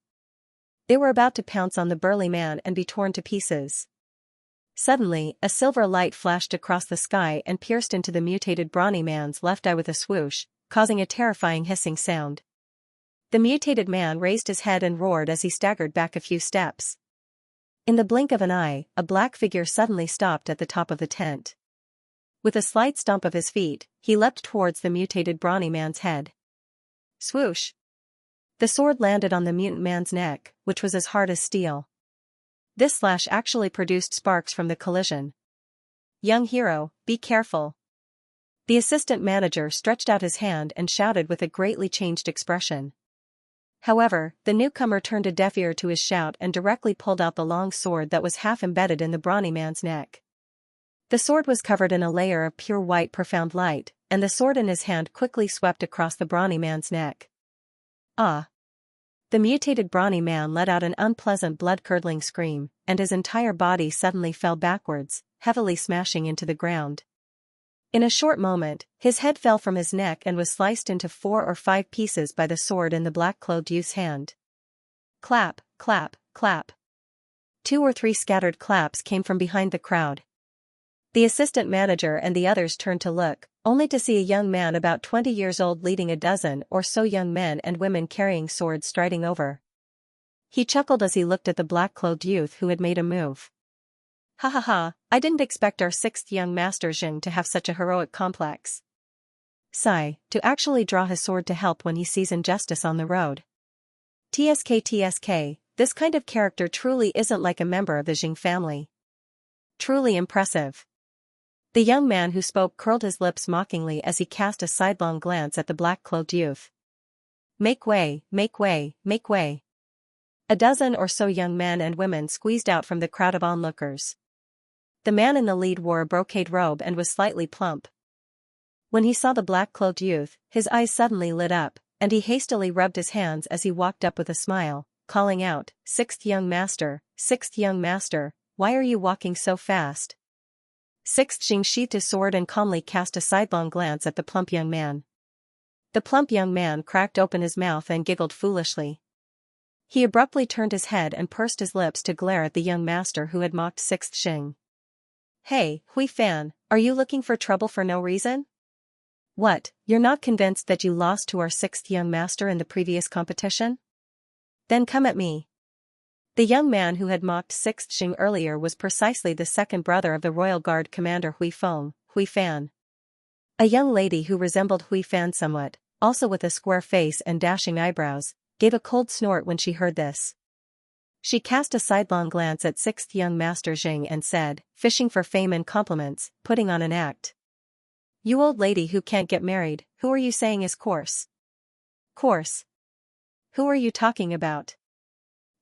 They were about to pounce on the burly man and be torn to pieces. Suddenly, a silver light flashed across the sky and pierced into the mutated brawny man's left eye with a swoosh, causing a terrifying hissing sound. The mutated man raised his head and roared as he staggered back a few steps. In the blink of an eye, a black figure suddenly stopped at the top of the tent. With a slight stomp of his feet, he leapt towards the mutated brawny man's head. Swoosh! The sword landed on the mutant man's neck, which was as hard as steel. This slash actually produced sparks from the collision. "Young hero, be careful." The assistant manager stretched out his hand and shouted with a greatly changed expression. However, the newcomer turned a deaf ear to his shout and directly pulled out the long sword that was half embedded in the brawny man's neck. The sword was covered in a layer of pure white profound light, and the sword in his hand quickly swept across the brawny man's neck. Ah! The mutated brawny man let out an unpleasant blood-curdling scream, and his entire body suddenly fell backwards, heavily smashing into the ground. In a short moment, his head fell from his neck and was sliced into 4 or 5 pieces by the sword in the black-clothed youth's hand. Clap, clap, clap. 2 or 3 scattered claps came from behind the crowd. The assistant manager and the others turned to look, only to see a young man about 20 years old leading a dozen or so young men and women carrying swords striding over. He chuckled as he looked at the black-clothed youth who had made a move. Ha ha ha, I didn't expect our 6th young master Xiang to have such a heroic complex. Sigh, to actually draw his sword to help when he sees injustice on the road. TSK, this kind of character truly isn't like a member of the Xiang family. Truly impressive. The young man who spoke curled his lips mockingly as he cast a sidelong glance at the black-clothed youth. Make way, make way, make way. A dozen or so young men and women squeezed out from the crowd of onlookers. The man in the lead wore a brocade robe and was slightly plump. When he saw the black-clothed youth, his eyes suddenly lit up, and he hastily rubbed his hands as he walked up with a smile, calling out, 6th young master, 6th young master, why are you walking so fast? 6th Xiang sheathed his sword and calmly cast a sidelong glance at the plump young man. The plump young man cracked open his mouth and giggled foolishly. He abruptly turned his head and pursed his lips to glare at the young master who had mocked 6th Xiang. Hey, Hui Fan, are you looking for trouble for no reason? What, you're not convinced that you lost to our 6th young master in the previous competition? Then come at me. The young man who had mocked 6th Xiang earlier was precisely the second brother of the Royal Guard commander Hui Fan. A young lady who resembled Hui Fan somewhat, also with a square face and dashing eyebrows, gave a cold snort when she heard this. She cast a sidelong glance at 6th young master Xiang and said, fishing for fame and compliments, putting on an act. You old lady who can't get married, who are you saying is coarse? Coarse? Who are you talking about?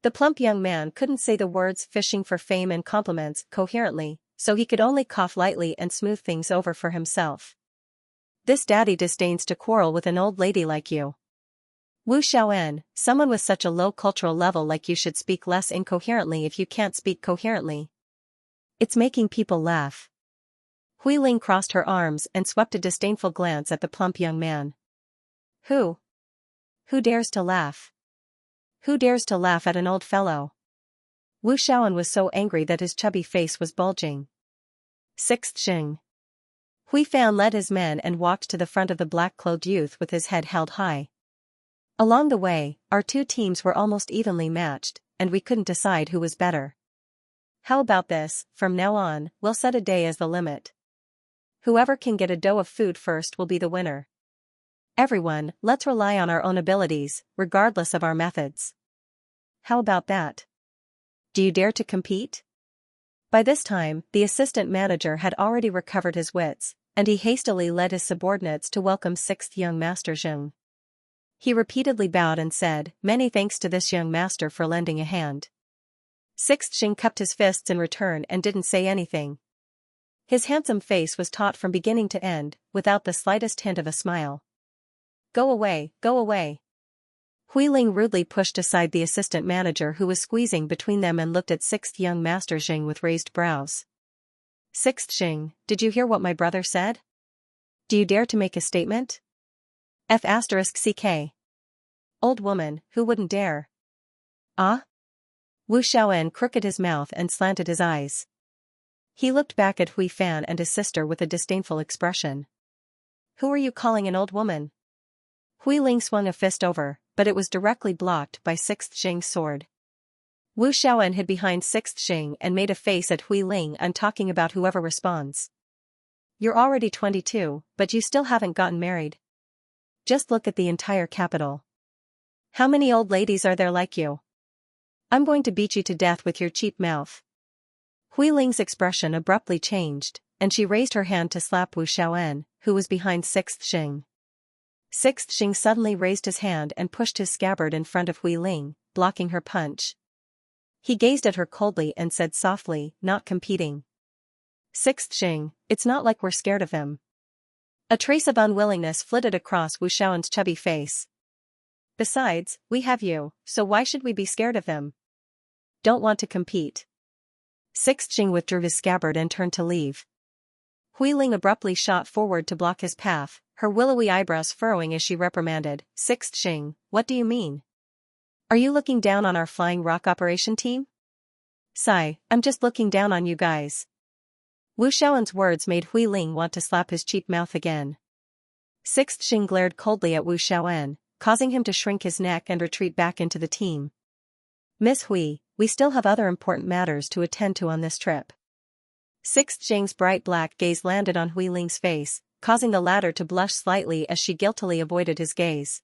The plump young man couldn't say the words fishing for fame and compliments coherently, so he could only cough lightly and smooth things over for himself. This daddy disdains to quarrel with an old lady like you. Wu Xiaoen, someone with such a low cultural level like you should speak less incoherently if you can't speak coherently. It's making people laugh. Hui Ling crossed her arms and swept a disdainful glance at the plump young man. Who? Who dares to laugh? Who dares to laugh at an old fellow? Wu Xiaoen was so angry that his chubby face was bulging. 6th Xiang. Hui Fan led his men and walked to the front of the black-clothed youth with his head held high. Along the way, our 2 teams were almost evenly matched, and we couldn't decide who was better. How about this, from now on, we'll set a day as the limit. Whoever can get a dough of food first will be the winner. Everyone, let's rely on our own abilities, regardless of our methods. How about that? Do you dare to compete? By this time, the assistant manager had already recovered his wits, and he hastily led his subordinates to welcome 6th young master Xiang. He repeatedly bowed and said, many thanks to this young master for lending a hand. 6th Xiang cupped his fists in return and didn't say anything. His handsome face was taut from beginning to end, without the slightest hint of a smile. Go away, go away. Hui Ling rudely pushed aside the assistant manager who was squeezing between them and looked at 6th young master Xiang with raised brows. 6th Xiang, did you hear what my brother said? Do you dare to make a statement? F***CK. Old woman, who wouldn't dare? Ah? Wu Xiaoen crooked his mouth and slanted his eyes. He looked back at Hui Fan and his sister with a disdainful expression. Who are you calling an old woman? Hui Ling swung a fist over, but it was directly blocked by 6th Xiang's sword. Wu Xiaoen hid behind 6th Xiang and made a face at Hui Ling and talking about whoever responds. You're already 22, but you still haven't gotten married. Just look at the entire capital. How many old ladies are there like you? I'm going to beat you to death with your cheap mouth. Hui Ling's expression abruptly changed, and she raised her hand to slap Wu Xiaoen, who was behind 6th Xiang. 6th Xiang suddenly raised his hand and pushed his scabbard in front of Hui Ling, blocking her punch. He gazed at her coldly and said softly, not competing. 6th Xiang, it's not like we're scared of him. A trace of unwillingness flitted across Wu Shaoen's chubby face. Besides, we have you, so why should we be scared of them? Don't want to compete. Xianxia withdrew his scabbard and turned to leave. Huiling abruptly shot forward to block his path, her willowy eyebrows furrowing as she reprimanded, Xianxia, what do you mean? Are you looking down on our flying rock operation team? Sigh, I'm just looking down on you guys. Wu Shaoen's words made Huiling want to slap his cheap mouth again. Xianxia glared coldly at Wu Shaoen, causing him to shrink his neck and retreat back into the team. Miss Hui, we still have other important matters to attend to on this trip. Xianxia's bright black gaze landed on Huiling's face, causing the latter to blush slightly as she guiltily avoided his gaze.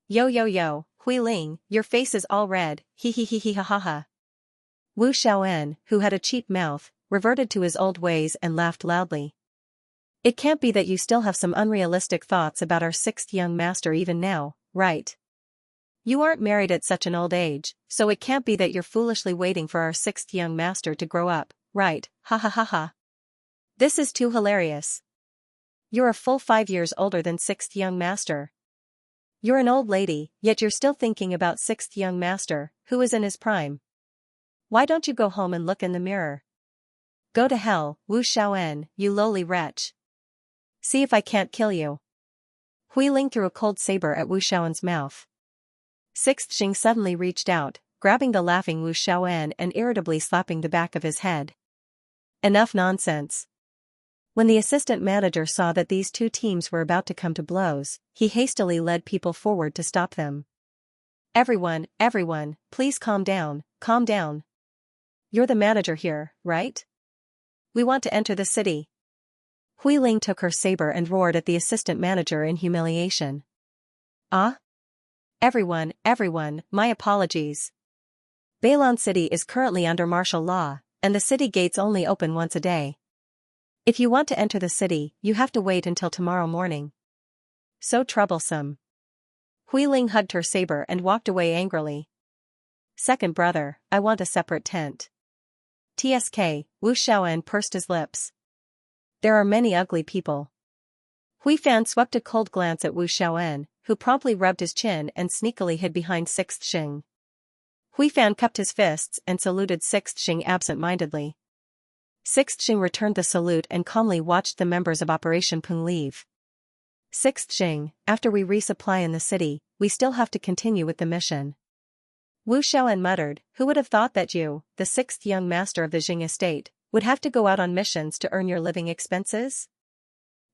Yo, Huiling, your face is all red, he ha ha ha. Wu Shaoen, who had a cheap mouth, reverted to his old ways and laughed loudly. It can't be that you still have some unrealistic thoughts about our sixth young master even now, right? You aren't married at such an old age, so it can't be that you're foolishly waiting for our sixth young master to grow up, right? Ha ha ha ha. This is too hilarious. You're a full 5 years older than sixth young master. You're an old lady, yet you're still thinking about sixth young master, who is in his prime. Why don't you go home and look in the mirror? Go to hell, Wu Shaoen, you lowly wretch. See if I can't kill you. Huiling threw a cold saber at Wu Shaoen's mouth. Xianxia suddenly reached out, grabbing the laughing Wu Shaoen and irritably slapping the back of his head. Enough nonsense. When the assistant manager saw that these two teams were about to come to blows, he hastily led people forward to stop them. Everyone, please calm down, calm down. You're the manager here, right? We want to enter the city. Huiling took her saber and roared at the assistant manager in humiliation. Ah? Everyone, my apologies. Bailon City is currently under martial law, and the city gates only open once a day. If you want to enter the city, you have to wait until tomorrow morning. So troublesome. Huiling hugged her saber and walked away angrily. Second brother, I want a separate tent. TSK, Wu Shaoen pursed his lips. There are many ugly people. Hui Fan swept a cold glance at Wu Shaoen, who promptly rubbed his chin and sneakily hid behind Xianxia. Hui Fan cupped his fists and saluted Xianxia absent-mindedly. Xianxia returned the salute and calmly watched the members of Operation Peng leave. Xianxia, after we resupply in the city, we still have to continue with the mission. Wu Shaoen muttered, who would have thought that you, the sixth young master of the Jing estate, would have to go out on missions to earn your living expenses?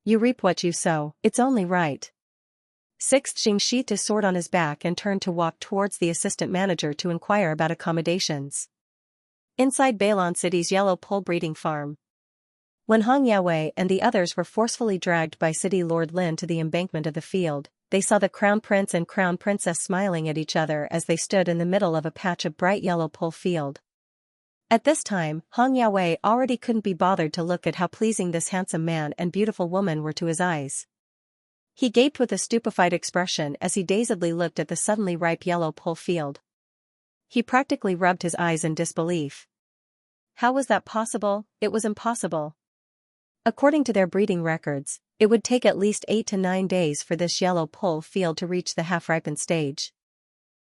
You reap what you sow, it's only right. Xianxia sheathed his sword on his back and turned to walk towards the assistant manager to inquire about accommodations. Inside Bailon City's yellow pole breeding farm. When Hong Yaowei and the others were forcefully dragged by City Lord Lin to the embankment of the field, they saw the Crown Prince and Crown Princess smiling at each other as they stood in the middle of a patch of bright yellow pole field. At this time, Hong Yaowei already couldn't be bothered to look at how pleasing this handsome man and beautiful woman were to his eyes. He gaped with a stupefied expression as he dazedly looked at the suddenly ripe yellow pole field. He practically rubbed his eyes in disbelief. How was that possible? It was impossible. According to their breeding records, it would take at least 8 to 9 days for this yellow pole field to reach the half-ripened stage.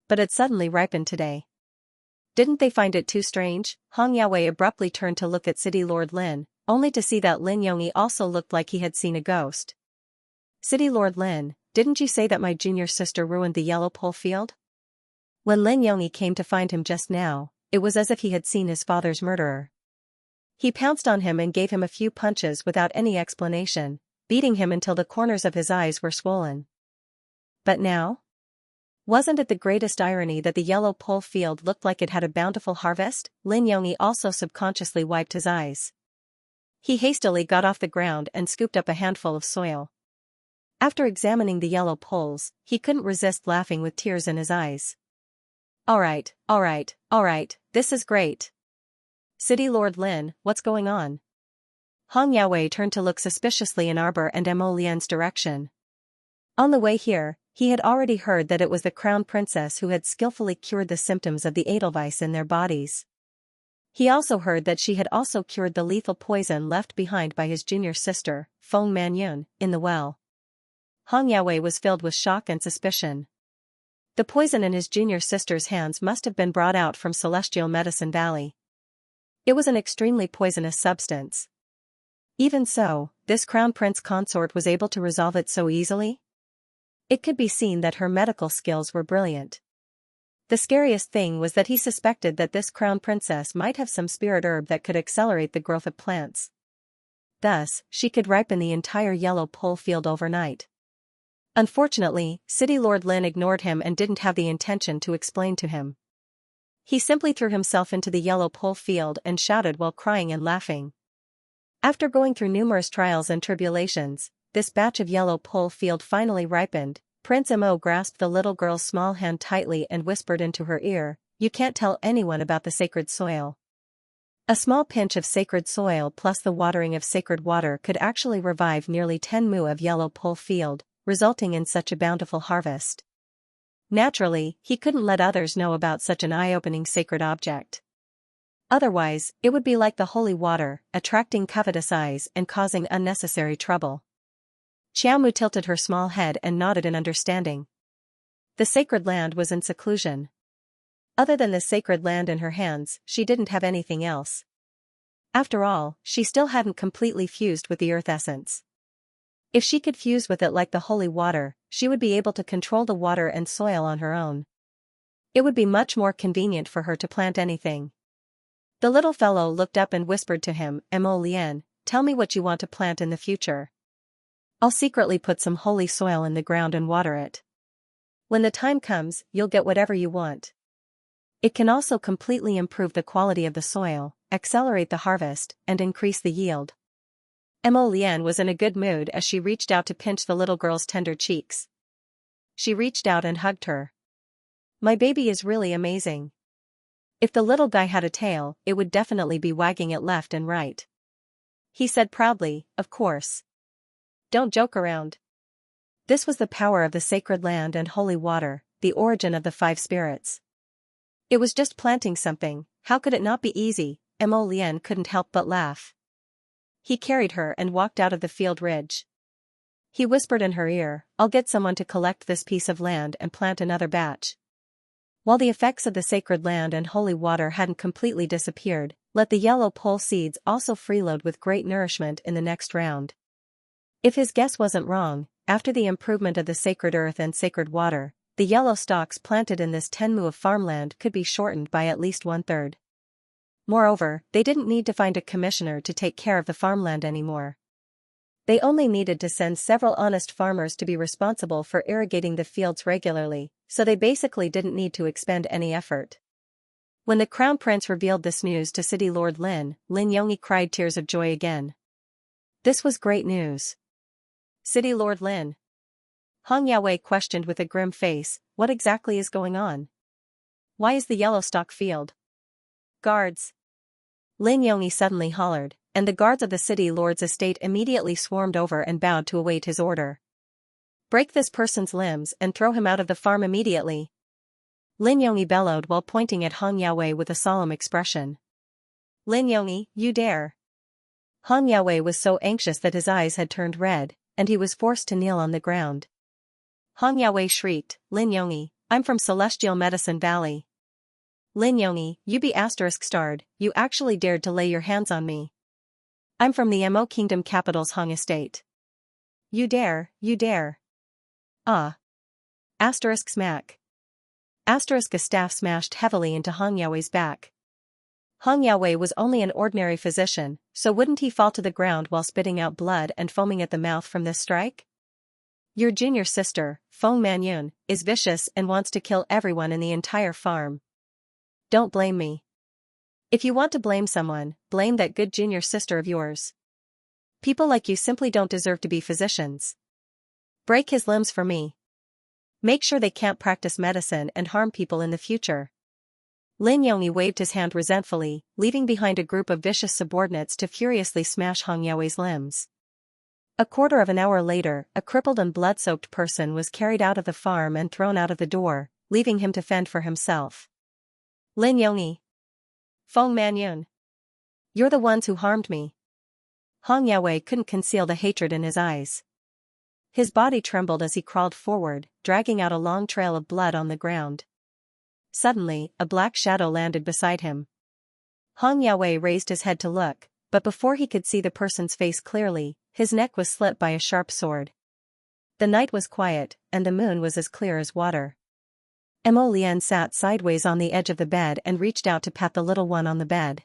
But it suddenly ripened today. Didn't they find it too strange? Hong Yaowei abruptly turned to look at City Lord Lin, only to see that Lin Yongyi also looked like he had seen a ghost. City Lord Lin, didn't you say that my junior sister ruined the yellow pole field? When Lin Yongyi came to find him just now, it was as if he had seen his father's murderer. He pounced on him and gave him a few punches without any explanation, beating him until the corners of his eyes were swollen. But now? Wasn't it the greatest irony that the yellow pole field looked like it had a bountiful harvest? Lin Yongyi also subconsciously wiped his eyes. He hastily got off the ground and scooped up a handful of soil. After examining the yellow poles, he couldn't resist laughing with tears in his eyes. All right, this is great. City Lord Lin, what's going on? Hong Yaowei turned to look suspiciously in Arbor and Mo Lian's direction. On the way here, he had already heard that it was the Crown Princess who had skillfully cured the symptoms of the Edelweiss in their bodies. He also heard that she had also cured the lethal poison left behind by his junior sister, Feng Manyun, in the well. Hong Yaowei was filled with shock and suspicion. The poison in his junior sister's hands must have been brought out from Celestial Medicine Valley. It was an extremely poisonous substance. Even so, this Crown Prince consort was able to resolve it so easily? It could be seen that her medical skills were brilliant. The scariest thing was that he suspected that this crown princess might have some spirit herb that could accelerate the growth of plants. Thus, she could ripen the entire yellow pole field overnight. Unfortunately, City Lord Lin ignored him and didn't have the intention to explain to him. He simply threw himself into the yellow pole field and shouted while crying and laughing. After going through numerous trials and tribulations, this batch of yellow pole field finally ripened. Prince Mo grasped the little girl's small hand tightly and whispered into her ear, "You can't tell anyone about the sacred soil." A small pinch of sacred soil plus the watering of sacred water could actually revive nearly 10 mu of yellow pole field, resulting in such a bountiful harvest. Naturally, he couldn't let others know about such an eye-opening sacred object. Otherwise, it would be like the holy water, attracting covetous eyes and causing unnecessary trouble. Xiaomu tilted her small head and nodded in understanding. The sacred land was in seclusion. Other than the sacred land in her hands, she didn't have anything else. After all, she still hadn't completely fused with the earth essence. If she could fuse with it like the holy water, she would be able to control the water and soil on her own. It would be much more convenient for her to plant anything. The little fellow looked up and whispered to him, "Mo Lian, tell me what you want to plant in the future. I'll secretly put some holy soil in the ground and water it. When the time comes, you'll get whatever you want. It can also completely improve the quality of the soil, accelerate the harvest, and increase the yield." Mo Lian was in a good mood as she reached out to pinch the little girl's tender cheeks. She reached out and hugged her. "My baby is really amazing. If the little guy had a tail, it would definitely be wagging it left and right." He said proudly, "Of course. Don't joke around." This was the power of the sacred land and holy water, the origin of the 5 spirits. It was just planting something, how could it not be easy? Mo Lian couldn't help but laugh. He carried her and walked out of the field ridge. He whispered in her ear, "I'll get someone to collect this piece of land and plant another batch." While the effects of the sacred land and holy water hadn't completely disappeared, let the yellow pole seeds also freeload with great nourishment in the next round. If his guess wasn't wrong, after the improvement of the sacred earth and sacred water, the yellow stalks planted in this 10 mu of farmland could be shortened by at least 1/3. Moreover, they didn't need to find a commissioner to take care of the farmland anymore. They only needed to send several honest farmers to be responsible for irrigating the fields regularly, so they basically didn't need to expend any effort. When the Crown Prince revealed this news to City Lord Lin, Lin Yongyi cried tears of joy again. This was great news. "City Lord Lin?" Hong Yaowei questioned with a grim face, "What exactly is going on? Why is the Yellowstock field?" "Guards!" Lin Yongyi suddenly hollered, and the guards of the city lord's estate immediately swarmed over and bowed to await his order. "Break this person's limbs and throw him out of the farm immediately." Lin Yongyi bellowed while pointing at Hong Yaowei with a solemn expression. "Lin Yongyi, you dare!" Hong Yaowei was so anxious that his eyes had turned red, and he was forced to kneel on the ground. Hong Yaowei shrieked, "Lin Yongyi, I'm from Celestial Medicine Valley. Lin Yongyi, you be *starred, you actually dared to lay your hands on me. I'm from the Mo Kingdom capital's Hong Estate. You dare, you dare." "Ah!" Smack. A staff smashed heavily into Hong Yaowei's back. Hong Yaowei was only an ordinary physician, so wouldn't he fall to the ground while spitting out blood and foaming at the mouth from this strike? "Your junior sister, Feng Manyun, is vicious and wants to kill everyone in the entire farm. Don't blame me. If you want to blame someone, blame that good junior sister of yours. People like you simply don't deserve to be physicians. Break his limbs for me. Make sure they can't practice medicine and harm people in the future." Lin Yongyi waved his hand resentfully, leaving behind a group of vicious subordinates to furiously smash Hong Yaowei's limbs. A quarter of an hour later, a crippled and blood-soaked person was carried out of the farm and thrown out of the door, leaving him to fend for himself. "Lin Yongyi, Feng Manyun. You're the ones who harmed me. Hong Yaowei couldn't conceal the hatred in his eyes. His body trembled as he crawled forward, dragging out a long trail of blood on the ground. Suddenly, a black shadow landed beside him. Hong Yaowei raised his head to look, but before he could see the person's face clearly, his neck was slit by a sharp sword. The night was quiet, and the moon was as clear as water. Mo Lian sat sideways on the edge of the bed and reached out to pat the little one on the bed.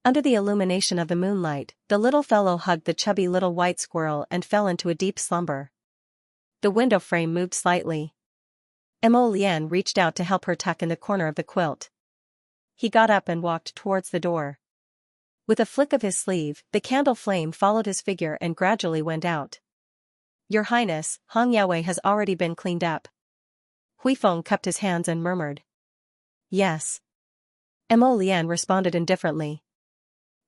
Under the illumination of the moonlight, the little fellow hugged the chubby little white squirrel and fell into a deep slumber. The window frame moved slightly. Mo Lian reached out to help her tuck in the corner of the quilt. He got up and walked towards the door. With a flick of his sleeve, the candle flame followed his figure and gradually went out. Your Highness, Hong Yaowei has already been cleaned up. Huifeng cupped his hands and murmured. Yes. Mo Lian responded indifferently.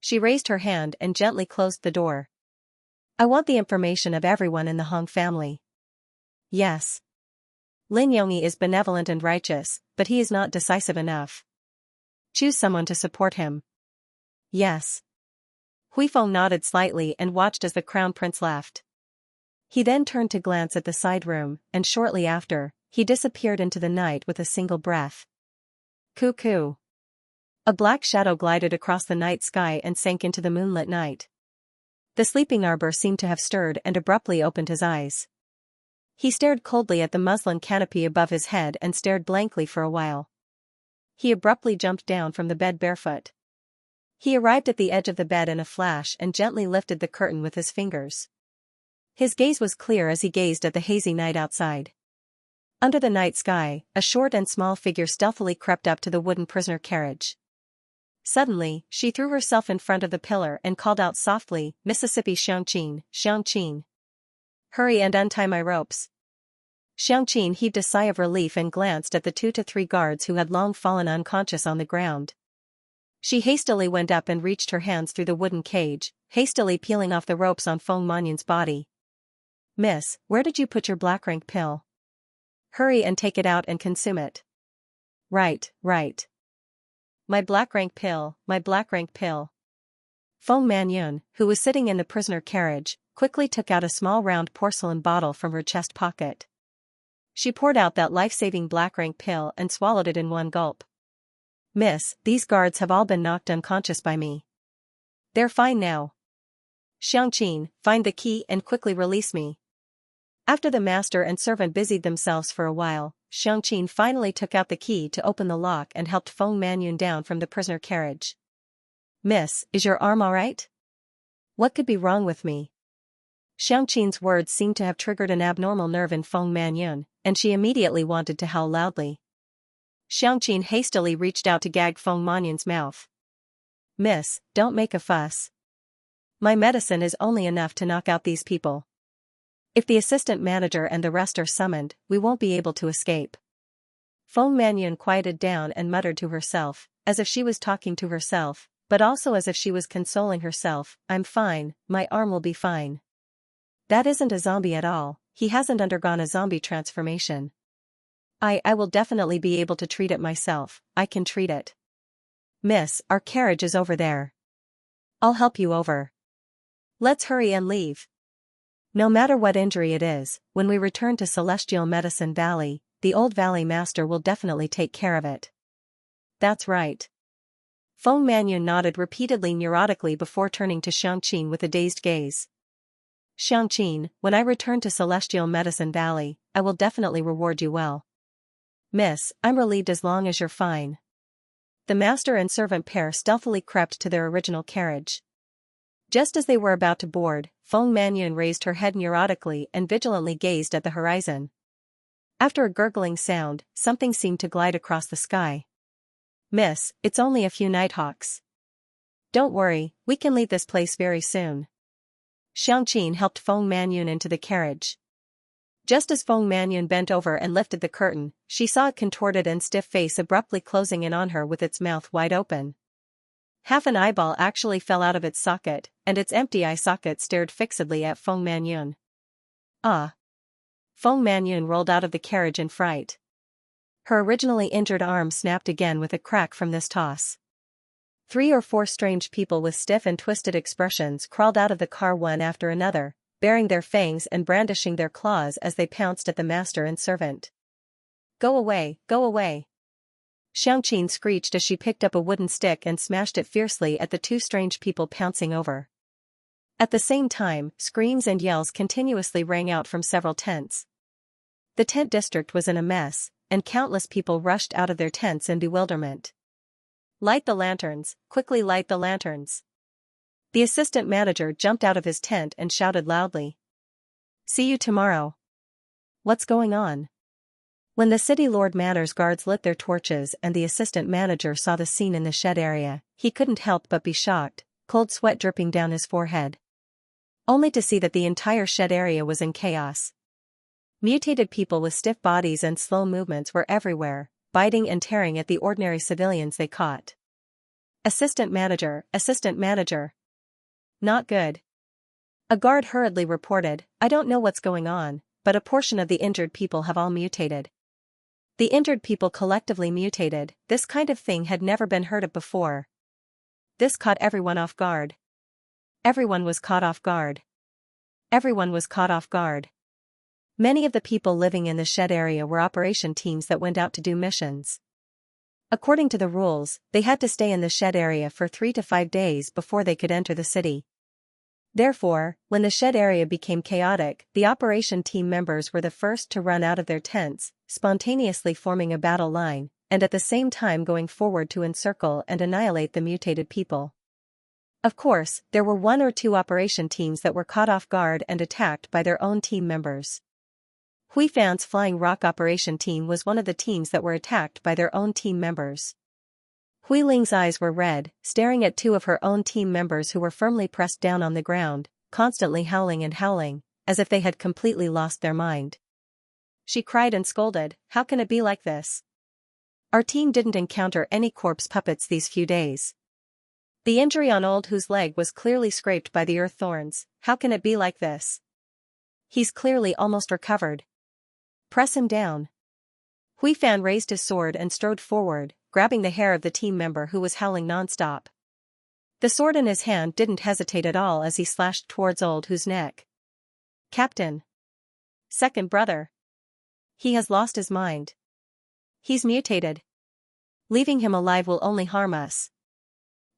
She raised her hand and gently closed the door. I want the information of everyone in the Hong family. Yes. Lin Yongyi is benevolent and righteous, but he is not decisive enough. Choose someone to support him. Yes. Huifeng nodded slightly and watched as the crown prince left. He then turned to glance at the side room, and shortly after, he disappeared into the night with a single breath. Cuckoo. A black shadow glided across the night sky and sank into the moonlit night. The sleeping arbor seemed to have stirred and abruptly opened his eyes. He stared coldly at the muslin canopy above his head and stared blankly for a while. He abruptly jumped down from the bed barefoot. He arrived at the edge of the bed in a flash and gently lifted the curtain with his fingers. His gaze was clear as he gazed at the hazy night outside. Under the night sky, a short and small figure stealthily crept up to the wooden prisoner carriage. Suddenly, she threw herself in front of the pillar and called out softly, Mississippi Xianxia, Xianxia. Hurry and untie my ropes. Xianxia heaved a sigh of relief and glanced at the 2 to 3 guards who had long fallen unconscious on the ground. She hastily went up and reached her hands through the wooden cage, hastily peeling off the ropes on Feng Manyun's body. Miss, where did you put your black rank pill? Hurry and take it out and consume it. Right. My black rank pill, my black rank pill. Feng Manyun, who was sitting in the prisoner carriage, quickly took out a small round porcelain bottle from her chest pocket. She poured out that life-saving black rank pill and swallowed it in one gulp. Miss, these guards have all been knocked unconscious by me. They're fine now. Xianxia, find the key and quickly release me. After the master and servant busied themselves for a while, Xianxia finally took out the key to open the lock and helped Feng Manyun down from the prisoner carriage. Miss, is your arm all right? What could be wrong with me? Xianxia's words seemed to have triggered an abnormal nerve in Feng Manyun, and she immediately wanted to howl loudly. Xianxia hastily reached out to gag Feng Manyun's mouth. Miss, don't make a fuss. My medicine is only enough to knock out these people. If the assistant manager and the rest are summoned, we won't be able to escape. Feng Manyun quieted down and muttered to herself, as if she was talking to herself, but also as if she was consoling herself, I'm fine, my arm will be fine. That isn't a zombie at all, he hasn't undergone a zombie transformation. I will definitely be able to treat it myself, I can treat it. Miss, our carriage is over there. I'll help you over. Let's hurry and leave. No matter what injury it is, when we return to Celestial Medicine Valley, the old Valley Master will definitely take care of it. That's right. Feng Manyun nodded repeatedly neurotically before turning to Xianxia with a dazed gaze. Xianxia, when I return to Celestial Medicine Valley, I will definitely reward you well. Miss, I'm relieved as long as you're fine. The master and servant pair stealthily crept to their original carriage. Just as they were about to board, Feng Manyun raised her head neurotically and vigilantly gazed at the horizon. After a gurgling sound, something seemed to glide across the sky. Miss, it's only a few nighthawks. Don't worry, we can leave this place very soon. Xianxia helped Feng Manyun into the carriage. Just as Feng Manyun bent over and lifted the curtain, she saw a contorted and stiff face abruptly closing in on her with its mouth wide open. Half an eyeball actually fell out of its socket, and its empty eye socket stared fixedly at Feng Manyun. Ah! Feng Manyun rolled out of the carriage in fright. Her originally injured arm snapped again with a crack from this toss. 3 or 4 strange people with stiff and twisted expressions crawled out of the car one after another, baring their fangs and brandishing their claws as they pounced at the master and servant. Go away, go away. Xianxia screeched as she picked up a wooden stick and smashed it fiercely at the 2 strange people pouncing over. At the same time, screams and yells continuously rang out from several tents. The tent district was in a mess, and countless people rushed out of their tents in bewilderment. Light the lanterns, quickly light the lanterns. The assistant manager jumped out of his tent and shouted loudly. See you tomorrow. What's going on? When the city lord manor's guards lit their torches and the assistant manager saw the scene in the shed area, he couldn't help but be shocked, cold sweat dripping down his forehead. Only to see that the entire shed area was in chaos. Mutated people with stiff bodies and slow movements were everywhere, biting and tearing at the ordinary civilians they caught. Assistant manager, assistant manager. Not good. A guard hurriedly reported, I don't know what's going on, but a portion of the injured people have all mutated. The injured people collectively mutated. This kind of thing had never been heard of before. This caught everyone off guard. Everyone was caught off guard. Everyone was caught off guard. Many of the people living in the shed area were operation teams that went out to do missions. According to the rules, they had to stay in the shed area for 3 to 5 days before they could enter the city. Therefore, when the shed area became chaotic, the operation team members were the first to run out of their tents, spontaneously forming a battle line, and at the same time going forward to encircle and annihilate the mutated people. Of course, there were 1 or 2 operation teams that were caught off guard and attacked by their own team members. Hui Fan's Flying Rock operation team was one of the teams that were attacked by their own team members. Hui Ling's eyes were red, staring at 2 of her own team members who were firmly pressed down on the ground, constantly howling and howling, as if they had completely lost their mind. She cried and scolded, how can it be like this? Our team didn't encounter any corpse puppets these few days. The injury on Old Hu's leg was clearly scraped by the earth thorns, how can it be like this? He's clearly almost recovered. Press him down. Hui Fan raised his sword and strode forward, grabbing the hair of the team member who was howling non-stop. The sword in his hand didn't hesitate at all as he slashed towards Old Hu's neck. Captain. Second brother. He has lost his mind. He's mutated. Leaving him alive will only harm us.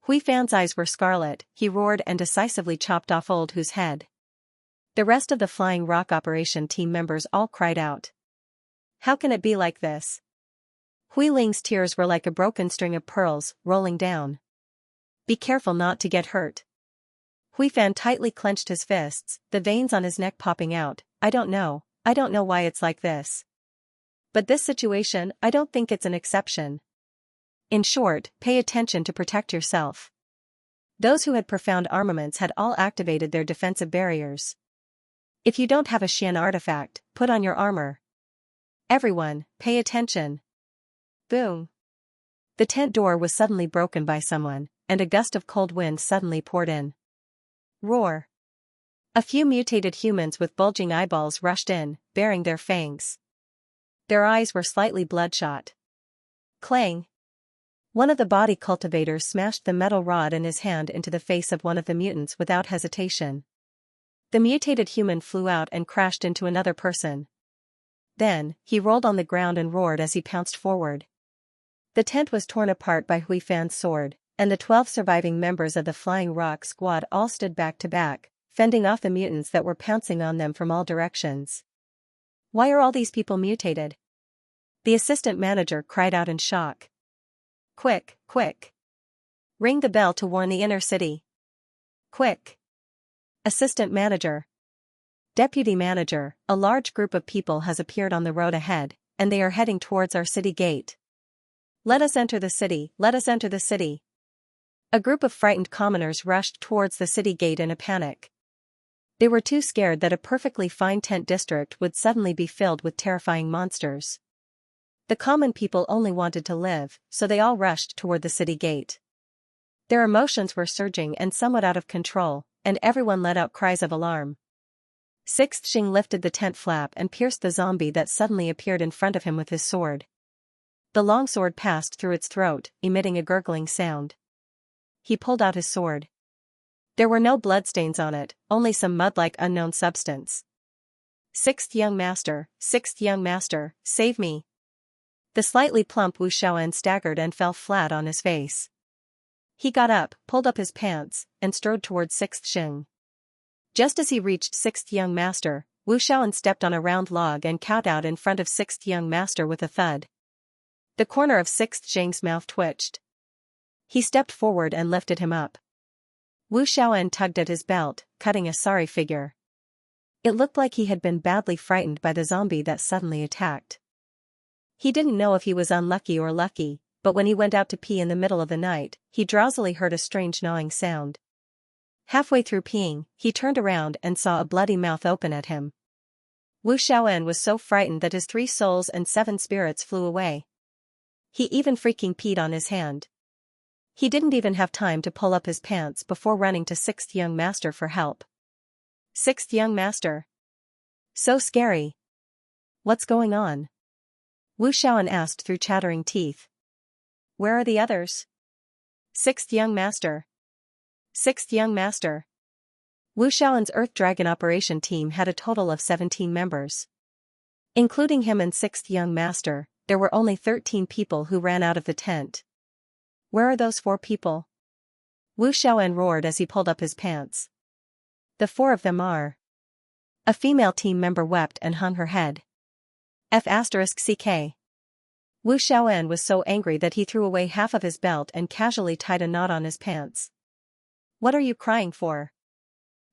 Hui Fan's eyes were scarlet, he roared and decisively chopped off Old Hu's head. The rest of the Flying Rock operation team members all cried out. How can it be like this? Hui Ling's tears were like a broken string of pearls, rolling down. Be careful not to get hurt. Hui Fan tightly clenched his fists, the veins on his neck popping out. I don't know why it's like this. But this situation, I don't think it's an exception. In short, pay attention to protect yourself. Those who had profound armaments had all activated their defensive barriers. If you don't have a Xian artifact, put on your armor. Everyone, pay attention. Boom. The tent door was suddenly broken by someone, and a gust of cold wind suddenly poured in. Roar. A few mutated humans with bulging eyeballs rushed in, baring their fangs. Their eyes were slightly bloodshot. Clang. One of the body cultivators smashed the metal rod in his hand into the face of one of the mutants without hesitation. The mutated human flew out and crashed into another person. Then, he rolled on the ground and roared as he pounced forward. The tent was torn apart by Hui Fan's sword, and the 12 surviving members of the Flying Rock squad all stood back to back, fending off the mutants that were pouncing on them from all directions. Why are all these people mutated? The assistant manager cried out in shock. Quick, quick. Ring the bell to warn the inner city. Quick. Assistant manager. Deputy manager, a large group of people has appeared on the road ahead, and they are heading towards our city gate. Let us enter the city, let us enter the city. A group of frightened commoners rushed towards the city gate in a panic. They were too scared that a perfectly fine tent district would suddenly be filled with terrifying monsters. The common people only wanted to live, so they all rushed toward the city gate. Their emotions were surging and somewhat out of control, and everyone let out cries of alarm. Sixth Xing lifted the tent flap and pierced the zombie that suddenly appeared in front of him with his sword. The long sword passed through its throat, emitting a gurgling sound. he pulled out his sword. There were no bloodstains on it, only some mud-like unknown substance. Sixth young master, save me. The slightly plump Wu Shaoan staggered and fell flat on his face. He got up, pulled up his pants, and strode towards sixth Xing. Just as he reached sixth young master, Wu Shaoan stepped on a round log and cowed out in front of sixth young master with a thud. The corner of sixth Xing's mouth twitched. He stepped forward and lifted him up. Wu Shaoan tugged at his belt, cutting a sorry figure. It looked like he had been badly frightened by the zombie that suddenly attacked. He didn't know if he was unlucky or lucky, but when he went out to pee in the middle of the night, he drowsily heard a strange gnawing sound. Halfway through peeing, he turned around and saw a bloody mouth open at him. Wu Shaoan was so frightened that his 3 souls and 7 spirits flew away. He even freaking peed on his hand. He didn't even have time to pull up his pants before running to sixth young master for help. Sixth young master. So scary. What's going on? Wu Shaoan asked through chattering teeth. Where are the others? Sixth young master. Sixth young master. Wu Shaoan's Earth Dragon operation team had a total of 17 members. Including him and sixth young master, there were only 13 people who ran out of the tent. Where are those 4 people? Wu Shaoan roared as he pulled up his pants. The 4 of them are. A female team member wept and hung her head. F***ck. Wu Shaoan was so angry that he threw away half of his belt and casually tied a knot on his pants. What are you crying for?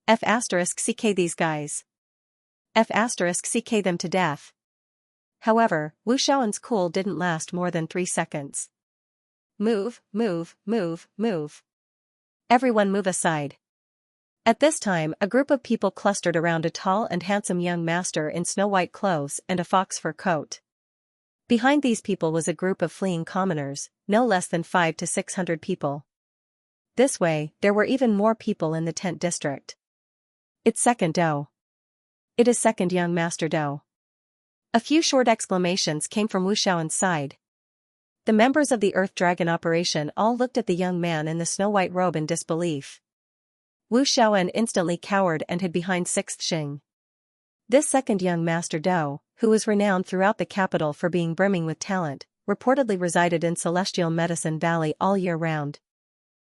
F***ck these guys. F***ck them to death. However, Wu Shaoan's cool didn't last more than 3 seconds. Move, move, move, move. Everyone move aside. At this time, a group of people clustered around a tall and handsome young master in snow-white clothes and a fox fur coat. Behind these people was a group of fleeing commoners, no less than 500 to 600 people. This way, there were even more people in the tent district. It's second Do. It is second young master Do. A few short exclamations came from Wu Shaoan's side. The members of the Earth Dragon operation all looked at the young man in the snow-white robe in disbelief. Wu Shaoan instantly cowered and hid behind sixth Xing. This second young master Do, who was renowned throughout the capital for being brimming with talent, reportedly resided in Celestial Medicine Valley all year round.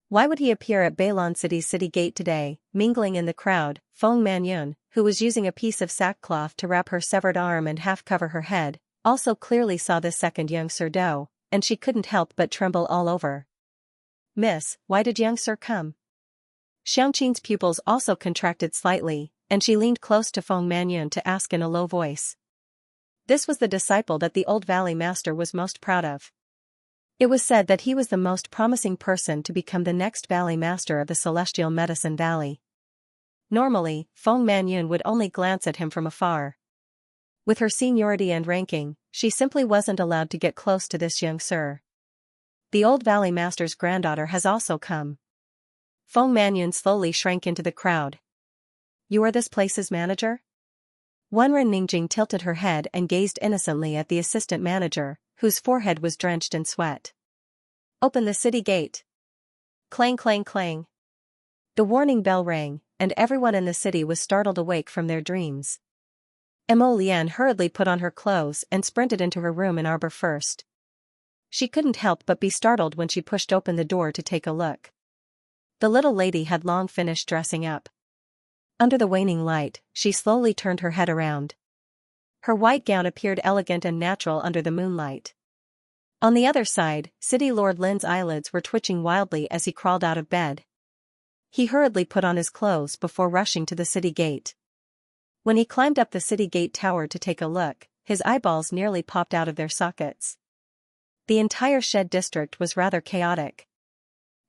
Why would he appear at Bailon City's city gate today, mingling in the crowd? Feng Manyun, who was using a piece of sackcloth to wrap her severed arm and half cover her head, also clearly saw this second young Sir Do, and she couldn't help but tremble all over. Miss, why did young Sir come? Xianxia's pupils also contracted slightly, and she leaned close to Feng Manyun to ask in a low voice. This was the disciple that the old valley master was most proud of. It was said that he was the most promising person to become the next valley master of the Celestial Medicine Valley. Normally, Feng Manyun would only glance at him from afar. With her seniority and ranking, she simply wasn't allowed to get close to this young sir. The old valley master's granddaughter has also come. Feng Manyun slowly shrank into the crowd. You are this place's manager? Wenren Ningjing tilted her head and gazed innocently at the assistant manager, whose forehead was drenched in sweat. Open the city gate. Clang clang clang. The warning bell rang, and everyone in the city was startled awake from their dreams. Mo Lian hurriedly put on her clothes and sprinted into her room in Arbor First. She couldn't help but be startled when she pushed open the door to take a look. The little lady had long finished dressing up. Under the waning light, she slowly turned her head around. Her white gown appeared elegant and natural under the moonlight. On the other side, City Lord Lin's eyelids were twitching wildly as he crawled out of bed. He hurriedly put on his clothes before rushing to the city gate. When he climbed up the city gate tower to take a look, his eyeballs nearly popped out of their sockets. The entire shed district was rather chaotic.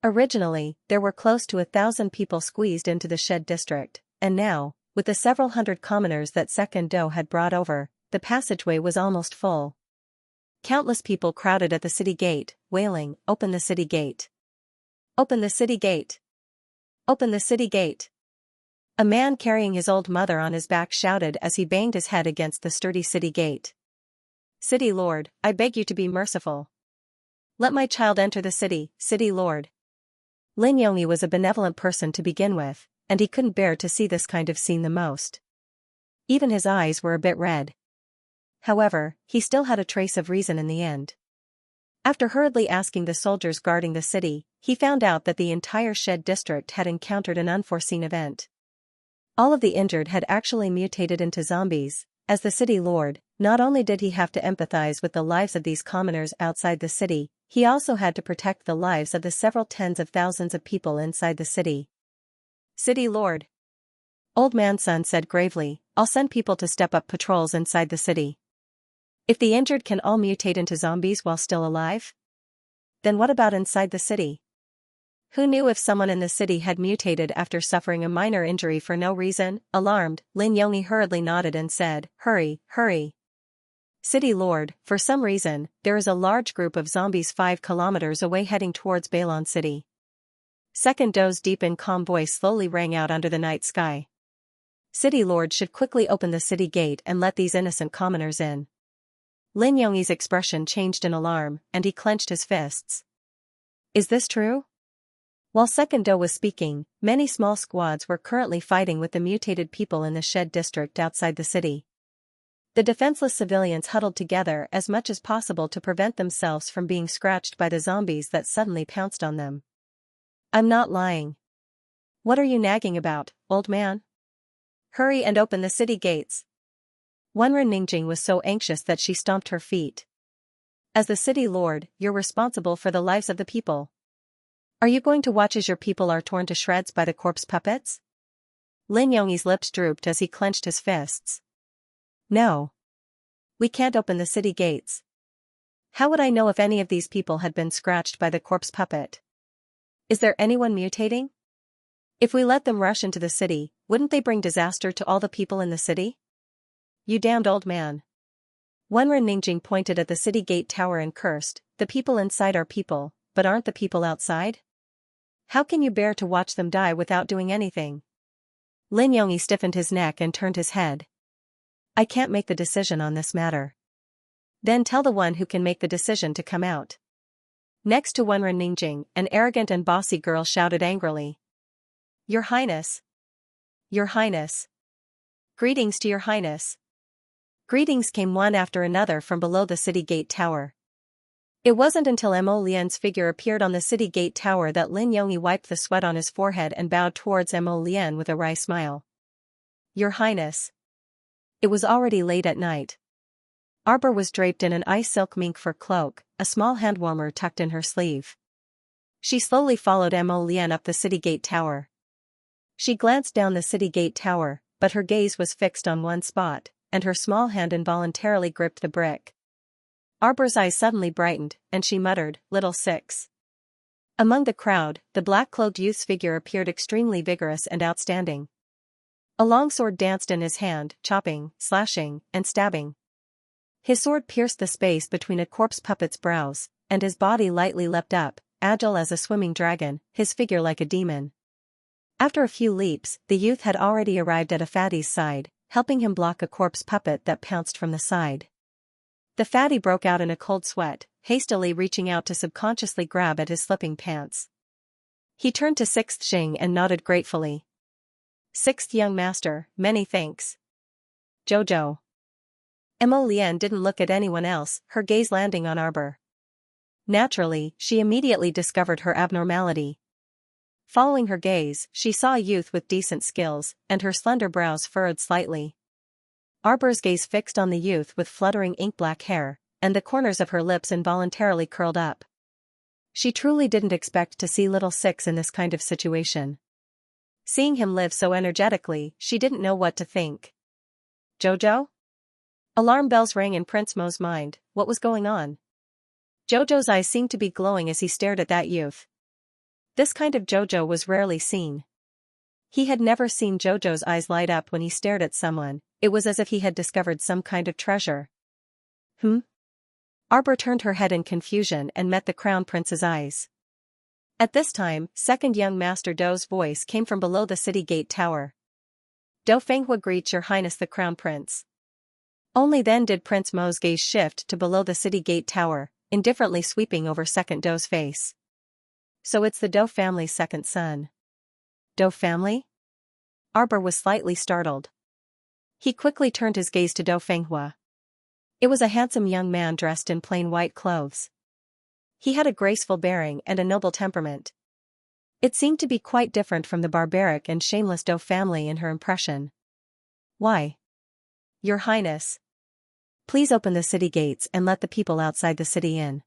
Originally, there were close to 1,000 people squeezed into the shed district, and now, with the several hundred commoners that Second Do had brought over, the passageway was almost full. Countless people crowded at the city gate, wailing, "Open the city gate! Open the city gate! Open the city gate!" A man carrying his old mother on his back shouted as he banged his head against the sturdy city gate. "City Lord, I beg you to be merciful. Let my child enter the city, City Lord." Lin Yongyi was a benevolent person to begin with, and he couldn't bear to see this kind of scene the most. Even his eyes were a bit red. However, he still had a trace of reason in the end. After hurriedly asking the soldiers guarding the city, he found out that the entire Shed district had encountered an unforeseen event. All of the injured had actually mutated into zombies. As the city lord, not only did he have to empathize with the lives of these commoners outside the city, he also had to protect the lives of the several tens of thousands of people inside the city. City Lord. Old Man Sun said gravely, I'll send people to step up patrols inside the city. If the injured can all mutate into zombies while still alive? Then what about inside the city? Who knew if someone in the city had mutated after suffering a minor injury for no reason? Alarmed, Lin Yongyi hurriedly nodded and said, Hurry, hurry. City Lord, for some reason, there is a large group of zombies 5 kilometers away heading towards Balon City. Second Do's deep and calm voice slowly rang out under the night sky. City Lord should quickly open the city gate and let these innocent commoners in. Lin Yongyi's expression changed in alarm, and he clenched his fists. Is this true? While Second Do was speaking, many small squads were currently fighting with the mutated people in the Shed district outside the city. The defenseless civilians huddled together as much as possible to prevent themselves from being scratched by the zombies that suddenly pounced on them. I'm not lying. What are you nagging about, old man? Hurry and open the city gates. Wenren Ningjing was so anxious that she stomped her feet. As the city lord, you're responsible for the lives of the people. Are you going to watch as your people are torn to shreds by the corpse puppets? Lin Yongyi's lips drooped as he clenched his fists. No. We can't open the city gates. How would I know if any of these people had been scratched by the corpse puppet? Is there anyone mutating? If we let them rush into the city, wouldn't they bring disaster to all the people in the city? You damned old man. Wenren Ningjing pointed at the city gate tower and cursed, the people inside are people, but aren't the people outside? How can you bear to watch them die without doing anything? Lin Yongyi stiffened his neck and turned his head. I can't make the decision on this matter. Then tell the one who can make the decision to come out. Next to Wenren Ningjing, an arrogant and bossy girl shouted angrily. Your Highness. Your Highness. Greetings to your Highness. Greetings came one after another from below the city gate tower. It wasn't until Mo Lian's figure appeared on the city gate tower that Lin Yongyi wiped the sweat on his forehead and bowed towards Mo Lian with a wry smile. Your Highness. It was already late at night. Arbor was draped in an ice silk mink fur cloak, a small hand warmer tucked in her sleeve. She slowly followed Mo Lian up the city gate tower. She glanced down the city gate tower, but her gaze was fixed on one spot, and her small hand involuntarily gripped the brick. Arbor's eyes suddenly brightened, and she muttered, Little Six. Among the crowd, the black-cloaked youth's figure appeared extremely vigorous and outstanding. A long sword danced in his hand, chopping, slashing, and stabbing. His sword pierced the space between a corpse puppet's brows, and his body lightly leapt up, agile as a swimming dragon, his figure like a demon. After a few leaps, the youth had already arrived at a fatty's side, helping him block a corpse puppet that pounced from the side. The fatty broke out in a cold sweat, hastily reaching out to subconsciously grab at his slipping pants. He turned to Sixth Xing and nodded gratefully. Sixth young master, many thanks. Jojo. Mo Lian didn't look at anyone else, her gaze landing on Arbor. Naturally, she immediately discovered her abnormality. Following her gaze, she saw a youth with decent skills, and her slender brows furrowed slightly. Arbor's gaze fixed on the youth with fluttering ink-black hair, and the corners of her lips involuntarily curled up. She truly didn't expect to see Little Six in this kind of situation. Seeing him live so energetically, she didn't know what to think. Jojo? Alarm bells rang in Prince Mo's mind. What was going on? Jojo's eyes seemed to be glowing as he stared at that youth. This kind of Jojo was rarely seen. He had never seen Jojo's eyes light up when he stared at someone. It was as if he had discovered some kind of treasure. Arbor turned her head in confusion and met the Crown Prince's eyes. At this time, second young Master Do's voice came from below the city gate tower. Do Fenghua greets your Highness the Crown Prince. Only then did Prince Mo's gaze shift to below the city gate tower, indifferently sweeping over second Do's face. So it's the Dou family's second son. Dou family? Arbor was slightly startled. He quickly turned his gaze to Dou Fenghua. It was a handsome young man dressed in plain white clothes. He had a graceful bearing and a noble temperament. It seemed to be quite different from the barbaric and shameless Dou family in her impression. Why? Your Highness. Please open the city gates and let the people outside the city in.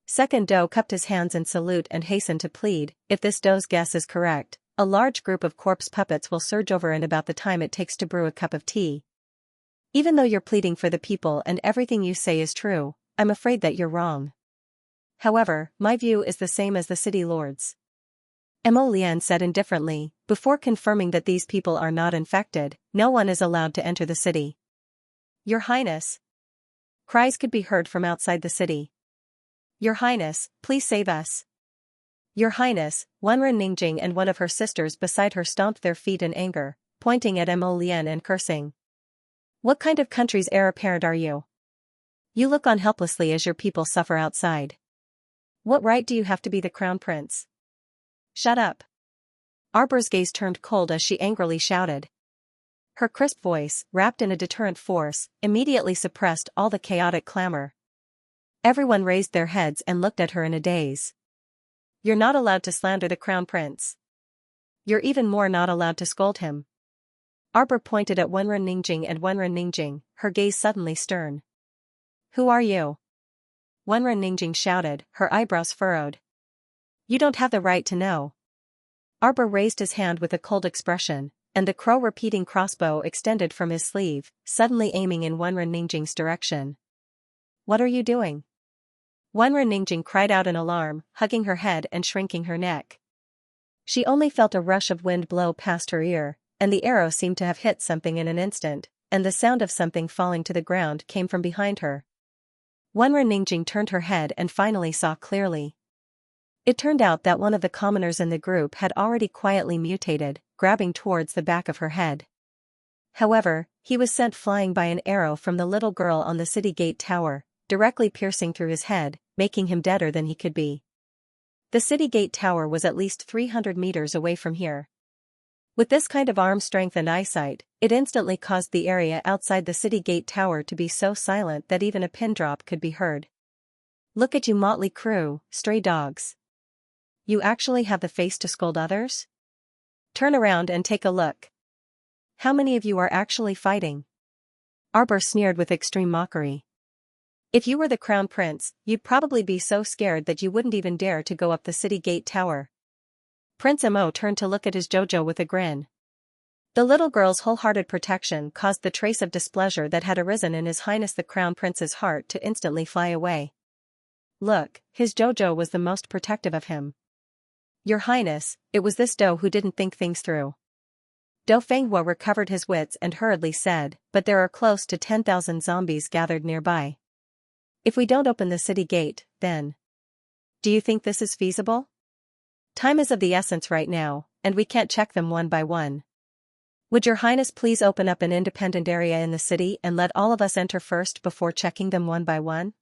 Second Dou cupped his hands in salute and hastened to plead, if this Dou's guess is correct, a large group of corpse puppets will surge over in about the time it takes to brew a cup of tea. Even though you're pleading for the people and everything you say is true, I'm afraid that you're wrong. However, my view is the same as the city lord's. Mo Lian said indifferently, before confirming that these people are not infected, no one is allowed to enter the city. Your Highness. Cries could be heard from outside the city. Your Highness, please save us. Your Highness, Wenren Ningjing and one of her sisters beside her stomped their feet in anger, pointing at Mo Lian and cursing. What kind of country's heir apparent are you? You look on helplessly as your people suffer outside. What right do you have to be the crown prince? Shut up. Arbor's gaze turned cold as she angrily shouted. Her crisp voice, wrapped in a deterrent force, immediately suppressed all the chaotic clamor. Everyone raised their heads and looked at her in a daze. You're not allowed to slander the crown prince. You're even more not allowed to scold him. Arbor pointed at Wenren Ningjing and Wenren Ningjing, her gaze suddenly stern. Who are you? Wenren Ningjing shouted, her eyebrows furrowed. You don't have the right to know. Arbor raised his hand with a cold expression, and the crow-repeating crossbow extended from his sleeve, suddenly aiming in Wenren Ningjing's direction. What are you doing? Wenren Ningjing cried out in alarm, hugging her head and shrinking her neck. She only felt a rush of wind blow past her ear, and the arrow seemed to have hit something in an instant, and the sound of something falling to the ground came from behind her. Wenren Ningjing turned her head and finally saw clearly. It turned out that one of the commoners in the group had already quietly mutated, grabbing towards the back of her head. However, he was sent flying by an arrow from the little girl on the city gate tower, directly piercing through his head, making him deader than he could be. The city gate tower was at least 300 meters away from here. With this kind of arm strength and eyesight, it instantly caused the area outside the city gate tower to be so silent that even a pin drop could be heard. Look at you motley crew, stray dogs. You actually have the face to scold others? Turn around and take a look. How many of you are actually fighting? Arbor sneered with extreme mockery. If you were the crown prince, you'd probably be so scared that you wouldn't even dare to go up the city gate tower. Prince Mo turned to look at his Jojo with a grin. The little girl's wholehearted protection caused the trace of displeasure that had arisen in His Highness the Crown Prince's heart to instantly fly away. Look, his Jojo was the most protective of him. Your Highness, it was this Dou who didn't think things through. Dou Fenghua recovered his wits and hurriedly said, but there are close to 10,000 zombies gathered nearby. If we don't open the city gate, then. Do you think this is feasible? Time is of the essence right now, and we can't check them one by one. Would Your Highness please open up an independent area in the city and let all of us enter first before checking them one by one?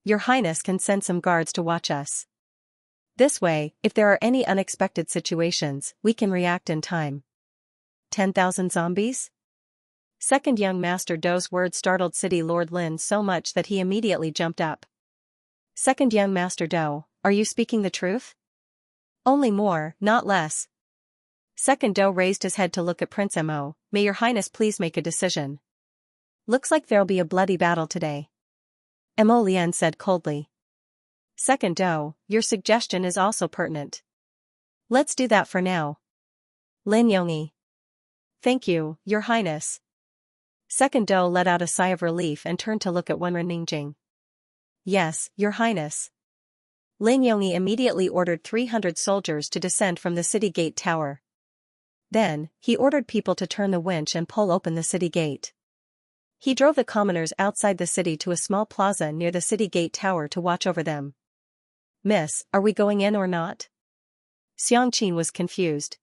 Your Highness can send some guards to watch us. This way, if there are any unexpected situations, we can react in time. 10,000 zombies? Second young Master Dou's words startled City Lord Lin so much that he immediately jumped up. Second young Master Dou, are you speaking the truth? Only more, not less. Second Dou raised his head to look at Prince Mo. May Your Highness please make a decision. Looks like there'll be a bloody battle today. Mo Lian said coldly. Second Dou, your suggestion is also pertinent. Let's do that for now. Lin Yongyi. Thank you, Your Highness. Second Dou let out a sigh of relief and turned to look at Wenren Ningjing. Yes, Your Highness. Lin Yongyi immediately ordered 300 soldiers to descend from the city gate tower. Then, he ordered people to turn the winch and pull open the city gate. He drove the commoners outside the city to a small plaza near the city gate tower to watch over them. Miss, are we going in or not? Xianxia was confused.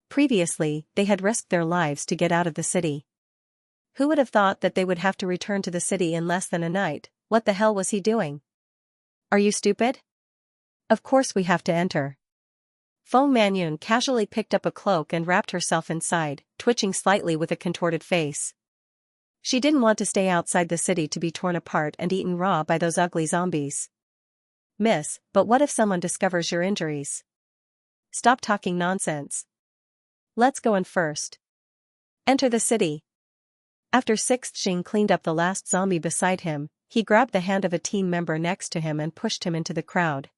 Previously, they had risked their lives to get out of the city. Who would have thought that they would have to return to the city in less than a night? What the hell was he doing? Are you stupid? Of course we have to enter. Feng Manyun casually picked up a cloak and wrapped herself inside, twitching slightly with a contorted face. She didn't want to stay outside the city to be torn apart and eaten raw by those ugly zombies. Miss, but what if someone discovers your injuries? Stop talking nonsense. Let's go in first. Enter the city. After Sixth Xing cleaned up the last zombie beside him, he grabbed the hand of a team member next to him and pushed him into the crowd.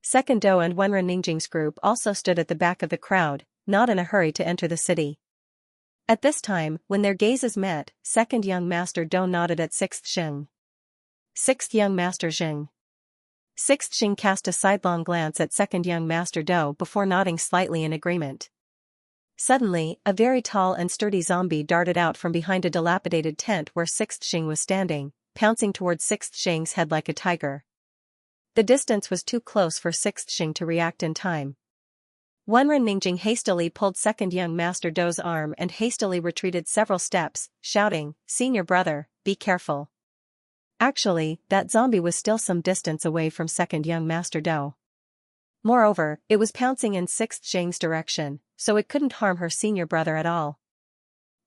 Second Do and Wenren Ningjing's group also stood at the back of the crowd, not in a hurry to enter the city. At this time, when their gazes met, Second Young Master Do nodded at Sixth Xing. Sixth Young Master Xing. Sixth Xing cast a sidelong glance at Second Young Master Do before nodding slightly in agreement. Suddenly, a very tall and sturdy zombie darted out from behind a dilapidated tent where Sixth Xing was standing, pouncing towards Sixth Xing's head like a tiger. The distance was too close for Sixth Xing to react in time. Wenren Ningjing hastily pulled Second Young Master Do's arm and hastily retreated several steps, shouting, "Senior brother, be careful." Actually, that zombie was still some distance away from Second Young Master Do. Moreover, it was pouncing in Sixth Xing's direction, so it couldn't harm her senior brother at all.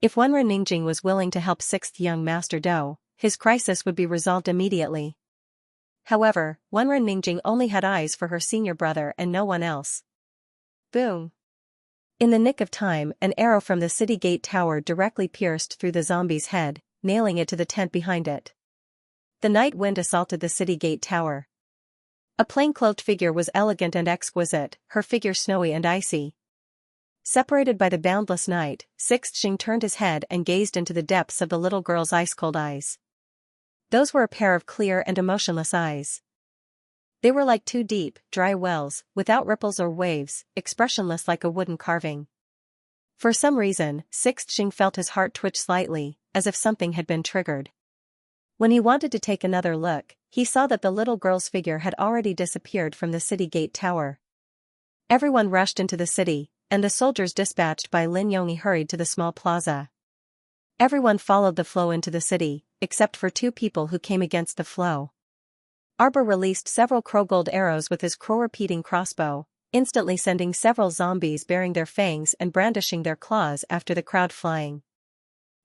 If Wenren Ningjing was willing to help Sixth Young Master Do, his crisis would be resolved immediately. However, Wenren Ningjing only had eyes for her senior brother and no one else. Boom! In the nick of time, an arrow from the city gate tower directly pierced through the zombie's head, nailing it to the tent behind it. The night wind assaulted the city gate tower. A plain-clothed figure was elegant and exquisite, her figure snowy and icy. Separated by the boundless night, Sixth Xing turned his head and gazed into the depths of the little girl's ice-cold eyes. Those were a pair of clear and emotionless eyes. They were like two deep, dry wells, without ripples or waves, expressionless like a wooden carving. For some reason, Sixth Xing felt his heart twitch slightly, as if something had been triggered. When he wanted to take another look, he saw that the little girl's figure had already disappeared from the city gate tower. Everyone rushed into the city, and the soldiers dispatched by Lin Yongyi hurried to the small plaza. Everyone followed the flow into the city, except for two people who came against the flow. Arbor released several crow-gold arrows with his crow-repeating crossbow, instantly sending several zombies baring their fangs and brandishing their claws after the crowd flying.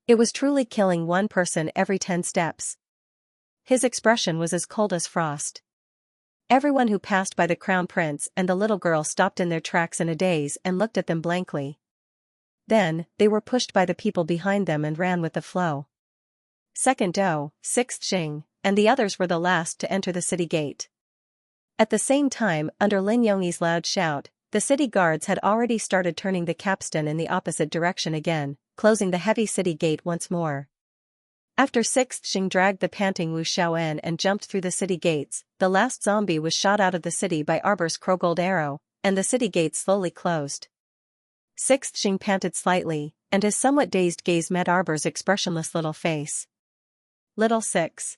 It was truly killing one person every 10 steps. His expression was as cold as frost. Everyone who passed by the crown prince and the little girl stopped in their tracks in a daze and looked at them blankly. Then, they were pushed by the people behind them and ran with the flow. Second Do, Sixth Xing, and the others were the last to enter the city gate. At the same time, under Lin Yongyi's loud shout, the city guards had already started turning the capstan in the opposite direction again, closing the heavy city gate once more. After Sixth Xing dragged the panting Wu Xiaoan and jumped through the city gates, the last zombie was shot out of the city by Arbor's crow-gold arrow, and the city gates slowly closed. Sixth Xing panted slightly, and his somewhat dazed gaze met Arbor's expressionless little face. Little Six.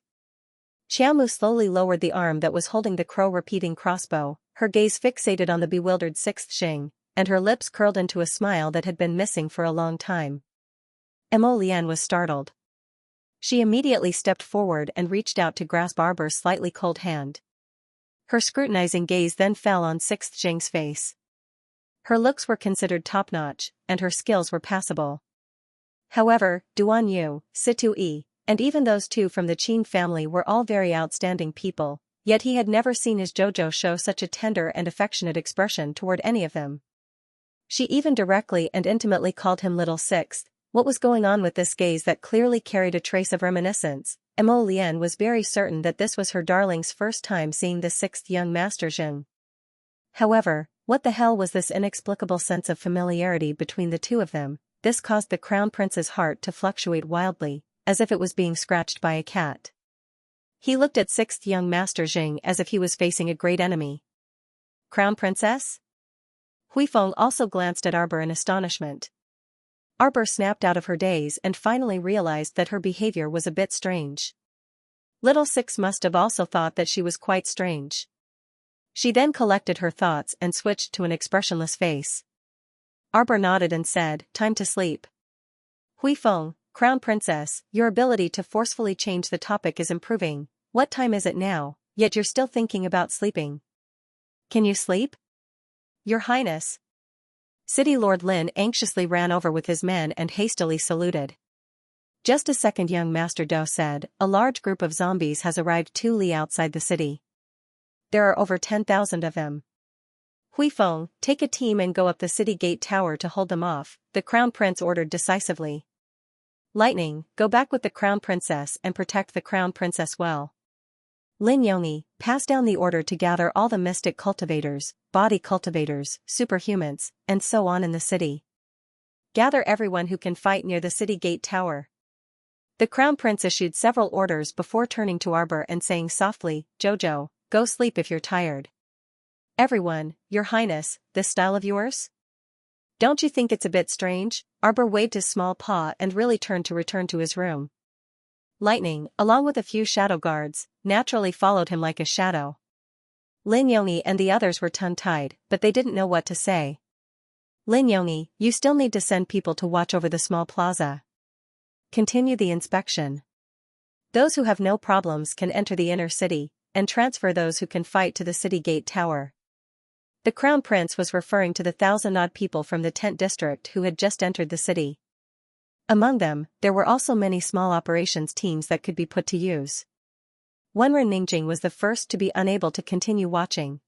Xiaomu slowly lowered the arm that was holding the crow-repeating crossbow, her gaze fixated on the bewildered Sixth Xing, and her lips curled into a smile that had been missing for a long time. Mo Lian was startled. She immediately stepped forward and reached out to grasp Arbor's slightly cold hand. Her scrutinizing gaze then fell on Sixth Xing's face. Her looks were considered top-notch, and her skills were passable. However, Duan Yu, Situ Yi, and even those two from the Qin family were all very outstanding people, yet he had never seen his Jojo show such a tender and affectionate expression toward any of them. She even directly and intimately called him Little Sixth. What was going on with this gaze that clearly carried a trace of reminiscence? Mo Lian was very certain that this was her darling's first time seeing the sixth young master Zheng. However, what the hell was this inexplicable sense of familiarity between the two of them? This caused the crown prince's heart to fluctuate wildly, as if it was being scratched by a cat. He looked at sixth young master Zheng as if he was facing a great enemy. Crown princess? Huifeng also glanced at Arbor in astonishment. Arbor snapped out of her daze and finally realized that her behavior was a bit strange. Little Six must have also thought that she was quite strange. She then collected her thoughts and switched to an expressionless face. Arbor nodded and said, "Time to sleep." Huifeng, Crown Princess, your ability to forcefully change the topic is improving. What time is it now, yet you're still thinking about sleeping? Can you sleep? Your Highness. City Lord Lin anxiously ran over with his men and hastily saluted. Just a second, young Master Do said, a large group of zombies has arrived 2 li outside the city. There are over 10,000 of them. Huifeng, take a team and go up the city gate tower to hold them off, the Crown Prince ordered decisively. Lightning, go back with the Crown Princess and protect the Crown Princess well. Lin Yongyi, pass down the order to gather all the mystic cultivators, body cultivators, superhumans, and so on in the city. Gather everyone who can fight near the city gate tower. The Crown Prince issued several orders before turning to Arbor and saying softly, Jojo, go sleep if you're tired. Everyone, Your Highness, this style of yours? Don't you think it's a bit strange? Arbor waved his small paw and really turned to return to his room. Lightning, along with a few shadow guards, naturally followed him like a shadow. Lin Yongyi and the others were tongue-tied, but they didn't know what to say. Lin Yongyi, you still need to send people to watch over the small plaza. Continue the inspection. Those who have no problems can enter the inner city, and transfer those who can fight to the city gate tower. The Crown Prince was referring to the 1,000-odd people from the tent district who had just entered the city. Among them, there were also many small operations teams that could be put to use. Wenren Ningjing was the first to be unable to continue watching.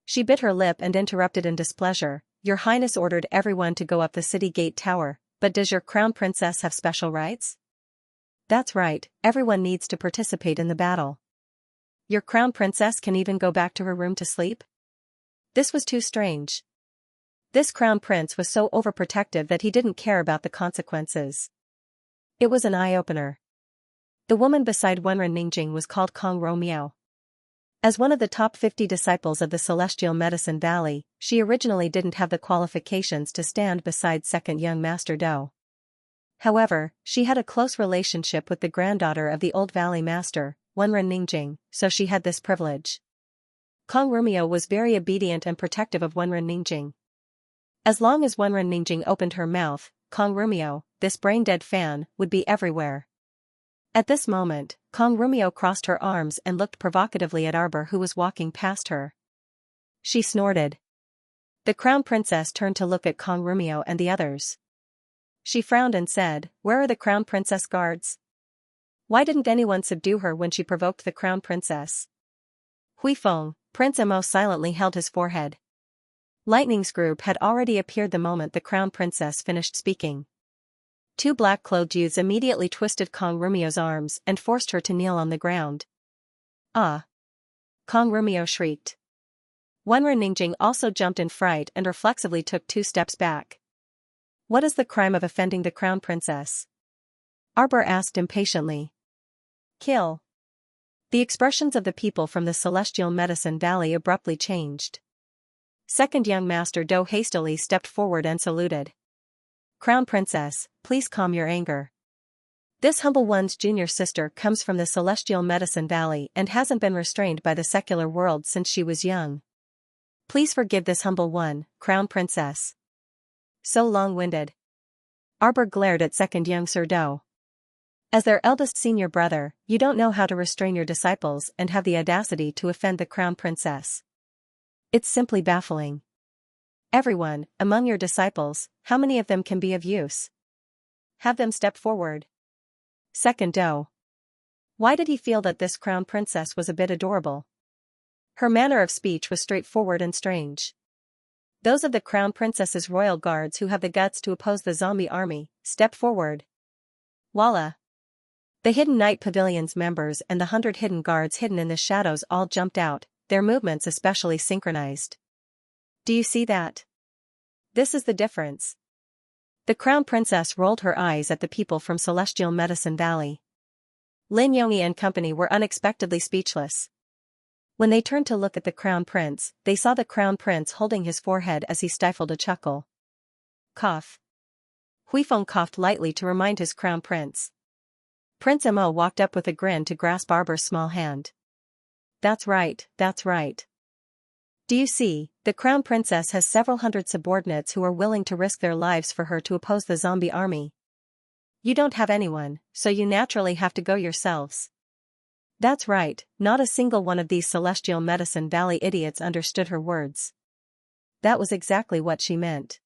She bit her lip and interrupted in displeasure, Your Highness ordered everyone to go up the city gate tower, but does your Crown Princess have special rights? That's right, everyone needs to participate in the battle. Your Crown Princess can even go back to her room to sleep? This was too strange. This Crown Prince was so overprotective that he didn't care about the consequences. It was an eye-opener. The woman beside Wenren Ningjing was called Kong Romeo. As one of the top 50 disciples of the Celestial Medicine Valley, she originally didn't have the qualifications to stand beside second young Master Do. However, she had a close relationship with the granddaughter of the old Valley Master, Wenren Ningjing, so she had this privilege. Kong Romeo was very obedient and protective of Wenren Ningjing. As long as Wenren Ningjing opened her mouth, Kong Romeo, this brain-dead fan, would be everywhere. At this moment, Kong Romeo crossed her arms and looked provocatively at Arbor who was walking past her. She snorted. The Crown Princess turned to look at Kong Romeo and the others. She frowned and said, Where are the Crown Princess guards? Why didn't anyone subdue her when she provoked the Crown Princess? Huifeng, Prince Mo silently held his forehead. Lightning's group had already appeared the moment the Crown Princess finished speaking. 2 black-clothed youths immediately twisted Kong Romeo's arms and forced her to kneel on the ground. Ah! Kong Romeo shrieked. Wenren Ningjing also jumped in fright and reflexively took 2 steps back. What is the crime of offending the Crown Princess? Arbor asked impatiently. Kill. The expressions of the people from the Celestial Medicine Valley abruptly changed. Second young Master Do hastily stepped forward and saluted. Crown Princess, please calm your anger. This humble one's junior sister comes from the Celestial Medicine Valley and hasn't been restrained by the secular world since she was young. Please forgive this humble one, Crown Princess. So long-winded. Arbor glared at second young Sir Do. As their eldest senior brother, you don't know how to restrain your disciples and have the audacity to offend the Crown Princess. It's simply baffling. Everyone, among your disciples, how many of them can be of use? Have them step forward. Second Do. Why did he feel that this Crown Princess was a bit adorable? Her manner of speech was straightforward and strange. Those of the Crown Princess's royal guards who have the guts to oppose the zombie army, step forward. Voila! The Hidden Night Pavilion's members and the 100 hidden guards hidden in the shadows all jumped out, their movements especially synchronized. Do you see that? This is the difference. The Crown Princess rolled her eyes at the people from Celestial Medicine Valley. Lin Yongyi and company were unexpectedly speechless. When they turned to look at the Crown Prince, they saw the Crown Prince holding his forehead as he stifled a chuckle. Cough. Huifeng coughed lightly to remind his Crown Prince. Prince Mo walked up with a grin to grasp Arbor's small hand. That's right, that's right. Do you see, the Crown Princess has several hundred subordinates who are willing to risk their lives for her to oppose the zombie army. You don't have anyone, so you naturally have to go yourselves. That's right, not a single one of these Celestial Medicine Valley idiots understood her words. That was exactly what she meant.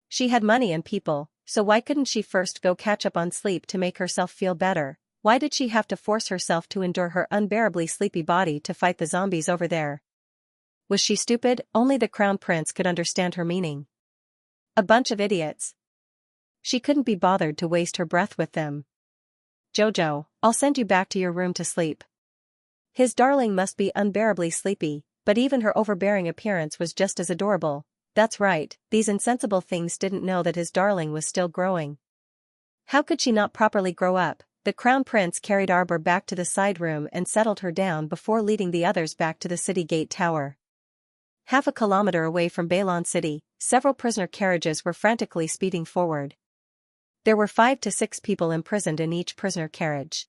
She had money and people, so why couldn't she first go catch up on sleep to make herself feel better? Why did she have to force herself to endure her unbearably sleepy body to fight the zombies over there? Was she stupid? Only the Crown Prince could understand her meaning. A bunch of idiots. She couldn't be bothered to waste her breath with them. Jojo, I'll send you back to your room to sleep. His darling must be unbearably sleepy, but even her overbearing appearance was just as adorable. That's right, these insensible things didn't know that his darling was still growing. How could she not properly grow up? The Crown Prince carried Arbor back to the side room and settled her down before leading the others back to the city gate tower. Half a kilometer away from Balon City, several prisoner carriages were frantically speeding forward. There were 5 to 6 people imprisoned in each prisoner carriage.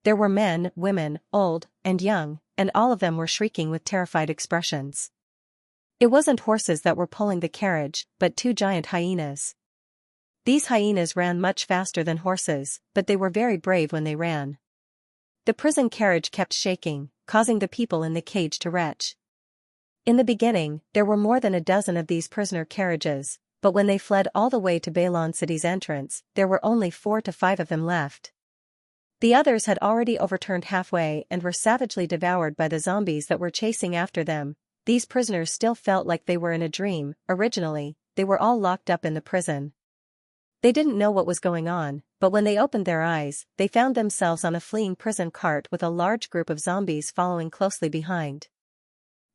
There were men, women, old, and young, and all of them were shrieking with terrified expressions. It wasn't horses that were pulling the carriage, but 2 giant hyenas. These hyenas ran much faster than horses, but they were very brave when they ran. The prison carriage kept shaking, causing the people in the cage to retch. In the beginning, there were more than a dozen of these prisoner carriages, but when they fled all the way to Balon City's entrance, there were only 4 to 5 of them left. The others had already overturned halfway and were savagely devoured by the zombies that were chasing after them. These prisoners still felt like they were in a dream. Originally, they were all locked up in the prison. They didn't know what was going on, but when they opened their eyes, they found themselves on a fleeing prison cart with a large group of zombies following closely behind.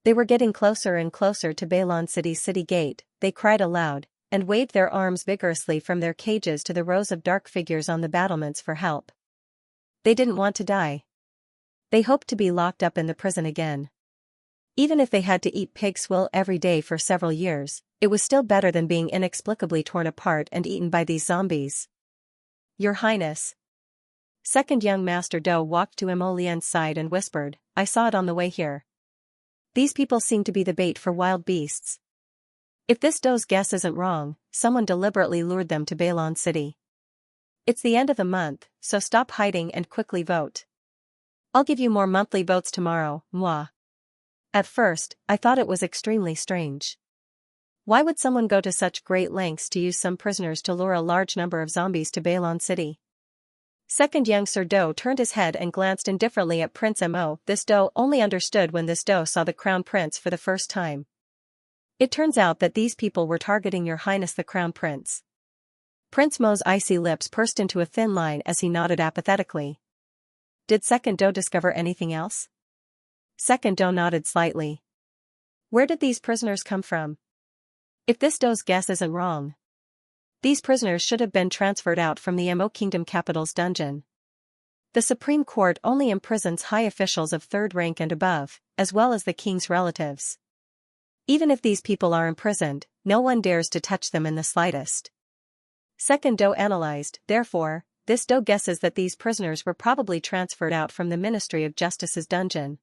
They were getting closer and closer to Balon City's city gate. They cried aloud, and waved their arms vigorously from their cages to the rows of dark figures on the battlements for help. They didn't want to die. They hoped to be locked up in the prison again. Even if they had to eat pig swill every day for several years, it was still better than being inexplicably torn apart and eaten by these zombies. Your Highness. Second young Master Do walked to Emolien's side and whispered, I saw it on the way here. These people seem to be the bait for wild beasts. If this Do's guess isn't wrong, someone deliberately lured them to Balon City. It's the end of the month, so stop hiding and quickly vote. I'll give you more monthly votes tomorrow, moi. At first, I thought it was extremely strange. Why would someone go to such great lengths to use some prisoners to lure a large number of zombies to Balon City? Second young Sir Do turned his head and glanced indifferently at Prince Mo. This Do only understood when this Do saw the Crown Prince for the first time. It turns out that these people were targeting Your Highness the Crown Prince. Prince Mo's icy lips pursed into a thin line as he nodded apathetically. Did Second Do discover anything else? Second Do nodded slightly. Where did these prisoners come from? If this Do's guess isn't wrong, these prisoners should have been transferred out from the Mo Kingdom capital's dungeon. The Supreme Court only imprisons high officials of 3rd rank and above, as well as the king's relatives. Even if these people are imprisoned, no one dares to touch them in the slightest. Second Do analyzed, therefore, this Do guesses that these prisoners were probably transferred out from the Ministry of Justice's dungeon.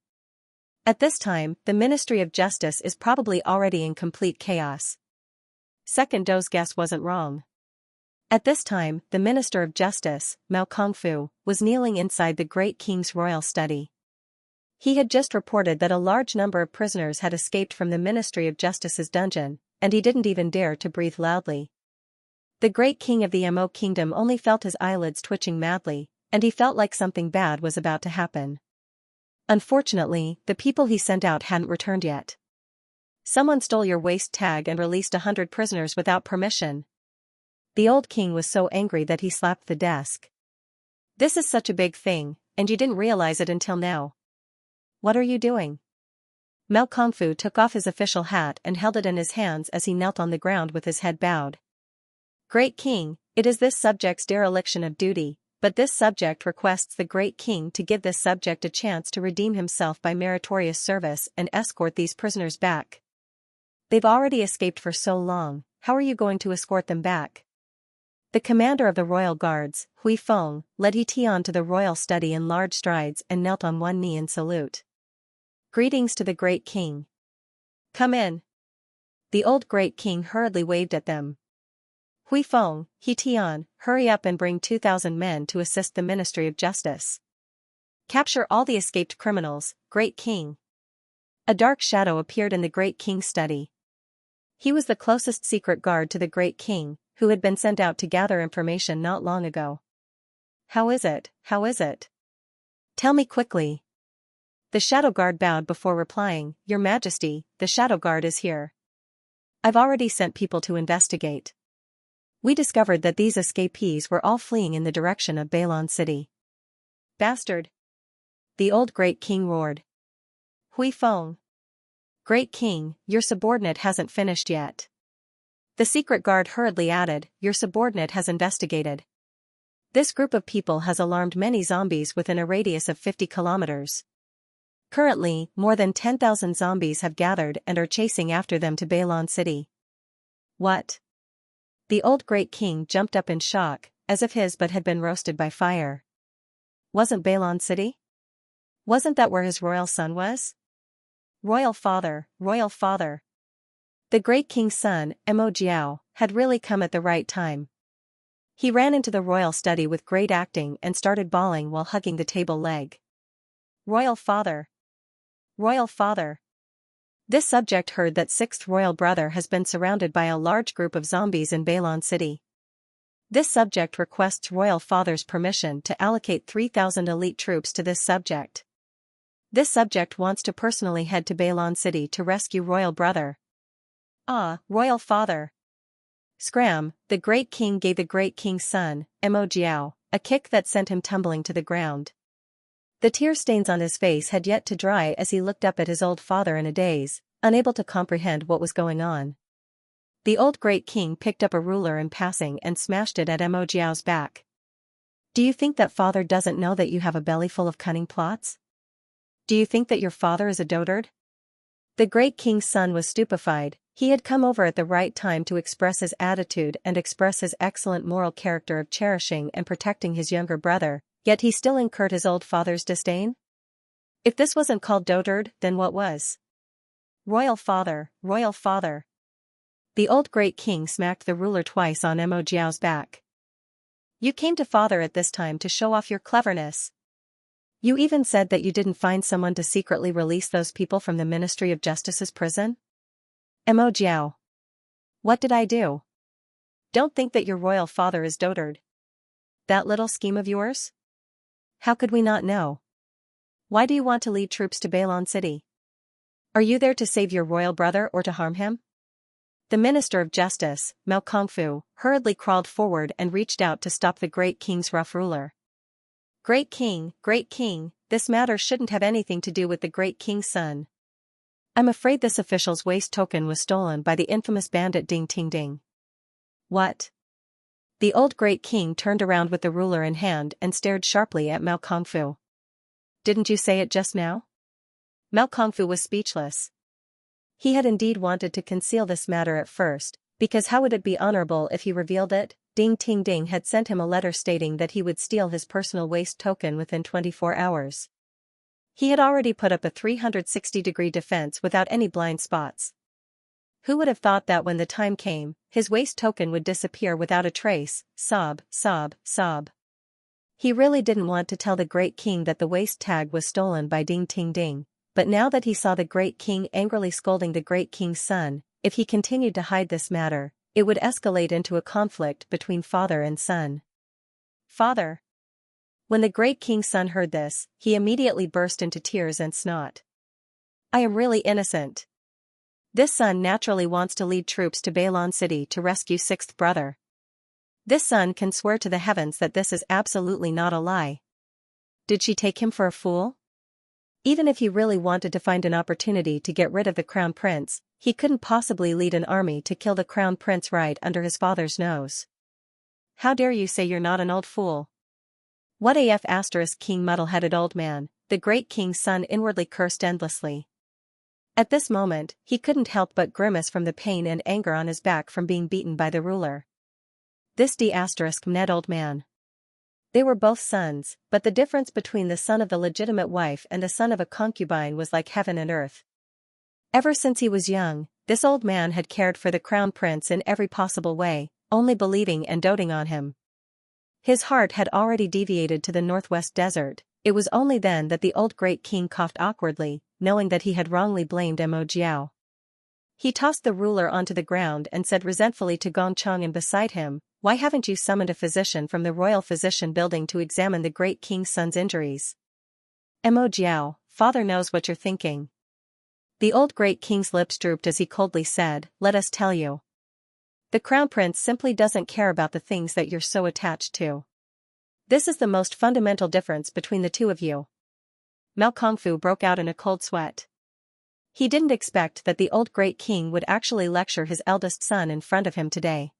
At this time, the Ministry of Justice is probably already in complete chaos. Second Do's guess wasn't wrong. At this time, the Minister of Justice, Mao Kongfu, was kneeling inside the Great King's royal study. He had just reported that a large number of prisoners had escaped from the Ministry of Justice's dungeon, and he didn't even dare to breathe loudly. The Great King of the Mo Kingdom only felt his eyelids twitching madly, and he felt like something bad was about to happen. Unfortunately, the people he sent out hadn't returned yet. Someone stole your waist tag and released 100 prisoners without permission. The old king was so angry that he slapped the desk. This is such a big thing, and you didn't realize it until now. What are you doing? Mao Kongfu took off his official hat and held it in his hands as he knelt on the ground with his head bowed. Great King, it is this subject's dereliction of duty, but this subject requests the Great King to give this subject a chance to redeem himself by meritorious service and escort these prisoners back. They've already escaped for so long, how are you going to escort them back? The commander of the royal guards, Hui Feng, led He Tian to the royal study in large strides and knelt on one knee in salute. Greetings to the Great King. Come in. The old Great King hurriedly waved at them. Hui Feng, He Tian, hurry up and bring 2,000 men to assist the Ministry of Justice. Capture all the escaped criminals, Great King. A dark shadow appeared in the Great King's study. He was the closest secret guard to the Great King, who had been sent out to gather information not long ago. How is it? How is it? Tell me quickly. The shadow guard bowed before replying, Your Majesty, the shadow guard is here. I've already sent people to investigate. We discovered that these escapees were all fleeing in the direction of Balon City. Bastard! The old Great King roared. Hui Feng. Great King, your subordinate hasn't finished yet. The secret guard hurriedly added, Your subordinate has investigated. This group of people has alarmed many zombies within a radius of 50 kilometers. Currently, more than 10,000 zombies have gathered and are chasing after them to Balon City. What? The old Great King jumped up in shock, as if his butt had been roasted by fire. Wasn't Balon City? Wasn't that where his royal son was? Royal father, royal father. The Great King's son, Mo Jiao, had really come at the right time. He ran into the royal study with great acting and started bawling while hugging the table leg. Royal father. Royal father. This subject heard that sixth royal brother has been surrounded by a large group of zombies in Balon City. This subject requests royal father's permission to allocate 3,000 elite troops to this subject. This subject wants to personally head to Balon City to rescue royal brother. Ah, royal father. Scram, the Great King gave the Great King's son, Mo Jiao, a kick that sent him tumbling to the ground. The tear stains on his face had yet to dry as he looked up at his old father in a daze, unable to comprehend what was going on. The old Great King picked up a ruler in passing and smashed it at Mo Jiao's back. Do you think that father doesn't know that you have a belly full of cunning plots? Do you think that your father is a dotard? The Great King's son was stupefied. He had come over at the right time to express his attitude and express his excellent moral character of cherishing and protecting his younger brother, yet he still incurred his old father's disdain? If this wasn't called dotard, then what was? Royal father, royal father. The old Great King smacked the ruler twice on Mo Jiao's back. You came to father at this time to show off your cleverness. You even said that you didn't find someone to secretly release those people from the Ministry of Justice's prison? Mo Jiao. What did I do? Don't think that your royal father is dotard. That little scheme of yours? How could we not know? Why do you want to lead troops to Balon City? Are you there to save your royal brother or to harm him? The Minister of Justice, Mao Kongfu, hurriedly crawled forward and reached out to stop the Great King's rough ruler. Great King, this matter shouldn't have anything to do with the Great King's son. I'm afraid this official's waist token was stolen by the infamous bandit Ding Ting Ding. What? The old Great King turned around with the ruler in hand and stared sharply at Mao Kongfu. Didn't you say it just now? Mao Kongfu was speechless. He had indeed wanted to conceal this matter at first, because how would it be honorable if he revealed it? Ding Ting Ding had sent him a letter stating that he would steal his personal waist token within 24 hours. He had already put up a 360-degree defense without any blind spots. Who would have thought that when the time came, his waist token would disappear without a trace? Sob, sob, sob. He really didn't want to tell the Great King that the waist tag was stolen by Ding Ting Ding, but now that he saw the Great King angrily scolding the Great King's son, if he continued to hide this matter, it would escalate into a conflict between father and son. Father. When the Great King's son heard this, he immediately burst into tears and snot. I am really innocent. This son naturally wants to lead troops to Balon City to rescue sixth brother. This son can swear to the heavens that this is absolutely not a lie. Did she take him for a fool? Even if he really wanted to find an opportunity to get rid of the Crown Prince, he couldn't possibly lead an army to kill the Crown Prince right under his father's nose. How dare you say you're not an old fool? What af*** king muddle-headed old man, the Great King's son inwardly cursed endlessly. At this moment, he couldn't help but grimace from the pain and anger on his back from being beaten by the ruler. This d*****Ned old man. They were both sons, but the difference between the son of the legitimate wife and the son of a concubine was like heaven and earth. Ever since he was young, this old man had cared for the Crown Prince in every possible way, only believing and doting on him. His heart had already deviated to the northwest desert. It was only then that the old great king coughed awkwardly, knowing that he had wrongly blamed Mo Jiao. He tossed the ruler onto the ground and said resentfully to Gong Chang and beside him, "Why haven't you summoned a physician from the royal physician building to examine the great king's son's injuries?" "Mo Jiao, father knows what you're thinking." The old great king's lips drooped as he coldly said, "Let us tell you. The crown prince simply doesn't care about the things that you're so attached to. This is the most fundamental difference between the two of you." Mao Kongfu broke out in a cold sweat. He didn't expect that the old great king would actually lecture his eldest son in front of him today.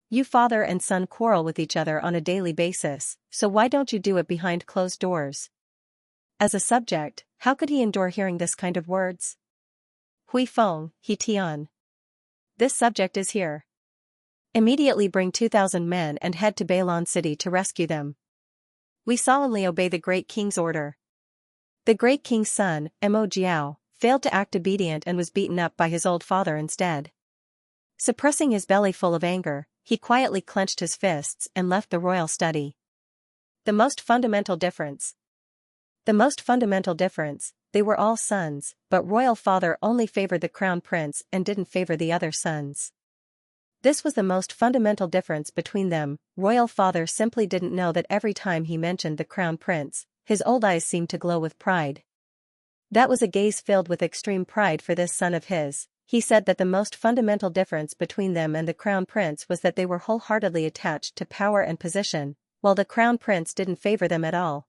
"You father and son quarrel with each other on a daily basis, so why don't you do it behind closed doors?" As a subject, how could he endure hearing this kind of words? "Hui Feng, He Tian. This subject is here. Immediately bring 2,000 men and head to Bailon City to rescue them. We solemnly obey the great king's order." The great king's son, Mo Jiao, failed to act obedient and was beaten up by his old father instead. Suppressing his belly full of anger, he quietly clenched his fists and left the royal study. The most fundamental difference, they were all sons, but royal father only favored the crown prince and didn't favor the other sons. This was the most fundamental difference between them. Royal father simply didn't know that every time he mentioned the crown prince, his old eyes seemed to glow with pride. That was a gaze filled with extreme pride for this son of his. He said that the most fundamental difference between them and the crown prince was that they were wholeheartedly attached to power and position, while the crown prince didn't favor them at all.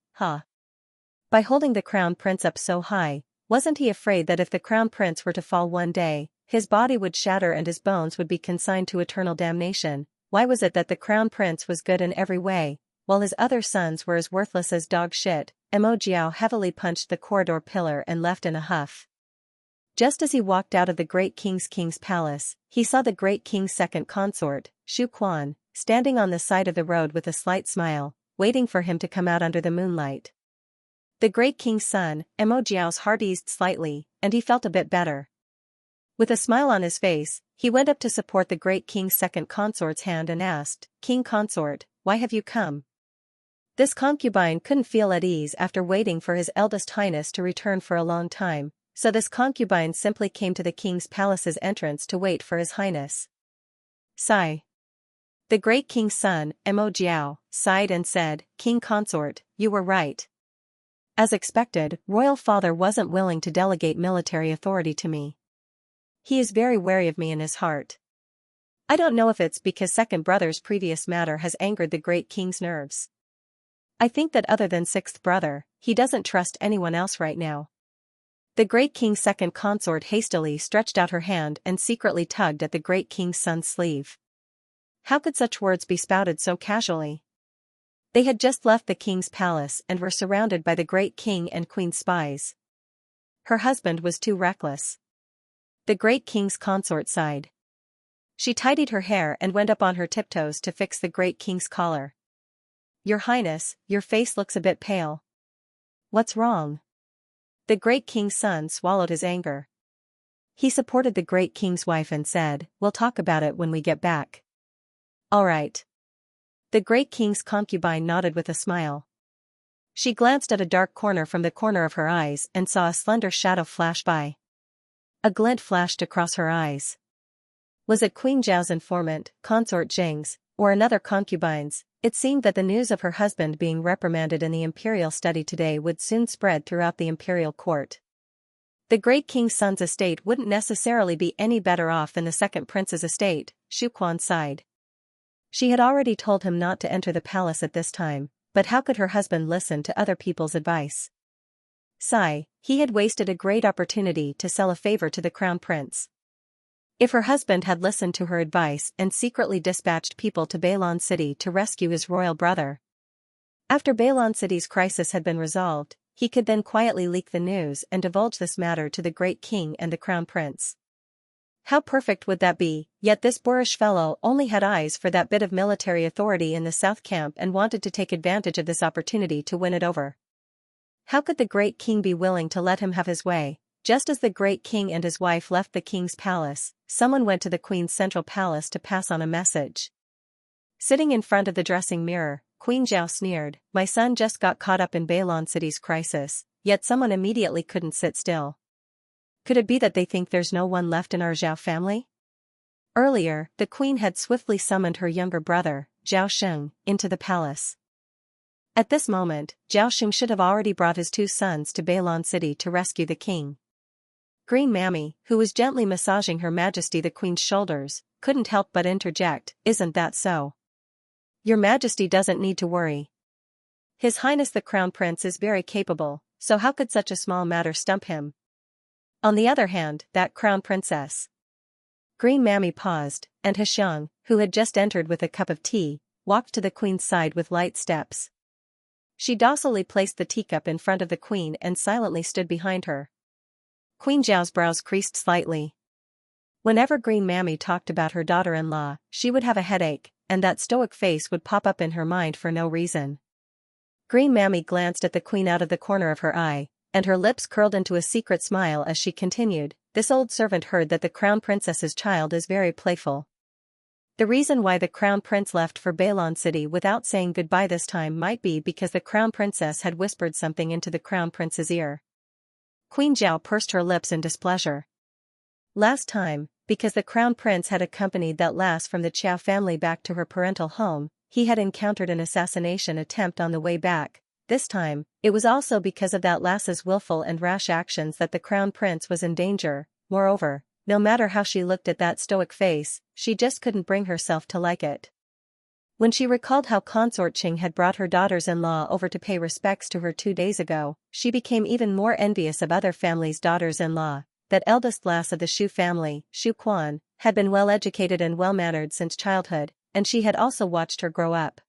By holding the crown prince up so high, wasn't he afraid that if the crown prince were to fall one day, his body would shatter and his bones would be consigned to eternal damnation? Why was it that the crown prince was good in every way, while his other sons were as worthless as dog shit? Mo Jiao heavily punched the corridor pillar and left in a huff. Just as he walked out of the great king's palace, he saw the great king's second consort, Xu Quan, standing on the side of the road with a slight smile, waiting for him to come out under the moonlight. The great king's son, Mo Jiao's heart eased slightly, and he felt a bit better. With a smile on his face, he went up to support the great king's second consort's hand and asked, "King consort, why have you come?" This concubine couldn't feel at ease after waiting for his eldest highness to return for a long time, so this concubine simply came to the king's palace's entrance to wait for his highness. Sigh. The great king's son, Mo Jiao, sighed and said, "King consort, you were right. As expected, royal father wasn't willing to delegate military authority to me. He is very wary of me in his heart. I don't know if it's because second brother's previous matter has angered the great king's nerves. I think that other than sixth brother, he doesn't trust anyone else right now." The great king's second consort hastily stretched out her hand and secretly tugged at the great king's son's sleeve. How could such words be spouted so casually? They had just left the king's palace and were surrounded by the great king and queen's spies. Her husband was too reckless. The great king's consort sighed. She tidied her hair and went up on her tiptoes to fix the great king's collar. "Your Highness, your face looks a bit pale. What's wrong?" The great king's son swallowed his anger. He supported the great king's wife and said, "We'll talk about it when we get back." "All right." The great king's concubine nodded with a smile. She glanced at a dark corner from the corner of her eyes and saw a slender shadow flash by. A glint flashed across her eyes. Was it Queen Zhao's informant, consort Zheng's, or another concubine's? It seemed that the news of her husband being reprimanded in the imperial study today would soon spread throughout the imperial court. The great king's son's estate wouldn't necessarily be any better off than the second prince's estate, Xu Quan sighed. She had already told him not to enter the palace at this time, but how could her husband listen to other people's advice? Sigh, he had wasted a great opportunity to sell a favor to the crown prince. If her husband had listened to her advice and secretly dispatched people to Bailon City to rescue his royal brother. After Bailon City's crisis had been resolved, he could then quietly leak the news and divulge this matter to the great king and the crown prince. How perfect would that be? Yet this boorish fellow only had eyes for that bit of military authority in the south camp and wanted to take advantage of this opportunity to win it over. How could the great king be willing to let him have his way? Just as the great king and his wife left the king's palace, someone went to the queen's central palace to pass on a message. Sitting in front of the dressing mirror, Queen Zhao sneered, my son just got caught up in Bailon City's crisis, yet someone immediately couldn't sit still. Could it be that they think there's no one left in our Zhao family? Earlier, the queen had swiftly summoned her younger brother, Zhao Sheng, into the palace. At this moment, Zhao Sheng should have already brought his 2 sons to Bailon City to rescue the king. Green Mammy, who was gently massaging Her Majesty the Queen's shoulders, couldn't help but interject, isn't that so? Your Majesty doesn't need to worry. His Highness the Crown Prince is very capable, so how could such a small matter stump him? On the other hand, that Crown Princess. Green Mammy paused, and Xiang, who had just entered with a cup of tea, walked to the Queen's side with light steps. She docilely placed the teacup in front of the Queen and silently stood behind her. Queen Zhao's brows creased slightly. Whenever Green Mammy talked about her daughter-in-law, she would have a headache, and that stoic face would pop up in her mind for no reason. Green Mammy glanced at the Queen out of the corner of her eye, and her lips curled into a secret smile as she continued, this old servant heard that the Crown Princess's child is very playful. The reason why the Crown Prince left for Bailon City without saying goodbye this time might be because the Crown Princess had whispered something into the Crown Prince's ear. Queen Zhao pursed her lips in displeasure. Last time, because the Crown Prince had accompanied that lass from the Qiao family back to her parental home, he had encountered an assassination attempt on the way back. This time, it was also because of that lass's willful and rash actions that the Crown Prince was in danger. Moreover, no matter how she looked at that stoic face, she just couldn't bring herself to like it. When she recalled how Consort Qing had brought her daughters-in-law over to pay respects to her 2 days ago, she became even more envious of other families' daughters-in-law. That eldest lass of the Shu family, Shu Quan, had been well-educated and well-mannered since childhood, and she had also watched her grow up.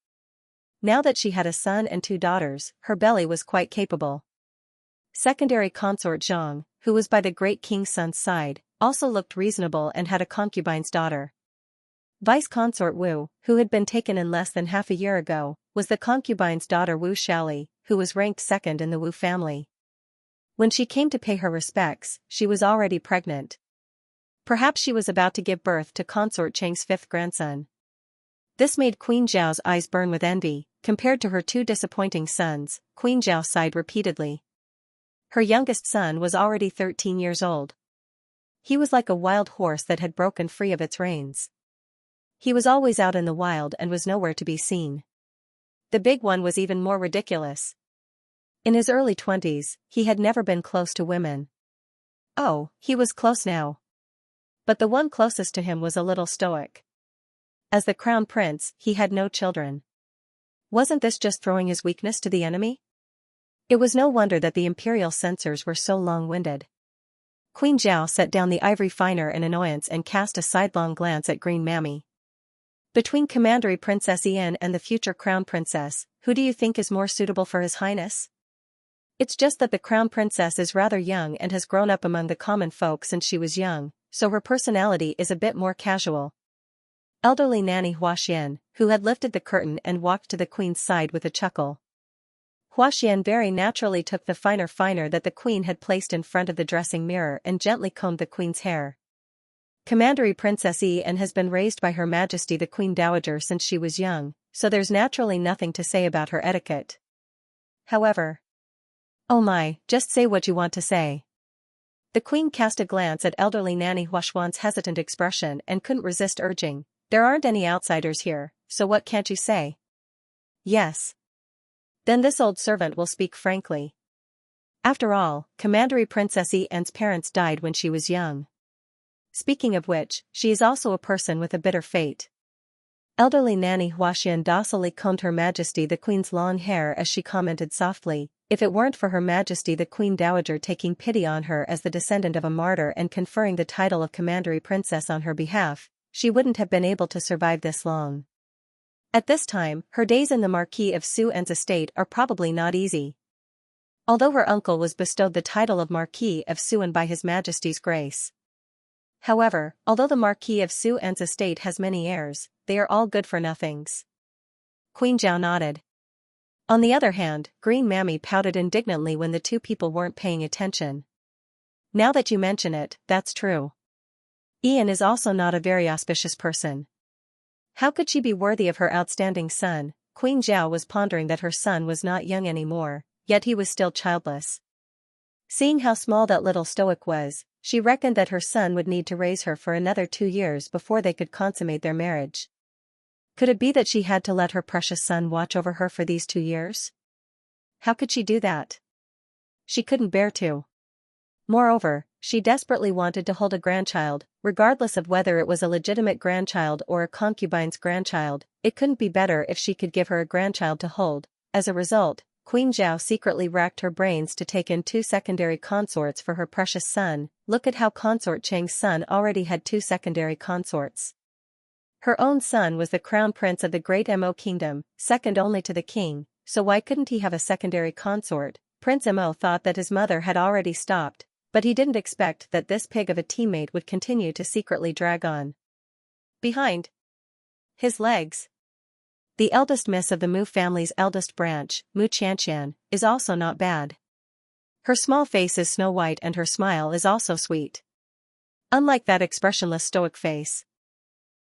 Now that she had a son and 2 daughters, her belly was quite capable. Secondary Consort Zhang, who was by the great king's son's side, also looked reasonable and had a concubine's daughter. Vice Consort Wu, who had been taken in less than half a year ago, was the concubine's daughter Wu Shaoli, who was ranked 2nd in the Wu family. When she came to pay her respects, she was already pregnant. Perhaps she was about to give birth to Consort Cheng's 5th grandson. This made Queen Zhao's eyes burn with envy. Compared to her 2 disappointing sons, Queen Zhao sighed repeatedly. Her youngest son was already 13 years old. He was like a wild horse that had broken free of its reins. He was always out in the wild and was nowhere to be seen. The big one was even more ridiculous. In his early 20s, he had never been close to women. Oh, he was close now. But the one closest to him was a little stoic. As the Crown Prince, he had no children. Wasn't this just throwing his weakness to the enemy? It was no wonder that the imperial censors were so long-winded. Queen Zhao set down the ivory finer in annoyance and cast a sidelong glance at Green Mammy. Between Commandery Princess Ian and the future Crown Princess, who do you think is more suitable for His Highness? It's just that the Crown Princess is rather young and has grown up among the common folk since she was young, so her personality is a bit more casual. Elderly Nanny Huaxian, who had lifted the curtain and walked to the Queen's side with a chuckle. Huaxian very naturally took the finer that the Queen had placed in front of the dressing mirror and gently combed the Queen's hair. Commandery Princess Ian has been raised by Her Majesty the Queen Dowager since she was young, so there's naturally nothing to say about her etiquette. However, oh my, just say what you want to say. The Queen cast a glance at elderly Nanny Huaxian's hesitant expression and couldn't resist urging, there aren't any outsiders here, so what can't you say? Yes. Then this old servant will speak frankly. After all, Commandery Princess Ian's parents died when she was young. Speaking of which, she is also a person with a bitter fate. Elderly Nanny Huaxian docilely combed Her Majesty the Queen's long hair as she commented softly, if it weren't for Her Majesty the Queen Dowager taking pity on her as the descendant of a martyr and conferring the title of Commandery Princess on her behalf, she wouldn't have been able to survive this long. At this time, her days in the Marquis of Suan's estate are probably not easy. Although her uncle was bestowed the title of Marquis of Suan by His Majesty's grace. However, although the Marquis of Suan's estate has many heirs, they are all good-for-nothings. Queen Zhao nodded. On the other hand, Green Mammy pouted indignantly when the 2 people weren't paying attention. Now that you mention it, that's true. Ian is also not a very auspicious person. How could she be worthy of her outstanding son, Queen Zhao was pondering that her son was not young anymore, yet he was still childless. Seeing how small that little stoic was, she reckoned that her son would need to raise her for another 2 years before they could consummate their marriage. Could it be that she had to let her precious son watch over her for these 2 years? How could she do that? She couldn't bear to. Moreover, she desperately wanted to hold a grandchild, regardless of whether it was a legitimate grandchild or a concubine's grandchild. It couldn't be better if she could give her a grandchild to hold. As a result, Queen Zhao secretly racked her brains to take in 2 secondary consorts for her precious son. Look at how Consort Chang's son already had 2 secondary consorts. Her own son was the crown prince of the Great Mo Kingdom, second only to the king, so why couldn't he have a secondary consort? Prince Mo thought that his mother had already stopped, but he didn't expect that this pig of a teammate would continue to secretly drag on behind his legs. The eldest miss of the Mu family's eldest branch, Mu Xianxia, is also not bad. Her small face is snow white and her smile is also sweet. Unlike that expressionless stoic face.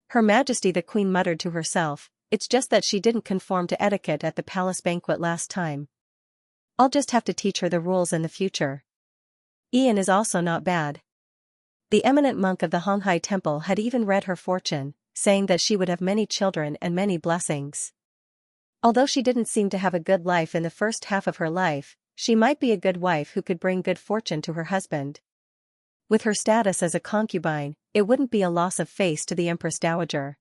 Her Majesty the Queen muttered to herself, it's just that she didn't conform to etiquette at the palace banquet last time. I'll just have to teach her the rules in the future. Ian is also not bad. The eminent monk of the Honghai Temple had even read her fortune, saying that she would have many children and many blessings. Although she didn't seem to have a good life in the first half of her life, she might be a good wife who could bring good fortune to her husband. With her status as a concubine, it wouldn't be a loss of face to the Empress Dowager.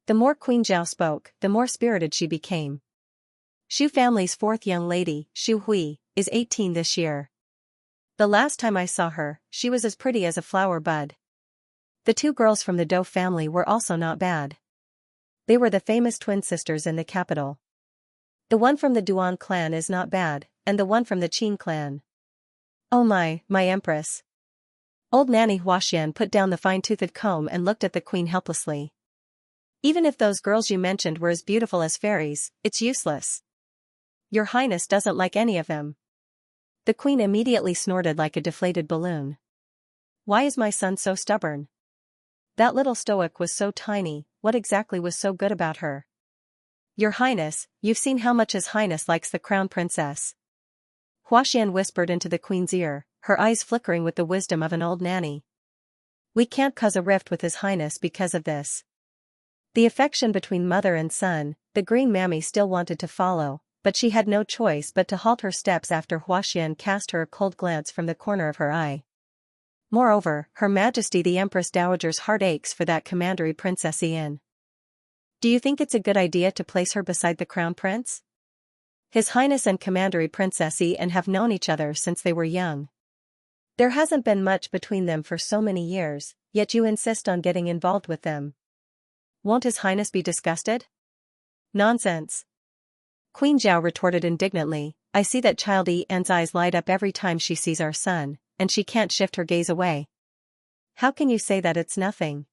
The more Queen Zhao spoke, the more spirited she became. Xu family's 4th young lady, Xu Hui, is 18 this year. The last time I saw her, she was as pretty as a flower bud. The 2 girls from the Dou family were also not bad. They were the famous twin sisters in the capital. The one from the Duan clan is not bad, and the one from the Qin clan. Oh my Empress. Old Nanny Huaxian put down the fine-toothed comb and looked at the queen helplessly. Even if those girls you mentioned were as beautiful as fairies, it's useless. Your Highness doesn't like any of them. The queen immediately snorted like a deflated balloon. Why is my son so stubborn? That little stoic was so tiny, what exactly was so good about her? Your Highness, you've seen how much His Highness likes the crown princess. Huaxian whispered into the queen's ear, her eyes flickering with the wisdom of an old nanny. We can't cause a rift with His Highness because of this. The affection between mother and son, the green mammy still wanted to follow, but she had no choice but to halt her steps after Huaxian cast her a cold glance from the corner of her eye. Moreover, Her Majesty the Empress Dowager's heart aches for that commandery Princess Ian. Do you think it's a good idea to place her beside the crown prince? His Highness and Commandery Princess Ian have known each other since they were young. There hasn't been much between them for so many years, yet you insist on getting involved with them. Won't His Highness be disgusted? Nonsense. Queen Zhao retorted indignantly, I see that child Ian's eyes light up every time she sees our son, and she can't shift her gaze away. How can you say that it's nothing?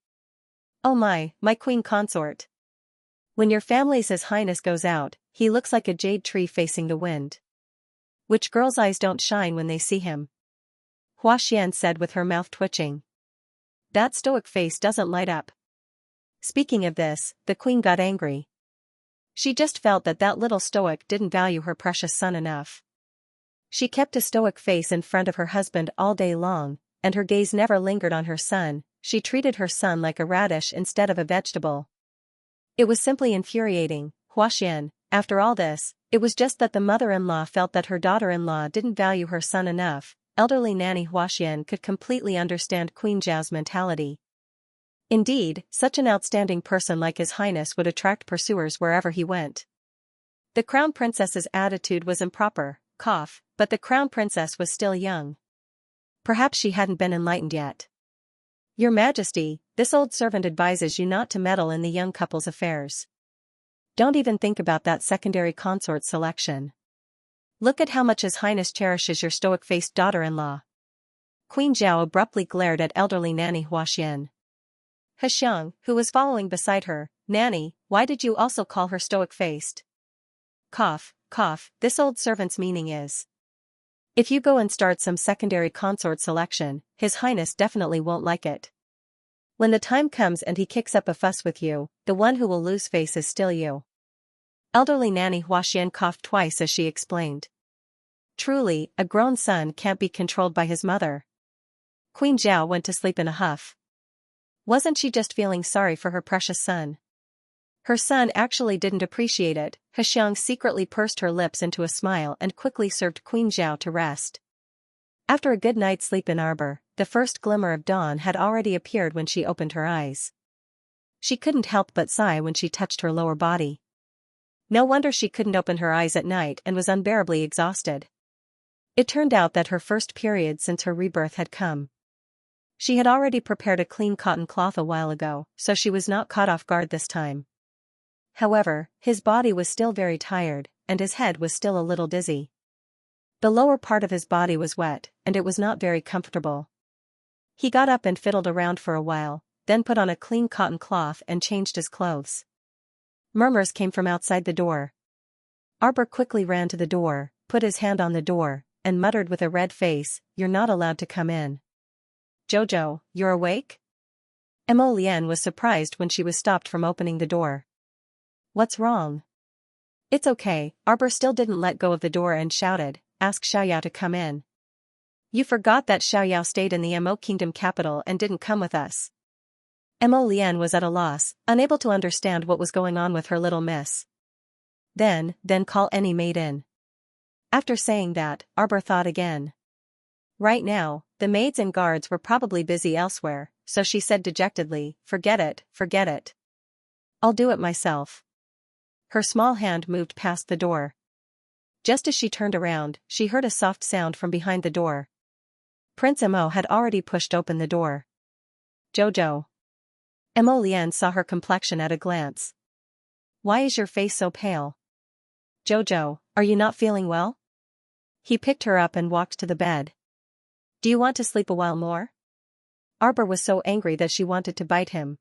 Oh my queen consort. When your family's His Highness goes out, he looks like a jade tree facing the wind. Which girl's eyes don't shine when they see him? Huaxian said with her mouth twitching. That stoic face doesn't light up. Speaking of this, the queen got angry. She just felt that that little stoic didn't value her precious son enough. She kept a stoic face in front of her husband all day long, and her gaze never lingered on her son. She treated her son like a radish instead of a vegetable. It was simply infuriating. Huaxian, after all this, it was just that the mother-in-law felt that her daughter-in-law didn't value her son enough. Elderly Nanny Huaxian could completely understand Queen Zhao's mentality. Indeed, such an outstanding person like His Highness would attract pursuers wherever he went. The crown princess's attitude was improper, but the crown princess was still young. Perhaps she hadn't been enlightened yet. Your Majesty, this old servant advises you not to meddle in the young couple's affairs. Don't even think about that secondary consort selection. Look at how much His Highness cherishes your stoic-faced daughter-in-law. Queen Zhao abruptly glared at elderly Nanny Huaxian. Hexiang, who was following beside her, Nanny, why did you also call her stoic-faced? This old servant's meaning is. If you go and start some secondary consort selection, His Highness definitely won't like it. When the time comes and he kicks up a fuss with you, the one who will lose face is still you. Elderly nanny Huaxian coughed twice as she explained. Truly, a grown son can't be controlled by his mother. Queen Zhao went to sleep in a huff. Wasn't she just feeling sorry for her precious son? Her son actually didn't appreciate it. Xiang secretly pursed her lips into a smile and quickly served Queen Zhao to rest. After a good night's sleep in arbor, the first glimmer of dawn had already appeared when she opened her eyes. She couldn't help but sigh when she touched her lower body. No wonder she couldn't open her eyes at night and was unbearably exhausted. It turned out that her first period since her rebirth had come. She had already prepared a clean cotton cloth a while ago, so she was not caught off guard this time. However, his body was still very tired, and his head was still a little dizzy. The lower part of his body was wet, and it was not very comfortable. He got up and fiddled around for a while, then put on a clean cotton cloth and changed his clothes. Murmurs came from outside the door. Arbor quickly ran to the door, put his hand on the door, and muttered with a red face, "You're not allowed to come in." "Jojo, you're awake?" Mo Lian was surprised when she was stopped from opening the door. "What's wrong?" "It's okay." Arbor still didn't let go of the door and shouted, "Ask Xiaoyao to come in." "You forgot that Xiaoyao stayed in the Mo Kingdom capital and didn't come with us." Mo Lian was at a loss, unable to understand what was going on with her little miss. Then call any maid in." After saying that, Arbor thought again. Right now, the maids and guards were probably busy elsewhere, so she said dejectedly, forget it. I'll do it myself." Her small hand moved past the door. Just as she turned around, she heard a soft sound from behind the door. Prince Mo had already pushed open the door. "Jojo." Mo Lian saw her complexion at a glance. "Why is your face so pale?" "Jojo, are you not feeling well?" He picked her up and walked to the bed. "Do you want to sleep a while more?" Arbor was so angry that she wanted to bite him.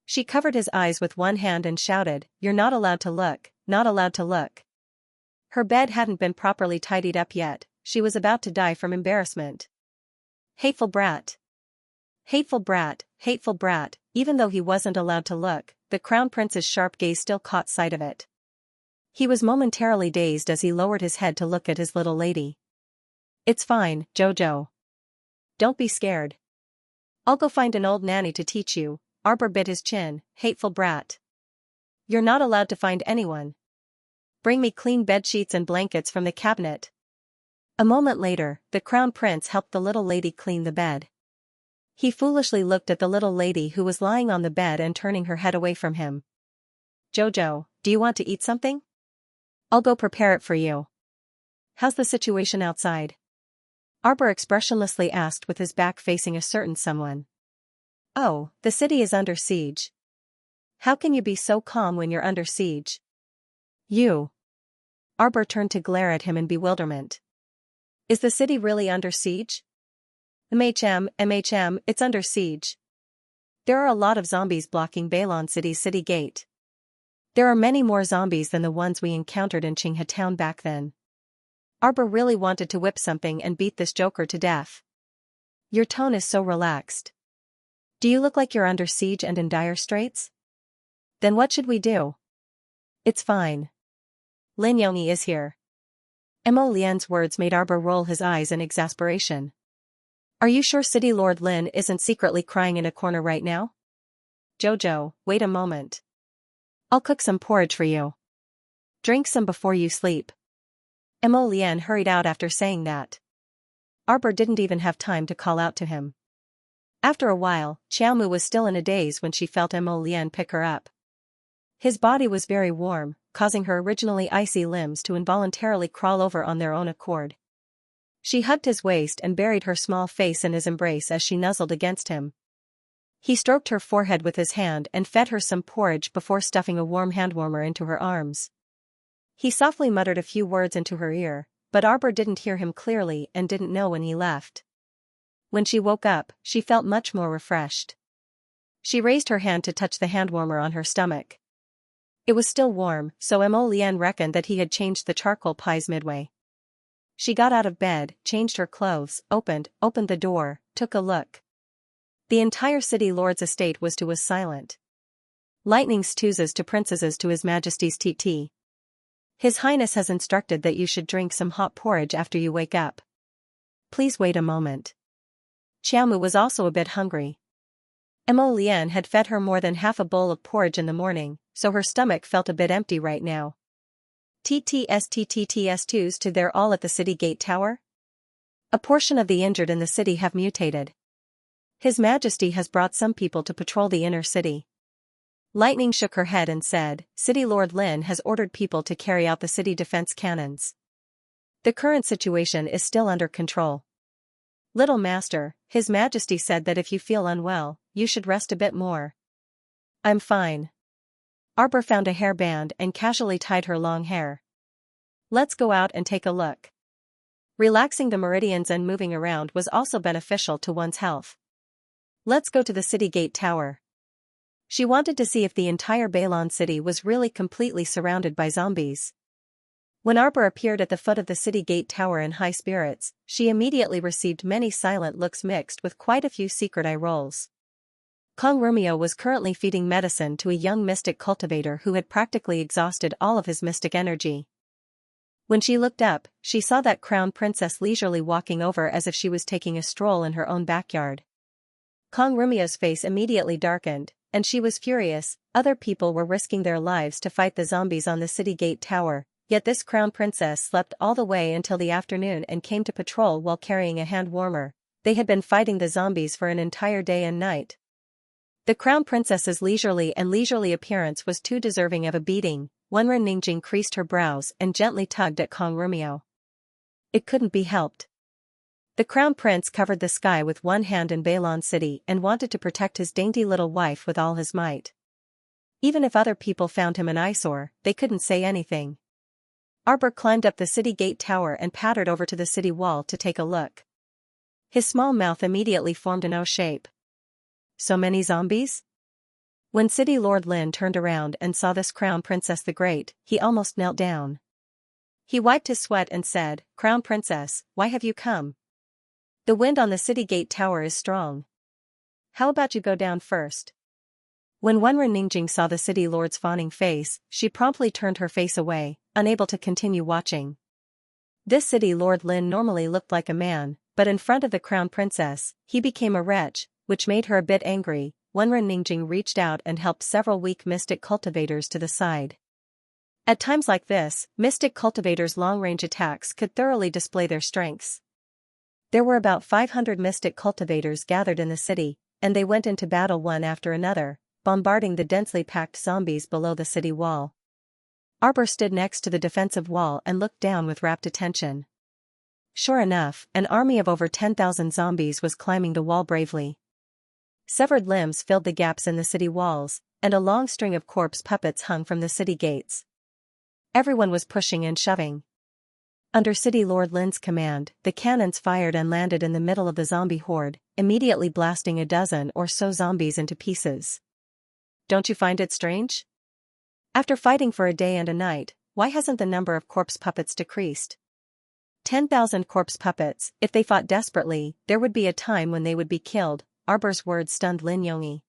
She covered his eyes with one hand and shouted, "You're not allowed to look, not allowed to look." Her bed hadn't been properly tidied up yet, she was about to die from embarrassment. Hateful brat. Hateful brat, hateful brat. Even though he wasn't allowed to look, the crown prince's sharp gaze still caught sight of it. He was momentarily dazed as he lowered his head to look at his little lady. "It's fine, Jojo. Don't be scared. I'll go find an old nanny to teach you." Arbor bit his chin, "Hateful brat. You're not allowed to find anyone. Bring me clean bed sheets and blankets from the cabinet." A moment later, the crown prince helped the little lady clean the bed. He foolishly looked at the little lady who was lying on the bed and turning her head away from him. "Jojo, do you want to eat something? I'll go prepare it for you." "How's the situation outside?" Arbor expressionlessly asked with his back facing a certain someone. "Oh, the city is under siege." "How can you be so calm when you're under siege?" "You." Arbor turned to glare at him in bewilderment. "Is the city really under siege?" MHM, it's under siege. There are a lot of zombies blocking Bailon City's city gate. There are many more zombies than the ones we encountered in Qinghe town back then." Arbor really wanted to whip something and beat this joker to death. "Your tone is so relaxed. Do you look like you're under siege and in dire straits? Then what should we do?" "It's fine. Lin Yongyi is here." Mo Lian's words made Arbor roll his eyes in exasperation. "Are you sure City Lord Lin isn't secretly crying in a corner right now?" "Jojo, wait a moment. I'll cook some porridge for you. Drink some before you sleep." Mo Lian hurried out after saying that. Arbor didn't even have time to call out to him. After a while, Xiaomu was still in a daze when she felt Mo Lian pick her up. His body was very warm, causing her originally icy limbs to involuntarily crawl over on their own accord. She hugged his waist and buried her small face in his embrace as she nuzzled against him. He stroked her forehead with his hand and fed her some porridge before stuffing a warm handwarmer into her arms. He softly muttered a few words into her ear, but Arbor didn't hear him clearly and didn't know when he left. When she woke up, she felt much more refreshed. She raised her hand to touch the handwarmer on her stomach. It was still warm, so Mo Lian reckoned that he had changed the charcoal pies midway. She got out of bed, changed her clothes, opened the door, took a look. The entire city lord's estate was silent. Lightning's toozes to princesses to his majesty's TT. His Highness has instructed that you should drink some hot porridge after you wake up. Please wait a moment. Xiaomu was also a bit hungry. Mo Lian had fed her more than half a bowl of porridge in the morning, so her stomach felt a bit empty right now. TTS to they're all at the city gate tower? A portion of the injured in the city have mutated. His Majesty has brought some people to patrol the inner city. Lightning shook her head and said, City Lord Lin has ordered people to carry out the city defense cannons. The current situation is still under control. Little Master, His Majesty said that if you feel unwell, you should rest a bit more. I'm fine. Arbor found a hairband and casually tied her long hair. Let's go out and take a look. Relaxing the meridians and moving around was also beneficial to one's health. Let's go to the city gate tower. She wanted to see if the entire Bailon city was really completely surrounded by zombies. When Arbor appeared at the foot of the city gate tower in high spirits, she immediately received many silent looks mixed with quite a few secret eye rolls. Kong Rumio was currently feeding medicine to a young mystic cultivator who had practically exhausted all of his mystic energy. When she looked up, she saw that crown princess leisurely walking over as if she was taking a stroll in her own backyard. Kong Rumio's face immediately darkened, and she was furious. Other people were risking their lives to fight the zombies on the city gate tower, yet this crown princess slept all the way until the afternoon and came to patrol while carrying a hand warmer. They had been fighting the zombies for an entire day and night. The crown princess's leisurely appearance was too deserving of a beating. Wenren Ningjing creased her brows and gently tugged at Kong Rumio. It couldn't be helped. The crown prince covered the sky with one hand in Bailon City and wanted to protect his dainty little wife with all his might. Even if other people found him an eyesore, they couldn't say anything. Arbor climbed up the city gate tower and pattered over to the city wall to take a look. His small mouth immediately formed an O shape. So many zombies? When City Lord Lin turned around and saw this Crown Princess the Great, he almost knelt down. He wiped his sweat and said, Crown Princess, why have you come? The wind on the city gate tower is strong. How about you go down first? When Wenren Ningjing saw the city lord's fawning face, she promptly turned her face away, unable to continue watching. This city Lord Lin normally looked like a man, but in front of the Crown Princess, he became a wretch, which made her a bit angry. Wenren Ningjing reached out and helped several weak mystic cultivators to the side. At times like this, mystic cultivators' long-range attacks could thoroughly display their strengths. There were about 500 mystic cultivators gathered in the city, and they went into battle one after another, bombarding the densely packed zombies below the city wall. Arbor stood next to the defensive wall and looked down with rapt attention. Sure enough, an army of over 10,000 zombies was climbing the wall bravely. Severed limbs filled the gaps in the city walls, and a long string of corpse puppets hung from the city gates. Everyone was pushing and shoving. Under City Lord Lin's command, the cannons fired and landed in the middle of the zombie horde, immediately blasting a dozen or so zombies into pieces. Don't you find it strange? After fighting for a day and a night, why hasn't the number of corpse puppets decreased? 10,000 corpse puppets, if they fought desperately, there would be a time when they would be killed. Arbor's words stunned Lin Yongyi.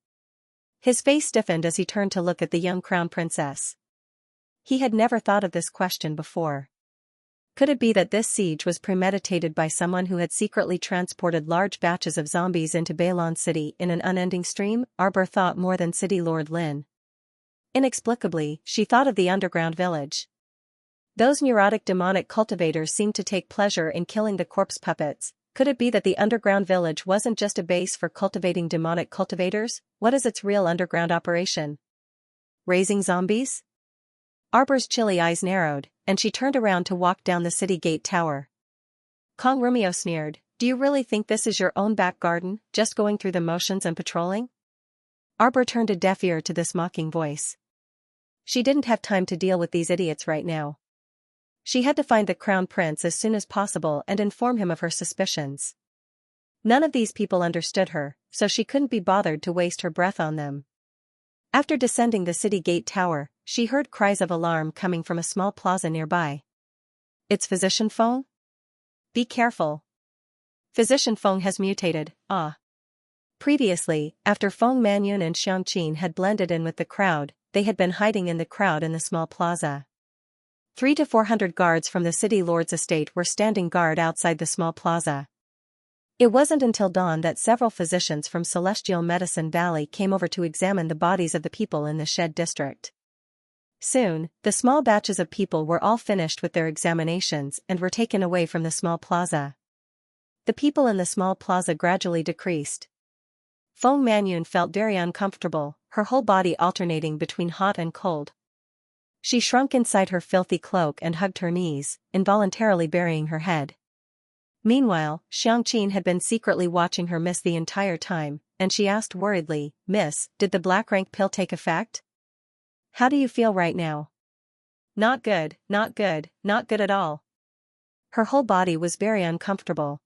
His face stiffened as he turned to look at the young crown princess. He had never thought of this question before. Could it be that this siege was premeditated by someone who had secretly transported large batches of zombies into Bailon City in an unending stream? Arbor thought more than City Lord Lin. Inexplicably, she thought of the underground village. Those neurotic demonic cultivators seemed to take pleasure in killing the corpse puppets. Could it be that the underground village wasn't just a base for cultivating demonic cultivators? What is its real underground operation? Raising zombies? Arbor's chilly eyes narrowed, and she turned around to walk down the city gate tower. Kong Rumio sneered, do you really think this is your own back garden, just going through the motions and patrolling? Arbor turned a deaf ear to this mocking voice. She didn't have time to deal with these idiots right now. She had to find the crown prince as soon as possible and inform him of her suspicions. None of these people understood her, so she couldn't be bothered to waste her breath on them. After descending the city gate tower, she heard cries of alarm coming from a small plaza nearby. It's Physician Feng? Be careful. Physician Feng has mutated, ah. Previously, after Feng Manyun and Xianxia had blended in with the crowd, they had been hiding in the crowd in the small plaza. 300 to 400 guards from the city lord's estate were standing guard outside the small plaza. It wasn't until dawn that several physicians from Celestial Medicine Valley came over to examine the bodies of the people in the Shed district. Soon, the small batches of people were all finished with their examinations and were taken away from the small plaza. The people in the small plaza gradually decreased. Feng Manyun felt very uncomfortable, her whole body alternating between hot and cold. She shrunk inside her filthy cloak and hugged her knees, involuntarily burying her head. Meanwhile, Xianxia had been secretly watching her miss the entire time, and she asked worriedly, "Miss, did the black rank pill take effect? How do you feel right now?" "Not good, not good, not good at all." Her whole body was very uncomfortable.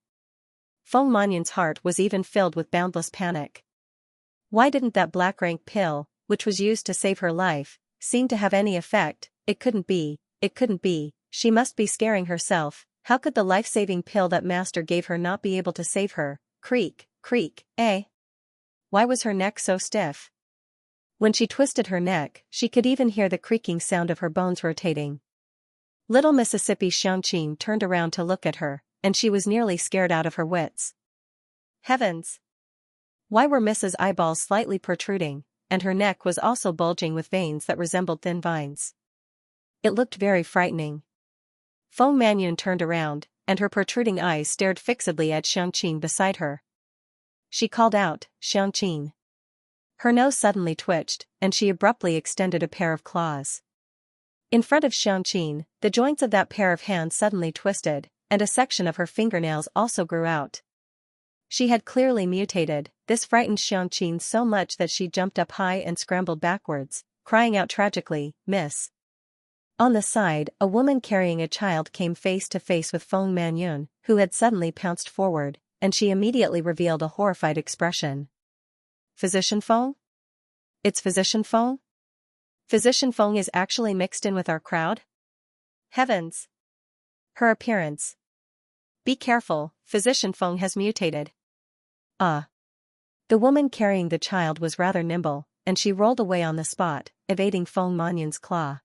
Feng Manyun's heart was even filled with boundless panic. Why didn't that black rank pill, which was used to save her life, seem to have any effect? It couldn't be, she must be scaring herself. How could the life-saving pill that master gave her not be able to save her? Creak, creak, eh? Why was her neck so stiff? When she twisted her neck, she could even hear the creaking sound of her bones rotating. Little Mississippi Xianxia turned around to look at her, and she was nearly scared out of her wits. Heavens! Why were Mrs. eyeballs slightly protruding, and her neck was also bulging with veins that resembled thin vines? It looked very frightening. Feng Manyun turned around, and her protruding eyes stared fixedly at Xianxia beside her. She called out, "Xianxia." Her nose suddenly twitched, and she abruptly extended a pair of claws. In front of Xianxia, the joints of that pair of hands suddenly twisted, and a section of her fingernails also grew out. She had clearly mutated. This frightened Xianxia so much that she jumped up high and scrambled backwards, crying out tragically, "Miss." On the side, a woman carrying a child came face to face with Feng Manyun, who had suddenly pounced forward, and she immediately revealed a horrified expression. "Physician Feng? It's Physician Feng? Physician Feng is actually mixed in with our crowd? Heavens! Her appearance. Be careful, Physician Feng has mutated." The woman carrying the child was rather nimble, and she rolled away on the spot, evading Feng Manyun's claw.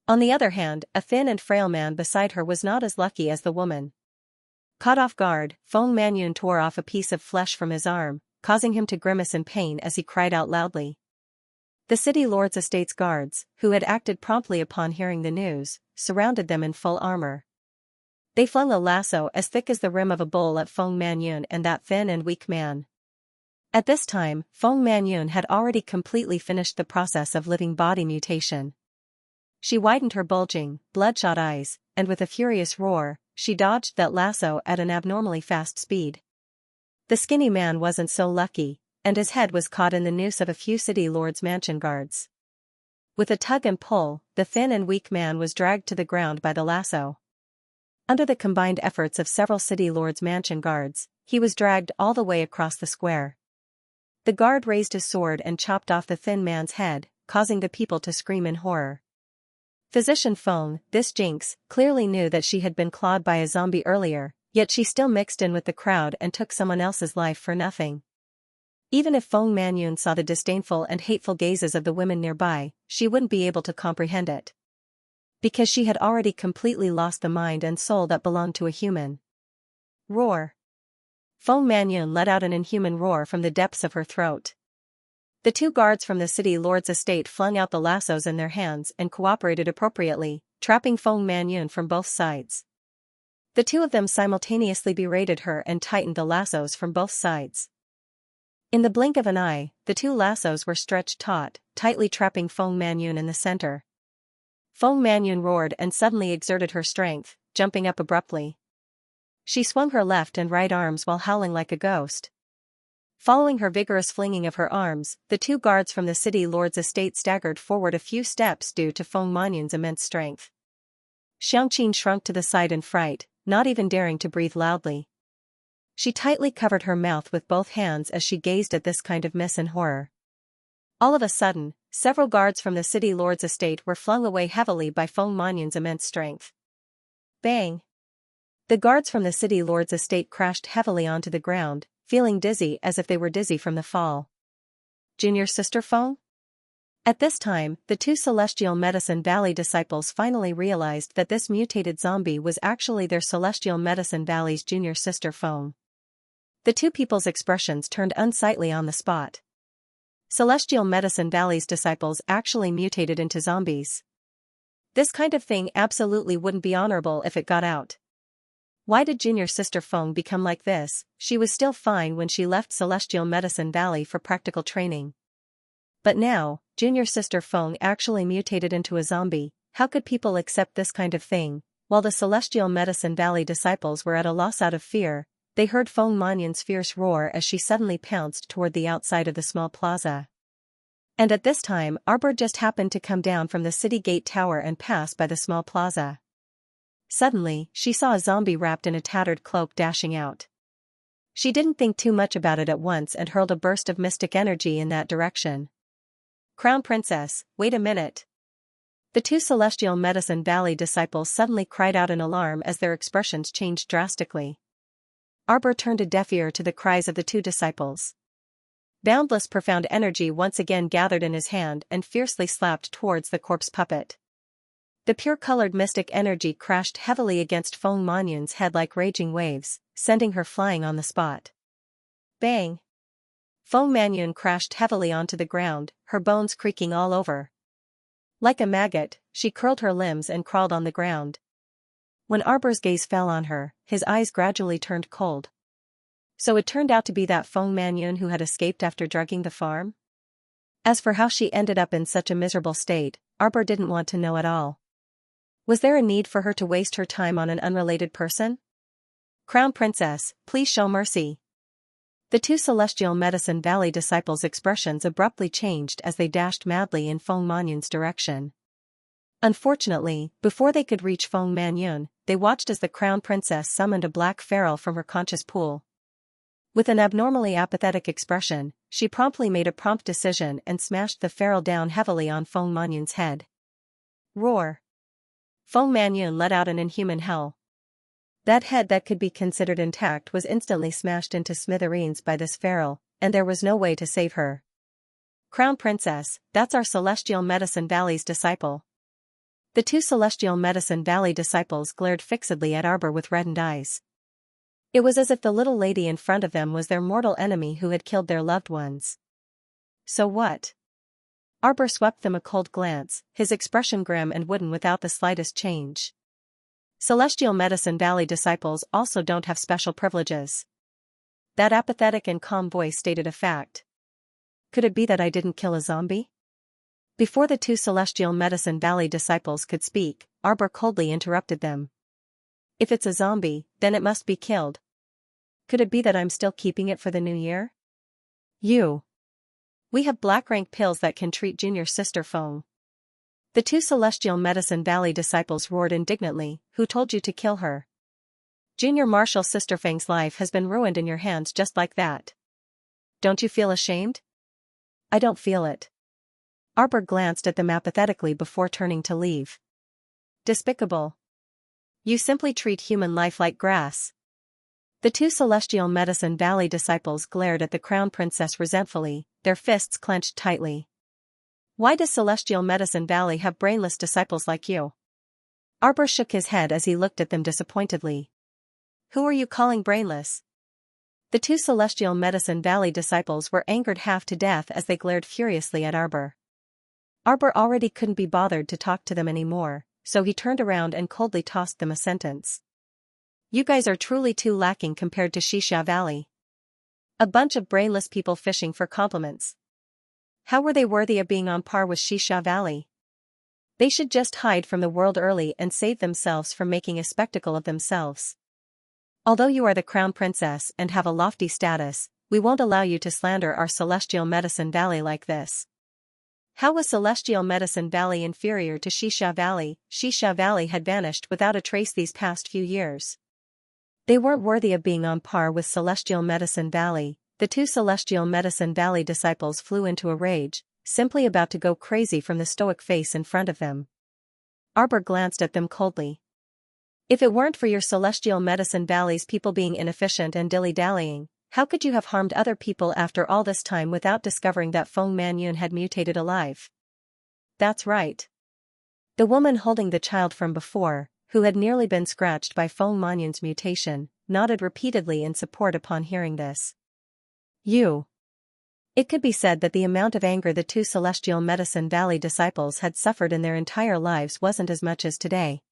On the other hand, a thin and frail man beside her was not as lucky as the woman. Caught off guard, Feng Manyun tore off a piece of flesh from his arm, causing him to grimace in pain as he cried out loudly. The city lord's estate's guards, who had acted promptly upon hearing the news, surrounded them in full armor. They flung a lasso as thick as the rim of a bowl at Feng Manyun and that thin and weak man. At this time, Feng Manyun had already completely finished the process of living body mutation. She widened her bulging, bloodshot eyes, and with a furious roar, she dodged that lasso at an abnormally fast speed. The skinny man wasn't so lucky, and his head was caught in the noose of a few city lords' mansion guards. With a tug and pull, the thin and weak man was dragged to the ground by the lasso. Under the combined efforts of several city lords' mansion guards, he was dragged all the way across the square. The guard raised his sword and chopped off the thin man's head, causing the people to scream in horror. Physician Feng, this jinx, clearly knew that she had been clawed by a zombie earlier, yet she still mixed in with the crowd and took someone else's life for nothing. Even if Feng Manyun saw the disdainful and hateful gazes of the women nearby, she wouldn't be able to comprehend it. Because she had already completely lost the mind and soul that belonged to a human. Roar. Feng Manyun let out an inhuman roar from the depths of her throat. The two guards from the city lord's estate flung out the lassos in their hands and cooperated appropriately, trapping Feng Manyun from both sides. The two of them simultaneously berated her and tightened the lassos from both sides. In the blink of an eye, the two lassos were stretched taut, tightly trapping Feng Manyun in the center. Feng Manyun roared and suddenly exerted her strength, jumping up abruptly. She swung her left and right arms while howling like a ghost. Following her vigorous flinging of her arms, the two guards from the city lord's estate staggered forward a few steps due to Feng Manyun's immense strength. Xianxia shrunk to the side in fright, not even daring to breathe loudly. She tightly covered her mouth with both hands as she gazed at this kind of miss in horror. All of a sudden, several guards from the city lord's estate were flung away heavily by Feng Manyun's immense strength. Bang! The guards from the city lord's estate crashed heavily onto the ground, feeling dizzy as if they were dizzy from the fall. Junior sister Feng? At this time, the two Celestial Medicine Valley disciples finally realized that this mutated zombie was actually their Celestial Medicine Valley's junior sister Feng. The two people's expressions turned unsightly on the spot. Celestial Medicine Valley's disciples actually mutated into zombies. This kind of thing absolutely wouldn't be honorable if it got out. Why did junior sister Feng become like this? She was still fine when she left Celestial Medicine Valley for practical training. But now, junior sister Feng actually mutated into a zombie. How could people accept this kind of thing? While the Celestial Medicine Valley disciples were at a loss out of fear, they heard Feng Manyun's fierce roar as she suddenly pounced toward the outside of the small plaza. And at this time, Arbor just happened to come down from the city gate tower and pass by the small plaza. Suddenly, she saw a zombie wrapped in a tattered cloak dashing out. She didn't think too much about it at once and hurled a burst of mystic energy in that direction. Crown Princess, wait a minute. The two Celestial Medicine Valley disciples suddenly cried out in alarm as their expressions changed drastically. Arbor turned a deaf ear to the cries of the two disciples. Boundless profound energy once again gathered in his hand and fiercely slapped towards the corpse puppet. The pure-colored mystic energy crashed heavily against Feng Manyun's head like raging waves, sending her flying on the spot. Bang! Feng Manyun crashed heavily onto the ground, her bones creaking all over. Like a maggot, she curled her limbs and crawled on the ground. When Arbor's gaze fell on her, his eyes gradually turned cold. So it turned out to be that Feng Manyun who had escaped after drugging the farm? As for how she ended up in such a miserable state, Arbor didn't want to know at all. Was there a need for her to waste her time on an unrelated person? Crown Princess, please show mercy. The two Celestial Medicine Valley disciples' expressions abruptly changed as they dashed madly in Feng Manyun's direction. Unfortunately, before they could reach Feng Manyun, they watched as the Crown Princess summoned a black feral from her conscious pool. With an abnormally apathetic expression, she promptly made a prompt decision and smashed the feral down heavily on Feng Manyun's head. Roar! Feng Manyun let out an inhuman howl. That head that could be considered intact was instantly smashed into smithereens by this feral, and there was no way to save her. Crown Princess, that's our Celestial Medicine Valley's disciple. The two Celestial Medicine Valley disciples glared fixedly at Arbor with reddened eyes. It was as if the little lady in front of them was their mortal enemy who had killed their loved ones. So what? Arbor swept them a cold glance, his expression grim and wooden without the slightest change. Celestial Medicine Valley disciples also don't have special privileges. That apathetic and calm voice stated a fact. Could it be that I didn't kill a zombie? Before the two Celestial Medicine Valley disciples could speak, Arbor coldly interrupted them. If it's a zombie, then it must be killed. Could it be that I'm still keeping it for the new year? We have black rank pills that can treat junior sister Feng. The two Celestial Medicine Valley disciples roared indignantly, who told you to kill her? Junior Marshal Sister Feng's life has been ruined in your hands just like that. Don't you feel ashamed? I don't feel it. Arbor glanced at them apathetically before turning to leave. Despicable. You simply treat human life like grass. The two Celestial Medicine Valley disciples glared at the Crown Princess resentfully, their fists clenched tightly. Why does Celestial Medicine Valley have brainless disciples like you? Arbor shook his head as he looked at them disappointedly. Who are you calling brainless? The two Celestial Medicine Valley disciples were angered half to death as they glared furiously at Arbor. Arbor already couldn't be bothered to talk to them anymore, so he turned around and coldly tossed them a sentence. You guys are truly too lacking compared to Xianxia Valley. A bunch of brainless people fishing for compliments. How were they worthy of being on par with Xianxia Valley? They should just hide from the world early and save themselves from making a spectacle of themselves. Although you are the Crown Princess and have a lofty status, we won't allow you to slander our Celestial Medicine Valley like this. How was Celestial Medicine Valley inferior to Xianxia Valley? Xianxia Valley had vanished without a trace these past few years. They weren't worthy of being on par with Celestial Medicine Valley. The two Celestial Medicine Valley disciples flew into a rage, simply about to go crazy from the stoic face in front of them. Arbor glanced at them coldly. If it weren't for your Celestial Medicine Valley's people being inefficient and dilly-dallying, how could you have harmed other people after all this time without discovering that Feng Manyun had mutated alive? That's right. The woman holding the child from before, who had nearly been scratched by Feng Manyun's mutation, nodded repeatedly in support upon hearing this. You. It could be said that the amount of anger the two Celestial Medicine Valley disciples had suffered in their entire lives wasn't as much as today.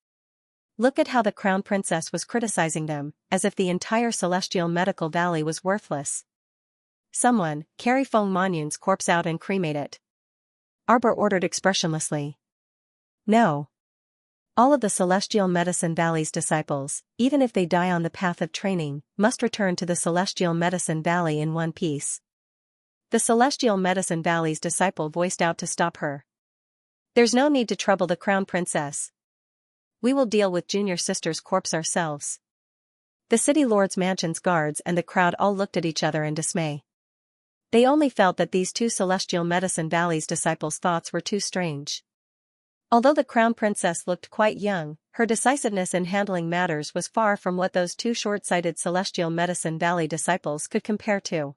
Look at how the Crown Princess was criticizing them, as if the entire Celestial Medical Valley was worthless. Someone, carry Feng Manyun's corpse out and cremate it. Arbor ordered expressionlessly. No. All of the Celestial Medicine Valley's disciples, even if they die on the path of training, must return to the Celestial Medicine Valley in one piece. The Celestial Medicine Valley's disciple voiced out to stop her. There's no need to trouble the Crown Princess. We will deal with Junior Sister's corpse ourselves. The City Lord's mansion's guards and the crowd all looked at each other in dismay. They only felt that these two Celestial Medicine Valley's disciples' thoughts were too strange. Although the Crown Princess looked quite young, her decisiveness in handling matters was far from what those two short-sighted Celestial Medicine Valley disciples could compare to.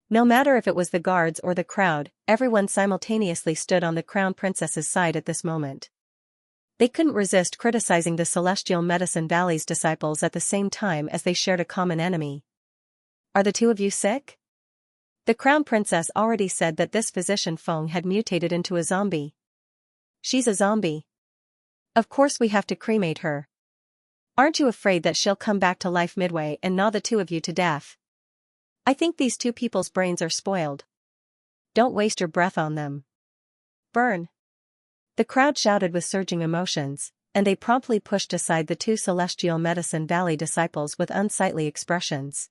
No matter if it was the guards or the crowd, everyone simultaneously stood on the Crown Princess's side at this moment. They couldn't resist criticizing the Celestial Medicine Valley's disciples at the same time as they shared a common enemy. Are the two of you sick? The Crown Princess already said that this physician Feng had mutated into a zombie. She's a zombie. Of course we have to cremate her. Aren't you afraid that she'll come back to life midway and gnaw the two of you to death? I think these two people's brains are spoiled. Don't waste your breath on them. Burn. The crowd shouted with surging emotions, and they promptly pushed aside the two Celestial Medicine Valley disciples with unsightly expressions.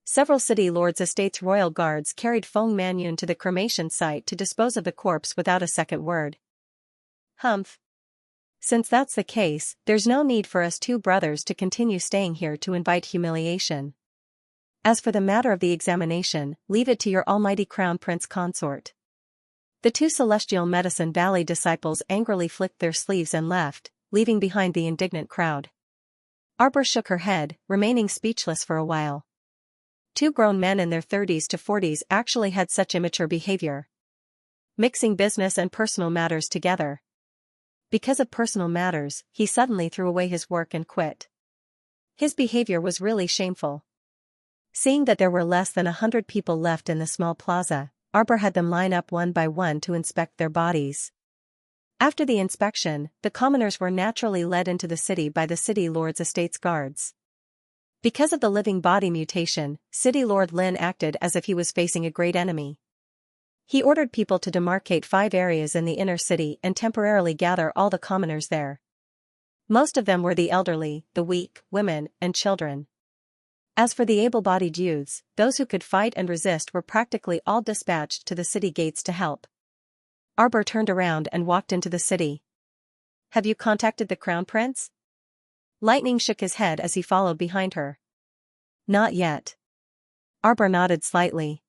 Several City Lords' estates' royal guards carried Feng Manyun to the cremation site to dispose of the corpse without a second word. Humph. Since that's the case, there's no need for us two brothers to continue staying here to invite humiliation. As for the matter of the examination, leave it to your almighty Crown Prince Consort. The two Celestial Medicine Valley disciples angrily flicked their sleeves and left, leaving behind the indignant crowd. Arbor shook her head, remaining speechless for a while. Two grown men in their 30s to 40s actually had such immature behavior. Mixing business and personal matters together. Because of personal matters, he suddenly threw away his work and quit. His behavior was really shameful. Seeing that there were less than 100 people left in the small plaza, Arbor had them line up one by one to inspect their bodies. After the inspection, the commoners were naturally led into the city by the City Lord's estate's guards. Because of the living body mutation, City Lord Lin acted as if he was facing a great enemy. He ordered people to demarcate 5 areas in the inner city and temporarily gather all the commoners there. Most of them were the elderly, the weak, women, and children. As for the able-bodied youths, those who could fight and resist were practically all dispatched to the city gates to help. Arbor turned around and walked into the city. Have you contacted the Crown Prince? Lightning shook his head as he followed behind her. Not yet. Arbor nodded slightly.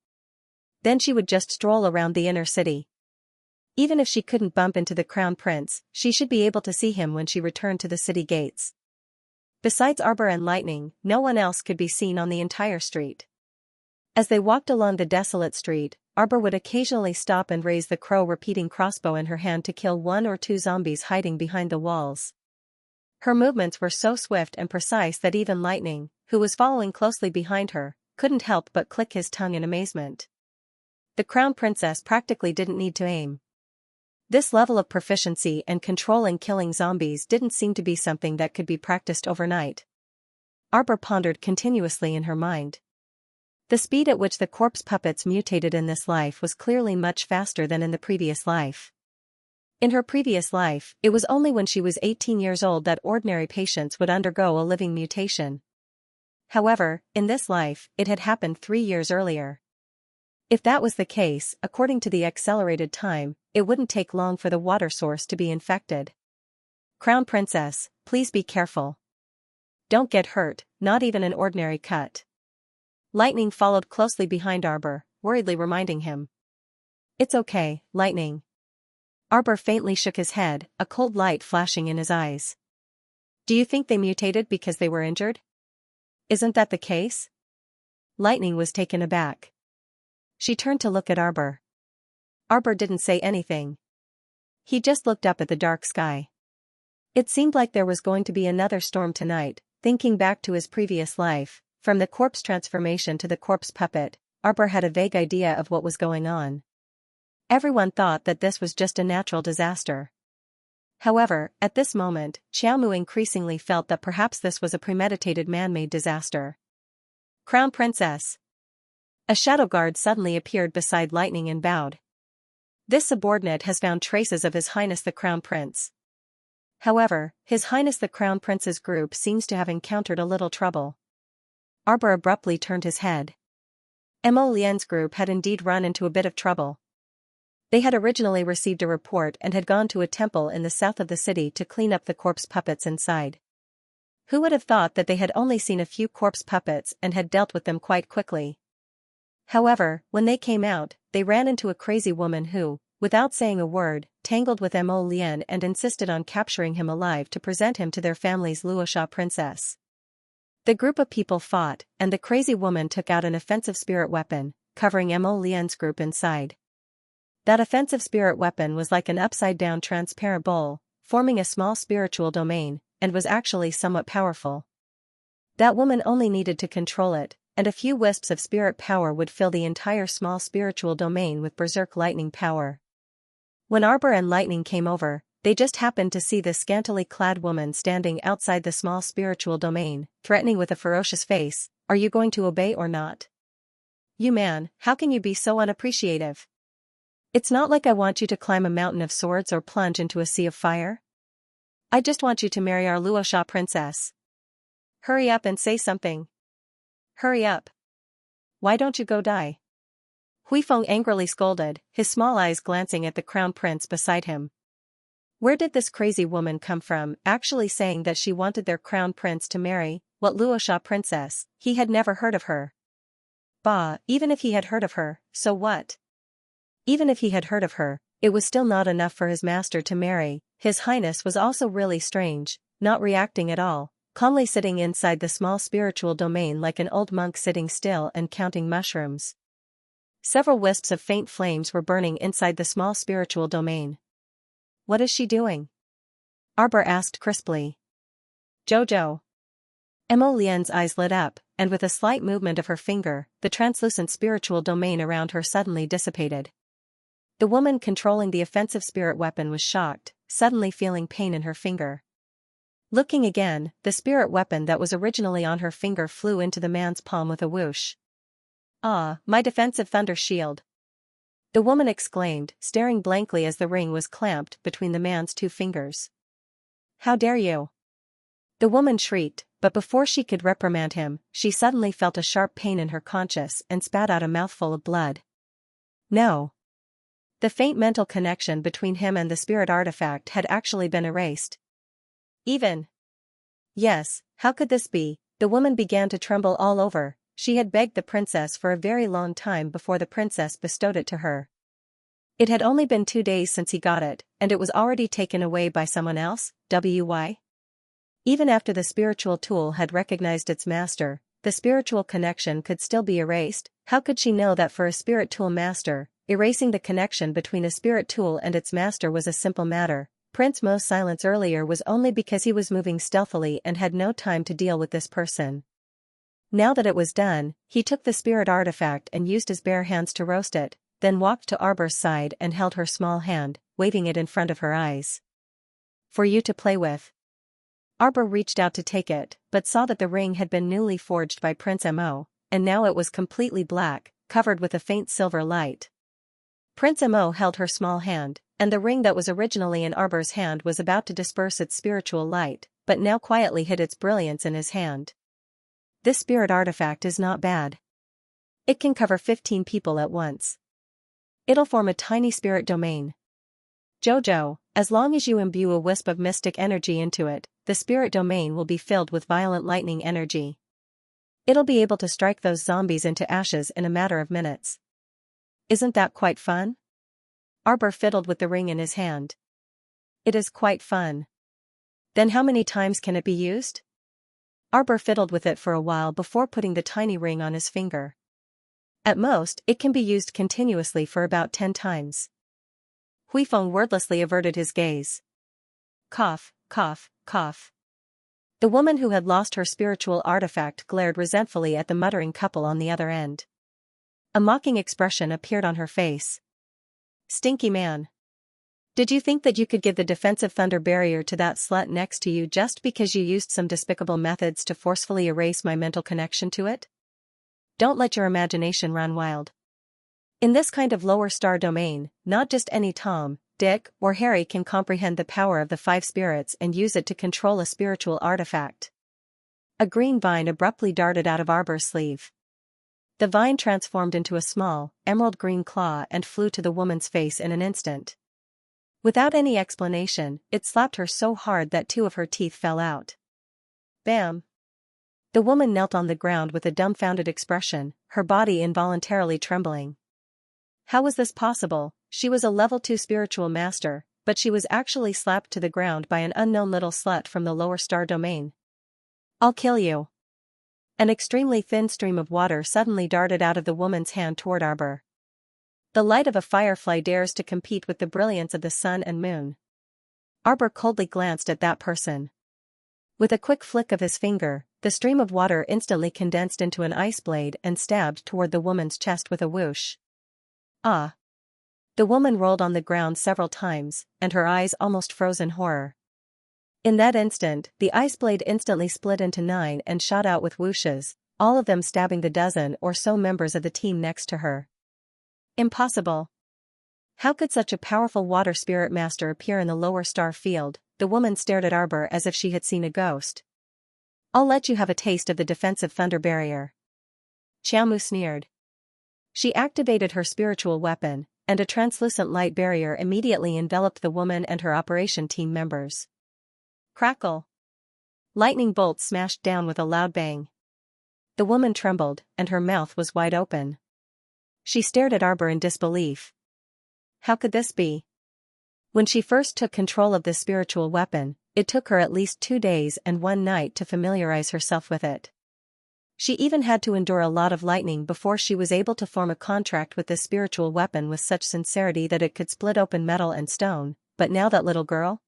Then she would just stroll around the inner city. Even if she couldn't bump into the Crown Prince, she should be able to see him when she returned to the city gates. Besides Arbor and Lightning, no one else could be seen on the entire street. As they walked along the desolate street, Arbor would occasionally stop and raise the crow-repeating crossbow in her hand to kill 1 or 2 zombies hiding behind the walls. Her movements were so swift and precise that even Lightning, who was following closely behind her, couldn't help but click his tongue in amazement. The Crown Princess practically didn't need to aim. This level of proficiency and control in killing zombies didn't seem to be something that could be practiced overnight. Arbor pondered continuously in her mind. The speed at which the corpse puppets mutated in this life was clearly much faster than in the previous life. In her previous life, it was only when she was 18 years old that ordinary patients would undergo a living mutation. However, in this life, it had happened 3 years earlier. If that was the case, according to the accelerated time, it wouldn't take long for the water source to be infected. Crown Princess, please be careful. Don't get hurt, not even an ordinary cut. Lightning followed closely behind Arbor, worriedly reminding him. It's okay, Lightning. Arbor faintly shook his head, a cold light flashing in his eyes. Do you think they mutated because they were injured? Isn't that the case? Lightning was taken aback. She turned to look at Arbor. Arbor didn't say anything. He just looked up at the dark sky. It seemed like there was going to be another storm tonight. Thinking back to his previous life, from the corpse transformation to the corpse puppet, Arbor had a vague idea of what was going on. Everyone thought that this was just a natural disaster. However, at this moment, Xiaomu increasingly felt that perhaps this was a premeditated man-made disaster. Crown Princess. A shadow guard suddenly appeared beside Lightning and bowed. This subordinate has found traces of His Highness the Crown Prince. However, His Highness the Crown Prince's group seems to have encountered a little trouble. Arbor abruptly turned his head. Mo Lian's group had indeed run into a bit of trouble. They had originally received a report and had gone to a temple in the south of the city to clean up the corpse puppets inside. Who would have thought that they had only seen a few corpse puppets and had dealt with them quite quickly? However, when they came out, they ran into a crazy woman who, without saying a word, tangled with Mo Lian and insisted on capturing him alive to present him to their family's Luosha princess. The group of people fought, and the crazy woman took out an offensive spirit weapon, covering Mo Lian's group inside. That offensive spirit weapon was like an upside-down transparent bowl, forming a small spiritual domain, and was actually somewhat powerful. That woman only needed to control it, and a few wisps of spirit power would fill the entire small spiritual domain with berserk lightning power. When Arbor and Lightning came over, they just happened to see this scantily clad woman standing outside the small spiritual domain, threatening with a ferocious face. "Are you going to obey or not? You man, how can you be so unappreciative? It's not like I want you to climb a mountain of swords or plunge into a sea of fire. I just want you to marry our Luosha princess. Hurry up and say something. Hurry up. Why don't you go die?" Huifeng angrily scolded, his small eyes glancing at the crown prince beside him. Where did this crazy woman come from, actually saying that she wanted their crown prince to marry, what Luosha princess? He had never heard of her. Bah, even if he had heard of her, so what? Even if he had heard of her, it was still not enough for his master to marry. His Highness was also really strange, not reacting at all, calmly sitting inside the small spiritual domain like an old monk sitting still and counting mushrooms. Several wisps of faint flames were burning inside the small spiritual domain. What is she doing? Arbor asked crisply. Jojo. Mo Lian's eyes lit up, and with a slight movement of her finger, the translucent spiritual domain around her suddenly dissipated. The woman controlling the offensive spirit weapon was shocked, suddenly feeling pain in her finger. Looking again, the spirit weapon that was originally on her finger flew into the man's palm with a whoosh. "Ah, my defensive thunder shield!" the woman exclaimed, staring blankly as the ring was clamped between the man's two fingers. "How dare you!" the woman shrieked, but before she could reprimand him, she suddenly felt a sharp pain in her conscience and spat out a mouthful of blood. No. The faint mental connection between him and the spirit artifact had actually been erased. Yes, how could this be? The woman began to tremble all over. She had begged the princess for a very long time before the princess bestowed it to her. It had only been 2 days since he got it, and it was already taken away by someone else. Why? Even after the spiritual tool had recognized its master, the spiritual connection could still be erased. How could she know that for a spirit tool master, erasing the connection between a spirit tool and its master was a simple matter? Prince Mo's silence earlier was only because he was moving stealthily and had no time to deal with this person. Now that it was done, he took the spirit artifact and used his bare hands to roast it, then walked to Arbor's side and held her small hand, waving it in front of her eyes. "For you to play with." Arbor reached out to take it, but saw that the ring had been newly forged by Prince Mo, and now it was completely black, covered with a faint silver light. Prince Mo held her small hand, and the ring that was originally in Arbor's hand was about to disperse its spiritual light, but now quietly hid its brilliance in his hand. This spirit artifact is not bad. It can cover 15 people at once. It'll form a tiny spirit domain. Jojo, as long as you imbue a wisp of mystic energy into it, the spirit domain will be filled with violent lightning energy. It'll be able to strike those zombies into ashes in a matter of minutes. Isn't that quite fun? Arbor fiddled with the ring in his hand. It is quite fun. Then how many times can it be used? Arbor fiddled with it for a while before putting the tiny ring on his finger. At most, it can be used continuously for about 10 times. Huifeng wordlessly averted his gaze. Cough, cough, cough. The woman who had lost her spiritual artifact glared resentfully at the muttering couple on the other end. A mocking expression appeared on her face. Stinky man. Did you think that you could give the defensive thunder barrier to that slut next to you just because you used some despicable methods to forcefully erase my mental connection to it? Don't let your imagination run wild. In this kind of lower star domain, not just any Tom, Dick, or Harry can comprehend the power of the 5 spirits and use it to control a spiritual artifact. A green vine abruptly darted out of Arbor's sleeve. The vine transformed into a small, emerald green claw and flew to the woman's face in an instant. Without any explanation, it slapped her so hard that 2 of her teeth fell out. Bam! The woman knelt on the ground with a dumbfounded expression, her body involuntarily trembling. How was this possible? She was a level 2 spiritual master, but she was actually slapped to the ground by an unknown little slut from the lower star domain. I'll kill you. An extremely thin stream of water suddenly darted out of the woman's hand toward Arbor. The light of a firefly dares to compete with the brilliance of the sun and moon. Arbor coldly glanced at that person. With a quick flick of his finger, the stream of water instantly condensed into an ice blade and stabbed toward the woman's chest with a whoosh. Ah! The woman rolled on the ground several times, and her eyes almost froze in horror. In that instant, the ice blade instantly split into 9 and shot out with whooshes, all of them stabbing the dozen or so members of the team next to her. Impossible. How could such a powerful water spirit master appear in the lower star field? The woman stared at Arbor as if she had seen a ghost. I'll let you have a taste of the defensive thunder barrier. Xiaomu sneered. She activated her spiritual weapon, and a translucent light barrier immediately enveloped the woman and her operation team members. Crackle! Lightning bolts smashed down with a loud bang. The woman trembled, and her mouth was wide open. She stared at Arbor in disbelief. How could this be? When she first took control of this spiritual weapon, it took her at least 2 days and 1 night to familiarize herself with it. She even had to endure a lot of lightning before she was able to form a contract with this spiritual weapon with such sincerity that it could split open metal and stone, but now that little girl?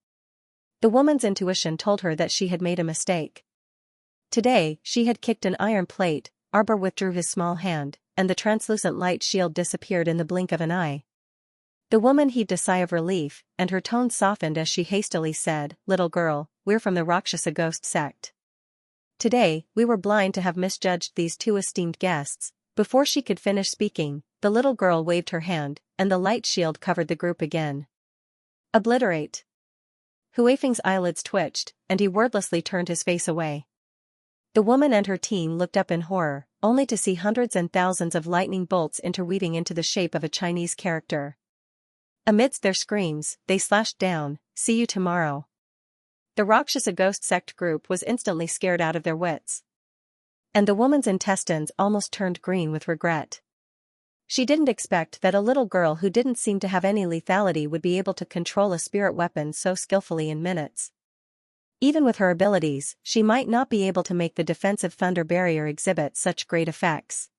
The woman's intuition told her that she had made a mistake. Today, she had kicked an iron plate. Arbor withdrew his small hand, and the translucent light shield disappeared in the blink of an eye. The woman heaved a sigh of relief, and her tone softened as she hastily said, "Little girl, we're from the Rakshasa ghost sect. Today, we were blind to have misjudged these 2 esteemed guests." Before she could finish speaking, the little girl waved her hand, and the light shield covered the group again. Obliterate. Huifeng's eyelids twitched, and he wordlessly turned his face away. The woman and her team looked up in horror, only to see hundreds and thousands of lightning bolts interweaving into the shape of a Chinese character. Amidst their screams, they slashed down, "See you tomorrow." The Rakshasa ghost sect group was instantly scared out of their wits. And the woman's intestines almost turned green with regret. She didn't expect that a little girl who didn't seem to have any lethality would be able to control a spirit weapon so skillfully in minutes. Even with her abilities, she might not be able to make the defensive thunder barrier exhibit such great effects.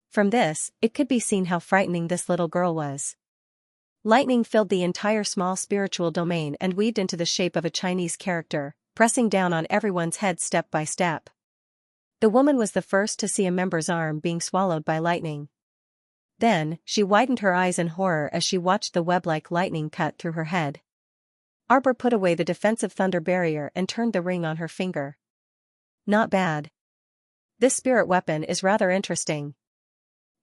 From this, it could be seen how frightening this little girl was. Lightning filled the entire small spiritual domain and weaved into the shape of a Chinese character, pressing down on everyone's head step by step. The woman was the first to see a member's arm being swallowed by lightning. Then, she widened her eyes in horror as she watched the web-like lightning cut through her head. Arbor put away the defensive thunder barrier and turned the ring on her finger. Not bad. This spirit weapon is rather interesting.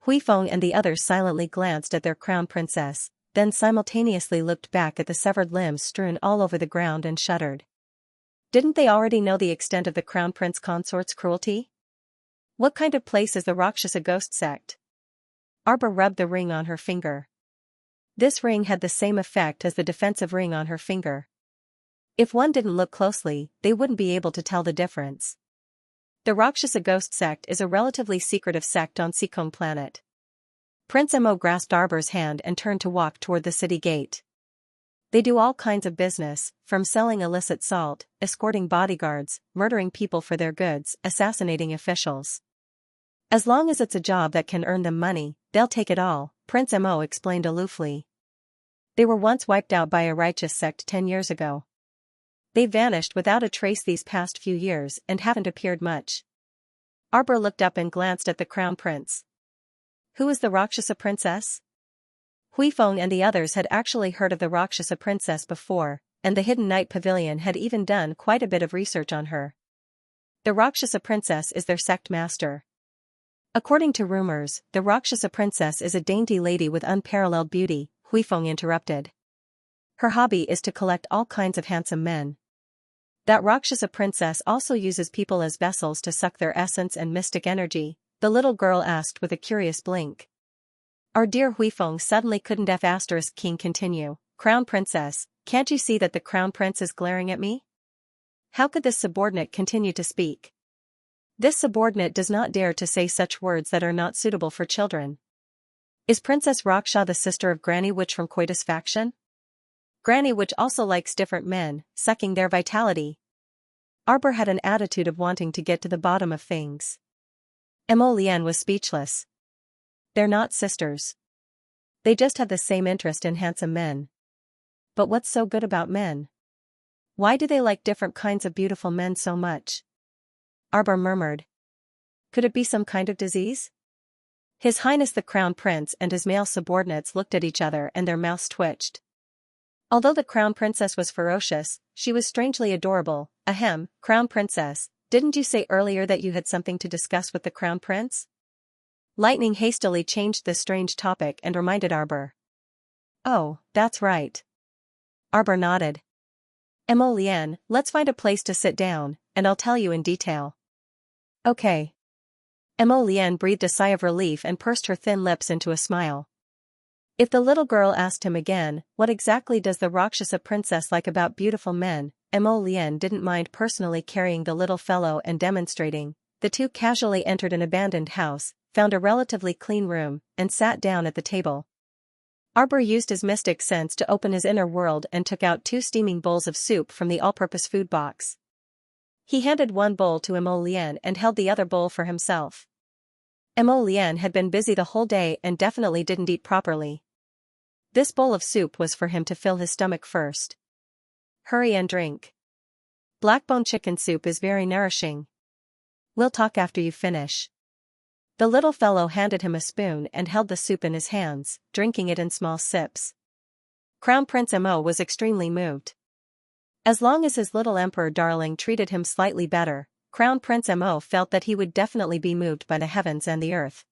Huifeng and the others silently glanced at their crown princess, then simultaneously looked back at the severed limbs strewn all over the ground and shuddered. Didn't they already know the extent of the crown prince consort's cruelty? What kind of place is the Rakshasa ghost sect? Arbor rubbed the ring on her finger. This ring had the same effect as the defensive ring on her finger. If one didn't look closely, they wouldn't be able to tell the difference. The Rakshasa ghost sect is a relatively secretive sect on Seacombe planet. Prince Mo grasped Arbor's hand and turned to walk toward the city gate. They do all kinds of business, from selling illicit salt, escorting bodyguards, murdering people for their goods, assassinating officials. As long as it's a job that can earn them money, they'll take it all, Prince Mo explained aloofly. They were once wiped out by a righteous sect 10 years ago. They vanished without a trace these past few years and haven't appeared much. Arbor looked up and glanced at the crown prince. Who is the Rakshasa princess? Huifeng and the others had actually heard of the Rakshasa princess before, and the Hidden Night Pavilion had even done quite a bit of research on her. The Rakshasa princess is their sect master. According to rumors, the Rakshasa princess is a dainty lady with unparalleled beauty, Huifeng interrupted. Her hobby is to collect all kinds of handsome men. That Rakshasa princess also uses people as vessels to suck their essence and mystic energy, the little girl asked with a curious blink. Our dear Huifeng suddenly couldn't *King continue. Crown princess, can't you see that the crown prince is glaring at me? How could this subordinate continue to speak? This subordinate does not dare to say such words that are not suitable for children. Is Princess Raksha the sister of Granny Witch from Coitus faction? Granny Witch also likes different men, sucking their vitality. Arbor had an attitude of wanting to get to the bottom of things. Mo Lian was speechless. They're not sisters. They just have the same interest in handsome men. But what's so good about men? Why do they like different kinds of beautiful men so much? Arbor murmured. Could it be some kind of disease? His Highness the Crown Prince and his male subordinates looked at each other and their mouths twitched. Although the Crown Princess was ferocious, she was strangely adorable. Ahem, Crown Princess, didn't you say earlier that you had something to discuss with the Crown Prince? Lightning hastily changed the strange topic and reminded Arbor. Oh, that's right. Arbor nodded. Mo Lian, let's find a place to sit down, and I'll tell you in detail. Okay. Mo Lian breathed a sigh of relief and pursed her thin lips into a smile. If the little girl asked him again, what exactly does the Rakshasa princess like about beautiful men, Mo Lian didn't mind personally carrying the little fellow and demonstrating. The two casually entered an abandoned house, found a relatively clean room, and sat down at the table. Arbor used his mystic sense to open his inner world and took out 2 steaming bowls of soup from the all-purpose food box. He handed one bowl to Mo Lian and held the other bowl for himself. Mo Lian had been busy the whole day and definitely didn't eat properly. This bowl of soup was for him to fill his stomach first. Hurry and drink. Blackbone chicken soup is very nourishing. We'll talk after you finish. The little fellow handed him a spoon and held the soup in his hands, drinking it in small sips. Crown Prince Mo was extremely moved. As long as his little emperor darling treated him slightly better, Crown Prince Mo felt that he would definitely be moved by the heavens and the earth.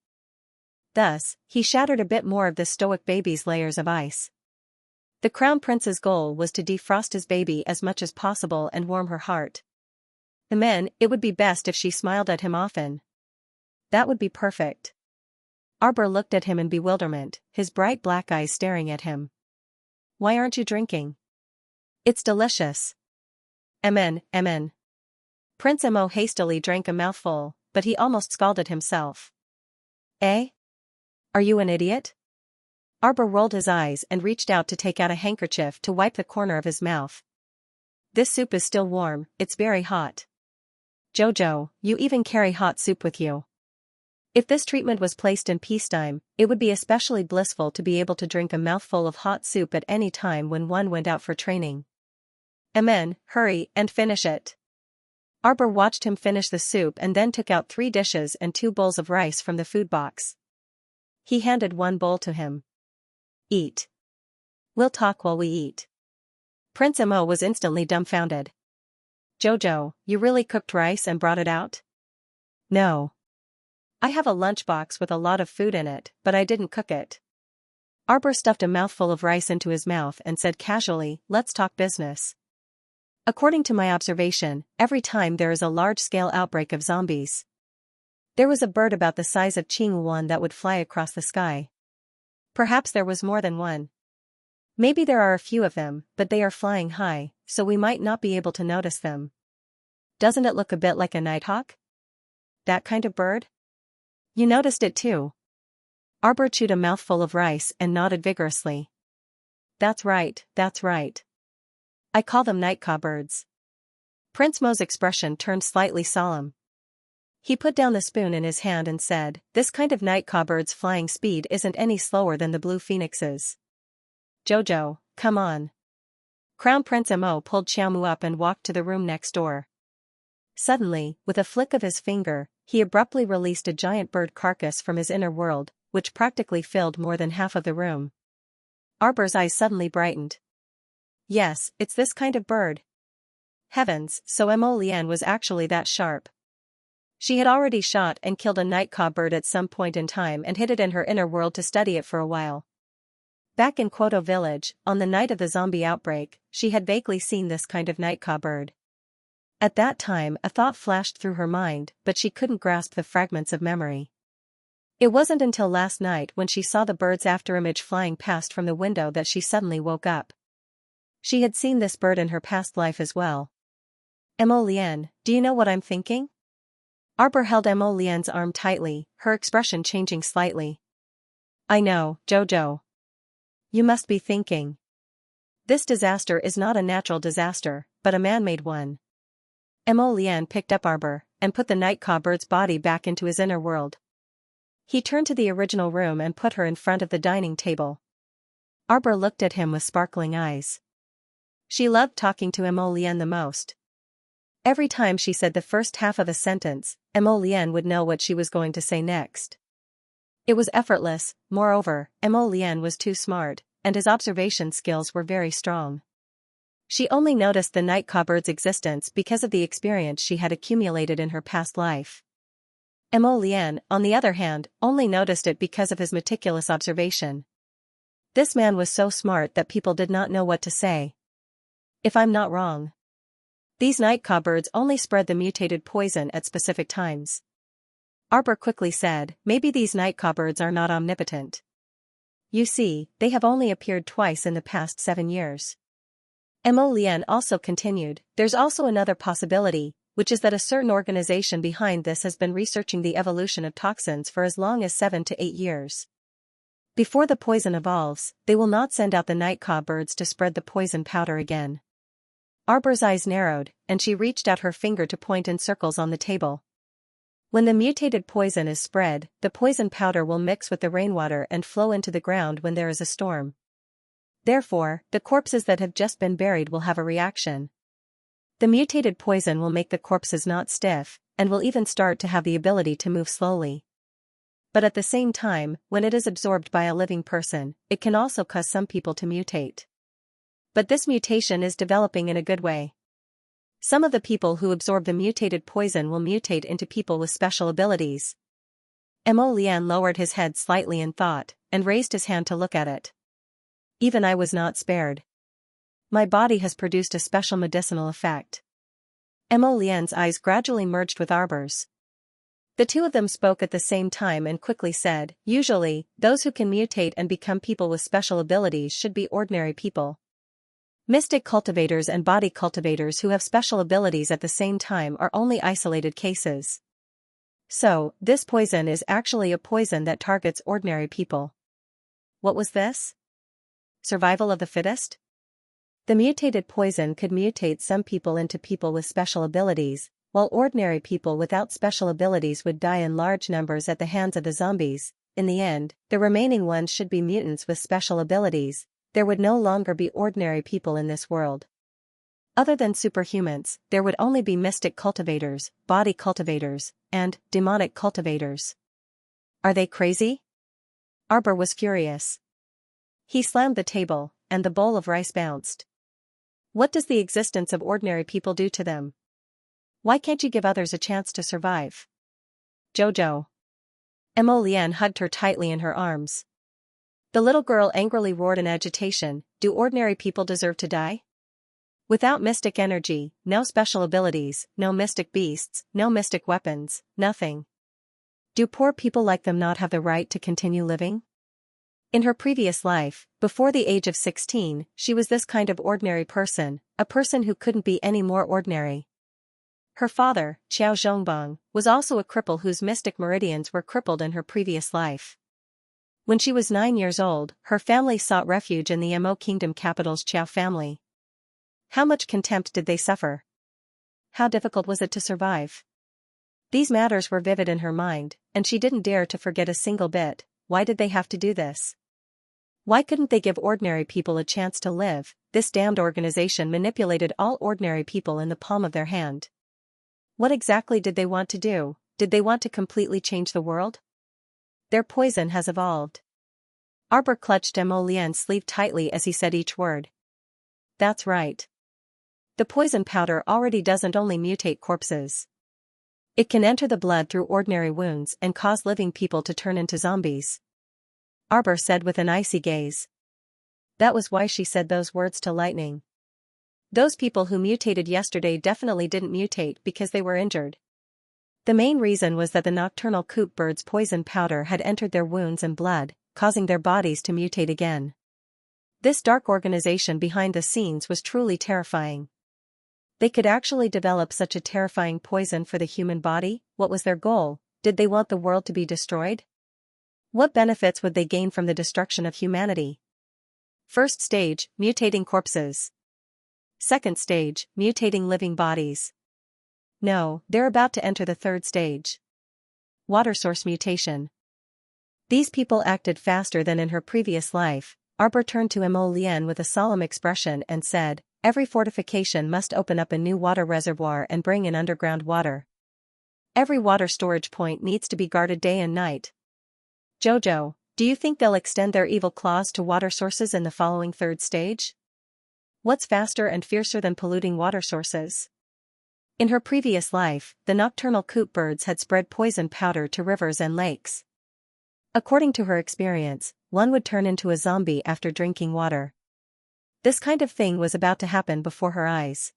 Thus, he shattered a bit more of the stoic baby's layers of ice. The Crown Prince's goal was to defrost his baby as much as possible and warm her heart. It would be best if she smiled at him often. That would be perfect. Arbor looked at him in bewilderment, his bright black eyes staring at him. Why aren't you drinking? It's delicious. Amen. Prince Mo hastily drank a mouthful, but he almost scalded himself. Eh? Are you an idiot? Arbor rolled his eyes and reached out to take out a handkerchief to wipe the corner of his mouth. This soup is still warm, it's very hot. Jojo, you even carry hot soup with you. If this treatment was placed in peacetime, it would be especially blissful to be able to drink a mouthful of hot soup at any time when one went out for training. Amen, hurry and finish it. Arbor watched him finish the soup and then took out 3 dishes and 2 bowls of rice from the food box. He handed one bowl to him. Eat. We'll talk while we eat. Prince Mo was instantly dumbfounded. Jojo, you really cooked rice and brought it out? No. I have a lunchbox with a lot of food in it, but I didn't cook it. Arbor stuffed a mouthful of rice into his mouth and said casually, let's talk business. According to my observation, every time there is a large-scale outbreak of zombies. There was a bird about the size of Qingwuan that would fly across the sky. Perhaps there was more than one. Maybe there are a few of them, but they are flying high, so we might not be able to notice them. Doesn't it look a bit like a nighthawk? That kind of bird? You noticed it too. Arbor chewed a mouthful of rice and nodded vigorously. That's right. I call them nightcaw birds. Prince Mo's expression turned slightly solemn. He put down the spoon in his hand and said, this kind of nightcaw bird's flying speed isn't any slower than the blue phoenix's. Jojo, come on. Crown Prince Mo pulled Xiaomu up and walked to the room next door. Suddenly, with a flick of his finger, he abruptly released a giant bird carcass from his inner world, which practically filled more than half of the room. Arbor's eyes suddenly brightened. Yes, it's this kind of bird. Heavens, so Mo Lian was actually that sharp. She had already shot and killed a nightcaw bird at some point in time and hid it in her inner world to study it for a while. Back in Kwoto village, on the night of the zombie outbreak, she had vaguely seen this kind of nightcaw bird. At that time a thought flashed through her mind, but she couldn't grasp the fragments of memory. It wasn't until last night when she saw the bird's afterimage flying past from the window that she suddenly woke up. She had seen this bird in her past life as well. Mo Lian, do you know what I'm thinking? Arbor held Mo Lian's arm tightly, her expression changing slightly. I know, Jojo. You must be thinking. This disaster is not a natural disaster, but a man-made one. Mo Lian picked up Arbor, and put the nightcaw bird's body back into his inner world. He turned to the original room and put her in front of the dining table. Arbor looked at him with sparkling eyes. She loved talking to Mo Lian the most. Every time she said the first half of a sentence, Mo Lian would know what she was going to say next. It was effortless. Moreover, Mo Lian was too smart, and his observation skills were very strong. She only noticed the nightcaw bird's existence because of the experience she had accumulated in her past life. Mo Lian, on the other hand, only noticed it because of his meticulous observation. This man was so smart that people did not know what to say. If I'm not wrong, these nightcaw birds only spread the mutated poison at specific times. Arbor quickly said, maybe these nightcaw birds are not omnipotent. You see, they have only appeared twice in the past 7 years. Mo Lian also continued, there's also another possibility, which is that a certain organization behind this has been researching the evolution of toxins for as long as 7 to 8 years. Before the poison evolves, they will not send out the nightcaw birds to spread the poison powder again. Arbor's eyes narrowed, and she reached out her finger to point in circles on the table. When the mutated poison is spread, the poison powder will mix with the rainwater and flow into the ground when there is a storm. Therefore, the corpses that have just been buried will have a reaction. The mutated poison will make the corpses not stiff, and will even start to have the ability to move slowly. But at the same time, when it is absorbed by a living person, it can also cause some people to mutate. But this mutation is developing in a good way. Some of the people who absorb the mutated poison will mutate into people with special abilities. Mo Lian lowered his head slightly in thought, and raised his hand to look at it. Even I was not spared. My body has produced a special medicinal effect. Mo Lian's eyes gradually merged with Arbor's. The two of them spoke at the same time and quickly said, usually, those who can mutate and become people with special abilities should be ordinary people. Mystic cultivators and body cultivators who have special abilities at the same time are only isolated cases. So, this poison is actually a poison that targets ordinary people. What was this? Survival of the fittest? The mutated poison could mutate some people into people with special abilities, while ordinary people without special abilities would die in large numbers at the hands of the zombies. In the end, the remaining ones should be mutants with special abilities. There would no longer be ordinary people in this world. Other than superhumans, there would only be mystic cultivators, body cultivators, and demonic cultivators. Are they crazy? Arbor was furious. He slammed the table, and the bowl of rice bounced. What does the existence of ordinary people do to them? Why can't you give others a chance to survive? Jojo. Mo Lian hugged her tightly in her arms. The little girl angrily roared in agitation, do ordinary people deserve to die? Without mystic energy, no special abilities, no mystic beasts, no mystic weapons, nothing. Do poor people like them not have the right to continue living? In her previous life, before the age of 16, she was this kind of ordinary person, a person who couldn't be any more ordinary. Her father, Qiao Zhongbang, was also a cripple whose mystic meridians were crippled in her previous life. When she was 9 years old, her family sought refuge in the Mo Kingdom capital's Qiao family. How much contempt did they suffer? How difficult was it to survive? These matters were vivid in her mind, and she didn't dare to forget a single bit. Why did they have to do this? Why couldn't they give ordinary people a chance to live? This damned organization manipulated all ordinary people in the palm of their hand. What exactly did they want to do? Did they want to completely change the world? Their poison has evolved. Arbor clutched Emolien's sleeve tightly as he said each word. That's right. The poison powder already doesn't only mutate corpses. It can enter the blood through ordinary wounds and cause living people to turn into zombies. Arbor said with an icy gaze. That was why she said those words to Lightning. Those people who mutated yesterday definitely didn't mutate because they were injured. The main reason was that the nocturnal coop bird's poison powder had entered their wounds and blood, causing their bodies to mutate again. This dark organization behind the scenes was truly terrifying. They could actually develop such a terrifying poison for the human body. What was their goal? Did they want the world to be destroyed? What benefits would they gain from the destruction of humanity? First stage, mutating corpses. Second stage, mutating living bodies. No, they're about to enter the third stage. Water source mutation. These people acted faster than in her previous life. Arbor turned to Emolien with a solemn expression and said, every fortification must open up a new water reservoir and bring in underground water. Every water storage point needs to be guarded day and night. Jojo, do you think they'll extend their evil claws to water sources in the following third stage? What's faster and fiercer than polluting water sources? In her previous life, the nocturnal coop birds had spread poison powder to rivers and lakes. According to her experience, one would turn into a zombie after drinking water. This kind of thing was about to happen before her eyes.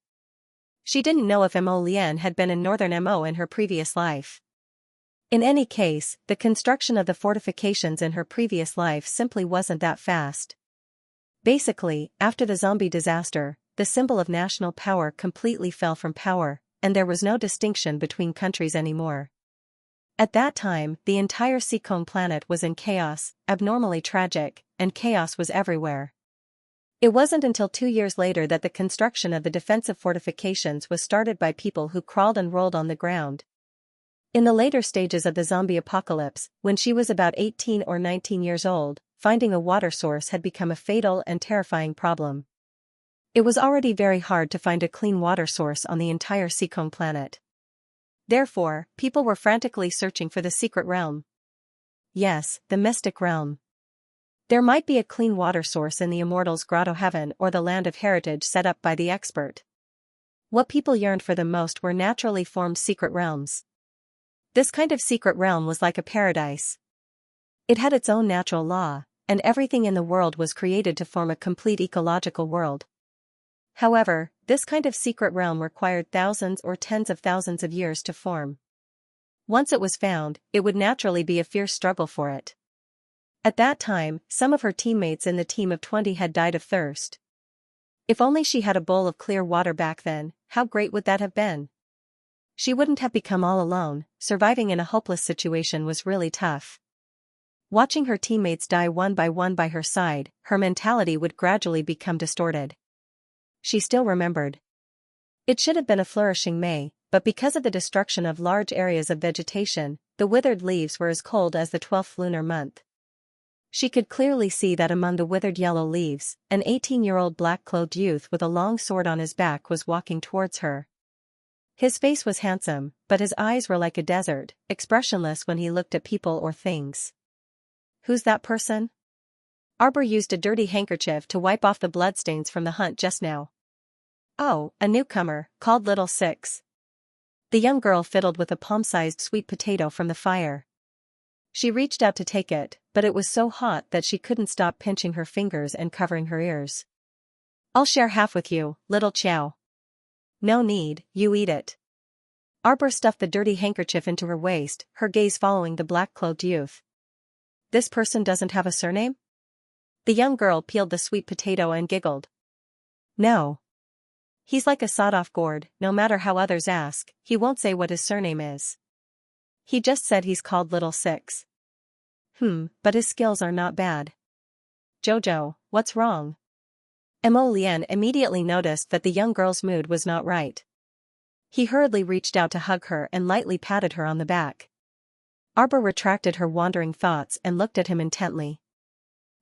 She didn't know if Emolien had been in northern Mo in her previous life. In any case, the construction of the fortifications in her previous life simply wasn't that fast. Basically, after the zombie disaster, the symbol of national power completely fell from power, and there was no distinction between countries anymore. At that time, the entire Seacone planet was in chaos, abnormally tragic, and chaos was everywhere. It wasn't until 2 years later that the construction of the defensive fortifications was started by people who crawled and rolled on the ground. In the later stages of the zombie apocalypse, when she was about 18 or 19 years old, finding a water source had become a fatal and terrifying problem. It was already very hard to find a clean water source on the entire Seacone planet. Therefore, people were frantically searching for the secret realm. Yes, the mystic realm. There might be a clean water source in the Immortals' Grotto Heaven or the land of heritage set up by the expert. What people yearned for the most were naturally formed secret realms. This kind of secret realm was like a paradise. It had its own natural law, and everything in the world was created to form a complete ecological world. However, this kind of secret realm required thousands or tens of thousands of years to form. Once it was found, it would naturally be a fierce struggle for it. At that time, some of her teammates in the team of 20 had died of thirst. If only she had a bowl of clear water back then, how great would that have been? She wouldn't have become all alone. Surviving in a hopeless situation was really tough. Watching her teammates die one by her side, her mentality would gradually become distorted. She still remembered. It should have been a flourishing May, but because of the destruction of large areas of vegetation, the withered leaves were as cold as the 12th lunar month. She could clearly see that among the withered yellow leaves, an 18-year-old black-clothed youth with a long sword on his back was walking towards her. His face was handsome, but his eyes were like a desert, expressionless when he looked at people or things. Who's that person? Arbor used a dirty handkerchief to wipe off the bloodstains from the hunt just now. Oh, a newcomer, called Little Six. The young girl fiddled with a palm-sized sweet potato from the fire. She reached out to take it, but it was so hot that she couldn't stop pinching her fingers and covering her ears. I'll share half with you, little Chow. No need, you eat it. Arbor stuffed the dirty handkerchief into her waist, her gaze following the black-clothed youth. This person doesn't have a surname? The young girl peeled the sweet potato and giggled. No. He's like a sawed-off gourd, no matter how others ask, he won't say what his surname is. He just said he's called Little Six. But his skills are not bad. Jojo, what's wrong? Emolien immediately noticed that the young girl's mood was not right. He hurriedly reached out to hug her and lightly patted her on the back. Arbor retracted her wandering thoughts and looked at him intently.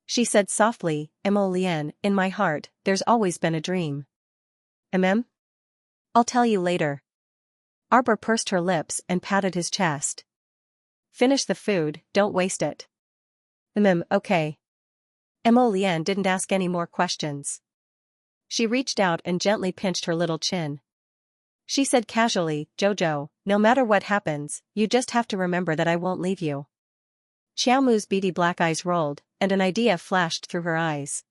She said softly, Lian, in my heart, there's always been a dream. I'll tell you later. Arbor pursed her lips and patted his chest. Finish the food, don't waste it. Okay. Lian didn't ask any more questions. She reached out and gently pinched her little chin. She said casually, Jojo, no matter what happens, you just have to remember that I won't leave you. Xiaomu's beady black eyes rolled, and an idea flashed through her eyes.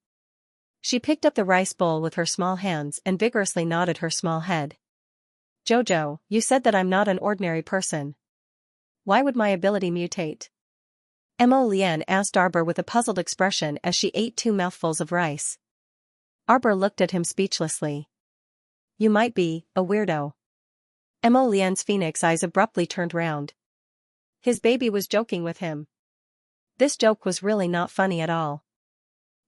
She picked up the rice bowl with her small hands and vigorously nodded her small head. Jojo, you said that I'm not an ordinary person. Why would my ability mutate? Lian asked Arbor with a puzzled expression as she ate 2 mouthfuls of rice. Arbor looked at him speechlessly. You might be a weirdo. Lian's phoenix eyes abruptly turned round. His baby was joking with him. This joke was really not funny at all.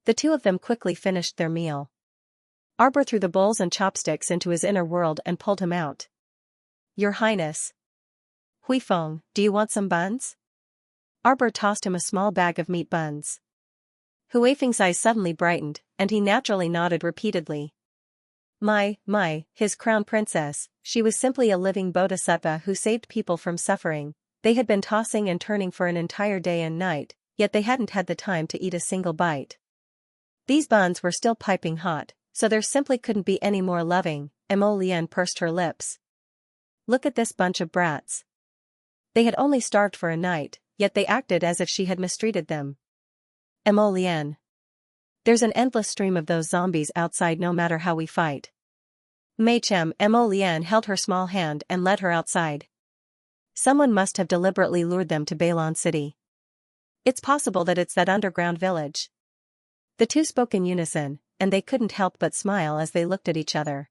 The two of them quickly finished their meal. Arbor threw the bowls and chopsticks into his inner world and pulled him out. Your Highness. Huifeng, do you want some buns? Arbor tossed him a small bag of meat buns. Huifeng's eyes suddenly brightened, and he naturally nodded repeatedly. His crown princess, she was simply a living bodhisattva who saved people from suffering. They had been tossing and turning for an entire day and night, yet they hadn't had the time to eat a single bite. These buns were still piping hot, so there simply couldn't be any more loving. Lian pursed her lips. Look at this bunch of brats. They had only starved for a night, yet they acted as if she had mistreated them. Lian. There's an endless stream of those zombies outside no matter how we fight. Lian held her small hand and led her outside. Someone must have deliberately lured them to Bailon City. It's possible that it's that underground village. The two spoke in unison, and they couldn't help but smile as they looked at each other.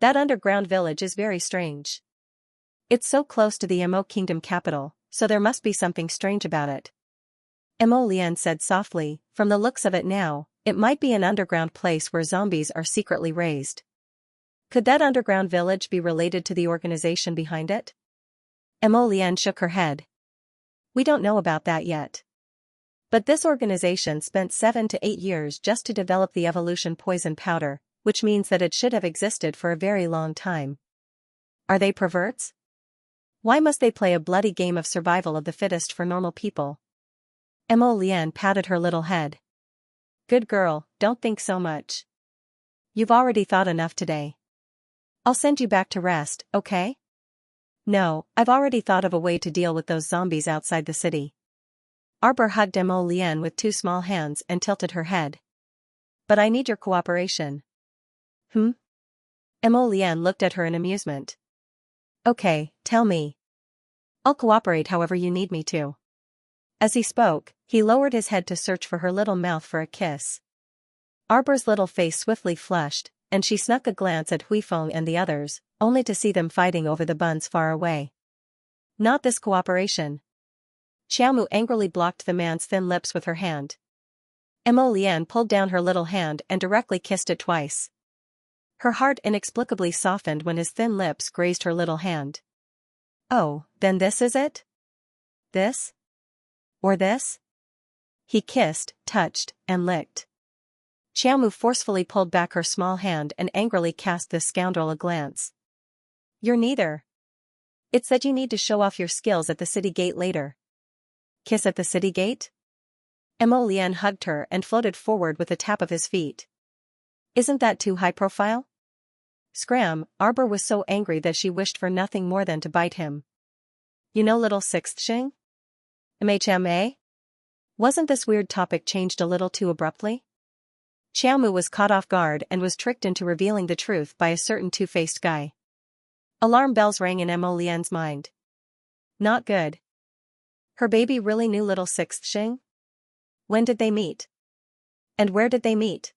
That underground village is very strange. It's so close to the Mo Kingdom capital, so there must be something strange about it. Lian said softly, from the looks of it now, it might be an underground place where zombies are secretly raised. Could that underground village be related to the organization behind it? Lian shook her head. We don't know about that yet. But this organization spent 7 to 8 years just to develop the evolution poison powder, which means that it should have existed for a very long time. Are they perverts? Why must they play a bloody game of survival of the fittest for normal people? Lian patted her little head. Good girl, don't think so much. You've already thought enough today. I'll send you back to rest, okay? No, I've already thought of a way to deal with those zombies outside the city. Arbor hugged Lian with 2 small hands and tilted her head. But I need your cooperation. Lian looked at her in amusement. Okay, tell me. I'll cooperate however you need me to. As he spoke, he lowered his head to search for her little mouth for a kiss. Arbor's little face swiftly flushed, and she snuck a glance at Huifeng and the others, only to see them fighting over the buns far away. Not this cooperation. Xiaomu angrily blocked the man's thin lips with her hand. Lian pulled down her little hand and directly kissed it twice. Her heart inexplicably softened when his thin lips grazed her little hand. Oh, then this is it? This? Or this? He kissed, touched, and licked. Xiaomu forcefully pulled back her small hand and angrily cast this scoundrel a glance. You're neither. It's that you need to show off your skills at the city gate later. Kiss at the city gate? Lian hugged her and floated forward with a tap of his feet. Isn't that too high profile? Scram, Arbor was so angry that she wished for nothing more than to bite him. You know little Xianxia? MHMA? Wasn't this weird topic changed a little too abruptly? Xiaomu was caught off guard and was tricked into revealing the truth by a certain two-faced guy. Alarm bells rang in Lian's mind. Not good. Her baby really knew little Xianxia? When did they meet? And where did they meet?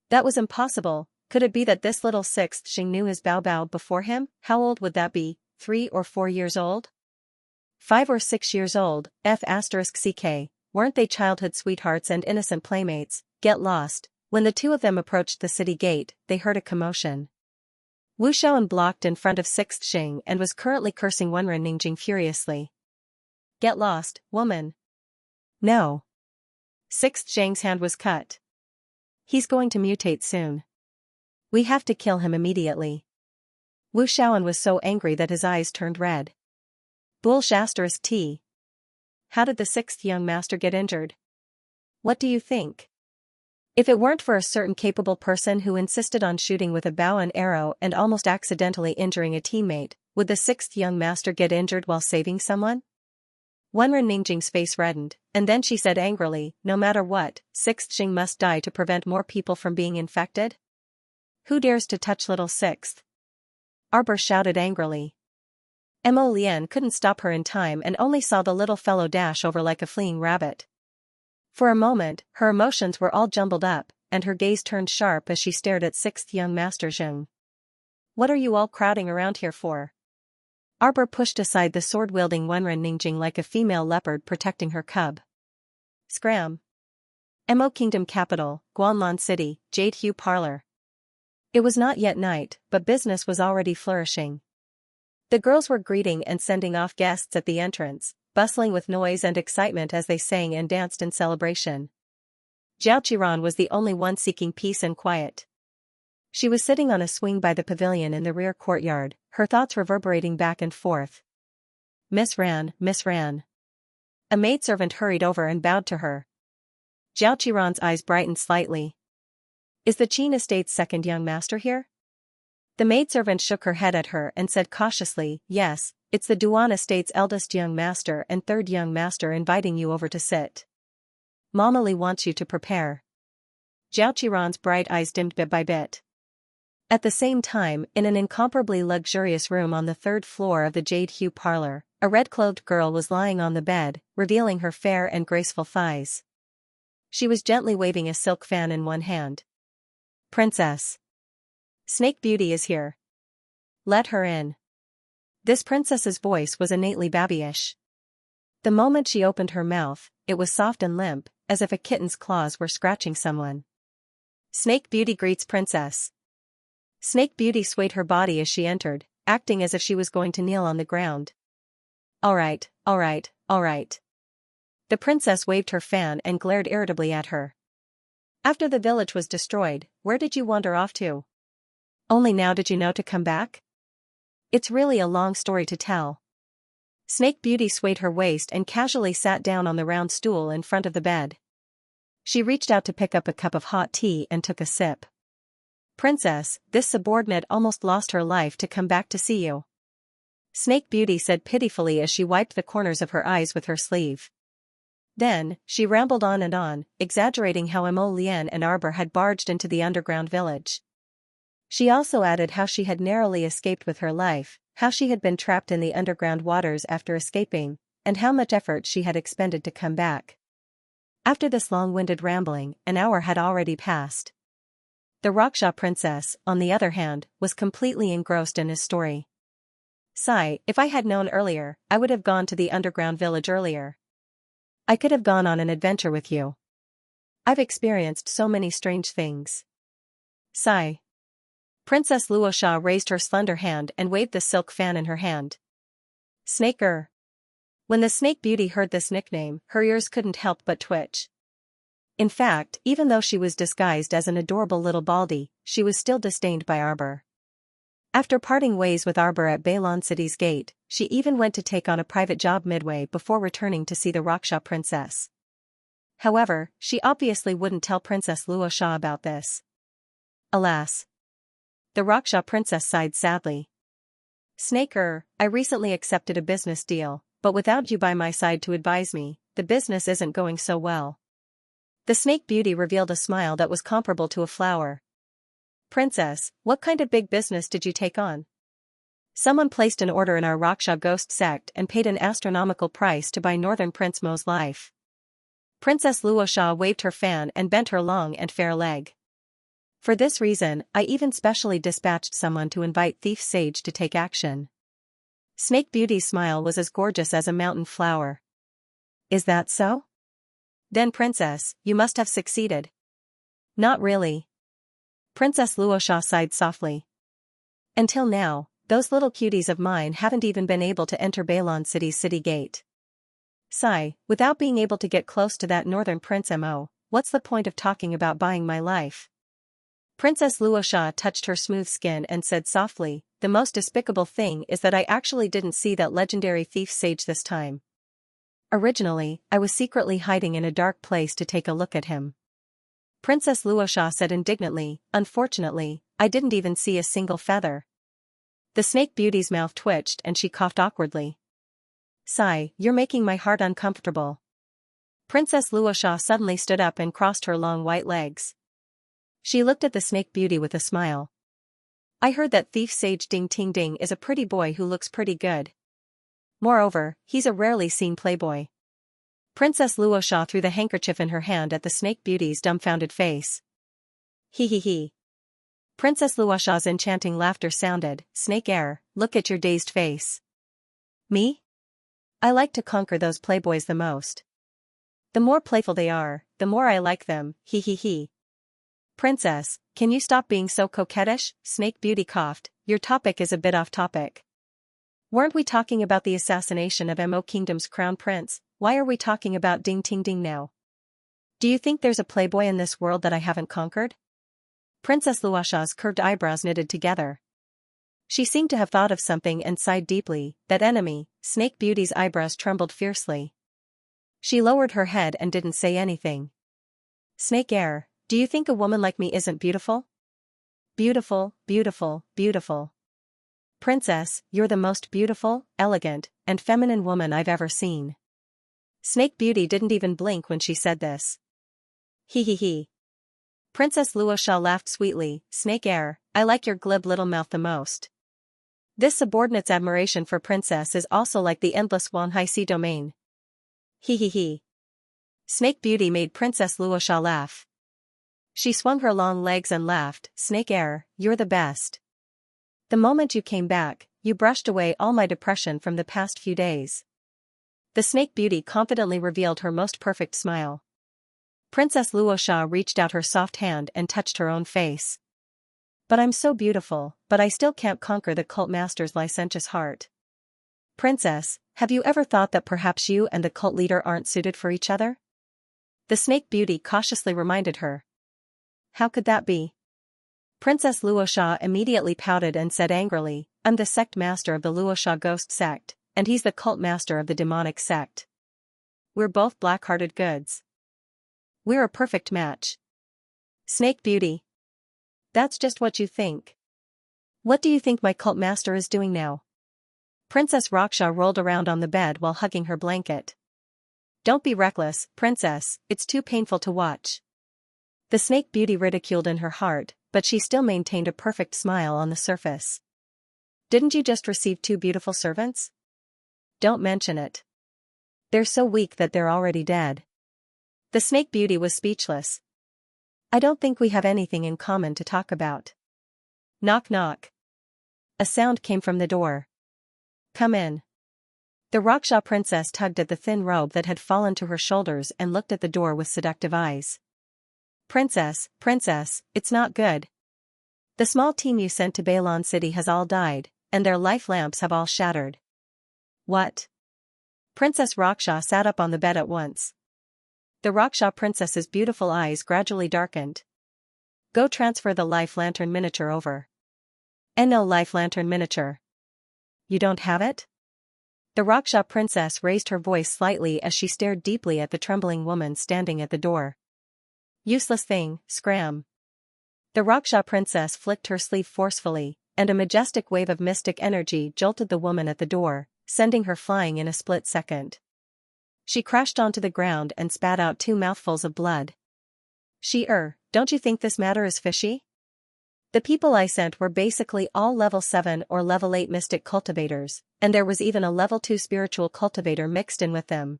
That was impossible. Could it be that this little Xianxia knew his Bao before him? How old would that be? 3 or 4 years old? 5 or 6 years old, F***CK, weren't they childhood sweethearts and innocent playmates? Get lost. When the two of them approached the city gate, they heard a commotion. Wu Shaoan blocked in front of Xianxia and was currently cursing Wenren Ningjing furiously. Get lost, woman. No. Sixth Zhang's hand was cut. He's going to mutate soon. We have to kill him immediately. Wu Shaoan was so angry that his eyes turned red. Bullsh *T. How did the sixth young master get injured? What do you think? If it weren't for a certain capable person who insisted on shooting with a bow and arrow and almost accidentally injuring a teammate, would the sixth young master get injured while saving someone? Wenren Ningjing's face reddened, and then she said angrily, no matter what, sixth Jing must die to prevent more people from being infected? Who dares to touch little sixth? Arbor shouted angrily. Mo Lian couldn't stop her in time and only saw the little fellow dash over like a fleeing rabbit. For a moment, her emotions were all jumbled up, and her gaze turned sharp as she stared at sixth young master Zheng. What are you all crowding around here for? Arbor pushed aside the sword-wielding Wenren Ningjing like a female leopard protecting her cub. Scram. Mo Kingdom Capital, Guanlan City, Jade Hue Parlor. It was not yet night, but business was already flourishing. The girls were greeting and sending off guests at the entrance, bustling with noise and excitement as they sang and danced in celebration. Zhao Qiran was the only one seeking peace and quiet. She was sitting on a swing by the pavilion in the rear courtyard, her thoughts reverberating back and forth. Miss Ran, Miss Ran. A maidservant hurried over and bowed to her. Zhao Qiran's eyes brightened slightly. Is the Qin Estate's second young master here? The maidservant shook her head at her and said cautiously, yes, it's the Duan Estate's eldest young master and third young master inviting you over to sit. Mama Li wants you to prepare. Zhao Qiran's bright eyes dimmed bit by bit. At the same time, in an incomparably luxurious room on the third floor of the Jade Hue Parlor, a red-clothed girl was lying on the bed, revealing her fair and graceful thighs. She was gently waving a silk fan in one hand. Princess. Snake Beauty is here. Let her in. This princess's voice was innately babyish. The moment she opened her mouth, it was soft and limp, as if a kitten's claws were scratching someone. Snake Beauty greets Princess. Snake Beauty swayed her body as she entered, acting as if she was going to kneel on the ground. All right, all right, all right. The princess waved her fan and glared irritably at her. After the village was destroyed, where did you wander off to? Only now did you know to come back? It's really a long story to tell. Snake Beauty swayed her waist and casually sat down on the round stool in front of the bed. She reached out to pick up a cup of hot tea and took a sip. Princess, this subordinate almost lost her life to come back to see you. Snake Beauty said pitifully as she wiped the corners of her eyes with her sleeve. Then, she rambled on, exaggerating how Mo Lian and Arbor had barged into the underground village. She also added how she had narrowly escaped with her life, how she had been trapped in the underground waters after escaping, and how much effort she had expended to come back. After this long-winded rambling, an hour had already passed. The Raksha princess, on the other hand, was completely engrossed in his story. Sigh, if I had known earlier, I would have gone to the underground village earlier. I could have gone on an adventure with you. I've experienced so many strange things. Sigh. Princess Luosha raised her slender hand and waved the silk fan in her hand. Snaker. When the Snake Beauty heard this nickname, her ears couldn't help but twitch. In fact, even though she was disguised as an adorable little baldy, she was still disdained by Arbor. After parting ways with Arbor at Bailon City's gate, she even went to take on a private job midway before returning to see the Raksha princess. However, she obviously wouldn't tell Princess Luosha about this. Alas. The Raksha princess sighed sadly. Snaker, I recently accepted a business deal, but without you by my side to advise me, the business isn't going so well. The Snake Beauty revealed a smile that was comparable to a flower. Princess, what kind of big business did you take on? Someone placed an order in our Raksha ghost sect and paid an astronomical price to buy Northern Prince Mo's life. Princess Luosha waved her fan and bent her long and fair leg. For this reason, I even specially dispatched someone to invite Thief Sage to take action. Snake Beauty's smile was as gorgeous as a mountain flower. Is that so? Then Princess, you must have succeeded. Not really. Princess Luosha sighed softly. Until now, those little cuties of mine haven't even been able to enter Bailon City's city gate. Sigh, without being able to get close to that northern prince what's the point of talking about buying my life? Princess Luosha touched her smooth skin and said softly, the most despicable thing is that I actually didn't see that legendary thief sage this time. Originally, I was secretly hiding in a dark place to take a look at him. Princess Luosha said indignantly, unfortunately, I didn't even see a single feather. The snake beauty's mouth twitched and she coughed awkwardly. Sigh, you're making my heart uncomfortable. Princess Luosha suddenly stood up and crossed her long white legs. She looked at the snake beauty with a smile. I heard that thief sage Ding Ting Ding is a pretty boy who looks pretty good. Moreover, he's a rarely seen playboy. Princess Luosha threw the handkerchief in her hand at the snake beauty's dumbfounded face. He he he. Princess Luosha's enchanting laughter sounded, snake air, look at your dazed face. Me? I like to conquer those playboys the most. The more playful they are, the more I like them, he he he. Princess, can you stop being so coquettish? Snake Beauty coughed, your topic is a bit off topic. Weren't we talking about the assassination of Mo Kingdom's crown prince? Why are we talking about Ding Ting Ding now? Do you think there's a playboy in this world that I haven't conquered? Princess Luosha's curved eyebrows knitted together. She seemed to have thought of something and sighed deeply. That enemy, Snake Beauty's eyebrows trembled fiercely. She lowered her head and didn't say anything. Snake air, do you think a woman like me isn't beautiful? Beautiful, beautiful, beautiful. Princess, you're the most beautiful, elegant, and feminine woman I've ever seen. Snake Beauty didn't even blink when she said this. He he he. Princess Luosha laughed sweetly, Snake air, I like your glib little mouth the most. This subordinate's admiration for Princess is also like the endless Wanhai Sea domain. He he he. Snake Beauty made Princess Luosha laugh. She swung her long legs and laughed, Snake air, you're the best. The moment you came back, you brushed away all my depression from the past few days. The Snake Beauty confidently revealed her most perfect smile. Princess Luosha reached out her soft hand and touched her own face. But I'm so beautiful, but I still can't conquer the cult master's licentious heart. Princess, have you ever thought that perhaps you and the cult leader aren't suited for each other? The Snake Beauty cautiously reminded her. How could that be? Princess Luosha immediately pouted and said angrily, I'm the sect master of the Luosha ghost sect, and he's the cult master of the demonic sect. We're both black-hearted goods. We're a perfect match. Snake Beauty. That's just what you think. What do you think my cult master is doing now? Princess Raksha rolled around on the bed while hugging her blanket. Don't be reckless, Princess, it's too painful to watch. The Snake Beauty ridiculed in her heart, but she still maintained a perfect smile on the surface. Didn't you just receive 2 beautiful servants? Don't mention it. They're so weak that they're already dead. The Snake Beauty was speechless. I don't think we have anything in common to talk about. Knock knock. A sound came from the door. Come in. The Raksha princess tugged at the thin robe that had fallen to her shoulders and looked at the door with seductive eyes. Princess, it's not good. The small team you sent to Bailon City has all died, and their life lamps have all shattered. What? Princess Raksha sat up on the bed at once. The Raksha princess's beautiful eyes gradually darkened. Go transfer the life lantern miniature over. No life lantern miniature. You don't have it? The Raksha princess raised her voice slightly as she stared deeply at the trembling woman standing at the door. Useless thing, scram. The Raksha princess flicked her sleeve forcefully, and a majestic wave of mystic energy jolted the woman at the door, sending her flying in a split second. She crashed onto the ground and spat out 2 mouthfuls of blood. Don't you think this matter is fishy? The people I sent were basically all level 7 or level 8 mystic cultivators, and there was even a level 2 spiritual cultivator mixed in with them.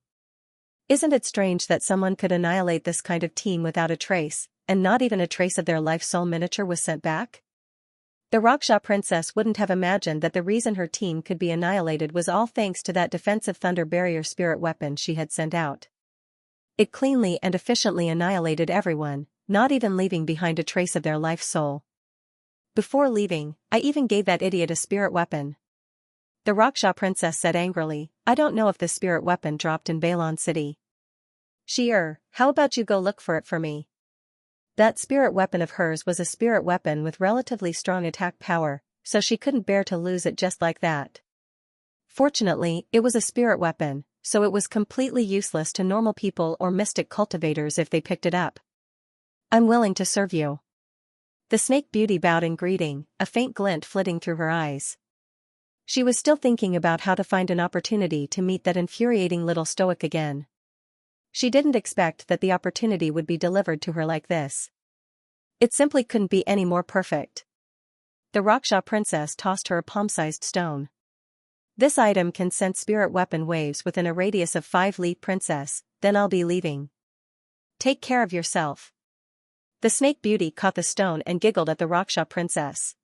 Isn't it strange that someone could annihilate this kind of team without a trace, and not even a trace of their life soul miniature was sent back? The Raksha princess wouldn't have imagined that the reason her team could be annihilated was all thanks to that defensive thunder barrier spirit weapon she had sent out. It cleanly and efficiently annihilated everyone, not even leaving behind a trace of their life soul. Before leaving, I even gave that idiot a spirit weapon. The Raksha princess said angrily, I don't know if the spirit weapon dropped in Balon City. How about you go look for it for me? That spirit weapon of hers was a spirit weapon with relatively strong attack power, so she couldn't bear to lose it just like that. Fortunately, it was a spirit weapon, so it was completely useless to normal people or mystic cultivators if they picked it up. I'm willing to serve you. The snake beauty bowed in greeting, a faint glint flitting through her eyes. She was still thinking about how to find an opportunity to meet that infuriating little stoic again. She didn't expect that the opportunity would be delivered to her like this. It simply couldn't be any more perfect. The Raksha princess tossed her a palm-sized stone. This item can send spirit weapon waves within a radius of 5 li, princess, then I'll be leaving. Take care of yourself. The snake beauty caught the stone and giggled at the Raksha princess.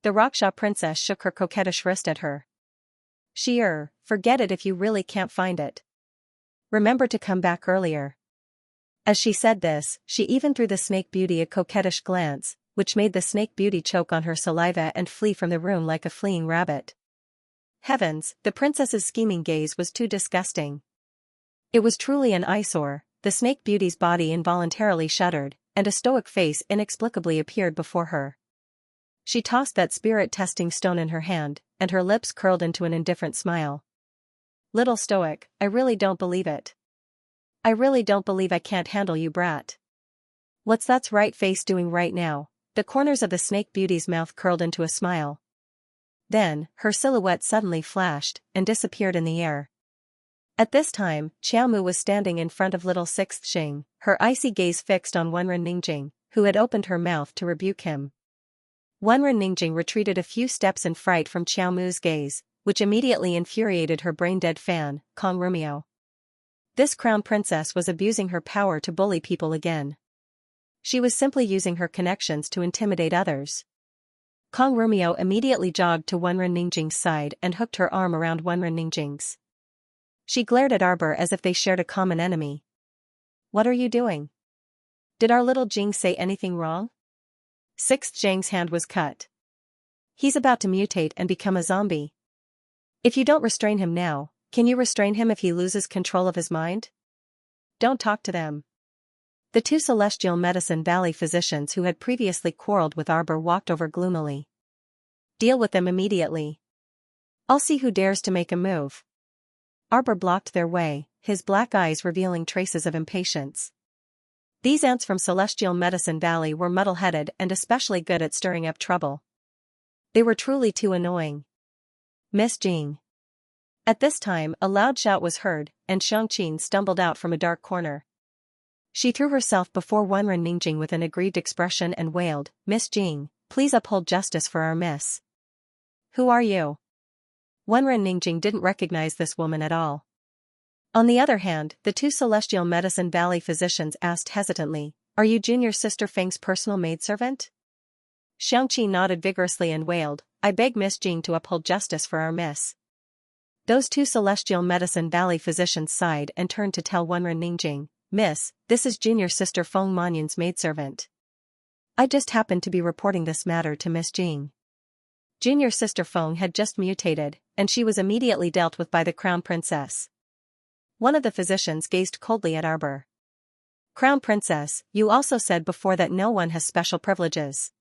The Raksha princess shook her coquettish wrist at her. Forget it if you really can't find it. Remember to come back earlier. As she said this, she even threw the snake beauty a coquettish glance, which made the snake beauty choke on her saliva and flee from the room like a fleeing rabbit. Heavens, the princess's scheming gaze was too disgusting. It was truly an eyesore. The snake beauty's body involuntarily shuddered, and a stoic face inexplicably appeared before her. She tossed that spirit-testing stone in her hand, and her lips curled into an indifferent smile. Little stoic, I really don't believe it. I really don't believe I can't handle you, brat. What's that right face doing right now? The corners of the snake beauty's mouth curled into a smile. Then, her silhouette suddenly flashed, and disappeared in the air. At this time, Xiaomu was standing in front of little Sixth Xing, her icy gaze fixed on Wenren Ningjing, who had opened her mouth to rebuke him. Wenren Ningjing retreated a few steps in fright from Xiaomu's gaze, which immediately infuriated her brain-dead fan, Kong Rumio. This crown princess was abusing her power to bully people again. She was simply using her connections to intimidate others. Kong Rumio immediately jogged to Wenren Ningjing's side and hooked her arm around Wenren Ningjing's. She glared at Arbor as if they shared a common enemy. What are you doing? Did our little Jing say anything wrong? Sixth Zhang's hand was cut. He's about to mutate and become a zombie. If you don't restrain him now, can you restrain him if he loses control of his mind? Don't talk to them. The 2 Celestial Medicine Valley physicians who had previously quarreled with Arbor walked over gloomily. Deal with them immediately. I'll see who dares to make a move. Arbor blocked their way, his black eyes revealing traces of impatience. These ants from Celestial Medicine Valley were muddle-headed and especially good at stirring up trouble. They were truly too annoying. Miss Jing. At this time, a loud shout was heard, and Xianxia stumbled out from a dark corner. She threw herself before Wenren Ningjing with an aggrieved expression and wailed, Miss Jing, please uphold justice for our miss. Who are you? Wenren Ningjing didn't recognize this woman at all. On the other hand, the 2 Celestial Medicine Valley physicians asked hesitantly, Are you Junior Sister Feng's personal maidservant? Xianxia nodded vigorously and wailed, I beg Miss Jing to uphold justice for our miss. Those 2 Celestial Medicine Valley physicians sighed and turned to tell Wenren Ningjing, Miss, this is Junior Sister Feng Manyun's maidservant. I just happened to be reporting this matter to Miss Jing. Junior Sister Feng had just mutated, and she was immediately dealt with by the Crown Princess. One of the physicians gazed coldly at Arbor. Crown Princess, you also said before that no one has special privileges.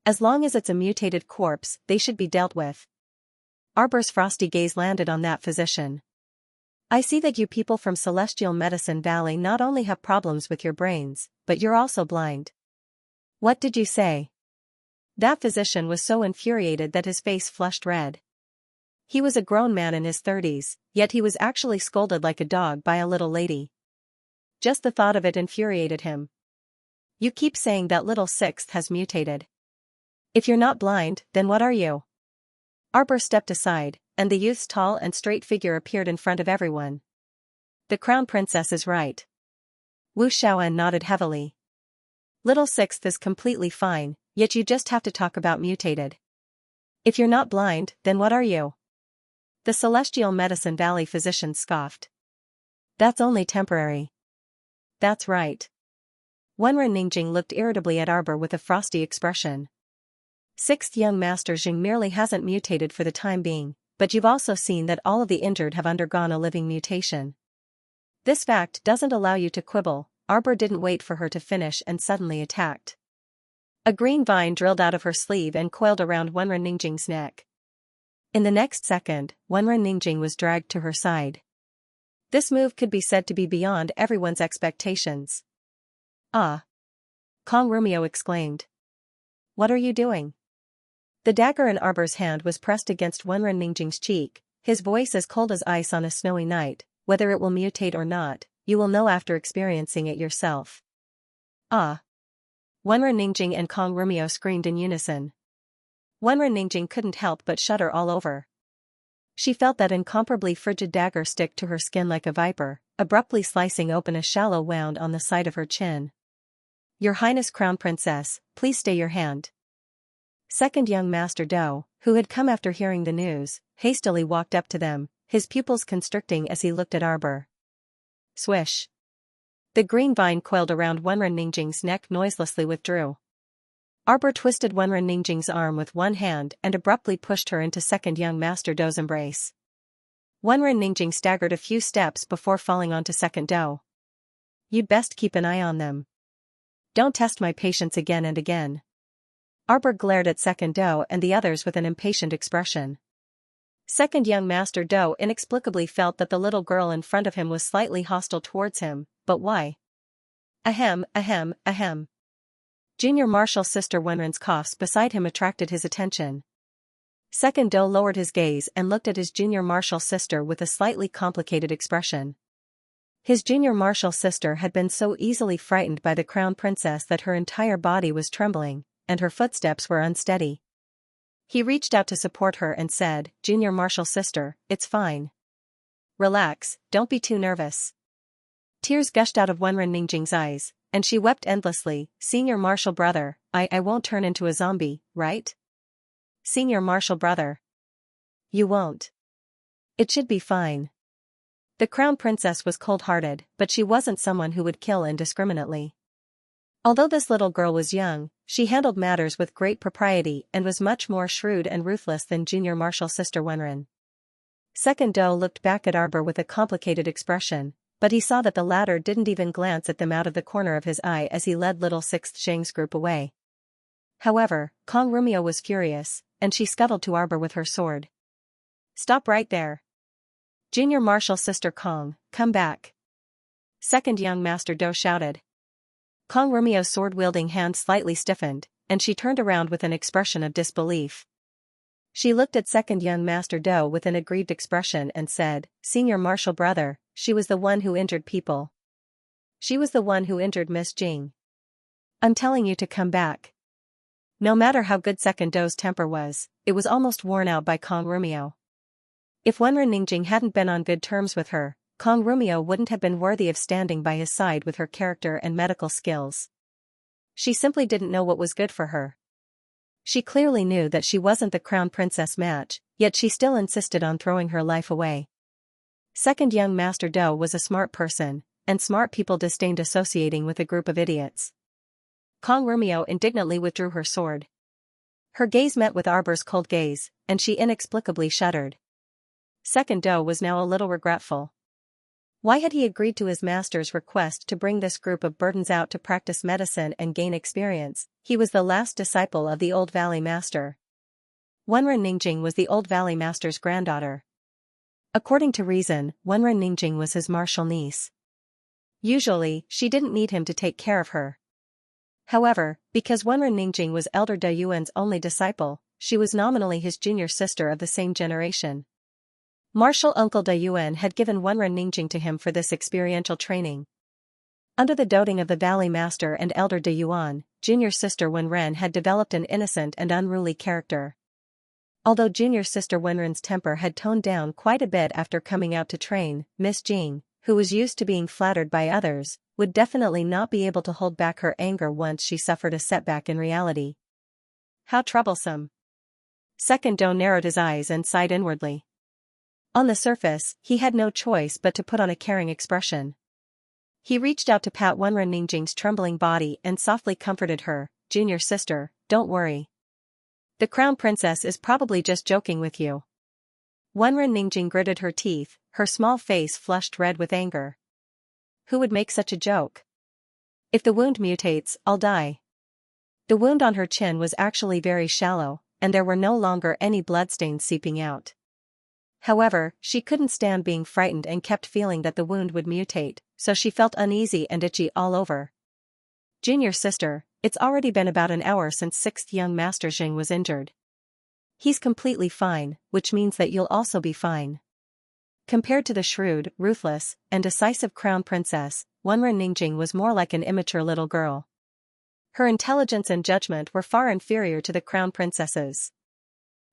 As long as it's a mutated corpse, they should be dealt with. Arbor's frosty gaze landed on that physician. I see that you people from Celestial Medicine Valley not only have problems with your brains, but you're also blind. What did you say? That physician was so infuriated that his face flushed red. He was a grown man in his 30s, yet he was actually scolded like a dog by a little lady. Just the thought of it infuriated him. You keep saying that little Sixth has mutated. If you're not blind, then what are you? Arbor stepped aside, and the youth's tall and straight figure appeared in front of everyone. The Crown Princess is right. Wu Shaoan nodded heavily. Little Sixth is completely fine, yet you just have to talk about mutated. If you're not blind, then what are you? The Celestial Medicine Valley physician scoffed. That's only temporary. That's right. Wenren Ningjing looked irritably at Arbor with a frosty expression. Sixth young Master Jing merely hasn't mutated for the time being, but you've also seen that all of the injured have undergone a living mutation. This fact doesn't allow you to quibble. Arbor didn't wait for her to finish and suddenly attacked. A green vine drilled out of her sleeve and coiled around Wenren Ningjing's neck. In the next second, Wenren Ningjing was dragged to her side. This move could be said to be beyond everyone's expectations. Ah! Kong Rumio exclaimed. What are you doing? The dagger in Arbor's hand was pressed against Wenren Ningjing's cheek, his voice as cold as ice on a snowy night. Whether it will mutate or not, you will know after experiencing it yourself. Ah! Wenren Ningjing and Kong Rumio screamed in unison. Wenren Ningjing couldn't help but shudder all over. She felt that incomparably frigid dagger stick to her skin like a viper, abruptly slicing open a shallow wound on the side of her chin. Your Highness Crown Princess, please stay your hand. Second young Master Do, who had come after hearing the news, hastily walked up to them, his pupils constricting as he looked at Arbor. Swish. The green vine coiled around Wenren Ningjing's neck noiselessly withdrew. Arbor twisted Wenren Ningjing's arm with one hand and abruptly pushed her into second young Master Do's embrace. Wenren Ningjing staggered a few steps before falling onto second Do. You'd best keep an eye on them. Don't test my patience again and again. Arbor glared at second Do and the others with an impatient expression. Second young Master Do inexplicably felt that the little girl in front of him was slightly hostile towards him, but why? Ahem, ahem, ahem. Junior Marshal Sister Wenren's coughs beside him attracted his attention. Second Do lowered his gaze and looked at his junior marshal sister with a slightly complicated expression. His junior marshal sister had been so easily frightened by the crown princess that her entire body was trembling, and her footsteps were unsteady. He reached out to support her and said, Junior marshal sister, it's fine. Relax, don't be too nervous. Tears gushed out of Wenren Ningjing's eyes, and she wept endlessly. Senior marshal brother, I won't turn into a zombie, right? Senior marshal brother. You won't. It should be fine. The crown princess was cold-hearted, but she wasn't someone who would kill indiscriminately. Although this little girl was young, she handled matters with great propriety and was much more shrewd and ruthless than junior marshal sister Wenren. Second Do looked back at Arbor with a complicated expression, but he saw that the latter didn't even glance at them out of the corner of his eye as he led little 6th Zhang's group away. However, Kong Rumio was furious, and she scuttled to Arbor with her sword. Stop right there. Junior Marshal Sister Kong, come back. Second young Master Do shouted. Kong Rumio's sword-wielding hand slightly stiffened, and she turned around with an expression of disbelief. She looked at second young Master Do with an aggrieved expression and said, Senior Marshal brother, she was the one who injured people. She was the one who injured Miss Jing. I'm telling you to come back. No matter how good second Do's temper was, it was almost worn out by Kong Rumio. If Wenren Ningjing hadn't been on good terms with her, Kong Rumio wouldn't have been worthy of standing by his side with her character and medical skills. She simply didn't know what was good for her. She clearly knew that she wasn't the crown princess match, yet she still insisted on throwing her life away. Second young Master Do was a smart person, and smart people disdained associating with a group of idiots. Kong Rumio indignantly withdrew her sword. Her gaze met with Arbor's cold gaze, and she inexplicably shuddered. Second Do was now a little regretful. Why had he agreed to his master's request to bring this group of burdens out to practice medicine and gain experience? He was the last disciple of the Old Valley Master. Wenren Ningjing was the Old Valley Master's granddaughter. According to reason, Wenren Ningjing was his martial niece. Usually, she didn't need him to take care of her. However, because Wenren Ningjing was Elder De Yuan's only disciple, she was nominally his junior sister of the same generation. Martial Uncle De Yuan had given Wenren Ningjing to him for this experiential training. Under the doting of the Valley Master and Elder De Yuan, junior sister Wenren had developed an innocent and unruly character. Although junior sister Wenren's temper had toned down quite a bit after coming out to train, Miss Jing, who was used to being flattered by others, would definitely not be able to hold back her anger once she suffered a setback in reality. How troublesome. Second Do narrowed his eyes and sighed inwardly. On the surface, he had no choice but to put on a caring expression. He reached out to pat Wenren Ningjing's trembling body and softly comforted her, Junior sister, don't worry. The crown princess is probably just joking with you. Wenren Ningjing gritted her teeth, her small face flushed red with anger. Who would make such a joke? If the wound mutates, I'll die. The wound on her chin was actually very shallow, and there were no longer any bloodstains seeping out. However, she couldn't stand being frightened and kept feeling that the wound would mutate, so she felt uneasy and itchy all over. Junior sister, it's already been about an hour since 6th young Master Xing was injured. He's completely fine, which means that you'll also be fine. Compared to the shrewd, ruthless, and decisive crown princess, Wenren Ningjing was more like an immature little girl. Her intelligence and judgment were far inferior to the crown princess's.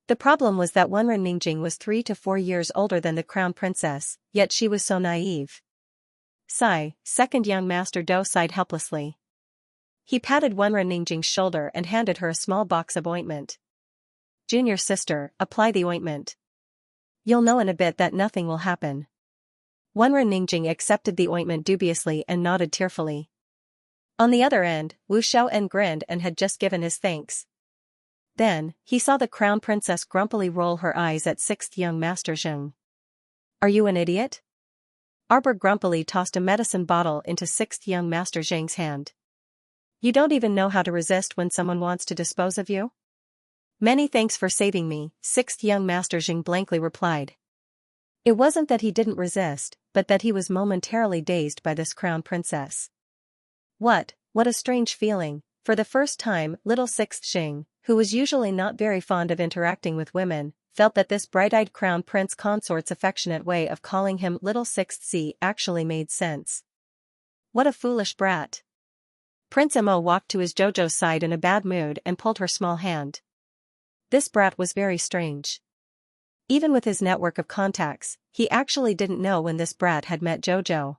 The problem was that Wenren Ningjing was 3 to 4 years older than the crown princess, yet she was so naive. Sigh, 2nd young Master Do sighed helplessly. He patted Wenren Ningjing's shoulder and handed her a small box of ointment. Junior sister, apply the ointment. You'll know in a bit that nothing will happen. Wenren Ningjing accepted the ointment dubiously and nodded tearfully. On the other end, Wu Xiaoen grinned and had just given his thanks. Then, he saw the crown princess grumpily roll her eyes at 6th young Master Xing. Are you an idiot? Arbor grumpily tossed a medicine bottle into 6th young Master Xing's hand. You don't even know how to resist when someone wants to dispose of you? Many thanks for saving me, 6th young Master Xing blankly replied. It wasn't that he didn't resist, but that he was momentarily dazed by this crown princess. What a strange feeling. For the first time, little 6th Xing, who was usually not very fond of interacting with women, felt that this bright-eyed crown prince consort's affectionate way of calling him little 6th C actually made sense. What a foolish brat. Prince Mo walked to his Jojo's side in a bad mood and pulled her small hand. This brat was very strange. Even with his network of contacts, he actually didn't know when this brat had met Jojo.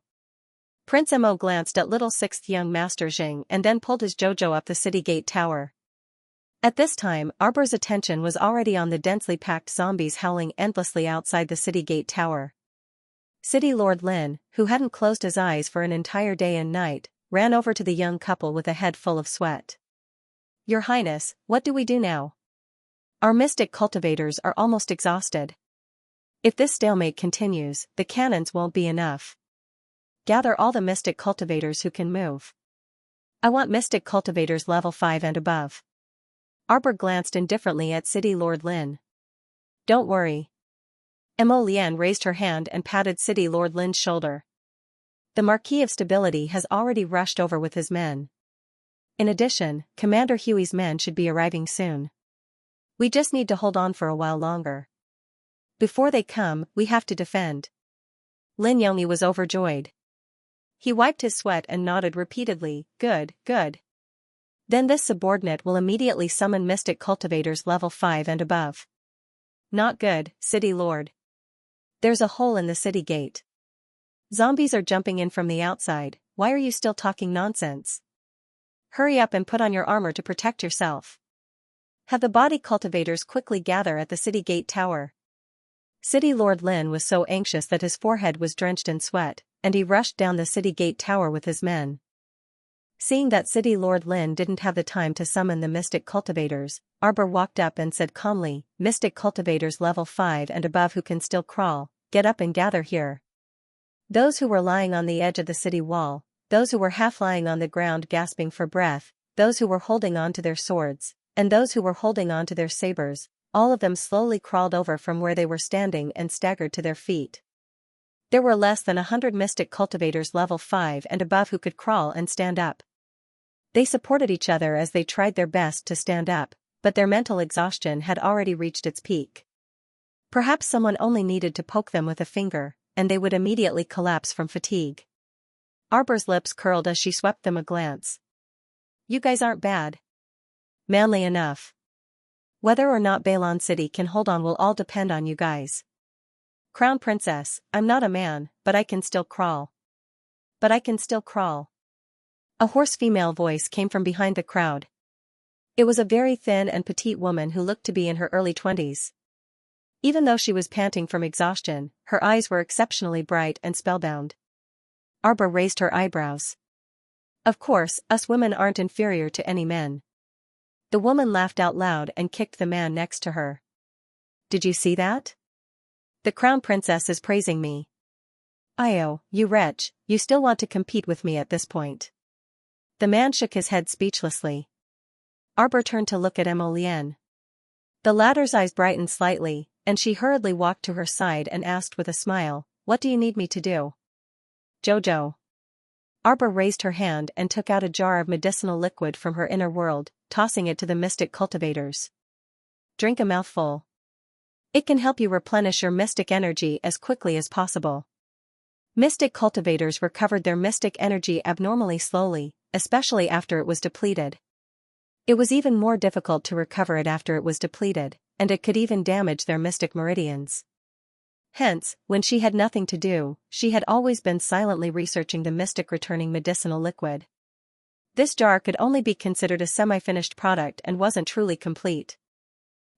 Prince Mo glanced at little 6th young Master Xing and then pulled his Jojo up the city gate tower. At this time, Arbor's attention was already on the densely packed zombies howling endlessly outside the city gate tower. City Lord Lin, who hadn't closed his eyes for an entire day and night, ran over to the young couple with a head full of sweat. Your Highness, what do we do now? Our mystic cultivators are almost exhausted. If this stalemate continues, the cannons won't be enough. Gather all the mystic cultivators who can move. I want mystic cultivators level 5 and above. Arbor glanced indifferently at City Lord Lin. Don't worry. Mo Lian raised her hand and patted City Lord Lin's shoulder. The Marquis of Stability has already rushed over with his men. In addition, Commander Huey's men should be arriving soon. We just need to hold on for a while longer. Before they come, we have to defend. Lin Yongyi was overjoyed. He wiped his sweat and nodded repeatedly, good. Then this subordinate will immediately summon mystic cultivators level 5 and above. Not good, City Lord. There's a hole in the city gate. Zombies are jumping in from the outside, why are you still talking nonsense? Hurry up and put on your armor to protect yourself. Have the body cultivators quickly gather at the city gate tower. City Lord Lin was so anxious that his forehead was drenched in sweat, and he rushed down the city gate tower with his men. Seeing that City Lord Lin didn't have the time to summon the mystic cultivators, Arbor walked up and said calmly, Mystic cultivators level 5 and above who can still crawl, get up and gather here. Those who were lying on the edge of the city wall, those who were half lying on the ground gasping for breath, those who were holding on to their swords, and those who were holding on to their sabers, all of them slowly crawled over from where they were standing and staggered to their feet. There were less than 100 mystic cultivators level 5 and above who could crawl and stand up. They supported each other as they tried their best to stand up, but their mental exhaustion had already reached its peak. Perhaps someone only needed to poke them with a finger, and they would immediately collapse from fatigue. Arbor's lips curled as she swept them a glance. You guys aren't bad. Manly enough. Whether or not Bailon City can hold on will all depend on you guys. Crown Princess, I'm not a man, but I can still crawl. A hoarse female voice came from behind the crowd. It was a very thin and petite woman who looked to be in her early 20s. Even though she was panting from exhaustion, her eyes were exceptionally bright and spellbound. Arbor raised her eyebrows. Of course, us women aren't inferior to any men. The woman laughed out loud and kicked the man next to her. Did you see that? The crown princess is praising me. Io, you wretch, you still want to compete with me at this point. The man shook his head speechlessly. Arbor turned to look at Emolienne. The latter's eyes brightened slightly, and she hurriedly walked to her side and asked with a smile, "What do you need me to do?" "Jojo." Arbor raised her hand and took out a jar of medicinal liquid from her inner world, tossing it to the mystic cultivators. "Drink a mouthful. It can help you replenish your mystic energy as quickly as possible." Mystic cultivators recovered their mystic energy abnormally slowly, especially after it was depleted. It was even more difficult to recover it after it was depleted, and it could even damage their mystic meridians. Hence, when she had nothing to do, she had always been silently researching the mystic returning medicinal liquid. This jar could only be considered a semi-finished product and wasn't truly complete.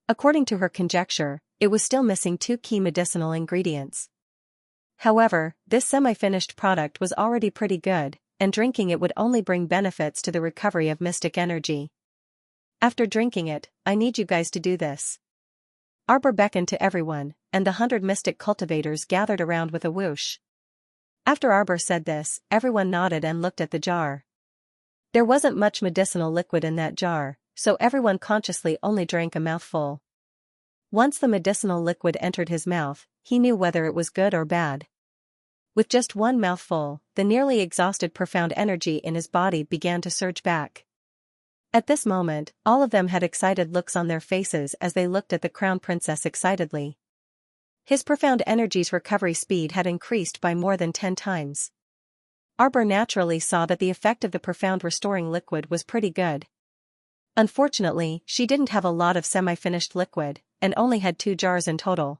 According to her conjecture, it was still missing 2 key medicinal ingredients. However, this semi-finished product was already pretty good, and drinking it would only bring benefits to the recovery of mystic energy. "After drinking it, I need you guys to do this." Arbor beckoned to everyone, and the 100 mystic cultivators gathered around with a whoosh. After Arbor said this, everyone nodded and looked at the jar. There wasn't much medicinal liquid in that jar, so everyone consciously only drank a mouthful. Once the medicinal liquid entered his mouth, he knew whether it was good or bad. With just one mouthful, the nearly exhausted profound energy in his body began to surge back. At this moment, all of them had excited looks on their faces as they looked at the crown princess excitedly. His profound energy's recovery speed had increased by more than 10 times. Arbor naturally saw that the effect of the profound restoring liquid was pretty good. Unfortunately, she didn't have a lot of semi-finished liquid, and only had 2 jars in total.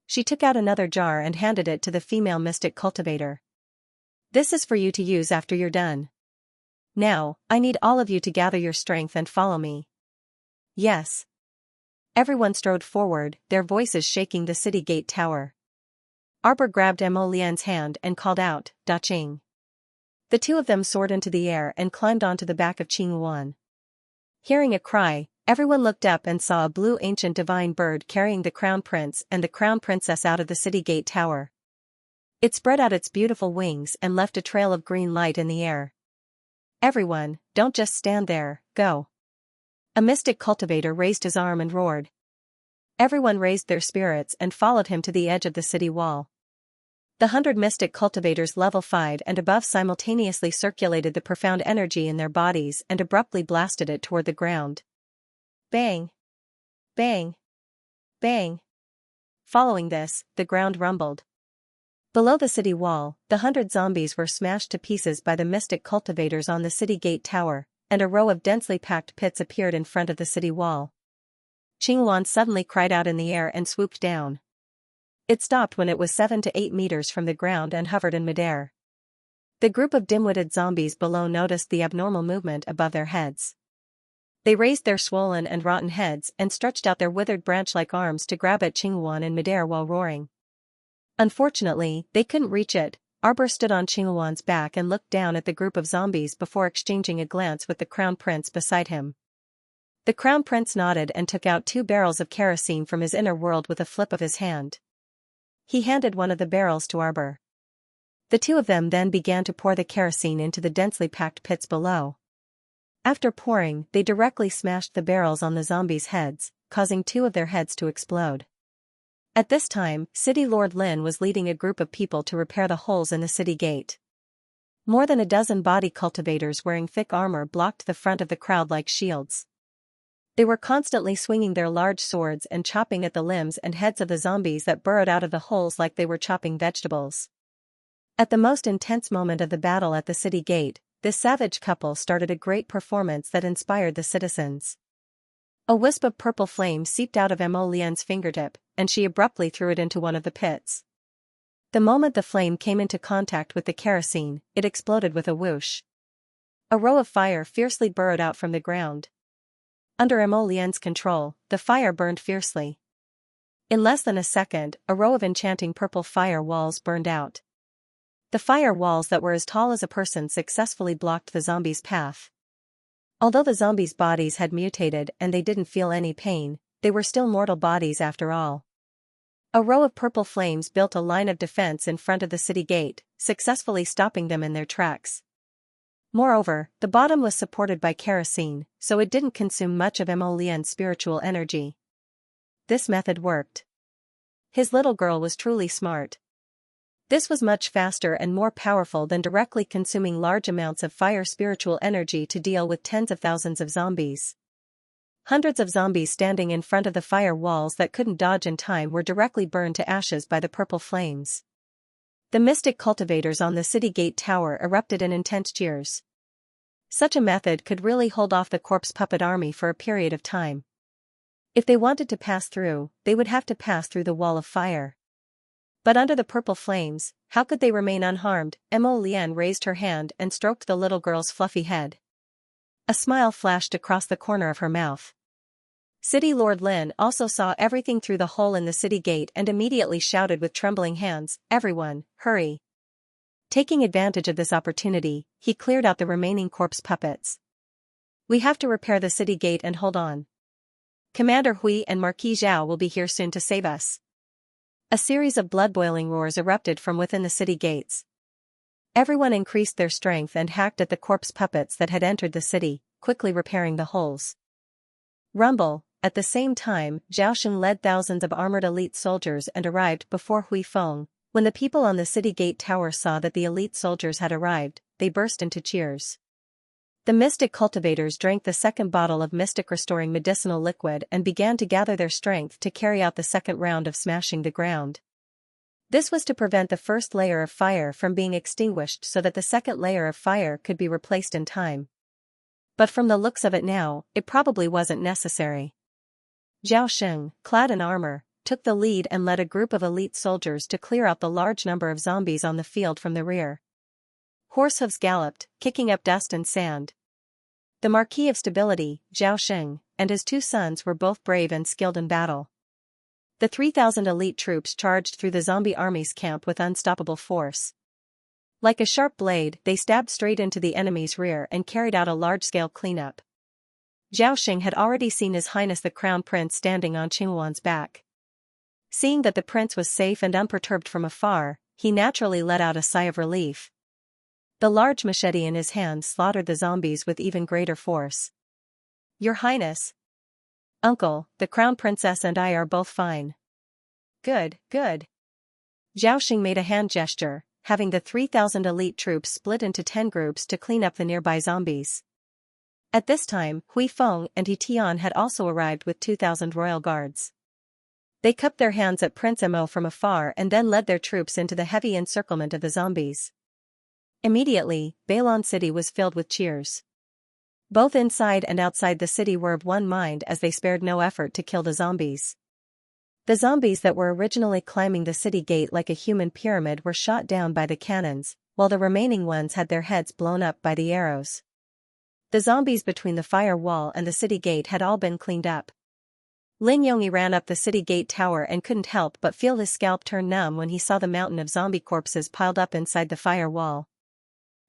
She took out another jar and handed it to the female mystic cultivator. "This is for you to use after you're done. Now, I need all of you to gather your strength and follow me." "Yes." Everyone strode forward, their voices shaking the city gate tower. Arbor grabbed Emolienne's hand and called out, "Da Qing." The 2 of them soared into the air and climbed onto the back of Qingyuan. Hearing a cry, everyone looked up and saw a blue ancient divine bird carrying the crown prince and the crown princess out of the city gate tower. It spread out its beautiful wings and left a trail of green light in the air. "Everyone, don't just stand there, go." A mystic cultivator raised his arm and roared. Everyone raised their spirits and followed him to the edge of the city wall. The 100 mystic cultivators level 5 and above simultaneously circulated the profound energy in their bodies and abruptly blasted it toward the ground. Bang! Bang! Bang! Following this, the ground rumbled. Below the city wall, the 100 zombies were smashed to pieces by the mystic cultivators on the city gate tower, and a row of densely packed pits appeared in front of the city wall. Qingyuan suddenly cried out in the air and swooped down. It stopped when it was 7 to 8 meters from the ground and hovered in midair. The group of dim-witted zombies below noticed the abnormal movement above their heads. They raised their swollen and rotten heads and stretched out their withered branch-like arms to grab at Qingyuan in midair while roaring. Unfortunately, they couldn't reach it. Arbor stood on Qingyuan's back and looked down at the group of zombies before exchanging a glance with the crown prince beside him. The crown prince nodded and took out 2 barrels of kerosene from his inner world with a flip of his hand. He handed one of the barrels to Arbor. The 2 of them then began to pour the kerosene into the densely packed pits below. After pouring, they directly smashed the barrels on the zombies' heads, causing 2 of their heads to explode. At this time, City Lord Lin was leading a group of people to repair the holes in the city gate. More than a dozen body cultivators wearing thick armor blocked the front of the crowd like shields. They were constantly swinging their large swords and chopping at the limbs and heads of the zombies that burrowed out of the holes like they were chopping vegetables. At the most intense moment of the battle at the city gate, this savage couple started a great performance that inspired the citizens. A wisp of purple flame seeped out of Emolienne's fingertip, and she abruptly threw it into one of the pits. The moment the flame came into contact with the kerosene, it exploded with a whoosh. A row of fire fiercely burrowed out from the ground. Under Emolienne's control, the fire burned fiercely. In less than a second, a row of enchanting purple fire walls burned out. The fire walls that were as tall as a person successfully blocked the zombies' path. Although the zombies' bodies had mutated and they didn't feel any pain, they were still mortal bodies after all. A row of purple flames built a line of defense in front of the city gate, successfully stopping them in their tracks. Moreover, the bottom was supported by kerosene, so it didn't consume much of Mo Lian's spiritual energy. This method worked. His little girl was truly smart. This was much faster and more powerful than directly consuming large amounts of fire spiritual energy to deal with tens of thousands of zombies. Hundreds of zombies standing in front of the fire walls that couldn't dodge in time were directly burned to ashes by the purple flames. The mystic cultivators on the city gate tower erupted in intense cheers. Such a method could really hold off the corpse puppet army for a period of time. If they wanted to pass through, they would have to pass through the wall of fire. But under the purple flames, how could they remain unharmed? Mo Lian raised her hand and stroked the little girl's fluffy head. A smile flashed across the corner of her mouth. City Lord Lin also saw everything through the hole in the city gate and immediately shouted with trembling hands, "Everyone, hurry!" Taking advantage of this opportunity, he cleared out the remaining corpse puppets. "We have to repair the city gate and hold on. Commander Hui and Marquis Zhao will be here soon to save us." A series of blood-boiling roars erupted from within the city gates. Everyone increased their strength and hacked at the corpse puppets that had entered the city, quickly repairing the holes. Rumble. At the same time, Zhao Sheng led thousands of armored elite soldiers and arrived before Hui Feng. When the people on the city gate tower saw that the elite soldiers had arrived, they burst into cheers. The mystic cultivators drank the second bottle of mystic restoring medicinal liquid and began to gather their strength to carry out the second round of smashing the ground. This was to prevent the first layer of fire from being extinguished so that the second layer of fire could be replaced in time. But from the looks of it now, it probably wasn't necessary. Zhao Sheng, clad in armor, took the lead and led a group of elite soldiers to clear out the large number of zombies on the field from the rear. Horse hooves galloped, kicking up dust and sand. The Marquis of Stability, Zhao Sheng, and his two sons were both brave and skilled in battle. The 3,000 elite troops charged through the zombie army's camp with unstoppable force. Like a sharp blade, they stabbed straight into the enemy's rear and carried out a large-scale cleanup. Zhao Sheng had already seen His Highness the Crown Prince standing on Qinghuan's back. Seeing that the prince was safe and unperturbed from afar, he naturally let out a sigh of relief. The large machete in his hand slaughtered the zombies with even greater force. "Your Highness." "Uncle, the Crown Princess and I are both fine." "Good, good." Zhao Sheng made a hand gesture, having the 3,000 elite troops split into 10 groups to clean up the nearby zombies. At this time, Hui Feng and He Tian had also arrived with 2,000 royal guards. They cupped their hands at Prince Mo from afar and then led their troops into the heavy encirclement of the zombies. Immediately, Bailon City was filled with cheers. Both inside and outside the city were of one mind as they spared no effort to kill the zombies. The zombies that were originally climbing the city gate like a human pyramid were shot down by the cannons, while the remaining ones had their heads blown up by the arrows. The zombies between the fire wall and the city gate had all been cleaned up. Lin Yongyi ran up the city gate tower and couldn't help but feel his scalp turn numb when he saw the mountain of zombie corpses piled up inside the fire wall.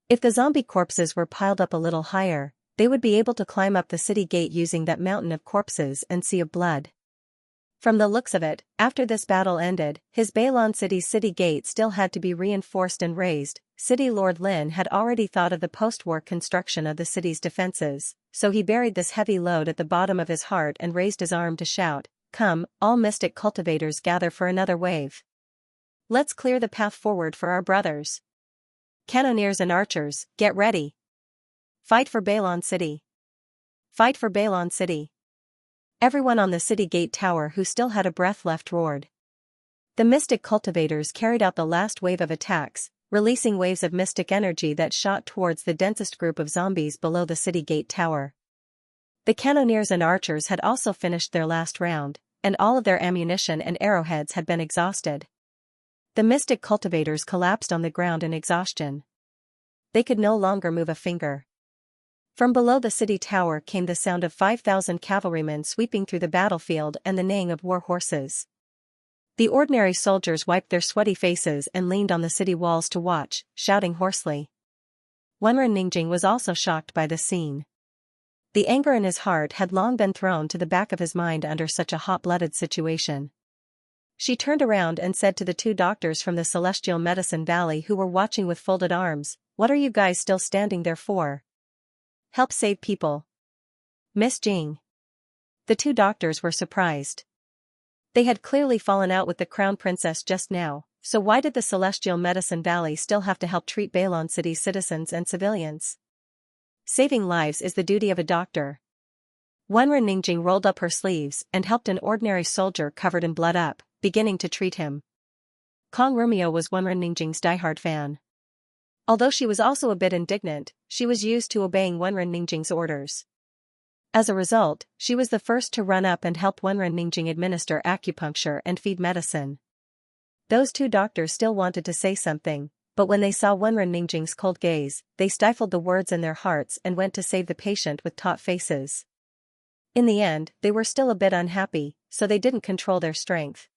If the zombie corpses were piled up a little higher, they would be able to climb up the city gate using that mountain of corpses and sea of blood. From the looks of it, after this battle ended, his Bailon City's city gate still had to be reinforced and raised. City Lord Lin had already thought of the post-war construction of the city's defenses, so he buried this heavy load at the bottom of his heart and raised his arm to shout, "Come, all mystic cultivators gather for another wave. Let's clear the path forward for our brothers. Cannoneers and archers, get ready. Fight for Bailon City. Fight for Bailon City." Everyone on the city gate tower who still had a breath left roared. The mystic cultivators carried out the last wave of attacks, releasing waves of mystic energy that shot towards the densest group of zombies below the city gate tower. The cannoneers and archers had also finished their last round, and all of their ammunition and arrowheads had been exhausted. The mystic cultivators collapsed on the ground in exhaustion. They could no longer move a finger. From below the city tower came the sound of 5,000 cavalrymen sweeping through the battlefield and the neighing of war horses. The ordinary soldiers wiped their sweaty faces and leaned on the city walls to watch, shouting hoarsely. Wenren Ningjing was also shocked by the scene. The anger in his heart had long been thrown to the back of his mind under such a hot-blooded situation. She turned around and said to the two doctors from the Celestial Medicine Valley who were watching with folded arms, "What are you guys still standing there for? Help save people." "Miss Jing." The two doctors were surprised. They had clearly fallen out with the Crown Princess just now, so why did the Celestial Medicine Valley still have to help treat Bailon City's citizens and civilians? Saving lives is the duty of a doctor. Wenren Ningjing rolled up her sleeves and helped an ordinary soldier covered in blood up, beginning to treat him. Kong Rumio was Wenren Ningjing's diehard fan. Although she was also a bit indignant, she was used to obeying Wenren Ningjing's orders. As a result, she was the first to run up and help Wenren Ningjing administer acupuncture and feed medicine. Those two doctors still wanted to say something, but when they saw Wenren Ningjing's cold gaze, they stifled the words in their hearts and went to save the patient with taut faces. In the end, they were still a bit unhappy, so they didn't control their strength.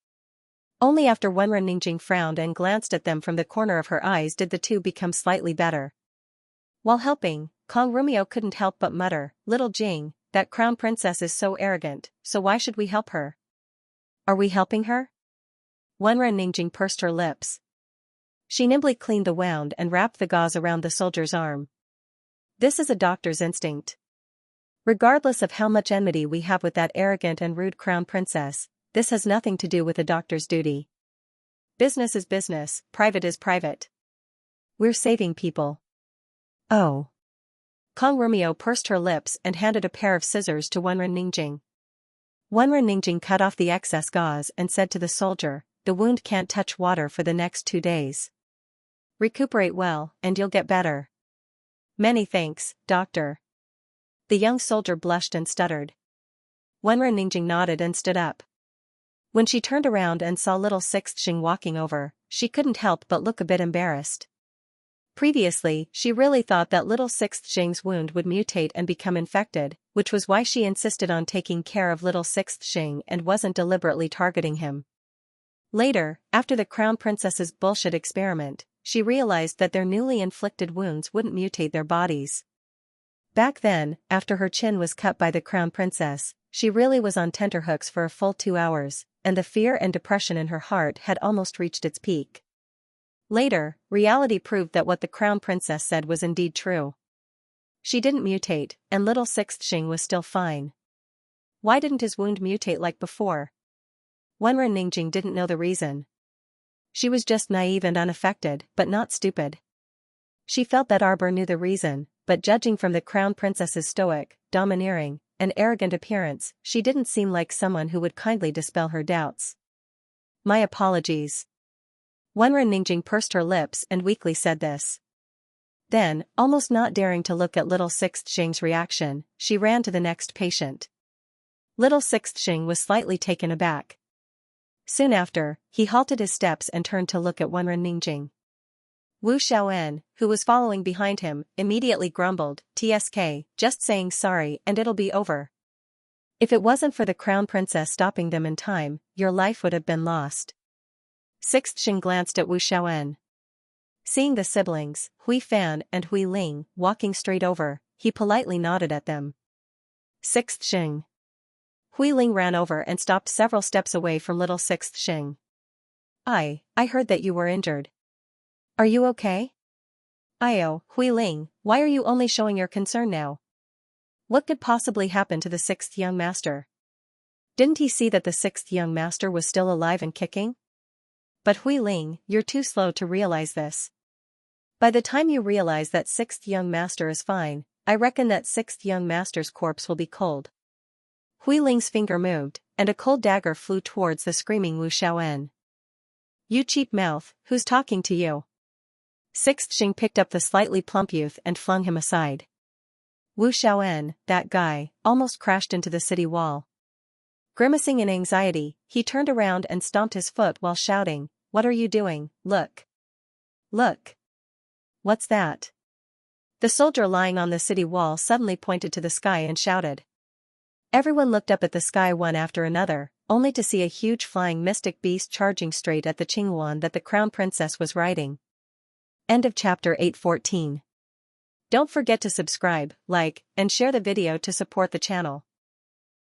Only after Wenren Ningjing frowned and glanced at them from the corner of her eyes did the two become slightly better. While helping, Kong Rumio couldn't help but mutter, "Little Jing, that Crown Princess is so arrogant, so why should we help her? Are we helping her?" Wenren Ningjing pursed her lips. She nimbly cleaned the wound and wrapped the gauze around the soldier's arm. "This is a doctor's instinct. Regardless of how much enmity we have with that arrogant and rude Crown Princess, this has nothing to do with a doctor's duty. Business is business, private is private. We're saving people." "Oh." Kong Rumio pursed her lips and handed a pair of scissors to Wenren Ningjing. Wenren Ningjing cut off the excess gauze and said to the soldier, "The wound can't touch water for the next 2 days. Recuperate well, and you'll get better." "Many thanks, doctor." The young soldier blushed and stuttered. Wenren Ningjing nodded and stood up. When she turned around and saw little Sixth Xing walking over, she couldn't help but look a bit embarrassed. Previously, she really thought that little Sixth Xing's wound would mutate and become infected, which was why she insisted on taking care of little Sixth Xing and wasn't deliberately targeting him. Later, after the Crown Princess's bullshit experiment, she realized that their newly inflicted wounds wouldn't mutate their bodies. Back then, after her chin was cut by the Crown Princess, she really was on tenterhooks for a full 2 hours, and the fear and depression in her heart had almost reached its peak. Later, reality proved that what the Crown Princess said was indeed true. She didn't mutate, and little Sixth Xing was still fine. Why didn't his wound mutate like before? Wenren Ningjing didn't know the reason. She was just naive and unaffected, but not stupid. She felt that Arbor knew the reason, but judging from the Crown Princess's stoic, domineering, and arrogant appearance, she didn't seem like someone who would kindly dispel her doubts. "My apologies." Wenren Ningjing pursed her lips and weakly said this. Then, almost not daring to look at little Sixth Xing's reaction, she ran to the next patient. Little Sixth Xing was slightly taken aback. Soon after, he halted his steps and turned to look at Wenren Ningjing. Wu Xiaoen, who was following behind him, immediately grumbled, "TSK, just saying sorry and it'll be over. If it wasn't for the Crown Princess stopping them in time, your life would have been lost." Sixth Xing glanced at Wu Xiaoen. Seeing the siblings, Hui Fan and Hui Ling, walking straight over, he politely nodded at them. "Sixth Xing." Hui Ling ran over and stopped several steps away from little Sixth Xing. I heard that you were injured. Are you okay?" "Io, Hui Ling, why are you only showing your concern now? What could possibly happen to the sixth young master? Didn't he see that the sixth young master was still alive and kicking?" "But Hui Ling, you're too slow to realize this. By the time you realize that sixth young master is fine, I reckon that sixth young master's corpse will be cold." Hui Ling's finger moved, and a cold dagger flew towards the screaming Wu Xiaoen. "You cheap mouth, who's talking to you?" Sixth Xing picked up the slightly plump youth and flung him aside. Wu Xiaoen, that guy, almost crashed into the city wall. Grimacing in anxiety, he turned around and stomped his foot while shouting, "What are you doing? Look! Look! What's that?" The soldier lying on the city wall suddenly pointed to the sky and shouted. Everyone looked up at the sky one after another, only to see a huge flying mystic beast charging straight at the Qingyuan that the Crown Princess was riding. End of chapter 814. Don't forget to subscribe, like, and share the video to support the channel.